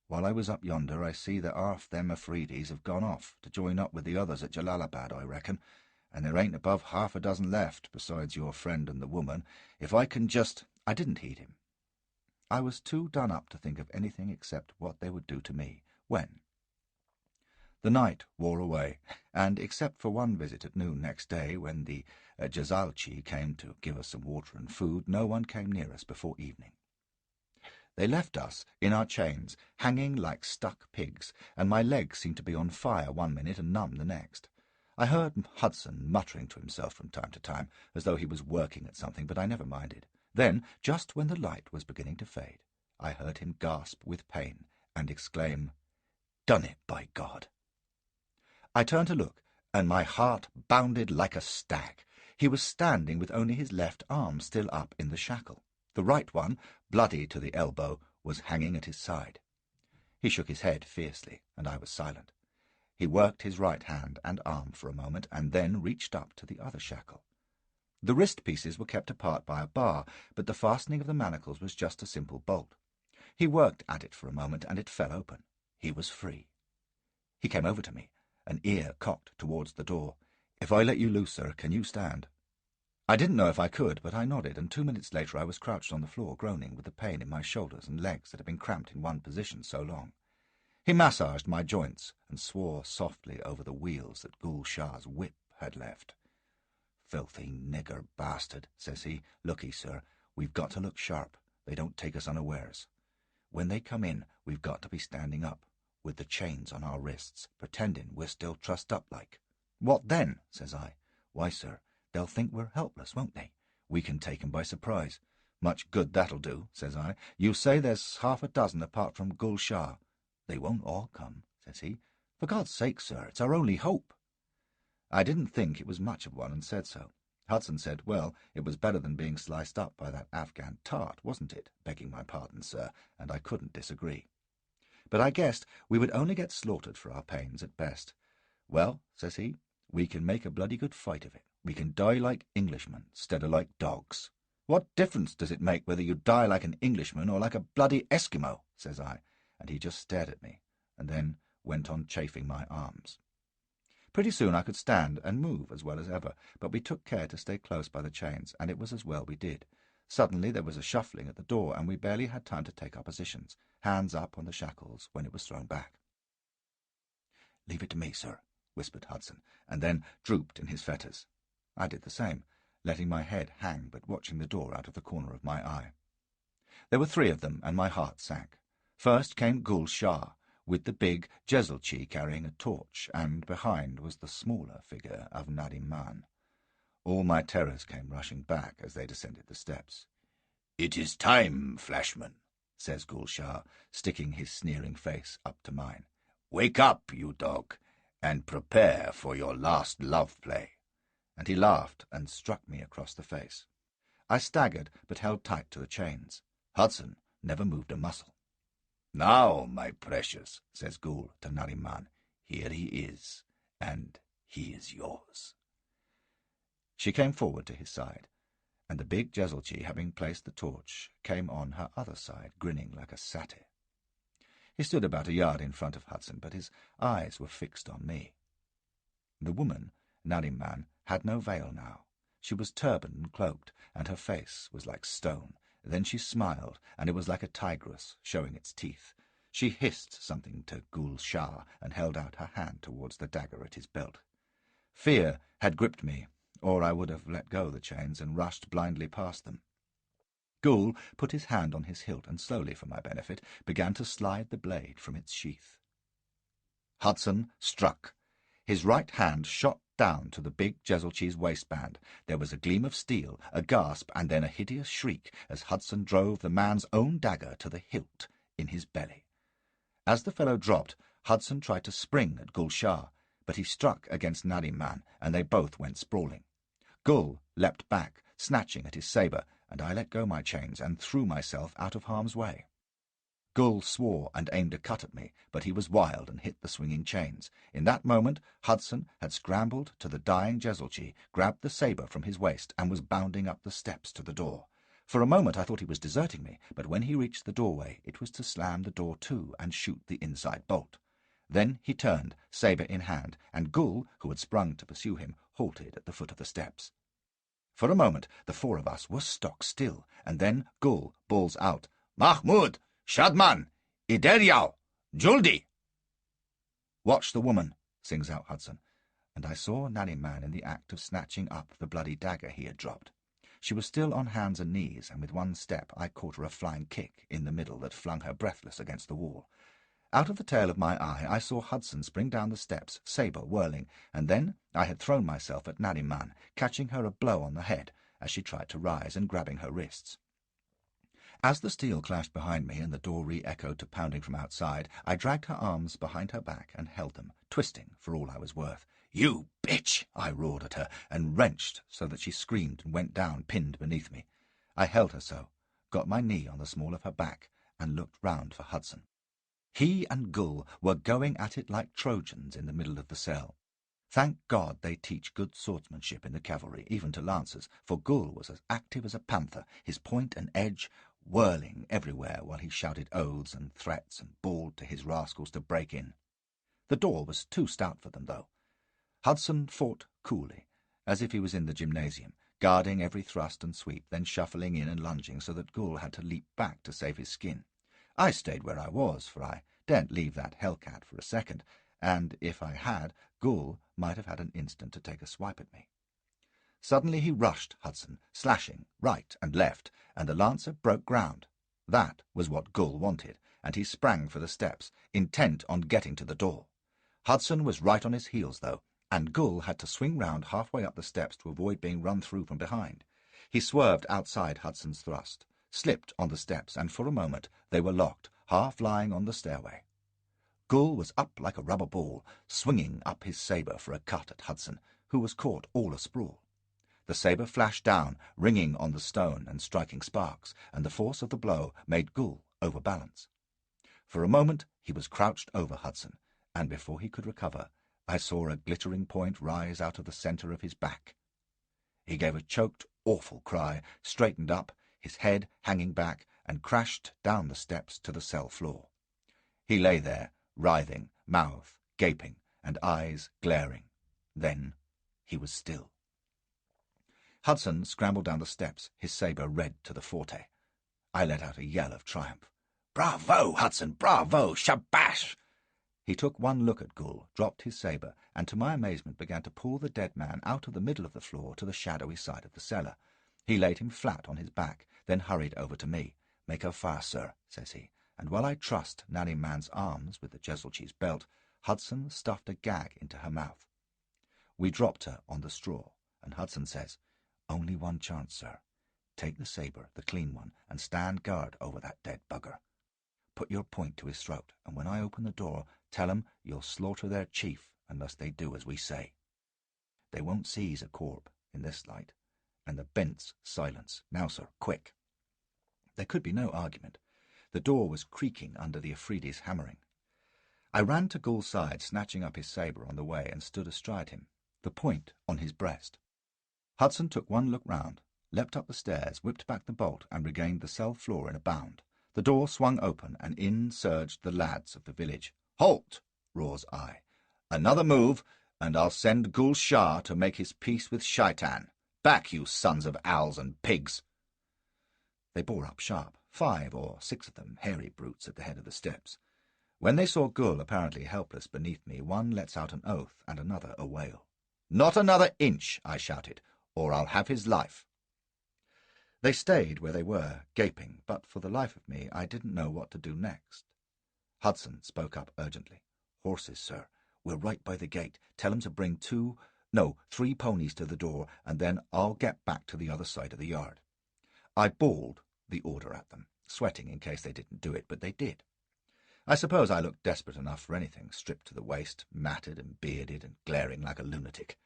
While I was up yonder, I see that half them Afridis have gone off to join up with the others at Jalalabad, I reckon, and there ain't above half a dozen left, besides your friend and the woman. If I can just—" I didn't heed him. I was too done up to think of anything except what they would do to me. When? The night wore away, and except for one visit at noon next day, when the Jazalchi came to give us some water and food, no one came near us before evening. They left us in our chains, hanging like stuck pigs, and my legs seemed to be on fire one minute and numb the next. I heard Hudson muttering to himself from time to time, as though he was working at something, but I never minded. Then, just when the light was beginning to fade, I heard him gasp with pain and exclaim, "Done it, by God!" I turned to look, and my heart bounded like a stag. He was standing with only his left arm still up in the shackle. The right one, bloody to the elbow, was hanging at his side. He shook his head fiercely, and I was silent. He worked his right hand and arm for a moment, and then reached up to the other shackle. The wrist pieces were kept apart by a bar, but the fastening of the manacles was just a simple bolt. He worked at it for a moment, and it fell open. He was free. He came over to me, an ear cocked towards the door. "If I let you loose, sir, can you stand?" I didn't know if I could, but I nodded, and 2 minutes later I was crouched on the floor, groaning with the pain in my shoulders and legs that had been cramped in one position so long. He massaged my joints and swore softly over the wheals that Ghoul Shah's whip had left. "Filthy nigger bastard," says he. "Look'ee, sir, we've got to look sharp. They don't take us unawares. When they come in, we've got to be standing up, with the chains on our wrists, pretending we're still trussed up like." "What then?" says I. "Why, sir, they'll think we're helpless, won't they? We can take 'em by surprise." "Much good that'll do," says I. "You say there's half a dozen apart from Ghoul Shah." "They won't all come," says he. "For God's sake, sir, it's our only hope." I didn't think it was much of one, and said so. Hudson said, well, it was better than being sliced up by that Afghan tart, wasn't it? Begging my pardon, sir, and I couldn't disagree. But I guessed we would only get slaughtered for our pains at best. Well, says he, we can make a bloody good fight of it. We can die like Englishmen, stead of like dogs. What difference does it make whether you die like an Englishman or like a bloody Eskimo, says I, and he just stared at me, and then went on chafing my arms. Pretty soon I could stand and move as well as ever, but we took care to stay close by the chains, and it was as well we did. Suddenly there was a shuffling at the door, and we barely had time to take our positions, hands up on the shackles, when it was thrown back. "Leave it to me, sir," whispered Hudson, and then drooped in his fetters. I did the same, letting my head hang but watching the door out of the corner of my eye. There were 3 of them, and my heart sank. First came Gul Shah, with the big Jezelchi carrying a torch, and behind was the smaller figure of Nariman. All my terrors came rushing back as they descended the steps. "It is time, Flashman," says Gul Shah, sticking his sneering face up to mine. "Wake up, you dog, and prepare for your last love play." And he laughed and struck me across the face. I staggered, but held tight to the chains. Hudson never moved a muscle. "Now, my precious," says Gul to Nariman, "here he is, and he is yours." She came forward to his side, and the big Jezelchi, having placed the torch, came on her other side, grinning like a satyr. He stood about a yard in front of Hudson, but his eyes were fixed on me. The woman, Nariman, had no veil now. She was turbaned and cloaked, and her face was like stone. Then she smiled, and it was like a tigress showing its teeth. She hissed something to Gul Shah and held out her hand towards the dagger at his belt. Fear had gripped me, or I would have let go the chains and rushed blindly past them. Gul put his hand on his hilt and slowly, for my benefit, began to slide the blade from its sheath. Hudson struck. His right hand shot down to the big Jezelchi's waistband. There was a gleam of steel, a gasp, and then a hideous shriek as Hudson drove the man's own dagger to the hilt in his belly. As the fellow dropped, Hudson tried to spring at Gul Shah, but he struck against Nariman, and they both went sprawling. Gul leapt back, snatching at his sabre, and I let go my chains and threw myself out of harm's way. Gul swore and aimed a cut at me, but he was wild and hit the swinging chains. In that moment, Hudson had scrambled to the dying Jezelchi, grabbed the sabre from his waist, and was bounding up the steps to the door. For a moment I thought he was deserting me, but when he reached the doorway, it was to slam the door to and shoot the inside bolt. Then he turned, sabre in hand, and Gul, who had sprung to pursue him, halted at the foot of the steps. For a moment the 4 of us were stock still, and then Gul bawls out, "Mahmud! Shadman! Ideryao! Juldi!" "Watch the woman," sings out Hudson, and I saw Nariman in the act of snatching up the bloody dagger he had dropped. She was still on hands and knees, and with one step I caught her a flying kick in the middle that flung her breathless against the wall. Out of the tail of my eye I saw Hudson spring down the steps, sabre whirling, and then I had thrown myself at Nariman, catching her a blow on the head as she tried to rise and grabbing her wrists. As the steel clashed behind me and the door re-echoed to pounding from outside, I dragged her arms behind her back and held them, twisting for all I was worth. "You bitch!" I roared at her, and wrenched so that she screamed and went down, pinned beneath me. I held her so, got my knee on the small of her back, and looked round for Hudson. He and Gul were going at it like Trojans in the middle of the cell. Thank God they teach good swordsmanship in the cavalry, even to lancers, for Gul was as active as a panther, his point and edge whirling everywhere while he shouted oaths and threats and bawled to his rascals to break in. The door was too stout for them, though. Hudson fought coolly, as if he was in the gymnasium, guarding every thrust and sweep, then shuffling in and lunging so that Gul had to leap back to save his skin. I stayed where I was, for I daren't leave that hellcat for a second, and if I had, Gul might have had an instant to take a swipe at me. Suddenly he rushed Hudson, slashing right and left, and the lancer broke ground. That was what Gul wanted, and he sprang for the steps, intent on getting to the door. Hudson was right on his heels, though, and Gul had to swing round halfway up the steps to avoid being run through from behind. He swerved outside Hudson's thrust, slipped on the steps, and for a moment they were locked, half lying on the stairway. Gul was up like a rubber ball, swinging up his sabre for a cut at Hudson, who was caught all asprawl. The sabre flashed down, ringing on the stone and striking sparks, and the force of the blow made Gull overbalance. For a moment he was crouched over Hudson, and before he could recover, I saw a glittering point rise out of the centre of his back. He gave a choked, awful cry, straightened up, his head hanging back, and crashed down the steps to the cell floor. He lay there, writhing, mouth gaping, and eyes glaring. Then he was still. Hudson scrambled down the steps, his sabre red to the forte. I let out a yell of triumph. "Bravo, Hudson, bravo! Shabash!" He took one look at Gull, dropped his sabre, and to my amazement began to pull the dead man out of the middle of the floor to the shadowy side of the cellar. He laid him flat on his back, then hurried over to me. "Make her fast, sir," says he, and while I trussed Nanny Man's arms with the Jesualchi's belt, Hudson stuffed a gag into her mouth. We dropped her on the straw, and Hudson says, "Only one chance, sir. Take the sabre, the clean one, and stand guard over that dead bugger. Put your point to his throat, and when I open the door, tell 'em you'll slaughter their chief unless they do as we say. They won't seize a corp in this light, and the bent's silence. Now, sir, quick." There could be no argument. The door was creaking under the Afridi's hammering. I ran to Gull's side, snatching up his sabre on the way, and stood astride him, the point on his breast. Hudson took one look round, leapt up the stairs, whipped back the bolt, and regained the cell floor in a bound. The door swung open, and in surged the lads of the village. "Halt!" roars I. "Another move, and I'll send Gul Shah to make his peace with Shaitan. Back, you sons of owls and pigs!" They bore up sharp, 5 or 6 of them, hairy brutes at the head of the steps. When they saw Gull apparently helpless beneath me, one lets out an oath and another a wail. "Not another inch," I shouted, "or I'll have his life." They stayed where they were, gaping, but for the life of me I didn't know what to do next. Hudson spoke up urgently. "Horses, sir. We're right by the gate. Tell 'em to bring 3 ponies to the door, and then I'll get back to the other side of the yard." I bawled the order at them, sweating in case they didn't do it, but they did. I suppose I looked desperate enough for anything, stripped to the waist, matted and bearded and glaring like a lunatic.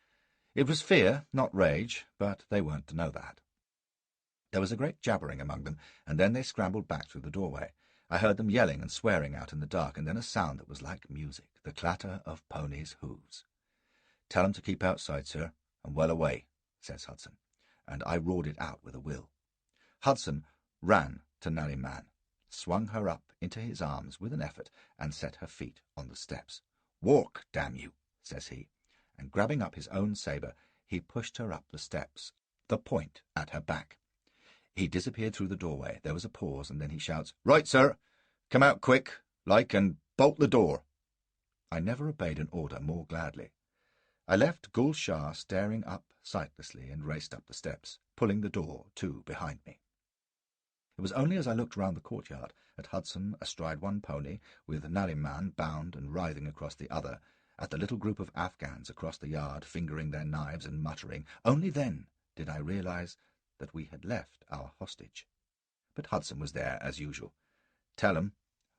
It was fear, not rage, but they weren't to know that. There was a great jabbering among them, and then they scrambled back through the doorway. I heard them yelling and swearing out in the dark, and then a sound that was like music, the clatter of ponies' hooves. "Tell 'em to keep outside, sir, and well away," says Hudson, and I roared it out with a will. Hudson ran to Nanny Man, swung her up into his arms with an effort, and set her feet on the steps. "Walk, damn you," says he, and grabbing up his own sabre, he pushed her up the steps, the point at her back. He disappeared through the doorway. There was a pause, and then he shouts, "Right, sir. Come out quick, like, and bolt the door." I never obeyed an order more gladly. I left Gul Shah staring up sightlessly and raced up the steps, pulling the door to behind me. It was only as I looked round the courtyard, at Hudson astride one pony, with Nariman bound and writhing across the other, at the little group of Afghans across the yard fingering their knives and muttering, only then did I realize that we had left our hostage. But Hudson was there as usual. "Tell 'em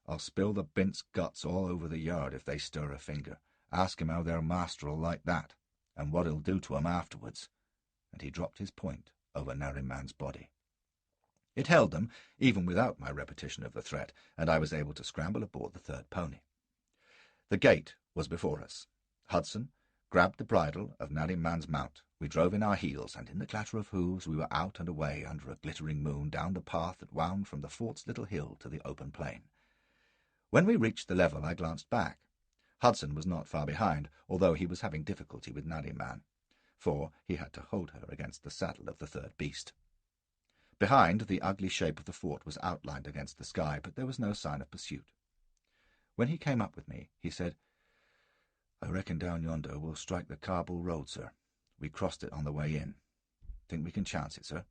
I'll spill the bint's guts all over the yard if they stir a finger. Ask 'em how their master'll like that, and what he'll do to 'em afterwards." And he dropped his point over Nariman's body. It held them, even without my repetition of the threat, and I was able to scramble aboard the third pony. The gate was before us. Hudson grabbed the bridle of Nariman's mount. We drove in our heels, and in the clatter of hooves we were out and away under a glittering moon down the path that wound from the fort's little hill to the open plain. When we reached the level, I glanced back. Hudson was not far behind, although he was having difficulty with Nariman, for he had to hold her against the saddle of the third beast. Behind, the ugly shape of the fort was outlined against the sky, but there was no sign of pursuit. When he came up with me, he said, "I reckon down yonder we'll strike the Kabul road, sir. We crossed it on the way in. Think we can chance it, sir?"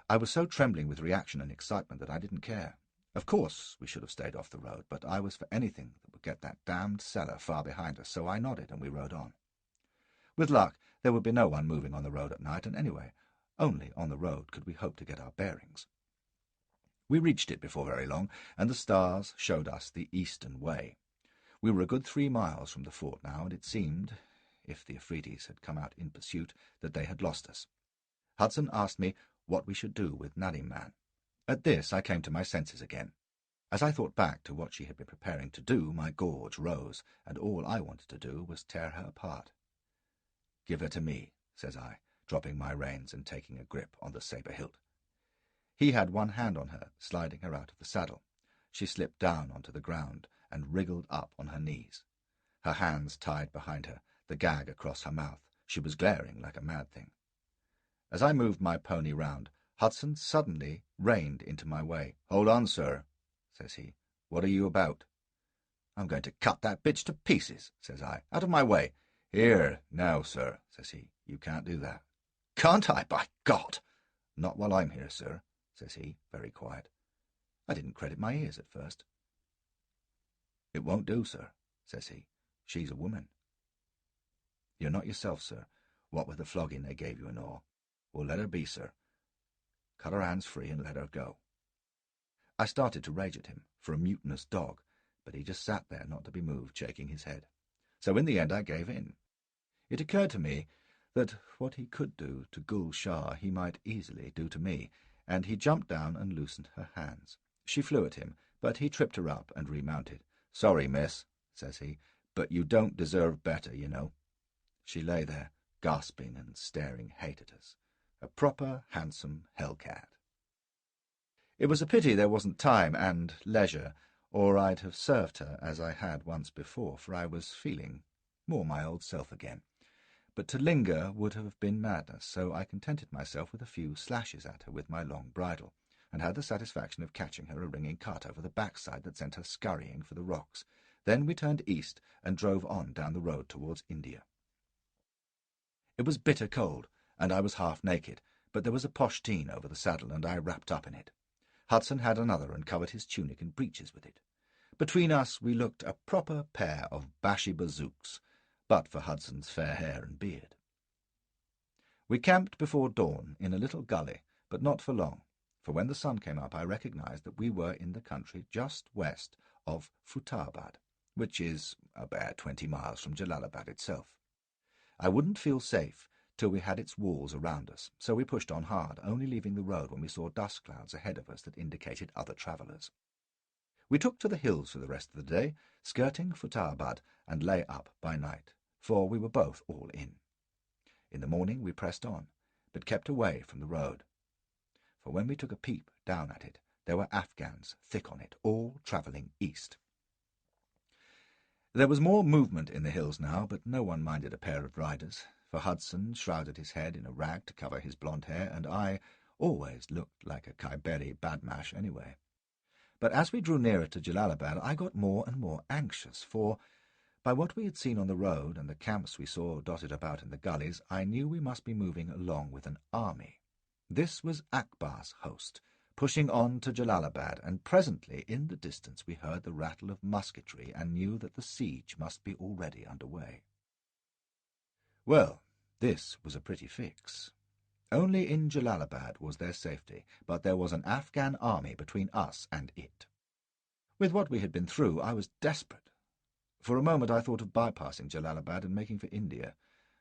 I was so trembling with reaction and excitement that I didn't care. Of course we should have stayed off the road, but I was for anything that would get that damned cellar far behind us, so I nodded and we rode on. With luck, there would be no one moving on the road at night, and anyway, only on the road could we hope to get our bearings. We reached it before very long, and the stars showed us the eastern way. We were a good 3 miles from the fort now, and it seemed if the Afridis had come out in pursuit, that they had lost us. Hudson asked me what we should do with Nadim Man. At this I came to my senses again. As I thought back to what she had been preparing to do, my gorge rose, and all I wanted to do was tear her apart. "Give her to me," says I, dropping my reins and taking a grip on the sabre hilt. He had one hand on her, sliding her out of the saddle. She slipped down onto the ground and wriggled up on her knees. Her hands tied behind her, the gag across her mouth. She was glaring like a mad thing. As I moved my pony round, Hudson suddenly reined into my way. "Hold on, sir," says he. "What are you about?" "I'm going to cut that bitch to pieces," says I. "Out of my way." "Here, now, sir," says he. "You can't do that." "Can't I, by God?" "Not while I'm here, sir," says he, very quiet. I didn't credit my ears at first. "It won't do, sir," says he. "She's a woman." "You're not yourself, sir, what with the flogging they gave you and all. Well, let her be, sir. Cut her hands free and let her go." I started to rage at him, for a mutinous dog, but he just sat there, not to be moved, shaking his head. So in the end I gave in. It occurred to me that what he could do to Gul Shah he might easily do to me, and he jumped down and loosened her hands. She flew at him, but he tripped her up and remounted. "Sorry, miss," says he, "but you don't deserve better, you know." She lay there, gasping and staring hate at us. A proper, handsome hellcat. It was a pity there wasn't time and leisure, or I'd have served her as I had once before, for I was feeling more my old self again. But to linger would have been madness, so I contented myself with a few slashes at her with my long bridle, and had the satisfaction of catching her a ringing cut over the backside that sent her scurrying for the rocks. Then we turned east and drove on down the road towards India. It was bitter cold, and I was half naked, but there was a poshteen over the saddle, and I wrapped up in it. Hudson had another and covered his tunic and breeches with it. Between us we looked a proper pair of Bashi-bazooks, but for Hudson's fair hair and beard. We camped before dawn in a little gully, but not for long, for when the sun came up I recognized that we were in the country just west of Futarbad, which is about 20 miles from Jalalabad itself. I wouldn't feel safe till we had its walls around us, so we pushed on hard, only leaving the road when we saw dust clouds ahead of us that indicated other travellers. We took to the hills for the rest of the day, skirting Futarbad, and lay up by night, for we were both all in. In the morning we pressed on, but kept away from the road, for when we took a peep down at it, there were Afghans thick on it, all travelling east. There was more movement in the hills now, but no one minded a pair of riders, for Hudson shrouded his head in a rag to cover his blond hair, and I always looked like a Kyberi badmash anyway. But as we drew nearer to Jalalabad, I got more and more anxious, for, by what we had seen on the road and the camps we saw dotted about in the gullies, I knew we must be moving along with an army. This was Akbar's host, pushing on to Jalalabad, and presently in the distance we heard the rattle of musketry and knew that the siege must be already under way. Well, this was a pretty fix. Only in Jalalabad was there safety, but there was an Afghan army between us and it. With what we had been through, I was desperate. For a moment I thought of bypassing Jalalabad and making for India,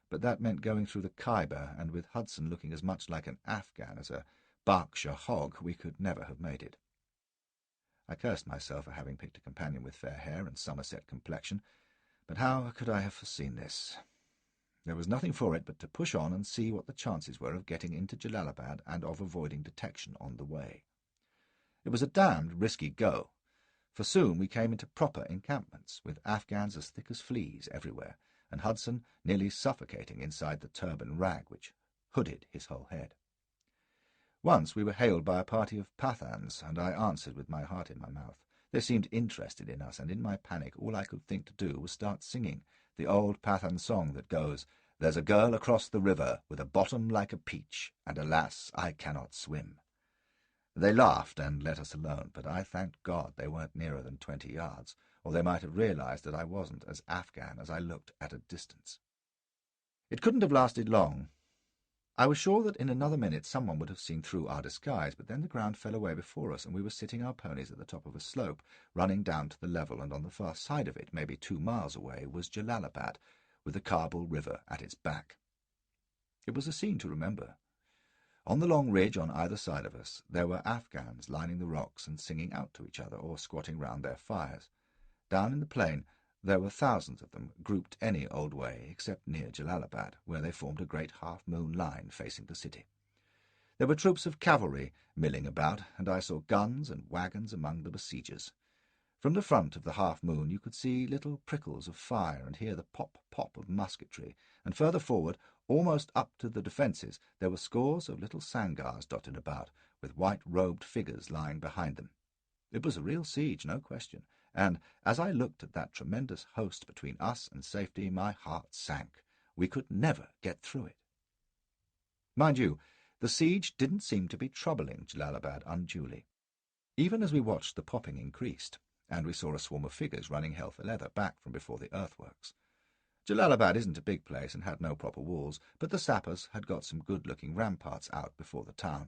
but that meant going through the Khyber, and with Hudson looking as much like an Afghan as a Berkshire hog, we could never have made it. I cursed myself for having picked a companion with fair hair and Somerset complexion, but how could I have foreseen this? There was nothing for it but to push on and see what the chances were of getting into Jalalabad and of avoiding detection on the way. It was a damned risky go, for soon we came into proper encampments, with Afghans as thick as fleas everywhere, and Hudson nearly suffocating inside the turban rag which hooded his whole head. Once we were hailed by a party of Pathans, and I answered with my heart in my mouth. They seemed interested in us, and in my panic all I could think to do was start singing the old Pathan song that goes, "There's a girl across the river with a bottom like a peach, and alas, I cannot swim." They laughed and let us alone, but I thanked God they weren't nearer than 20 yards, or they might have realized that I wasn't as Afghan as I looked at a distance. It couldn't have lasted long. I was sure that in another minute someone would have seen through our disguise, but then the ground fell away before us, and we were sitting our ponies at the top of a slope, running down to the level, and on the far side of it, maybe 2 miles away, was Jalalabad, with the Kabul River at its back. It was a scene to remember. On the long ridge on either side of us there were Afghans lining the rocks and singing out to each other or squatting round their fires. Down in the plain there were thousands of them, grouped any old way except near Jalalabad, where they formed a great half-moon line facing the city. There were troops of cavalry milling about, and I saw guns and wagons among the besiegers. From the front of the half-moon you could see little prickles of fire and hear the pop-pop of musketry, and further forward, almost up to the defences, there were scores of little sangars dotted about, with white-robed figures lying behind them. It was a real siege, no question, and as I looked at that tremendous host between us and safety, my heart sank. We could never get through it. Mind you, the siege didn't seem to be troubling Jalalabad unduly. Even as we watched, the popping increased, and we saw a swarm of figures running hell for leather back from before the earthworks. Jalalabad isn't a big place and had no proper walls, but the sappers had got some good-looking ramparts out before the town.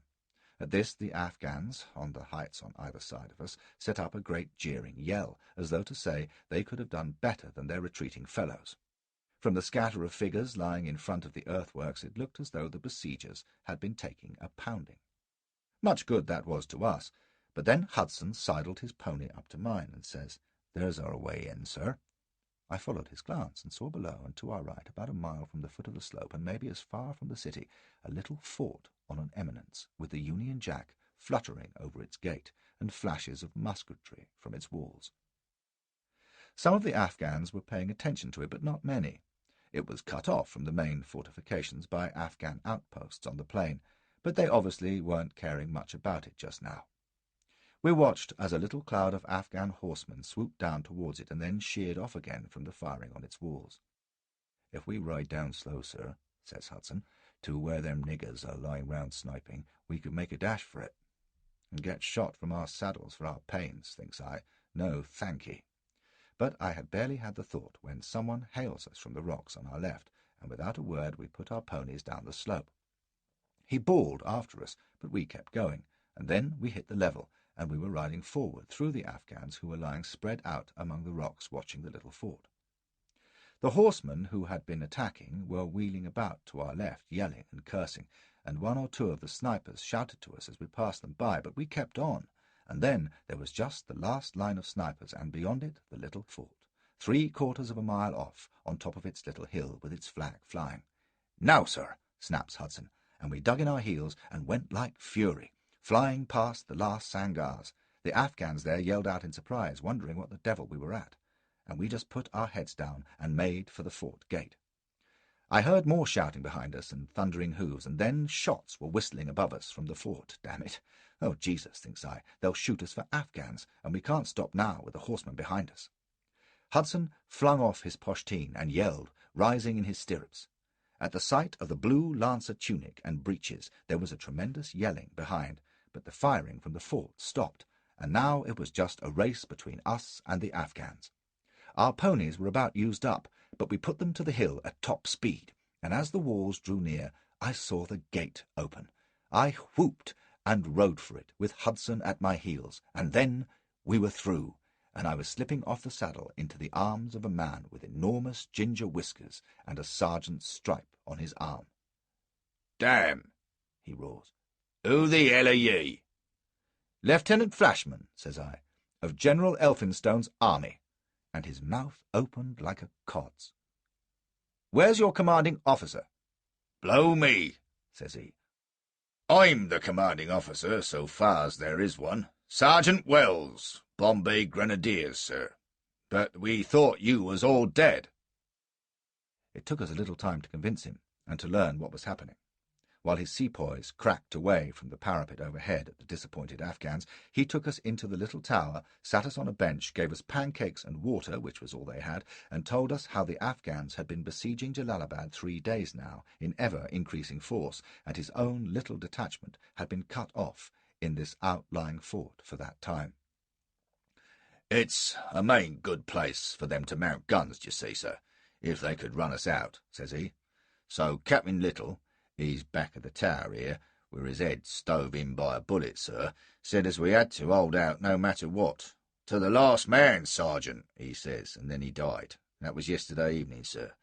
At this the Afghans, on the heights on either side of us, set up a great jeering yell, as though to say they could have done better than their retreating fellows. From the scatter of figures lying in front of the earthworks it looked as though the besiegers had been taking a pounding. Much good that was to us, but then Hudson sidled his pony up to mine and says, "There's our way in, sir." I followed his glance and saw below and to our right, about a mile from the foot of the slope and maybe as far from the city, a little fort on an eminence, with the Union Jack fluttering over its gate and flashes of musketry from its walls. Some of the Afghans were paying attention to it, but not many. It was cut off from the main fortifications by Afghan outposts on the plain, but they obviously weren't caring much about it just now. We watched as a little cloud of Afghan horsemen swooped down towards it and then sheered off again from the firing on its walls. "If we ride down slow, sir," says Hudson, "to where them niggers are lying round sniping, we could make a dash for it." "And get shot from our saddles for our pains," thinks I. "No, thank ye." But I had barely had the thought when someone hails us from the rocks on our left, and without a word we put our ponies down the slope. He bawled after us, but we kept going, and then we hit the level, and we were riding forward through the Afghans who were lying spread out among the rocks watching the little fort. The horsemen who had been attacking were wheeling about to our left, yelling and cursing, and one or two of the snipers shouted to us as we passed them by, but we kept on, and then there was just the last line of snipers, and beyond it the little fort, 3/4 of a mile off, on top of its little hill with its flag flying. "Now, sir," snaps Hudson, and we dug in our heels and went like fury, flying past the last sangars. The Afghans there yelled out in surprise, wondering what the devil we were at, and we just put our heads down and made for the fort gate. I heard more shouting behind us and thundering hoofs, and then shots were whistling above us from the fort. Damn it! Oh, Jesus, thinks I, they'll shoot us for Afghans, and we can't stop now with the horsemen behind us. Hudson flung off his poshteen and yelled, rising in his stirrups. At the sight of the blue lancer tunic and breeches there was a tremendous yelling behind, but the firing from the fort stopped, and now it was just a race between us and the Afghans. Our ponies were about used up, but we put them to the hill at top speed, and as the walls drew near, I saw the gate open. I whooped and rode for it, with Hudson at my heels, and then we were through, and I was slipping off the saddle into the arms of a man with enormous ginger whiskers and a sergeant's stripe on his arm. "Damn!" he roars. "Who the hell are ye?" "Lieutenant Flashman," says I, "of General Elphinstone's army," and his mouth opened like a cod's. "Where's your commanding officer?" "Blow me," says he. "I'm the commanding officer, so far as there is one. Sergeant Wells, Bombay Grenadiers, sir. But we thought you was all dead." It took us a little time to convince him, and to learn what was happening. While his sepoys cracked away from the parapet overhead at the disappointed Afghans, he took us into the little tower, sat us on a bench, gave us pancakes and water, which was all they had, and told us how the Afghans had been besieging Jalalabad 3 days now, in ever-increasing force, and his own little detachment had been cut off in this outlying fort for that time. "It's a main good place for them to mount guns, d'ye see, sir, if they could run us out," says he. "So Captain Little, he's back of the tower here, with his head stove in by a bullet, sir, said as we had to hold out no matter what. 'To the last man, Sergeant,' he says, and then he died. That was yesterday evening, sir.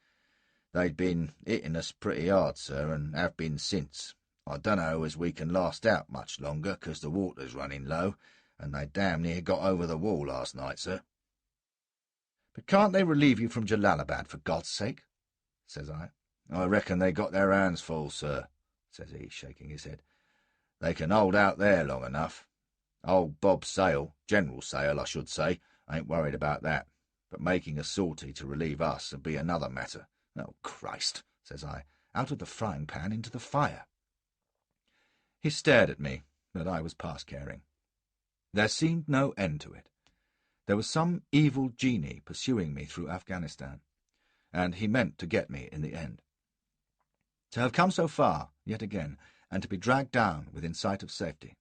They'd been hitting us pretty hard, sir, and have been since. I dunno as we can last out much longer, 'cause the water's running low, and they damn near got over the wall last night, sir. But can't they relieve you from Jalalabad, for God's sake? Says I. I reckon they got their hands full, sir, says he, shaking his head. They can hold out there long enough. Old Bob Sale, General Sale, I should say, ain't worried about that. But making a sortie to relieve us would be another matter. Oh, Christ, says I, out of the frying pan into the fire. He stared at me, but I was past caring. There seemed no end to it. There was some evil genie pursuing me through Afghanistan, and he meant to get me in the end. To have come so far, yet again, and to be dragged down within sight of safety.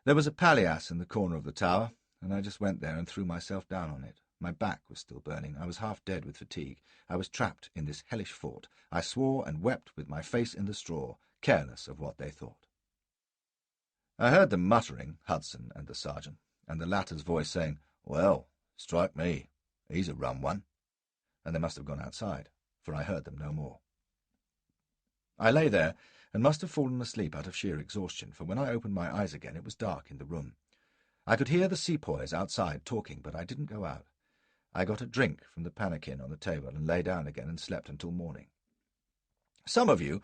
There was a palliasse in the corner of the tower, and I just went there and threw myself down on it. My back was still burning. I was half dead with fatigue. I was trapped in this hellish fort. I swore and wept with my face in the straw, careless of what they thought. I heard them muttering, Hudson and the sergeant, and the latter's voice saying, "Well, strike me. He's a rum one." And they must have gone outside, for I heard them no more. I lay there and must have fallen asleep out of sheer exhaustion, for when I opened my eyes again it was dark in the room. I could hear the sepoys outside talking, but I didn't go out. I got a drink from the pannikin on the table and lay down again and slept until morning. Some of you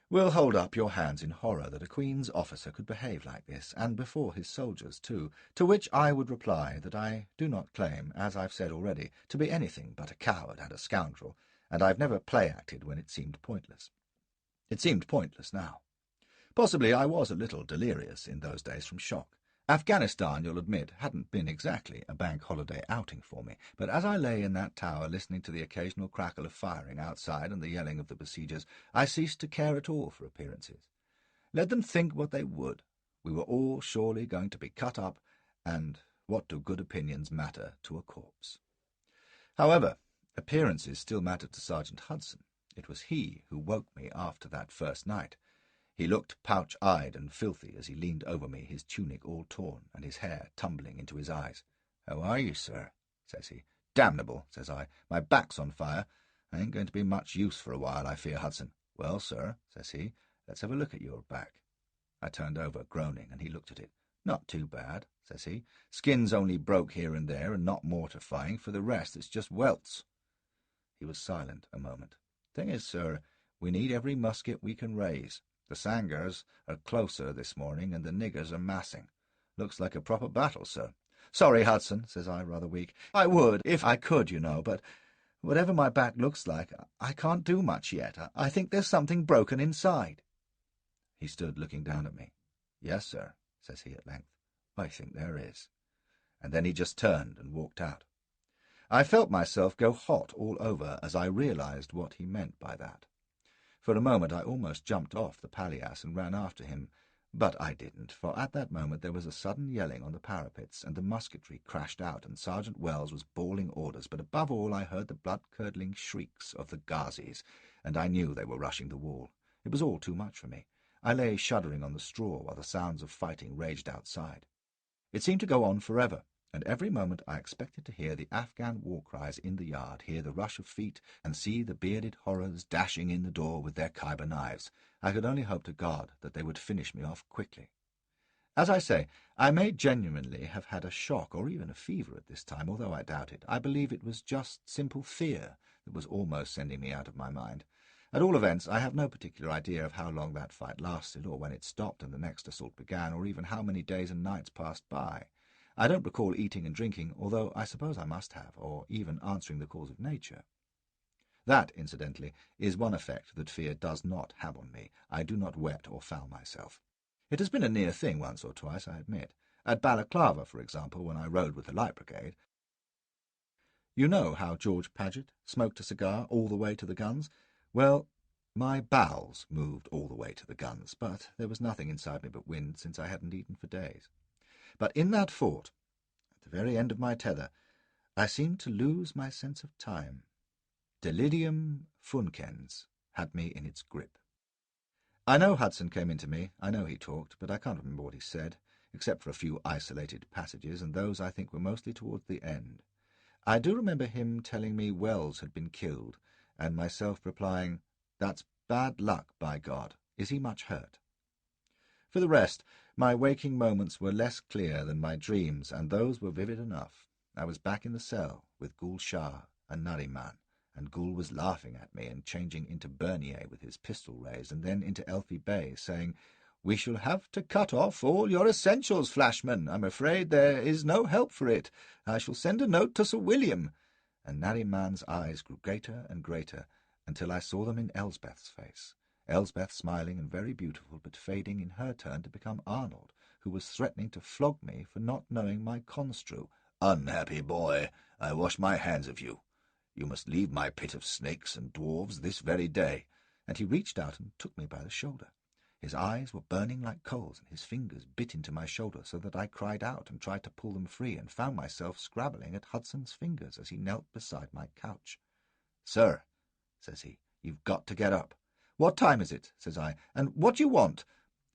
will hold up your hands in horror that a Queen's officer could behave like this, and before his soldiers too, to which I would reply that I do not claim, as I've said already, to be anything but a coward and a scoundrel, and I've never play-acted when it seemed pointless. It seemed pointless now. Possibly I was a little delirious in those days from shock. Afghanistan, you'll admit, hadn't been exactly a bank holiday outing for me, but as I lay in that tower listening to the occasional crackle of firing outside and the yelling of the besiegers, I ceased to care at all for appearances. Let them think what they would. We were all surely going to be cut up, and what do good opinions matter to a corpse? However, appearances still mattered to Sergeant Hudson. It was he who woke me after that first night. He looked pouch-eyed and filthy as he leaned over me, his tunic all torn and his hair tumbling into his eyes. "How are you, sir?" says he. "Damnable," says I. "My back's on fire. I ain't going to be much use for a while, I fear, Hudson." "Well, sir," says he, "let's have a look at your back." I turned over, groaning, and he looked at it. "Not too bad," says he. "Skin's only broke here and there, and not mortifying. For the rest, it's just welts." He was silent a moment. "Thing is, sir, we need every musket we can raise. The Sangars are closer this morning, and the niggers are massing. Looks like a proper battle, sir." "Sorry, Hudson," says I, rather weak. "I would, if I could, you know, but whatever my back looks like, I can't do much yet. I think there's something broken inside." He stood looking down at me. "Yes, sir," says he at length. "I think there is." And then he just turned and walked out. I felt myself go hot all over as I realized what he meant by that. For a moment I almost jumped off the palliasse and ran after him, but I didn't, for at that moment there was a sudden yelling on the parapets, and the musketry crashed out, and Sergeant Wells was bawling orders, but above all I heard the blood-curdling shrieks of the Ghazis, and I knew they were rushing the wall. It was all too much for me. I lay shuddering on the straw while the sounds of fighting raged outside. It seemed to go on forever, and every moment I expected to hear the Afghan war-cries in the yard, hear the rush of feet, and see the bearded horrors dashing in the door with their Khyber knives. I could only hope to God that they would finish me off quickly. As I say, I may genuinely have had a shock or even a fever at this time, although I doubt it. I believe it was just simple fear that was almost sending me out of my mind. At all events, I have no particular idea of how long that fight lasted, or when it stopped and the next assault began, or even how many days and nights passed by. I don't recall eating and drinking, although I suppose I must have, or even answering the calls of nature. That, incidentally, is one effect that fear does not have on me. I do not wet or foul myself. It has been a near thing once or twice, I admit. At Balaclava, for example, when I rode with the Light Brigade. You know how George Paget smoked a cigar all the way to the guns? Well, my bowels moved all the way to the guns, but there was nothing inside me but wind, since I hadn't eaten for days. But in that fort, at the very end of my tether, I seemed to lose my sense of time. Delirium funcens had me in its grip. I know Hudson came into me, I know he talked, but I can't remember what he said, except for a few isolated passages, and those I think were mostly towards the end. I do remember him telling me Wells had been killed, and myself replying, "That's bad luck, by God. Is he much hurt?" For the rest, my waking moments were less clear than my dreams, and those were vivid enough. I was back in the cell with Gul Shah and Nariman, and Gul was laughing at me and changing into Bernier with his pistol raised, and then into Elfie Bey, saying, "We shall have to cut off all your essentials, Flashman. I'm afraid there is no help for it. I shall send a note to Sir William." And Nariman's eyes grew greater and greater, until I saw them in Elsbeth's face. Elsbeth smiling and very beautiful, but fading in her turn to become Arnold, who was threatening to flog me for not knowing my construe. "Unhappy boy, I wash my hands of you. You must leave my pit of snakes and dwarves this very day." And he reached out and took me by the shoulder. His eyes were burning like coals, and his fingers bit into my shoulder so that I cried out and tried to pull them free, and found myself scrabbling at Hudson's fingers as he knelt beside my couch. "Sir," says he, "you've got to get up." "What time is it?" says I, "and what do you want?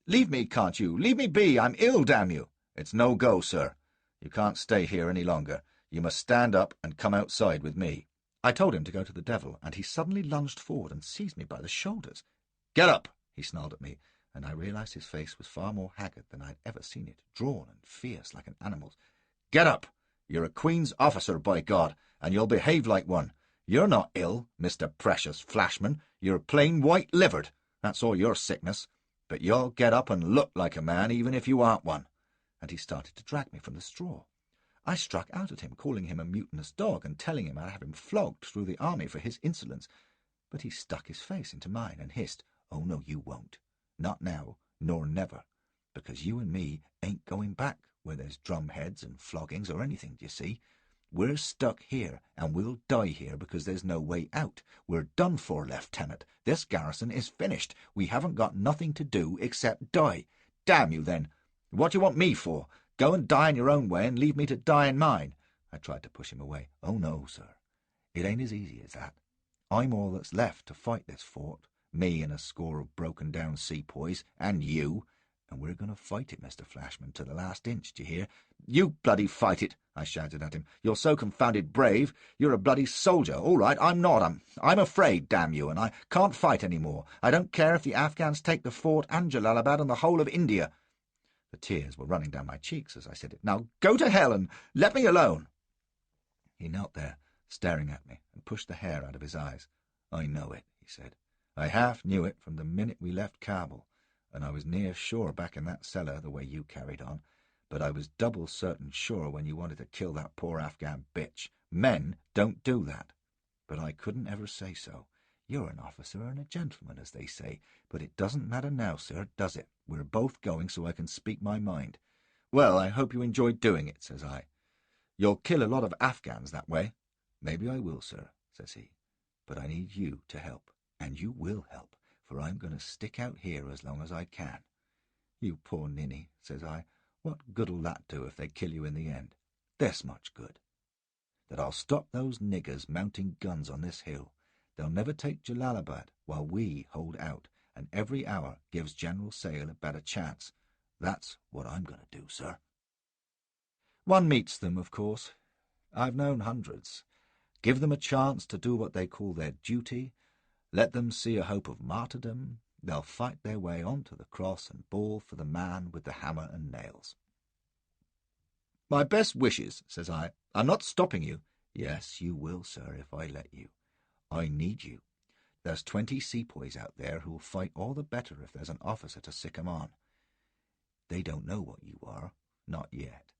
Leave me, can't you? Leave me be. I'm ill, damn you." "It's no go, sir. You can't stay here any longer. You must stand up and come outside with me." I told him to go to the devil, and he suddenly lunged forward and seized me by the shoulders. "Get up!" he snarled at me, and I realized his face was far more haggard than I'd ever seen it, drawn and fierce like an animal's. "Get up! You're a Queen's officer, by God, and you'll behave like one. You're not ill, Mr. Precious Flashman. You're plain white-livered. That's all your sickness. But you'll get up and look like a man, even if you aren't one." And he started to drag me from the straw. I struck out at him, calling him a mutinous dog, and telling him I'd have him flogged through the army for his insolence. But he stuck his face into mine and hissed, "Oh, no, you won't. Not now, nor never. Because you and me ain't going back where there's drumheads and floggings or anything, d'ye see? We're stuck here, and we'll die here because there's no way out. We're done for, Lieutenant. This garrison is finished. We haven't got nothing to do except die. Damn you, then. What do you want me for? Go and die in your own way and leave me to die in mine." I tried to push him away. "Oh, no, sir. It ain't as easy as that. I'm all that's left to fight this fort, me and a score of broken-down sepoys, and you, and we're going to fight it, Mr. Flashman, to the last inch, d'ye hear?" "You bloody fight it," I shouted at him. "You're so confounded brave. You're a bloody soldier. All right, I'm not. I'm afraid, damn you, and I can't fight any more. I don't care if the Afghans take the fort and Jalalabad and the whole of India." The tears were running down my cheeks as I said it. "Now go to hell and let me alone." He knelt there, staring at me, and pushed the hair out of his eyes. "I know it," he said. "I half knew it from the minute we left Kabul, and I was near sure back in that cellar the way you carried on. But I was double certain sure when you wanted to kill that poor Afghan bitch. Men don't do that. But I couldn't ever say so. You're an officer and a gentleman, as they say. But it doesn't matter now, sir, does it? We're both going so I can speak my mind." "Well, I hope you enjoyed doing it," says I. "You'll kill a lot of Afghans that way." "Maybe I will, sir," says he. "But I need you to help, and you will help, for I'm going to stick out here as long as I can." "You poor ninny," says I. "What good'll that do if they kill you in the end?" "This much good. That I'll stop those niggers mounting guns on this hill. They'll never take Jalalabad while we hold out, and every hour gives General Sale a better chance. That's what I'm going to do, sir." One meets them, of course. I've known hundreds. Give them a chance to do what they call their duty, let them see a hope of martyrdom, they'll fight their way onto the cross and bawl for the man with the hammer and nails. "My best wishes," says I. "I'm not stopping you." "Yes, you will, sir, if I let you. I need you. There's 20 sepoys out there who'll fight all the better if there's an officer to sick 'em on. They don't know what you are, not yet."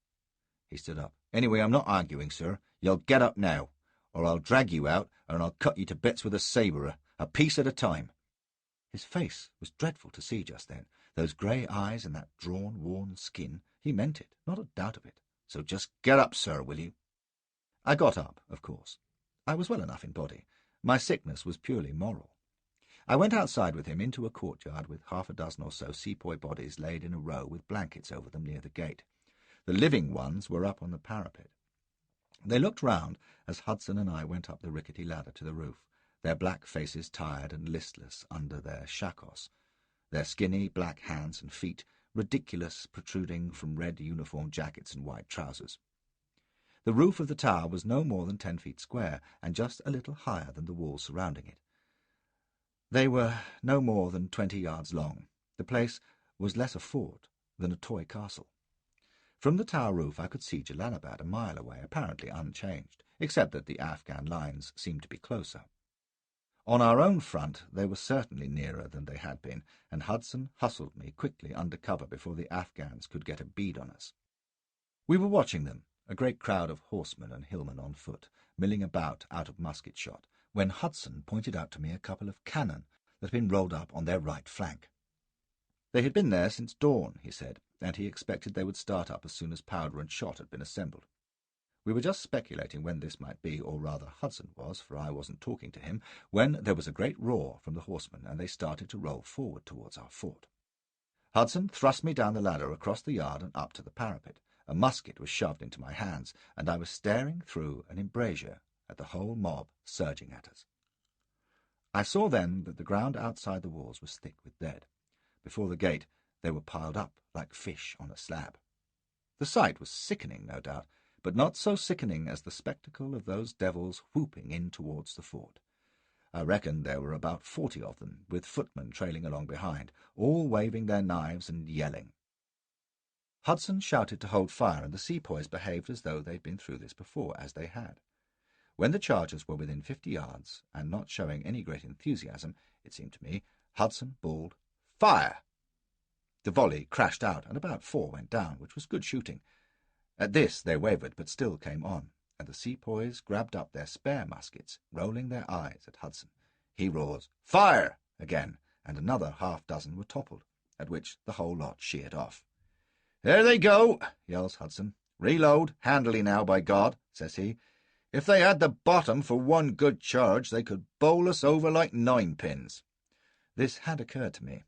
He stood up. "Anyway, I'm not arguing, sir. You'll get up now, or I'll drag you out and I'll cut you to bits with a sabre, a piece at a time." His face was dreadful to see just then. Those grey eyes and that drawn, worn skin. He meant it, not a doubt of it. "So just get up, sir, will you?" I got up, of course. I was well enough in body. My sickness was purely moral. I went outside with him into a courtyard with half a dozen or so sepoy bodies laid in a row with blankets over them near the gate. The living ones were up on the parapet. They looked round as Hudson and I went up the rickety ladder to the roof, their black faces tired and listless under their shakos, their skinny black hands and feet ridiculous, protruding from red uniform jackets and white trousers. The roof of the tower was no more than 10 feet square, and just a little higher than the walls surrounding it. They were no more than 20 yards long. The place was less a fort than a toy castle. From the tower roof I could see Jalalabad a mile away, apparently unchanged, except that the Afghan lines seemed to be closer. On our own front they were certainly nearer than they had been, and Hudson hustled me quickly under cover before the Afghans could get a bead on us. We were watching them, a great crowd of horsemen and hillmen on foot, milling about out of musket shot, when Hudson pointed out to me a couple of cannon that had been rolled up on their right flank. They had been there since dawn, he said, and he expected they would start up as soon as powder and shot had been assembled. We were just speculating when this might be, or rather Hudson was, for I wasn't talking to him, when there was a great roar from the horsemen, and they started to roll forward towards our fort. Hudson thrust me down the ladder across the yard and up to the parapet. A musket was shoved into my hands, and I was staring through an embrasure at the whole mob surging at us. I saw then that the ground outside the walls was thick with dead. Before the gate they were piled up like fish on a slab. The sight was sickening, no doubt, but not so sickening as the spectacle of those devils whooping in towards the fort. I reckon there were about 40 of them, with footmen trailing along behind, all waving their knives and yelling. Hudson shouted to hold fire, and the sepoys behaved as though they'd been through this before, as they had. When the chargers were within 50 yards, and not showing any great enthusiasm, it seemed to me, Hudson bawled, "Fire!" The volley crashed out, and about 4 went down, which was good shooting. At this they wavered, but still came on, and the sepoys grabbed up their spare muskets, rolling their eyes at Hudson. He roars, "Fire!" again, and another half-dozen were toppled, at which the whole lot sheered off. "There they go," yells Hudson. "Reload, handily now, by God," says he. "If they had the bottom for one good charge, they could bowl us over like ninepins." This had occurred to me.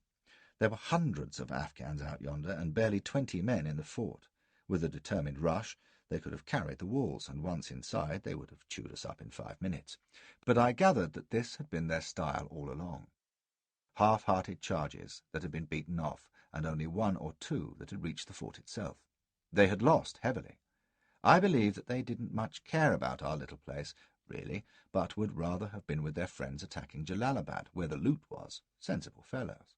There were hundreds of Afghans out yonder, and barely 20 men in the fort. With a determined rush, they could have carried the walls, and once inside they would have chewed us up in 5 minutes. But I gathered that this had been their style all along. Half-hearted charges that had been beaten off, and only 1 or 2 that had reached the fort itself. They had lost heavily. I believe that they didn't much care about our little place, really, but would rather have been with their friends attacking Jalalabad, where the loot was. Sensible fellows.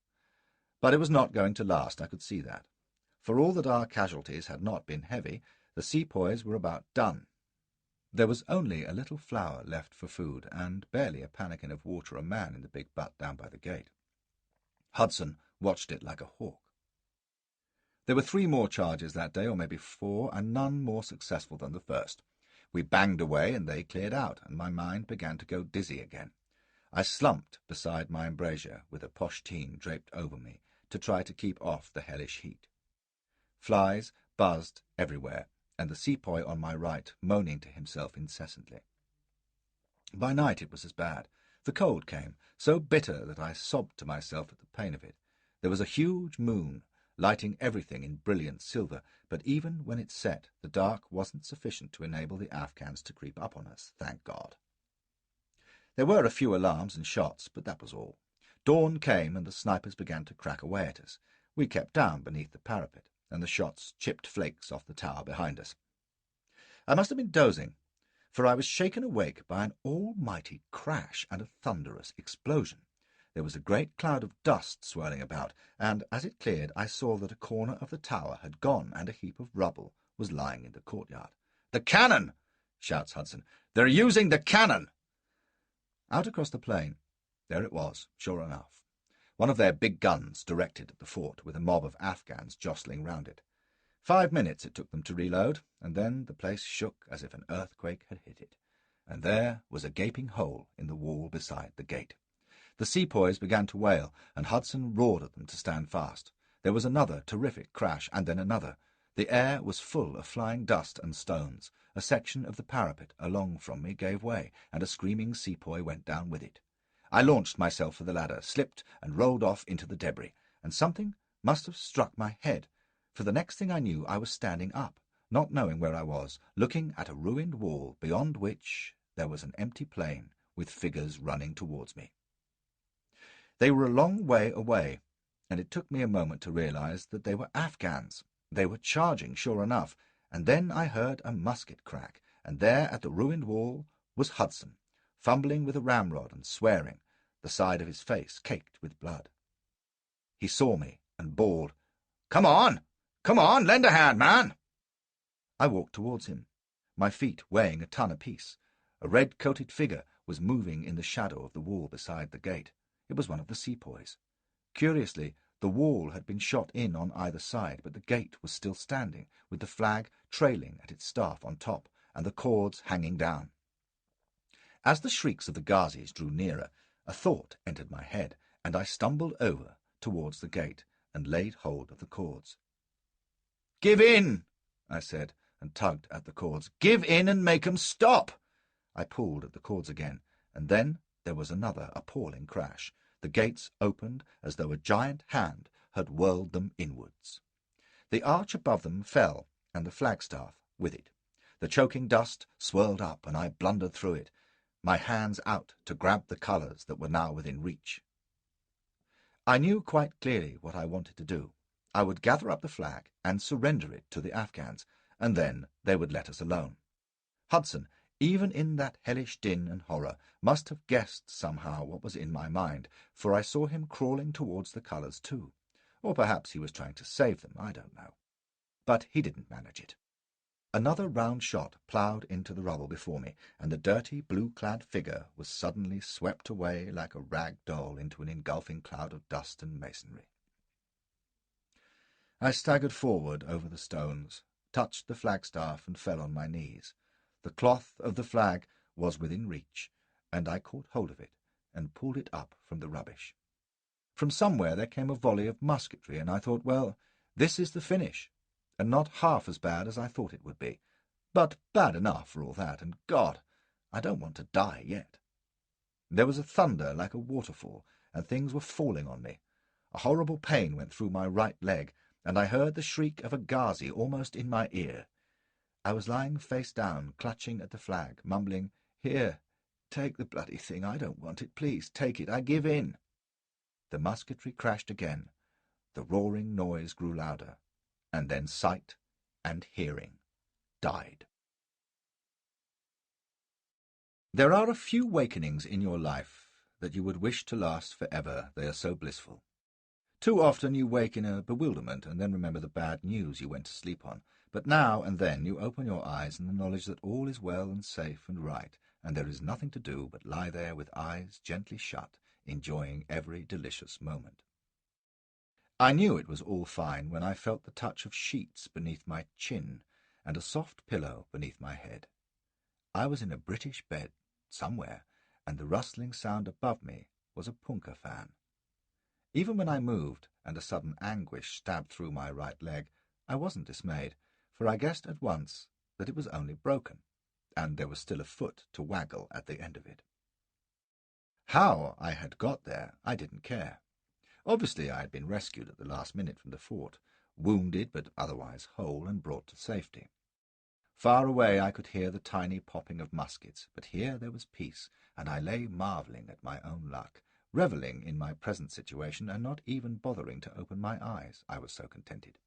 But it was not going to last, I could see that. For all that our casualties had not been heavy, the sepoys were about done. There was only a little flour left for food, and barely a pannikin of water a man in the big butt down by the gate. Hudson watched it like a hawk. There were 3 more charges that day, or maybe 4, and none more successful than the first. We banged away, and they cleared out, and my mind began to go dizzy again. I slumped beside my embrasure, with a poshteen draped over me, to try to keep off the hellish heat. Flies buzzed everywhere, and the sepoy on my right moaning to himself incessantly. By night it was as bad. The cold came, so bitter that I sobbed to myself at the pain of it. There was a huge moon, lighting everything in brilliant silver, but even when it set, the dark wasn't sufficient to enable the Afghans to creep up on us, thank God. There were a few alarms and shots, but that was all. Dawn came, and the snipers began to crack away at us. We kept down beneath the parapet, and the shots chipped flakes off the tower behind us. I must have been dozing, for I was shaken awake by an almighty crash and a thunderous explosion. There was a great cloud of dust swirling about, and as it cleared I saw that a corner of the tower had gone, and a heap of rubble was lying in the courtyard. "The cannon!" shouts Hudson. "They're using the cannon!" Out across the plain, there it was, sure enough. One of their big guns directed at the fort, with a mob of Afghans jostling round it. 5 minutes it took them to reload, and then the place shook as if an earthquake had hit it, and there was a gaping hole in the wall beside the gate. The sepoys began to wail, and Hudson roared at them to stand fast. There was another terrific crash, and then another. The air was full of flying dust and stones. A section of the parapet along from me gave way, and a screaming sepoy went down with it. I launched myself for the ladder, slipped, and rolled off into the debris, and something must have struck my head, for the next thing I knew I was standing up, not knowing where I was, looking at a ruined wall beyond which there was an empty plain with figures running towards me. They were a long way away, and it took me a moment to realize that they were Afghans. They were charging, sure enough, and then I heard a musket crack, and there at the ruined wall was Hudson, fumbling with a ramrod and swearing, the side of his face caked with blood. He saw me and bawled, "Come on! Come on! Lend a hand, man!" I walked towards him, my feet weighing a ton apiece. A red-coated figure was moving in the shadow of the wall beside the gate. It was one of the sepoys. Curiously, the wall had been shot in on either side, but the gate was still standing, with the flag trailing at its staff on top and the cords hanging down. As the shrieks of the Ghazis drew nearer, a thought entered my head, and I stumbled over towards the gate and laid hold of the cords. "Give in!" I said, and tugged at the cords. "Give in and make 'em stop!" I pulled at the cords again, and then there was another appalling crash. The gates opened as though a giant hand had whirled them inwards. The arch above them fell, and the flagstaff with it. The choking dust swirled up, and I blundered through it, my hands out to grab the colours that were now within reach. I knew quite clearly what I wanted to do. I would gather up the flag and surrender it to the Afghans, and then they would let us alone. Hudson, even in that hellish din and horror, must have guessed somehow what was in my mind, for I saw him crawling towards the colours too. Or perhaps he was trying to save them, I don't know. But he didn't manage it. Another round shot ploughed into the rubble before me, and the dirty, blue-clad figure was suddenly swept away like a rag doll into an engulfing cloud of dust and masonry. I staggered forward over the stones, touched the flagstaff, and fell on my knees. The cloth of the flag was within reach, and I caught hold of it and pulled it up from the rubbish. From somewhere there came a volley of musketry, and I thought, well, this is the finish, and not half as bad as I thought it would be, but bad enough for all that, and God, I don't want to die yet. There was a thunder like a waterfall, and things were falling on me. A horrible pain went through my right leg, and I heard the shriek of a Ghazi almost in my ear. I was lying face down, clutching at the flag, mumbling, "Here, take the bloody thing. I don't want it. Please, take it. I give in." The musketry crashed again. The roaring noise grew louder, and then sight and hearing died. There are a few wakenings in your life that you would wish to last forever, they are so blissful. Too often you wake in a bewilderment and then remember the bad news you went to sleep on. But now and then you open your eyes in the knowledge that all is well and safe and right, and there is nothing to do but lie there with eyes gently shut, enjoying every delicious moment. I knew it was all fine when I felt the touch of sheets beneath my chin and a soft pillow beneath my head. I was in a British bed somewhere, and the rustling sound above me was a punkah fan. Even when I moved and a sudden anguish stabbed through my right leg, I wasn't dismayed, for I guessed at once that it was only broken, and there was still a foot to waggle at the end of it. How I had got there, I didn't care. Obviously I had been rescued at the last minute from the fort, wounded but otherwise whole, and brought to safety. Far away I could hear the tiny popping of muskets, but here there was peace, and I lay marvelling at my own luck, revelling in my present situation, and not even bothering to open my eyes, I was so contented.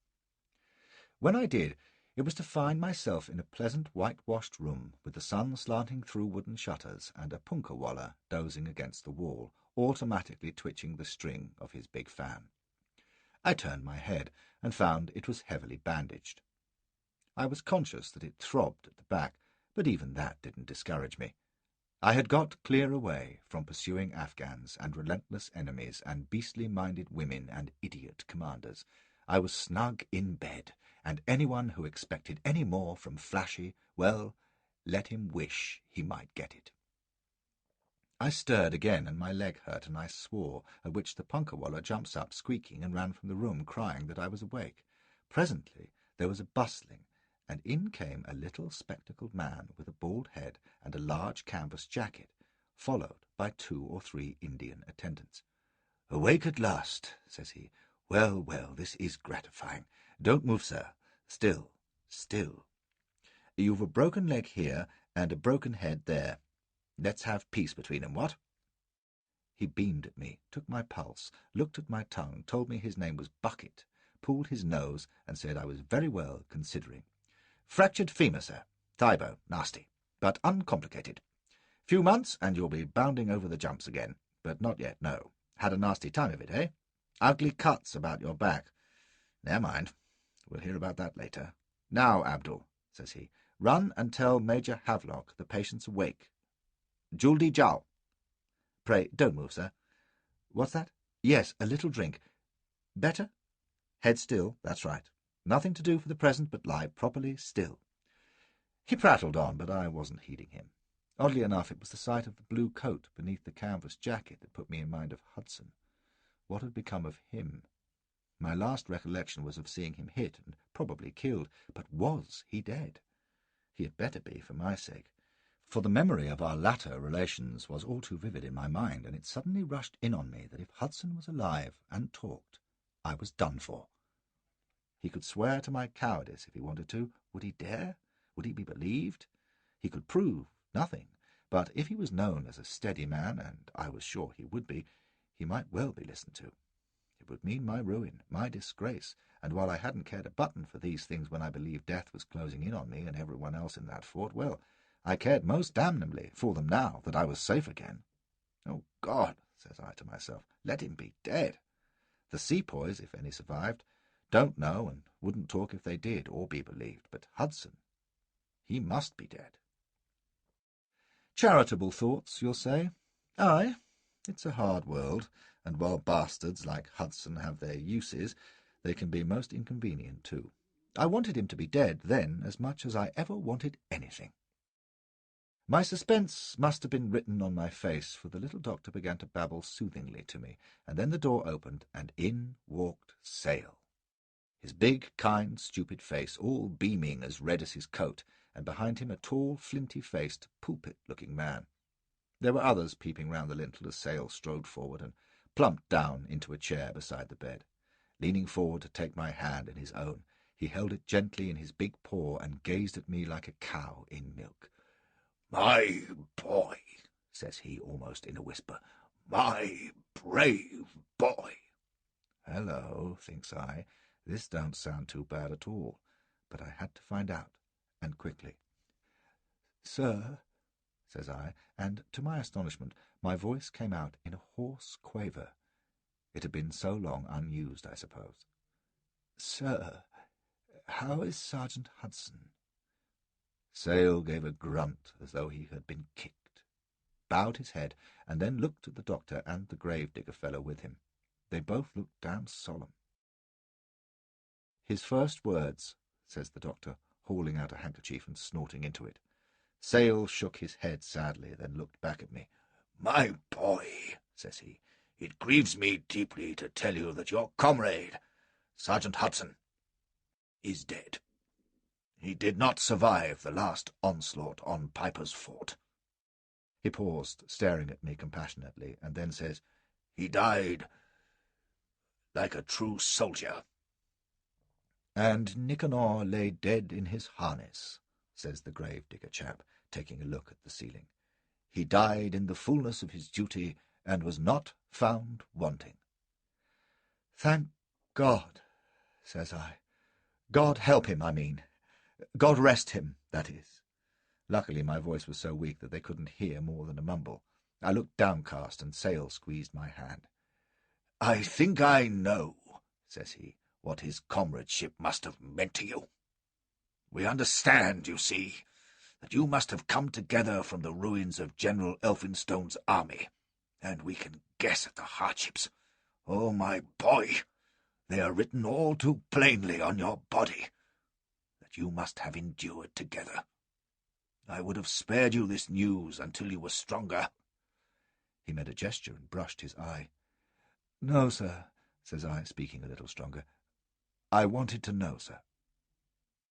When I did, it was to find myself in a pleasant whitewashed room, with the sun slanting through wooden shutters, and a punkah-wallah dozing against the wall, automatically twitching the string of his big fan. I turned my head, and found it was heavily bandaged. I was conscious that it throbbed at the back, but even that didn't discourage me. I had got clear away from pursuing Afghans and relentless enemies and beastly-minded women and idiot commanders. I was snug in bed, and anyone who expected any more from Flashy, well, let him wish he might get it. I stirred again, and my leg hurt, and I swore, at which the punkah-wallah jumps up squeaking and ran from the room, crying that I was awake. Presently there was a bustling, and in came a little spectacled man with a bald head and a large canvas jacket, followed by 2 or 3 Indian attendants. "Awake at last," says he. "Well, well, this is gratifying. Don't move, sir. Still, still. You've a broken leg here and a broken head there. Let's have peace between 'em, what?" He beamed at me, took my pulse, looked at my tongue, told me his name was Bucket, pulled his nose, and said I was very well considering. "Fractured femur, sir. Thigh nasty, but uncomplicated. Few months, and you'll be bounding over the jumps again. But not yet, no. Had a nasty time of it, eh? Ugly cuts about your back. Never mind. We'll hear about that later. Now, Abdul, says he, run and tell Major Havelock the patient's awake. Juldi Jal. Pray, don't move, sir. What's that? Yes, a little drink. Better? Head still, that's right. Nothing to do for the present but lie properly still. He prattled on, but I wasn't heeding him. Oddly enough, it was the sight of the blue coat beneath the canvas jacket that put me in mind of Hudson. What had become of him? My last recollection was of seeing him hit and probably killed, but was he dead? He had better be, for my sake, for the memory of our latter relations was all too vivid in my mind, and it suddenly rushed in on me that if Hudson was alive and talked, I was done for. He could swear to my cowardice if he wanted to. Would he dare? Would he be believed? He could prove nothing, but if he was known as a steady man, and I was sure he would be, he might well be listened to. It would mean my ruin, my disgrace, and while I hadn't cared a button for these things when I believed death was closing in on me and everyone else in that fort, well, I cared most damnably for them now that I was safe again. Oh, God, says I to myself, let him be dead. The sepoys, if any survived, don't know and wouldn't talk if they did or be believed, but Hudson, he must be dead. Charitable thoughts, you'll say. Aye, it's a hard world, and while bastards like Hudson have their uses, they can be most inconvenient too. I wanted him to be dead then as much as I ever wanted anything. My suspense must have been written on my face, for the little doctor began to babble soothingly to me, and then the door opened, and in walked Sale. His big, kind, stupid face, all beaming as red as his coat, and behind him a tall, flinty-faced, pulpit-looking man. There were others peeping round the lintel as Sale strode forward and plumped down into a chair beside the bed. Leaning forward to take my hand in his own, he held it gently in his big paw and gazed at me like a cow in milk. "My boy," says he, almost in a whisper, "my brave boy." Hello, thinks I, this don't sound too bad at all, but I had to find out, and quickly. "Sir," says I, and to my astonishment my voice came out in a hoarse quaver. It had been so long unused, I suppose. "Sir, how is Sergeant Hudson?" Sale gave a grunt as though he had been kicked, bowed his head, and then looked at the doctor and the grave-digger fellow with him. They both looked damn solemn. "His first words," says the doctor, hauling out a handkerchief and snorting into it. Sale shook his head sadly, then looked back at me. "My boy," says he, "it grieves me deeply to tell you that your comrade, Sergeant Hudson, is dead. He did not survive the last onslaught on Piper's Fort." He paused, staring at me compassionately, and then says, "He died like a true soldier." "And Nicanor lay dead in his harness," says the grave-digger chap, taking a look at the ceiling. "He died in the fullness of his duty, and was not found wanting." "Thank God," says I. "God help him, I mean. God rest him, that is." Luckily my voice was so weak that they couldn't hear more than a mumble. I looked downcast, and Sale squeezed my hand. "I think I know," says he, "what his comradeship must have meant to you. We understand, you see, that you must have come together from the ruins of General Elphinstone's army, and we can guess at the hardships. Oh, my boy, they are written all too plainly on your body, that you must have endured together. I would have spared you this news until you were stronger." He made a gesture and brushed his eye. "No, sir," says I, speaking a little stronger. "I wanted to know, sir."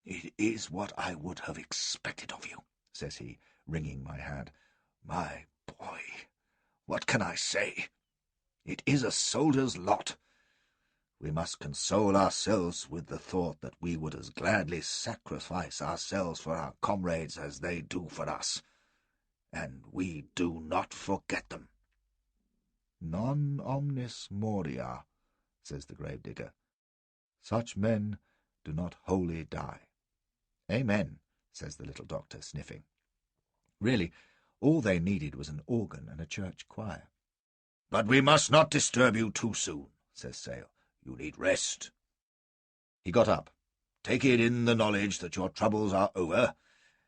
"It is what I would have expected of you," says he, wringing my hand. "My boy, what can I say? It is a soldier's lot. We must console ourselves with the thought that we would as gladly sacrifice ourselves for our comrades as they do for us, and we do not forget them." "Non omnis moria," says the grave-digger. "Such men do not wholly die." "Amen," says the little doctor, sniffing. Really, all they needed was an organ and a church choir. "But we must not disturb you too soon," says Sale. "You need rest." He got up. "Take it in the knowledge that your troubles are over,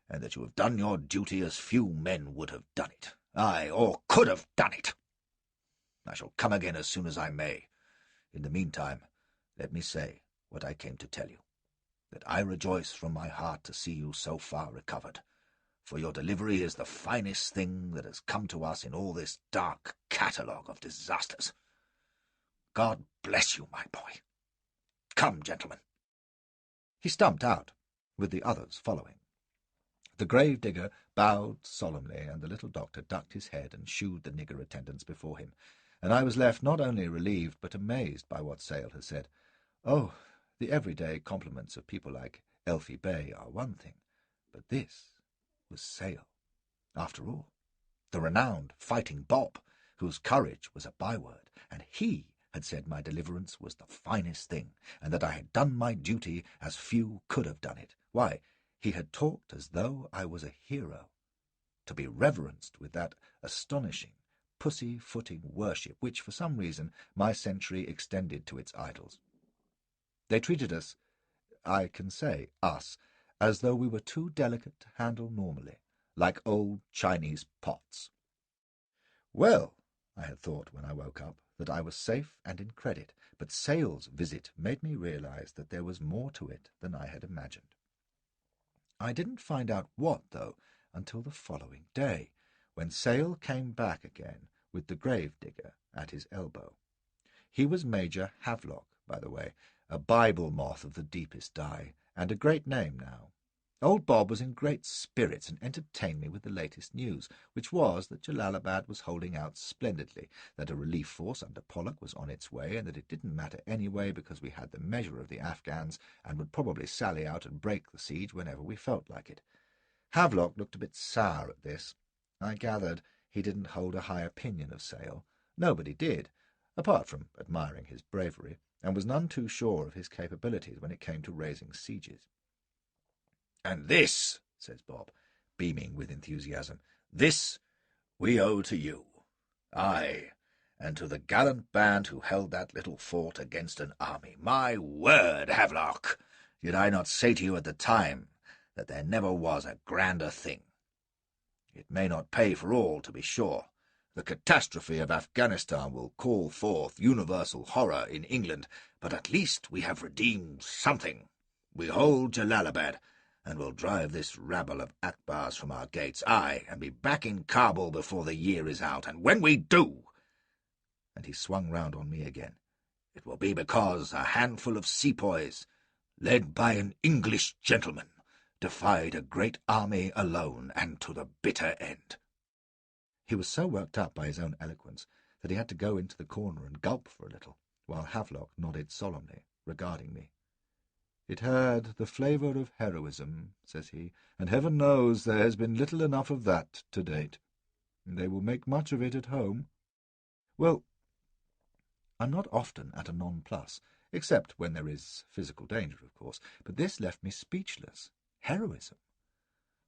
and that you have done your duty as few men would have done it. Aye, or could have done it. I shall come again as soon as I may. In the meantime, let me say what I came to tell you, that I rejoice from my heart to see you so far recovered, for your delivery is the finest thing that has come to us in all this dark catalogue of disasters. God bless you, my boy. Come, gentlemen." He stumped out, with the others following. The grave-digger bowed solemnly, and the little doctor ducked his head and shooed the nigger attendants before him, and I was left not only relieved but amazed by what Sale had said. Oh, the everyday compliments of people like Elfie Bay are one thing, but this was Sale, after all, the renowned Fighting Bob, whose courage was a byword, and he had said my deliverance was the finest thing, and that I had done my duty as few could have done it. Why, he had talked as though I was a hero, to be reverenced with that astonishing, pussy-footing worship which, for some reason, my century extended to its idols. They treated us, I can say us, as though we were too delicate to handle normally, like old Chinese pots. Well, I had thought when I woke up that I was safe and in credit, but Sale's visit made me realize that there was more to it than I had imagined. I didn't find out what, though, until the following day, when Sale came back again with the grave-digger at his elbow. He was Major Havelock, by the way, a Bible moth of the deepest dye, and a great name now. Old Bob was in great spirits and entertained me with the latest news, which was that Jalalabad was holding out splendidly, that a relief force under Pollock was on its way, and that it didn't matter anyway because we had the measure of the Afghans and would probably sally out and break the siege whenever we felt like it. Havelock looked a bit sour at this. I gathered he didn't hold a high opinion of Sale. Nobody did, apart from admiring his bravery, and was none too sure of his capabilities when it came to raising sieges. "And this," says Bob, beaming with enthusiasm, "this we owe to you. Aye, and to the gallant band who held that little fort against an army. My word, Havelock, did I not say to you at the time that there never was a grander thing? It may not pay for all, to be sure. The catastrophe of Afghanistan will call forth universal horror in England, but at least we have redeemed something. We hold Jalalabad, and will drive this rabble of Akbars from our gates, aye, and be back in Kabul before the year is out, and when we do—" And he swung round on me again. "It will be because a handful of sepoys, led by an English gentleman, defied a great army alone and to the bitter end." He was so worked up by his own eloquence that he had to go into the corner and gulp for a little, while Havelock nodded solemnly, regarding me. "It had the flavour of heroism," says he, "and heaven knows there has been little enough of that to date. They will make much of it at home." Well, I'm not often at a nonplus, except when there is physical danger, of course, but this left me speechless. Heroism?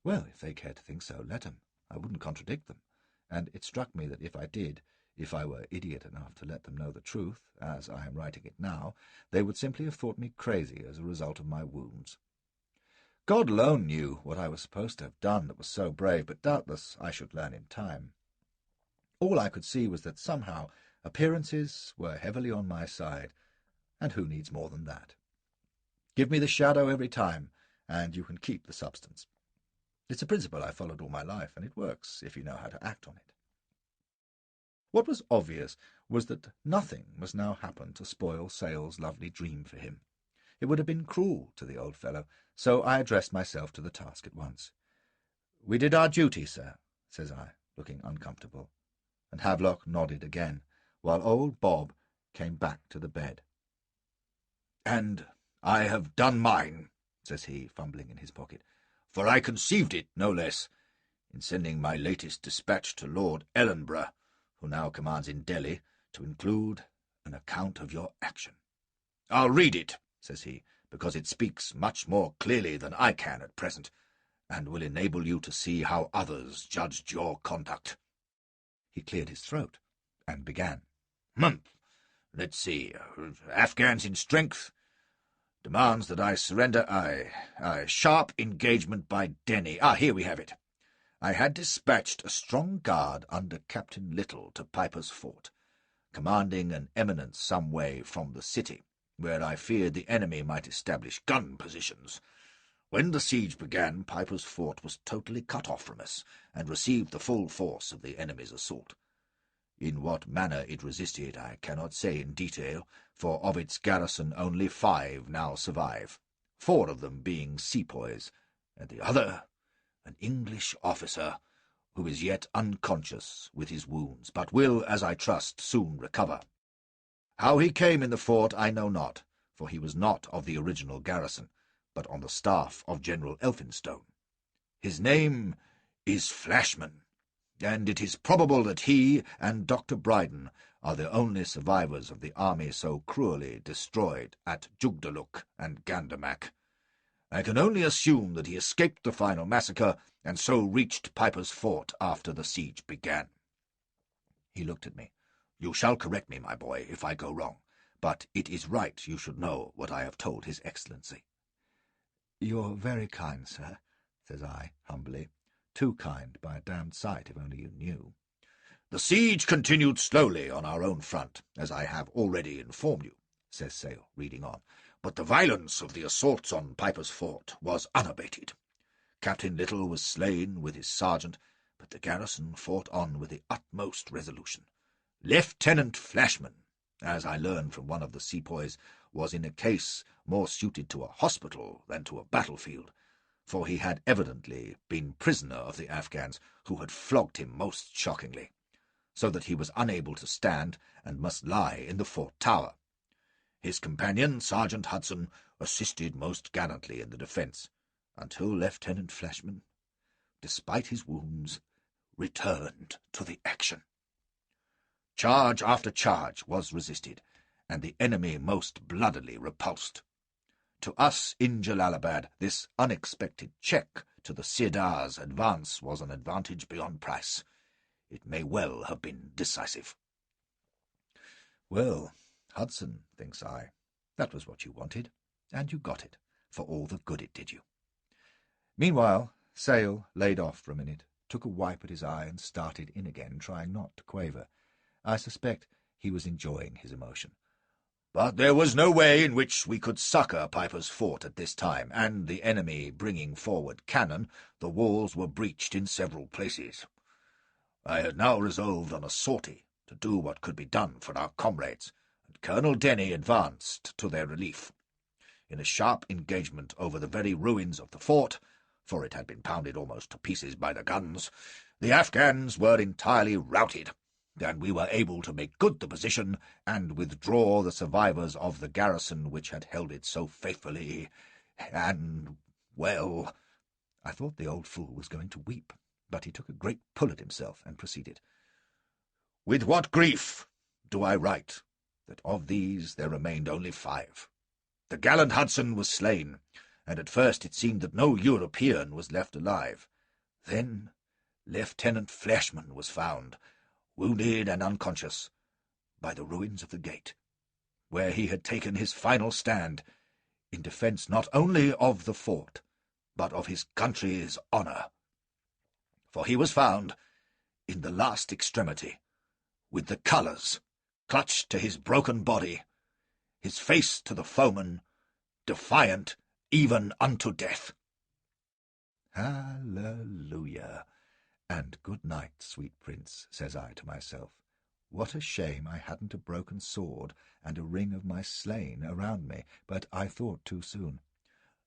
Well, if they care to think so, let 'em. I wouldn't contradict them, and it struck me that if I did, if I were idiot enough to let them know the truth, as I am writing it now, they would simply have thought me crazy as a result of my wounds. God alone knew what I was supposed to have done that was so brave, but doubtless I should learn in time. All I could see was that somehow appearances were heavily on my side, and who needs more than that? Give me the shadow every time, and you can keep the substance. It's a principle I followed all my life, and it works if you know how to act on it. What was obvious was that nothing must now happen to spoil Sale's lovely dream for him. It would have been cruel to the old fellow, so I addressed myself to the task at once. "We did our duty, sir," says I, looking uncomfortable, and Havelock nodded again, while old Bob came back to the bed. "And I have done mine," says he, fumbling in his pocket, "for I conceived it, no less, in sending my latest dispatch to Lord Ellenborough, who now commands in Delhi, to include an account of your action. I'll read it," says he, "because it speaks much more clearly than I can at present, and will enable you to see how others judged your conduct." He cleared his throat and began. Let's see. Afghans in strength. Demands that I surrender. Sharp engagement by Denny. Here we have it. I had dispatched a strong guard under Captain Little to Piper's Fort, commanding an eminence some way from the city, where I feared the enemy might establish gun positions. When the siege began, Piper's Fort was totally cut off from us, and received the full force of the enemy's assault. In what manner it resisted I cannot say in detail, for of its garrison only 5 now survive, 4 of them being sepoys, and the other an English officer, who is yet unconscious with his wounds, but will, as I trust, soon recover. How he came in the fort I know not, for he was not of the original garrison, but on the staff of General Elphinstone. His name is Flashman, and it is probable that he and Dr. Bryden are the only survivors of the army so cruelly destroyed at Jugdaluk and Gandamak. I can only assume that he escaped the final massacre, and so reached Piper's Fort after the siege began. He looked at me. You shall correct me, my boy, if I go wrong, but it is right you should know what I have told His Excellency. You're very kind, sir, says I, humbly. Too kind, by a damned sight, if only you knew. The siege continued slowly on our own front, as I have already informed you, says Sale, reading on, but the violence of the assaults on Piper's Fort was unabated. Captain Little was slain with his sergeant, but the garrison fought on with the utmost resolution. Lieutenant Flashman, as I learned from one of the sepoys, was in a case more suited to a hospital than to a battlefield, for he had evidently been prisoner of the Afghans, who had flogged him most shockingly, so that he was unable to stand and must lie in the fort tower. His companion, Sergeant Hudson, assisted most gallantly in the defence, until Lieutenant Flashman, despite his wounds, returned to the action. Charge after charge was resisted, and the enemy most bloodily repulsed. To us in Jalalabad, this unexpected check to the Sirdar's advance was an advantage beyond price. It may well have been decisive. Well, Hudson, thinks I, that was what you wanted, and you got it, for all the good it did you. Meanwhile, Sale laid off for a minute, took a wipe at his eye, and started in again, trying not to quaver. I suspect he was enjoying his emotion. But there was no way in which we could succour Piper's Fort at this time, and the enemy bringing forward cannon, the walls were breached in several places. I had now resolved on a sortie to do what could be done for our comrades, and Colonel Denny advanced to their relief. In a sharp engagement over the very ruins of the fort, for it had been pounded almost to pieces by the guns, the Afghans were entirely routed, and we were able to make good the position and withdraw the survivors of the garrison which had held it so faithfully, and, well— I thought the old fool was going to weep, but he took a great pull at himself and proceeded. With what grief do I write that of these there remained only 5. The gallant Hudson was slain, and at first it seemed that no European was left alive. Then Lieutenant Flashman was found, wounded and unconscious, by the ruins of the gate, where he had taken his final stand in defence not only of the fort, but of his country's honour. For he was found, in the last extremity, with the colours clutched to his broken body, his face to the foeman, defiant even unto death. Hallelujah! And good night, sweet prince, says I to myself. What a shame I hadn't a broken sword and a ring of my slain around me, but I thought too soon.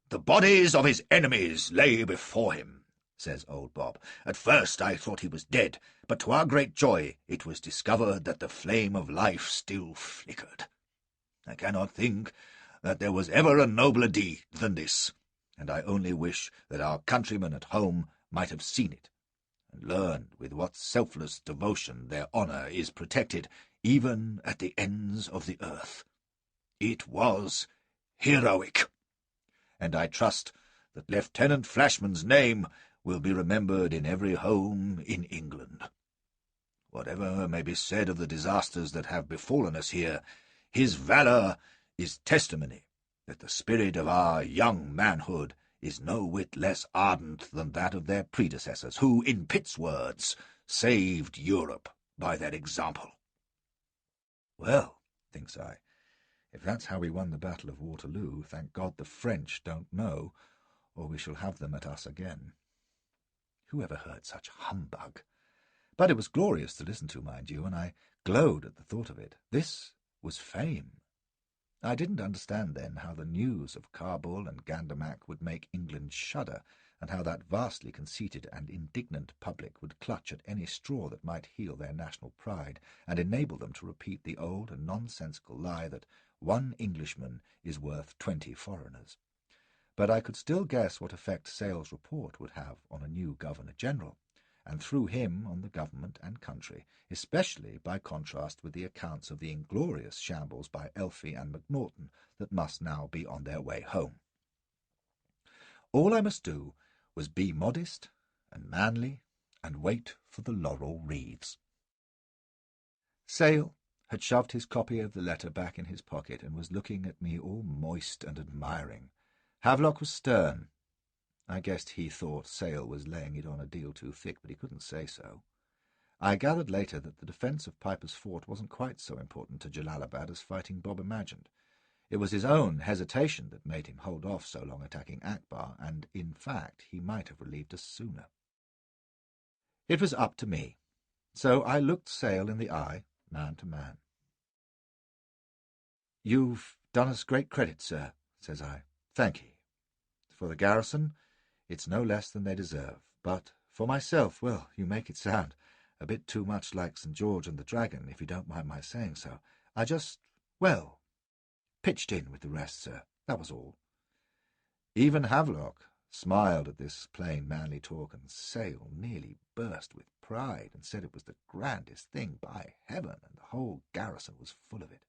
The bodies of his enemies lay before him, says old Bob. At first I thought he was dead, but to our great joy it was discovered that the flame of life still flickered. I cannot think that there was ever a nobler deed than this, and I only wish that our countrymen at home might have seen it, and learned with what selfless devotion their honour is protected, even at the ends of the earth. It was heroic, and I trust that Lieutenant Flashman's name will be remembered in every home in England. Whatever may be said of the disasters that have befallen us here, his valour is testimony that the spirit of our young manhood is no whit less ardent than that of their predecessors, who, in Pitt's words, saved Europe by their example. Well, thinks I, if that's how we won the Battle of Waterloo, thank God the French don't know, or we shall have them at us again. Who ever heard such humbug? But it was glorious to listen to, mind you, and I glowed at the thought of it. This was fame. I didn't understand then how the news of Kabul and Gandamak would make England shudder, and how that vastly conceited and indignant public would clutch at any straw that might heal their national pride, and enable them to repeat the old and nonsensical lie that one Englishman is worth 20 foreigners. But I could still guess what effect Sale's report would have on a new Governor-General, and through him on the government and country, especially by contrast with the accounts of the inglorious shambles by Elfie and Macnaghten that must now be on their way home. All I must do was be modest and manly and wait for the laurel wreaths. Sale had shoved his copy of the letter back in his pocket and was looking at me all moist and admiring. Havelock was stern. I guessed he thought Sale was laying it on a deal too thick, but he couldn't say so. I gathered later that the defence of Piper's Fort wasn't quite so important to Jalalabad as Fighting Bob imagined. It was his own hesitation that made him hold off so long attacking Akbar, and, in fact, he might have relieved us sooner. It was up to me, so I looked Sale in the eye, man to man. "You've done us great credit, sir," says I. "Thank ye. For the garrison, it's no less than they deserve. But for myself, well, you make it sound a bit too much like St. George and the Dragon, if you don't mind my saying so. I just, well, pitched in with the rest, sir. That was all." Even Havelock smiled at this plain manly talk, and Sale nearly burst with pride and said it was the grandest thing, by heaven, and the whole garrison was full of it.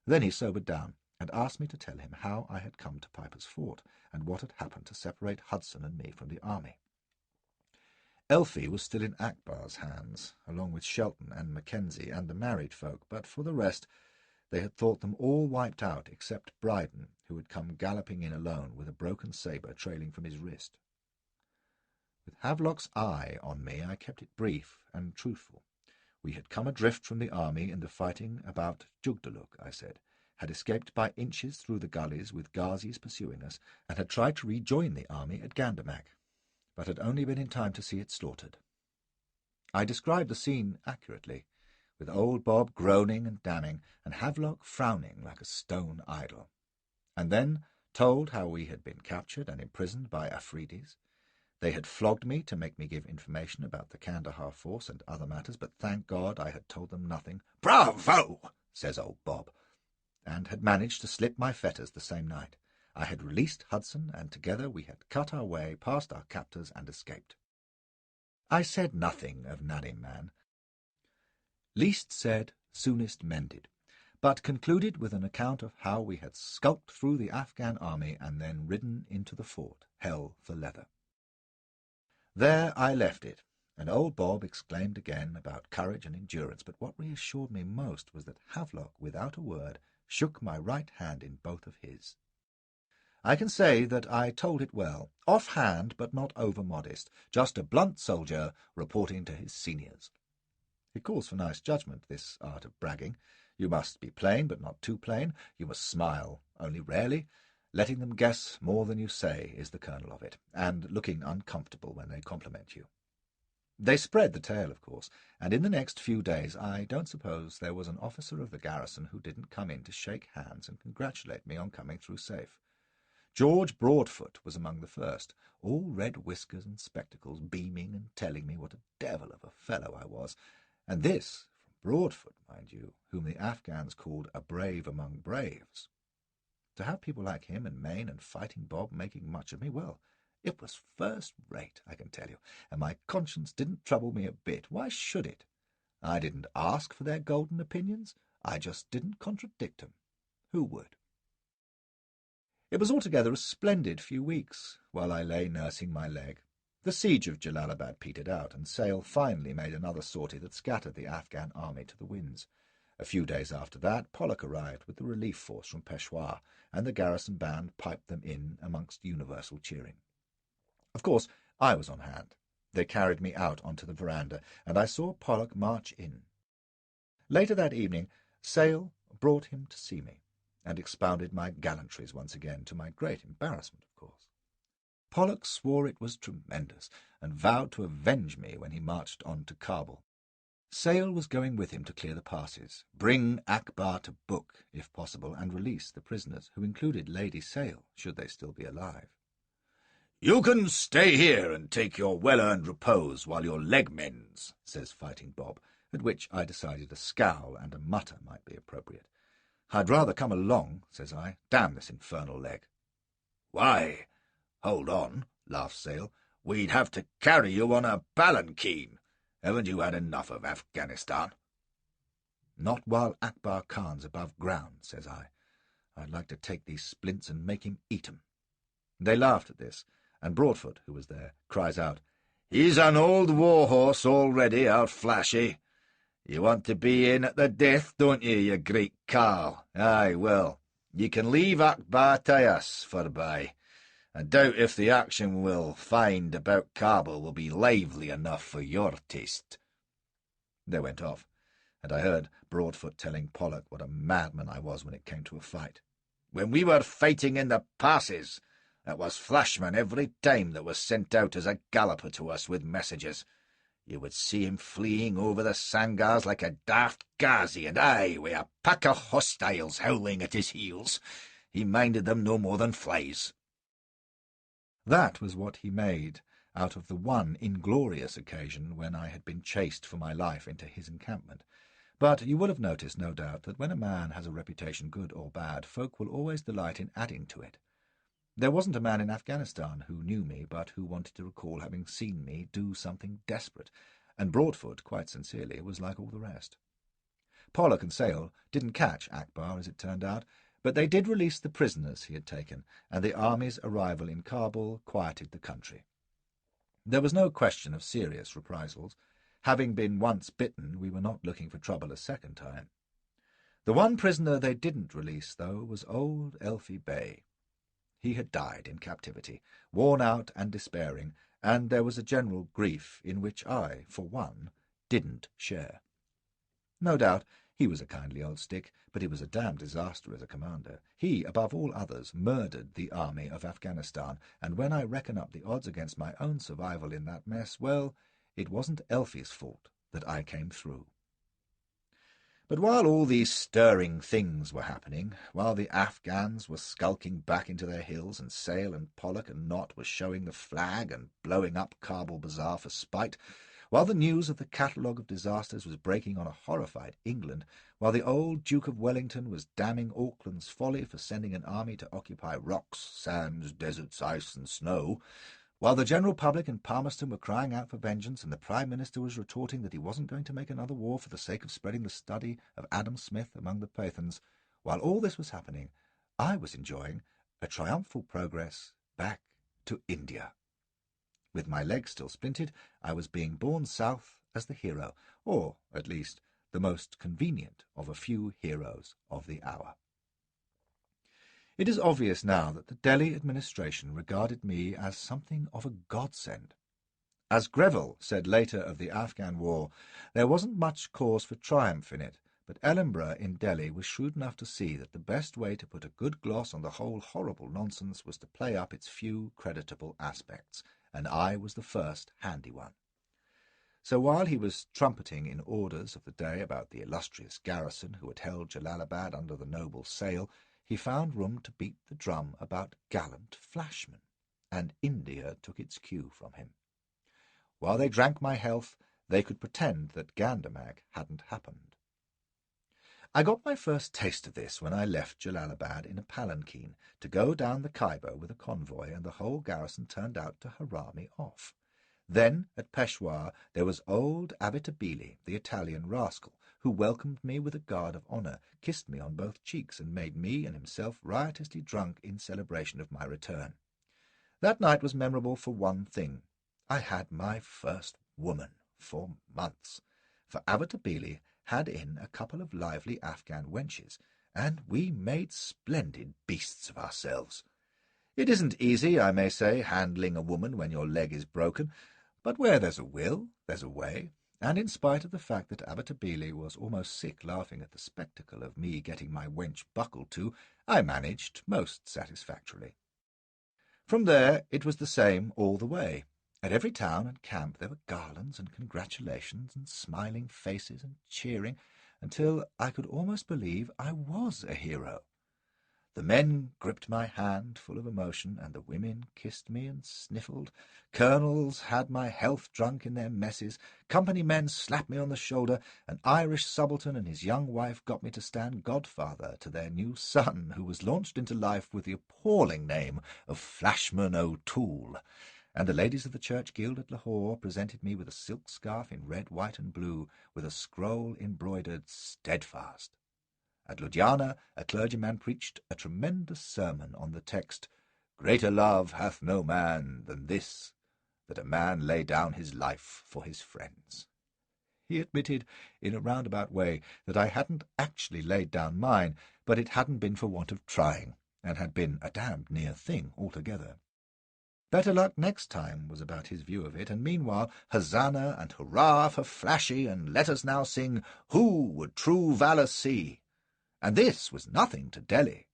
Then he sobered down and asked me to tell him how I had come to Piper's Fort, and what had happened to separate Hudson and me from the army. Elfie was still in Akbar's hands, along with Shelton and Mackenzie and the married folk, but for the rest they had thought them all wiped out except Bryden, who had come galloping in alone with a broken sabre trailing from his wrist. With Havelock's eye on me, I kept it brief and truthful. We had come adrift from the army in the fighting about Jugdaluk, I said, had escaped by inches through the gullies with Ghazis pursuing us, and had tried to rejoin the army at Gandamak, but had only been in time to see it slaughtered. I described the scene accurately, with old Bob groaning and damning, and Havelock frowning like a stone idol, and then told how we had been captured and imprisoned by Afridis. They had flogged me to make me give information about the Kandahar force and other matters, but thank God I had told them nothing. "Bravo!" says old Bob, and had managed to slip my fetters the same night. I had released Hudson, and together we had cut our way past our captors and escaped. I said nothing of Nadim Man. Least said, soonest mended, but concluded with an account of how we had skulked through the Afghan army and then ridden into the fort, hell for leather. There I left it, and old Bob exclaimed again about courage and endurance, but what reassured me most was that Havelock, without a word, shook my right hand in both of his. I can say that I told it well, off-hand but not over-modest, just a blunt soldier reporting to his seniors. It calls for nice judgment, this art of bragging. You must be plain, but not too plain. You must smile, only rarely. Letting them guess more than you say is the kernel of it, and looking uncomfortable when they compliment you. They spread the tale, of course, and in the next few days I don't suppose there was an officer of the garrison who didn't come in to shake hands and congratulate me on coming through safe. George Broadfoot was among the first, all red whiskers and spectacles, beaming and telling me what a devil of a fellow I was, and this from Broadfoot, mind you, whom the Afghans called a brave among braves. To have people like him and Maine and Fighting Bob making much of me, well, it was first-rate, I can tell you, and my conscience didn't trouble me a bit. Why should it? I didn't ask for their golden opinions. I just didn't contradict 'em. Who would? It was altogether a splendid few weeks, while I lay nursing my leg. The siege of Jalalabad petered out, and Sale finally made another sortie that scattered the Afghan army to the winds. A few days after that, Pollock arrived with the relief force from Peshawar, and the garrison band piped them in amongst universal cheering. Of course, I was on hand. They carried me out onto the veranda, and I saw Pollock march in. Later that evening, Sale brought him to see me, and expounded my gallantries once again, to my great embarrassment, of course. Pollock swore it was tremendous, and vowed to avenge me when he marched on to Kabul. Sale was going with him to clear the passes, bring Akbar to book, if possible, and release the prisoners, who included Lady Sale, should they still be alive. "You can stay here and take your well-earned repose while your leg mends," says Fighting Bob, at which I decided a scowl and a mutter might be appropriate. "I'd rather come along," says I. "Damn this infernal leg." "Why, hold on," laughs Sale. "We'd have to carry you on a palanquin. Haven't you had enough of Afghanistan?" "Not while Akbar Khan's above ground," says I. "I'd like to take these splints and make him eat 'em." They laughed at this, and Broadfoot, who was there, cries out, "He's an old war-horse already, our Flashy. You want to be in at the death, don't you great carl? Aye, well, you can leave Akbar to us, forby. I doubt if the action we'll find about Kabul will be lively enough for your taste." They went off, and I heard Broadfoot telling Pollock what a madman I was when it came to a fight. "When we were fighting in the passes, it was Flashman every time that was sent out as a galloper to us with messages. You would see him fleeing over the sangars like a daft Ghazi, and aye, with a pack of hostiles howling at his heels. He minded them no more than flies." That was what he made out of the one inglorious occasion when I had been chased for my life into his encampment. But you will have noticed, no doubt, that when a man has a reputation, good or bad, folk will always delight in adding to it. There wasn't a man in Afghanistan who knew me, but who wanted to recall having seen me do something desperate, and Broadfoot, quite sincerely, was like all the rest. Pollock and Sale didn't catch Akbar, as it turned out, but they did release the prisoners he had taken, and the army's arrival in Kabul quieted the country. There was no question of serious reprisals. Having been once bitten, we were not looking for trouble a second time. The one prisoner they didn't release, though, was old Elfie Bey. He had died in captivity, worn out and despairing, and there was a general grief in which I, for one, didn't share. No doubt he was a kindly old stick, but he was a damned disaster as a commander. He, above all others, murdered the army of Afghanistan, and when I reckon up the odds against my own survival in that mess, well, it wasn't Elfie's fault that I came through. But while all these stirring things were happening, while the Afghans were skulking back into their hills, and Sale and Pollock and Knott were showing the flag and blowing up Kabul Bazaar for spite, while the news of the catalogue of disasters was breaking on a horrified England, while the old Duke of Wellington was damning Auckland's folly for sending an army to occupy rocks, sands, deserts, ice, and snow, while the general public in Palmerston were crying out for vengeance, and the Prime Minister was retorting that he wasn't going to make another war for the sake of spreading the study of Adam Smith among the Pathans, while all this was happening, I was enjoying a triumphal progress back to India. With my leg still splinted, I was being borne south as the hero, or, at least, the most convenient of a few heroes of the hour. It is obvious now that the Delhi administration regarded me as something of a godsend. As Greville said later of the Afghan war, there wasn't much cause for triumph in it, but Ellenborough in Delhi was shrewd enough to see that the best way to put a good gloss on the whole horrible nonsense was to play up its few creditable aspects, and I was the first handy one. So while he was trumpeting in orders of the day about the illustrious garrison who had held Jalalabad under the noble Sale, he found room to beat the drum about gallant Flashman, and India took its cue from him. While they drank my health, they could pretend that Gandamag hadn't happened. I got my first taste of this when I left Jalalabad in a palanquin to go down the Khyber with a convoy, and the whole garrison turned out to hurrah me off. Then, at Peshawar, there was old Abitabili, the Italian rascal, who welcomed me with a guard of honour, kissed me on both cheeks, and made me and himself riotously drunk in celebration of my return. That night was memorable for one thing. I had my first woman for months, for Abertabili had in a couple of lively Afghan wenches, and we made splendid beasts of ourselves. It isn't easy, I may say, handling a woman when your leg is broken, but where there's a will, there's a way, and in spite of the fact that Abertabili was almost sick laughing at the spectacle of me getting my wench buckled to, I managed most satisfactorily. From there it was the same all the way. At every town and camp there were garlands and congratulations and smiling faces and cheering, until I could almost believe I was a hero. The men gripped my hand full of emotion, and the women kissed me and sniffled. Colonels had my health drunk in their messes. Company men slapped me on the shoulder. An Irish subaltern and his young wife got me to stand godfather to their new son, who was launched into life with the appalling name of Flashman O'Toole. And the ladies of the Church Guild at Lahore presented me with a silk scarf in red, white, and blue, with a scroll embroidered "Steadfast." At Ludhiana, a clergyman preached a tremendous sermon on the text, "Greater love hath no man than this, that a man lay down his life for his friends." He admitted in a roundabout way that I hadn't actually laid down mine, but it hadn't been for want of trying, and had been a damned near thing altogether. Better luck next time was about his view of it, and meanwhile hosanna and hurrah for Flashy, and let us now sing "Who Would True Valour See?" And this was nothing to Delhi,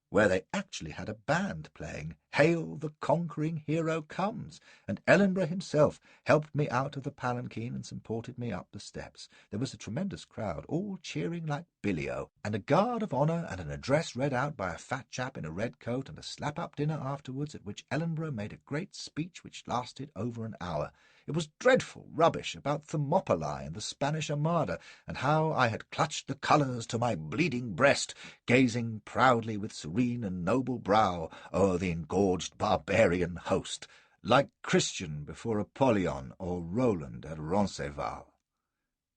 where they actually had a band playing "Hail the Conquering Hero Comes," and Ellenborough himself helped me out of the palanquin and supported me up the steps. There was a tremendous crowd, all cheering like Billy-O, and a guard of honour and an address read out by a fat chap in a red coat, and a slap-up dinner afterwards, at which Ellenborough made a great speech which lasted over an hour. It was dreadful rubbish about Thermopylae and the Spanish Armada, and how I had clutched the colours to my bleeding breast, gazing proudly with serene and noble brow o'er the engorged barbarian host, like Christian before Apollyon or Roland at Roncesvalles.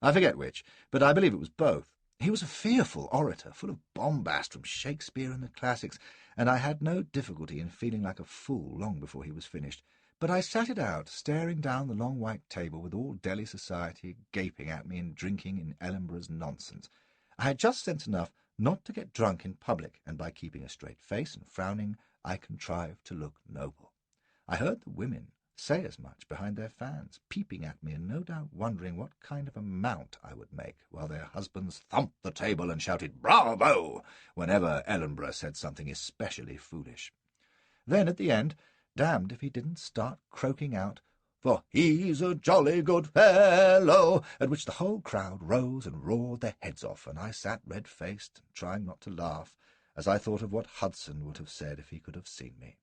I forget which, but I believe it was both. He was a fearful orator, full of bombast from Shakespeare and the classics, and I had no difficulty in feeling like a fool long before he was finished. But I sat it out, staring down the long white table with all Delhi society gaping at me and drinking in Ellenborough's nonsense. I had just sense enough not to get drunk in public, and by keeping a straight face and frowning, I contrived to look noble. I heard the women say as much behind their fans, peeping at me and no doubt wondering what kind of a mount I would make, while their husbands thumped the table and shouted "Bravo!" whenever Ellenborough said something especially foolish. Then, at the end, damned if he didn't start croaking out, "For he's a jolly good fellow," at which the whole crowd rose and roared their heads off, and I sat red-faced, trying not to laugh, as I thought of what Hudson would have said if he could have seen me.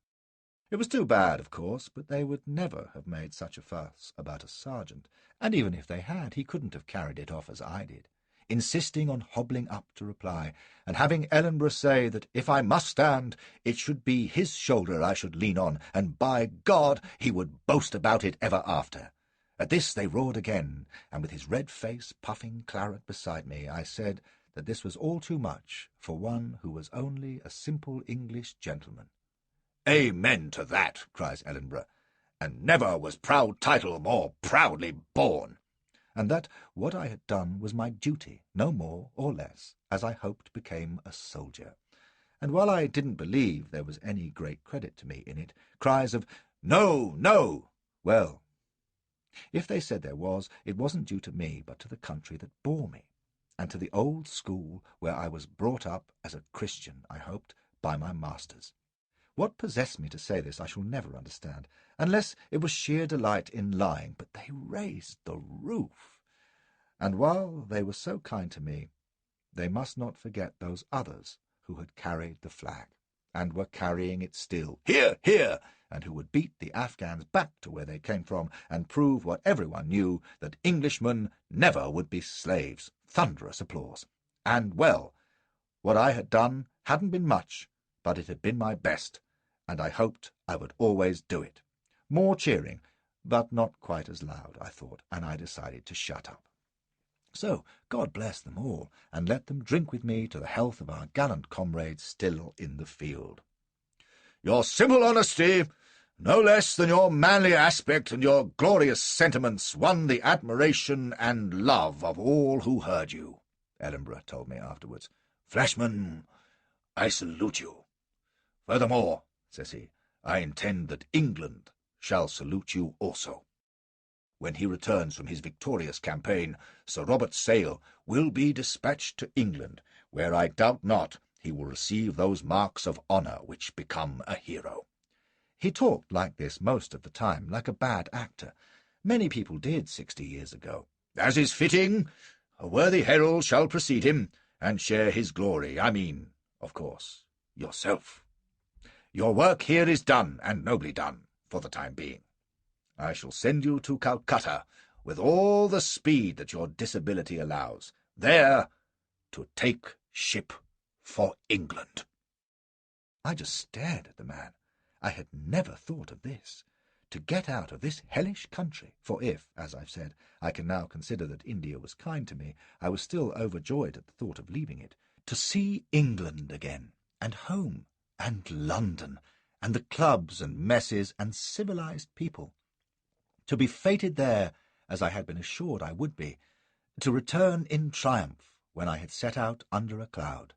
It was too bad, of course, but they would never have made such a fuss about a sergeant, and even if they had, he couldn't have carried it off as I did, insisting on hobbling up to reply, and having Ellenborough say that if I must stand, it should be his shoulder I should lean on, and by God, he would boast about it ever after. At this they roared again, and with his red face puffing claret beside me, I said that this was all too much for one who was only a simple English gentleman. "Amen to that," cries Ellenborough, "and never was proud title more proudly borne." And that what I had done was my duty, no more or less, as I hoped became a soldier. And while I didn't believe there was any great credit to me in it, cries of "No, no!" Well, if they said there was, it wasn't due to me, but to the country that bore me, and to the old school where I was brought up as a Christian, I hoped, by my masters. What possessed me to say this I shall never understand, unless it was sheer delight in lying, but they raised the roof. And while they were so kind to me, they must not forget those others who had carried the flag, and were carrying it still, "Hear, hear!" and who would beat the Afghans back to where they came from, and prove what everyone knew, that Englishmen never would be slaves. Thunderous applause. And, well, what I had done hadn't been much, but it had been my best, and I hoped I would always do it. More cheering, but not quite as loud, I thought, and I decided to shut up. So God bless them all, and let them drink with me to the health of our gallant comrades still in the field. "Your simple honesty No less than your manly aspect and your glorious sentiments won the admiration and love of all who heard you, Ellenborough told me afterwards. Flashman, I salute you. Furthermore, says he, I intend that England shall salute you also. When he returns from his victorious campaign, Sir Robert Sale will be dispatched to England, where I doubt not he will receive those marks of honour which become a hero. He talked like this most of the time, like a bad actor. Many people did 60 years ago. As is fitting, a worthy herald shall precede him, and share his glory. I mean, of course, yourself. Your work here is done, and nobly done, for the time being. I shall send you to Calcutta with all the speed that your disability allows, there to take ship for England. I just stared at the man. I had never thought of this. To get out of this hellish country, for if, as I've said, I can now consider that India was kind to me, I was still overjoyed at the thought of leaving it, to see England again, and home, and London, and the clubs and messes and civilized people. To be fated there, as I had been assured I would be, to return in triumph when I had set out under a cloud,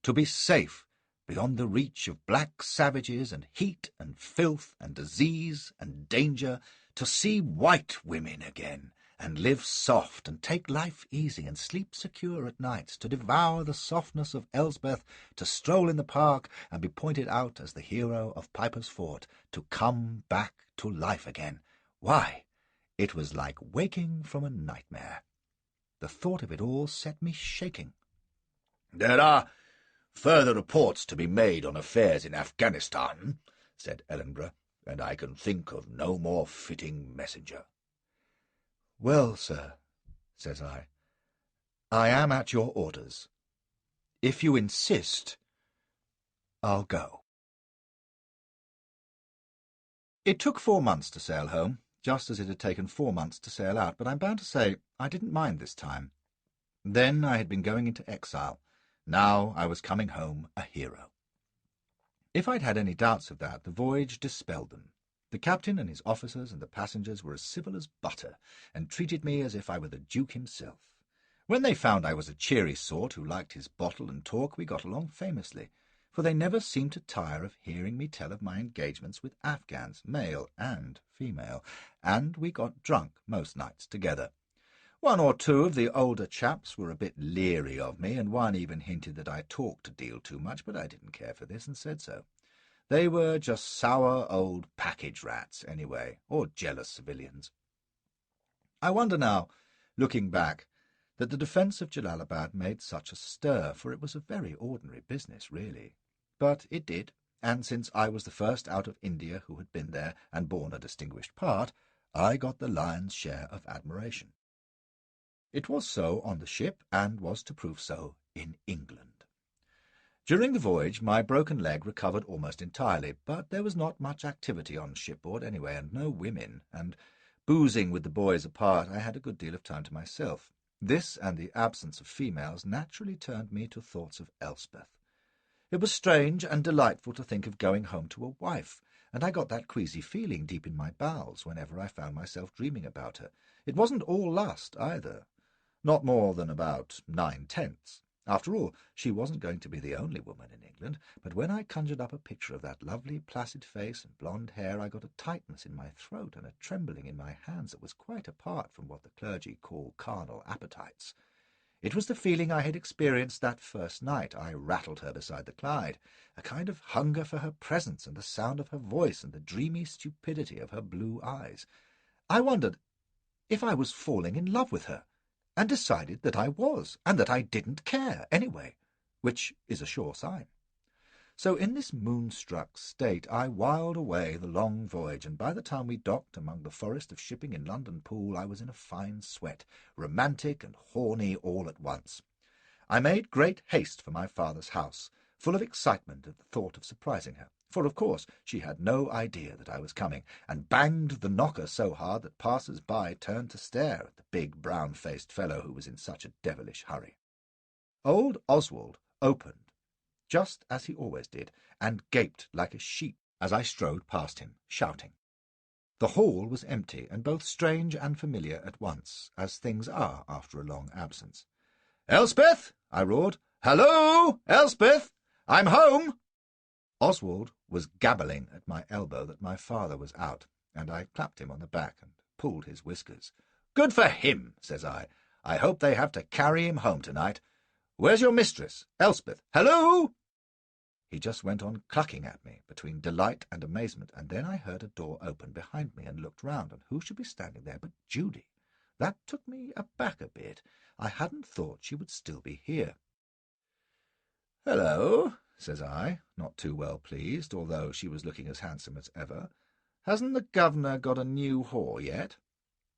to be safe beyond the reach of black savages and heat and filth and disease and danger, to see white women again, and live soft and take life easy and sleep secure at nights, to devour the softness of Elsbeth, to stroll in the park and be pointed out as the hero of Piper's Fort, to come back to life again. Why, it was like waking from a nightmare. The thought of it all set me shaking. There are further reports to be made on affairs in Afghanistan, said Ellenborough, and I can think of no more fitting messenger. Well, sir, says I am at your orders. If you insist, I'll go. It took 4 months to sail home, just as it had taken 4 months to sail out, but I'm bound to say I didn't mind this time. Then I had been going into exile. Now I was coming home a hero. If I'd had any doubts of that, the voyage dispelled them. The captain and his officers and the passengers were as civil as butter, and treated me as if I were the Duke himself. When they found I was a cheery sort who liked his bottle and talk, we got along famously, for they never seemed to tire of hearing me tell of my engagements with Afghans, male and female, and we got drunk most nights together. One or two of the older chaps were a bit leery of me, and one even hinted that I talked a deal too much, but I didn't care for this and said so. They were just sour old package rats, anyway, or jealous civilians. I wonder now, looking back, that the defence of Jalalabad made such a stir, for it was a very ordinary business, really. But it did, and since I was the first out of India who had been there and borne a distinguished part, I got the lion's share of admiration. It was so on the ship, and was to prove so in England. During the voyage my broken leg recovered almost entirely, but there was not much activity on shipboard anyway, and no women, and boozing with the boys apart, I had a good deal of time to myself. This and the absence of females naturally turned me to thoughts of Elspeth. It was strange and delightful to think of going home to a wife, and I got that queasy feeling deep in my bowels whenever I found myself dreaming about her. It wasn't all lust, either. Not more than about 9/10. After all, she wasn't going to be the only woman in England, but when I conjured up a picture of that lovely placid face and blonde hair, I got a tightness in my throat and a trembling in my hands that was quite apart from what the clergy call carnal appetites. It was the feeling I had experienced that first night I rattled her beside the Clyde, a kind of hunger for her presence and the sound of her voice and the dreamy stupidity of her blue eyes. I wondered if I was falling in love with her, and decided that I was, and that I didn't care anyway, which is a sure sign. So in this moonstruck state I whiled away the long voyage, and by the time we docked among the forest of shipping in London Pool I was in a fine sweat, romantic and horny all at once. I made great haste for my father's house, full of excitement at the thought of surprising her, for of course she had no idea that I was coming, and banged the knocker so hard that passers-by turned to stare at the big brown-faced fellow who was in such a devilish hurry. Old Oswald opened, just as he always did, and gaped like a sheep as I strode past him, shouting. The hall was empty, and both strange and familiar at once, as things are after a long absence. "Elspeth!" I roared. "Hello, Elspeth! I'm home!" Oswald was gabbling at my elbow that my father was out, and I clapped him on the back and pulled his whiskers. "Good for him," says I. "I hope they have to carry him home tonight. Where's your mistress, Elspeth? Hello!" He just went on clucking at me between delight and amazement, and then I heard a door open behind me and looked round, and who should be standing there but Judy? That took me aback a bit. I hadn't thought she would still be here. "Hello," says I, not too well pleased, although she was looking as handsome as ever. "Hasn't the governor got a new whore yet?"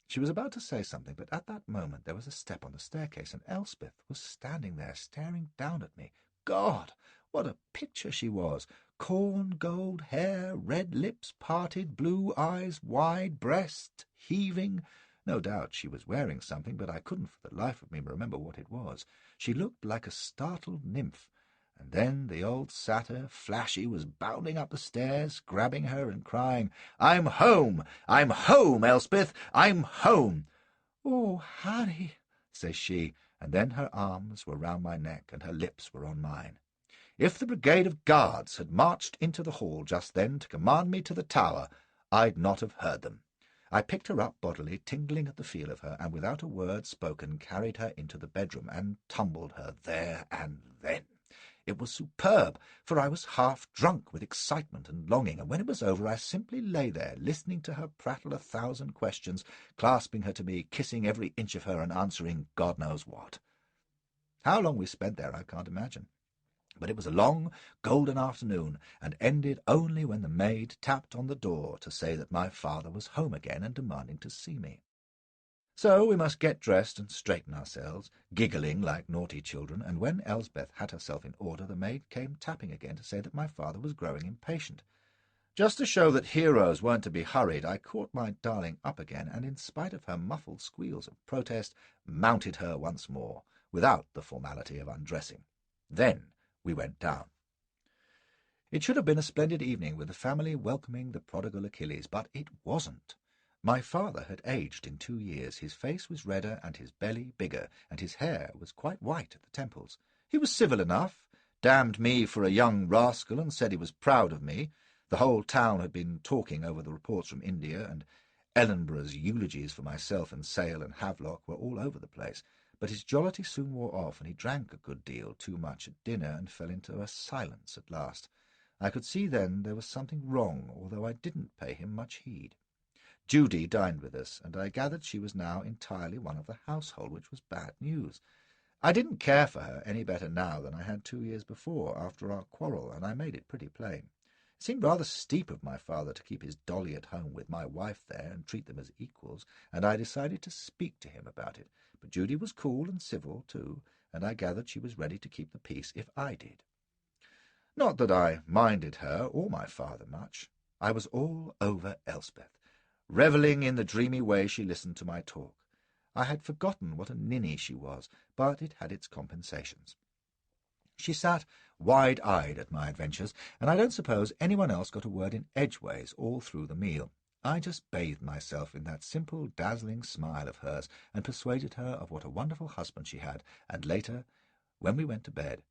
She was about to say something, but at that moment there was a step on the staircase, and Elspeth was standing there staring down at me. God, what a picture she was! Corn gold hair, red lips parted, blue eyes, wide breast, heaving. No doubt she was wearing something, but I couldn't for the life of me remember what it was. She looked like a startled nymph. And then the old satyr, Flashy, was bounding up the stairs, grabbing her and crying, "I'm home! I'm home, Elspeth! I'm home!" "Oh, Harry," says she, and then her arms were round my neck and her lips were on mine. If the brigade of guards had marched into the hall just then to command me to the tower, I'd not have heard them. I picked her up bodily, tingling at the feel of her, and without a word spoken carried her into the bedroom and tumbled her there and then. It was superb, for I was half drunk with excitement and longing, and when it was over I simply lay there, listening to her prattle 1,000 questions, clasping her to me, kissing every inch of her, and answering God knows what. How long we spent there I can't imagine, but it was a long, golden afternoon, and ended only when the maid tapped on the door to say that my father was home again and demanding to see me. So we must get dressed and straighten ourselves, giggling like naughty children, and when Elsbeth had herself in order, the maid came tapping again to say that my father was growing impatient. Just to show that heroes weren't to be hurried, I caught my darling up again, and in spite of her muffled squeals of protest, mounted her once more, without the formality of undressing. Then we went down. It should have been a splendid evening with the family welcoming the prodigal Achilles, but it wasn't. My father had aged in 2 years. His face was redder and his belly bigger, and his hair was quite white at the temples. He was civil enough, damned me for a young rascal, and said he was proud of me. The whole town had been talking over the reports from India, and Ellenborough's eulogies for myself and Sale and Havelock were all over the place. But his jollity soon wore off, and he drank a good deal too much at dinner and fell into a silence at last. I could see then there was something wrong, although I didn't pay him much heed. Judy dined with us, and I gathered she was now entirely one of the household, which was bad news. I didn't care for her any better now than I had 2 years before, after our quarrel, and I made it pretty plain. It seemed rather steep of my father to keep his dolly at home with my wife there and treat them as equals, and I decided to speak to him about it. But Judy was cool and civil, too, and I gathered she was ready to keep the peace if I did. Not that I minded her or my father much. I was all over Elspeth, revelling in the dreamy way she listened to my talk. I had forgotten what a ninny she was, but it had its compensations. She sat wide-eyed at my adventures, and I don't suppose anyone else got a word in edgeways all through the meal. I just bathed myself in that simple, dazzling smile of hers, and persuaded her of what a wonderful husband she had, and later, when we went to bed,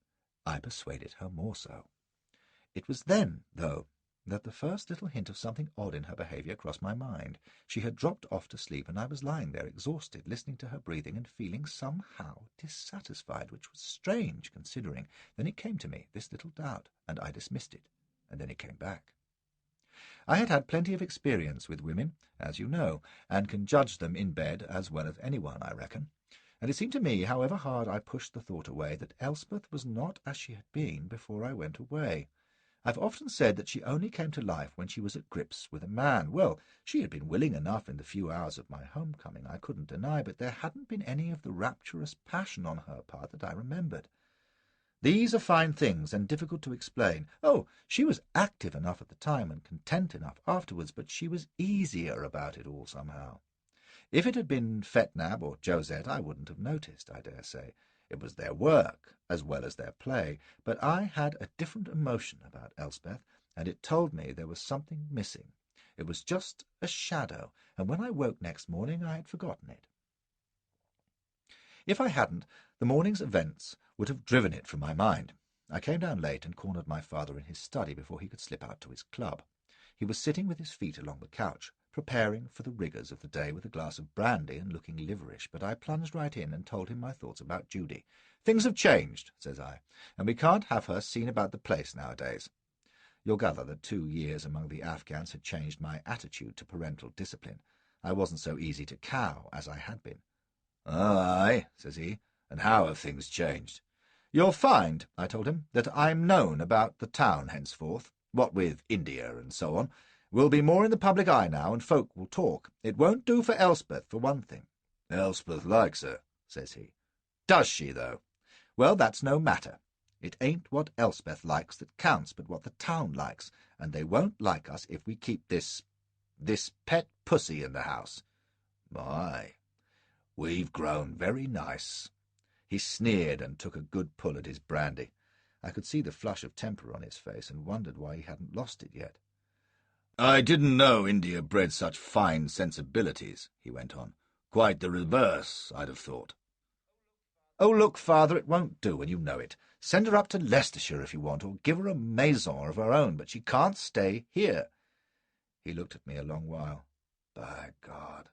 I persuaded her more so. It was then, though, that the first little hint of something odd in her behaviour crossed my mind. She had dropped off to sleep, and I was lying there exhausted, listening to her breathing and feeling somehow dissatisfied, which was strange, considering. Then it came to me, this little doubt, and I dismissed it, and then it came back. I had had plenty of experience with women, as you know, and can judge them in bed as well as anyone, I reckon. And it seemed to me, however hard I pushed the thought away, that Elspeth was not as she had been before I went away. I've often said that she only came to life when she was at grips with a man. Well, she had been willing enough in the few hours of my homecoming, I couldn't deny, but there hadn't been any of the rapturous passion on her part that I remembered. These are fine things and difficult to explain. Oh, she was active enough at the time and content enough afterwards, but she was easier about it all somehow. If it had been Fetnab or Josette, I wouldn't have noticed, I dare say. It was their work as well as their play, but I had a different emotion about Elspeth, and it told me there was something missing. It was just a shadow, and when I woke next morning I had forgotten it. If I hadn't, the morning's events would have driven it from my mind. I came down late and cornered my father in his study before he could slip out to his club. He was sitting with his feet along the couch, preparing for the rigours of the day with a glass of brandy and looking liverish, but I plunged right in and told him my thoughts about Judy. "Things have changed," says I, "and we can't have her seen about the place nowadays." You'll gather that 2 years among the Afghans had changed my attitude to parental discipline. I wasn't so easy to cow as I had been. "Oh, aye," says he, "and how have things changed?" "You'll find," I told him, "that I'm known about the town henceforth. What with India and so on. We'll be more in the public eye now, and folk will talk. It won't do for Elspeth, for one thing." "Elspeth likes her," says he. "Does she, though? Well, that's no matter. It ain't what Elspeth likes that counts, but what the town likes, and they won't like us if we keep this pet pussy in the house." "My, we've grown very nice." He sneered and took a good pull at his brandy. I could see the flush of temper on his face and wondered why he hadn't lost it yet. "I didn't know India bred such fine sensibilities," he went on. "Quite the reverse, I'd have thought." "Oh, look, father, it won't do, and you know it. Send her up to Leicestershire if you want, or give her a maison of her own, but she can't stay here." He looked at me a long while. "By God,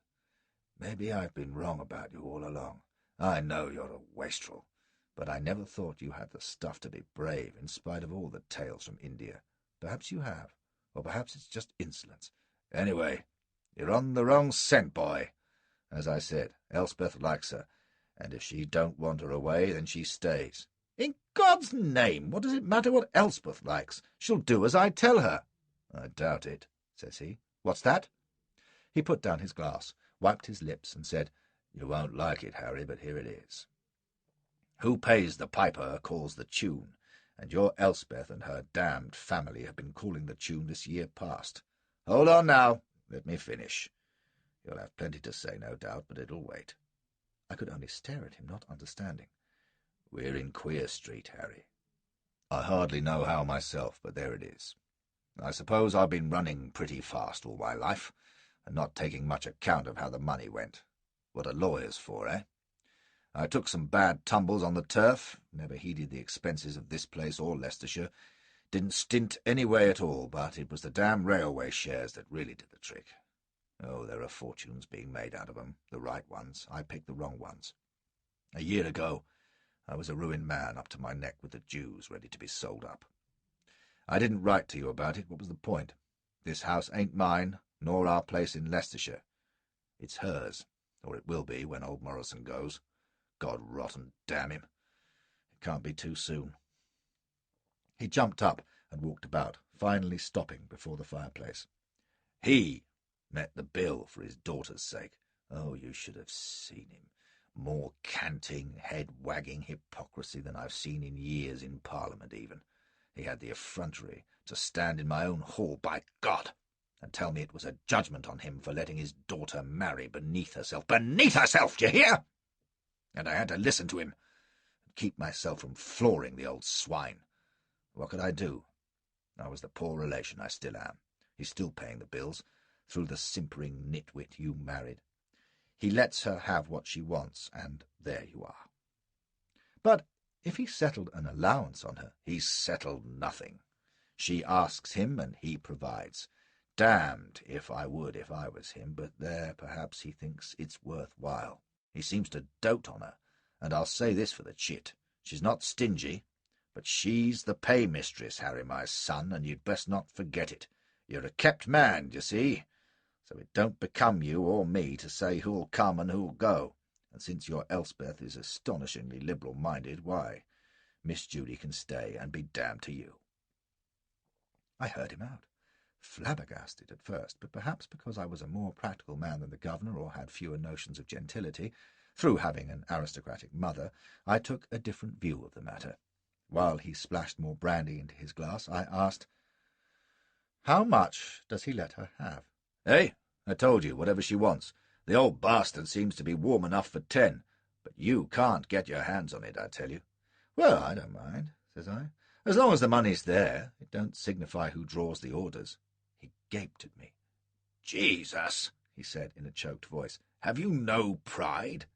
maybe I've been wrong about you all along. I know you're a wastrel, but I never thought you had the stuff to be brave, in spite of all the tales from India. Perhaps you have, or perhaps it's just insolence. Anyway, you're on the wrong scent, boy. As I said, Elspeth likes her, and if she don't want her away, then she stays." "In God's name, what does it matter what Elspeth likes? She'll do as I tell her." "I doubt it," says he. "What's that?" He put down his glass, wiped his lips, and said, "You won't like it, Harry, but here it is. Who pays the piper calls the tune, and your Elspeth and her damned family have been calling the tune this year past. Hold on now, let me finish. You'll have plenty to say, no doubt, but it'll wait." I could only stare at him, not understanding. "We're in Queer Street, Harry. I hardly know how myself, but there it is. I suppose I've been running pretty fast all my life, and not taking much account of how the money went. What are lawyers for, eh? I took some bad tumbles on the turf, never heeded the expenses of this place or Leicestershire, didn't stint any way at all, but it was the damn railway shares that really did the trick. Oh, there are fortunes being made out of 'em, the right ones. I picked the wrong ones. A year ago, I was a ruined man up to my neck with the Jews, ready to be sold up. I didn't write to you about it. What was the point? This house ain't mine, nor our place in Leicestershire. It's hers, or it will be when old Morrison goes. God rot and damn him. It can't be too soon." He jumped up and walked about, finally stopping before the fireplace. "He met the bill for his daughter's sake. Oh, you should have seen him. More canting, head-wagging hypocrisy than I've seen in years in Parliament even. He had the effrontery to stand in my own hall, by God, and tell me it was a judgment on him for letting his daughter marry beneath herself. Beneath herself, d'ye hear? And I had to listen to him and keep myself from flooring the old swine. What could I do? I was the poor relation I still am. He's still paying the bills, through the simpering nitwit you married. He lets her have what she wants, and there you are." "But if he settled an allowance on her—" "He's settled nothing. She asks him, and he provides. Damned if I would if I was him, but there, perhaps he thinks it's worth while. He seems to dote on her, and I'll say this for the chit. She's not stingy, but she's the pay-mistress, Harry, my son, and you'd best not forget it. You're a kept man, d'ye see? So it don't become you or me to say who'll come and who'll go, and since your Elspeth is astonishingly liberal-minded, why, Miss Judy can stay and be damned to you." I heard him out, flabbergasted at first, but perhaps because I was a more practical man than the governor, or had fewer notions of gentility, through having an aristocratic mother, I took a different view of the matter. While he splashed more brandy into his glass, I asked, "How much does he let her have?" "Eh? I told you, whatever she wants. The old bastard seems to be warm enough for 10, but you can't get your hands on it, I tell you." "Well, I don't mind," says I. As long as the money's there, it don't signify who draws the orders." He gaped at me. "Jesus," he said in a choked voice, "have you no pride?"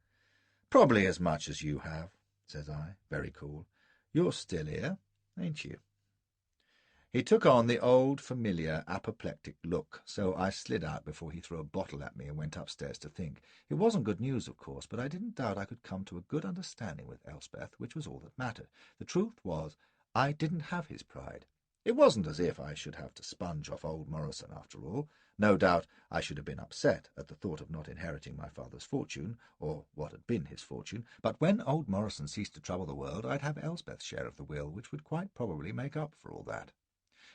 "Probably as much as you have," says I, very cool. "You're still here, ain't you?" He took on the old, familiar, apoplectic look, so I slid out before he threw a bottle at me and went upstairs to think. It wasn't good news, of course, but I didn't doubt I could come to a good understanding with Elspeth, which was all that mattered. The truth was, I didn't have his pride. It wasn't as if I should have to sponge off old Morrison, after all. No doubt I should have been upset at the thought of not inheriting my father's fortune, or what had been his fortune, but when old Morrison ceased to trouble the world, I'd have Elspeth's share of the will, which would quite probably make up for all that.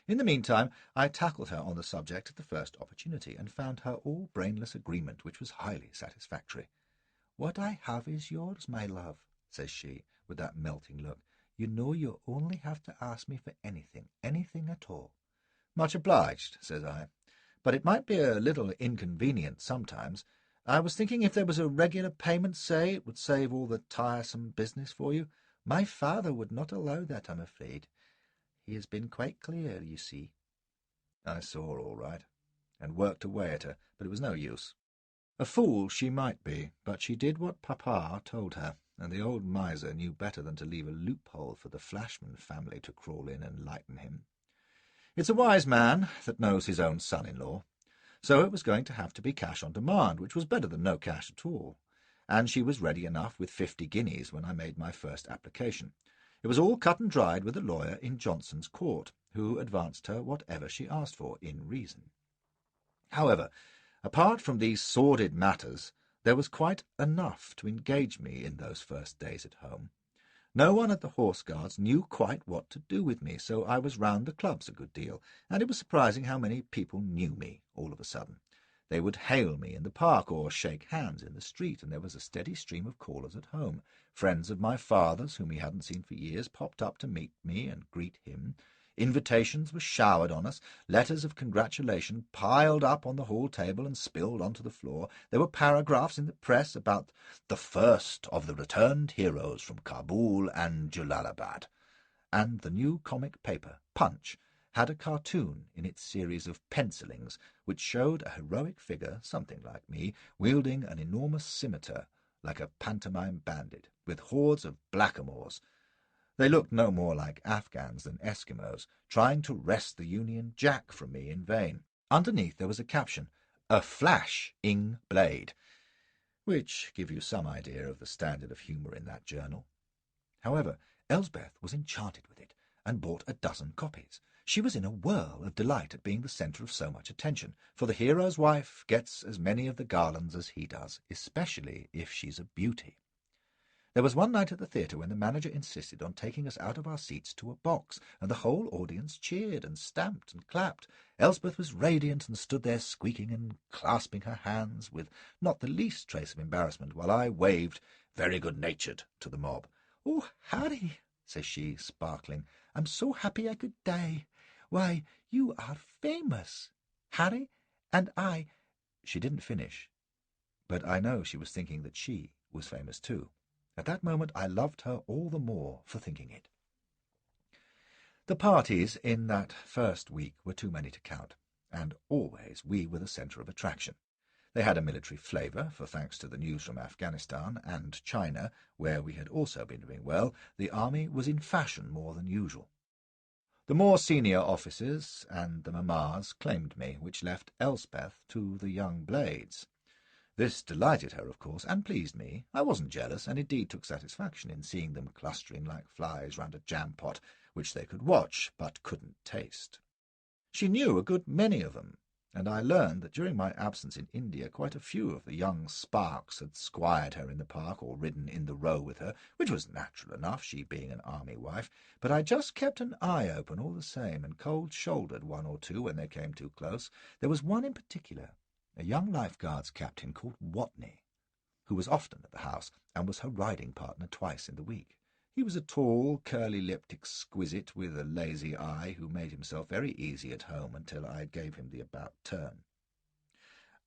In the meantime, I tackled her on the subject at the first opportunity, and found her all brainless agreement, which was highly satisfactory. "What I have is yours, my love," says she, with that melting look. "You know you only have to ask me for anything at all." "Much obliged," says I, "but it might be a little inconvenient sometimes. I was thinking if there was a regular payment, say, it would save all the tiresome business for you." "My father would not allow that, I'm afraid. He has been quite clear, you see." I saw all right, and worked away at her, but it was no use. A fool she might be, but she did what Papa told her, and the old miser knew better than to leave a loophole for the Flashman family to crawl in and lighten him. It's a wise man that knows his own son-in-law. So it was going to have to be cash on demand, which was better than no cash at all, and she was ready enough with 50 guineas when I made my first application. It was all cut and dried with a lawyer in Johnson's court, who advanced her whatever she asked for in reason. However, apart from these sordid matters, there was quite enough to engage me in those first days at home. No one at the Horse Guards knew quite what to do with me, so I was round the clubs a good deal, and it was surprising how many people knew me all of a sudden. They would hail me in the park or shake hands in the street, and there was a steady stream of callers at home. Friends of my father's, whom he hadn't seen for years, popped up to meet me and greet him. Invitations were showered on us, letters of congratulation piled up on the hall table and spilled onto the floor. There were paragraphs in the press about the first of the returned heroes from Kabul and Jalalabad, and the new comic paper, Punch, had a cartoon in its series of pencilings which showed a heroic figure, something like me, wielding an enormous scimitar like a pantomime bandit, with hordes of blackamoors. They looked no more like Afghans than Eskimos, trying to wrest the Union Jack from me in vain. Underneath there was a caption, "A Flash-ing Blade," which give you some idea of the standard of humour in that journal. However, Elsbeth was enchanted with it, and bought a dozen copies. She was in a whirl of delight at being the centre of so much attention, for the hero's wife gets as many of the garlands as he does, especially if she's a beauty. There was one night at the theatre when the manager insisted on taking us out of our seats to a box, and the whole audience cheered and stamped and clapped. Elspeth was radiant and stood there squeaking and clasping her hands with not the least trace of embarrassment, while I waved, very good-natured, to the mob. "Oh, Harry," says she, sparkling, "I'm so happy I could die. Why, you are famous. Harry, and I—" She didn't finish, but I know she was thinking that she was famous too. At that moment I loved her all the more for thinking it. The parties in that first week were too many to count, and always we were the centre of attraction. They had a military flavour, for thanks to the news from Afghanistan and China, where we had also been doing well, the army was in fashion more than usual. The more senior officers and the mammas claimed me, which left Elspeth to the young blades. This delighted her, of course, and pleased me. I wasn't jealous, and indeed took satisfaction in seeing them clustering like flies round a jam-pot, which they could watch, but couldn't taste. She knew a good many of them, and I learned that during my absence in India quite a few of the young sparks had squired her in the park or ridden in the Row with her, which was natural enough, she being an army wife, but I just kept an eye open all the same, and cold-shouldered one or two when they came too close. There was one in particular, a young Life-Guards captain called Watney, who was often at the house, and was her riding partner twice in the week. He was a tall, curly-lipped exquisite with a lazy eye, who made himself very easy at home until I gave him the about turn.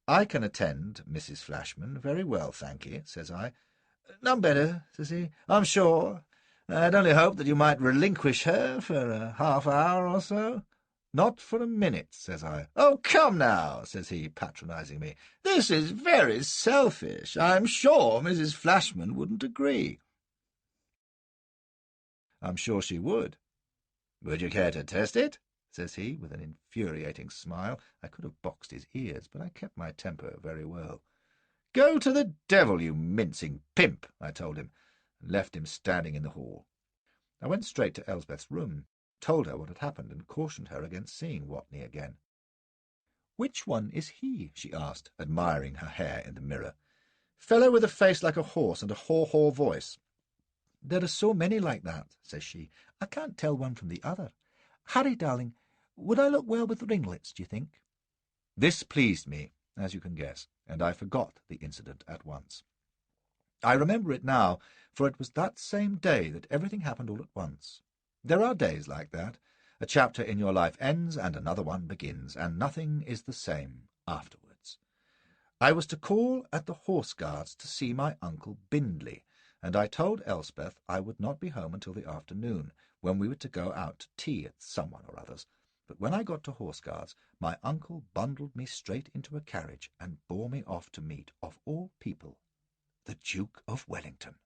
"I can attend, Mrs. Flashman, very well, thank ye," says I. "None better," says he, "I'm sure. I'd only hoped that you might relinquish her for a half-hour or so. Not for a minute, says I. Oh, come now, says he, patronising me. This is very selfish. I'm sure Mrs. Flashman wouldn't agree. I'm sure she would. Would you care to test it? Says he, with an infuriating smile. I could have boxed his ears, but I kept my temper very well. Go to the devil, you mincing pimp, I told him, and left him standing in the hall. I went straight to Elsbeth's room, told her what had happened, and cautioned her against seeing Watney again. "Which one is he?" she asked, admiring her hair in the mirror. "Fellow with a face like a horse and a haw-haw voice." "There are so many like that," says she. "I can't tell one from the other. Harry, darling, would I look well with ringlets, do you think?" This pleased me, as you can guess, and I forgot the incident at once. I remember it now, for it was that same day that everything happened all at once. There are days like that. A chapter in your life ends and another one begins, and nothing is the same afterwards. I was to call at the Horse Guards to see my Uncle Bindley, and I told Elspeth I would not be home until the afternoon, when we were to go out to tea at someone or other's. But when I got to Horse Guards, my uncle bundled me straight into a carriage and bore me off to meet, of all people, the Duke of Wellington.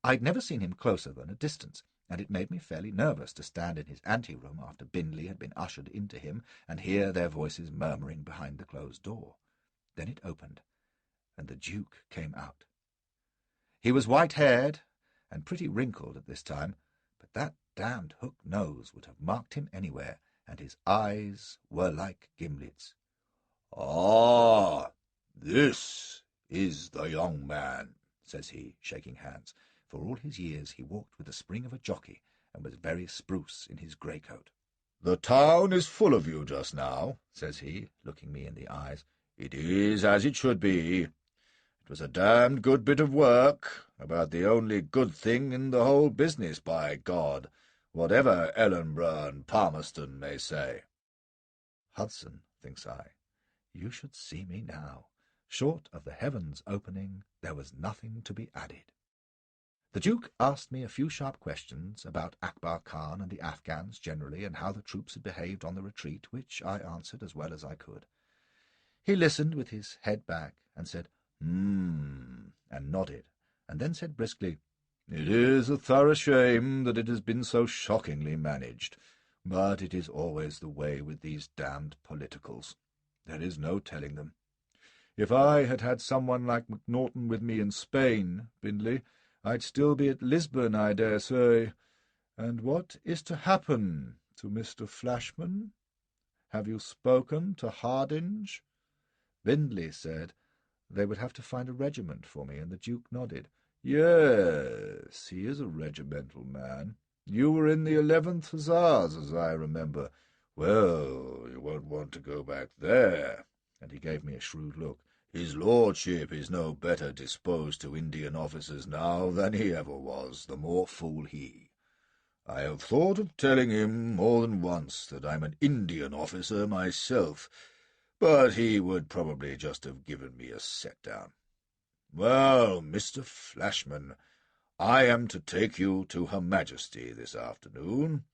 I'd never seen him closer than a distance, and it made me fairly nervous to stand in his ante-room after Bindley had been ushered into him and hear their voices murmuring behind the closed door. Then it opened, and the Duke came out. He was white-haired and pretty wrinkled at this time, but that damned hook nose would have marked him anywhere, and his eyes were like gimlets. "Ah, this is the young man," says he, shaking hands. For all his years he walked with the spring of a jockey, and was very spruce in his grey coat. "The town is full of you just now," says he, looking me in the eyes. "It is as it should be. It was a damned good bit of work, about the only good thing in the whole business, by God, whatever Ellenborough and Palmerston may say." Hudson, thinks I, you should see me now. Short of the heavens opening, there was nothing to be added. The Duke asked me a few sharp questions about Akbar Khan and the Afghans generally, and how the troops had behaved on the retreat, which I answered as well as I could. He listened with his head back, and said, and nodded, and then said briskly, "It is a thorough shame that it has been so shockingly managed, but it is always the way with these damned politicals. There is no telling them. If I had had someone like Macnaghten with me in Spain, Bindley, I'd still be at Lisbon, I dare say. And what is to happen to Mr. Flashman? Have you spoken to Hardinge?" Bindley said they would have to find a regiment for me, and the Duke nodded. "Yes, he is a regimental man. You were in the 11th Hussars, as I remember. Well, you won't want to go back there." And he gave me a shrewd look. "His lordship is no better disposed to Indian officers now than he ever was, the more fool he. I have thought of telling him more than once that I'm an Indian officer myself, but he would probably just have given me a set-down. Well, Mr. Flashman, I am to take you to Her Majesty this afternoon,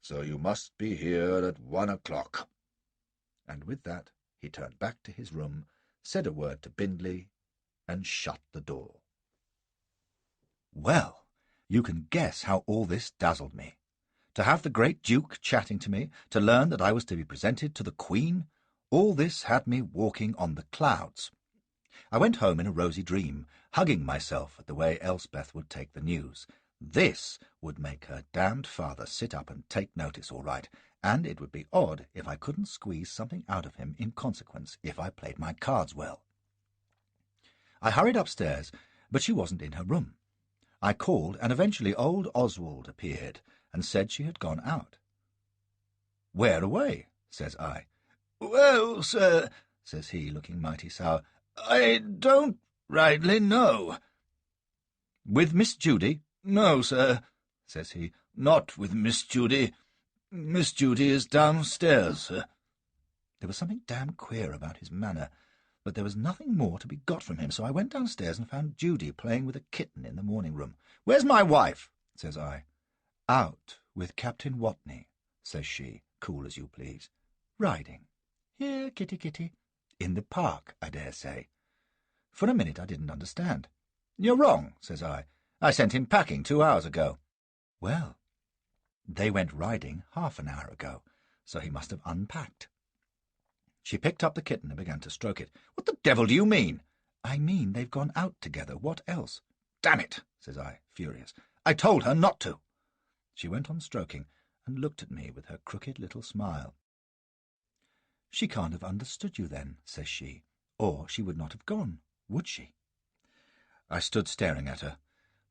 so you must be here at 1 o'clock. And with that he turned back to his room, said a word to Bindley, and shut the door. Well, you can guess how all this dazzled me. To have the great Duke chatting to me, to learn that I was to be presented to the Queen, all this had me walking on the clouds. I went home in a rosy dream, hugging myself at the way Elspeth would take the news. This would make her damned father sit up and take notice all right, and it would be odd if I couldn't squeeze something out of him in consequence if I played my cards well. I hurried upstairs, but she wasn't in her room. I called, and eventually old Oswald appeared and said she had gone out. "Where away?" says I. "Well, sir," says he, looking mighty sour, "I don't rightly know." "With Miss Judy?" "No, sir," says he, "not with Miss Judy. Miss Judy is downstairs, sir." There was something damn queer about his manner, but there was nothing more to be got from him, so I went downstairs and found Judy playing with a kitten in the morning-room. "Where's my wife?" says I. "Out with Captain Watney," says she, cool as you please. "Riding. Here, kitty, kitty. In the park, I dare say." For a minute I didn't understand. "You're wrong," says I. "I sent him packing 2 hours ago." "Well, they went riding half an hour ago, so he must have unpacked." She picked up the kitten and began to stroke it. "What the devil do you mean?" "I mean they've gone out together. What else?" "Damn it," says I, furious. "I told her not to." She went on stroking and looked at me with her crooked little smile. "She can't have understood you then," says she, "or she would not have gone, would she?" I stood staring at her,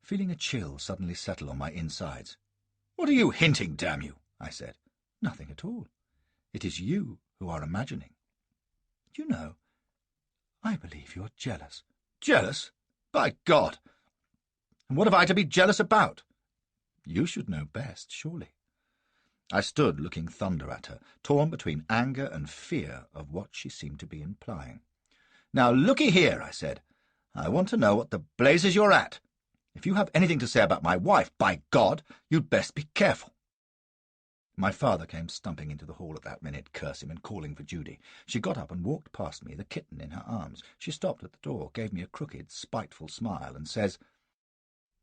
feeling a chill suddenly settle on my insides. "What are you hinting, damn you?" I said. "Nothing at all. It is you who are imagining. You know, I believe you're jealous." "Jealous? By God! And what have I to be jealous about?" "You should know best, surely." I stood looking thunder at her, torn between anger and fear of what she seemed to be implying. "Now, looky here," I said. "I want to know what the blazes you're at. If you have anything to say about my wife, by God, you'd best be careful." My father came stumping into the hall at that minute, curse him, and calling for Judy. She got up and walked past me, the kitten in her arms. She stopped at the door, gave me a crooked, spiteful smile, and says,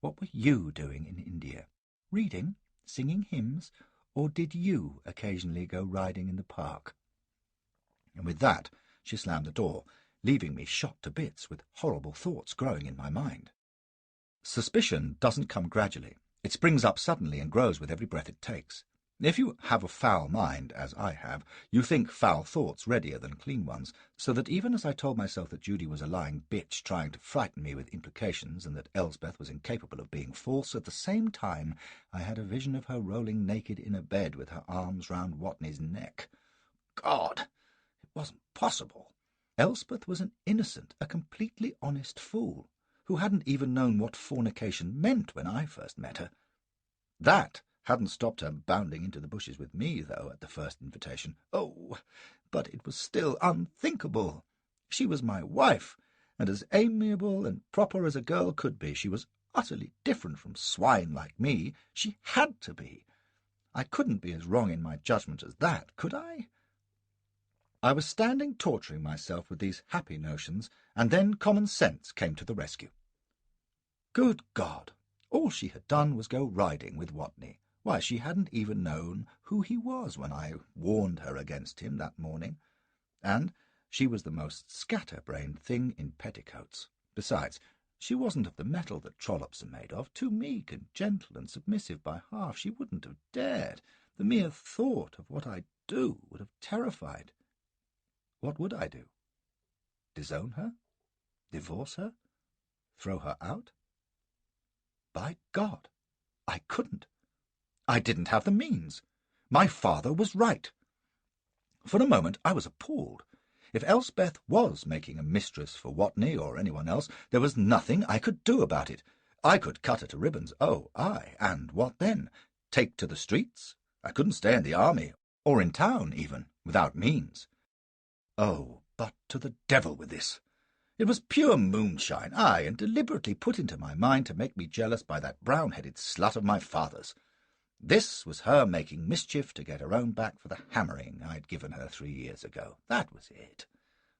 "What were you doing in India? Reading? Singing hymns? Or did you occasionally go riding in the park?" And with that she slammed the door, leaving me shot to bits with horrible thoughts growing in my mind. Suspicion doesn't come gradually. It springs up suddenly and grows with every breath it takes. If you have a foul mind, as I have, you think foul thoughts readier than clean ones, so that even as I told myself that Judy was a lying bitch trying to frighten me with implications and that Elsbeth was incapable of being false, at the same time I had a vision of her rolling naked in a bed with her arms round Watney's neck. God! It wasn't possible. Elspeth was an innocent, a completely honest fool, who hadn't even known what fornication meant when I first met her. That hadn't stopped her bounding into the bushes with me, though, at the first invitation. Oh, but it was still unthinkable. She was my wife, and as amiable and proper as a girl could be. She was utterly different from swine like me. She had to be. I couldn't be as wrong in my judgment as that, could I? I was standing torturing myself with these happy notions, and then common sense came to the rescue. Good God! All she had done was go riding with Watney. Why, she hadn't even known who he was when I warned her against him that morning. And she was the most scatter-brained thing in petticoats. Besides, she wasn't of the metal that trollops are made of, too meek and gentle and submissive by half. She wouldn't have dared. The mere thought of what I'd do would have terrified. What would I do? Disown her? Divorce her? Throw her out? By God, I couldn't. I didn't have the means. My father was right. For a moment I was appalled. If Elspeth was making a mistress for Watney or anyone else, there was nothing I could do about it. I could cut her to ribbons. Oh, aye, and what then? Take to the streets? I couldn't stay in the army, or in town even, without means. Oh, but to the devil with this. It was pure moonshine, aye, and deliberately put into my mind to make me jealous by that brown-headed slut of my father's. This was her making mischief to get her own back for the hammering I'd given her 3 years ago. That was it.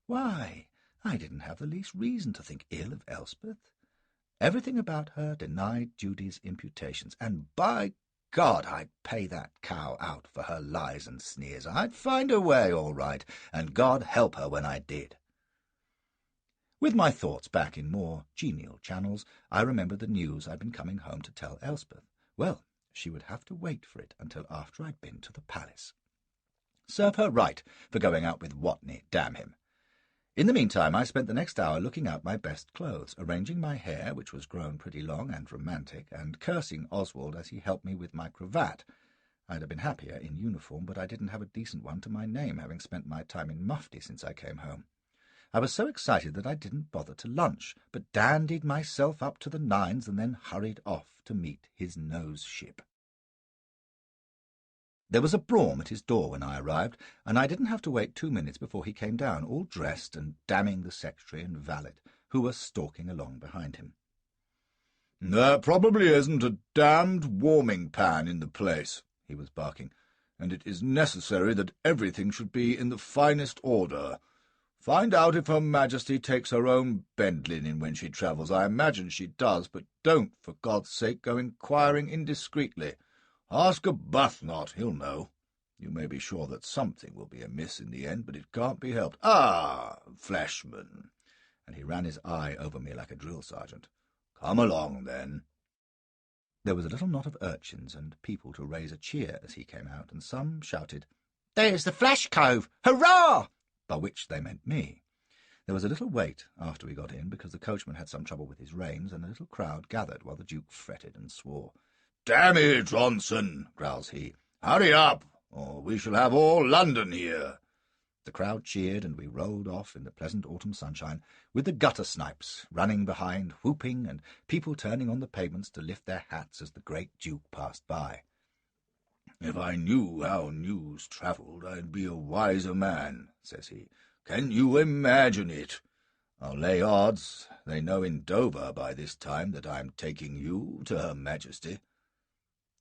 Why, I didn't have the least reason to think ill of Elspeth. Everything about her denied Judy's imputations, and by God, I'd pay that cow out for her lies and sneers. I'd find a way, all right, and God help her when I did. With my thoughts back in more genial channels, I remembered the news I'd been coming home to tell Elspeth. Well, she would have to wait for it until after I'd been to the palace. Serve her right for going out with Watney, damn him. In the meantime, I spent the next hour looking out my best clothes, arranging my hair, which was grown pretty long and romantic, and cursing Oswald as he helped me with my cravat. I'd have been happier in uniform, but I didn't have a decent one to my name, having spent my time in mufti since I came home. I was so excited that I didn't bother to lunch, but dandied myself up to the nines and then hurried off to meet his nose ship. There was a brougham at his door when I arrived, and I didn't have to wait 2 minutes before he came down, all dressed and damning the secretary and valet, who were stalking along behind him. "There probably isn't a damned warming pan in the place," he was barking, "and it is necessary that everything should be in the finest order. Find out if Her Majesty takes her own bed linen when she travels. I imagine she does, but don't, for God's sake, go inquiring indiscreetly. Ask Arbuthnot, he'll know. You may be sure that something will be amiss in the end, but it can't be helped. Ah, Flashman!" And he ran his eye over me like a drill sergeant. "Come along, then." There was a little knot of urchins and people to raise a cheer as he came out, and some shouted, "There's the Flash Cove! Hurrah!" by which they meant me. There was a little wait after we got in, because the coachman had some trouble with his reins, and a little crowd gathered while the Duke fretted and swore. "Damn it, Ronson," growls he. "Hurry up, or we shall have all London here." The crowd cheered, and we rolled off in the pleasant autumn sunshine, with the gutter snipes running behind, whooping, and people turning on the pavements to lift their hats as the great Duke passed by. "If I knew how news travelled, I'd be a wiser man," says he. "Can you imagine it? I'll lay odds they know in Dover by this time that I'm taking you to Her Majesty.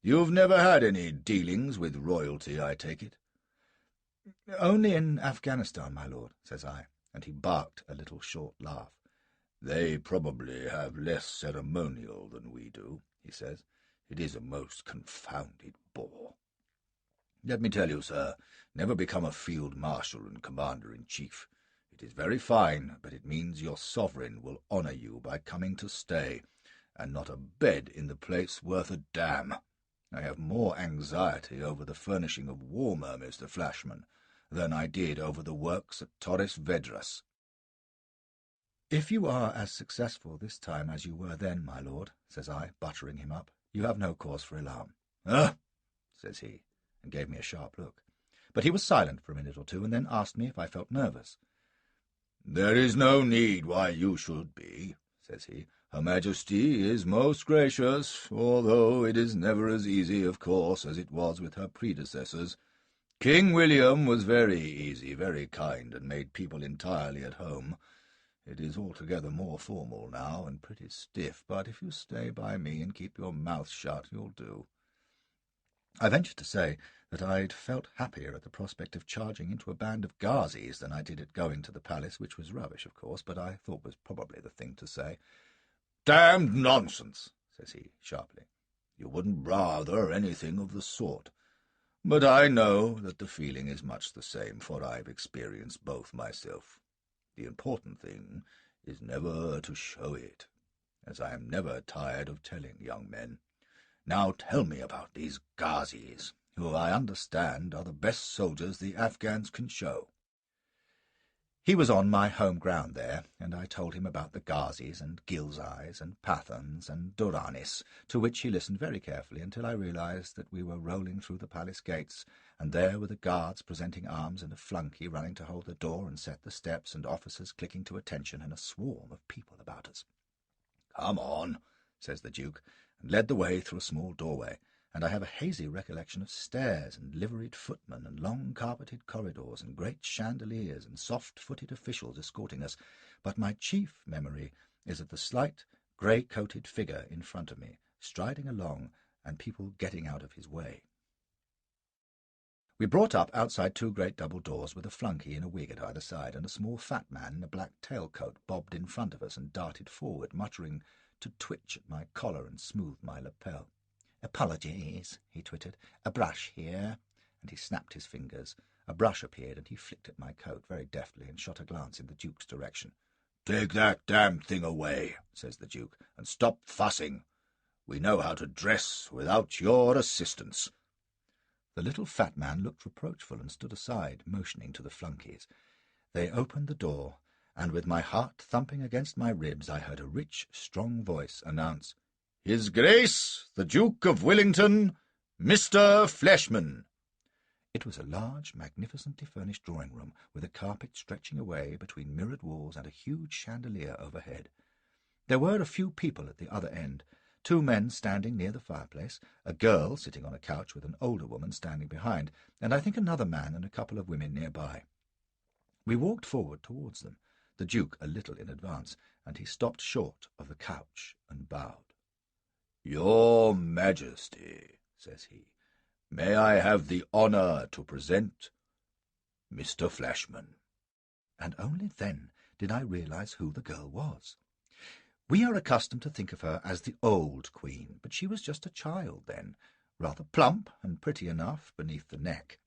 You've never had any dealings with royalty, I take it?" "Only in Afghanistan, my lord," says I, and he barked a little short laugh. "They probably have less ceremonial than we do," he says. "It is a most confounded bore. Let me tell you, sir, never become a field marshal and commander-in-chief. It is very fine, but it means your sovereign will honour you by coming to stay, and not a bed in the place worth a damn. I have more anxiety over the furnishing of warmer, Mr. Flashman, than I did over the works at Torres Vedras." "If you are as successful this time as you were then, my lord," says I, buttering him up, "you have no cause for alarm." "Huh?" says he, and gave me a sharp look. But he was silent for a minute or two, and then asked me if I felt nervous. "There is no need why you should be," says he. "Her Majesty is most gracious, although it is never as easy, of course, as it was with her predecessors. King William was very easy, very kind, and made people entirely at home. It is altogether more formal now, and pretty stiff, but if you stay by me and keep your mouth shut, you'll do." I ventured to say that I'd felt happier at the prospect of charging into a band of Ghazis than I did at going to the palace, which was rubbish, of course, but I thought was probably the thing to say. "Damned nonsense," says he, sharply. "You wouldn't rather anything of the sort. But I know that the feeling is much the same, for I've experienced both myself. The important thing is never to show it, as I am never tired of telling young men. Now tell me about these Ghazis, who I understand are the best soldiers the Afghans can show." He was on my home ground there, and I told him about the Ghazis and Ghilzais and Pathans and Duranis, to which he listened very carefully until I realized that we were rolling through the palace gates, and there were the guards presenting arms and a flunky running to hold the door and set the steps, and officers clicking to attention, and a swarm of people about us. "Come on," says the Duke, and led the way through a small doorway, and I have a hazy recollection of stairs and liveried footmen and long carpeted corridors and great chandeliers and soft-footed officials escorting us, but my chief memory is of the slight, grey-coated figure in front of me, striding along, and people getting out of his way. We brought up outside two great double doors with a flunky in a wig at either side, and a small fat man in a black tailcoat bobbed in front of us and darted forward, muttering to twitch at my collar and smooth my lapel. "Apologies," he twittered. "A brush here." And he snapped his fingers. A brush appeared, and he flicked at my coat very deftly and shot a glance in the Duke's direction. "Take that damned thing away," says the Duke, "and stop fussing. We know how to dress without your assistance." The little fat man looked reproachful and stood aside, motioning to the flunkies. They opened the door, and with my heart thumping against my ribs I heard a rich, strong voice announce, "His Grace, the Duke of Wellington, Mr. Flashman." It was a large, magnificently furnished drawing-room, with a carpet stretching away between mirrored walls and a huge chandelier overhead. There were a few people at the other end, 2 men standing near the fireplace, a girl sitting on a couch with an older woman standing behind, and I think another man and a couple of women nearby. We walked forward towards them, the Duke a little in advance, and he stopped short of the couch and bowed. "Your Majesty," says he, "may I have the honour to present Mr. Flashman?" And only then did I realize who the girl was. We are accustomed to think of her as the old queen, but she was just a child then, rather plump and pretty enough beneath the neck.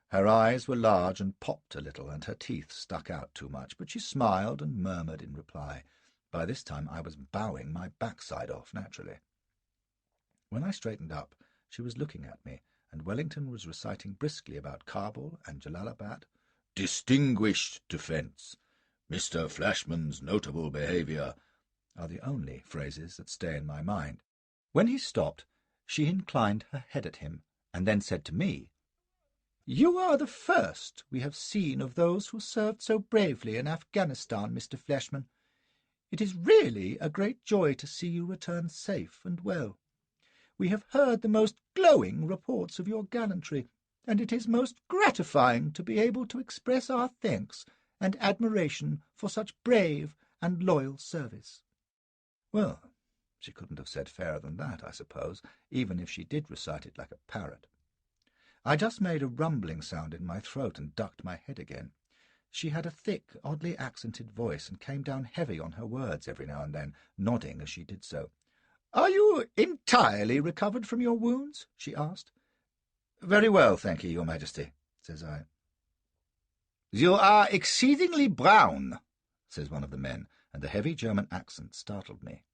Her eyes were large and popped a little, and her teeth stuck out too much, but she smiled and murmured in reply. By this time I was bowing my backside off, naturally. When I straightened up, she was looking at me, and Wellington was reciting briskly about Kabul and Jalalabad. "Distinguished defence, Mr. Flashman's notable behaviour," are the only phrases that stay in my mind. When he stopped, she inclined her head at him, and then said to me, "You are the first we have seen of those who served so bravely in Afghanistan, Mr. Flashman. It is really a great joy to see you return safe and well. We have heard the most glowing reports of your gallantry, and it is most gratifying to be able to express our thanks and admiration for such brave and loyal service." Well, she couldn't have said fairer than that, I suppose, even if she did recite it like a parrot. I just made a rumbling sound in my throat and ducked my head again. She had a thick, oddly accented voice and came down heavy on her words every now and then, nodding as she did so. "Are you entirely recovered from your wounds?" she asked. "Very well, thank you, Your Majesty," says I. "You are exceedingly brown," says one of the men, and the heavy German accent startled me.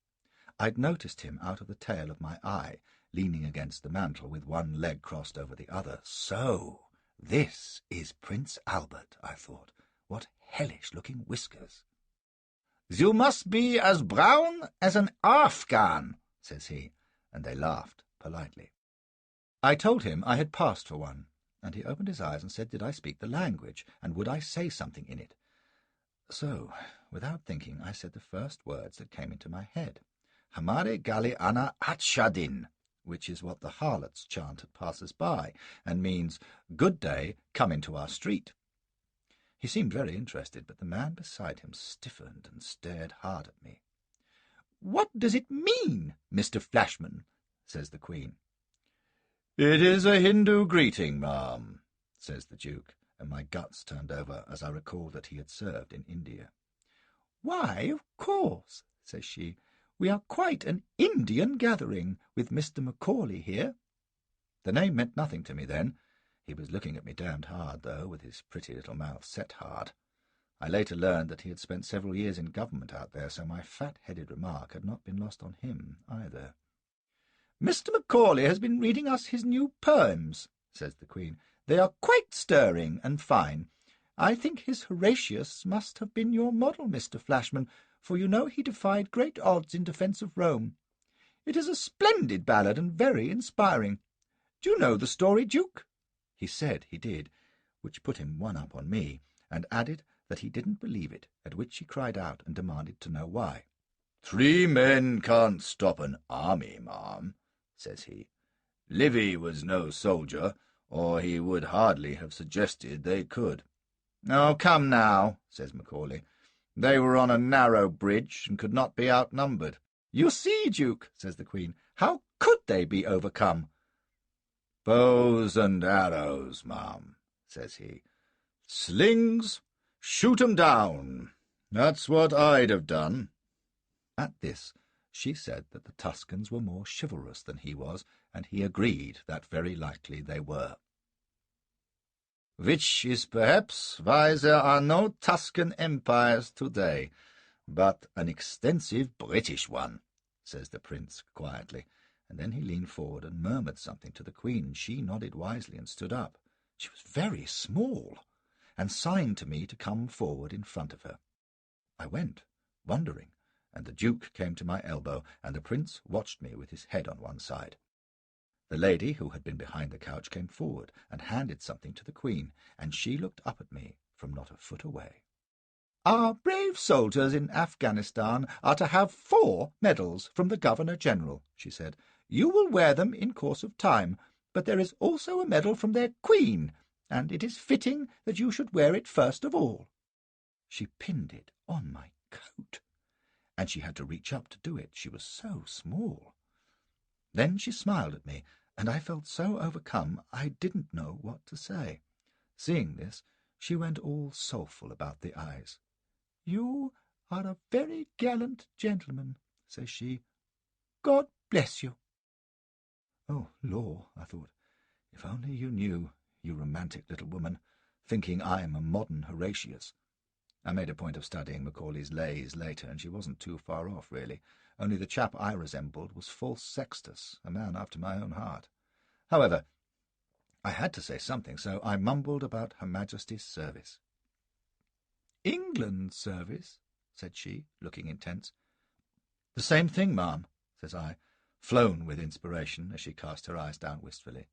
I'd noticed him out of the tail of my eye, leaning against the mantel with one leg crossed over the other. So, this is Prince Albert, I thought. What hellish-looking whiskers. "You must be as brown as an Afghan," says he, and they laughed politely. I told him I had passed for one, and he opened his eyes and said did I speak the language, and would I say something in it. So, without thinking, I said the first words that came into my head. Hamare gali ana atshadin, which is what the harlots chant at passers-by, and means, "Good day, come into our street." He seemed very interested, but the man beside him stiffened and stared hard at me. "What does it mean, Mr. Flashman?" says the Queen. "It is a Hindu greeting, ma'am," says the Duke, and my guts turned over as I recalled that he had served in India. "Why, of course," says she. "We are quite an Indian gathering, with Mr. Macaulay here." The name meant nothing to me then. He was looking at me damned hard, though, with his pretty little mouth set hard. I later learned that he had spent several years in government out there, so my fat-headed remark had not been lost on him either. "Mr. Macaulay has been reading us his new poems," says the Queen. "They are quite stirring and fine. I think his Horatius must have been your model, Mr. Flashman, for you know he defied great odds in defence of Rome. It is a splendid ballad and very inspiring. Do you know the story, Duke?" He said he did, which put him one up on me, and added that he didn't believe it, at which he cried out and demanded to know why. "3 men can't stop an army, ma'am," says he. "Livy was no soldier, or he would hardly have suggested they could." "Oh, come now," says Macaulay. "They were on a narrow bridge and could not be outnumbered." "You see, Duke," says the Queen, "how could they be overcome?" "Bows and arrows, ma'am," says he. "Slings, shoot 'em down. That's what I'd have done." At this, she said that the Tuscans were more chivalrous than he was, and he agreed that very likely they were. "Which is perhaps why there are no Tuscan empires today, but an extensive British one," says the Prince quietly, and then he leaned forward and murmured something to the Queen, and she nodded wisely and stood up. She was very small, and signed to me to come forward in front of her. I went, wondering, and the Duke came to my elbow, and the Prince watched me with his head on one side. The lady, who had been behind the couch, came forward and handed something to the Queen, and she looked up at me from not a foot away. "Our brave soldiers in Afghanistan are to have 4 medals from the Governor-General," she said. "You will wear them in course of time, but there is also a medal from their Queen, and it is fitting that you should wear it first of all." She pinned it on my coat, and she had to reach up to do it. She was so small. Then she smiled at me, and I felt so overcome I didn't know what to say. Seeing this, she went all soulful about the eyes. "You are a very gallant gentleman," says she. "God bless you." Oh, law, I thought, if only you knew, you romantic little woman, thinking I am a modern Horatius. I made a point of studying Macaulay's Lays later, and she wasn't too far off, really, only the chap I resembled was false Sextus, a man after my own heart. However, I had to say something, so I mumbled about Her Majesty's service. "England's service?" said she, looking intense. "The same thing, ma'am," says I, flown with inspiration as she cast her eyes down wistfully.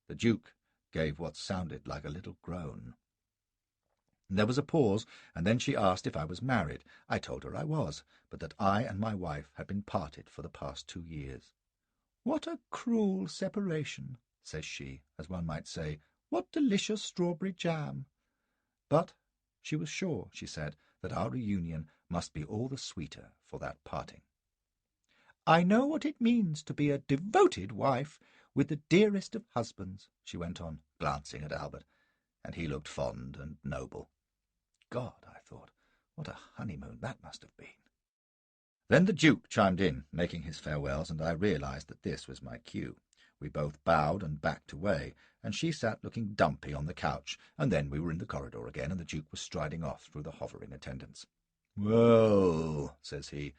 The Duke gave what sounded like a little groan. There was a pause, and then she asked if I was married. I told her I was, but that I and my wife had been parted for the past 2 years. "What a cruel separation," says she, as one might say, "what delicious strawberry jam." But she was sure, she said, that our reunion must be all the sweeter for that parting. "I know what it means to be a devoted wife with the dearest of husbands," she went on, glancing at Albert, and he looked fond and noble. God, I thought, what a honeymoon that must have been. Then the Duke chimed in, making his farewells, and I realized that this was my cue. We both bowed and backed away, and she sat looking dumpy on the couch, and then we were in the corridor again, and the Duke was striding off through the hovering attendants. "Well," says he,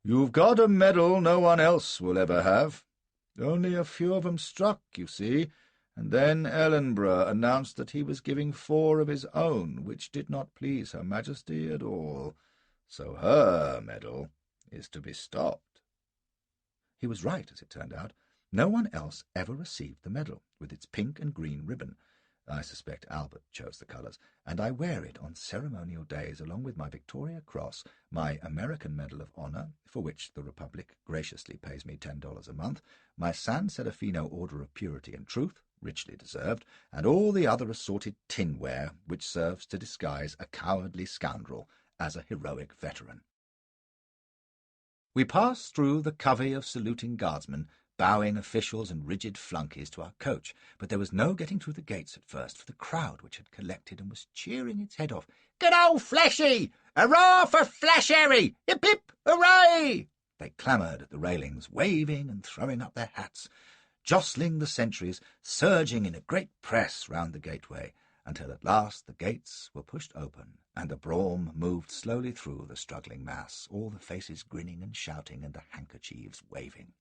"you've got a medal no one else will ever have. Only a few of 'em struck, you see, and then Ellenborough announced that he was giving 4 of his own, which did not please Her Majesty at all. So her medal is to be stopped." He was right, as it turned out. No one else ever received the medal, with its pink and green ribbon. I suspect Albert chose the colours, and I wear it on ceremonial days along with my Victoria Cross, my American Medal of Honor, for which the Republic graciously pays me $10 a month, my San Serafino Order of Purity and Truth, richly deserved, and all the other assorted tinware which serves to disguise a cowardly scoundrel as a heroic veteran. We passed through the covey of saluting guardsmen, bowing officials and rigid flunkies to our coach, but there was no getting through the gates at first for the crowd which had collected and was cheering its head off. "Good old Fleshy! Hurrah for Flash Harry! Hip hip! Hooray!" They clamoured at the railings, waving and throwing up their hats, jostling the sentries, surging in a great press round the gateway, until at last the gates were pushed open, and the brougham moved slowly through the struggling mass, all the faces grinning and shouting, and the handkerchiefs waving.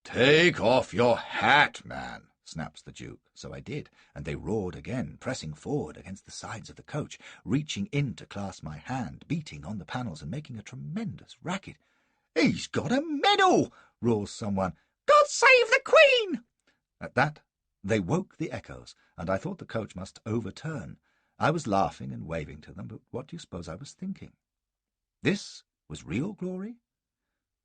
"Take off your hat, man," snaps the Duke. So I did, and they roared again, pressing forward against the sides of the coach, reaching in to clasp my hand, beating on the panels and making a tremendous racket. "He's got a medal!" roars someone. "God save the Queen!" At that they woke the echoes, and I thought the coach must overturn. I was laughing and waving to them, but what do you suppose I was thinking? This was real glory?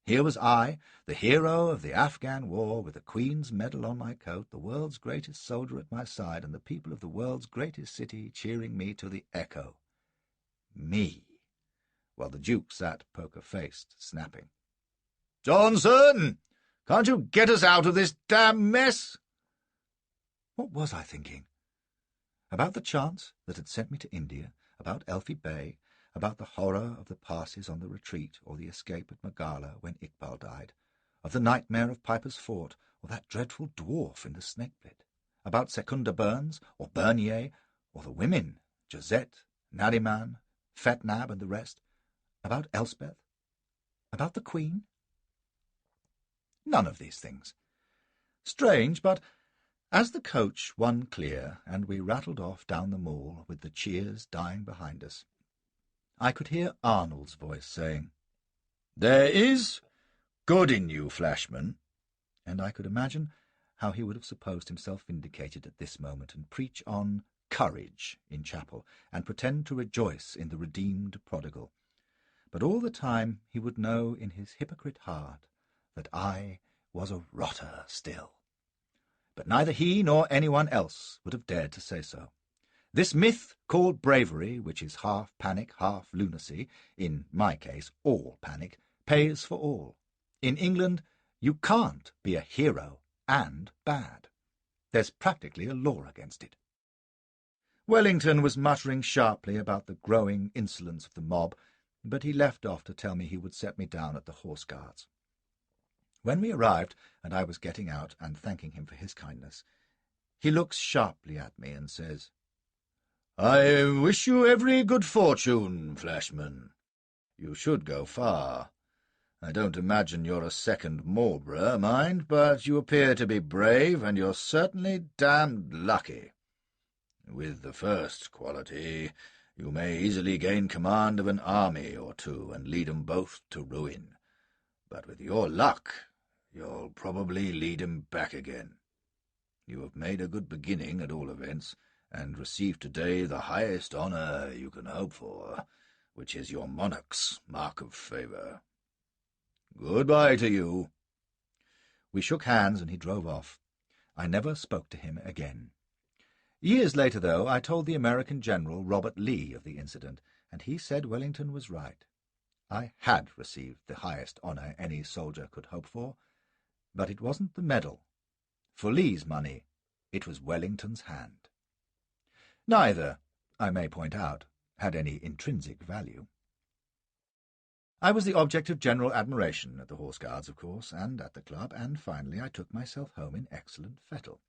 Here was I, the hero of the Afghan war, with the Queen's medal on my coat, the world's greatest soldier at my side, and the people of the world's greatest city cheering me to the echo. Me! While the Duke sat poker-faced, snapping. "Johnson! Can't you get us out of this damn mess?" What was I thinking? About the chance that had sent me to India, about Elfie Bay, about the horror of the passes on the retreat or the escape at Magala when Iqbal died, of the nightmare of Piper's Fort or that dreadful dwarf in the snake pit, about Secunda Burns or Bernier or the women, Josette, Nariman, Fetnab and the rest, about Elspeth, about the Queen? None of these things. Strange, but as the coach won clear and we rattled off down the Mall with the cheers dying behind us, I could hear Arnold's voice saying, "There is good in you, Flashman," and I could imagine how he would have supposed himself vindicated at this moment and preach on courage in chapel and pretend to rejoice in the redeemed prodigal. But all the time he would know in his hypocrite heart that I was a rotter still. But neither he nor anyone else would have dared to say so. This myth called bravery, which is half panic, half lunacy, in my case all panic, pays for all. In England You can't be a hero and bad. There's practically a law against it. Wellington was muttering sharply about the growing insolence of the mob, but he left off to tell me he would set me down at the Horse Guards. When we arrived, and I was getting out and thanking him for his kindness, he looks sharply at me and says, "I wish you every good fortune, Flashman. You should go far. I don't imagine you're a second Marlborough, mind, but you appear to be brave, and you're certainly damned lucky. With the first quality, you may easily gain command of an army or two and lead 'em both to ruin. But with your luck, you'll probably lead 'em back again. You have made a good beginning, at all events, and received today the highest honour you can hope for, which is your monarch's mark of favour. Good-bye to you." We shook hands, and he drove off. I never spoke to him again. Years later, though, I told the American General Robert Lee of the incident, and he said Wellington was right. I had received the highest honour any soldier could hope for, but it wasn't the medal. For Lee's money, it was Wellington's hand. Neither, I may point out, had any intrinsic value. I was the object of general admiration at the Horse Guards, of course, and at the club, and finally I took myself home in excellent fettle.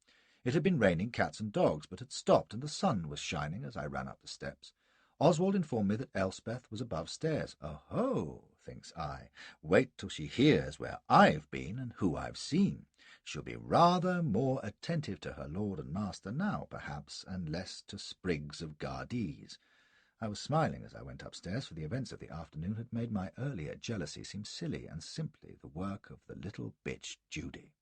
It had been raining cats and dogs, but had stopped, and the sun was shining as I ran up the steps. Oswald informed me that Elspeth was above stairs. "Oh-ho," thinks I, "wait till she hears where I've been and who I've seen. She'll be rather more attentive to her lord and master now, perhaps, and less to sprigs of gardees." I was smiling as I went upstairs, for the events of the afternoon had made my earlier jealousy seem silly and simply the work of the little bitch Judy.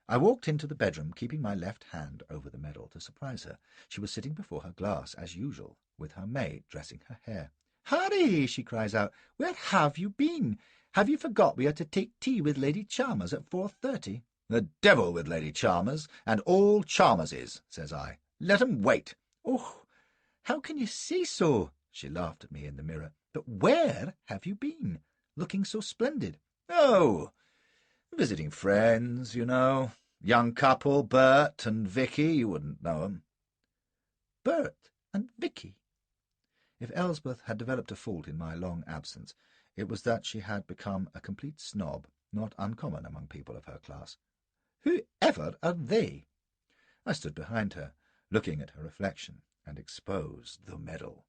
I walked into the bedroom, keeping my left hand over the medal to surprise her. She was sitting before her glass, as usual, with her maid dressing her hair. "Harry," she cries out, "where have you been? Have you forgot we are to take tea with Lady Chalmers at 4:30? "The devil with Lady Chalmers, and all Chalmerses," says I. "Let 'em wait." "Oh, how can you say so?" She laughed at me in the mirror. "But where have you been? Looking so splendid." "Oh, visiting friends, you know. Young couple, Bert and Vicky, you wouldn't know 'em." Bert and Vicky? If Elsbeth had developed a fault in my long absence, it was that she had become a complete snob, not uncommon among people of her class. "Whoever are they?" I stood behind her, looking at her reflection, and exposed the medal.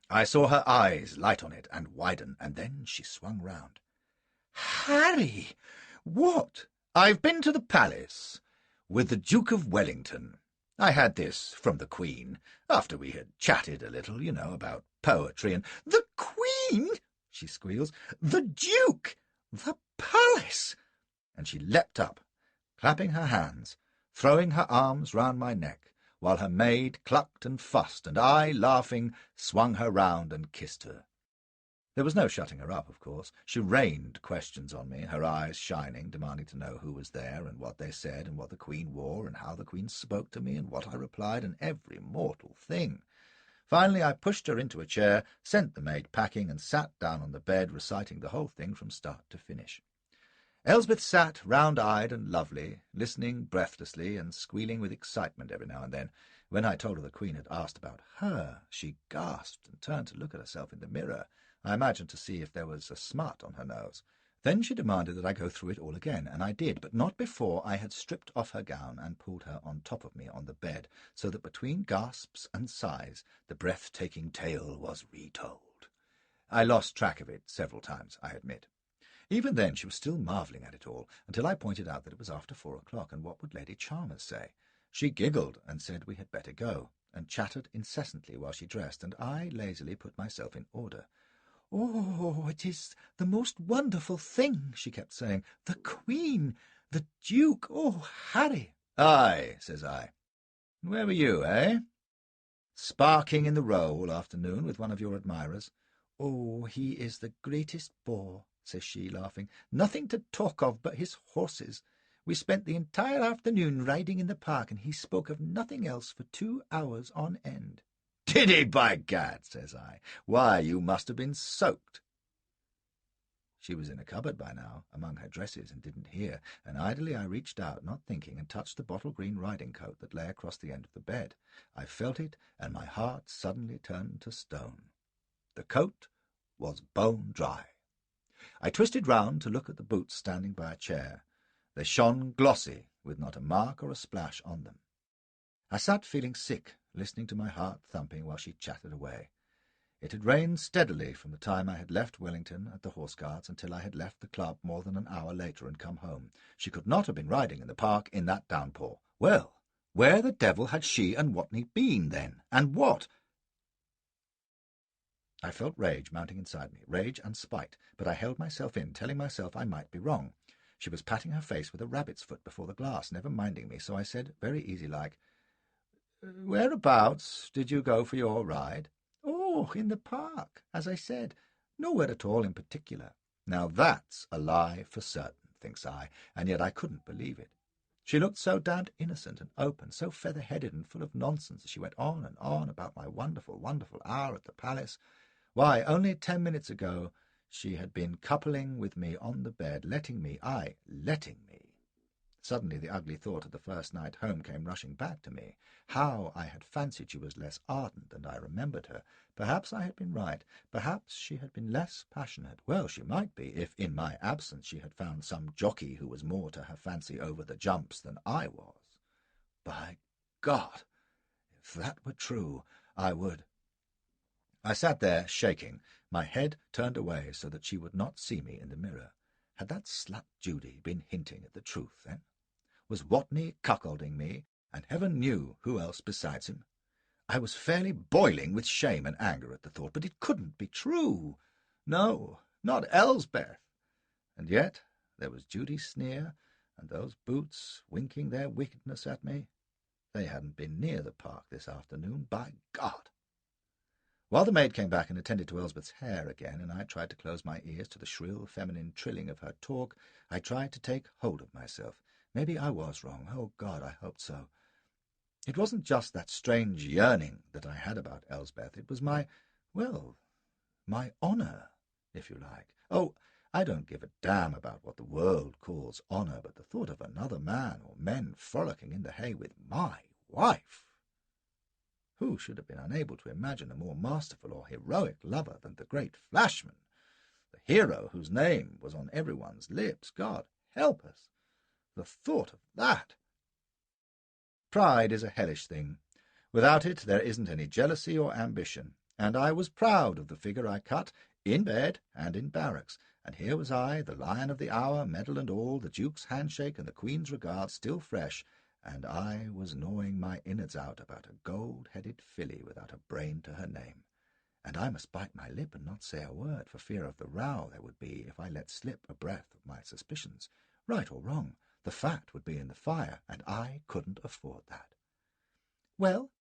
I saw her eyes light on it and widen, and then she swung round. "Harry! What?" "I've been to the palace with the Duke of Wellington. I had this from the Queen, after we had chatted a little, you know, about poetry and—" "The Queen!" she squeals. "The Duke! The palace!" And she leapt up, clapping her hands, throwing her arms round my neck, while her maid clucked and fussed, and I, laughing, swung her round and kissed her. There was no shutting her up, of course. She rained questions on me, her eyes shining, demanding to know who was there, and what they said, and what the Queen wore, and how the Queen spoke to me, and what I replied, and every mortal thing. Finally I pushed her into a chair, sent the maid packing, and sat down on the bed, reciting the whole thing from start to finish. Elsbeth sat round-eyed and lovely, listening breathlessly and squealing with excitement every now and then. When I told her the Queen had asked about her, she gasped and turned to look at herself in the mirror, I imagined to see if there was a smut on her nose. Then she demanded that I go through it all again, and I did, but not before I had stripped off her gown and pulled her on top of me on the bed, so that between gasps and sighs the breathtaking tale was retold. I lost track of it several times, I admit. Even then she was still marvelling at it all, until I pointed out that it was after 4 o'clock, and what would Lady Chalmers say? She giggled and said we had better go, and chattered incessantly while she dressed, and I lazily put myself in order. "Oh, it is the most wonderful thing," she kept saying. "The Queen, the Duke, oh, Harry!" "Aye," says I. "And where were you, eh?" "Sparking in the Row all afternoon with one of your admirers." "Oh, he is the greatest bore," says she, laughing. "Nothing to talk of but his horses. We spent the entire afternoon riding in the park, and he spoke of nothing else for 2 hours on end." "Did he, by gad?" says I. "Why, you must have been soaked." She was in a cupboard by now, among her dresses, and didn't hear, and idly I reached out, not thinking, and touched the bottle-green riding-coat that lay across the end of the bed. I felt it, and my heart suddenly turned to stone. The coat was bone dry. I twisted round to look at the boots standing by a chair. They shone glossy, with not a mark or a splash on them. I sat feeling sick, listening to my heart thumping while she chatted away. It had rained steadily from the time I had left Wellington at the Horse Guards until I had left the club more than an hour later and come home. She could not have been riding in the park in that downpour. Well, where the devil had she and Watney been, then? And what? I felt rage mounting inside me, rage and spite, but I held myself in, telling myself I might be wrong. She was patting her face with a rabbit's foot before the glass, never minding me, so I said, very easy-like, "Whereabouts did you go for your ride?" "Oh, in the park, as I said. Nowhere at all in particular." Now that's a lie for certain, thinks I, and yet I couldn't believe it. She looked so damned innocent and open, so feather-headed and full of nonsense as she went on and on about my wonderful, wonderful hour at the palace. Why, only 10 minutes ago she had been coupling with me on the bed, letting me. Suddenly the ugly thought of the first night home came rushing back to me. How I had fancied she was less ardent, and I remembered her. Perhaps I had been right. Perhaps she had been less passionate. Well, she might be, if in my absence she had found some jockey who was more to her fancy over the jumps than I was. By God, if that were true, I would. I sat there, shaking, my head turned away so that she would not see me in the mirror. Had that slut Judy been hinting at the truth, then? Was Watney cuckolding me, and heaven knew who else besides him? I was fairly boiling with shame and anger at the thought, but it couldn't be true. No, not Elsbeth. And yet there was Judy's sneer, and those boots winking their wickedness at me. They hadn't been near the park this afternoon, by God! While the maid came back and attended to Elsbeth's hair again, and I tried to close my ears to the shrill feminine trilling of her talk, I tried to take hold of myself. Maybe I was wrong. Oh, God, I hoped so. It wasn't just that strange yearning that I had about Elsbeth. It was my honour, if you like. Oh, I don't give a damn about what the world calls honour, but the thought of another man or men frolicking in the hay with my wife! Who should have been unable to imagine a more masterful or heroic lover than the great Flashman, the hero whose name was on everyone's lips? God help us! The thought of that! Pride is a hellish thing. Without it there isn't any jealousy or ambition, and I was proud of the figure I cut, in bed and in barracks, and here was I, the lion of the hour, medal and all, the Duke's handshake and the Queen's regard still fresh, and I was gnawing my innards out about a gold-headed filly without a brain to her name. And I must bite my lip and not say a word for fear of the row there would be if I let slip a breath of my suspicions. Right or wrong, the fat would be in the fire, and I couldn't afford that. "Well,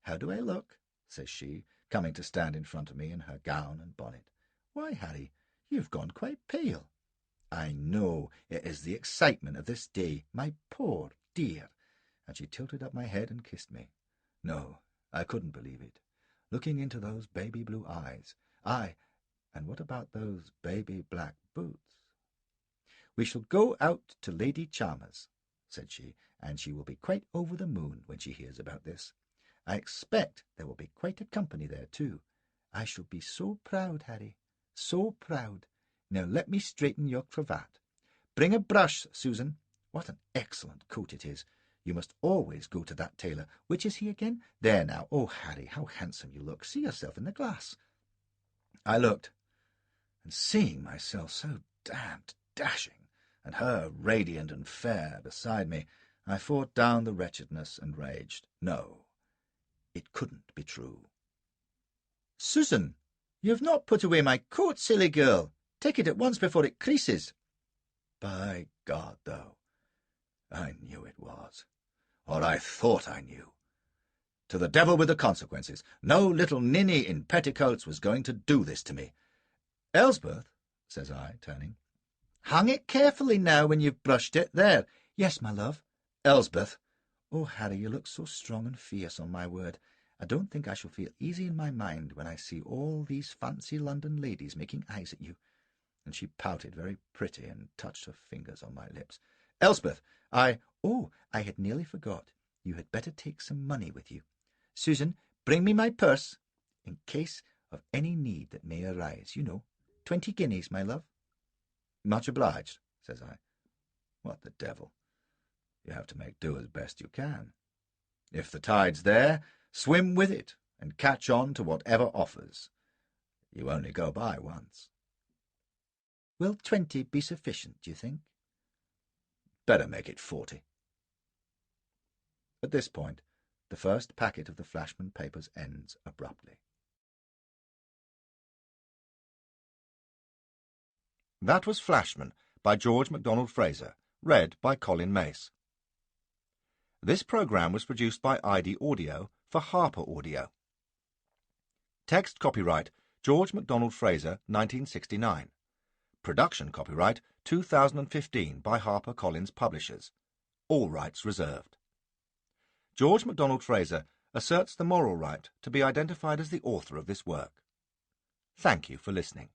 how do I look?" says she, coming to stand in front of me in her gown and bonnet. "Why, Harry, you've gone quite pale." "I know. It is the excitement of this day, my poor dear." And she tilted up my head and kissed me. No, I couldn't believe it. Looking into those baby blue eyes. Aye, and what about those baby black boots? "We shall go out to Lady Chalmers," said she, "and she will be quite over the moon when she hears about this. I expect there will be quite a company there, too. I shall be so proud, Harry, so proud. Now let me straighten your cravat. Bring a brush, Susan. What an excellent coat it is. You must always go to that tailor. Which is he again? There now. Oh, Harry, how handsome you look. See yourself in the glass." I looked, and seeing myself so damned dashing, and her radiant and fair beside me, I fought down the wretchedness and raged. No, it couldn't be true. "Susan, you have not put away my coat, silly girl. Take it at once before it creases." By God, though, I knew it was. Or I thought I knew. To the devil with the consequences. No little ninny in petticoats was going to do this to me. "Elsbeth," says I, turning, "hang it carefully now when you've brushed it. There. Yes, my love. Elsbeth. Oh, Harry, you look so strong and fierce, on my word. I don't think I shall feel easy in my mind when I see all these fancy London ladies making eyes at you. and she pouted very pretty and touched her fingers on my lips. "Elspeth, I had nearly forgot. You had better take some money with you. Susan, bring me my purse, in case of any need that may arise. 20 guineas, my love." "Much obliged," says I. What the devil? You have to make do as best you can. If the tide's there, swim with it and catch on to whatever offers. You only go by once. "Will 20 be sufficient, do you think?" "Better make it 40. At this point, the first packet of the Flashman papers ends abruptly. That was Flashman by George MacDonald Fraser, read by Colin Mace. This programme was produced by ID Audio for Harper Audio. Text copyright George MacDonald Fraser, 1969. Production copyright 2015 by HarperCollins Publishers. All rights reserved. George MacDonald Fraser asserts the moral right to be identified as the author of this work. Thank you for listening.